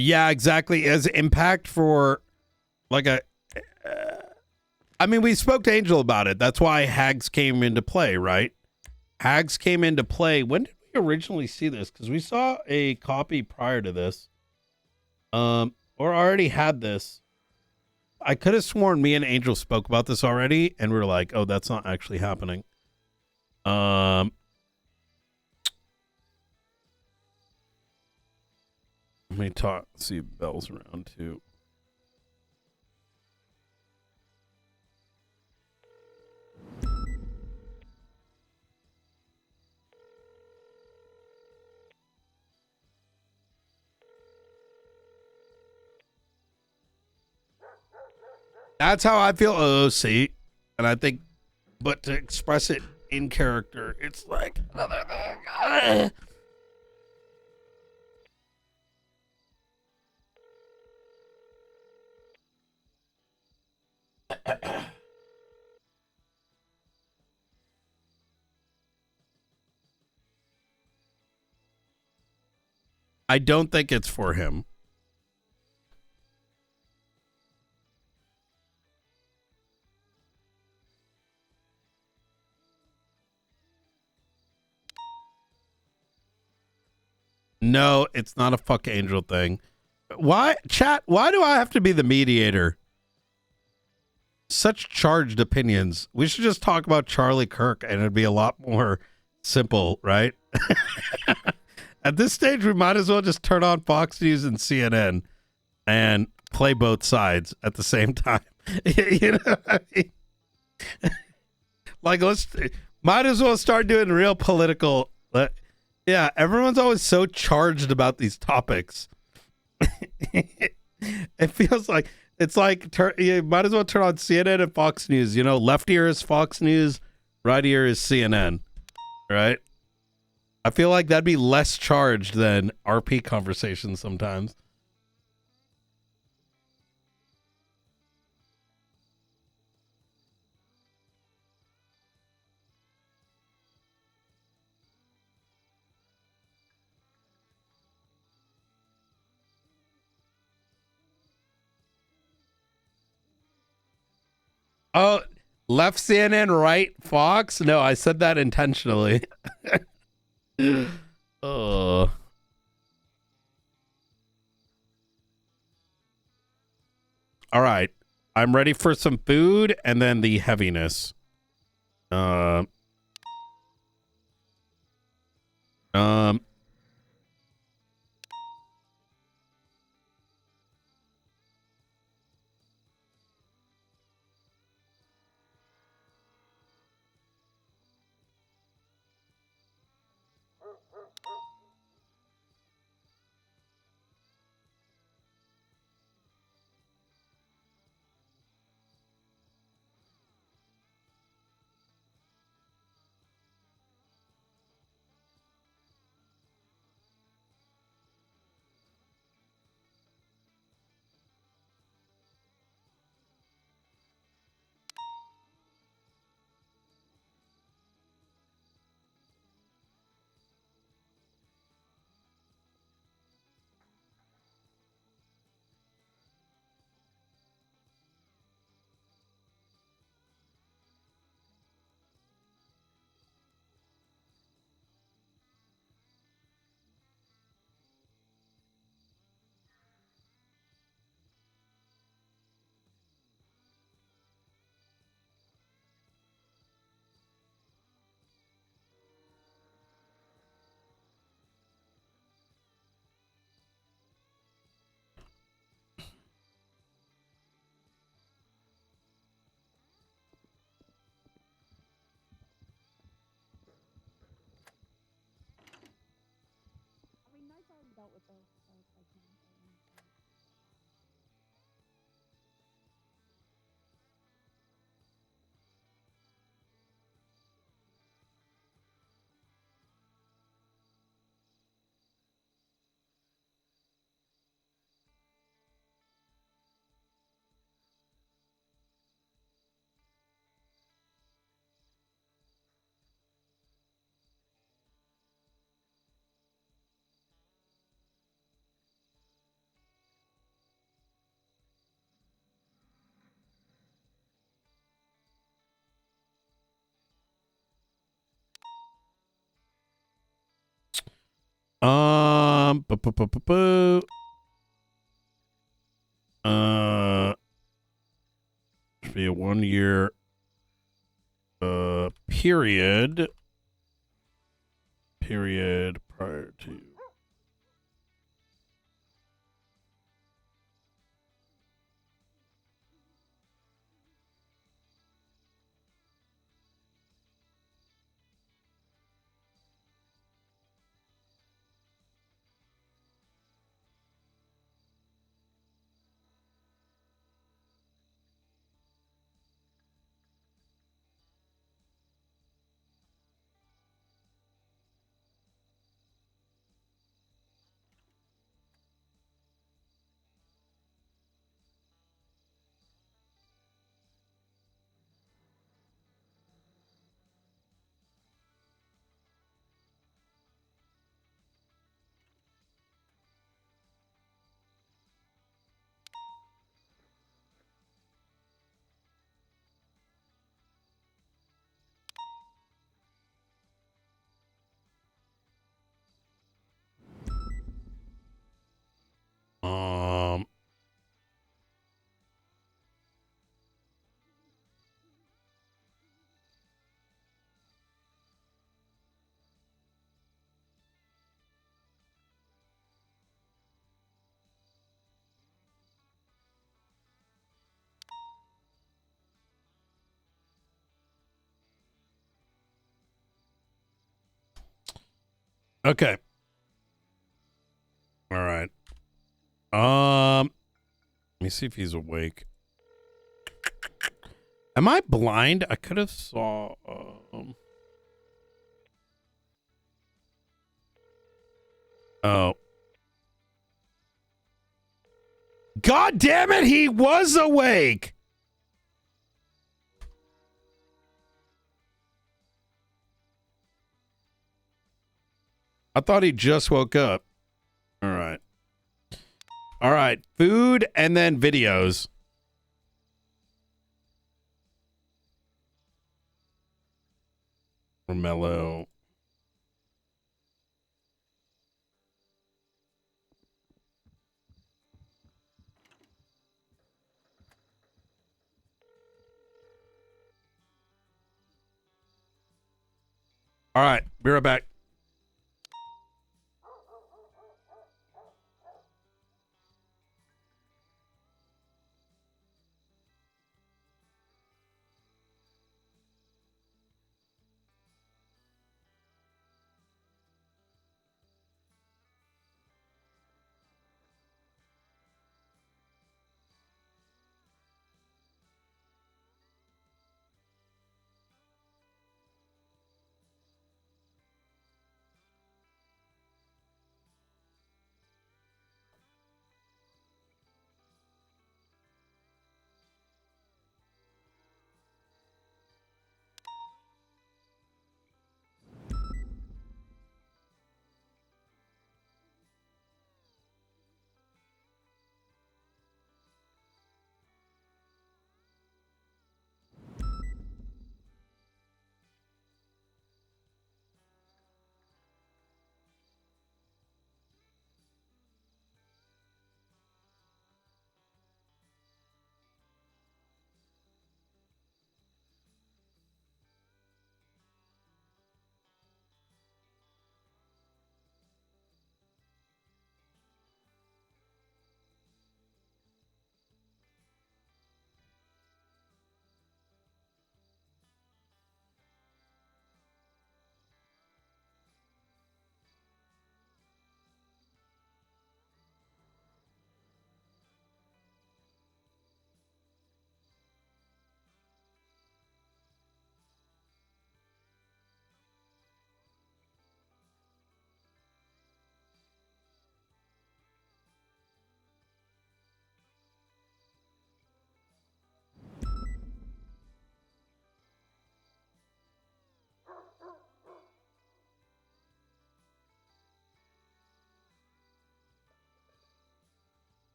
Yeah, exactly. As impact for like I mean, we spoke to Angel about it. That's why Hags came into play, right? Hags came into play. When did we originally see this? Because we saw a copy prior to this. Or already had this. I could have sworn me and Angel spoke about this already, and we were like, oh, that's not actually happening. Let me see if Bell's around too. That's how I feel OOC. And I think, but to express it in character, it's like another thing. I don't think it's for him. No, it's not a fuck Angel thing. Why, chat? Why do I have to be the mediator? Such charged opinions. We should just talk about Charlie Kirk and it'd be a lot more simple, right? At this stage, we might as well just turn on Fox News and CNN and play both sides at the same time. You know what I mean? Like, might as well start doing real political. Yeah, everyone's always so charged about these topics. It feels like it's like you might as well turn on CNN and Fox News. You know, left ear is Fox News, right ear is CNN, right? I feel like that'd be less charged than RP conversations sometimes. Oh, left CNN, right Fox? No, I said that intentionally. Oh. All right. I'm ready for some food and then the heaviness. Should be a 1 year period prior to. Okay. All right. Let me see if he's awake. Am I blind? I could have saw. Oh. God damn it! He was awake. I thought he just woke up. All right. All right. Food and then videos. Romello. All right. Be right back.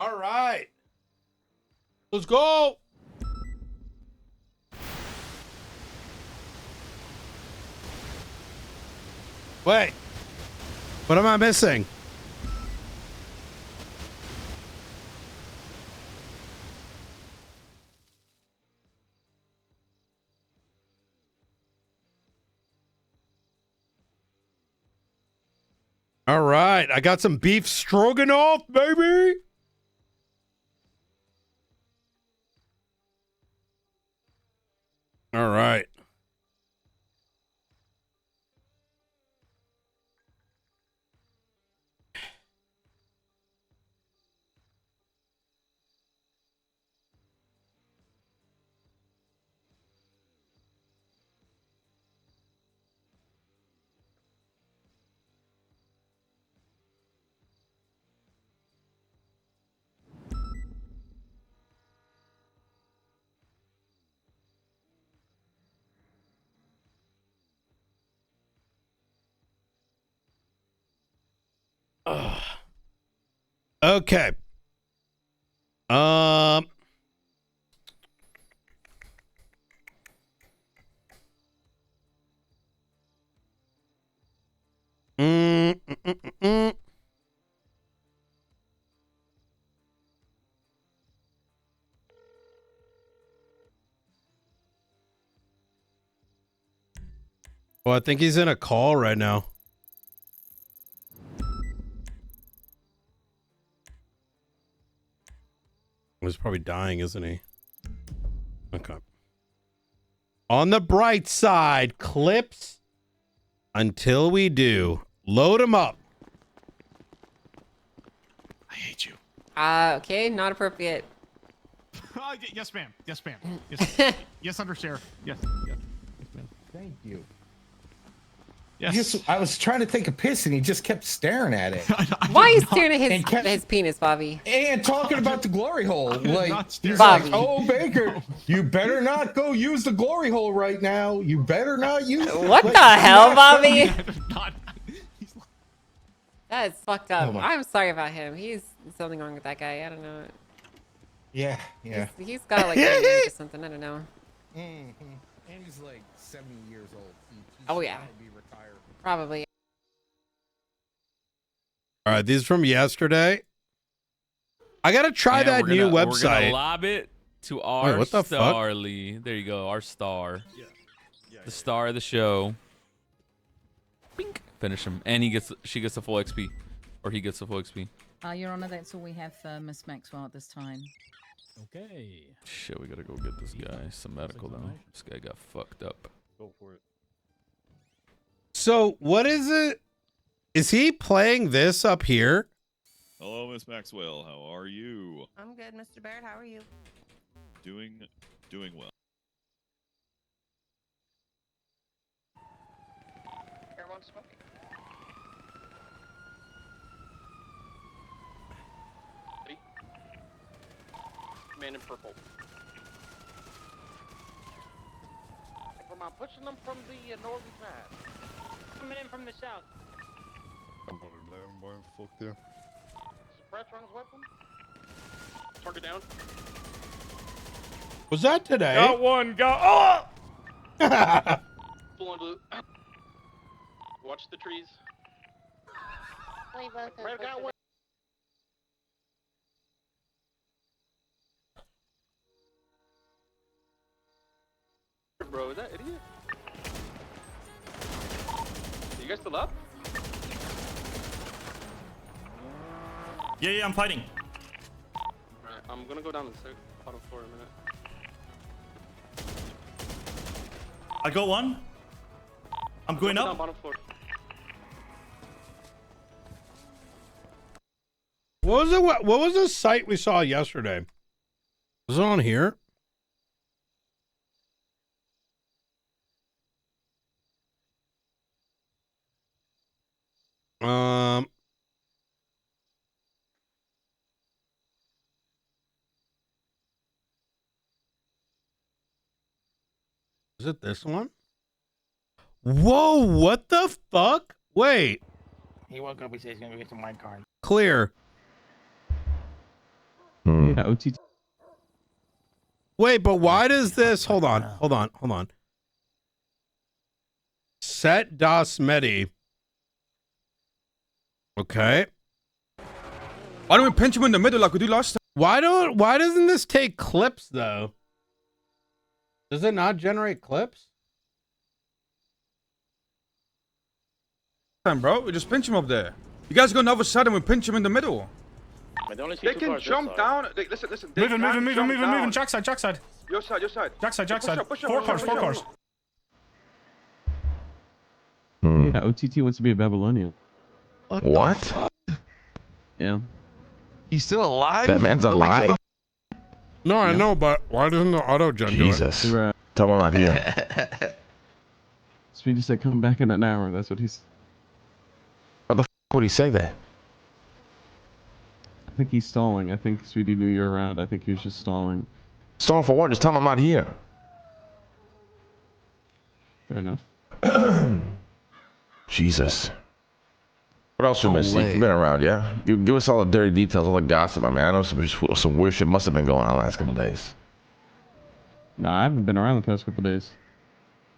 All right. Let's go. Wait. What am I missing? All right. I got some beef stroganoff, baby. All right. Ugh. Okay. Um. Mm, mm, mm, mm, mm. Well, I think he's in a call right now. He's probably dying, isn't he? Okay. On the bright side, clips until we do. Load them up. I hate you. Okay, not appropriate. Yes, ma'am. Yes, ma'am. Yes, yes, undersheriff. Yes, yes, yes, ma'am. Thank you. Yes. I was trying to take a piss and he just kept staring at it. Why are you staring at his penis, Bobby? And talking about the glory hole. Like, he's Bobby. like, oh, Baker, you better not go use the glory hole right now. You better not use it. What Like, the hell, not- Bobby? That is fucked up. Oh my- I'm sorry about him. He's something wrong with that guy. I don't know. Yeah, yeah. He's got like a or something. I don't know. And he's like 70 years old. He Oh should yeah. probably be retired. Probably. All right, these from yesterday. I gotta try Yeah, that we're new gonna- We're website. gonna lob it to our what the fuck? star, Lee. There you go, our star. The star of the show. Bink. Finish him, and she gets the full XP, or he gets the full XP. Your Honor, that's all we have for Miss Maxwell at this time. Okay. Shit, we gotta go get this guy some medical though. This guy got fucked up. Go for it. So what is it? Is he playing this up here? Hello, Miss Maxwell. How are you? I'm good, Mr. Baird. How are you? Doing well. Everyone's smoking. Man in purple. I'm pushing them from the northern side. Coming in from the south. I'm gonna let him boy fuck there. Suppressor on his weapon. Target down. Was that today? Got one. Got. Oh! Full on blue. Watch the trees. Red got one. Bro, is that idiot? You guys still up? Yeah, I'm fighting. Alright, I'm gonna go down to the bottom floor in a minute. I got one. I'm going Down up. bottom floor. What was it? What was the site we saw yesterday? Was it on here? Is it this one? Whoa, what the fuck? Wait, He woke up, he said he's gonna go get some white card. clear. Yeah, OTT. Wait, but why does this? Hold on. Set dasMEHDI. Okay. Why don't we pinch him in the middle like we do last time? Why doesn't this take clips though? Does it not generate clips? Bro, we just pinch him up there. You guys go on the other side and we pinch him in the middle. They can jump down. Listen. Moving. Jack side. Your side. Jack side. Push up, Four cars. Yeah, OTT wants to be a Babylonian. What? Yeah. He's still alive? That man's alive? No, I know, but why doesn't the auto gen do it? Jesus. Tell him I'm not here. Speedy said come back in an hour. That's what he's... What the f*** would he say that? I think he's stalling. I think Speedy knew you were around. I think he was just stalling. Stalling for what? Just tell him I'm not here. Fair enough. Jesus. What else you missed? You've been around, yeah? You give us all the dirty details, all the gossip. I mean, I know some weird shit must have been going on the last couple days. No, I haven't been around the past couple days.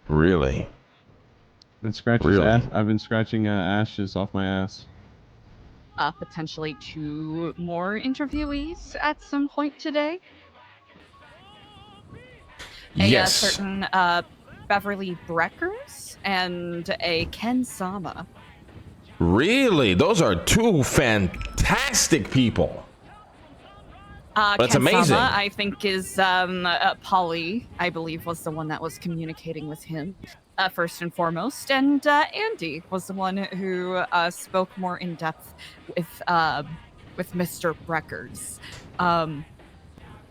Really? Been scratching I've been scratching ashes off my ass. Potentially 2 more interviewees at some point today. Yes. A certain Beverly Breckers and a Ken Sama. Really? Those are 2 fantastic people. That's Ken amazing. Sama, I think, is Polly, I believe, was the one that was communicating with him first and foremost, and Andy was the one who spoke more in depth with Mr. Breckers. A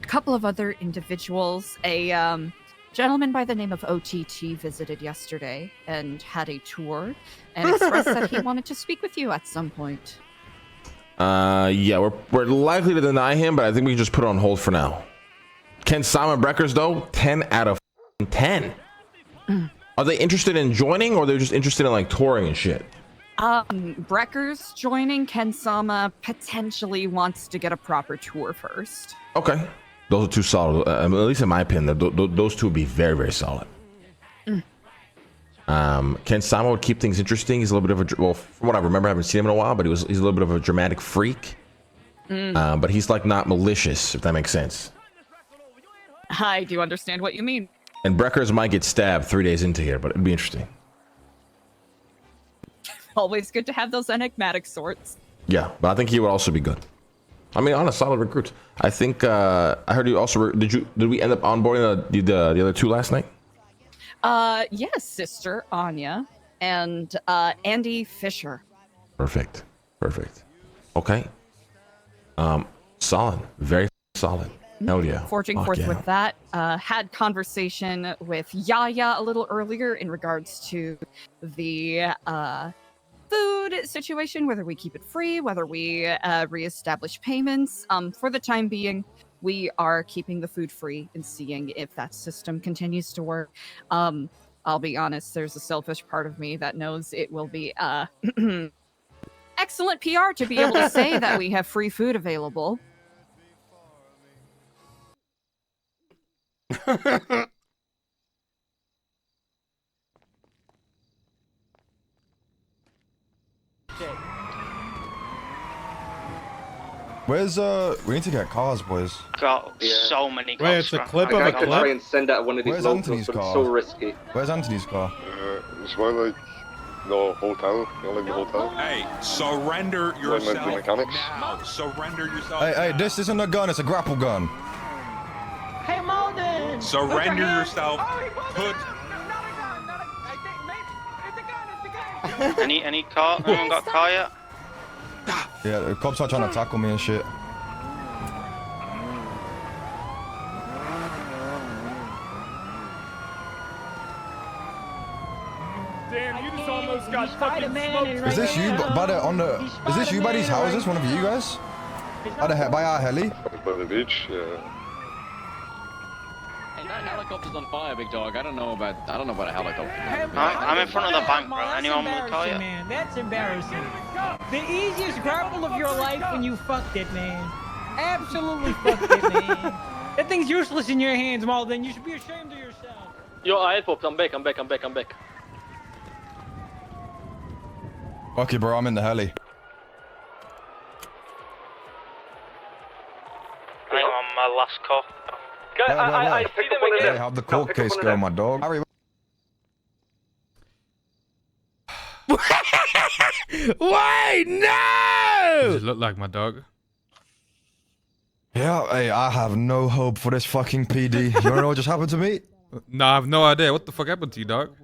couple of other individuals, a gentleman by the name of OTT visited yesterday and had a tour and expressed that he wanted to speak with you at some point. Yeah, we're likely to deny him, but I think we can just put it on hold for now. Ken Simon Breckers, though, 10 out of 10. Are they interested in joining, or they're just interested in like touring and shit? Breckers joining. Ken Sama potentially wants to get a proper tour first. Okay, those are 2 solid. At least in my opinion, those 2 would be very, very solid. Ken Sama would keep things interesting. He's a little bit of a, well, from what I remember, I haven't seen him in a while, but he's a little bit of a dramatic freak. But he's like not malicious, if that makes sense. I do understand what you mean. And Breckers might get stabbed 3 days into here, but it'd be interesting. Always good to have those enigmatic sorts. Yeah, but I think he would also be good. I mean, on a solid recruit. I think I heard you also. Did we end up onboarding the other 2 last night? Yes, Sister Anya and Andy Fisher. Perfect. Okay. Solid. Very solid. Hell yeah. Forging Fuck forth yeah. with that. Had conversation with Yaya a little earlier in regards to the food situation, whether we keep it free, whether we reestablish payments. For the time being, we are keeping the food free and seeing if that system continues to work. I'll be honest, there's a selfish part of me that knows it will be excellent PR to be able to say that we have free food available. Where's we need to get cars, boys. Got so many cars. Wait, it's a clip of a clip? Try and send out one of these Where's locals, Anthony's but it's car? so risky. Where's Anthony's car? It's by like the hotel. You know, like the hotel. Hey, surrender Like yourself the mechanics. now. Surrender yourself. Hey, this isn't a gun. It's a grapple gun. Hey, Malden! Surrender yourself. Put. Any car? Anyone got a car yet? Yeah, the cops are trying to tackle me and shit. Damn, you just almost got fucking smoked. Is this you by the on the? Is this you by these houses? One of you guys? By our heli? By the beach. Yeah. Hey, that helicopter's on fire, big dog. I don't know about a helicopter. I'm in front of the bank, bro. Anyone want a car yet? Man, that's embarrassing. The easiest grapple of your life and you fucked it, man. Absolutely fucked it, man. That thing's useless in your hands, Malden. You should be ashamed of yourself. Yo, I popped. I'm back. Fuck you, bro. I'm in the heli. I'm on my last call. I see them again. Hey, how'd the court case go, my dog? Wait, no! Does it look like my dog? Yeah, hey, I have no hope for this fucking PD. You wanna know what just happened to me? No, I have no idea. What the fuck happened to you, dog?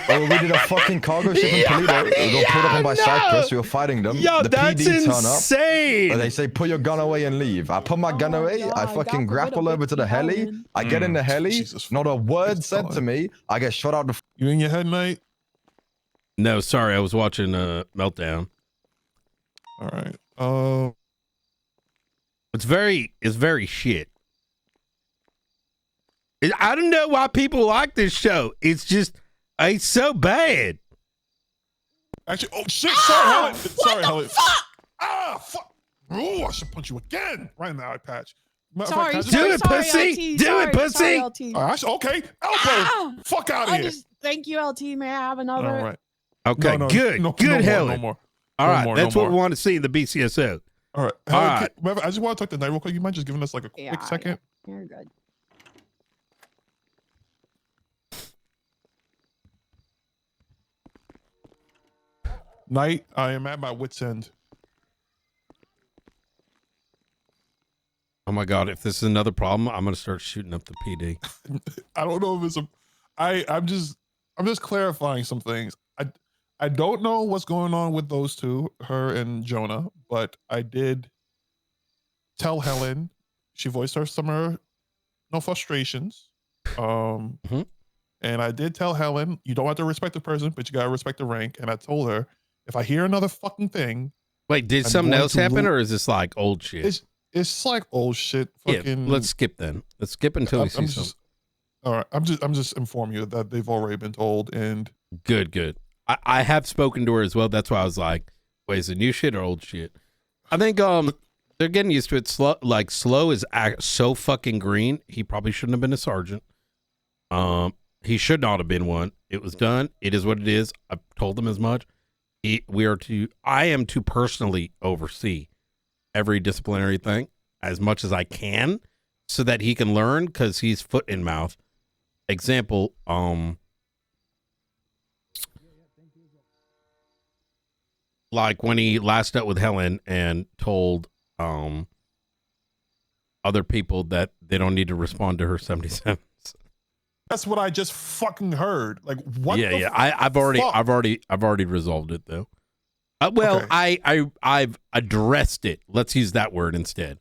Oh, we did a fucking cargo ship in Toledo. We got pulled up on by Cyprus. We were fighting them. Yo, the that's PD turn insane. up. They say, put your gun away and leave. I put my gun away. I fucking grapple over to the heli. I get in the heli. Not a word said to me. I get shot out the... You in your head, mate? No, sorry. I was watching Meltdown. All right. It's very shit. I don't know why people like this show. It's so bad. Actually, oh shit! Sorry, Helen. Sorry, Helen. Fuck! Ah, fuck! Oh, I should punch you again right in the eye patch. Sorry, do it, pussy. Do it, pussy. Okay, elbow. Fuck out of here. Thank you, LT. May I have another? All right. Okay, good, Helen. No more. All right, that's what we want to see in the BCSO. All right. Helen, I just want to talk to Knight real quick. You mind just giving us like a quick second? Yeah. You're good. Knight, I am at my wit's end. Oh my god, if this is another problem, I'm gonna start shooting up the PD. I don't know if it's I'm just clarifying some things. I don't know what's going on with those two, her and Jonah, but I did tell Helen, she voiced some of her frustrations. And I did tell Helen, you don't have to respect the person, but you gotta respect the rank. And I told her, if I hear another fucking thing. Wait, did something else happen, or is this like old shit? It's like old shit. Fucking. Yeah, let's skip then. Let's skip until we see something. All right, I'm just informing you that they've already been told. And good. I have spoken to her as well. That's why I was like, wait, is it new shit or old shit? I think they're getting used to it. Slow is so fucking green. He probably shouldn't have been a sergeant. He should not have been one. It was done. It is what it is. I've told them as much. I am to personally oversee every disciplinary thing as much as I can so that he can learn, because he's foot in mouth. Example, like when he last dealt with Helen and told other people that they don't need to respond to her 77s. That's what I just fucking heard. Like, what? Yeah. I've already resolved it though. I've addressed it. Let's use that word instead.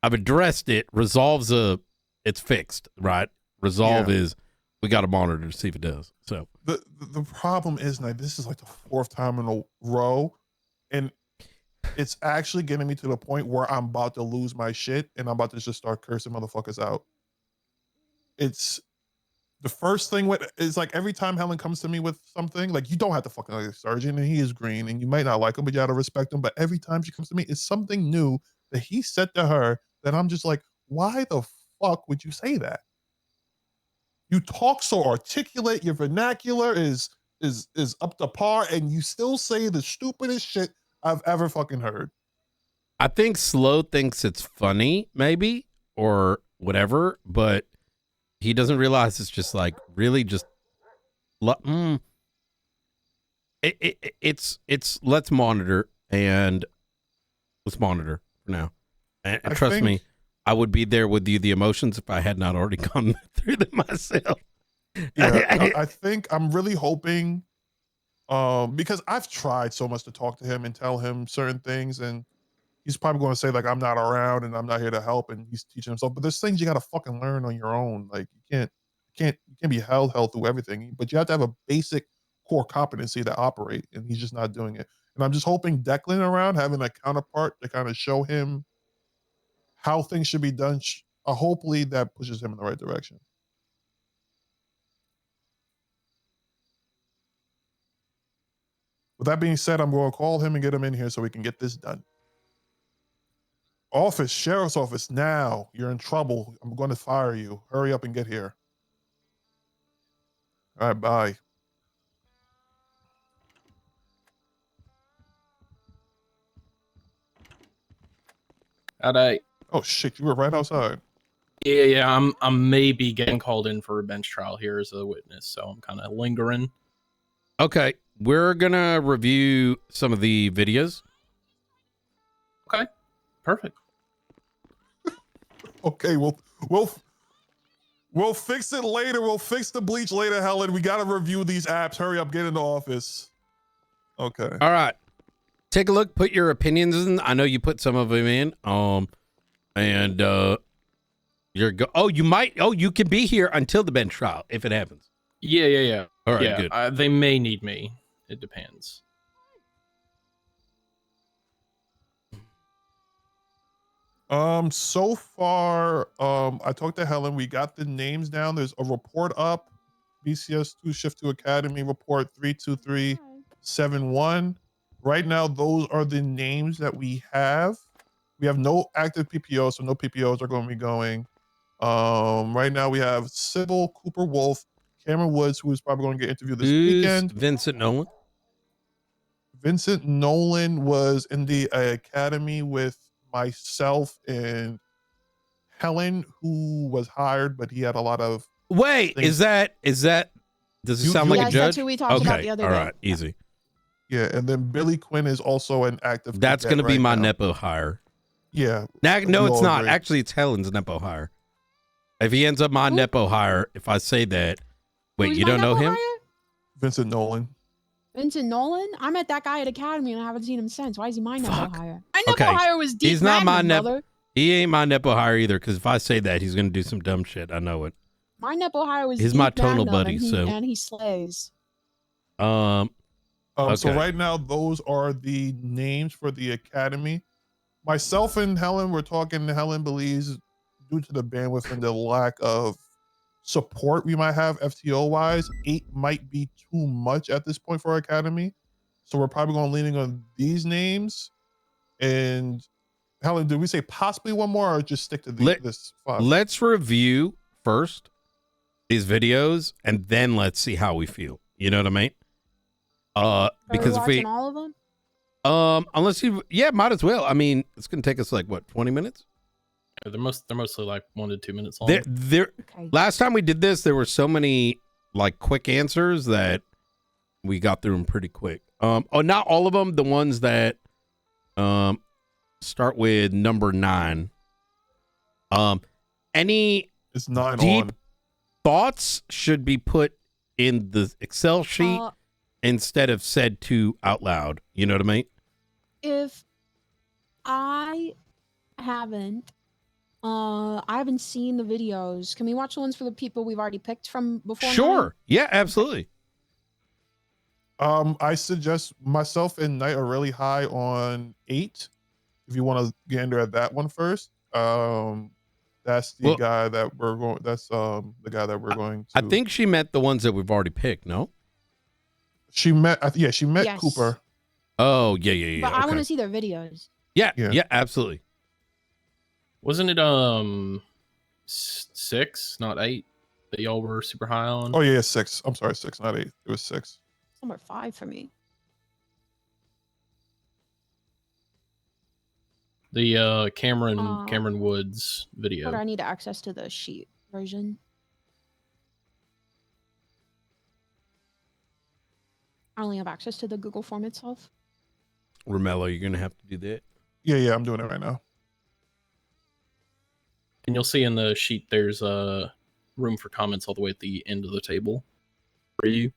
I've addressed it. It's fixed, right? Resolve is we got to monitor to see if it does. So the problem is now this is like the fourth time in a row, and it's actually getting me to the point where I'm about to lose my shit and I'm about to just start cursing motherfuckers out. It's the first thing is like every time Helen comes to me with something, like, you don't have to fucking like the sergeant, and he is green, and you might not like him, but you gotta respect him. But every time she comes to me, it's something new that he said to her that I'm just like, why the fuck would you say that? You talk so articulate, your vernacular is up to par, and you still say the stupidest shit I've ever fucking heard. I think Slow thinks it's funny, maybe, or whatever, but he doesn't realize it's just like really just it's let's monitor for now. And trust me, I would be there with you, the emotions, if I had not already gone through them myself. Yeah, I think I'm really hoping, because I've tried so much to talk to him and tell him certain things, and he's probably going to say like, I'm not around and I'm not here to help, and he's teaching himself. But there's things you got to fucking learn on your own. Like, you can't be held through everything, but you have to have a basic core competency to operate, and he's just not doing it. And I'm just hoping Declan around, having a counterpart to kind of show him how things should be done. Hopefully that pushes him in the right direction. With that being said, I'm going to call him and get him in here so we can get this done. Office, sheriff's office, now. You're in trouble. I'm going to fire you. Hurry up and get here. All right, bye. Howdy. Oh shit, you were right outside. Yeah. I'm maybe getting called in for a bench trial here as a witness, so I'm kind of lingering. Okay, we're gonna review some of the videos. Okay, perfect. Okay, we'll fix it later. We'll fix the bleach later, Helen. We gotta review these apps. Hurry up, get in the office. Okay. All right, take a look. Put your opinions in. I know you put some of them in. And you can be here until the bench trial if it happens. Yeah. All right, yeah, good. they may need me. It depends. So far, I talked to Helen. We got the names down. There's a report up. BCS 2 Shift 2 Academy report 32371. Right now, those are the names that we have. We have no active PPOs, so no PPOs are going to be going. Right now we have Sybil, Cooper Wolf, Cameron Woods, who is probably going to get interviewed this weekend. Vincent Nolan? Vincent Nolan was in the academy with myself and Helen, who was hired, but he had a lot of Wait, things. is that does it sound like a judge? That's who we talked about the other all day. right, easy. Yeah, and then Billy Quinn is also an active. That's cadet going to be right my now. Nepo hire. Yeah. No, we it's all not. agree. Actually, it's Helen's Nepo hire. If he ends up my Nepo hire, if I say that, wait, Who's you my don't know Nepo him? hire? Vincent Nolan. Vincent Nolan? I met that guy at Academy and I haven't seen him since. Why is he my Nepo hire? My Nepo Okay, hire was deep. he's not my Magnum, Nepo. brother. He ain't my Nepo hire either. Because if I say that, he's going to do some dumb shit. I know it. My Nepo hire was He's deep my tonal Magnum, buddy, and he slays. So Okay. right now, those are the names for the academy. Myself and Helen were talking. Helen believes, due to the bandwidth and the lack of support we might have FTO wise, 8 might be too much at this point for our academy. So we're probably going to leaning on these names. And Helen, did we say possibly one more, or just stick to this 5? Let's review first these videos, and then let's see how we feel. You know what I mean? Because if we watching all of them? unless you, might as well. I mean, it's gonna take us like what, 20 minutes? Yeah, they're mostly like 1 to 2 minutes long. Last time we did this, there were so many like quick answers that we got through them pretty quick. Not all of them. The ones that start with number 9. Any it's 9 deep on. thoughts should be put in the Excel sheet instead of said to out loud. You know what I mean? If I haven't seen the videos, can we watch the ones for the people we've already picked from before? Sure. Yeah, absolutely. I suggest myself and Knight are really high on 8. If you want to gander at that one first. That's the guy that we're going. That's the guy that we're going to. I think she meant the ones that we've already picked. No, she met. She met Yes. Cooper. Oh yeah. But I want okay. to see their videos. Yeah, absolutely. Wasn't it 6, not 8, that y'all were super high on? Oh yeah, 6. I'm sorry, 6, not 8. It was 6. Number 5 for me. The Cameron Woods video. But I need access to the sheet version. I only have access to the Google form itself. Romello, you're gonna have to do that. Yeah, I'm doing it right now. And you'll see in the sheet there's room for comments all the way at the end of the table for you.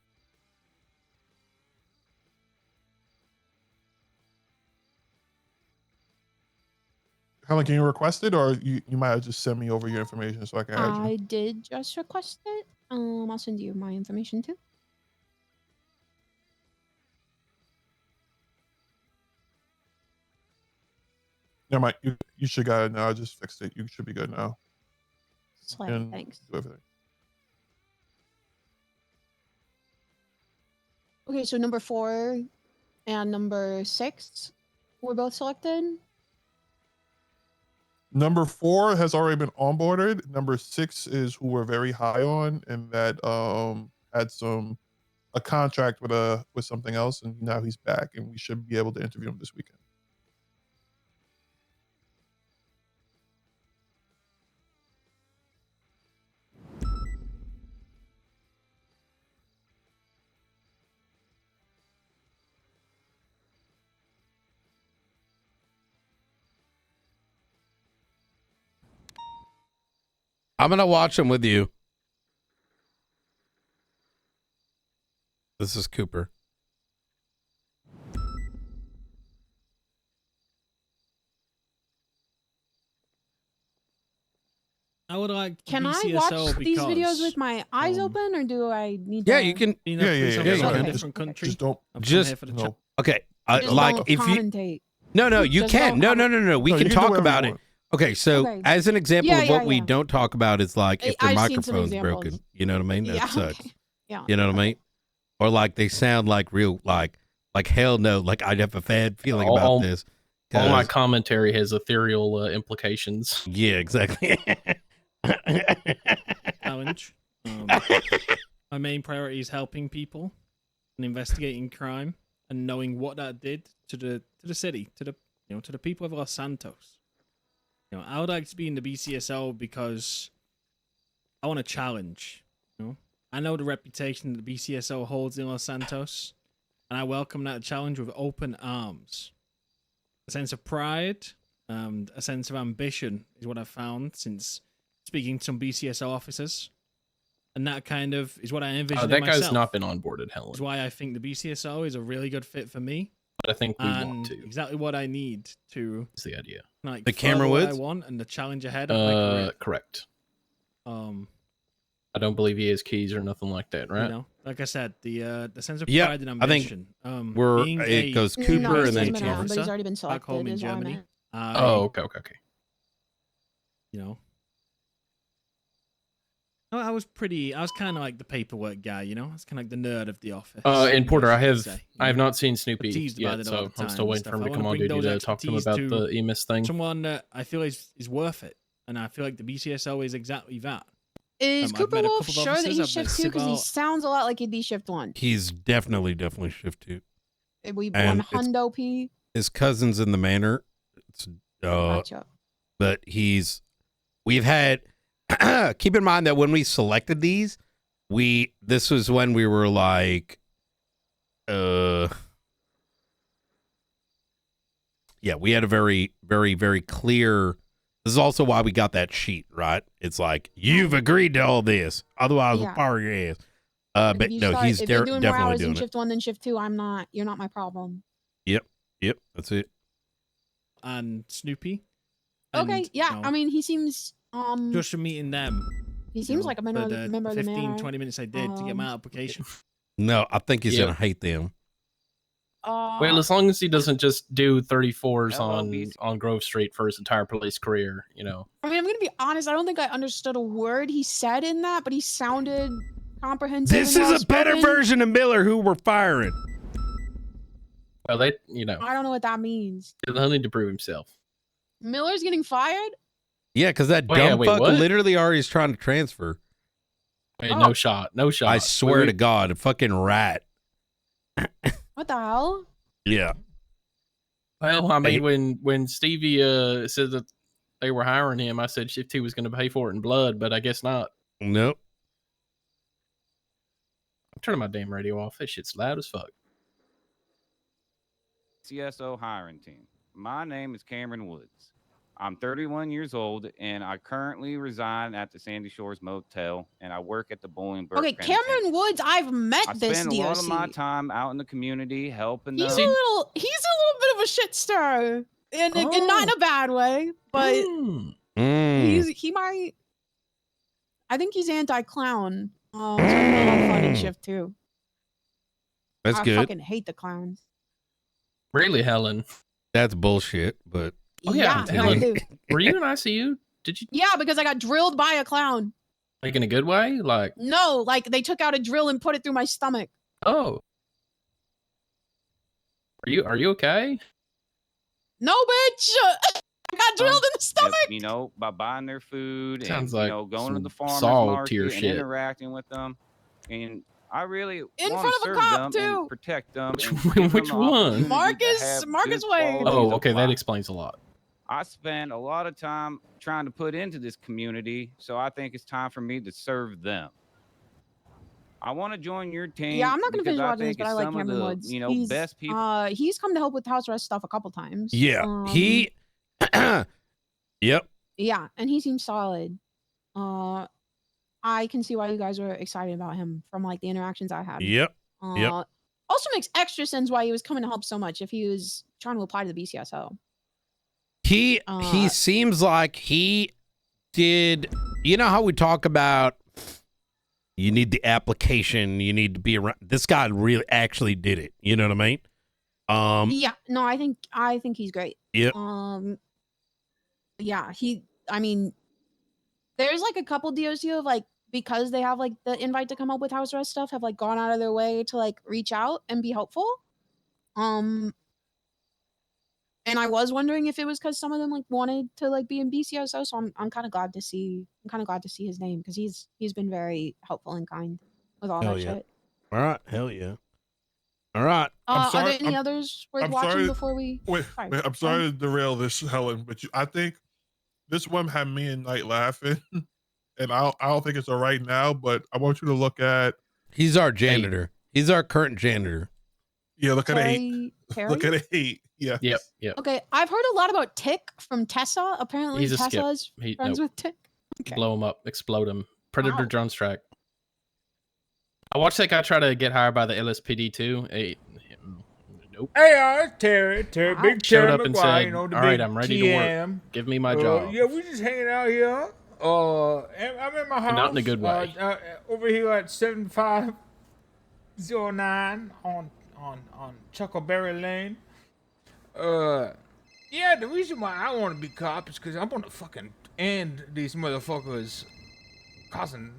Helen, can you request it, or you might have just send me over your information so I can add you? I did just request it. I'll send you my information too. Never mind. You should got it now. I just fixed it. You should be good now. Slay, And thanks. do everything. Okay, so number 4 and number 6 were both selected. Number 4 has already been onboarded. Number 6 is who we're very high on, and that had a contract with something else, and now he's back, and we should be able to interview him this weekend. I'm gonna watch him with you. This is Cooper. I would like. Can I BCSO watch these videos with my eyes open, or do I need? Yeah, to... you can. You know, Yeah, from you a can. different country. Just don't. Okay. Just Like don't if you. commentate. No, you Just can. don't No. We No, can you can do talk whatever about you it. want. Okay, so Okay. as an example Yeah, of what yeah, we yeah. don't talk about is like if their I've seen some microphone's examples. broken. You know what I mean? That Yeah, sucks. okay. Yeah. You know what I mean? Or like they sound like real like hell no. Like I'd have a bad feeling about this. All my 'cause- commentary has ethereal implications. Yeah, exactly. Challenge. My main priority is helping people and investigating crime and knowing what that did to the city, to the people of Los Santos. I would like to be in the BCSO because I want a challenge. I know the reputation that the BCSO holds in Los Santos, and I welcome that challenge with open arms. A sense of pride, a sense of ambition is what I've found since speaking to some BCSO officers. And that kind of is what I envision in That myself. guy's not been onboarded, Helen. That's why I think the BCSO is a really good fit for me. But I think we and want to. exactly what I need to. That's the idea. Like The further Cameron what I Woods? want and the challenge ahead of my career. Correct. I don't believe he has keys or nothing like that, right? Like I said, the sense of Yeah, pride and I think ambition. we're- being it goes Cooper No, and he's then been Cameron. around, but he's already been back home selected. in Is what I Germany. meant. Oh, okay. I was kind of like the paperwork guy, I was kind of like the nerd of the office. And Porter, I guess have you could say, I have know. not seen Snoopy Teased about yet, it all so the I'm still time waiting and for him stuff. to I come wanna on bring duty those to talk to him expertise about to the EMIS thing. Someone that I feel is worth it, and I feel like the BCSO is exactly that. Is I've Cooper met a Wolf couple of sure that officers, he's I've shift met 2? Because he Sibel. sounds a lot like he'd be shift 1. He's definitely shift 2. We And one hundo P. His cousin's in the manor. It's, Gotcha. But we've had. Keep in mind that when we selected these, this was when we were like, yeah, we had a very, very, very clear. This is also why we got that sheet, right? It's like you've agreed to all this, otherwise we'll fire your ass. But If no, start- he's if you're doing more definitely hours in doing it. shift 1 than shift 2, I'm not. You're not my problem. Yep, that's it. And Snoopy. Okay, And, yeah. I mean, he seems. Just from meeting them. He seems like a member for of the the member of the 15, manor. 20 minutes I did to get my application. No, I think he's Yep. gonna hate them. Well, as long as he doesn't just do 34s on Grove Street for his entire police career, I mean, I'm gonna be honest. I don't think I understood a word he said in that, but he sounded comprehensive. This and is a better well-spoken. version of Miller, who we're firing. Well, I don't know what that means. he'll need to prove himself. Miller's getting fired? Yeah, because that Wait, yeah, dumb wait, fuck what? literally already is trying to transfer. Wait, Oh. no shot. I swear to God, a fucking rat. What the hell? Yeah. Well, I mean, when Stevie said that they were hiring him, I said Shift 2 was going to pay for it in blood, but I guess not. Nope. I'm turning my damn radio off. That shit's loud as fuck. CSO hiring team. My name is Cameron Woods. I'm 31 years old, and I currently reside at the Sandy Shores Motel, and I work at the Bolingbrook. Okay, Cameron Woods. I've met I this spend DOC. a lot of my time out in the community helping He's a them. little. He's a little bit of a shit stir, and not in a bad way, but he might. I think he's anti-clown. So he's a lot of fun in shift 2. That's I good. fucking hate the clowns. Really, Helen? That's bullshit, but. Oh, yeah, I Helen. do. Were you in ICU? Did you? Yeah, because I got drilled by a clown. Like in a good way? Like, No, like they took out a drill and put it through my stomach. oh. Are you okay? No, bitch. got drilled in the stomach. You know, by buying their food Sounds and like you know going to some the farmers Saul market tier and shit. interacting with them. And I really In want front to of a serve cop, them too. and protect them. Which- and give which them the one? opportunity to have Marcus good Wade. qualities Oh, of okay, that life. explains a lot. I spend a lot of time trying to put into this community, so I think it's time for me to serve them. I want to join your team. Yeah, I'm not gonna because finish I watching this, think but it's I like some of Cameron the Woods. best people. He's come to help with house arrest stuff a couple times. Yeah, he. Yep. Yeah, and he seems solid. I can see why you guys are excited about him from like the interactions I had. Yep. Yep. Also makes extra sense why he was coming to help so much if he was trying to apply to the BCSO. He seems like he did. You know how we talk about you need the application, you need to be around. This guy really actually did it. You know what I mean? Yeah, no, I think he's great. Yep. Yeah, I mean, there's like a couple deals here of like, because they have like the invite to come up with house arrest stuff, have like gone out of their way to like reach out and be helpful. And I was wondering if it was because some of them like wanted to like be in BCSO, so I'm kind of glad to see his name because he's been very helpful and kind with all Hell that yeah. shit. All right. Hell yeah. All right. Are there any others worth I'm watching sorry- before we? Wait, Sorry. I'm sorry to derail this, Helen, but I think this one had me and Knight laughing, and I don't think it's all right now. But I want you to look at. He's our janitor. He's our current janitor. Yeah, look at Terry? 8. Look at 8. Yeah. Yep. Okay, I've heard a lot about Tick from Tessa. Apparently, He's a skip. Tessa is friends Nope. with Tick. Okay. Blow him up, explode him. Predator Wow. drone strike. I watched that guy try to get hired by the LSPD too. Nope. Hey, Terry, Big Showed Terry up and McGuire, said, you know, the "All right, big I'm ready to work. TM. Give me my job." Yeah, we just hanging out here. I'm in my house. And not in a good way. Over here at 7509 on Chuckleberry Lane. Yeah, the reason why I want to be cop is because I want to fucking end these motherfuckers causing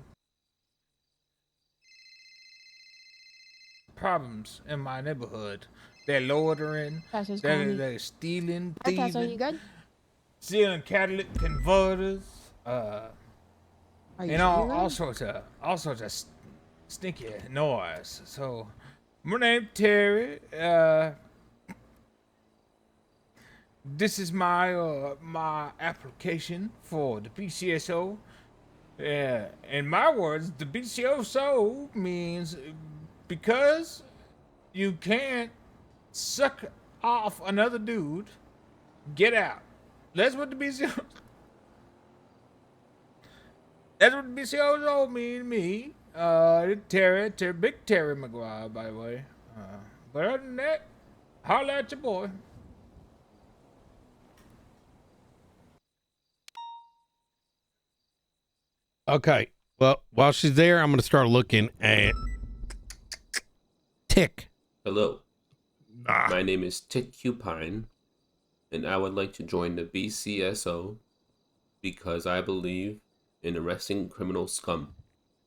problems in my neighborhood. They're loitering. Tessa's calling me. They're stealing, Hi, Tessa, thieving, you good? stealing catalytic converters. Are you And all sure? sorts of stinky noise. So, my name Terry. This is my my application for the BCSO. In my words, the BCSO means because you can't suck off another dude, get out. That's what the BCSO. That's what the BCSO mean to me. Terry, Big Terry McGuire, by the way. But other than that, holla at your boy. Okay. Well, while she's there, I'm going to start looking at Tick. Hello. My name is Tick Cupine, and I would like to join the BCSO because I believe in arresting criminal scum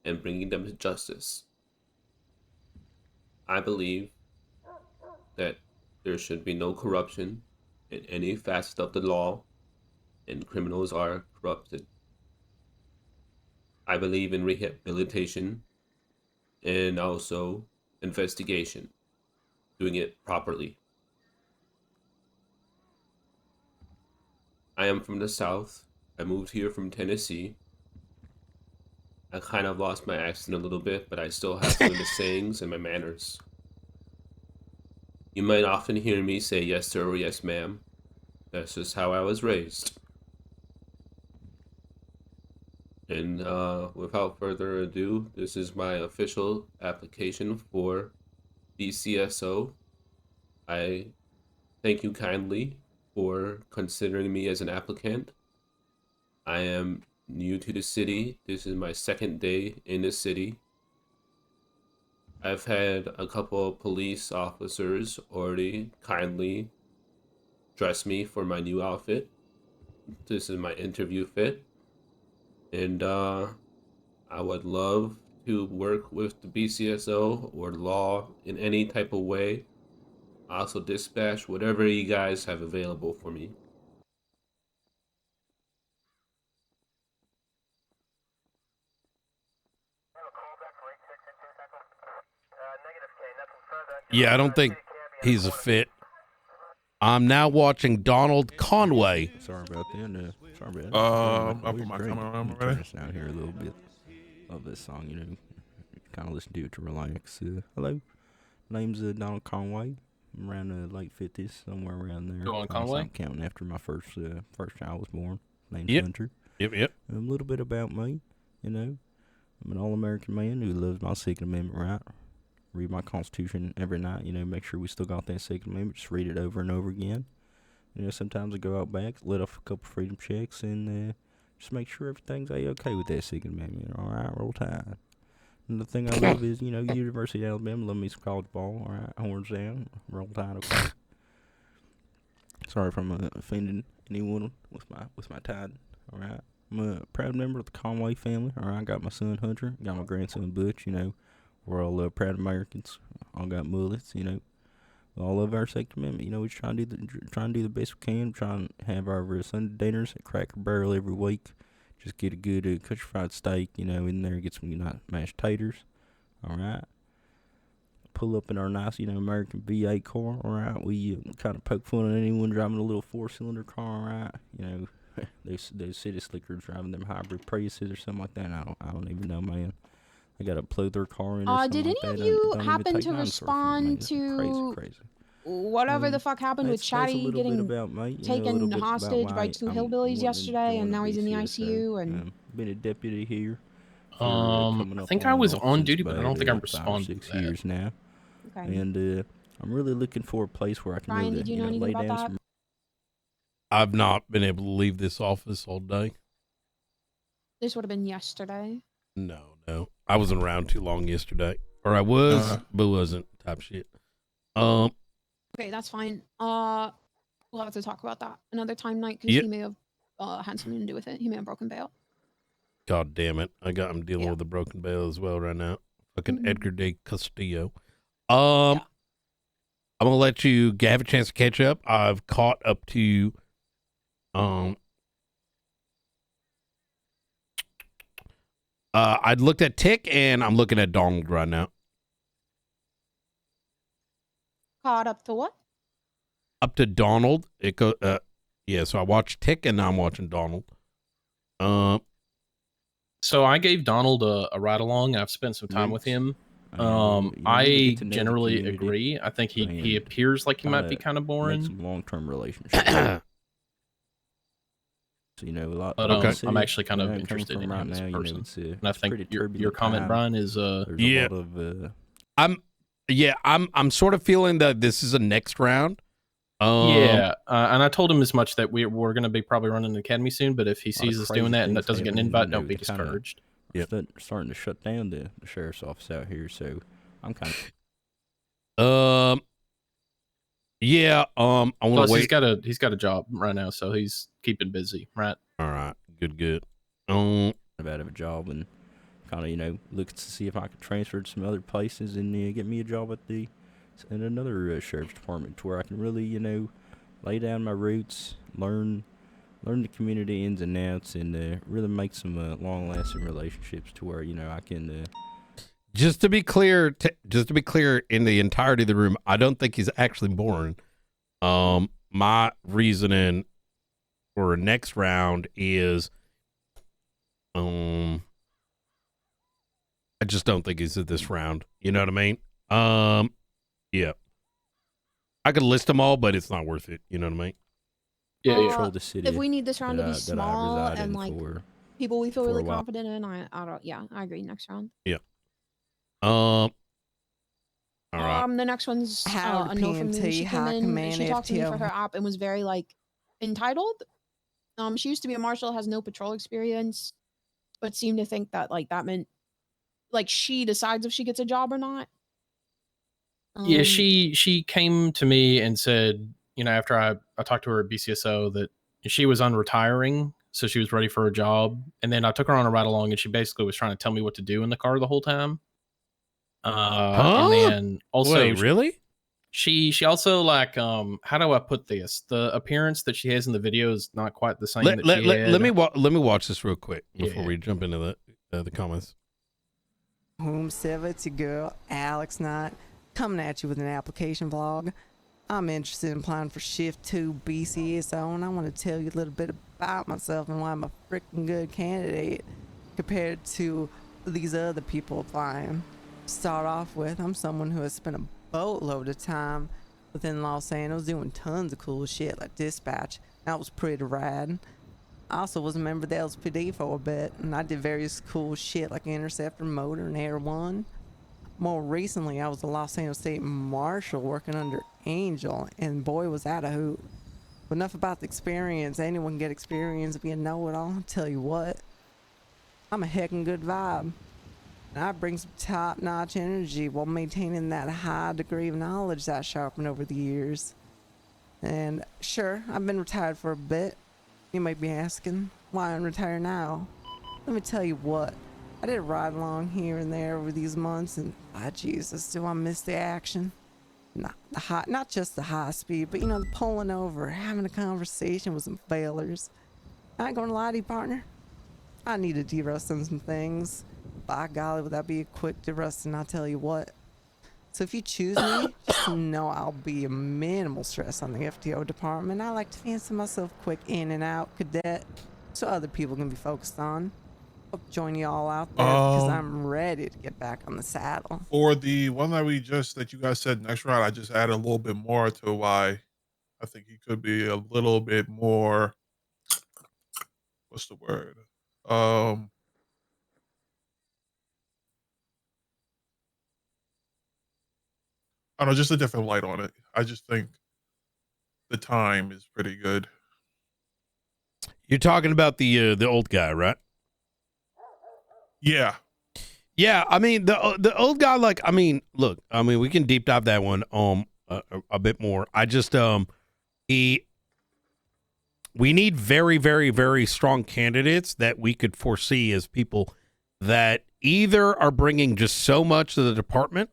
and bringing them to justice. I believe that there should be no corruption in any facet of the law, and criminals are corrupted. I believe in rehabilitation and also investigation, doing it properly. I am from the South. I moved here from Tennessee. I kind of lost my accent a little bit, but I still have some of the sayings and my manners. You might often hear me say yes sir or yes ma'am. That's just how I was raised. And without further ado, this is my official application for BCSO. I thank you kindly for considering me as an applicant. I am new to the city. This is my second day in the city. I've had a couple of police officers already kindly dress me for my new outfit. This is my interview fit. And I would love to work with the BCSO or law in any type of way. Also dispatch whatever you guys have available for me. Yeah, I don't think he's a fit. I'm now watching Donald Conway. Sorry about that. Sorry about that. I'll put my camera on Turn already. this down here a little bit. Love this song, you know. Kind of listen to it to relax. Hello, name's Donald Conway. I'm around late 50s, somewhere around there. Go on, Conway. I'm counting after my first child was born. Name's Yep. Hunter. Yep. A little bit about me, you know. I'm an all-American man who loves my Second Amendment right. Read my Constitution every night, you know, make sure we still got that Second Amendment. Just read it over and over again. You know, sometimes I go out back, let off a couple freedom checks, and just make sure everything's okay with that Second Amendment. All right, roll tide. And the thing I love is, you know, University of Alabama, love me some college ball. All right, horns down, roll tide, okay. Sorry if I'm offending anyone with my tide. All right, I'm a proud member of the Conway family. All right, I got my son Hunter, got my grandson Butch. You know, we're all proud Americans. All got mullets. You know, we all love our Second Amendment. You know, we try to do the best we can. Try and have our Sunday dinners at Cracker Barrel every week. Just get a good country fried steak, you know, in there. Get some mashed taters. All right. Pull up in our nice, you know, American V8 car. All right. We kind of poke fun at anyone driving a little 4-cylinder car. All right. You know, those city slickers driving them hybrid Priuses or something like that. I don't even know, man. They got to plug their car in. Or something Did like any that. of you Don't even happen take to mine respond for a few, man. to Crazy. whatever the fuck happened with That's a Chatty little bit getting about me, you know, a little taken bit about hostage why by two I'm hillbillies wanting to yesterday, join and now he's in the BCSO. ICU? And Been a deputy here. For, coming I up think I was off on since duty, but I don't think I'm about 5 or responding 6 to that. years now. Okay. And I'm really looking for a place where I can Ryan, really, did you know anything lay about down that? some. I've not been able to leave this office all day. This would have been yesterday. No. I wasn't around too long yesterday. Or I was, but wasn't type shit. Okay, that's fine. We'll have to talk about that another time, Night, because Yep. he may have had something to do with it. He may have broken bail. God damn it. I'm dealing with a broken bail as well right now. Fucking Edgar de Castillo. I'm gonna let you have a chance to catch up. I've caught up to I'd looked at Tick and I'm looking at Donald right now. Caught up to what? Up to Donald. So I watched Tick and now I'm watching Donald. So I gave Donald a ride along. I've spent some time with him. I generally agree. I think he appears like he might be kind of boring. Some long-term relationships. So, you know, a lot. But of I'm actually kind of interested in him as a person. And I think your comment, Brian, is yeah. I'm sort of feeling that this is a next round. And I told him as much that we're going to be probably running the academy soon. But if he sees us doing that and that doesn't get an invite, don't be discouraged. Starting to shut down the sheriff's office out here, so I'm kind of. I want to wait. He's got a job right now, so he's keeping busy, right? All right, good. About a job and kind of, you know, looking to see if I could transfer to some other places and get me a job in another sheriff's department to where I can really, you know, lay down my roots, learn the community ins and outs, and really make some long-lasting relationships to where, you know, I can. Just to be clear, in the entirety of the room, I don't think he's actually boring. My reasoning for next round is, I just don't think he's at this round. You know what I mean? Yeah. I could list them all, but it's not worth it. You know what I mean? Yeah. Control the city. If we need this round to be small and like people we feel really while. confident in, I agree. Next round. Yeah. All right. The next one's a no from me. She came in and she talked to me for her app and was very like entitled. She used to be a marshal, has no patrol experience, but seemed to think that like that meant like she decides if she gets a job or not. Yeah, she came to me and said, you know, after I talked to her at BCSO that she was unretiring, so she was ready for a job. And then I took her on a ride along, and she basically was trying to tell me what to do in the car the whole time. And then also, wait, really? She also like how do I put this? The appearance that she has in the video is not quite the same. Let me watch this real quick before we jump into the comments. Home 70 girl, Alex Knight, coming at you with an application vlog. I'm interested in applying for Shift 2 BCSO, and I want to tell you a little bit about myself and why I'm a freaking good candidate compared to these other people applying. To start off with, I'm someone who has spent a boatload of time within Los Angeles doing tons of cool shit like dispatch. That was pretty rad. I also was a member of the LSPD for a bit, and I did various cool shit like Interceptor, Motor, and Air 1. More recently, I was a Los Angeles State Marshal working under Angel, and boy was that a hoot. But enough about the experience. Anyone can get experience if you know it all. I'll tell you what, I'm a heckin' good vibe. And I bring some top-notch energy while maintaining that high degree of knowledge that I sharpened over the years. And sure, I've been retired for a bit. You might be asking, why unretire now? Let me tell you what. I did ride along here and there over these months, and Jesus, do I miss the action? Not just the high speed, but the pulling over, having a conversation with some failers. I ain't gonna lie to you, partner. I need to de-rust on some things. By golly, would that be a quick de-rusting? I'll tell you what. So if you choose me, just know I'll be a minimal stress on the FTO department. I like to fancy myself quick in and out cadet, so other people can be focused on. Hope to join you all out there because I'm ready to get back on the saddle. For the one that you guys said next round, I just added a little bit more to why I think he could be a little bit more. What's the word? I don't know, just a different light on it. I just think the time is pretty good. You're talking about the old guy, right? Yeah. Yeah, I mean the old guy, like, I mean, look, I mean, we can deep dive that one a bit more. I just we need very, very, very strong candidates that we could foresee as people that either are bringing just so much to the department,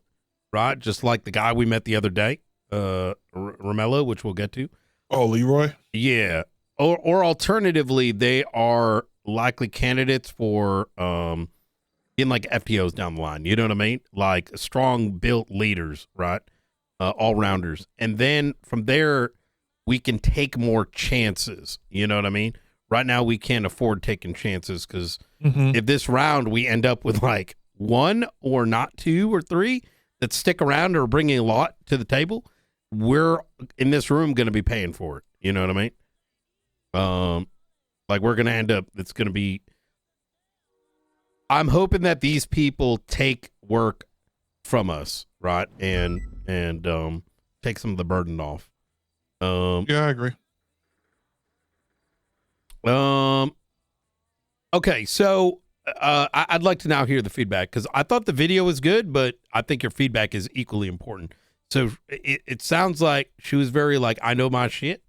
right? Just like the guy we met the other day, Romello, which we'll get to. Oh, Leroy? Yeah. Or alternatively, they are likely candidates for in like FTOs down the line. You know what I mean? Like strong built leaders, right? All rounders. And then from there, we can take more chances. You know what I mean? Right now, we can't afford taking chances because if this round we end up with like one or not two or three that stick around or bringing a lot to the table, we're in this room going to be paying for it. You know what I mean? Like we're going to end up, it's going to be, I'm hoping that these people take work from us, right? And take some of the burden off. Yeah, I agree. Okay, so I'd like to now hear the feedback because I thought the video was good, but I think your feedback is equally important. So it sounds like she was very like, I know my shit.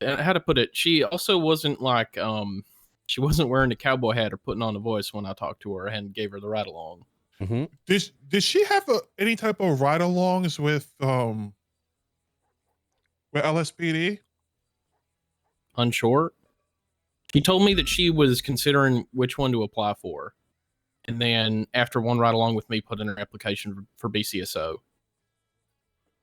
How to put it? She also wasn't like she wasn't wearing a cowboy hat or putting on a voice when I talked to her and gave her the ride along. Mm-hmm. Did she have any type of ride-alongs with LSPD? Unsure. She told me that she was considering which one to apply for, and then after one ride along with me, put in her application for BCSO.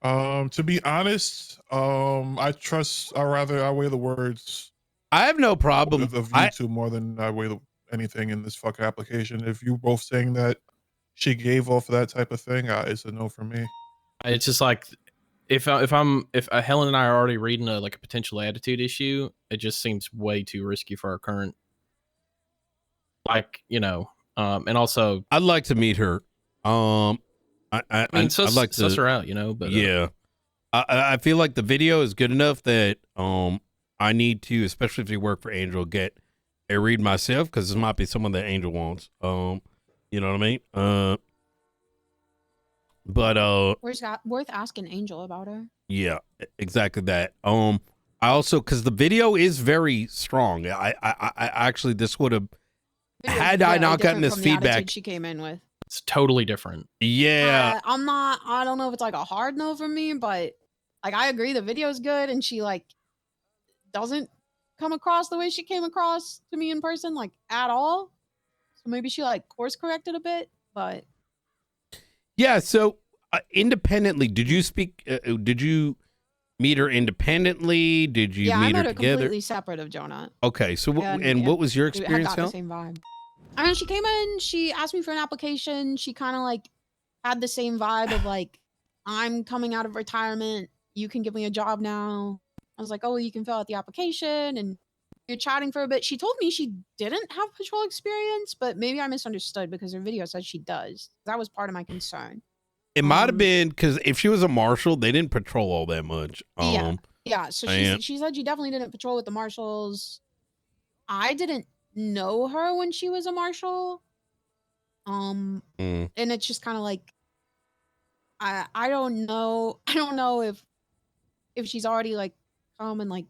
To be honest, I weigh the words. I have no problem of YouTube more than I weigh anything in this fucking application. If you both saying that she gave off that type of thing, it's a no for me. It's just like if Helen and I are already reading a potential attitude issue, it just seems way too risky for our current. And also I'd like to meet her. I mean, I'd like to suss her out, but yeah. I feel like the video is good enough that I need to, especially if you work for Angel, get a read myself because this might be someone that Angel wants. You know what I mean? But worth asking Angel about her. Yeah, exactly that. I also, because the video is very strong. I actually, this would have, had I not gotten this feedback, she came in with. It's totally different. Yeah. I don't know if it's like a hard no for me, but like I agree the video is good and she doesn't come across the way she came across to me in person at all. So maybe she course corrected a bit, but Yeah. So independently, did you speak? Did you meet her independently? Did you Yeah, I meet her met her together? completely separate of Jonah. Okay. So And what was your we had experience? got the Helen? same vibe. I mean, she came in, she asked me for an application. She kind of like had the same vibe of like, I'm coming out of retirement. You can give me a job now. I was like, oh, you can fill out the application, and you're chatting for a bit. She told me she didn't have patrol experience, but maybe I misunderstood because her video says she does. That was part of my concern. It might have been because if she was a marshal, they didn't patrol all that much. Yeah. So and- she said she definitely didn't patrol with the marshals. I didn't know her when she was a marshal. And it's just kind of like I don't know. I don't know if she's already like come and like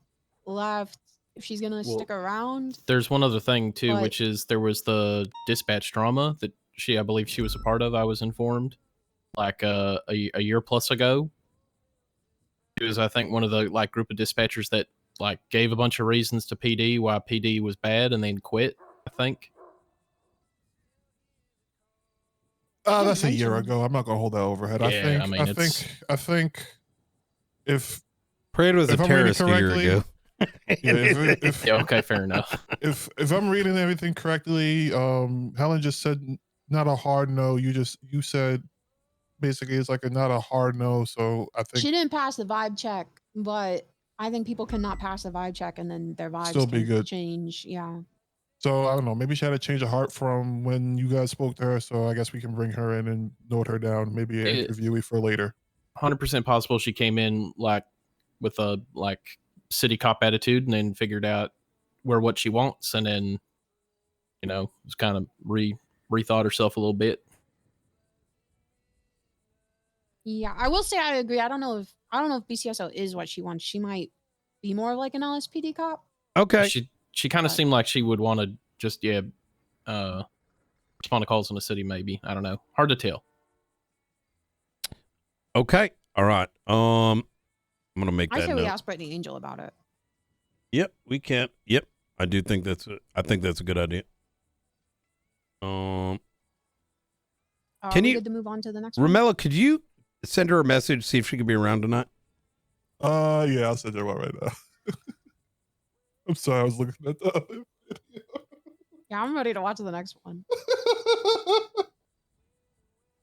left, if she's gonna stick around. There's one other thing too, But- which is there was the dispatch drama that I believe she was a part of. I was informed, like a year plus ago. She was, I think, one of the like group of dispatchers that like gave a bunch of reasons to PD why PD was bad and then quit. I think. That's a year ago. I'm not gonna hold that overhead. Yeah, I mean, I think if Parade was a if I'm reading terrorist a year correctly- ago. Yeah, okay, fair enough. If I'm reading everything correctly, Helen just said not a hard no. You said basically it's like not a hard no. So I think She didn't pass the vibe check, but I think people cannot pass the vibe check and then their vibes Still be can good. change. Yeah. so. I don't know. Maybe she had a change of heart from when you guys spoke to her. So I guess we can bring her in and note her down. Maybe an interviewee for later. 100% possible she came in like with a like city cop attitude and then figured out what she wants and then just kind of rethought herself a little bit. Yeah, I will say I agree. I don't know if BCSO is what she wants. She might be more of like an LSPD cop. Okay. She kind of seemed like she would want to just respond to calls in the city. Maybe, I don't know. Hard to tell. Okay. All right. I'm gonna make I that say note. we ask Brittany Angel about it. Yep, we can. Yep, I do think I think that's a good idea. Can We you, good to move on to the next one? Ramella? Could you send her a message, see if she could be around tonight? Yeah, I'll send her one right now. I'm sorry, I was looking at the other video. Yeah, I'm ready to watch the next one.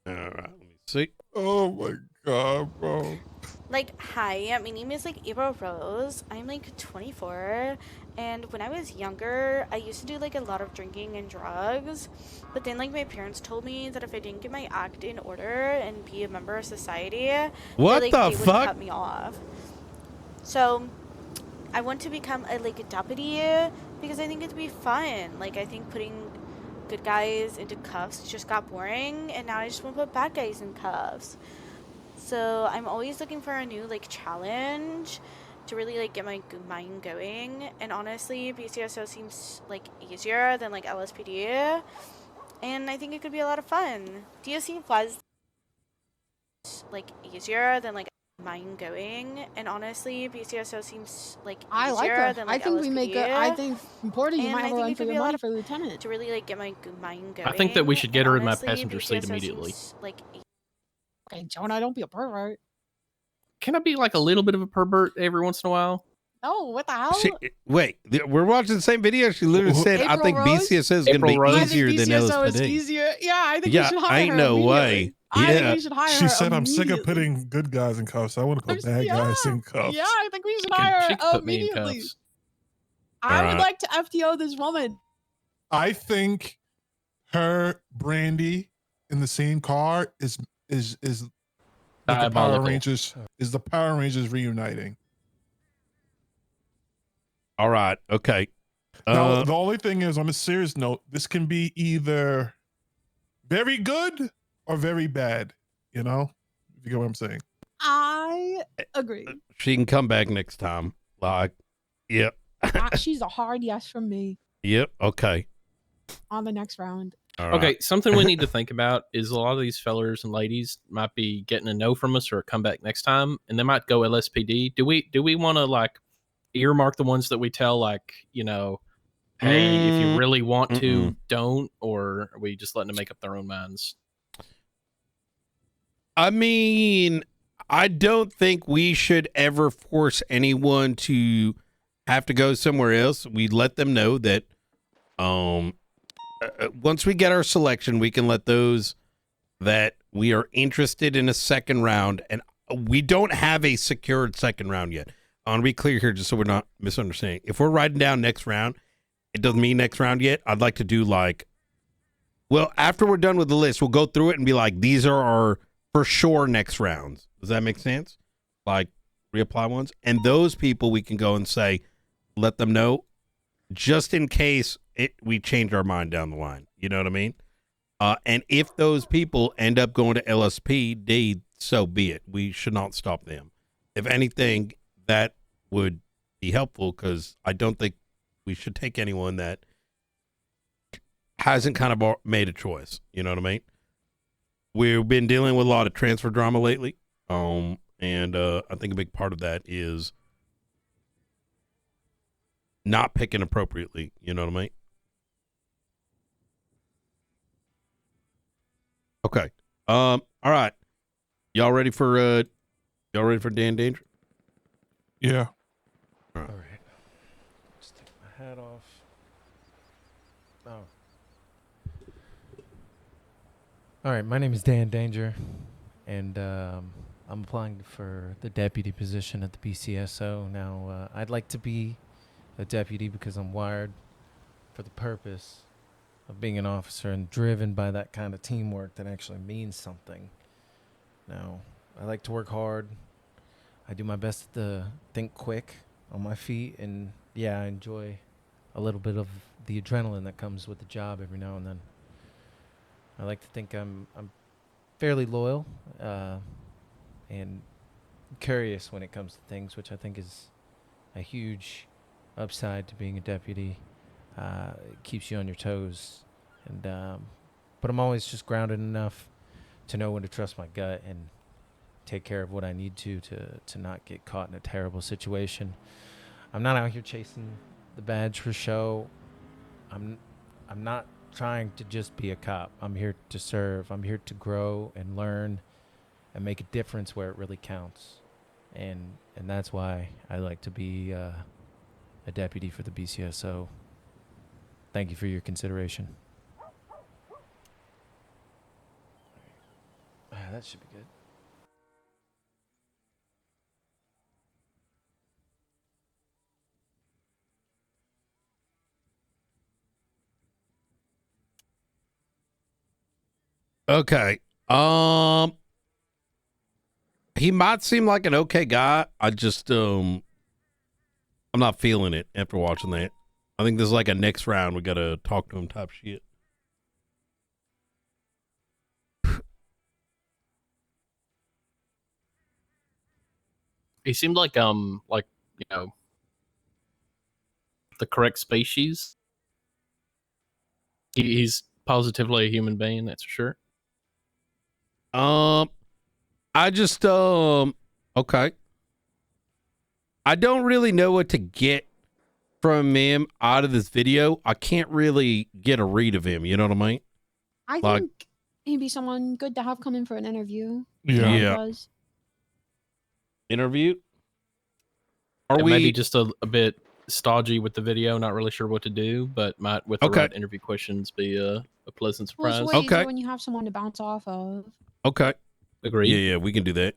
All right, let me see. Oh my god, bro. Like, hi, my name is like April Rose. I'm like 24, and when I was younger, I used to do like a lot of drinking and drugs. But then like my parents told me that if I didn't get my act in order and be a member of society, What they, like, the they would fuck? cut me off. So I want to become a deputy because I think it'd be fun. Like, I think putting good guys into cuffs just got boring, and now I just want to put bad guys in cuffs. So I'm always looking for a new like challenge to really like get my mind going. And honestly, BCSO seems like easier than like LSPD, and I think it could be a lot of fun. DOC was like easier than like mind going, and honestly, BCSO seems like easier I like her. than I like think LSPD. we make it. I think Porter, you And might I have a think run it for could your be a lot money of for lieutenant. to really like get my mind going. I think that we should get and her in my honestly, passenger seat BCSO immediately. seems, like Okay, Jonah, don't be a pervert. Can I be like a little bit of a pervert every once in a while? No, what the hell? Wait, we're watching the same video. She literally said, "I April think Rose? BCSO is going to April Rose? be I easier think than BCSO is LSPD." easier. Yeah, I think we Yeah, should hire ain't her no immediately. way. I think Yeah. we should hire She her said, "I'm sick of immediately. putting good guys in cuffs. I want to put bad guys in cuffs." Yeah, I think we should hire She her could put me in immediately. cuffs. I would Alright. like to FTO this woman. I think her Brandy in the same car is like the Power Diabolical. Rangers is the Power Rangers reuniting. All right. Okay. Now the only thing is, on a serious note, this can be either very good or very bad. You know, if you get what I'm saying. I agree. She can come back next time. Like, yep. She's a hard yes from me Yep. Okay. on the next round. All right. Okay, something we need to think about is a lot of these fellers and ladies might be getting a no from us or a comeback next time, and they might go LSPD. Do we want to like earmark the ones that we tell, like, hey, if you really want to, don't, or are we just letting them make up their own minds? I mean, I don't think we should ever force anyone to have to go somewhere else. We let them know that once we get our selection, we can let those that we are interested in a second round, and we don't have a secured second round yet. I want to be clear here just so we're not misunderstanding. If we're writing down next round, it doesn't mean next round yet. I'd like to do like, well, after we're done with the list, we'll go through it and be like, these are our for sure next rounds. Does that make sense? Like reapply ones. And those people we can go and say, let them know just in case we change our mind down the line. You know what I mean? And if those people end up going to LSPD, so be it. We should not stop them. If anything, that would be helpful because I don't think we should take anyone that hasn't kind of made a choice. You know what I mean? We've been dealing with a lot of transfer drama lately. And I think a big part of that is not picking appropriately. You know what I mean? Okay. All right. Y'all ready for Dan Danger? Yeah. All right. Let's take my hat off. Oh. All right. My name is Dan Danger, and I'm applying for the deputy position at the BCSO. Now, I'd like to be a deputy because I'm wired for the purpose of being an officer and driven by that kind of teamwork that actually means something. Now, I like to work hard. I do my best to think quick on my feet, and yeah, I enjoy a little bit of the adrenaline that comes with the job every now and then. I like to think I'm fairly loyal and curious when it comes to things, which I think is a huge upside to being a deputy. It keeps you on your toes, and but I'm always just grounded enough to know when to trust my gut and take care of what I need to not get caught in a terrible situation. I'm not out here chasing the badge for show. I'm not trying to just be a cop. I'm here to serve. I'm here to grow and learn and make a difference where it really counts. And that's why I like to be a deputy for the BCSO. Thank you for your consideration. That should be good. Okay. He might seem like an okay guy. I just I'm not feeling it after watching that. I think this is like a next round. We gotta talk to him type shit. He seemed like you know, the correct species. He's positively a human being, that's for sure. I just okay. I don't really know what to get from him out of this video. I can't really get a read of him, you know what I mean? I think he'd be someone good to have come in for an interview. Yeah. Interview? Are we maybe just a bit stodgy with the video, not really sure what to do, but might with the right interview questions be a pleasant surprise. Well, it's way easier when you have someone to bounce off of. Okay. Agreed. Yeah, we can do that.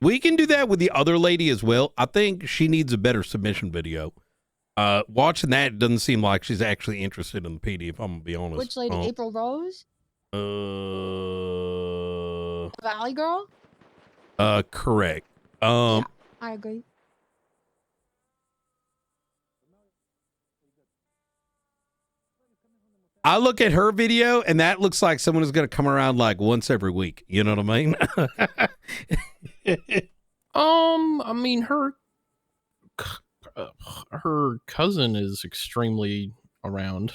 We can do that with the other lady as well. I think she needs a better submission video. Watching that, it doesn't seem like she's actually interested in the PD, if I'm gonna be honest. Which lady? April Rose? The Valley Girl? Correct. Yeah, I agree. I look at her video, and that looks like someone who's going to come around like once every week. You know what I mean? I mean, her cousin is extremely around.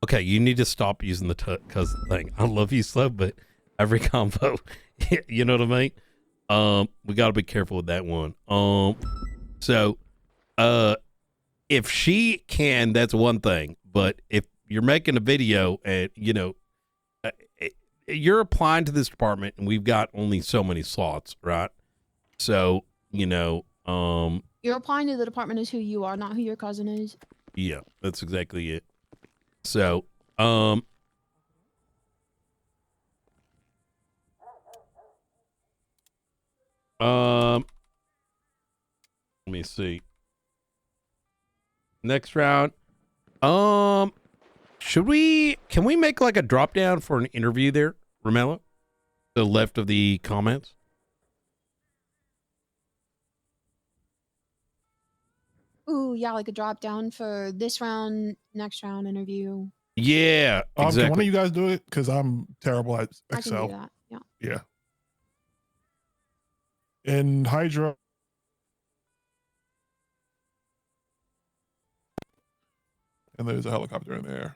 Okay, you need to stop using the cousin thing. I love you, Slow, but every combo, you know what I mean? We got to be careful with that one. So, if she can, that's one thing. But if you're making a video and, you know, you're applying to this department, and we've got only so many slots, right? So, You're applying to the department as who you are, not who your cousin is. yeah, that's exactly it. So, let me see. Next round. Can we make like a drop down for an interview there, Romello? The left of the comments. Ooh, yeah, like a drop down for this round, next round interview. Yeah, exactly. Can one of you guys do it? Because I'm terrible at Excel. I can do that. Yeah. Yeah. In Hydra. And there's a helicopter in there.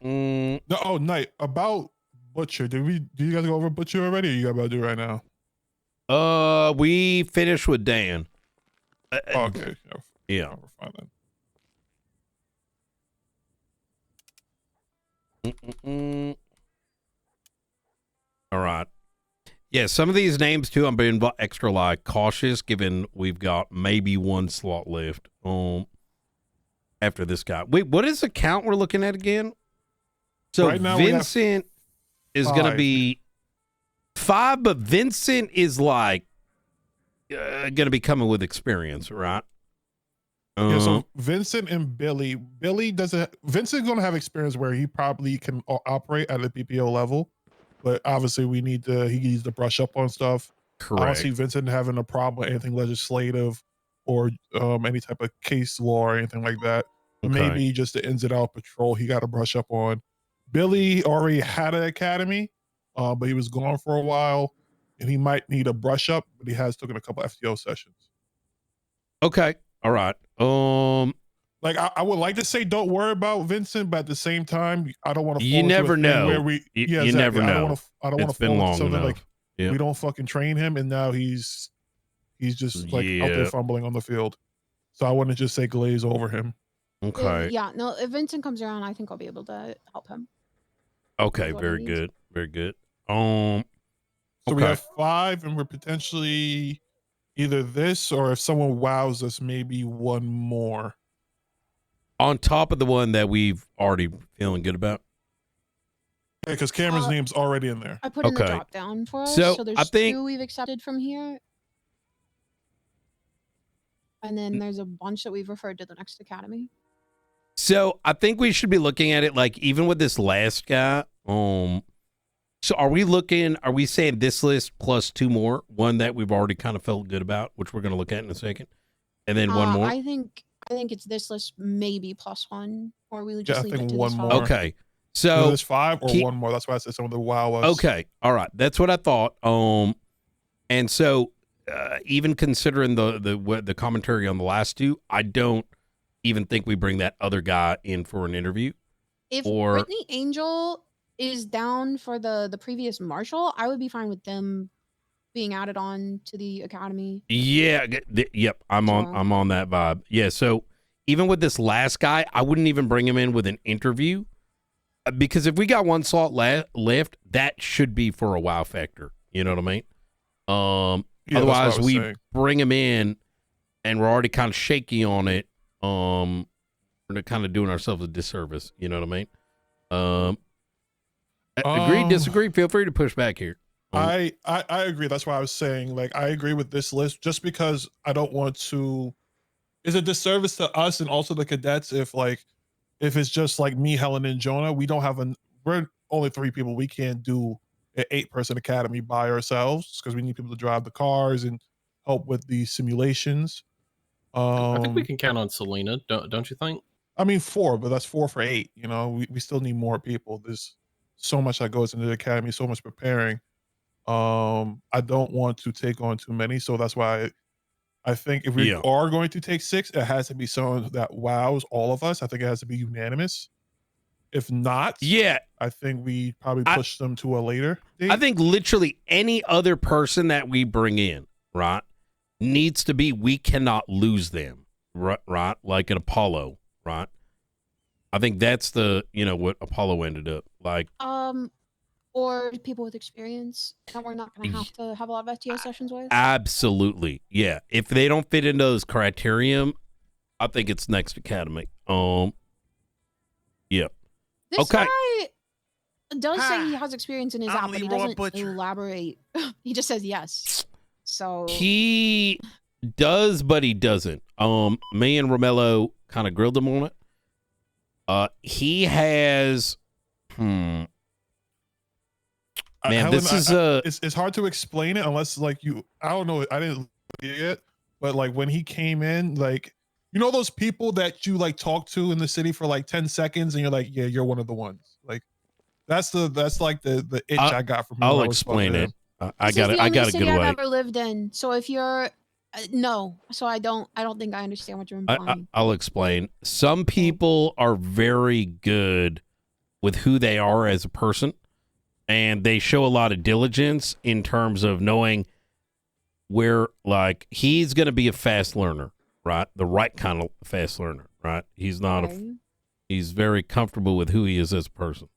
No, oh, Knight, about Butcher. Did you guys go over Butcher already, or you guys about to do it right now? We finished with Dan. Okay. Yeah. We're fine then. All right. Yeah, some of these names too, I'm being extra like cautious, given we've got maybe one slot left. After this guy. Wait, what is the count we're looking at again? So right now Vincent is going to be 5, but Vincent is like going to be coming with experience, right? Yeah, so Vincent and Billy. Vincent's going to have experience where he probably can operate at a PPO level, but obviously he needs to brush up on stuff. Correct. I don't see Vincent having a problem with anything legislative or any type of case law or anything like that. Okay. Maybe just the ins and out patrol he got to brush up on. Billy already had an academy, but he was gone for a while, and he might need a brush up, but he has taken a couple FTO sessions. Okay. All right. Like I would like to say don't worry about Vincent, but at the same time, I don't want to. You never know. You never know. I don't want to fall into something enough. like we don't fucking train him, and now he's just like out there fumbling on the field. So I wouldn't just say glaze over him. Okay. Yeah, no, if Vincent comes around, I think I'll be able to help him. Okay, very good. Very good. So we have 5, and we're potentially either this, or if someone wows us, maybe one more. On top of the one that we've already feeling good about? Yeah, because Cameron's name's already in there. I put in the drop down for us, So, so there's I think- 2 we've accepted from here. And then there's a bunch that we've referred to the next academy. So I think we should be looking at it like even with this last guy. So are we saying this list plus 2 more? One that we've already kind of felt good about, which we're going to look at in a second. And then one more? I think it's this list maybe plus 1, or we would just leave it to one this more. 5. Okay. Is So this 5 or one more? That's why I said some of the wow was. Okay. All right. That's what I thought. And so even considering the commentary on the last 2, I don't even think we bring that other guy in for an interview. If Brittany Angel is down for the previous Marshal, I would be fine with them being added on to the academy. Yeah, yep, I'm on that vibe. Yeah, so even with this last guy, I wouldn't even bring him in with an interview because if we got one slot left, that should be for a wow factor. You know what I mean? Otherwise, we bring him in and we're already kind of shaky on it. We're kind of doing ourselves a disservice. You know what I mean? Agree, disagree. Feel free to push back here. I agree. That's why I was saying, like, I agree with this list just because I don't want to. It's a disservice to us and also the cadets if it's just like me, Helen, and Jonah. We're only 3 people. We can't do an 8-person academy by ourselves because we need people to drive the cars and help with the simulations. I think we can count on Selena, don't you think? I mean 4, but that's 4 for 8. You know, we still need more people. There's so much that goes into the academy, so much preparing. I don't want to take on too many, so that's why I think if we are going to take 6, it has to be someone that wows all of us. I think it has to be unanimous. If not, I think we probably push them to a later date. I think literally any other person that we bring in, right, needs to be, we cannot lose them, right, like an Apollo, right? I think that's the what Apollo ended up like. Or people with experience that we're not going to have to have a lot of FTO sessions with. Absolutely, yeah. If they don't fit into those criterion, I think it's next academy. Yeah. This Okay. guy does say he has experience in his app, but he doesn't elaborate. He just says yes. So He does, but he doesn't. Me and Romello kind of grilled him on it. He has. Man, this is it's hard to explain it unless like I don't know, I didn't see it, but like when he came in, like those people that you like talk to in the city for like 10 seconds and you're like, yeah, you're one of the ones. Like that's like the itch I got from him. I'll explain it. I got it. I got a good way. I've ever lived in. So if you're no, so I don't think I understand what you're implying. I'll explain. Some people are very good with who they are as a person, and they show a lot of diligence in terms of knowing where, like, he's going to be a fast learner, right? The right kind of fast learner, right? He's not he's very comfortable with who he is as a person.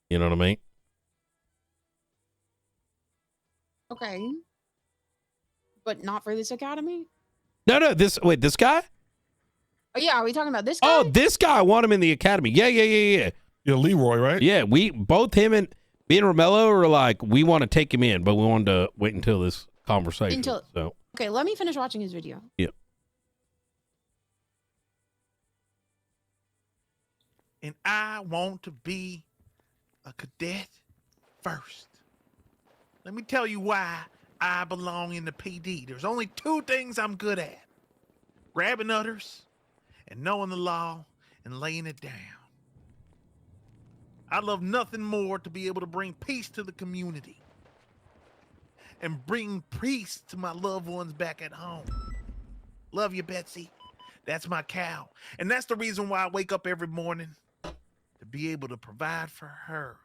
You know what I mean? Okay. But not for this academy? No, this guy? Oh yeah, are we talking about this guy? Oh, this guy, I want him in the academy. Yeah. Yeah, Leroy, right? Yeah, both him and me and Romello are like, we want to take him in, but we wanted to wait until this conversation. So okay, let me finish watching his video. Yeah. And I want to be a cadet first. Let me tell you why I belong in the PD. There's only two things I'm good at: grabbing others and knowing the law and laying it down. I love nothing more to be able to bring peace to the community and bring peace to my loved ones back at home. Love you, Betsy. That's my cow. And that's the reason why I wake up every morning, to be able to provide for her.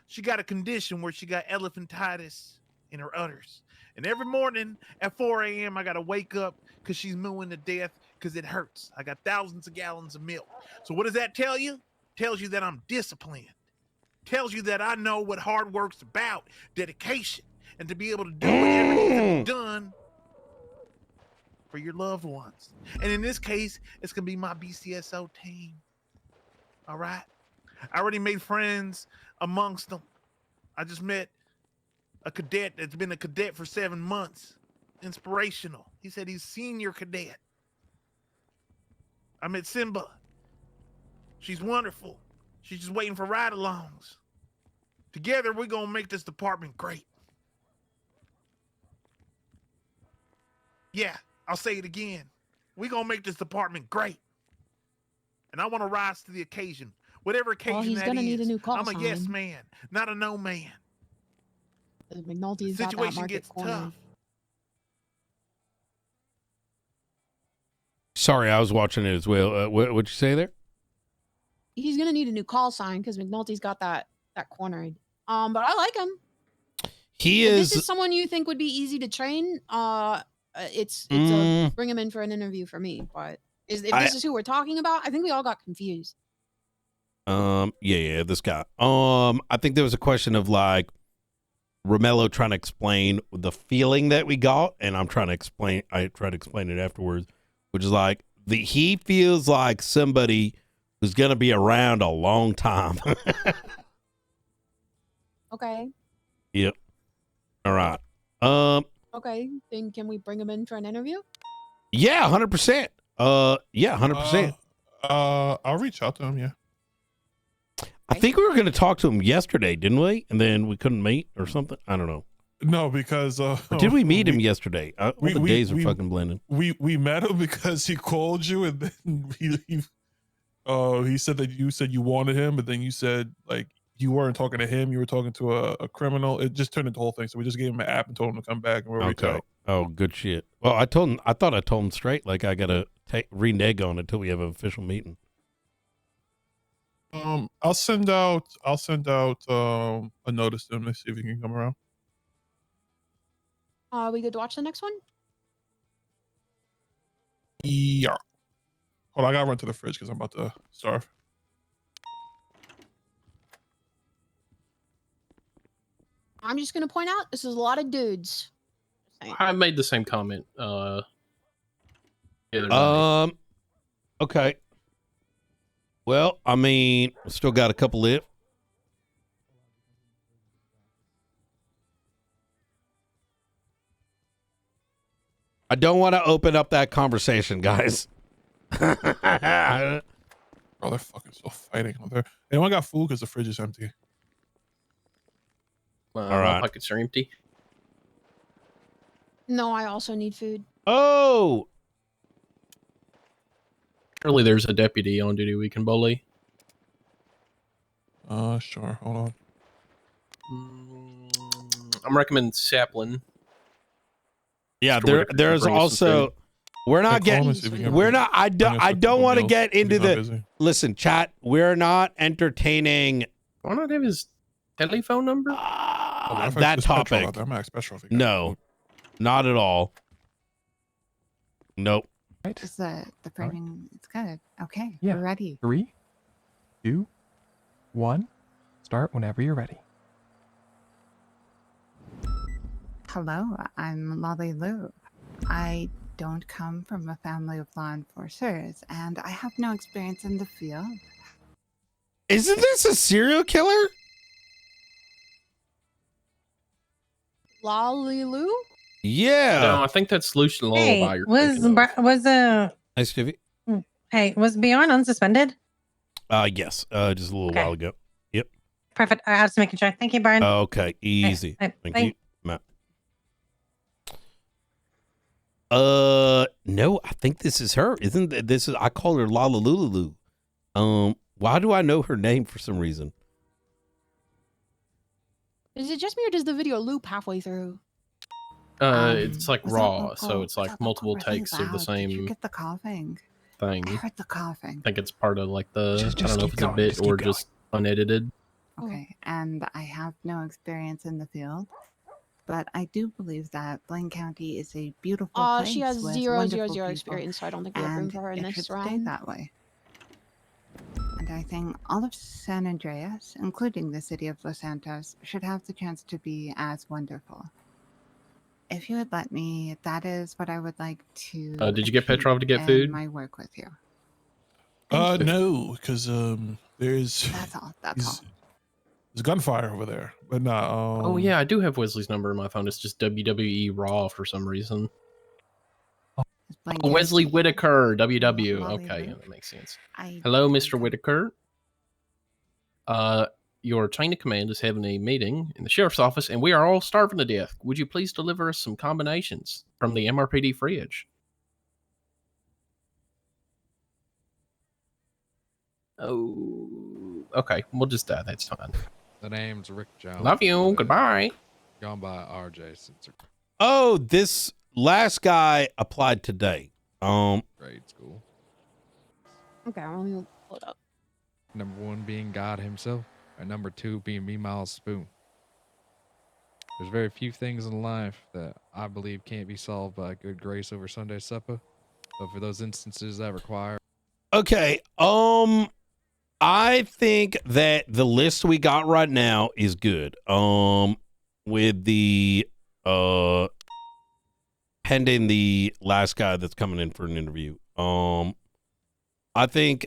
She got a condition where she got elephantitis in her udders. And every morning at 4 a.m., I got to wake up because she's mooing to death because it hurts. I got thousands of gallons of milk. So what does that tell you? Tells you that I'm disciplined. Tells you that I know what hard work's about, dedication, and to be able to do whatever needs to be done for your loved ones. And in this case, it's going to be my BCSO team. All right? I already made friends amongst them. I just met a cadet that's been a cadet for 7 months. Inspirational. He said he's senior cadet. I met Simba. She's wonderful. She's just waiting for ride-alongs. Together, we're going to make this department great. Yeah, I'll say it again. We're going to make this department great. And I want to rise to the occasion. Whatever occasion he's that gonna need a is. new call I'm a yes sign. man, not a no man. McNulty's The got that situation market gets cornered. tough. sorry, I was watching it as well. What'd you say there? He's gonna need a new call sign because McNulty's got that cornered. But I like him. He If is. this is someone you think would be easy to train, it's bring him in for an interview for me. But if this is who we're talking about, I think we all got confused. Yeah, this guy. I think there was a question of like Romello trying to explain the feeling that we got, and I tried to explain it afterwards, which is like he feels like somebody who's gonna be around a long time. Okay. Yep. All right. Okay. Then can we bring him in for an interview? Yeah, 100%. Yeah, 100%. I'll reach out to him. Yeah. I think we were going to talk to him yesterday, didn't we? And then we couldn't meet or something. I don't know. No, because Or did we meet him yesterday? All the days are fucking blending. We met him because he called you, and then he said that you said you wanted him, but then you said like you weren't talking to him, you were talking to a criminal. It just turned into the whole thing. So we just gave him an app and told him to come back, and we'll reach out. Oh, good shit. Well, I thought I told him straight, like I gotta renege on it until we have an official meeting. I'll send out a notice to him to see if he can come around. We good to watch the next one? Yeah. Hold on, I gotta run to the fridge because I'm about to starve. I'm just gonna point out this is a lot of dudes. I made the same comment. The other night. Okay. Well, I mean, still got a couple left. I don't want to open up that conversation, guys. Bro, they're fucking still fighting. Anyone got food because the fridge is empty? All right. My pockets are empty. No, I also need food. Oh, Surely there's a deputy on duty we can bully. Sure. Hold on. I'm recommending Saplin. yeah. Mr. Whitaker There's can bring us some also. food. We're not Hey, call me, getting. see if we can We're not. I bring us don't. I a don't couple want to meals get if he's into not the. busy. Listen, chat. We're not entertaining. Why not have his telephone number? That There's petrol out topic. there. I'm max petrol. if you got No, not at all. Nope. Is the framing? It's good. Okay, Yeah. we're ready. 3, 2, 1. Start whenever you're ready. Hello, I'm Lolly Lou. I don't come from a family of law enforcers, and I have no experience in the field. Isn't this a serial killer? Lolly-Loo? Yeah. No, I think that's Lucian Hey, Lullaby. you're was Hi, Stevie. hey, was Bjorn unsuspended? Yes. Just a little while ago. Yep. Perfect. I was making sure. Thank you, Brian. Okay. Easy. Hey, Thank hey. you, Matt. No, I think this is her. Isn't this is I call her Lala Lulu. Why do I know her name for some reason? Is it just me or does the video loop halfway through? It's like was that raw, vocal- so it's like multiple really takes of the loud? Did you same get the coughing? thing. I heard the coughing. I think it's part of like the Just I don't know if keep it's a going, bit just keep or going. just unedited. Okay, and I have no experience in the field, but I do believe that Blaine County is a beautiful place. She has with 0, 0, wonderful 0 people, experience, so I don't think we have room and for her in it this should stay round. that way. And I think all of San Andreas, including the city of Los Santos, should have the chance to be as wonderful. If you would let me, that is what I would like to. Did you get Petrov to get in food? My work with you. No, because there's That's all. That's all. there's gunfire over there, but not. Oh yeah, I do have Wesley's number in my phone. It's just WWE Raw for some reason. Oh, Wesley Whitaker, WW. Okay, yeah, that makes sense. Hello, Mr. Whitaker. Your chain of command is having a meeting in the sheriff's office, and we are all starving to death. Would you please deliver us some combinations from the MRPD fridge? Oh, okay. We'll just die. That's fine. The name's Rick Jones. Love you. Goodbye. Gone by RJ since Oh, this last guy applied today. grade school. Okay, let me pull it up. Number 1 being God himself, and number 2 being me, Miles Spoon. There's very few things in life that I believe can't be solved by good grace over Sunday supper, but for those instances that require. Okay. I think that the list we got right now is good. With the pending the last guy that's coming in for an interview. I think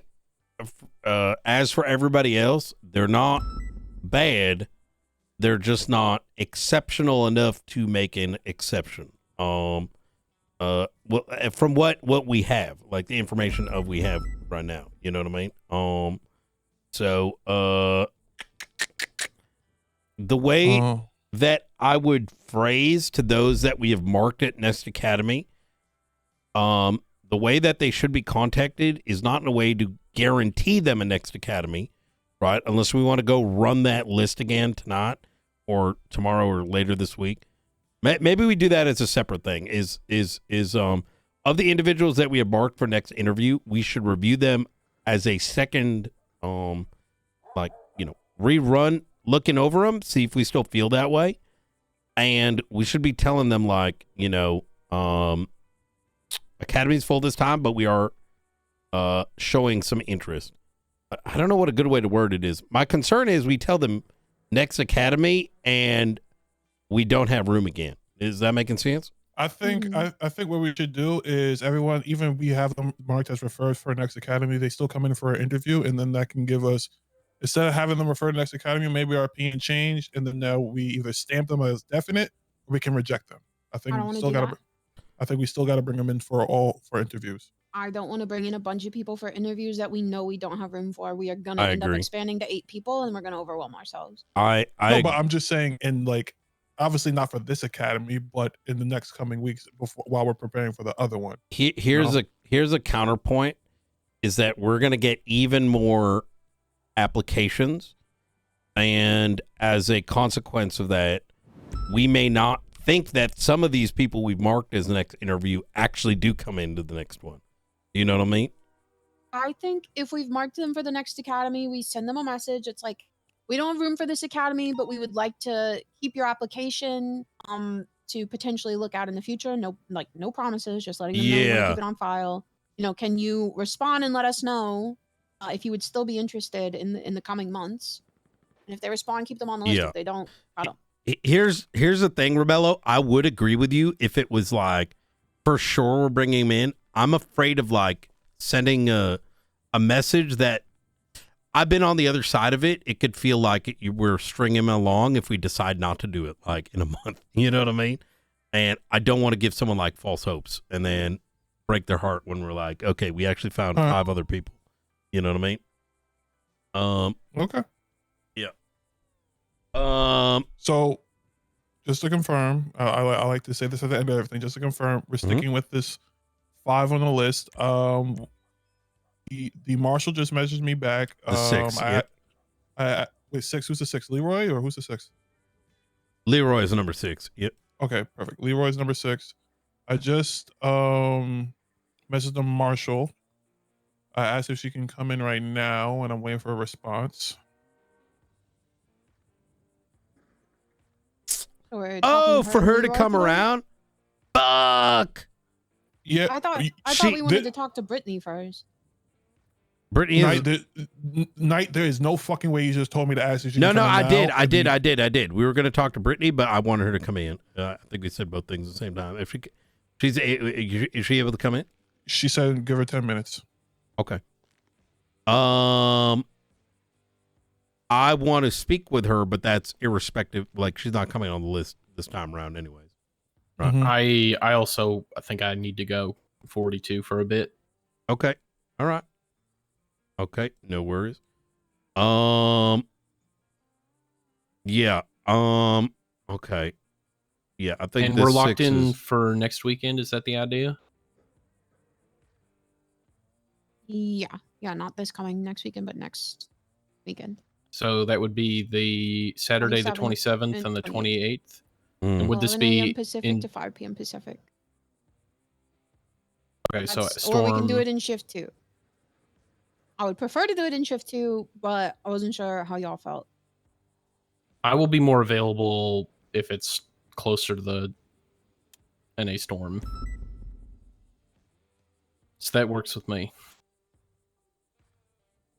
as for everybody else, they're not bad. They're just not exceptional enough to make an exception. Well, from what we have, like the information of we have right now, you know what I mean? So the way that I would phrase to those that we have marked at Nest Academy, the way that they should be contacted is not in a way to guarantee them a Next Academy, right? Unless we want to go run that list again tonight or tomorrow or later this week. Maybe we do that as a separate thing. Is of the individuals that we have marked for next interview, we should review them as a second, rerun, looking over them, see if we still feel that way, and we should be telling them Academy's full this time, but we are showing some interest. I don't know what a good way to word it is. My concern is we tell them next academy and we don't have room again. Is that making sense? I think I think what we should do is everyone, even if we have them marked as referred for next academy, they still come in for an interview, and then that can give us, instead of having them referred to next academy, maybe our opinion changed, and then now we either stamp them as definite or we can reject them. I think I don't we wanna still do gotta. that. I think we still got to bring them in for interviews. I don't want to bring in a bunch of people for interviews that we know we don't have room for. We are going to I end up agree. expanding to 8 people and we're going to overwhelm ourselves. I No, but I'm just saying, in like, obviously not for this academy, but in the next coming weeks while we're preparing for the other one. Here's a counterpoint, is that we're going to get even more applications, and as a consequence of that, we may not think that some of these people we've marked as the next interview actually do come into the next one. You know what I mean? I think if we've marked them for the next academy, we send them a message. It's like, we don't have room for this academy, but we would like to keep your application to potentially look at in the future. No promises, just letting them know we want to Yeah. keep it on file. You know, can you respond and let us know if you would still be interested in the coming months? And if they respond, keep them on the list. Yeah. If they don't, I don't. Here's the thing, Rebello. I would agree with you if it was like, for sure we're bringing him in. I'm afraid of like sending a message that I've been on the other side of it. It could feel like we're stringing him along if we decide not to do it like in a month. You know what I mean? And I don't want to give someone like false hopes and then break their heart when we're like, okay, we actually found 5 other people. You know what I mean? Okay. Yeah. So, just to confirm, I like to say this at the end of everything. Just to confirm, we're sticking with this 5 on the list. The marshal just messaged me back. The 6. Wait, 6. Who's the 6? Leroy, or who's the 6? Leroy is number 6. Yep. Okay, perfect. Leroy's number 6. I just messaged the marshal. I asked if she can come in right now, and I'm waiting for a response. We're for her to Leroy come today? around? Fuck. Yeah. I thought we wanted to talk to Brittany first. Brittany Knight, there is no fucking way you just told me to ask if she No, can no, come in I now. did. We were going to talk to Brittany, but I wanted her to come in. I think we said both things at the same time. If is she able to come in? She said give her 10 minutes. Okay. I want to speak with her, but that's irrespective. Like, she's not coming on the list this time around anyways. Right. I also think I need to go 42 for a bit. Okay. All right. Okay. No worries. Yeah. Okay. Yeah, I think And this we're locked 6 in is- for next weekend. Is that the idea? Yeah, not this coming next weekend, but next weekend. So that would be the Saturday, the 27th and the 28th. And would this 11 be a.m. Pacific in? to 5 p.m. Pacific? Okay, so That's- Storm. Or we can do it in shift 2. I would prefer to do it in shift 2, but I wasn't sure how y'all felt. I will be more available if it's closer to the NA Storm. So that works with me.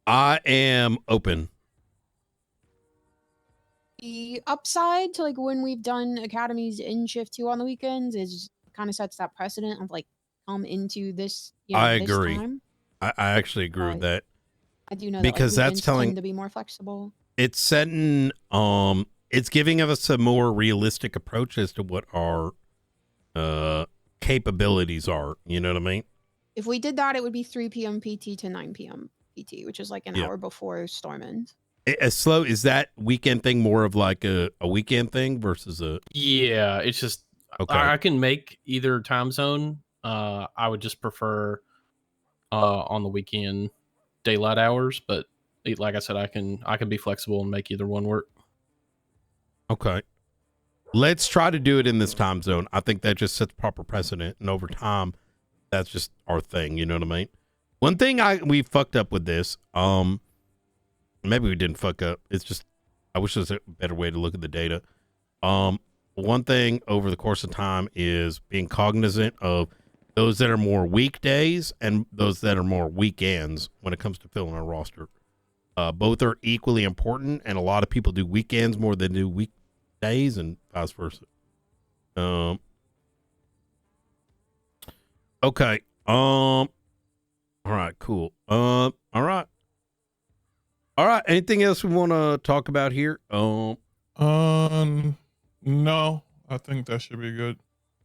I am open. The upside to like when we've done academies in shift 2 on the weekends is kind of sets that precedent of like come into this. I this agree. time. I actually agree with that. I do know because that, like, that's weekends telling tend to be more flexible. it's setting it's giving us a more realistic approach as to what our capabilities are. You know what I mean? If we did that, it would be 3 p.m. PT to 9 p.m. PT, which is like an Yeah. hour before storm ends. As slow is that weekend thing more of like a weekend thing versus a Yeah, it's just Okay. I can make either time zone. I would just prefer on the weekend daylight hours, but like I said, I can be flexible and make either one work. Okay. Let's try to do it in this time zone. I think that just sets proper precedent, and over time, that's just our thing. You know what I mean? One thing we fucked up with this, maybe we didn't fuck up. It's just I wish there was a better way to look at the data. One thing over the course of time is being cognizant of those that are more weekdays and those that are more weekends when it comes to filling our roster. Both are equally important, and a lot of people do weekends more than do weekdays, and vice versa. Okay. All right. Cool. All right. All right. Anything else we want to talk about here? No, I think that should be good.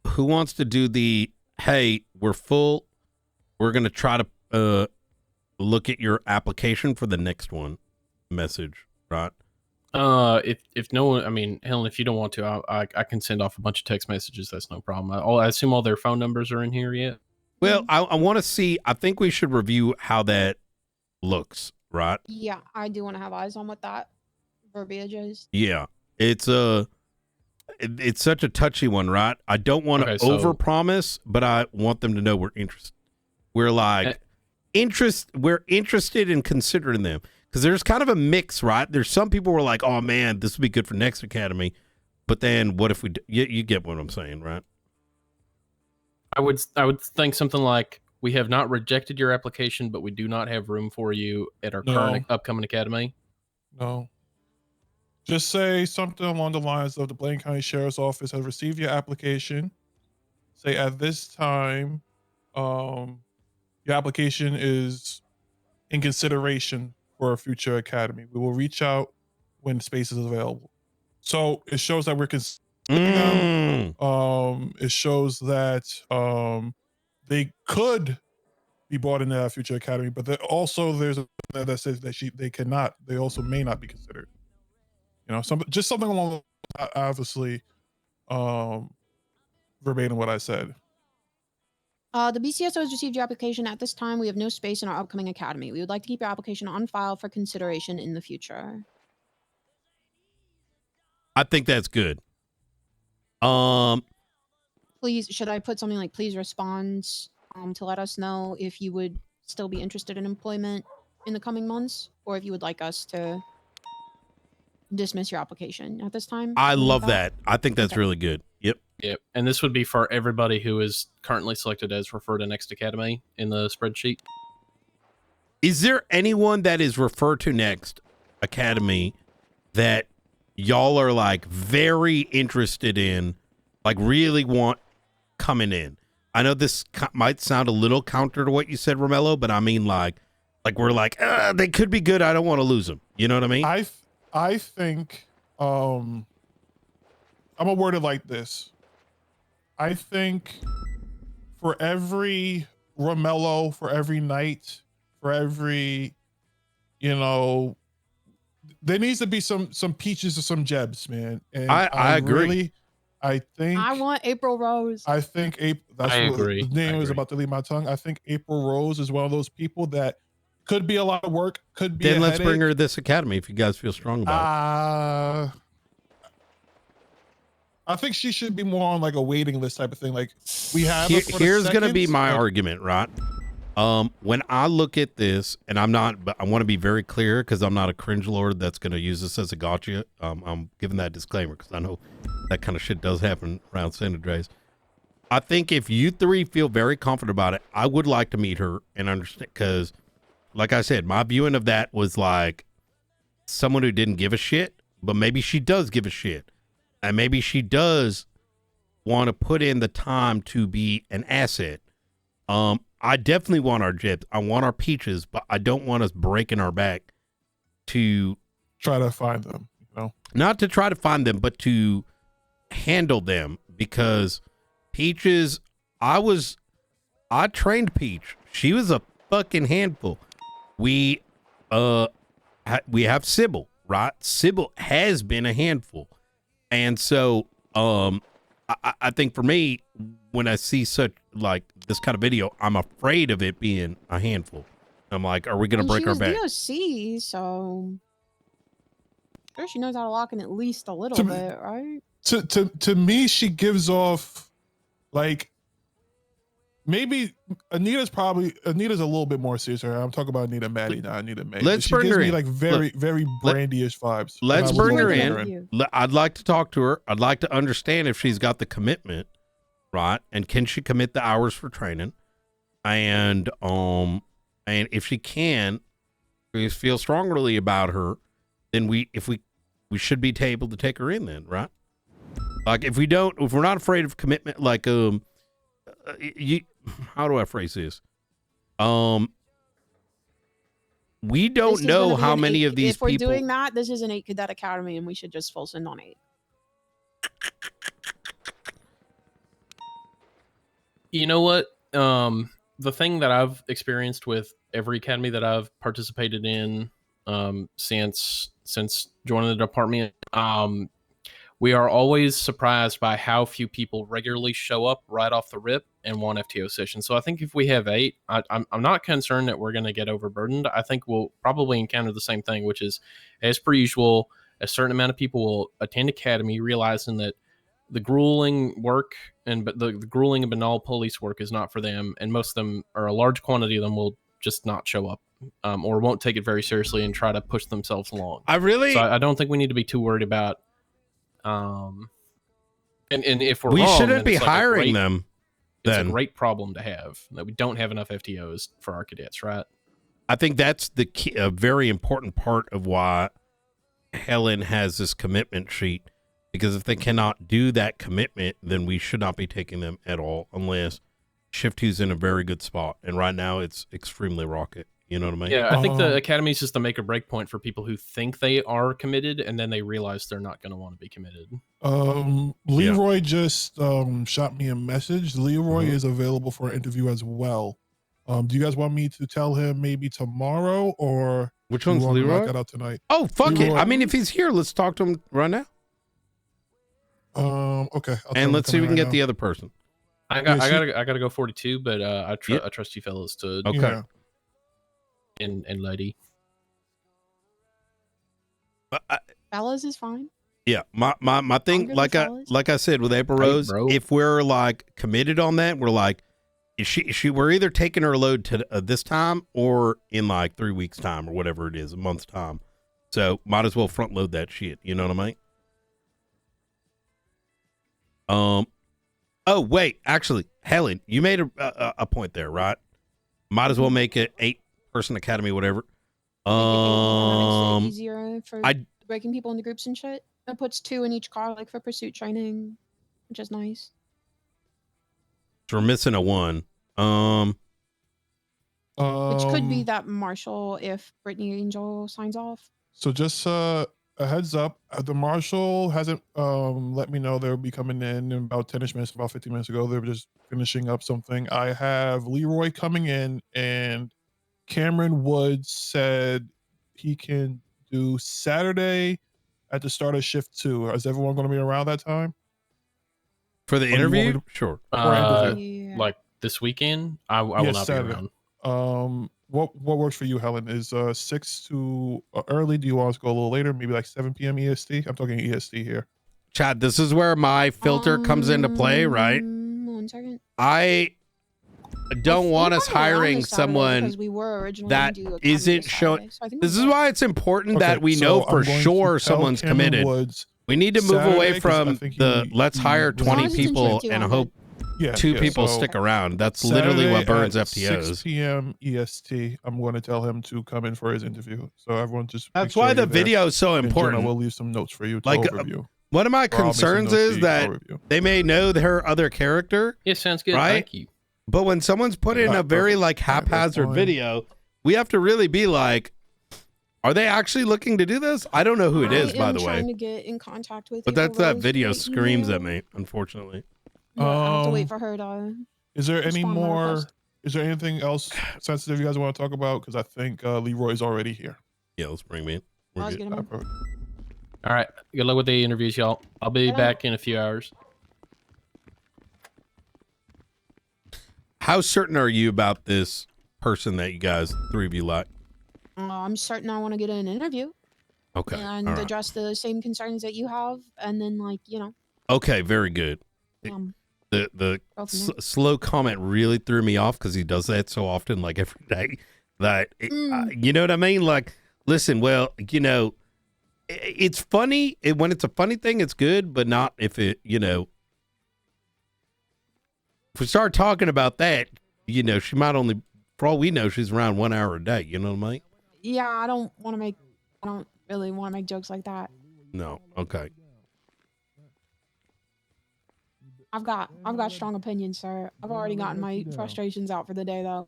Who wants to do the, hey, we're full. We're going to try to look at your application for the next one message, right? If no one, I mean, Helen, if you don't want to, I can send off a bunch of text messages. That's no problem. I assume all their phone numbers are in here yet. Well, I want to see, I think we should review how that looks, right? Yeah, I do want to have eyes on what that verbiage is. Yeah. It's such a touchy one, right? I don't want to overpromise, but I want them to know we're interested. We're like, we're interested in considering them. Because there's kind of a mix, right? There's some people who are like, oh man, this would be good for next academy. But then what if we, you get what I'm saying, right? I would think something like, we have not rejected your application, but we do not have room for you at our current upcoming academy. No. Just say something along the lines of the Blaine County Sheriff's Office has received your application. Say at this time, your application is in consideration for a future academy. We will reach out when space is available. So it shows that we're considering them. It shows that they could be brought into that future academy, but there's a that says that they cannot. They also may not be considered. You know, just something along, obviously, verbatim what I said. The BCSO has received your application. At this time, we have no space in our upcoming academy. We would like to keep your application on file for consideration in the future. I think that's good. Please, should I put something like, please respond to let us know if you would still be interested in employment in the coming months, or if you would like us to dismiss your application at this time? I love that. I think that's really good. Yep. Yep. And this would be for everybody who is currently selected as referred to next academy in the spreadsheet. Is there anyone that is referred to next academy that y'all are like very interested in, like really want coming in? I know this might sound a little counter to what you said, Romello, but I mean like we're like, they could be good. I don't want to lose them. You know what I mean? I think I'm gonna word it like this. I think for every Romello, for every Knight, for every, you know, there needs to be some peaches or some Jebs, man. And I agree. Really, I think I want April Rose. I think that's I what agree. the name was about to leave my tongue. I think April Rose is one of those people that could be a lot of work, could be. Then let's bring her to this academy if you guys feel strong about it. I think she should be more on like a waiting list type of thing. Like we have. Here's going to be my argument, right? When I look at this, and but I want to be very clear because I'm not a cringe lord that's going to use this as a gotcha. I'm giving that disclaimer because I know that kind of shit does happen around San Andreas. I think if you three feel very confident about it, I would like to meet her and understand, because like I said, my viewing of that was like someone who didn't give a shit, but maybe she does give a shit. And maybe she does want to put in the time to be an asset. I definitely want our Jebs. I want our peaches, but I don't want us breaking our back to try to find them. You know, not to try to find them, but to handle them, because peaches, I trained Peach. She was a fucking handful. We have Sybil, right? Sybil has been a handful. And so I think for me, when I see such like this kind of video, I'm afraid of it being a handful. I'm like, are we going to break our back? She was DOC, so sure she knows how to lock in at least a little bit, right? To me, she gives off like, maybe Anita's a little bit more serious. I'm talking about Anita Maddie, not Anita May. Let's bring her in. Like very Brandy-ish vibes. Let's bring her in. I'd like to talk to her. I'd like to understand if she's got the commitment right? And can she commit the hours for training? And if she can, we feel strongly about her, then we should be able to take her in then, right? Like if we're not afraid of commitment, like how do I phrase this? We don't know how many of these If we're people. doing that, this is an 8 cadet academy, and we should just full send on 8. You know what? The thing that I've experienced with every academy that I've participated in since joining the department, we are always surprised by how few people regularly show up right off the rip in one FTO session. So I think if we have 8, I'm not concerned that we're going to get overburdened. I think we'll probably encounter the same thing, which is, as per usual, a certain amount of people will attend academy realizing that the grueling work and the grueling and banal police work is not for them, and most of them, or a large quantity of them, will just not show up or won't take it very seriously and try to push themselves along. So I don't think we need to be too worried about. And if we're We wrong, shouldn't then be it's like hiring them. It's Then a great problem to have that we don't have enough FTOs for our cadets, right? I think that's the key, a very important part of why Helen has this commitment sheet, because if they cannot do that commitment, then we should not be taking them at all unless Shift 2's in a very good spot. And right now it's extremely rocket. You know what I mean? Yeah, I think the academy is just to make a break point for people who think they are committed and then they realize they're not going to want to be committed. Leroy just shot me a message. Leroy is available for an interview as well. Do you guys want me to tell him maybe tomorrow, or which do you one's want to knock Leroy? that out tonight? Oh, fuck Leroy. it. I mean, if he's here, let's talk to him right now. Okay. And let's see if we can get the other person. I gotta go 42, but I trust you fellas to Okay. And lady. Fellas is fine. Yeah, my thing, good like with I fellas. like I said with April Hey, Rose, bro. if we're like committed on that, we're like, is she we're either taking her load to this time or in like 3 weeks time or whatever it is, a month's time. So might as well front load that shit. You know what I mean? Oh wait, actually, Helen, you made a point there, right? Might as well make it 8-person academy, whatever. Easier for I breaking people into groups and shit. It puts 2 in each car, like for pursuit training, which is nice. so we're missing a 1. Which could be that Marshall if Brittany Angel signs off. So just a heads up, the marshal hasn't let me know they'll be coming in about 10ish minutes, about 15 minutes ago. They were just finishing up something. I have Leroy coming in, and Cameron Woods said he can do Saturday at the start of shift 2. Is everyone going to be around that time? For the Or do you want me interview? to- Sure. Like this weekend, I will Yes, not Saturday. be around. What works for you, Helen? Is 6 to early? Do you want us to go a little later? Maybe like 7 p.m. EST? I'm talking EST here. Chad, this is where my filter comes into play, right? 1 second. I don't want us I'm around hiring this Saturday someone because we were originally that gonna do academy isn't this showing. Saturday, so I think This we're is good. why it's important Okay, that we so know I'm for going to sure tell someone's Cameron committed. Woods We need to move Saturday, away 'cause I from think the let's hire As 20 long as it's in people shift two, and I'm hope Yeah, 2 yeah, people so stick around. That's literally what Saturday burns at FTOs. 6 p.m. EST. I'm going to tell him to come in for his interview. So everyone just make That's sure why you're the there. video is so And Jenna important. will leave some notes for you to Like, overview. one of my Or I'll make some concerns notes is to that overview. they may know her other character. Yeah, sounds good. Right? Thank you. But when someone's put in a very like haphazard fine. video, we have to really be like, are they actually looking to do this? I don't know who it is, by the I am trying way. to get in contact with But April that's that Rose video via screams email. at me, unfortunately. Yeah, I'll have to wait Um, for her to. Is there any respond to my more? request. Is there anything else sensitive you guys want to talk about? Because I think Leroy's already here. Yeah, let's bring me in. We're Let's good. get him in. Perfect. All right. Good luck with the interviews, y'all. I'll be Yeah. back in a few hours. How certain are you about this person that you guys, 3 of you, like? I'm certain I want to get an interview Okay. and all right. address the same concerns that you have, and then Okay, very good. The Go from there. slow comment really threw me off because he does that so often, like every day. That you know what I mean? Like, listen, well, it's funny when it's a funny thing. It's good, but not if it, if we start talking about that, you know, she might only, for all we know, she's around 1 hour a day. You know what I mean? Yeah, I don't really want to make jokes like that. No. Okay. I've got strong opinions, sir. I've already gotten my frustrations out for the day, though.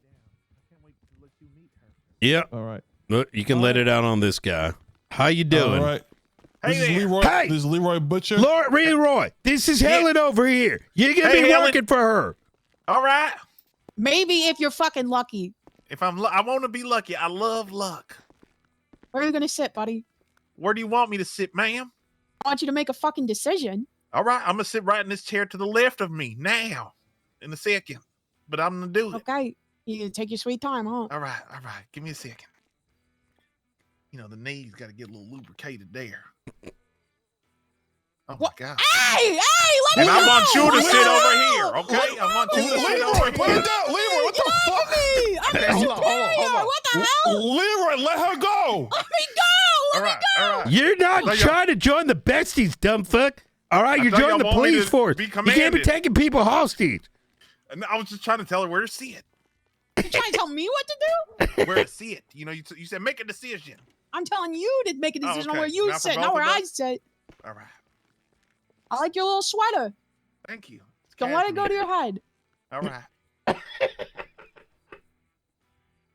Yep. All right. Look, you can let it out on this guy. How you doing? All right. This is Leroy. Hey! This is Leroy Butcher. Leroy, this is Helen over here. You're gonna be Helen. working for her. All right. Maybe if you're fucking lucky. If I want to be lucky. I love luck. Where are you gonna sit, buddy? Where do you want me to sit, ma'am? I want you to make a fucking decision. All right, I'm gonna sit right in this chair to the left of me now, in a second. But I'm gonna do it. Okay, you take your sweet time, huh? All right. Give me a second. You know, the knees got to get a little lubricated there. Oh my God! Hey, let me And I go! want you to Let sit me over go! here, okay? I want you to sit Leroy, over put here. it down. Leroy, what the fuck? I'm Okay, hold on. What the hell? Leroy, let her go. Let me go! Let me go! All right. You're not Like trying to join the besties, dumb fuck. All right, I you're thought joining y'all the want me police to force. be You can't be commanded. taking people hostage. And I was just trying to tell her where to sit. You trying to tell me what to do? Where to sit. You know, you said make a decision. I'm telling you to make a decision on okay. where you Not for sit, both not where of I us? sit. All right. I like your little sweater. Thank you. It's Don't let it cashmere. go to your head. All right.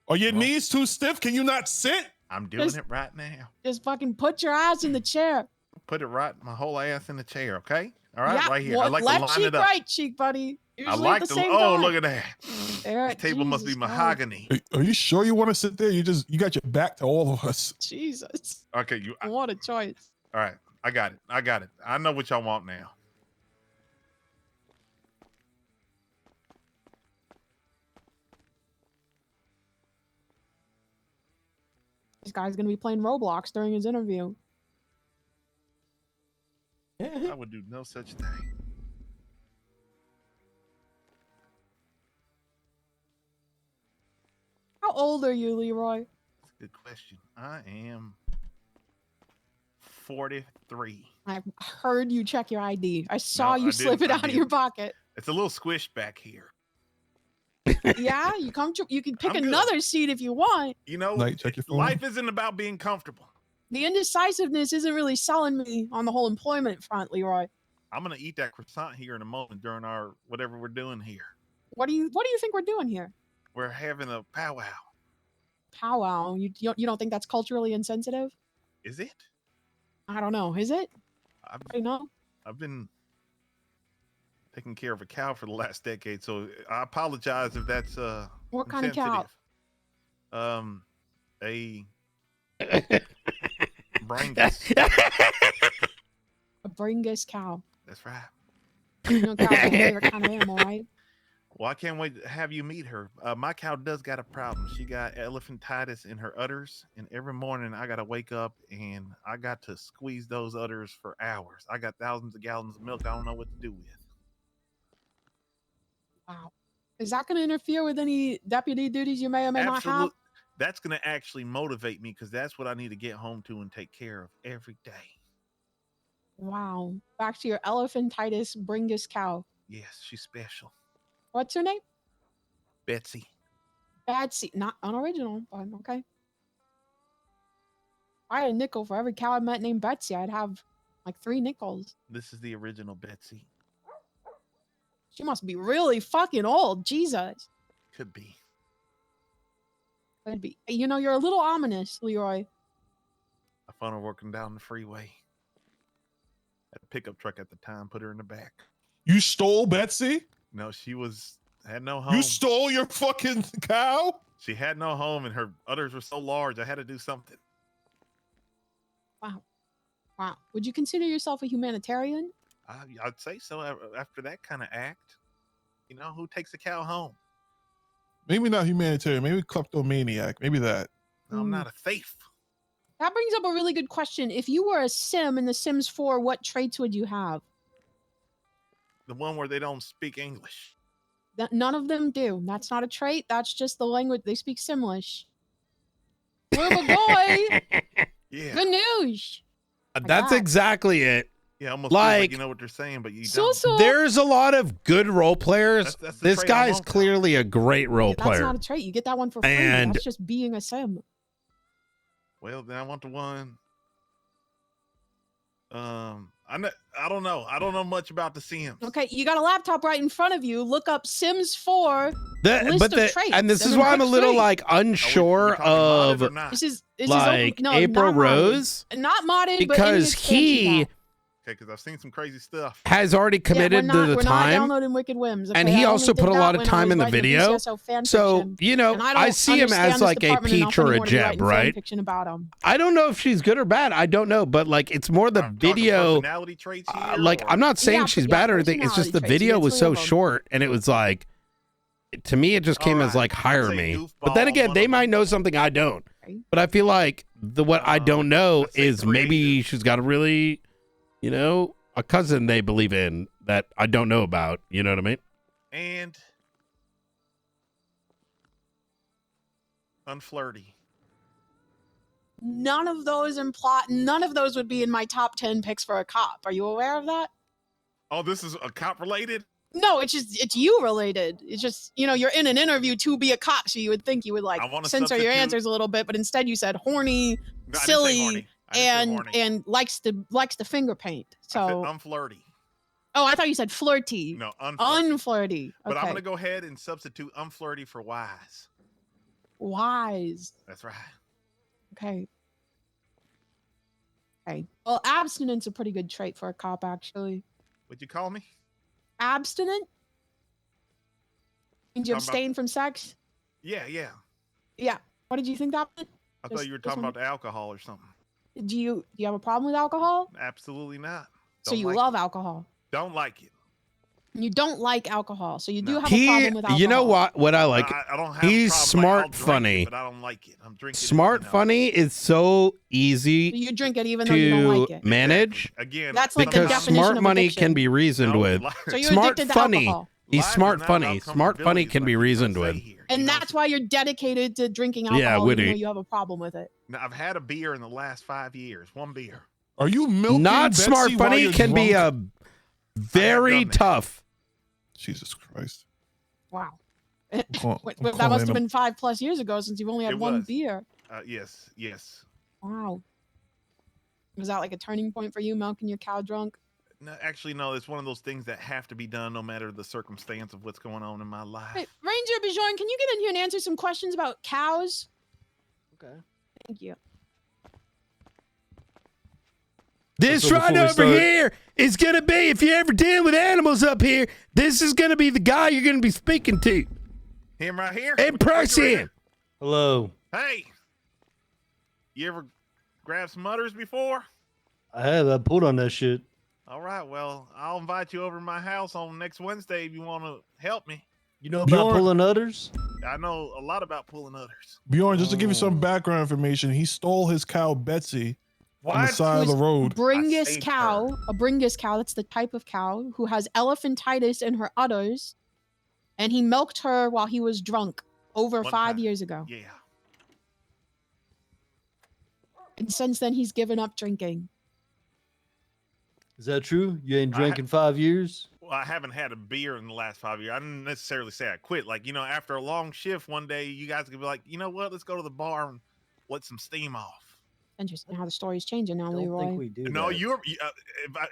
Are your knees too stiff? Can you not sit? I'm doing Just- it right now. Just fucking put your ass in the chair. Put it right, my whole ass in the chair, okay? All right, Yeah, right here. well, I like left to line cheek, it up. right cheek, buddy. I Usually like at the to. same Oh, time. look at that. There, This table must be Jesus Christ. mahogany. Are you sure you want to sit there? You got your back to all of us. Jesus. Okay, What a choice. all right. I got it. I know what y'all want now. This guy's gonna be playing Roblox during his interview. I would do no such thing. How old are you, Leroy? That's a good question. I am 43. I heard you check your ID. I saw No, you I slip didn't. it I out of your didn't. pocket. It's a little squished back here. Yeah, you can pick I'm good. another seat if you want. You know, Knight, check your phone. life isn't about being comfortable. The indecisiveness isn't really selling me on the whole employment front, Leroy. I'm gonna eat that croissant here in a moment during our whatever we're doing here. What do you think we're doing here? We're having a powwow. Powwow. You don't think that's culturally insensitive? Is it? I don't know. Is it? I know. I've been taking care of a cow for the last decade, so I apologize if that's What kind of cow? insensitive. A Brangus. A Brangus cow. That's right. You know, cow's my favorite kind of animal, right? Well, I can't wait to have you meet her. My cow does got a problem. She got elephantitis in her udders, and every morning I gotta wake up and I got to squeeze those udders for hours. I got thousands of gallons of milk I don't know what to do with. Wow. Is that going to interfere with any deputy duties you may or may not have? That's gonna actually motivate me because that's what I need to get home to and take care of every day. Wow. Back to your elephantitis Brangus cow. Yes, she's special. What's her name? Betsy. Betsy. Not unoriginal, but okay. If I had a nickel for every cow I met named Betsy, I'd have like 3 nickels. This is the original Betsy. She must be really fucking old. Jesus. Could be. Could be. You know, you're a little ominous, Leroy. I found her working down the freeway. Had a pickup truck at the time, put her in the back. You stole Betsy? No, she had no home. You stole your fucking cow? She had no home and her udders were so large I had to do something. Wow. Wow. Would you consider yourself a humanitarian? I'd say so after that kind of act. You know, who takes a cow home? Maybe not humanitarian. Maybe kleptomaniac. Maybe that. No, I'm not a thief. That brings up a really good question. If you were a sim in The Sims 4, what traits would you have? The one where they don't speak English. None of them do. That's not a trait. That's just the language. They speak Simlish. We're the boy. Yeah. Good news. That's exactly it. Yeah, almost feels Like, you know what they're saying, but you So, don't. there's a lot of good role players. That's the This trait I guy's want, though. clearly a great role That's player. not a trait. You get that one for free. And- That's just being a sim. Well, then I want the one. I don't know. I don't know much about the Sims. Okay, you got a laptop right in front of you. Look up Sims 4 list of traits. And this is then why I'm a pick little 3. like unsure of This is like open, no, April not modded. Rose Not modded, but because he Okay, because I've seen some crazy stuff. has already committed we're to the not time. downloading Wicked Whims. And okay? he I also only did put a that lot of when I time was in the writing video. BCSO fan So, fiction, you know, and I I don't see him understand as this like a department enough Peach or a anymore to be Jeb, writing fan right? fiction about him. I don't know if she's good or bad. I don't know, but like it's more the video. Personality traits here, Like I'm not saying Yeah, she's yeah, bad or anything. It's just the personality traits. video You get was 3 so of 'em. short, and it was like, to me, it just came as like hire me. But then again, they might know something I don't. But I feel like what I don't know is maybe she's got a really, you know, a cousin they believe in that I don't know about. You know what I mean? And unflirty. None of those would be in my top 10 picks for a cop. Are you aware of that? Oh, this is a cop related? No, it's you related. It's just, you know, you're in an interview to be a cop, so you would think you would like I wanna censor your substitute- answers a little bit, but instead you said horny, No, I didn't say silly, horny. I didn't say horny. and likes to finger paint. I said So unflirty. oh, I thought you said flirty. No, unflirty. Unflirty. But I'm Okay. gonna go ahead and substitute unflirty for wise. Wise. That's right. Okay. Okay. Well, abstinence a pretty good trait for a cop, actually. Would you call me? Abstinent means you Talking about- abstain from sex. Yeah, yeah. Yeah. What did you think that meant? I thought you were talking about the alcohol or something. Do you have a problem with alcohol? Absolutely not. So Don't you like love alcohol. Don't like it. You don't like alcohol, so you do have a problem with alcohol. You know what I like? I don't have He's a problem. Like, smart, I'll drink funny. it, but I don't like it. I'm drinking. Smart, funny is so easy So you drink it even though you don't to like it. manage. Again, That's like the because definition smart of money addiction. can be reasoned with. So you're Smart addicted to funny. alcohol. He's Life smart is not funny. about Smart funny comfortability, can be reasoned with. And that's why you're dedicated to drinking alcohol, Yeah, even Woody. though you have a problem with it. Now, I've had a beer in the last 5 years. One beer. Are you milking Not Betsy smart while funny you're can be drunk? a very tough. Jesus Christ. Wow. call- Wait, I'm that must calling have him. been 5+ years ago since you've only had It one was. beer. Yes, yes. Wow. Was that like a turning point for you, milking your cow drunk? No, actually, no. It's one of those things that have to be done no matter the circumstance of what's going on in my life. Hey, Ranger Bijoin, can you get in here and answer some questions about cows? Okay. Thank you. This So right before we over start- here is gonna be, if you ever deal with animals up here, this is gonna be the guy you're gonna be speaking to. Him right here? Impress him. Hello. Hey, you ever grabbed some udders before? I have. I pulled on that shit. All right, well, I'll invite you over to my house on next Wednesday if you want to help me. You know about pulling udders? I know a lot about pulling udders. Bjorn, just to give you some background information, he stole his cow Betsy on the What? side of the road. Bringus cow, a Bringus cow, that's the type of cow who has elephantitis in her udders, and he milked her while he was drunk over One 5 time. years ago. Yeah. And since then, he's given up drinking. Is that true? You ain't I drank in 5 years? Well, I haven't had a beer in the last 5 years. I didn't necessarily say I quit. Like, you know, after a long shift one day, you guys could be like, you know what? Let's go to the bar and let some steam off. Interesting how the story's changing now, Leroy. No, you're,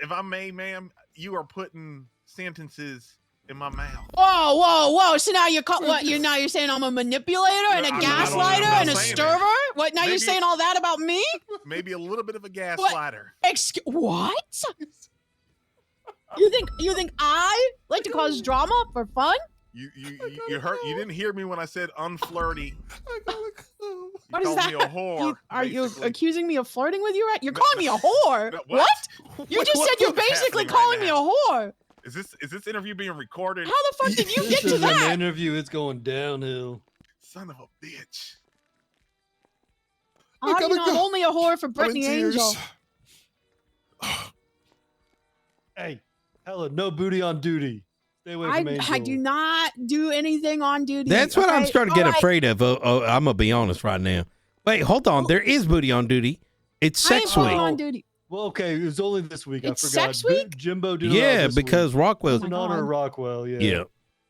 if I may, ma'am, you are putting sentences in my mouth. Whoa, whoa, whoa! So now you're what? You're saying I'm a manipulator and a I'm gaslighter not and a saying stirrer? that. What? Now you're Maybe- saying all that about me? Maybe a little bit of a gaslighter. What? You think I like to cause drama for fun? You hurt. You didn't hear me when I said unflirty. What is called that? me a whore, Are you basically. accusing me of flirting with you? Right? You're calling me a whore. No, what? You What- just what- said you're what's basically happening calling right me a now? whore. Is this interview being recorded? How the fuck did you This get to is an that? interview. It's going downhill. Son of a bitch. How do you know I'm only a whore for Brittany tears. Angel? Hey, hella, no booty on duty. Stay away from Angel. I do not do anything on duty. That's what I'm okay? starting to get All right. afraid of. I'm gonna be honest right now. Wait, hold on. There is booty on duty. It's I ain't sex booty week. on duty. Well, okay, it was only this week. It's I forgot. sex week? Jimbo did allow Yeah, this because week. Rockwell. It's in honor of Rockwell. Yeah.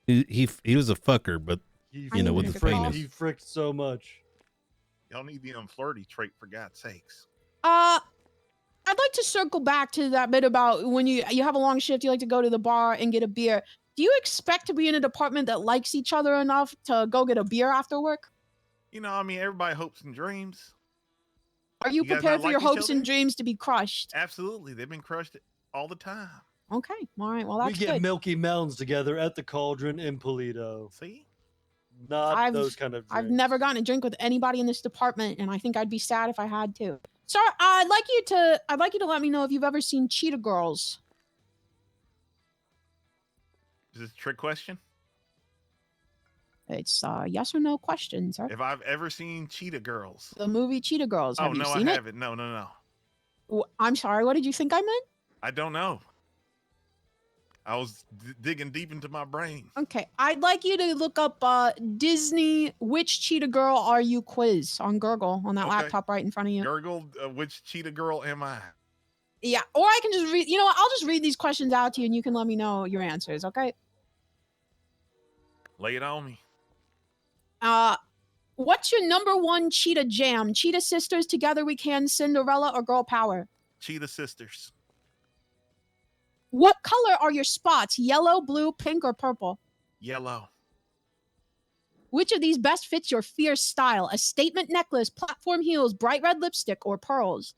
Yeah. He was a fucker, but you know, with the penis. He fricked so much. Y'all need the flirty trait for God's sakes. I'd like to circle back to that bit about when you have a long shift, you like to go to the bar and get a beer. Do you expect to be in a department that likes each other enough to go get a beer after work? You know, I mean, everybody hopes and dreams. Are you You guys prepared not for your like each hopes other? and dreams to be crushed? Absolutely. They've been crushed all the time. Okay, all right. Well, We that's get good. Milky Melons together at the Cauldron in Polito. See? Not those kind of I've drinks. never gotten a drink with anybody in this department, and I think I'd be sad if I had to. Sir, I'd like you to let me know if you've ever seen Cheetah Girls. Is this a trick question? It's yes or no question, sir. If I've ever seen Cheetah Girls. The movie Cheetah Girls. Have Oh, you no, seen I it? haven't. No. I'm sorry. What did you think I meant? I don't know. I was digging deep into my brain. Okay, I'd like you to look up Disney "Which Cheetah Girl Are You" quiz on Gurgle on that Okay. laptop right in front of you. Gurgle, which cheetah girl am I? Yeah, or I can just read. You know what? I'll just read these questions out to you, and you can let me know your answers. Okay. Lay it on me. What's your number one cheetah jam? Cheetah Sisters, Together We Can, Cinderella, or Girl Power? Cheetah Sisters. What color are your spots? Yellow, blue, pink, or purple? Yellow. Which of these best fits your fierce style? A statement necklace, platform heels, bright red lipstick, or pearls?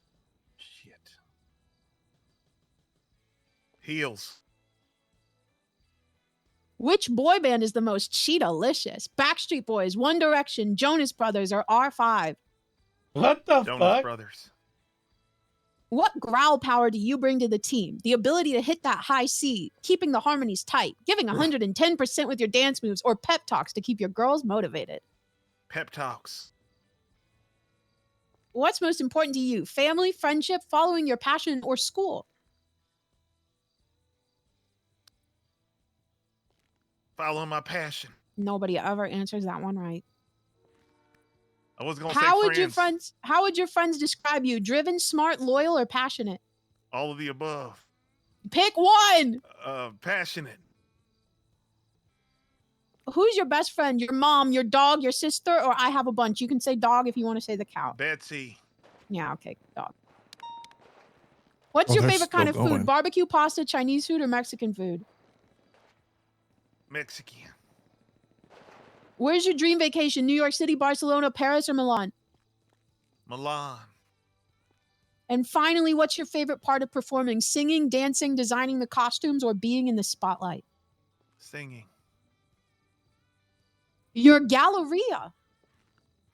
Heels. Which boy band is the most cheetah-licious? Backstreet Boys, One Direction, Jonas Brothers, or R5? What the Jonas Brothers. What growl power do you bring to the team? The ability to hit that high C, keeping the harmonies tight, giving 110% with your dance moves, or pep talks to keep your girls motivated? Pep talks. What's most important to you? Family, friendship, following your passion, or school? Following my passion. Nobody ever answers that one right. I was gonna How say would friends. how would your friends describe you? Driven, smart, loyal, or passionate? All of the above. Pick one. Passionate. Who's your best friend? Your mom, your dog, your sister, or I have a bunch? You can say dog if you want to say the cow. Betsy. Yeah, okay, dog. What's Oh, your that's favorite kind of still food? going. Barbecue, pasta, Chinese food, or Mexican food? Mexican. Where's your dream vacation? New York City, Barcelona, Paris, or Milan? Milan. And finally, what's your favorite part of performing? Singing, dancing, designing the costumes, or being in the spotlight? Singing. Your Galleria.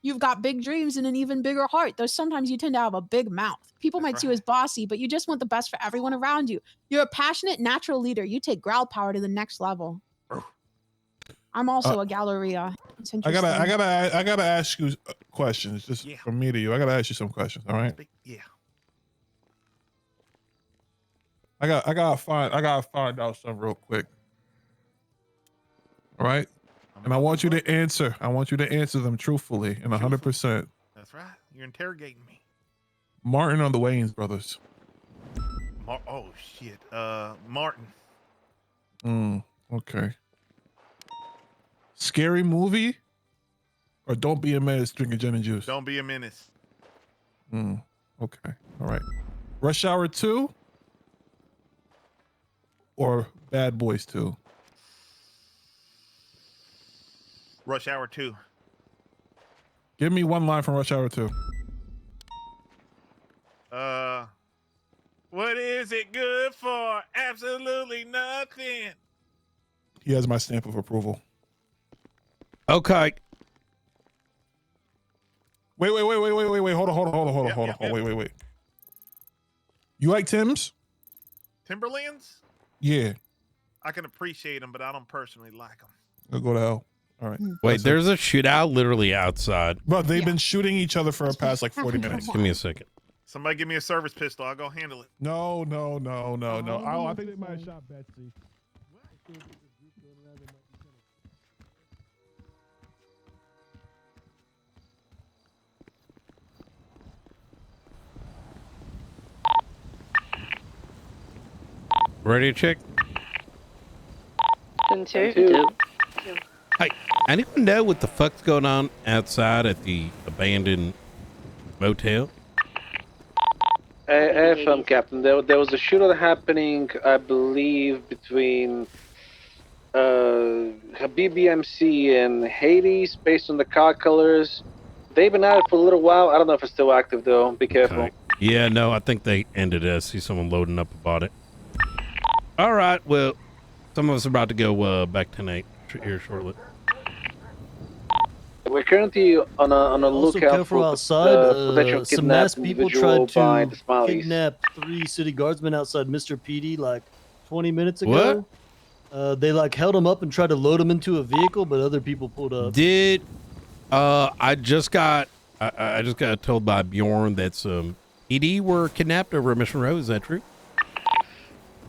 You've got big dreams and an even bigger heart, though sometimes you tend to have a big mouth. People might see you as bossy, but you just want the best for everyone around you. You're a passionate, natural leader. You take growl power to the next level. I'm also a Galleria. It's I interesting. gotta ask you questions, just from me to you. I gotta ask you some questions. All right. Yeah. I gotta find out something real quick. All right. And I want you to answer. I want you to answer them truthfully and 100%. That's right. You're interrogating me. Martin or the Wayans brothers? Oh shit. Martin. Okay. Scary movie or Don't Be a Menace drinking gin and juice? Don't be a menace. Okay. All right. Rush Hour 2 or Bad Boys 2? Rush Hour 2. Give me one line from Rush Hour 2. What is it good for? Absolutely nothing. He has my stamp of approval. Okay. Wait. Hold on. Wait. You like Tim's? Timberlands? Yeah. I can appreciate them, but I don't personally like them. They'll go to hell. All right. Wait, there's a shootout literally outside. But they've been shooting each other for the past like 40 minutes. Give me a second. Somebody give me a service pistol. I'll go handle it. No. I think they might have shot Betsy. Radio check. 10-2. Hey, anyone know what the fuck's going on outside at the abandoned motel? FM Captain, there was a shootout happening, I believe, between BBMC and Hades, based on the car colors. They've been at it for a little while. I don't know if it's still active though. Be careful. Okay. Yeah, no, I think they ended it. I see someone loading up about it. All right, well, some of us are about to go back tonight here shortly. We're currently on a Also lookout careful for outside. potential Some kidnapped masked people individual tried by to the Smileys. kidnap 3 city guardsmen outside Mr. PD like 20 minutes ago. They like held them up and tried to load them into a vehicle, but other people pulled up. Did I just got told by Bjorn that some ED were kidnapped over at Mission Row. Is that true?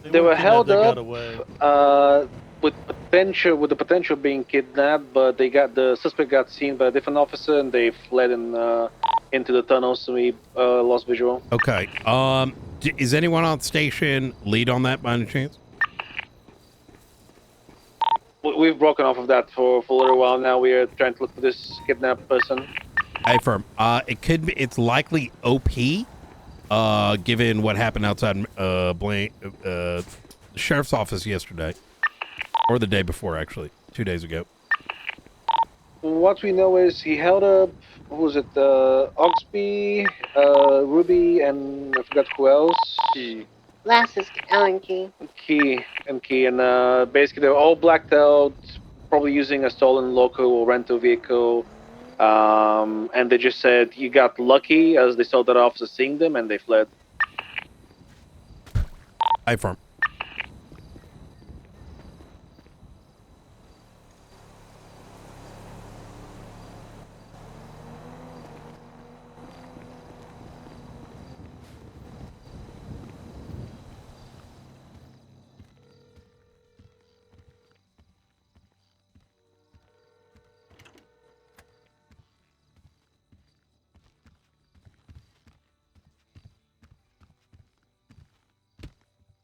They were held they up got away. with the potential being kidnapped, but the suspect got seen by a different officer and they fled into the tunnels, so we lost visual. Okay. Is anyone on station lead on that by any chance? We've broken off of that for a little while now. We are trying to look for this kidnapped person. Hey, firm. It could be. It's likely OP. Given what happened outside the sheriff's office yesterday, or the day before, actually, 2 days ago. What we know is he held up. Who was it? Oxby, Ruby, and I forgot who else. Last is Alan Key. Key, and basically they're all blacked out, probably using a stolen local or rental vehicle. And they just said you got lucky as they saw that officer seeing them and they fled. Hi, firm.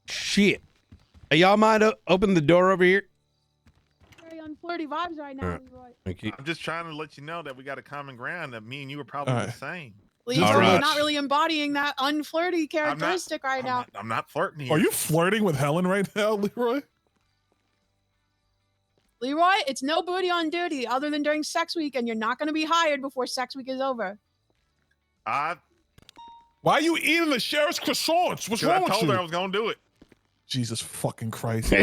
Shit. Hey, y'all mind open the door over here? Very unflirty vibes right now, Leroy. Thank you. I'm just trying to let you know that we got a common ground, that me and you are probably the same. Leroy's right. not really embodying that unflirty characteristic right now. I'm not flirting here. Are you flirting with Helen right now, Leroy? Leroy, it's no booty on duty other than during sex week, and you're not going to be hired before sex week is over. Why are you eating the sheriff's croissants? What's wrong I with told you? her I was going to do it. Jesus fucking Christ. All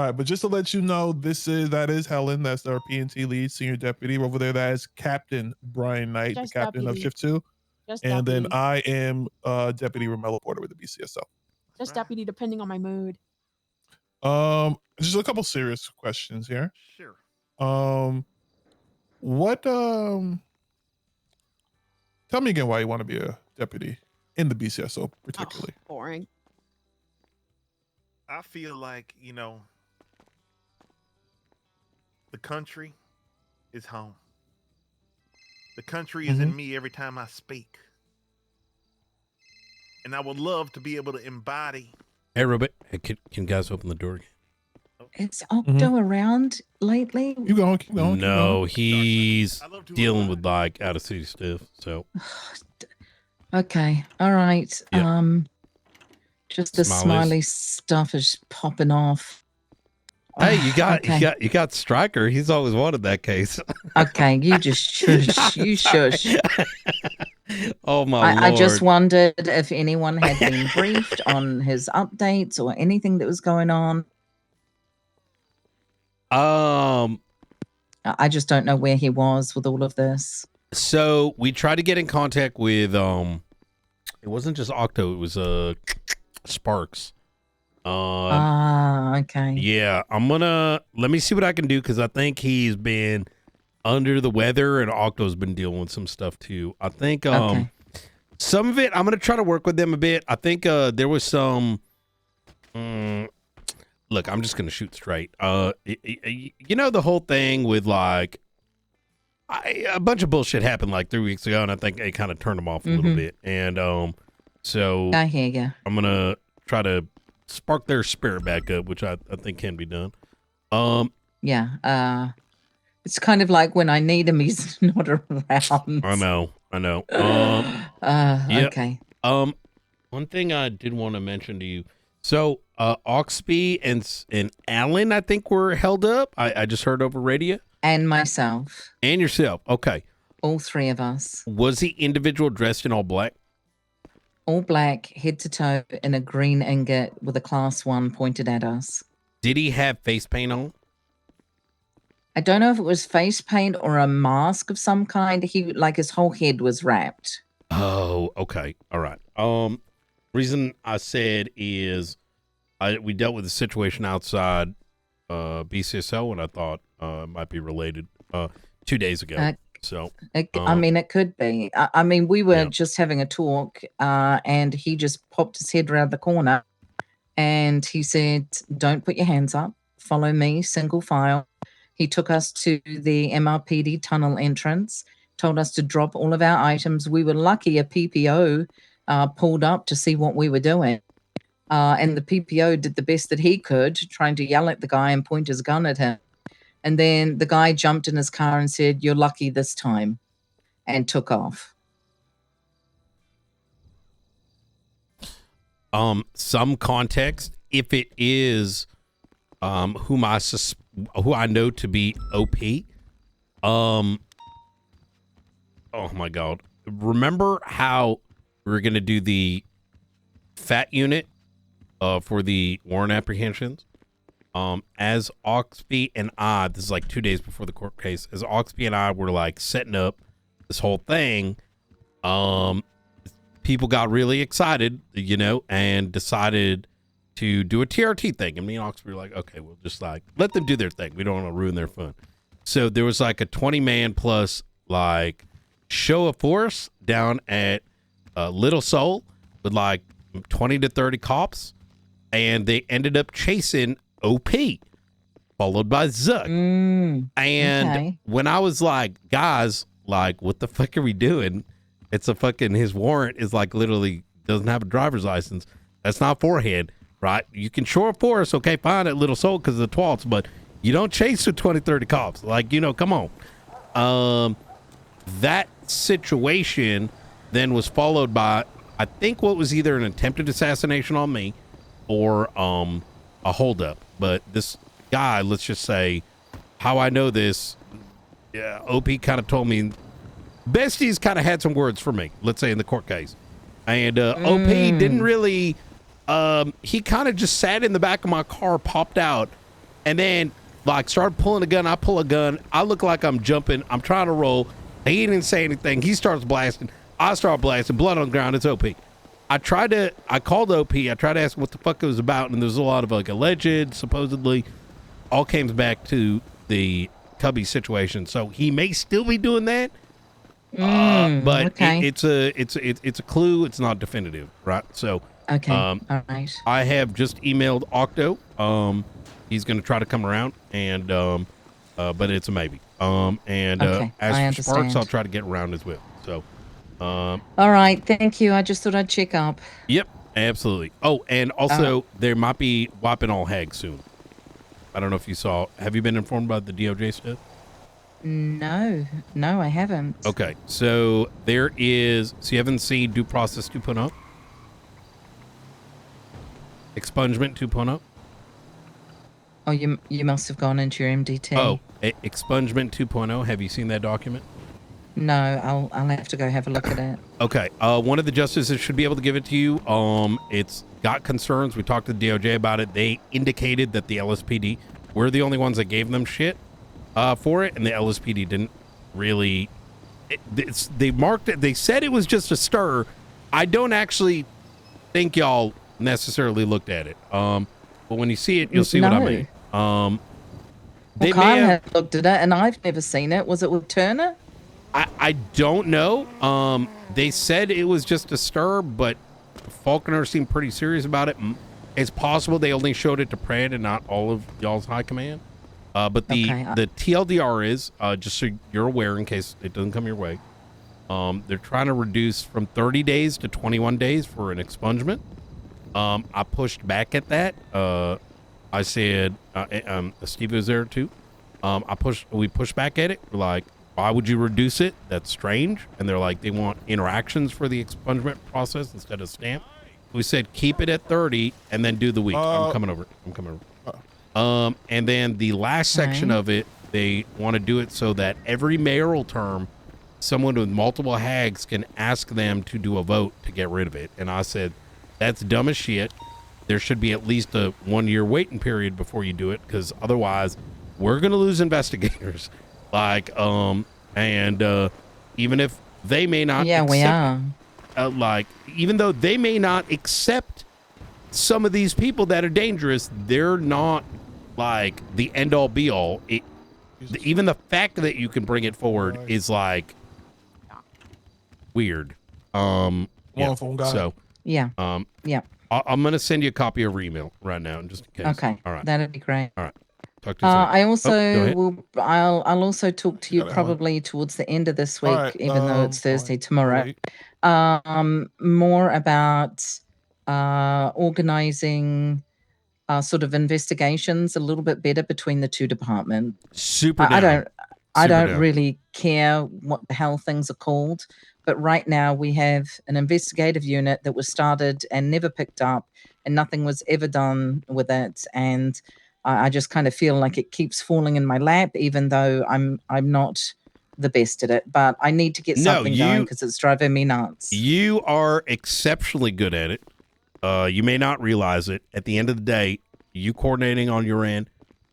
right, but just to let you know, that is Helen. That's our PNT lead, senior deputy. Over there, that is Captain Brian Knight, Just the captain deputy. of Shift 2. Just And then deputy. I am Deputy Romello Porter with the BCSO. Just deputy, depending on my mood. Just a couple serious questions here. Sure. Tell me again why you want to be a deputy in the BCSO particularly. Boring. I feel like, the country is home. The country is in me every time I speak. And I would love to be able to embody. Hey, Robert. Hey, can guys open the door again? Is Octo around lately? Keep going. No, he's dealing with like out of city stuff. So Okay. All right. Yeah. Just the Smileys. smiley stuff is popping off. hey, you got Okay. you got Stryker. He's always wanted that case. Okay, you just shush. You shush. Oh my lord! I just wondered if anyone had been briefed on his updates or anything that was going on. I just don't know where he was with all of this. So we tried to get in contact with it wasn't just Octo, it was Sparks. Okay. Yeah, let me see what I can do, because I think he's been under the weather and Octo's been dealing with some stuff too. I think Okay. some of it I'm gonna try to work with them a bit. I think there was some look, I'm just gonna shoot straight. You know, the whole thing with like a bunch of bullshit happened like 3 weeks ago, and I think it kind of turned them off a little Mhm. bit. And so I hear ya. I'm gonna try to spark their spirit back up, which I think can be done. Yeah. It's kind of like when I need him, he's not around. I know. Yeah. Okay. One thing I did want to mention to you. So, Oxby and Alan, I think, were held up. I just heard over radio. And myself. And yourself. Okay. All three of us. Was the individual dressed in all black? All black, head to toe, in a green ingot with a class 1 pointed at us. Did he have face paint on? I don't know if it was face paint or a mask of some kind. His whole head was wrapped. Oh, okay. All right. Reason I said is we dealt with a situation outside BCSO, and I thought it might be related 2 days ago. It could be. We were just having a talk, and he just popped his head around the corner, and he said, "Don't put your hands up. Follow me, single file." He took us to the MRPD tunnel entrance, told us to drop all of our items. We were lucky a PPO pulled up to see what we were doing. And the PPO did the best that he could, trying to yell at the guy and point his gun at him. And then the guy jumped in his car and said, "You're lucky this time," and took off. Some context, if it is who I know to be OP. Oh my God. Remember how we were going to do the FAT unit for the warrant apprehensions? As Oxby and I, this is like 2 days before the court case, as Oxby and I were like setting up this whole thing, people got really excited, and decided to do a TRT thing. And me and Oxby were like, okay, we'll just like let them do their thing. We don't want to ruin their fun. So there was like a 20-man plus like show of force down at Little Seoul with like 20 to 30 cops, and they ended up chasing OP, followed by Zuck. And when I was like, guys, like, what the fuck are we doing? It's his warrant is like literally doesn't have a driver's license. That's not forehand, right? You can show of force, okay, fine, at Little Seoul because of the twats, but you don't chase with 20, 30 cops. Like, come on. That situation then was followed by, I think, what was either an attempted assassination on me or a holdup. But this guy, let's just say, how I know this, OP kind of told me, Besties kind of had some words for me, let's say, in the court case. And OP didn't really, he kind of just sat in the back of my car, popped out, and then like started pulling a gun. I pull a gun. I look like I'm jumping. I'm trying to roll. He didn't say anything. He starts blasting. I start blasting. Blood on the ground. It's OP. I called OP. I tried to ask what the fuck it was about, and there's a lot of like alleged, supposedly, all came back to the Cubby situation. So he may still be doing that, but okay. it's a clue. It's not definitive, right? So okay, all right. I have just emailed Octo. He's going to try to come around, and but it's a maybe. As for Sparks, I'll try to get around as well. So. All right, thank you. I just thought I'd check up. Yep, absolutely. Oh, and also there might be wiping all hags soon. I don't know if you saw. Have you been informed about the DOJ stuff? No, I haven't. Okay, so there is. So you haven't seen Due Process 2.0? Expungement 2.0? Oh, you must have gone into your MDT. Oh, Expungement 2.0. Have you seen that document? No, I'll have to go have a look at it. Okay, one of the justices should be able to give it to you. It's got concerns. We talked to the DOJ about it. They indicated that the LSPD, we're the only ones that gave them shit for it, and the LSPD didn't really. They marked it. They said it was just a stir. I don't actually think y'all necessarily looked at it. But when you see it, you'll see what I mean. They Kyle had looked at it, and I've never seen it. Was it with Turner? I don't know. They said it was just a stir, but Falconer seemed pretty serious about it. It's possible they only showed it to Pratt and not all of y'all's high command. But the TLDR is, just so you're aware in case it doesn't come your way, they're trying to reduce from 30 days to 21 days for an expungement. I pushed back at that. I said, Steve was there too. We pushed back at it. We're like, why would you reduce it? That's strange. And they're like, they want interactions for the expungement process instead of stamp. We said, keep it at 30 and then do the week. I'm coming over. And then the last section of it, they want to do it so that every mayoral term, someone with multiple hags can ask them to do a vote to get rid of it. And I said, that's dumb as shit. There should be at least a 1 year waiting period before you do it, because otherwise we're going to lose investigators. Like, even if they may not like, even though they may not accept some of these people that are dangerous, they're not like the end all be all. Even the fact that you can bring it forward is like weird. So yeah. I'm gonna send you a copy of your email right now, just in case. Okay. All right. That'd be great. All right. Talk to you soon. I go also ahead. will. I'll also talk to you got that one. probably towards the end of this week, All right, even though it's Thursday tomorrow. wait. More about organizing sort of investigations a little bit better between the two departments. Super I down. I Super don't down. really care what the hell things are called, but right now we have an investigative unit that was started and never picked up, and nothing was ever done with it. And I just kind of feel like it keeps falling in my lap, even though I'm not the best at it. But I need to get something going because it's driving me nuts. You are exceptionally good at it. You may not realize it. At the end of the day, you coordinating on your end,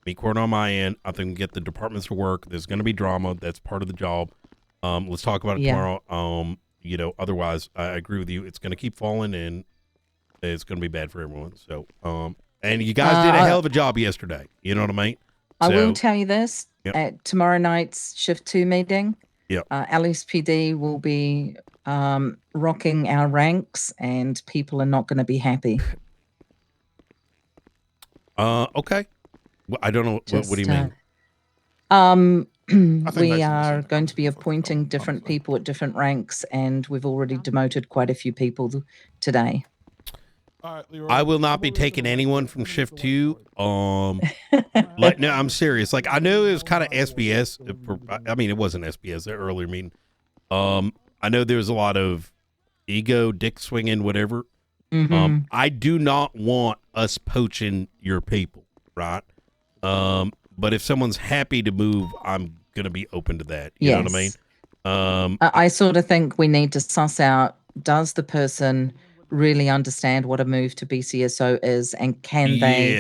me coordinating on my end, I think we get the departments to work. There's going to be drama. That's part of the job. Let's talk about it tomorrow. Otherwise, I agree with you. It's going to keep falling, and it's going to be bad for everyone. So, and you guys did a hell of a job yesterday. You know what I mean? I will tell you this, at tomorrow night's shift 2 meeting, LSPD will be rocking our ranks, and people are not going to be happy. Okay. Well, I don't know. What do you mean? We are going to be appointing different people at different ranks, and we've already demoted quite a few people today. I will not be taking anyone from shift 2. Like, no, I'm serious. Like, I know it was kind of SBS. I mean, it wasn't SBS, the earlier meeting. I know there's a lot of ego, dick swinging, whatever. I do not want us poaching your people, right? But if someone's happy to move, I'm going to be open to that. You know what I mean? I sort of think we need to suss out, does the person really understand what a move to BCSO is, and can they,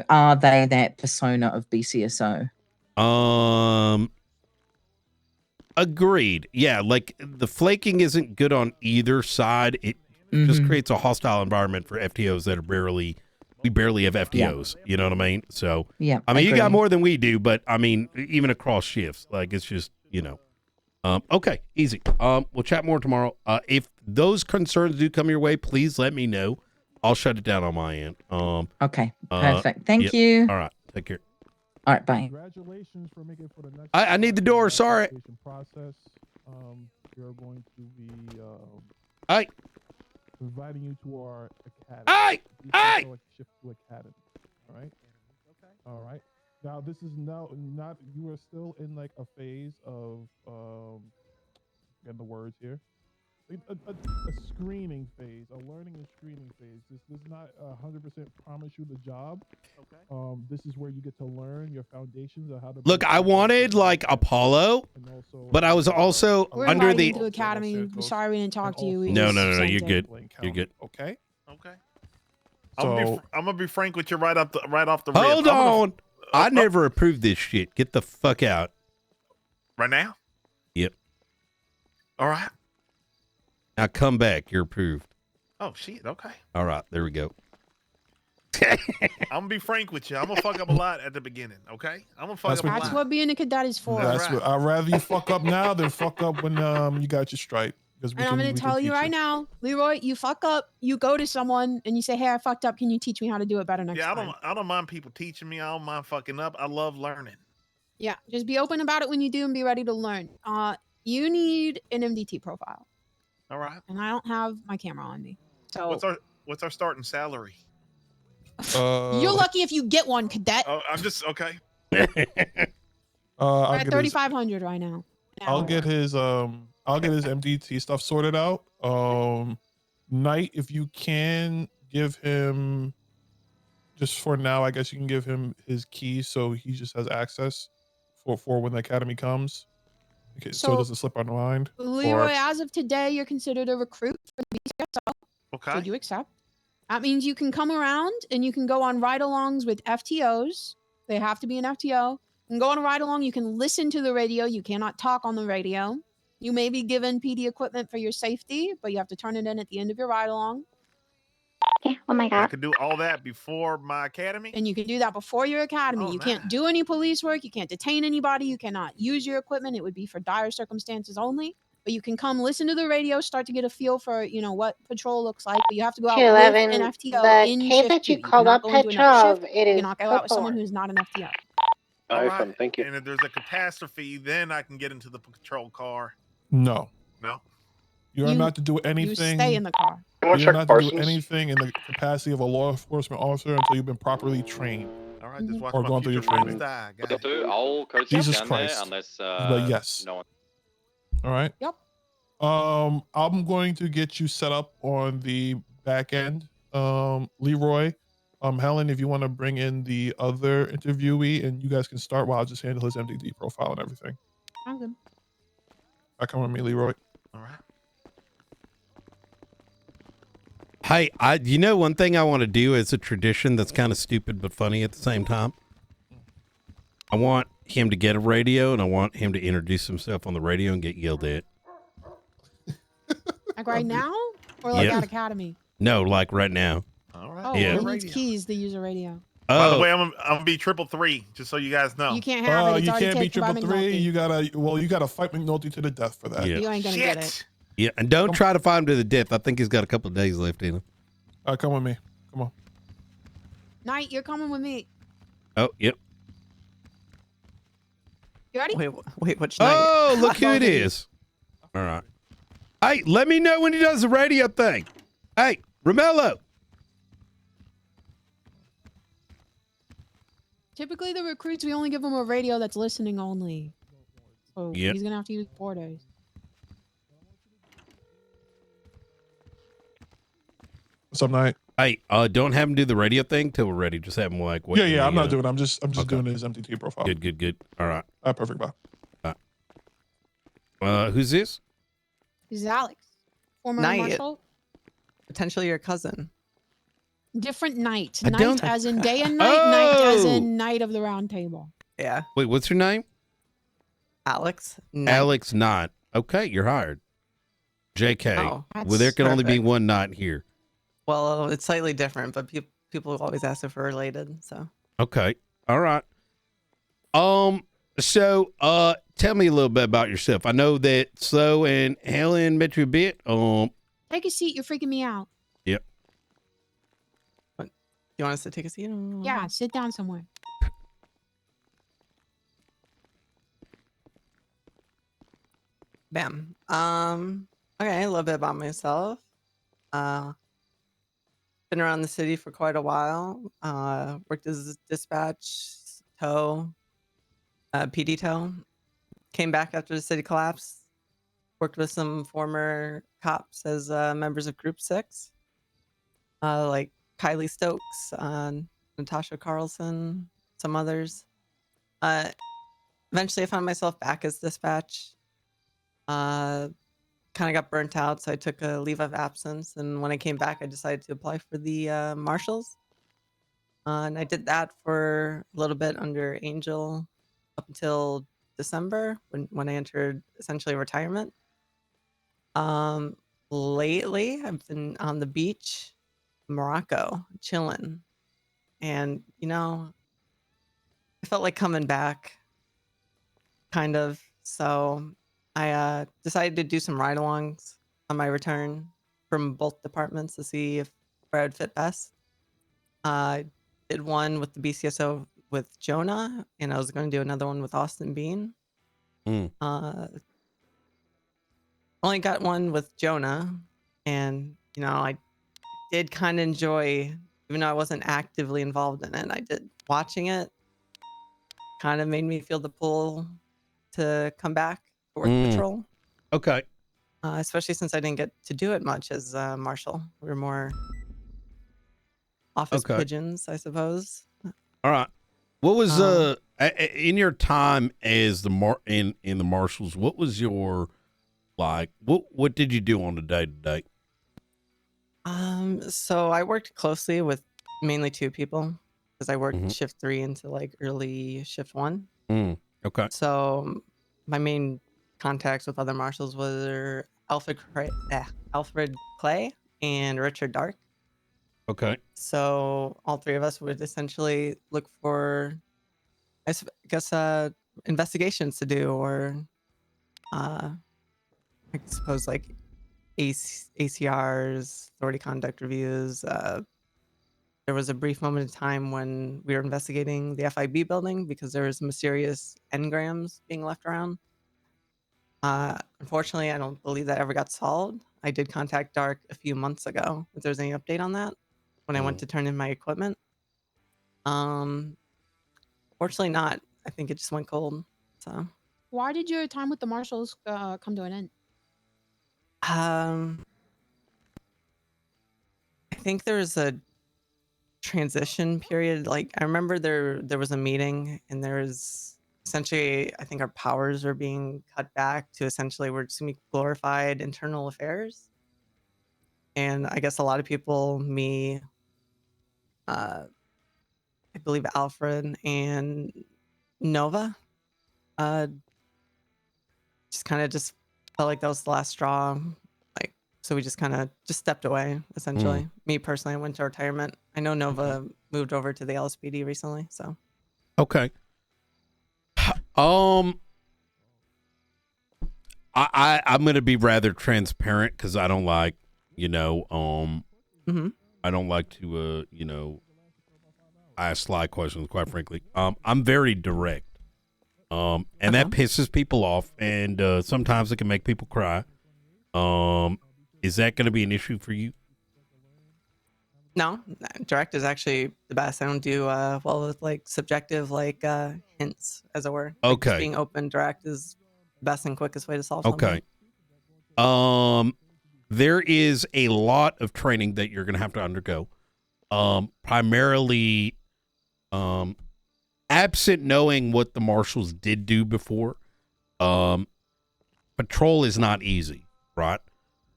are they that persona of BCSO? Agreed. Yeah, like the flaking isn't good on either side. It just creates a hostile environment for FTOs that are we barely have FTOs. You know what I mean? So, I mean, you got more than we do, but I mean, even across shifts, like it's just, okay, easy. We'll chat more tomorrow. If those concerns do come your way, please let me know. I'll shut it down on my end. Okay, perfect. Thank you. All right, take care. All right, bye. Congratulations for making it for the next. I need the door. Sorry. Process. We are going to be. Hey. Inviting you to our academy. Hey. Hey. Shift 2 Academy. All right. Okay. All right. Now this is not. You are still in like a phase of getting the words here. A screening phase, a learning and screening phase. This does not 100% promise you the job. Okay. This is where you get to learn your foundations of how to. Look, I wanted like Apollo, but I was also We're under inviting the. you to Academy. I'm sorry we didn't talk to you. We No. just You're sent good. it. You're good. Okay. Okay. So I'm gonna be frank with you right off the rip. Hold on. I never approved this shit. Get the fuck out. Right now? Yep. All right. Now come back. You're approved. Oh shit. Okay. All right. There we go. I'm gonna be frank with you. I'm gonna fuck up a lot at the beginning. Okay. I'm gonna fuck up a lot. That's what being a cadet is for. That's what I'd rather you fuck up now than fuck up when you got your stripe. And I'm going to tell you right now, Leroy, you fuck up, you go to someone and you say, hey, I fucked up. Can you teach me how to do it better next time? I don't mind people teaching me. I don't mind fucking up. I love learning. Yeah, just be open about it when you do and be ready to learn. You need an MDT profile. All right. And I don't have my camera on me. So What's our starting salary? You're lucky if you get one, cadet. Oh, I'm just okay. We're I'll at get his 3,500 right now. I'll get his MDT stuff sorted out. Knight, if you can give him, just for now, I guess you can give him his keys so he just has access for when the academy comes. Okay, so it doesn't slip our mind. Leroy, as of today, you're considered a recruit for the BCSO. Okay. Should you accept? That means you can come around and you can go on ride-alongs with FTOs. They have to be an FTO. You can go on a ride-along. You can listen to the radio. You cannot talk on the radio. You may be given PD equipment for your safety, but you have to turn it in at the end of your ride-along. Oh my I god. could do all that before my academy. And you can do that before your academy. You can't do any police work. You can't detain anybody. You cannot use your equipment. It would be for dire circumstances only. But you can come listen to the radio, start to get a feel for, what patrol looks like. But you have to go out with 211, an FTO the in cave shift that 2. you You called cannot up go into another Petrov, shift. it You is cannot go out with someone Copor. who's not an FTO. All right. Thank you. And if there's a catastrophe, then I can get into the patrol car. No. No. You are not to do You anything. stay in the car. You are not to do anything in the capacity of a law enforcement officer until you've been properly trained. All right, just watch Or my gone through your future friends training. die. Got it. I'll coach Jesus down there Christ. unless But yes. no one. All right. Yep. I'm going to get you set up on the back end. Leroy, Helen, if you want to bring in the other interviewee and you guys can start while I just handle his MDD profile and everything. I'm good. Come with me, Leroy. All right. Hey, one thing I want to do is a tradition that's kind of stupid but funny at the same time. I want him to get a radio and I want him to introduce himself on the radio and get yelled at. Like right now? Or like Yeah. at academy? No, like right now. All right. Oh, Yeah. he needs keys to use a radio. By the Oh. way, I'm gonna be 333, just so you guys know. You can't have it. It's You already can't be taken by 333. McNulty. You gotta fight McNulty to the death for that. Yeah. You ain't gonna get it. Yeah, and don't try to find him to the death. I think he's got a couple of days left in him. Come with me. Come on. Knight, you're coming with me. Oh, yep. You ready? Wait, which Oh, look who it is. All right. Hey, let me know when he does the radio thing. Hey, Romello. Typically, the recruits, we only give them a radio that's listening only. So Yep. he's gonna have to use 4 days. What's up, Knight? Hey, don't have him do the radio thing till we're ready. Just have him like wait. Yeah, I'm not doing it. I'm just doing his MDT profile. Good. All right. Perfect, bye. Who's this? This is Alex, former Knight. marshal. Potentially your cousin. Different Knight. I Knight don't- as in day and night. Knight as Oh! in Knight of the Round Table. Yeah. Wait, what's your name? Alex. Alex Knott. Okay, you're hired. JK. Oh, Well, there can only be perfect. one Knott here. Well, it's slightly different, but people always ask if we're related. So Okay. All right. So, tell me a little bit about yourself. I know that Slow and Helen met you a bit. Take a seat. You're freaking me out. Yep. you want us to take a seat? Yeah, sit down somewhere. Bam. Okay, a little bit about myself. Been around the city for quite a while. Worked as dispatch, tow, PD tow. Came back after the city collapsed. Worked with some former cops as members of Group 6. Like Kylie Stokes, Natasha Carlson, some others. Eventually I found myself back as dispatch. Kind of got burnt out, so I took a leave of absence. And when I came back, I decided to apply for the marshals. And I did that for a little bit under Angel up until December when I entered essentially retirement. Lately, I've been on the beach, Morocco, chilling. And, I felt like coming back, kind of. So I decided to do some ride-alongs on my return from both departments to see where I'd fit best. I did one with the BCSO with Jonah, and I was going to do another one with Austin Bean. Only got one with Jonah, and I did kind of enjoy, even though I wasn't actively involved in it. I did watching it. Kind of made me feel the pull to come back to work patrol. Okay. Especially since I didn't get to do it much as Marshal. We were more office pigeons, I suppose. All right. What was in your time as the in the marshals? What was your what did you do on a day to day? So I worked closely with mainly 2 people because I worked shift 3 into like early shift 1. Okay. So my main contacts with other marshals were Alfred Clay and Richard Dark. Okay. So all 3 of us would essentially look for, I guess, investigations to do, or I suppose like ACRs, authority conduct reviews. There was a brief moment in time when we were investigating the FIB building because there was mysterious engrams being left around. Unfortunately, I don't believe that ever got solved. I did contact Dark a few months ago if there's any update on that when I went to turn in my equipment. Fortunately not. I think it just went cold. So Why did your time with the marshals come to an end? I think there's a transition period. Like I remember there was a meeting and there's essentially, I think our powers are being cut back to essentially we're just gonna be glorified internal affairs. And I guess a lot of people, me, I believe Alfred and Nova, just kind of just felt like that was the last straw. Like, so we just kind of just stepped away, essentially. Me personally, I went to retirement. I know Nova moved over to the LSPD recently, so. Okay. I'm gonna be rather transparent because I don't like, I don't like to ask sly questions, quite frankly. I'm very direct. And that pisses people off, and sometimes it can make people cry. Is that gonna be an issue for you? No, direct is actually the best. I don't do well with like subjective hints, as it were. Like, just Okay. being open, direct is the best and quickest way to solve something. Okay. There is a lot of training that you're gonna have to undergo. Primarily, absent knowing what the marshals did do before, patrol is not easy, right?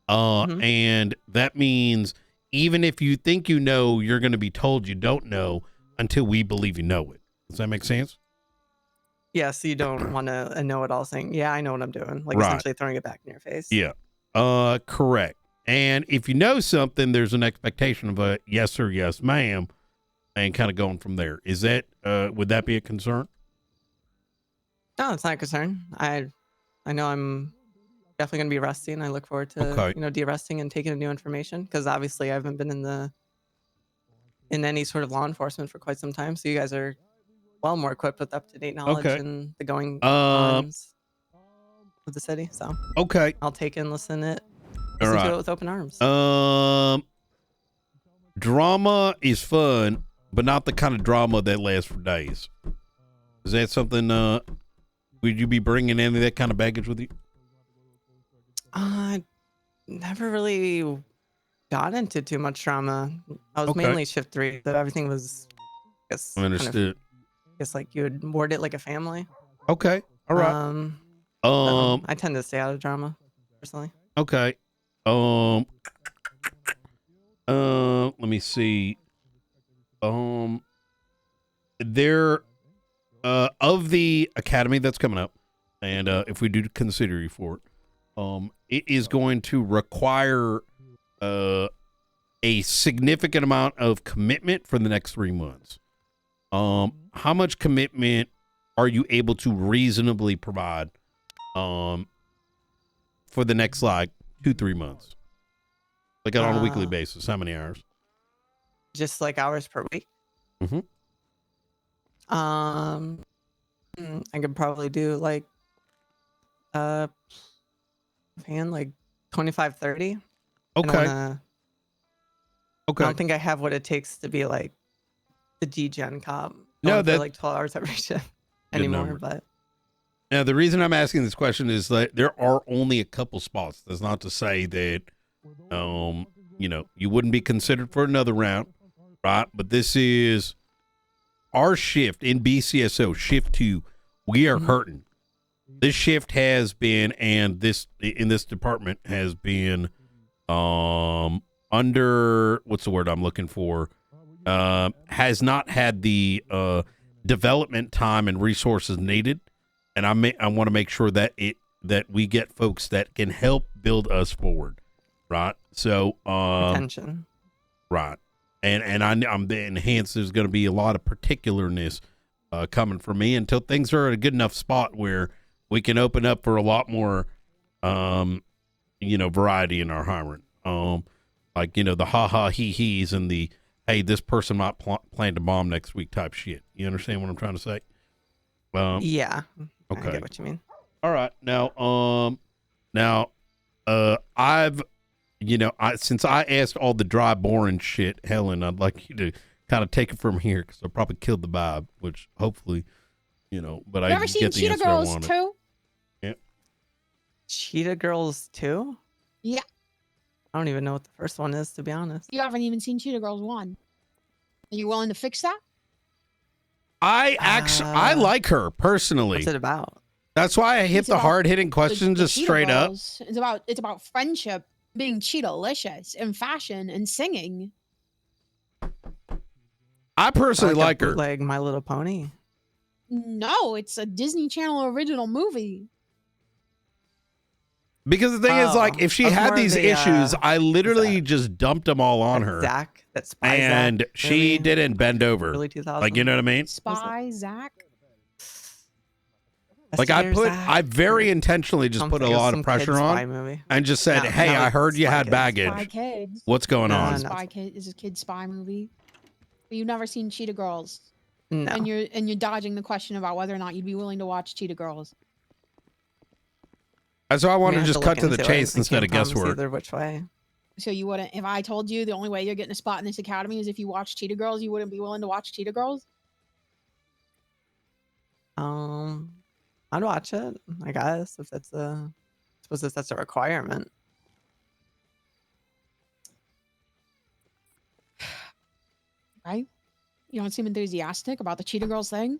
And that means even if you think you know, you're going to be told you don't know until we believe you know it. Does that make sense? Yeah, so you don't want to know it all saying, yeah, I know what I'm doing. Like Right. essentially throwing it back in your face. Yeah. Correct. And if you know something, there's an expectation of a yes sir, yes ma'am, and kind of going from there. Is that would that be a concern? No, it's not a concern. I know I'm definitely going to be rusty, and I look forward to de-rusting and taking in new information because obviously I haven't been in any sort of law enforcement for quite some time. So you guys are well more equipped with up-to-date knowledge and the going ons of the city. So I'll take and listen to it with open arms. Drama is fun, but not the kind of drama that lasts for days. Is that something? Would you be bringing any of that kind of baggage with you? Never really got into too much drama. I was mainly shift 3, so everything was, I guess, Understood. Like you would ward it like a family. Okay. All right. So I tend to stay out of drama, personally. Okay. Let me see. There, of the academy that's coming up, and if we do consider you for it, it is going to require a significant amount of commitment for the next 3 months. How much commitment are you able to reasonably provide for the next 2-3 months? Like on a weekly basis, how many hours? Just like hours per week. I could probably do like 25, 30. Okay. Okay. I don't think I have what it takes to be like the D-Gen cop. No, Going for that- like 12 hours every shift Good anymore. number. But Now, the reason I'm asking this question is that there are only a couple spots. That's not to say that, you wouldn't be considered for another round, right? But this is our shift in BCSO, shift 2. We are hurting. This shift has been, and this in this department has been, under, what's the word I'm looking for? Has not had the development time and resources needed. And I want to make sure that we get folks that can help build us forward, right? So attention, right? And I'm the enhanced. There's going to be a lot of particularness coming from me until things are at a good enough spot where we can open up for a lot more, variety in our hiring. Like the ha he he's and the hey, this person might plan to bomb next week type shit. You understand what I'm trying to say? yeah, Okay. I get what you mean. All right. Now, I've, since I asked all the dry, boring shit, Helen, I'd like you to kind of take it from here because I probably killed the vibe, which hopefully, but I You ever didn't seen get the Cheetah answer I Girls wanted. 2? Yeah. Cheetah Girls 2? Yeah. I don't even know what the first one is, to be honest. You haven't even seen Cheetah Girls 1. Are you willing to fix that? I like her personally. What's it about? That's why I hit It's the about hard hitting questions the just Cheetah straight up. Girls. It's about friendship, being cheetah-licious, and fashion and singing. I personally like her. Like My Little Pony. No, it's a Disney Channel original movie. Because the thing is, like, if she that's had more of these the, issues, I literally just dumped them all on her. Zach, that Spy and Zach she movie, didn't bend over. early 2000s. Like, you know what I mean? Spy, Zach. Like, I very intentionally just put a lot of pressure on movie. and just said, No, hey, not I like heard you Spy had Kids. baggage. Spy Kids. What's going on? Is a kid spy movie. But you've never seen Cheetah Girls. No. And you're dodging the question about whether or not you'd be willing to watch Cheetah Girls. So I wanted We're to gonna just have cut to look the into it. chase I instead can't of promise guesswork. Either which way. So you wouldn't, if I told you the only way you're getting a spot in this academy is if you watch Cheetah Girls, you wouldn't be willing to watch Cheetah Girls? I'd watch it, I guess, if that's that's a requirement. Right? You don't seem enthusiastic about the Cheetah Girls thing?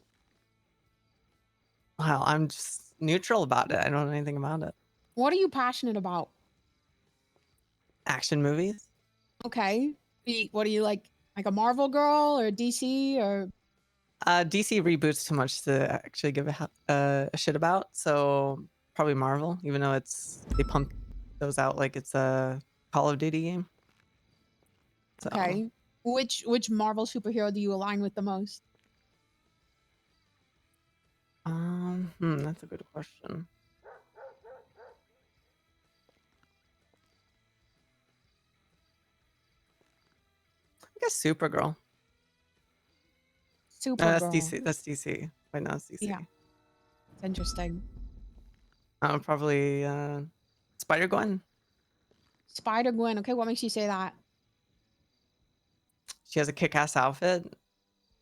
Well, I'm just neutral about it. I don't know anything about it. What are you passionate about? Action movies. Okay. What are you like a Marvel girl or DC or? DC reboots too much to actually give a shit about. So probably Marvel, even though they pump those out like it's a Call of Duty game. So, Okay. Which Marvel superhero do you align with the most? That's a good question. I guess Supergirl. Supergirl. That's DC. That's DC. Wait, no, it's DC. Yeah. It's interesting. Probably Spider-Gwen. Spider-Gwen. Okay, what makes you say that? She has a kick-ass outfit.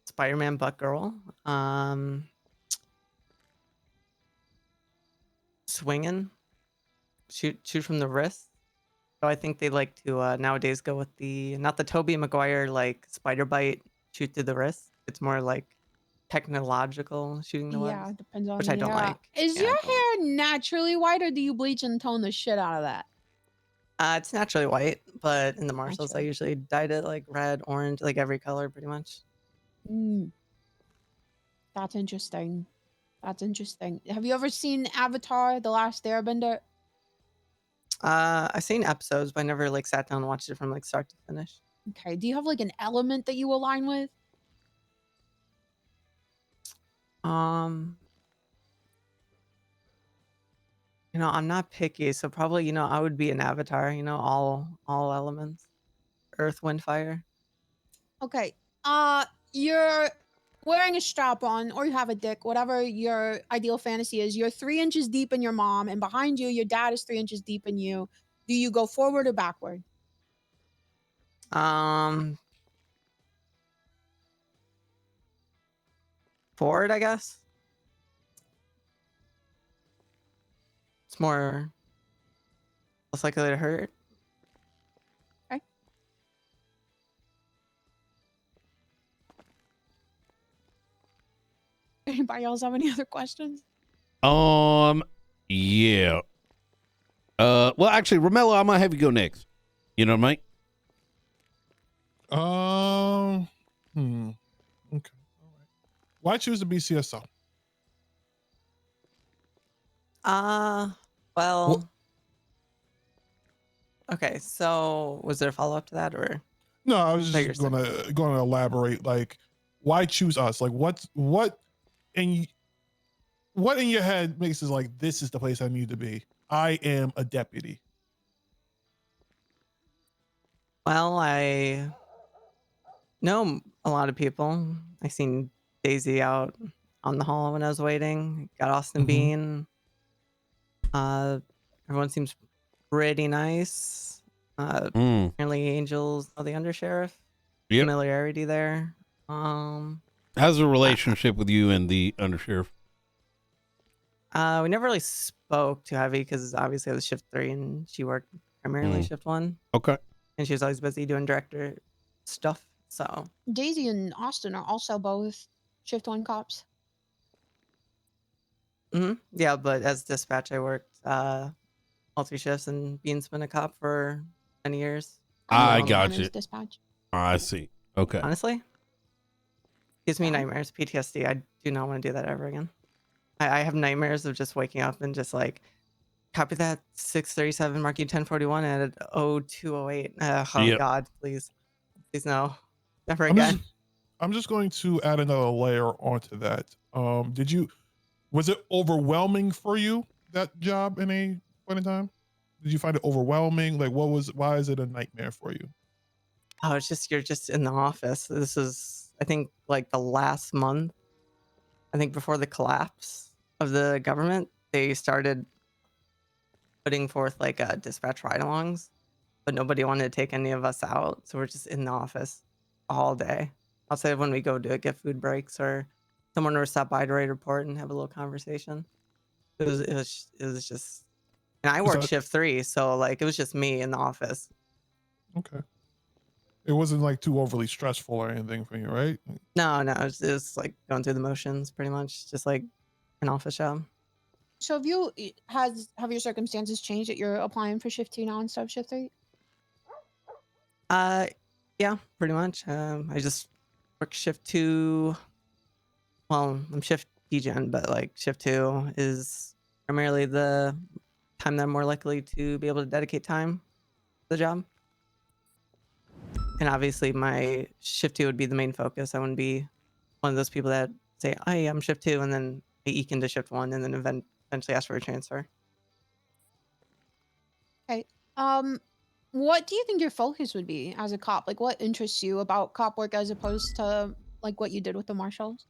Spider-Man butt girl. Swinging. Shoot from the wrist. So I think they like to nowadays go with not the Tobey Maguire like spider bite shoot through the wrist. It's more like technological shooting the Yeah, webs, it depends on which I don't like. Is your hair naturally white or do you bleach and tone the shit out of that? It's naturally white, but in the marshals I usually dyed it like red, orange, like every color pretty much. That's interesting. That's interesting. Have you ever seen Avatar: The Last Airbender? I've seen episodes, but I never like sat down and watched it from like start to finish. Okay. Do you have like an element that you align with? I'm not picky, so probably, I would be an avatar, all elements. Earth, wind, fire. Okay. You're wearing a strap on or you have a dick, whatever your ideal fantasy is. You're 3 inches deep in your mom and behind you, your dad is 3 inches deep in you. Do you go forward or backward? Forward, I guess. It's more less likely to hurt. Anybody else have any other questions? Yeah. Well, actually, Romello, I'm gonna have you go next. You know, mate. Okay. All right. Why choose the BCSO? Well. Okay, so was there a follow up to that, or? No, I was No, you're just gonna elaborate. Like, why choose us? Like, what in your head makes it like this is the place I need to be? I am a deputy. Well, I know a lot of people. I seen Daisy out on the hall when I was waiting. Got Austin Bean. Everyone seems pretty nice. Apparently Angel's the undersheriff. Yep. Familiarity there. How's the relationship with you and the undersheriff? We never really spoke too heavy because obviously I was shift 3 and she worked primarily shift 1. Okay. And she was always busy doing director stuff. So Daisy and Austin are also both shift 1 cops. yeah, but as dispatch I worked all 3 shifts, and Bean's been a cop for many years. I got you. Dispatch. I see. Okay. Honestly, gives me nightmares, PTSD. I do not want to do that ever again. I have nightmares of just waking up and just like copy that 637 marking 1041 at 0208. Oh Yep. God, please no, never again. I'm just going to add another layer onto that. Was it overwhelming for you, that job in a point in time? Did you find it overwhelming? Like, why is it a nightmare for you? Oh, it's just, you're just in the office. This is, I think, like the last month, I think before the collapse of the government, they started putting forth like dispatch ride-alongs, but nobody wanted to take any of us out. So we're just in the office all day. Outside of when we go to get food breaks or someone will stop by to write a report and have a little conversation. It was just, and I worked shift 3, so like it was just me in the office. Okay. It wasn't like too overly stressful or anything for you, right? No, it was like going through the motions, pretty much, just like an office job. So have your circumstances changed that you're applying for shift 2 now instead of shift 3? Yeah, pretty much. I just work shift 2. Well, I'm shift degen, but like shift 2 is primarily the time that I'm more likely to be able to dedicate time to the job. And obviously my shift 2 would be the main focus. I wouldn't be one of those people that say, "Hey, I'm shift 2," and then they eke into shift 1 and then eventually ask for a transfer. Okay. What do you think your focus would be as a cop? Like, what interests you about cop work as opposed to like what you did with the marshals?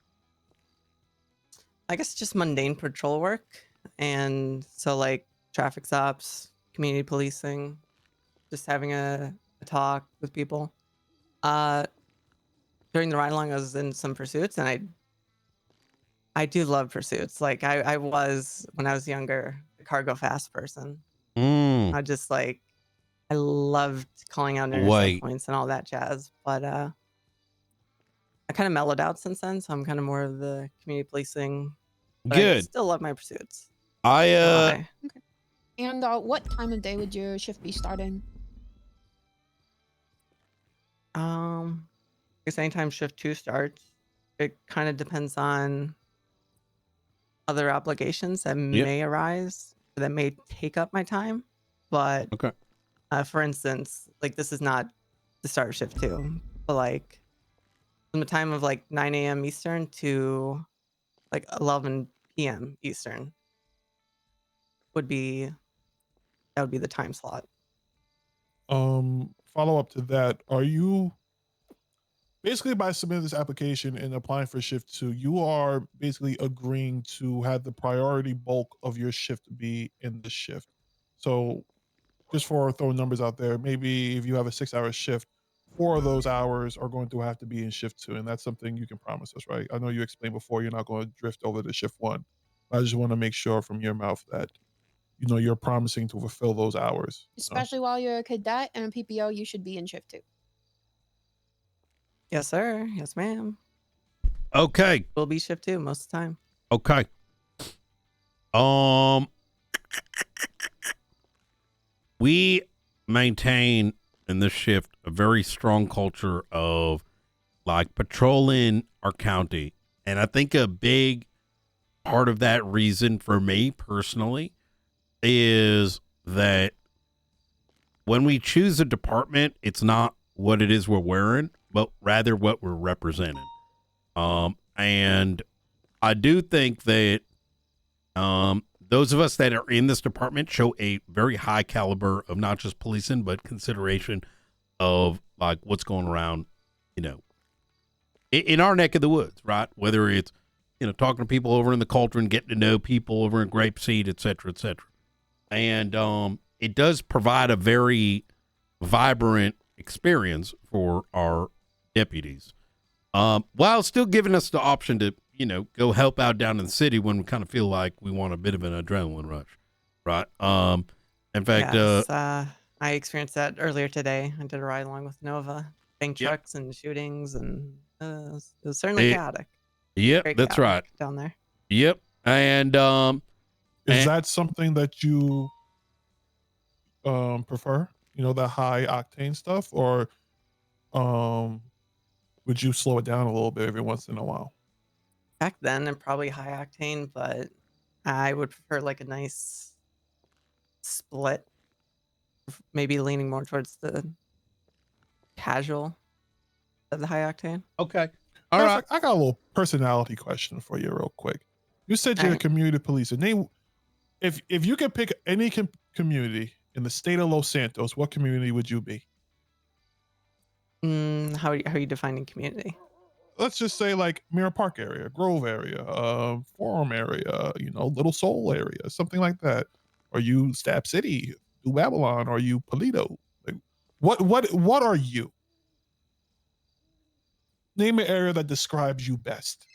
I guess just mundane patrol work. And so like traffic stops, community policing, just having a talk with people. During the ride along, I was in some pursuits, and I do love pursuits. Like I was, when I was younger, a cargo fast person. I just like, I loved calling out intercept points and all that jazz. But I kind of mellowed out since then, so I'm kind of more of the community policing. But I Good. still love my pursuits. Okay. And what time of day would your shift be starting? I guess anytime shift 2 starts. It kind of depends on other obligations that may arise that may take up my time. But for instance, like this is not the start of shift 2, but like from the time of like 9 a.m. Eastern to like 11 p.m. Eastern would be the time slot. Follow up to that. Are you basically, by submitting this application and applying for shift 2, you are basically agreeing to have the priority bulk of your shift be in the shift? So just for throwing numbers out there, maybe if you have a 6-hour shift, 4 of those hours are going to have to be in shift 2, and that's something you can promise us, right? I know you explained before you're not going to drift over to shift 1. I just want to make sure from your mouth that you're promising to fulfill those hours. Especially while you're a cadet and a PPO, you should be in shift 2. Yes, sir. Yes, ma'am. Okay. We'll be shift 2 most of the time. Okay. We maintain in this shift a very strong culture of like patrolling our county. And I think a big part of that reason for me personally is that when we choose a department, it's not what it is we're wearing, but rather what we're representing. And I do think that those of us that are in this department show a very high caliber of not just policing, but consideration of like what's going around, in our neck of the woods, right? Whether it's, talking to people over in the Cauldron, getting to know people over in Grapeseed, et cetera, et cetera. And it does provide a very vibrant experience for our deputies, while still giving us the option to, go help out down in the city when we kind of feel like we want a bit of an adrenaline rush, right? In fact, Yes, I experienced that earlier today. I did a ride along with Nova, bank trucks and shootings, and it was certainly chaotic. Yep, Very that's chaotic right. down there. Yep, and is that something that you prefer? The high octane stuff, or would you slow it down a little bit every once in a while? Back then, and probably high octane, but I would prefer like a nice split, maybe leaning more towards the casual of the high octane. Okay. All right. I got a little personality question for you, real quick. You said you're a community police. Name, if you could pick any community in the state of Los Santos, what community would you be? How are you defining community? Let's just say like Mirror Park area, Grove area, Forum area, Little Seoul area, something like that. Are you Stab City, New Babylon? Are you Polito? Like, what are you? Name an area that describes you best.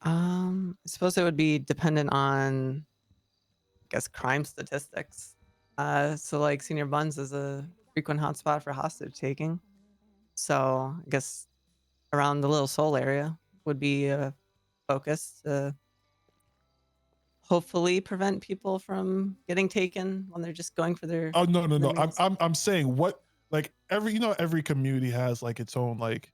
I suppose it would be dependent on, I guess, crime statistics. So like Senior Buns is a frequent hotspot for hostage taking. So I guess around the Little Seoul area would be a focus to hopefully prevent people from getting taken when they're just going for their. Oh no. meals. I'm saying what, like, every community has like its own like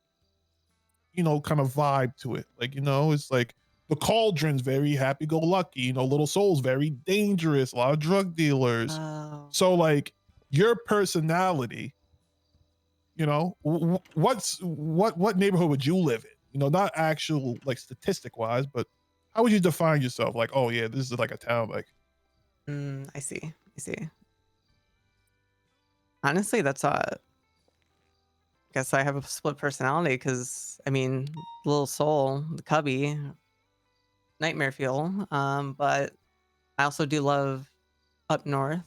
kind of vibe to it. Like, it's like the Cauldron's very happy-go-lucky. Little Seoul's very dangerous. A lot of drug dealers. Oh. So like your personality, what neighborhood would you live in? Not actual like statistic wise, but how would you define yourself? Like, oh yeah, this is like a town. Like, I see. Honestly, that's I guess I have a split personality because Little Soul, the Cubby, nightmare fuel. But I also do love up north,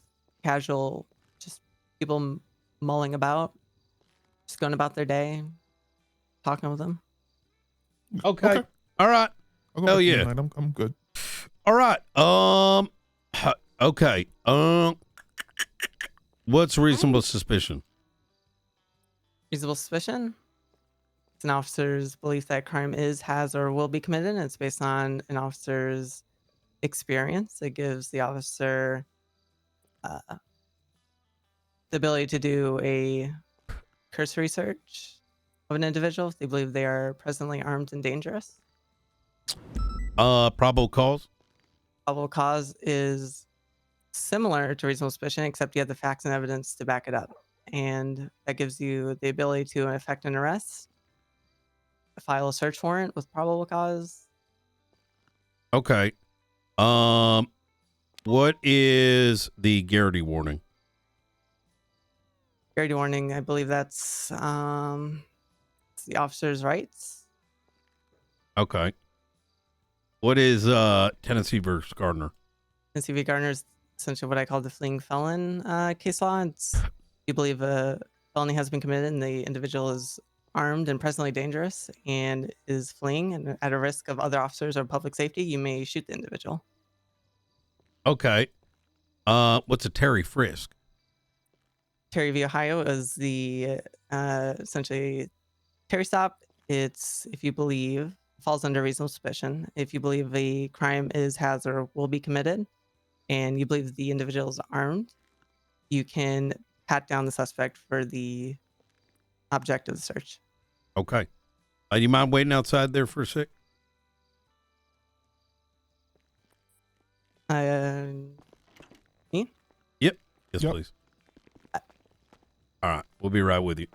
casual, just people mulling about, just going about their day, talking with them. Okay. All right. I'll go Hell with you, yeah. man. I'm good. All right. Okay. What's reasonable suspicion? Reasonable suspicion? It's an officer's belief that crime has, or will be committed, and it's based on an officer's experience. It gives the officer the ability to do a cursory search of an individual if they believe they are presently armed and dangerous. Probable cause? Probable cause is similar to reasonable suspicion, except you have the facts and evidence to back it up. And that gives you the ability to effect an arrest, file a search warrant with probable cause. Okay. What is the Garrity warning? Garrity warning, I believe that's it's the officer's rights. Okay. What is Tennessee versus Gardner? Tennessee v. Gardner is essentially what I call the fleeing felon case law. It's you believe a felony has been committed and the individual is armed and presently dangerous and is fleeing and at a risk of other officers or public safety, you may shoot the individual. Okay. What's a Terry frisk? Terry v. Ohio is the essentially Terry stop. It's if you believe falls under reasonable suspicion. If you believe a crime has or will be committed, and you believe the individual is armed, you can pat down the suspect for the object of the search. Okay. Do you mind waiting outside there for a sec? Me? Yep. Yes, please. All right. We'll be right with you.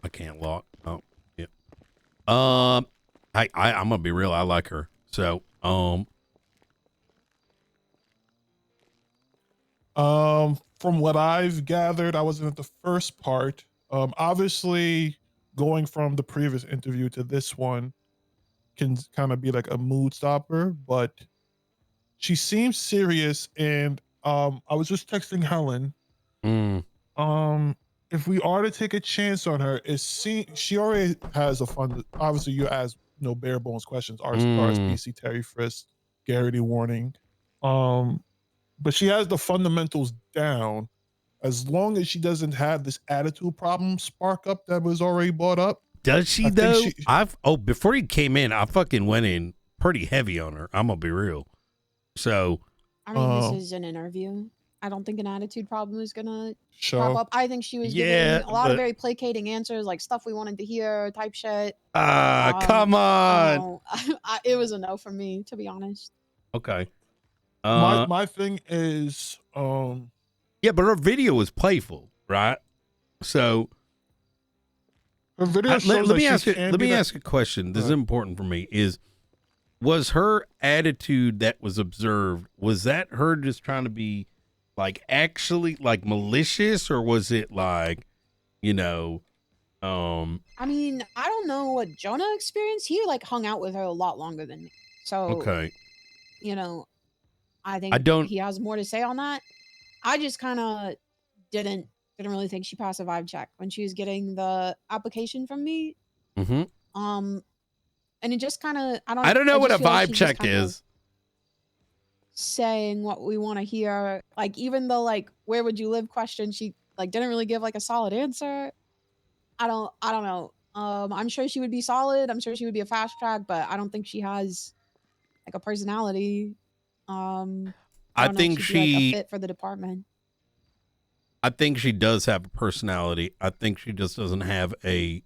I can't lock. Oh, yeah. I'm gonna be real. I like her. So, from what I've gathered, I wasn't at the first part. Obviously, going from the previous interview to this one can kind of be like a mood stopper, but she seems serious. And I was just texting Helen. If we are to take a chance on her, she already has a fun. Obviously, you ask bare bones questions. RSPC, Terry Frisk, Garrity warning. But she has the fundamentals down. As long as she doesn't have this attitude problem spark up that was already brought up. does she though? Before he came in, I fucking went in pretty heavy on her. I'm gonna be real. So, I mean, this is an interview. I don't think an attitude problem is gonna pop up. I think she was Yeah, giving a lot of but- very placating answers, like stuff we wanted to hear, type shit. Come I on. don't know. It was a no for me, to be honest. Okay. My thing is, yeah, but her video was playful, right? So, her video let shows me that ask she you. can Let be me that- ask a question. This is important for me. Was her attitude that was observed? Was that her just trying to be, like, actually like malicious, or was it like, I mean, I don't know what Jonah experienced. He like hung out with her a lot longer than me. So Okay. I think he has more to say on that. I just kind of didn't really think she passed a vibe check when she was getting the application from me. Mm-hmm. And it just kind of I don't know what a just feel like vibe she's just check kind of is. saying what we want to hear. Like even the like where would you live question, she like didn't really give like a solid answer. I don't know. I'm sure she would be solid. I'm sure she would be a fast track, but I don't think she has like a personality. I don't know if she'd be like a fit for the department. I think she does have a personality. I think she just doesn't have a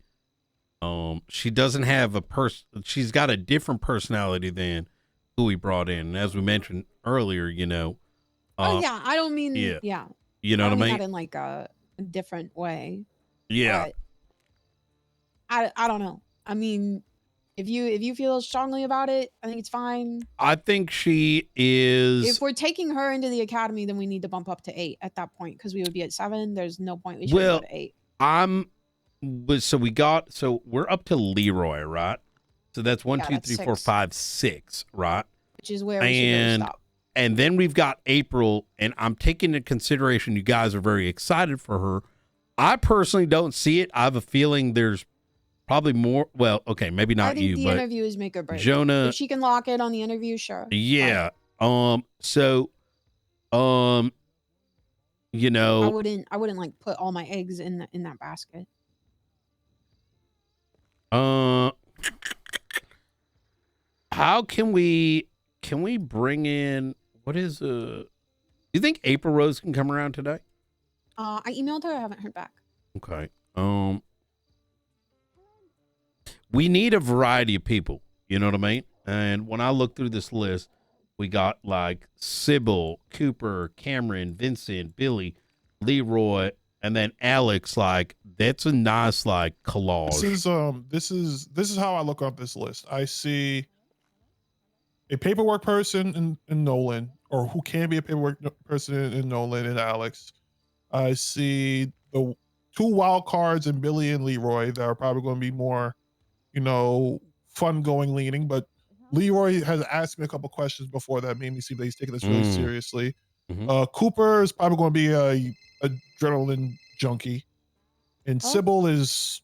she's got a different personality than who we brought in. And as we mentioned earlier, Oh yeah, I don't mean yeah. You know what I don't mean? that in like a different way. Yeah. But I don't know. I mean, if you feel strongly about it, I think it's fine. I think she is. If we're taking her into the academy, then we need to bump up to 8 at that point because we would be at 7. There's no point we should go to 8. So we're up to Leroy, right? So that's 1, Yeah, 2, that's 3, 4, 6. 5, 6, right? Which is where we should really stop. And then we've got April, and I'm taking into consideration you guys are very excited for her. I personally don't see it. I have a feeling there's probably more. Well, okay, maybe not I think you, the but interview is make or break. Jonah. If she can lock it on the interview, sure. Yeah. I wouldn't like put all my eggs in that basket. How can we bring in do you think April Rose can come around today? I emailed her. I haven't heard back. Okay. We need a variety of people. You know what I mean? And when I look through this list, we got like Sybil, Cooper, Cameron, Vincent, Billy, Leroy, and then Alex. Like that's a nice like collage. This is how I look at this list. I see a paperwork person in Nolan, or who can be a paperwork person in Nolan and Alex. I see the 2 wild cards in Billy and Leroy that are probably going to be more, fun going leaning. But Leroy has asked me a couple questions before that made me see that he's taking this really seriously. Cooper is probably going to be a adrenaline junkie, and Sybil is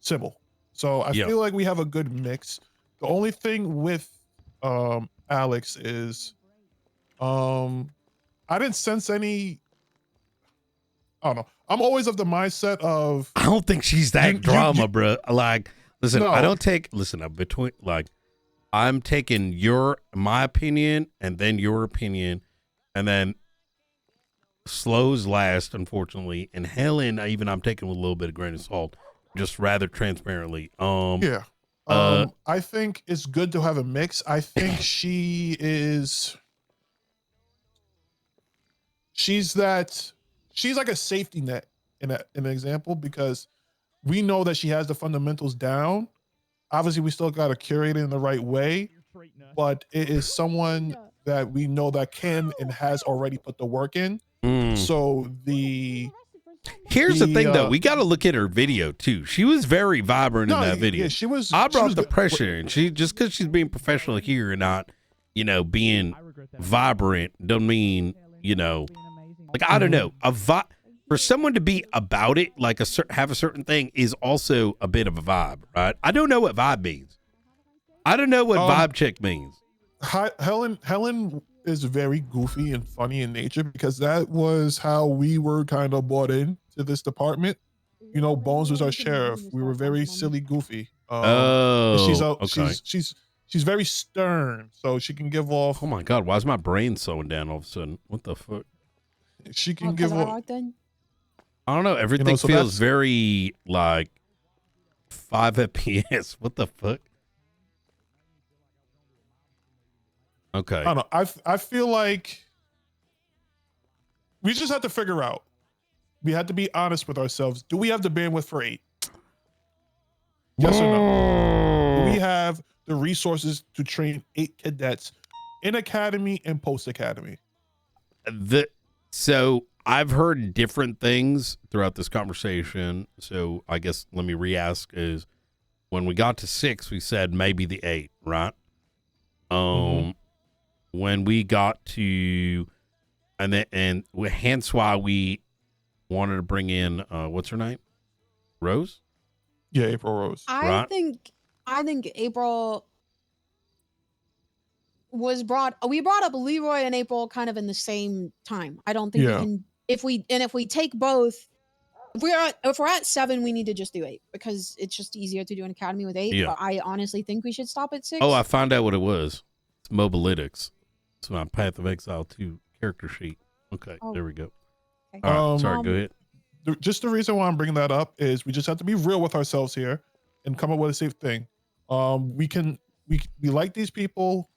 Sybil. So I feel like we have a good mix. The only thing with Alex is I didn't sense any. I don't know. I'm always of the mindset of I don't think she's that drama, bro. Like, listen, I don't take. Listen, between like, I'm taking my opinion and then your opinion, and then Slow's last, unfortunately, and Helen. I'm taking with a little bit of grain of salt, just rather transparently. I think it's good to have a mix. I think she's like a safety net in an example, because we know that she has the fundamentals down. Obviously, we still got to curate it in the right way, but it is someone that we know that can and has already put the work in. So here's the thing, though, we got to look at her video too. She was very vibrant in that video. Yeah, she was. I brought the pressure, and she just because she's being professional here and not, being vibrant, don't mean like I don't know for someone to be about it, like have a certain thing is also a bit of a vibe, right? I don't know what vibe means. I don't know what vibe check means. Helen is very goofy and funny in nature, because that was how we were kind of bought in to this department. Bones was our sheriff. We were very silly, goofy. She's very stern, so she can give off. Oh my God, why is my brain slowing down all of a sudden? What the fuck? She can give off. I don't know. Everything feels very like 5 FPS. What the fuck? Okay. I don't know. I feel like we just have to figure out. We have to be honest with ourselves. Do we have the bandwidth for 8? Yes or no? Do we have the resources to train 8 cadets in academy and post academy? So I've heard different things throughout this conversation. So I guess let me re-ask is when we got to 6, we said maybe the 8, right? When we got to, and hence why we wanted to bring in, what's her name? Rose? Yeah, April Rose. I think April we brought up Leroy and April kind of in the same time. I don't think we can, if we take both, if we're at 7, we need to just do 8, because it's just easier to do an academy with 8. Yeah. But I honestly think we should stop at 6. Oh, I found out what it was. It's Mobalytics. It's my Path of Exile 2 character sheet. Okay, there we go. Okay. All right, sorry, go ahead. Just the reason why I'm bringing that up is we just have to be real with ourselves here and come up with a safe thing. We like these people.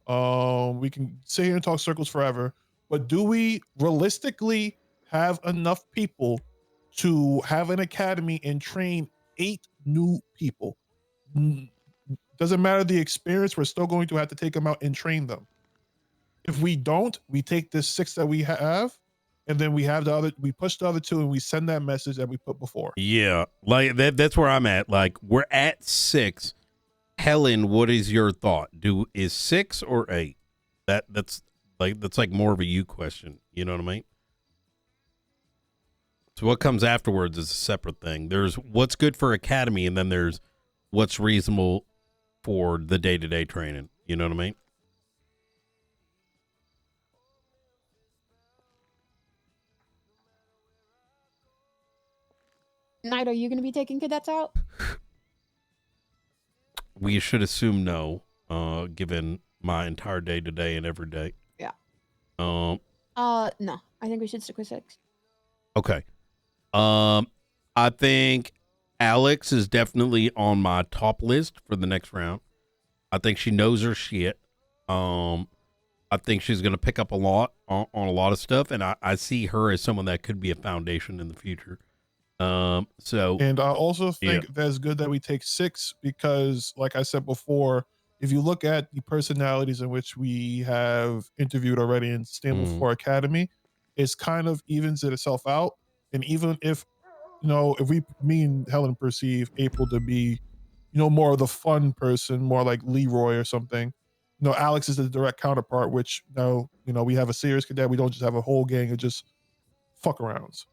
We can sit here and talk circles forever, but do we realistically have enough people to have an academy and train 8 new people? Doesn't matter the experience, we're still going to have to take them out and train them. If we don't, we take this 6 that we have, and then we push the other 2, and we send that message that we put before. Yeah, like that's where I'm at. Like we're at 6. Helen, what is your thought? Is 6 or 8? That's like more of a you question. You know what I mean? So what comes afterwards is a separate thing. There's what's good for academy, and then there's what's reasonable for the day-to-day training. You know what I mean? Knight, are you going to be taking cadets out? We should assume no, given my entire day today and every day. Yeah. No. I think we should stick with 6. Okay. I think Alex is definitely on my top list for the next round. I think she knows her shit. I think she's going to pick up a lot on a lot of stuff, and I see her as someone that could be a foundation in the future. And I also think that's good that we take 6, because like I said before, if you look at the personalities in which we have interviewed already in Stable 4 Academy, it's kind of evens itself out. And even if me and Helen perceive April to be, more of the fun person, more like Leroy or something, Alex is the direct counterpart, which we have a serious cadet. We don't just have a whole gang of just fuck arounds.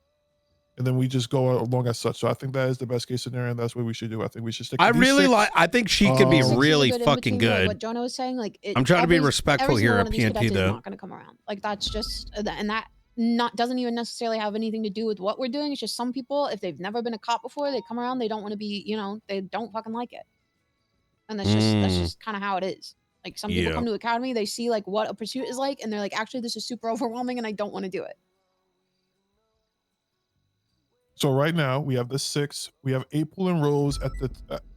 And then we just go along as such. So I think that is the best case scenario, and that's what we should do. I think we should stick. I to really these like. I think she could be Six is a really good fucking in-between, like good. what Jonah was saying, like I'm trying to be every respectful single here one at of these PNT cadets is though. not going to come around. Like that's just and that doesn't even necessarily have anything to do with what we're doing. It's just some people, if they've never been a cop before, they come around, they don't want to be, they don't fucking like it, and that's just kind of how it is. Like some people Yeah. come to academy, they see like what a pursuit is like, and they're like, actually, this is super overwhelming, and I don't want to do it. So right now we have the 6. We have April and Rose at the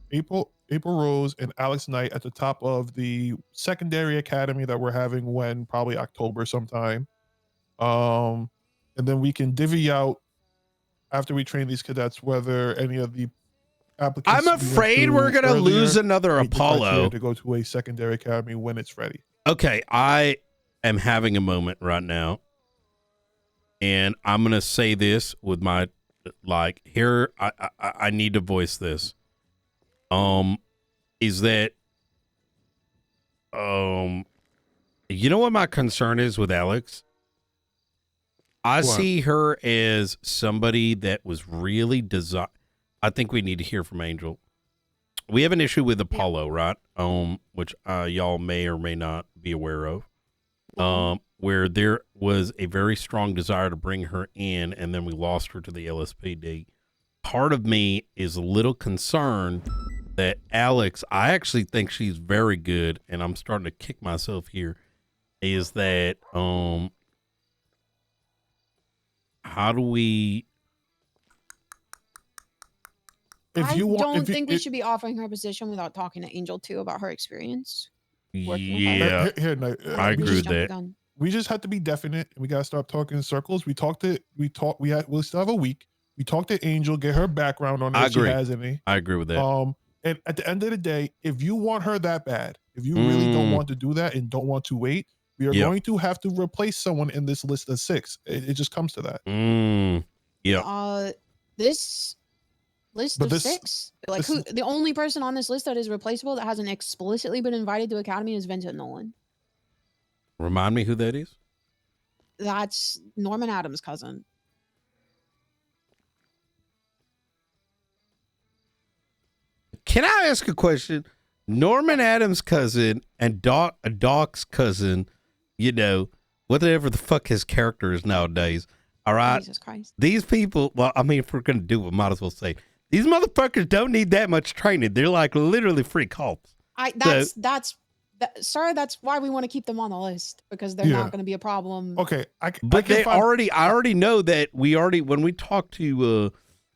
April Rose and Alex Knight at the top of the secondary academy that we're having when probably October sometime. And then we can divvy out after we train these cadets whether any of the applicants. I'm afraid we're gonna lose another meet the criteria Apollo. to go to a secondary academy when it's ready. Okay, I am having a moment right now, and I'm gonna say this with my here. I need to voice this. Is that you know what my concern is with Alex? I see her as somebody that was really I think we need to hear from Angel. We have an issue with Apollo, right? Which y'all may or may not be aware of. Where there was a very strong desire to bring her in, and then we lost her to the LSPD. Part of me is a little concerned that Alex, I actually think she's very good, and I'm starting to kick myself here, is that how do we... I don't think we should be offering her a position without talking to Angel too about her experience. Yeah, I agree with that. We just have to be definite, and we gotta stop talking in circles. We we'll still have a week. We talk to Angel, get her background on if she has any. I agree with that. And at the end of the day, if you want her that bad, if you really don't want to do that and don't want to wait, we are going to have to replace someone in this list of 6. It just comes to that. This list of 6, like the only person on this list that is replaceable that hasn't explicitly been invited to academy is Vincent Nolan. Remind me who that is? That's Norman Adams' cousin. Can I ask a question? Norman Adams' cousin and Doc's cousin, whatever the fuck his character is nowadays. All right. Jesus Christ. These people, well, I mean, if we're going to do it, we might as well say, these motherfuckers don't need that much training. They're like literally free cops. Sorry, that's why we want to keep them on the list, because they're not going to be a problem. Okay. I already know that when we talk to,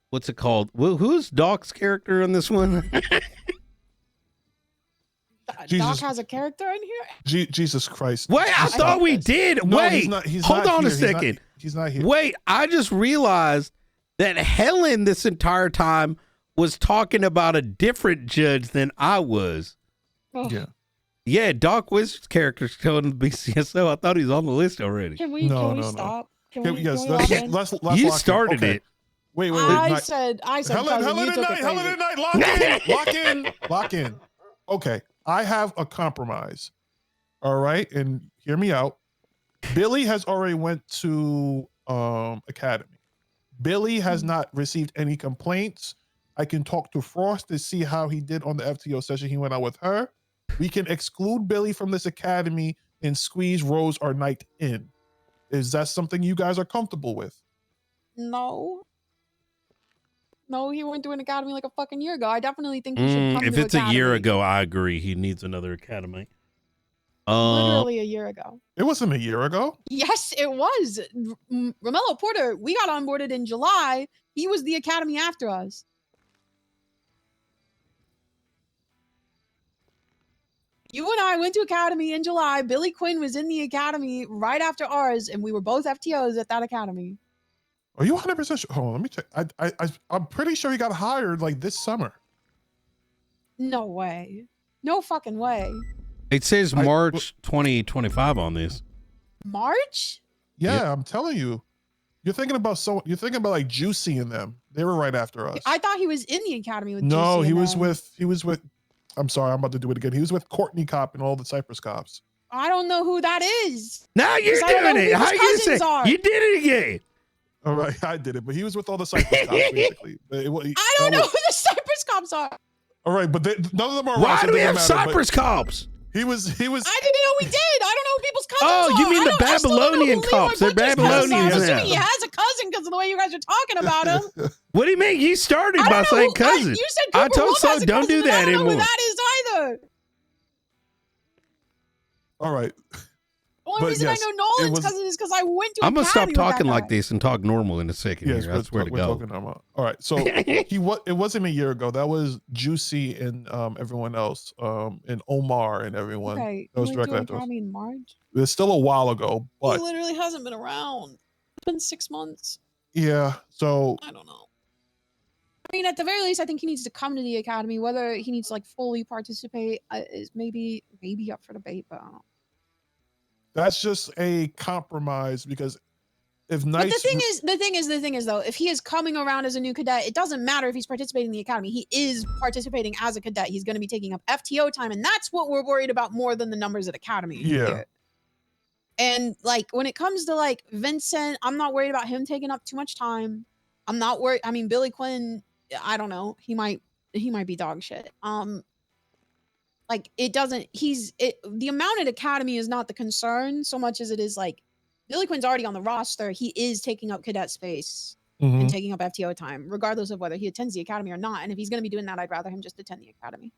what's it called? Well, who's Doc's character in this one? Doc has a character in here? Jesus Christ. Wait, I thought we did. No, Wait, hold on a second. He's not here. Wait, I just realized that Helen this entire time was talking about a different judge than I was. Oh. Yeah, Doc Wizard's character's going to BCSO. I thought he was on the list already. Can we stop? Let's you lock started in. Okay. it. Wait. I said, Helen and Knight, lock in. Okay, I have a compromise. All right, and hear me out. Billy has already went to academy. Billy has not received any complaints. I can talk to Frost to see how he did on the FTO session he went out with her. We can exclude Billy from this academy and squeeze Rose or Knight in. Is that something you guys are comfortable with? No, he went to an academy like a fucking year ago. I definitely think he should come if to it's academy. a year ago, I agree. He needs another academy. Literally a year ago. It wasn't a year ago. Yes, it was. Romello Porter, we got onboarded in July. He was the academy after us. You and I went to academy in July. Billy Quinn was in the academy right after ours, and we were both FTOs at that academy. Are you 100% sure? Hold on, let me check. I'm pretty sure he got hired like this summer. No way. No fucking way. It says March 2025 on this. March? Yeah, Yep. I'm telling you. You're thinking about like Juicy and them. They were right after us. I thought he was in the academy with No, Juicy he and was them. with I'm sorry, I'm about to do it again. He was with Courtney Cop and all the Cypress cops. I don't know who that is. Now you're 'Cause I don't know doing who it. How people's you gonna say cousins are. you did it again? All right, I did it, but he was with all the Cypress cops basically. I don't know who the Cypress cops are. All right, but none of them are. Why around, so do it we have doesn't matter, but Cypress cops? He was. I didn't know we did. I don't know who people's cousins Oh, are. you mean the I still don't know Babylonian who Leroy cops? They're Butcher's cousins are. Babylonians I'm now. assuming he has a cousin because of the way you guys are talking about him. What do you mean? You started by saying cousin. You said I Cooper told Wolf so. has a Don't cousin, do and I that don't know anymore. who that is either. All right. The only But reason yes, I know it Nolan's was- cousin is because I went to I'm gonna stop academy with that talking guy. like this and talk normal in a second. Yes, Here. I swear to we're God. talking about. All right, so it wasn't a year ago. That was Juicy and everyone else, and Omar and everyone. Okay, that was you went to directly after us. academy in March. It's still a while ago, He but literally hasn't been around. It's been 6 months. yeah. So I don't know. I mean, at the very least, I think he needs to come to the academy. Whether he needs to like fully participate is maybe up for debate. But I don't know. that's just a compromise because if But Knights, the thing is though, if he is coming around as a new cadet, it doesn't matter if he's participating in the academy. He is participating as a cadet. He's going to be taking up FTO time, and that's what we're worried about more than the numbers at academy. Yeah. here. And like when it comes to like Vincent, I'm not worried about him taking up too much time. I'm not worried. I mean, Billy Quinn, I don't know. He might be dog shit. Like it doesn't. The amount at academy is not the concern so much as it is like Billy Quinn's already on the roster. He is taking up cadet space and taking up FTO time, regardless of whether he attends the academy or not. And if he's going to be doing that, I'd rather him just attend the academy.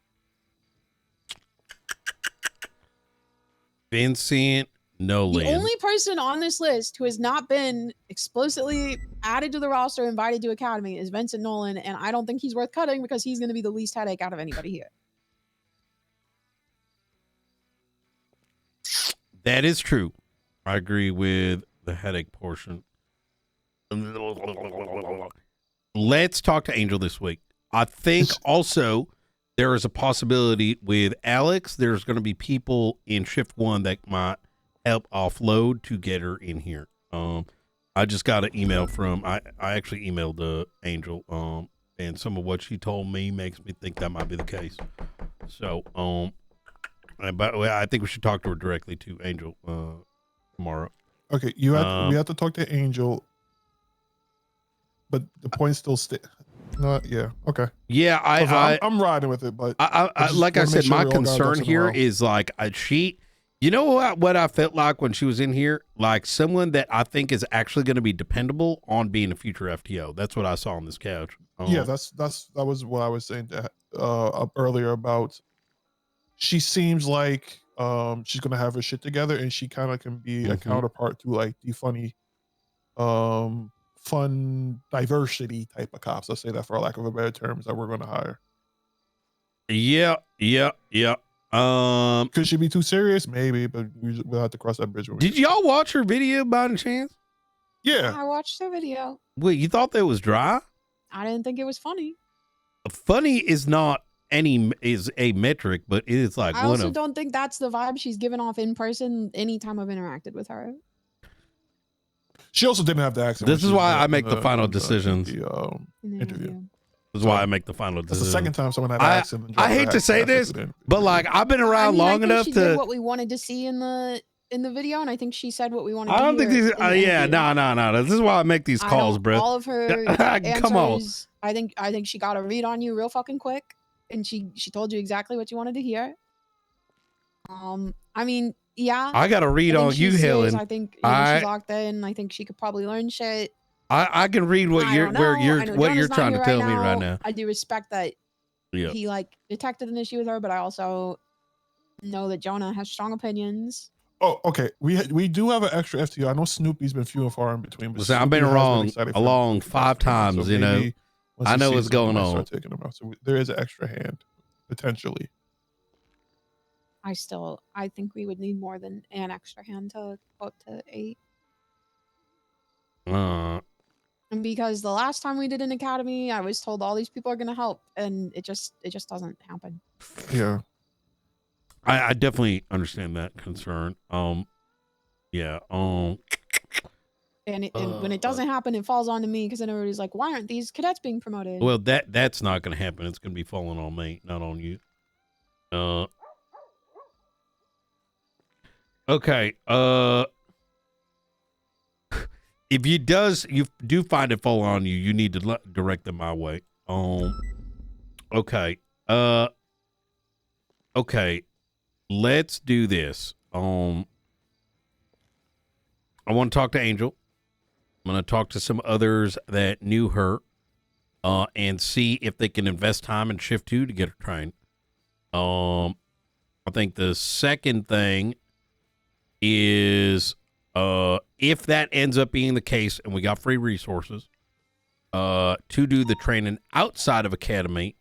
Vincent Nolan. The only person on this list who has not been explicitly added to the roster, invited to academy, is Vincent Nolan, and I don't think he's worth cutting because he's going to be the least headache out of anybody here. That is true. I agree with the headache portion. Let's talk to Angel this week. I think also there is a possibility with Alex. There's going to be people in shift 1 that might help offload to get her in here. I just got an email from I actually emailed Angel. And some of what she told me makes me think that might be the case. So and by the way, I think we should talk to her directly to Angel tomorrow. okay, we have to talk to Angel, but the point still no, yeah, okay. Yeah, I'm riding with it, but I just like I wanna make said, sure my we all got our concern ducks in a here row. is like you know what I felt like when she was in here, like someone that I think is actually going to be dependable on being a future FTO. That's what I saw on this couch. Yeah, that was what I was saying up earlier about. She seems like she's gonna have her shit together, and she kind of can be a counterpart to like the funny, fun diversity type of cops. Let's say that for lack of a better terms that we're gonna hire. Yeah. Could she be too serious? Maybe, but we'll have to cross that bridge. When we Did y'all watch her video by any chance? Yeah. I watched the video. Wait, you thought that was dry? I didn't think it was funny. Funny is a metric, but it is like I one also of. don't think that's the vibe she's given off in person anytime I've interacted with her. She also didn't have the accent. This when is she why was I in make the final in decisions. interview. This is why I make the final That's decision. the second time someone had an accent. and I dropped hate their to say accent this, after the but like I've been around I mean, long I think enough she to. did what we wanted to see in the video, and I think she said what we wanted. I to don't think hear these. in the Yeah, interview. no. This is why I make these I calls, don't- bro. All of her Come on. answers, I think she got a read on you real fucking quick, and she told you exactly what you wanted to hear. I mean, yeah. I got a read I think on you, she's serious. Helen. I think she's locked in. I think she could probably learn shit. I can read what I you're don't know. where I you're know what Jonah's you're not trying to here tell me right now. I do respect that Yeah. he like detected an issue with her, but I also know that Jonah has strong opinions. Oh, okay. We do have an extra FTO. I know Snoopy's been few and far in between. But Listen, I've been Snoopy has wrong excited for along him. 5 times. So You know, maybe once I he know sees what's him, going he might on. start taking him out. So there is an extra hand potentially. I think we would need more than an extra hand to go up to 8. And because the last time we did an academy, I was told all these people are going to help, and it just doesn't happen. Yeah. I definitely understand that concern. Yeah. And when it doesn't happen, it falls onto me because then everybody's like, "Why aren't these cadets being promoted?" Well, that's not going to happen. It's going to be falling on me, not on you. Okay. If you do find it fall on you, you need to direct them my way. Okay. Okay. Let's do this. I want to talk to Angel. I'm going to talk to some others that knew her, and see if they can invest time in shift 2 to get her trained. I think the second thing is, if that ends up being the case and we got free resources, to do the training outside of Academy,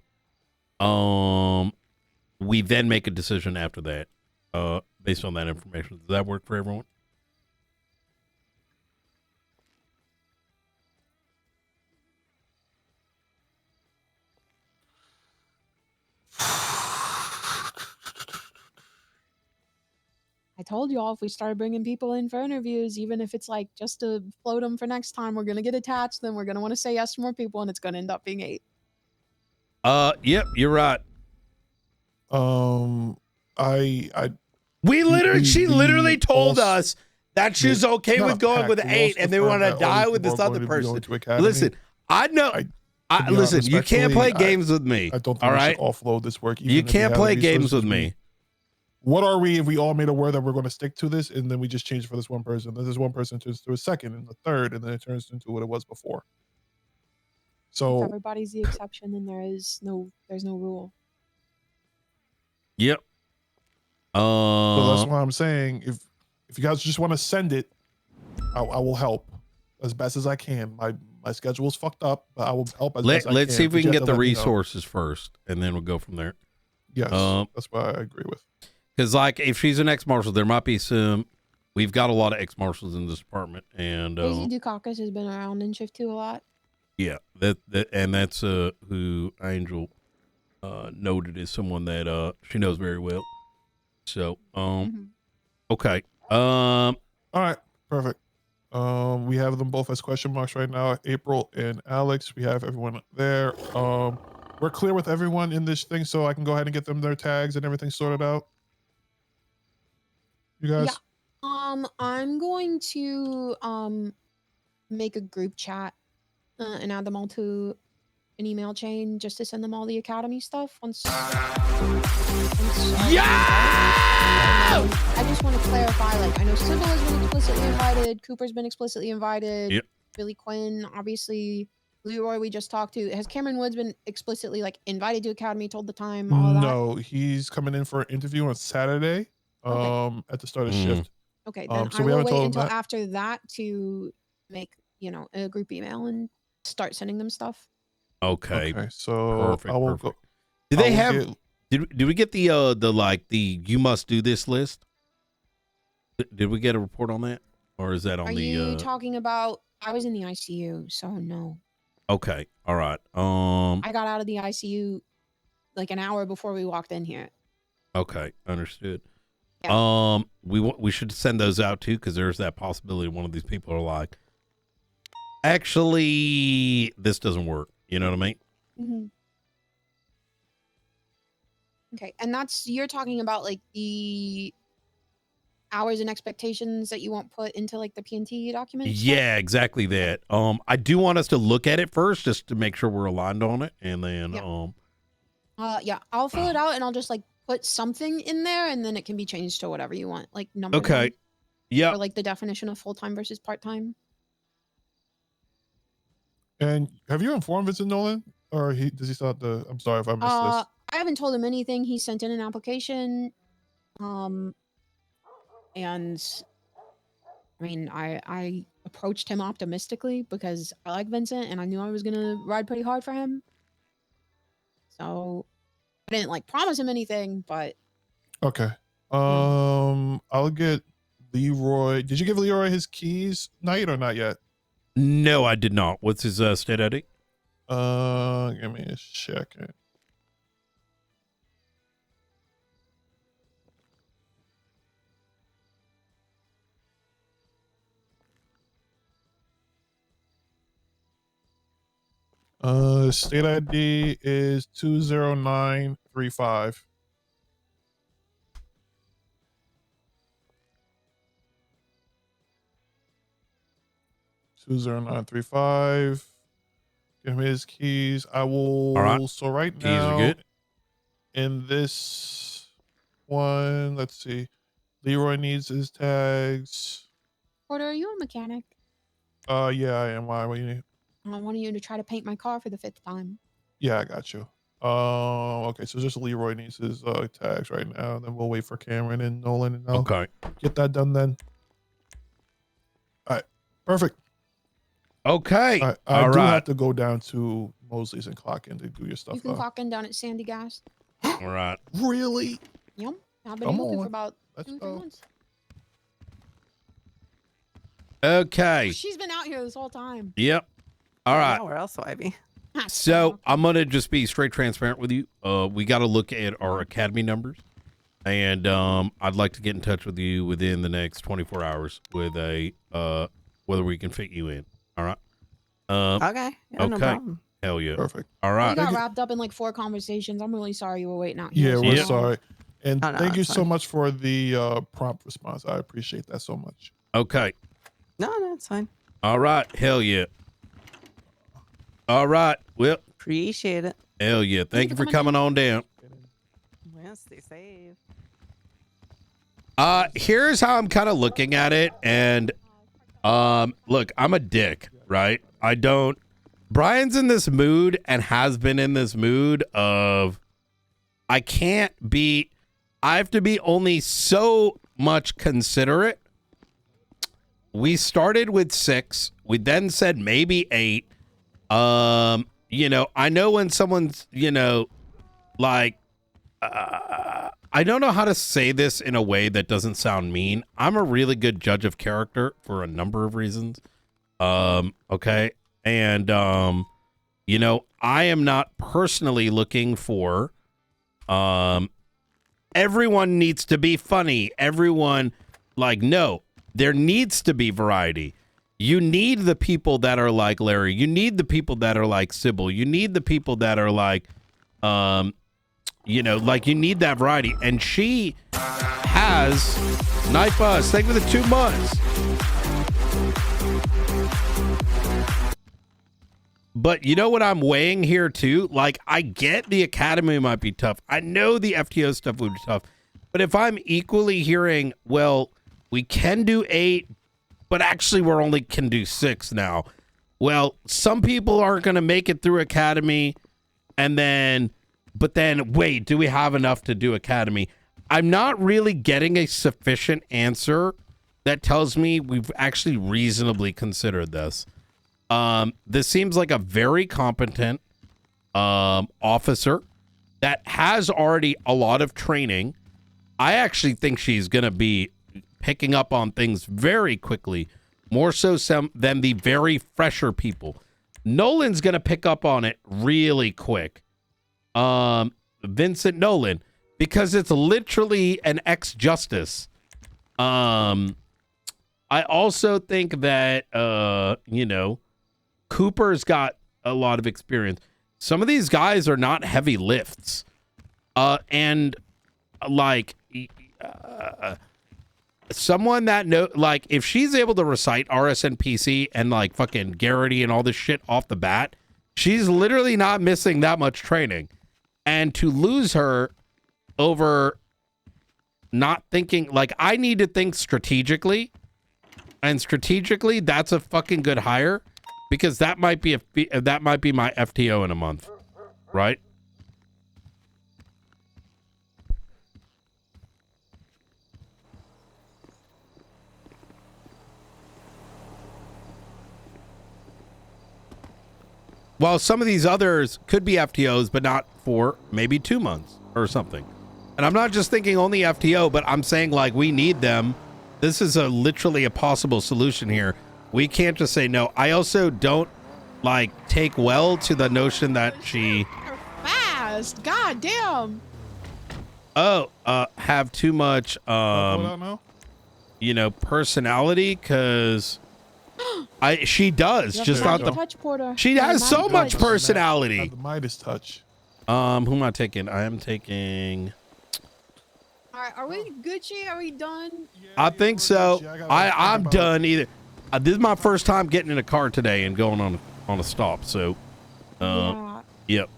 we then make a decision after that, based on that information. Does that work for everyone? I told y'all if we started bringing people in for interviews, even if it's like just to float them for next time, we're gonna get attached. Then we're gonna want to say yes to more people, and it's gonna end up being 8. Yep, you're right. She literally told us that she's okay with going with 8, and they want to die with this other person. Listen, I know. Listen, you can't play games with me. I don't think all we right? should offload this work. You can't play games with me. What are we if we all made aware that we're going to stick to this, and then we just change for this one person? Then this one person turns to a second, and a third, and then it turns into what it was before. If So everybody's the exception, then there's no rule. Yep. so that's why I'm saying if you guys just want to send it, I will help as best as I can. My schedule's fucked up, but I will help as best I can. Let's see if we but can you get have to the let me know. resources first, and then we'll go from there. Yes, that's what I agree with. Because, like, if she's an ex-marshal, there might be some. We've got a lot of ex-marshals in this department, and Daisy Dukakis has been around in shift 2 a lot. yeah, that's who Angel noted as someone that she knows very well. So, okay, all right, perfect. We have them both as question marks right now. April and Alex, we have everyone there. We're clear with everyone in this thing, so I can go ahead and get them their tags and everything sorted out. You guys? Yeah. I'm going to make a group chat and add them all to an email chain just to send them all the academy stuff once I just want to clarify, like, I know Sybil has been explicitly invited, Cooper's been explicitly invited, Yep. Billy Quinn, obviously, Leroy we just talked to. Has Cameron Woods been explicitly, like, invited to academy, told the time, all that? No, he's coming in for an interview on Saturday at the start of shift. Okay, then so I we will haven't wait told him until that. after that to make, a group email and start sending them stuff. okay, so perfect. I will perfect. go. Did they I will have? Did we get the you must do this list? Did we get a report on that, or is that on Are the? you talking about? I was in the ICU, so no. Okay, all right. I got out of the ICU like an hour before we walked in here. Okay, understood. Yeah. We should send those out too, because there's that possibility one of these people are like, actually, this doesn't work. You know what I mean? Mm-hmm. Okay, and you're talking about like the hours and expectations that you won't put into like the P&T documents? Yeah, exactly that. I do want us to look at it first, just to make sure we're aligned on it, and then yeah, I'll fill it out and I'll just like put something in there, and then it can be changed to whatever you want, like number. Okay. Yeah. Or like the definition of full-time versus part-time. And have you informed Vincent Nolan, or does he still have the? I'm sorry if I missed this. I haven't told him anything. He sent in an application. And I mean, I approached him optimistically because I like Vincent and I knew I was gonna ride pretty hard for him. So I didn't like promise him anything, but Okay. I'll get Leroy. Did you give Leroy his keys, Knight, or not yet? No, I did not. What's his state ID? Give me a second. State ID is 20935. 20935. Give him his keys. I will. All right. So right Keys are now, good. in this one, let's see. Leroy needs his tags. Porter, are you a mechanic? Yeah, I am. Why? What do you need? I want you to try to paint my car for the 5th time. Yeah, I got you. Okay, so just Leroy needs his tags right now. Then we'll wait for Cameron and Nolan, and I'll Okay. get that done then. All right, perfect. Okay. I All do right. have to go down to Mosley's and clock in to do your stuff. You can though. clock in down at Sandy Gas. All right. Really? Yep. I've been Come looking on. for about Let's 2-3 go. months. Okay. She's been out here this whole time. Yep. All right. Where else would I be? So I'm gonna just be straight transparent with you. We got to look at our academy numbers, and I'd like to get in touch with you within the next 24 hours with a whether we can fit you in. All right. Okay. Yeah, okay. no problem. Hell yeah. Perfect. All We right. got wrapped up in like 4 conversations. I'm really sorry you were waiting out here. Yeah, so we're long. sorry. And Oh, no, thank you that's so fine. much for the prompt response. I appreciate that so much. Okay. No, it's fine. All right. Hell yeah. All right. Well, Appreciate it. hell yeah. Thank you for coming on down. Well, stay safe. Here's how I'm kind of looking at it, and look, I'm a dick, right? Brian's in this mood and has been in this mood of I have to be only so much considerate. We started with 6. We then said maybe 8. I know when someone's, like, I don't know how to say this in a way that doesn't sound mean. I'm a really good judge of character for a number of reasons. Okay. And, I am not personally looking for, everyone needs to be funny. Everyone, like, no, there needs to be variety. You need the people that are like Larry. You need the people that are like Sybil. You need the people that are like, you need that variety. And she has Knife Us. Thank you for the 2 months. But you know what I'm weighing here too? Like, I get the academy might be tough. I know the FTO stuff would be tough. But if I'm equally hearing, well, we can do 8, but actually we're only can do 6 now. Well, some people aren't going to make it through academy, but then wait, do we have enough to do academy? I'm not really getting a sufficient answer that tells me we've actually reasonably considered this. This seems like a very competent officer that has already a lot of training. I actually think she's going to be picking up on things very quickly, more so than the very fresher people. Nolan's going to pick up on it really quick. Vincent Nolan, because it's literally an ex-justice. I also think that, Cooper's got a lot of experience. Some of these guys are not heavy lifts. Someone that if she's able to recite RSNPC and like fucking Garrity and all this shit off the bat, she's literally not missing that much training. And to lose her over not thinking, like, I need to think strategically, and strategically that's a fucking good hire, because that might be my FTO in a month, right? While some of these others could be FTOs, but not for maybe 2 months or something. And I'm not just thinking only FTO, but I'm saying like we need them. This is literally a possible solution here. We can't just say no. I also don't take well to the notion that she Fast. God damn. have too much personality, because she does just not the touch, Porter. she has so much personality. The Midas touch. Who am I taking? I am taking. All right, are we Gucci? Are we done? I think so. I'm done either. this is my first time getting in a car today and going on a stop. So, yep.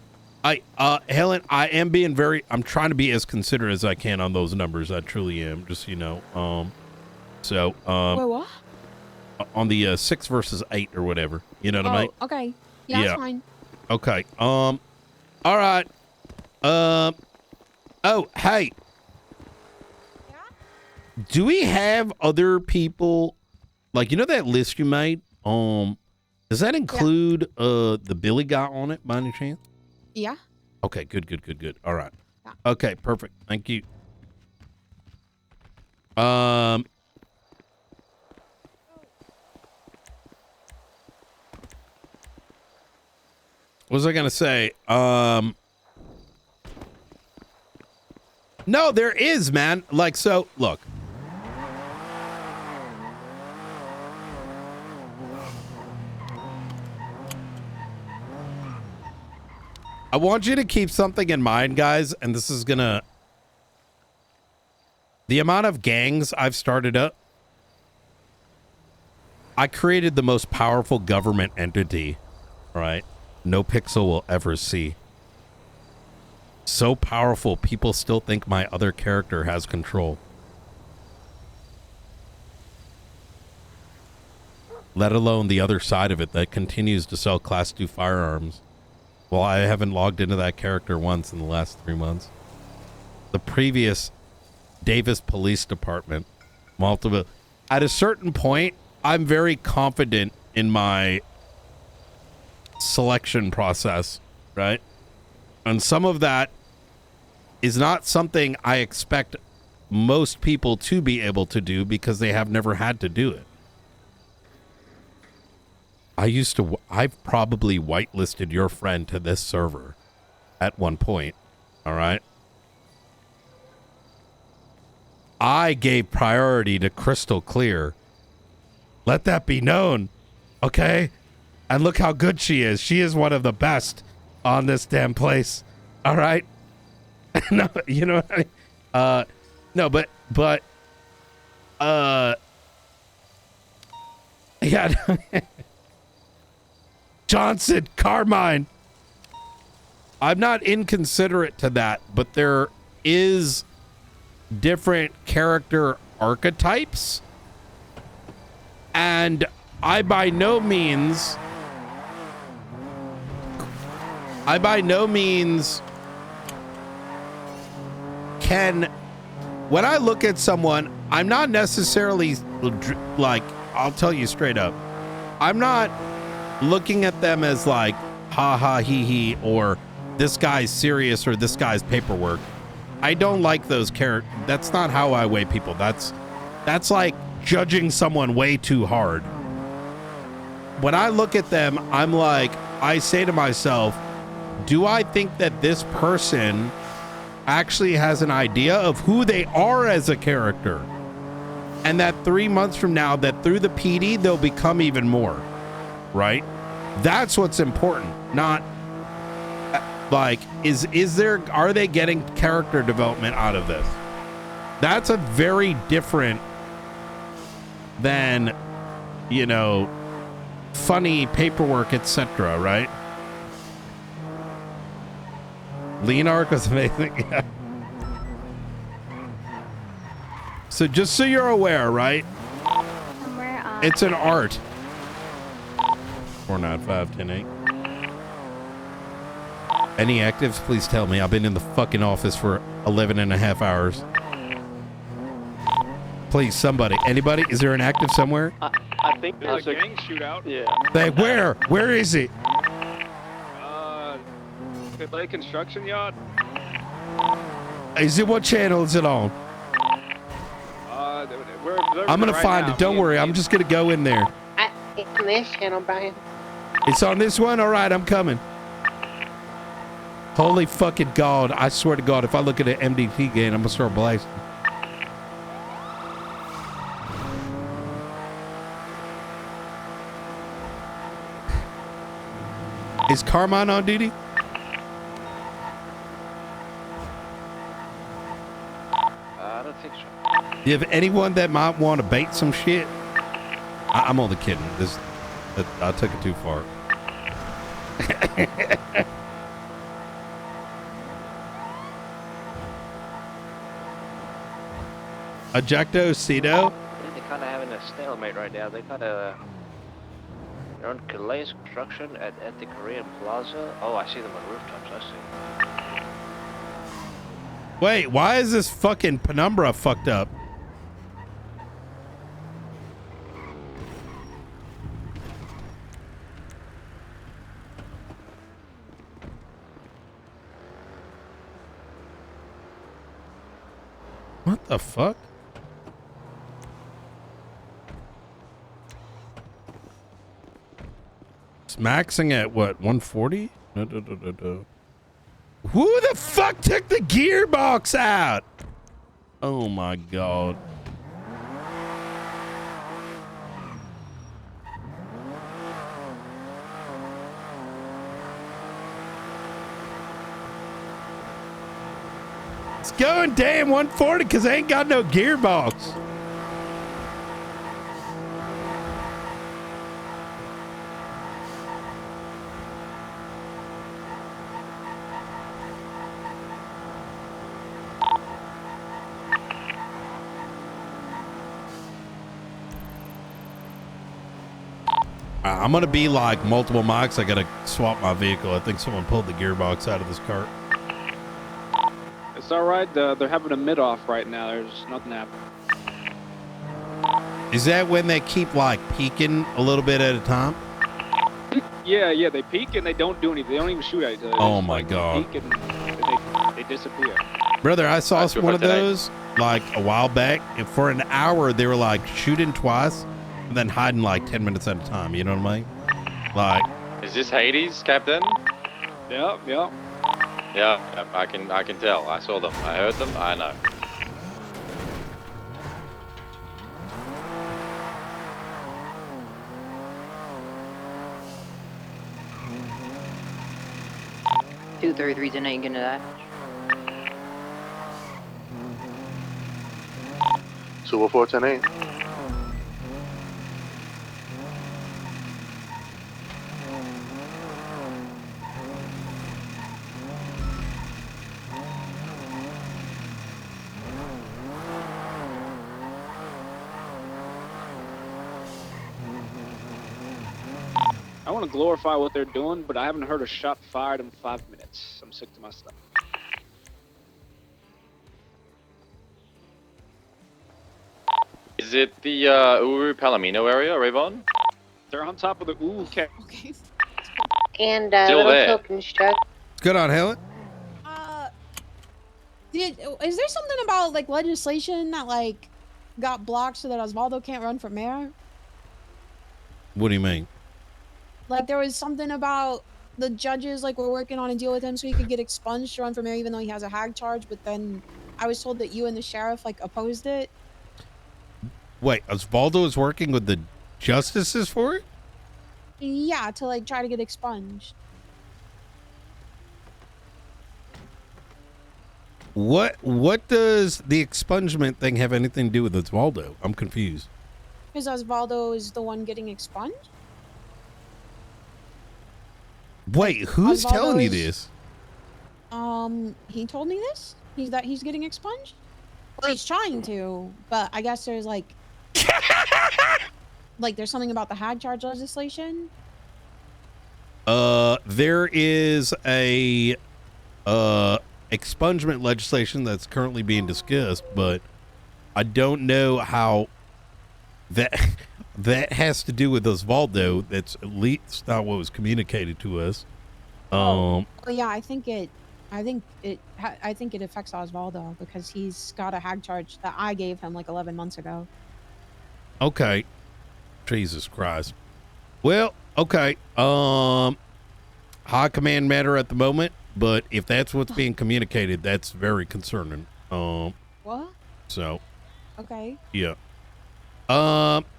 Helen, I'm trying to be as considerate as I can on those numbers. I truly am. Just so you know. Wait, what? On the 6 versus 8 or whatever. You know what I mean? Okay. Yeah, that's fine. Okay. All right. Oh, hey. Do we have other people, like, you know that list you made? Does that include the Billy guy on it by any chance? Yeah. Okay, good. All right. Yeah. Okay, perfect. Thank you. What was I gonna say? No, there is, man. Like, so, look. I want you to keep something in mind, guys, and this is gonna... The amount of gangs I've started up, I created the most powerful government entity, right? No pixel will ever see. So powerful, people still think my other character has control. Let alone the other side of it that continues to sell Class 2 firearms. Well, I haven't logged into that character once in the last 3 months. The previous Davis Police Department, multiple. At a certain point, I'm very confident in my selection process, right? And some of that is not something I expect most people to be able to do because they have never had to do it. I've probably whitelisted your friend to this server at one point, all right? I gave priority to Crystal Clear. Let that be known, okay? And look how good she is. She is one of the best on this damn place, all right? No, you know what I mean? No, but, yeah. Johnson, Carmine. I'm not inconsiderate to that, but there is different character archetypes. And I by no means can, when I look at someone, I'm not necessarily like, I'll tell you straight up, I'm not looking at them as like, ha ha he he, or this guy's serious or this guy's paperwork. I don't like those characters. That's not how I weigh people. That's like judging someone way too hard. When I look at them, I'm like, I say to myself, do I think that this person actually has an idea of who they are as a character? And that 3 months from now, that through the PD, they'll become even more. Right? That's what's important. Not like, are they getting character development out of this? That's a very different than, you know, funny paperwork, etc., right? Leonardo was amazing. Yeah. So just so you're aware, right? It's an art. 495-10-8. Any actives, please tell me. I've been in the fucking office for 11 and a half hours. Please, somebody. Anybody? Is there an active somewhere? I think there's a gang shootout. Yeah. Like, where? Where is it? Clay Construction Yard. Is it, what channel is it on? I'm gonna find it. Don't worry. I'm just gonna go in there. It's on this channel, Brian. It's on this one? All right, I'm coming. Holy fucking God. I swear to God, if I look at an MDT game, I'm gonna start blasting. Is Carmine on duty? I don't think so. Do you have anyone that might want to bait some shit? I'm only kidding. I took it too far. Ejecto Cedo? They're kind of having a stalemate right now. They kind of they're on Calais construction at the Korean Plaza. Oh, I see them on rooftops. I see. Wait, why is this fucking penumbra fucked up? What the fuck? It's maxing at what, 140? No. Who the fuck took the gearbox out? Oh my god. It's going damn 140 because I ain't got no gearbox. I'm gonna be like multiple mics. I gotta swap my vehicle. I think someone pulled the gearbox out of this cart. It's all right. They're having a mid-off right now. There's nothing happening. Is that when they keep like peeking a little bit at a time? Yeah. They peek and they don't do anything. They don't even shoot at each other. Oh my god. Peek and they disappear. Brother, I saw one of those like a while back. And for an hour, they were like shooting twice and then hiding like 10 minutes at a time. You know what I mean? Like. Is this Hades, Captain? Yeah. Yeah, I can tell. I saw them. I heard them. I know. Two 33s and ain't gonna that. Super 410 I want to glorify what they're doing, but I haven't heard a shot fired in 5 minutes. I'm sick to my stomach. Is it the Uru Palomino area, Rayvon? They're on top of the okay. And Still little there. token struck. What's good on Helen? Is there something about like legislation that like got blocked so that Osvaldo can't run for mayor? What do you mean? Like there was something about the judges like were working on a deal with him so he could get expunged to run for mayor even though he has a hag charge, but then I was told that you and the sheriff like opposed it. Wait, Osvaldo is working with the justices for it? Yeah, to like try to get expunged. What does the expungement thing have anything to do with Osvaldo? I'm confused. Because Osvaldo is the one getting expunged? Wait, who's Osvaldo telling you is- this? He told me this? He's getting expunged? Well, he's trying to, but I guess there's like like there's something about the hag charge legislation. There is a expungement legislation that's currently being discussed, but I don't know how that has to do with Osvaldo. That's at least not what was communicated to us. Well, yeah, I think it affects Osvaldo because he's got a hag charge that I gave him like 11 months ago. Okay. Jesus Christ. Well, okay. High command matter at the moment, but if that's what's being communicated, that's very concerning. What? So, Okay. yeah.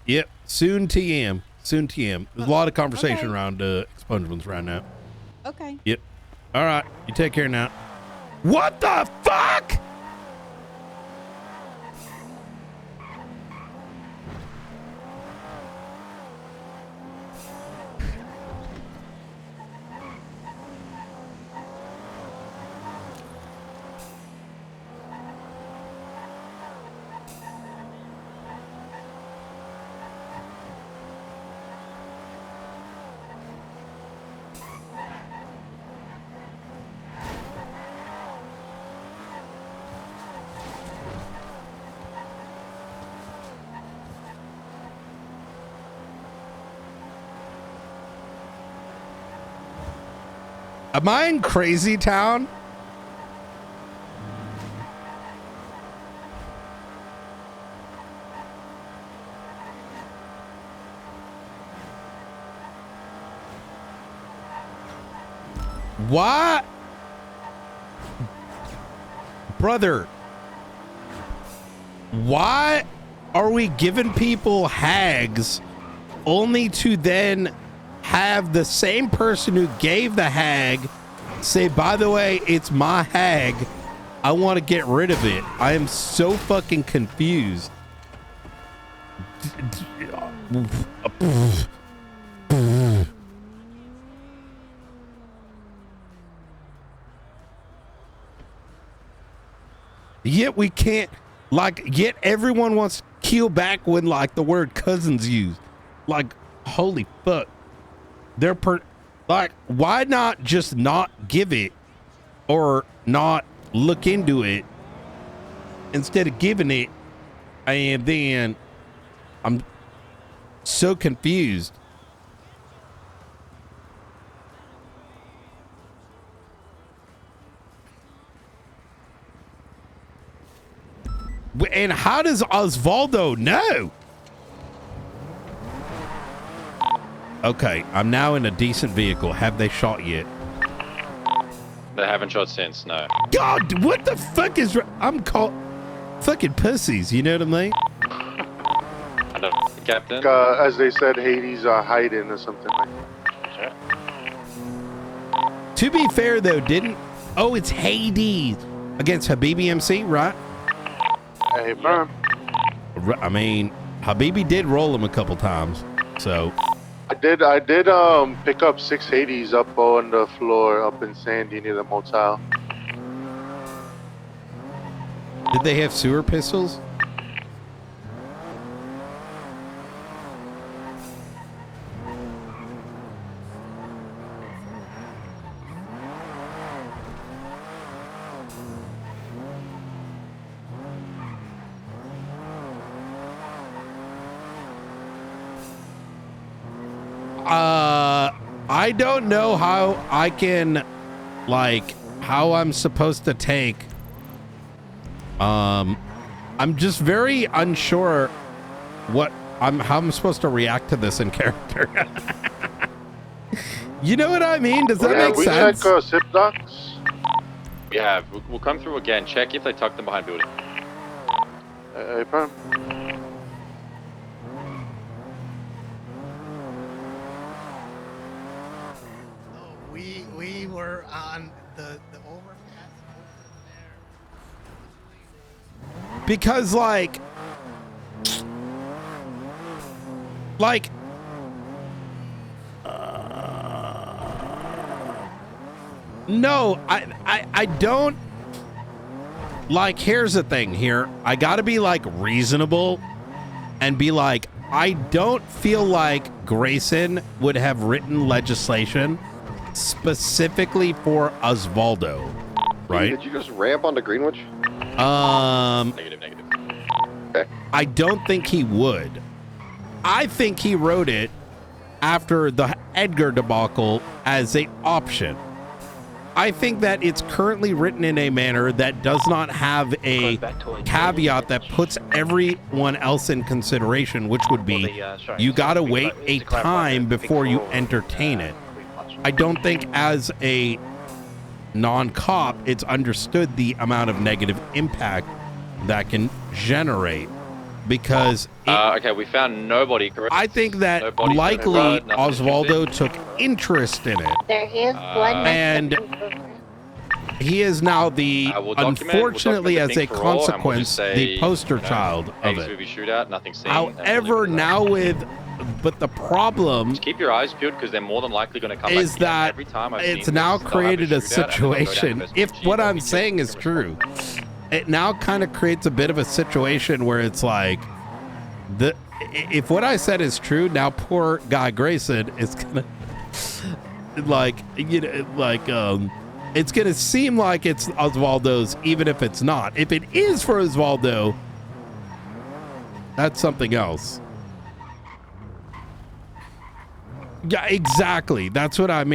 Yep. Soon TM. Soon TM. There's a lot of conversation Okay. around expungements right now. Okay. Yep. All right. You take care now. What the fuck? Am I in crazy town? What? Brother, why are we giving people hags only to then have the same person who gave the hag say, by the way, it's my hag, I want to get rid of it? I am so fucking confused. Yet we can't, like, yet everyone wants to kill back when, like, the word cousin's used. Like, holy fuck. They're like, why not just not give it or not look into it instead of giving it? And then I'm so confused. And how does Osvaldo know? Okay, I'm now in a decent vehicle. Have they shot yet? They haven't shot since, no. God, what the fuck is... I'm called fucking pussies, you know what I mean? I don't, Captain? As they said, Hades are hiding or something like that. To be fair, though, didn't... Oh, it's Hades against Habibi MC, right? Hey, firm. I mean, Habibi did roll him a couple times, so... I did pick up 6 Hades up on the floor up in Sandy near the motel. Did they have sewer pistols? I don't know how I can, like, how I'm supposed to take. I'm just very unsure how I'm supposed to react to this in character. You know what I mean? Does that make sense? We check zip docs. We have. We'll come through again. Check if they tucked them behind building. Hey, firm. We were on the overpass over there. Because like no, I don't like. Here's the thing here. I gotta be like reasonable and be like, I don't feel like Grayson would have written legislation specifically for Osvaldo, right? Did you just ramp onto Greenwich? Negative. Okay. I don't think he would. I think he wrote it after the Edgar debacle as a option. I think that it's currently written in a manner that does not have a caveat that puts everyone else in consideration, which would be you gotta wait a time before you entertain it. I don't think as a non-cop, it's understood the amount of negative impact that can generate. Because okay, we found nobody, correct? I think that likely Osvaldo took interest in it. There is blood and he is now the, unfortunately, as a consequence, the poster child of it. Movie shootout, nothing seen. However, now but the problem just keep your eyes peeled because they're more than likely going to come is back that every time it's now created a situation. If what I'm saying is true, it now kind of creates a bit of a situation where it's like, if what I said is true, now poor guy Grayson is gonna it's gonna seem like it's Osvaldo's, even if it's not. If it is for Osvaldo, that's something else. Yeah, exactly. That's what I mean.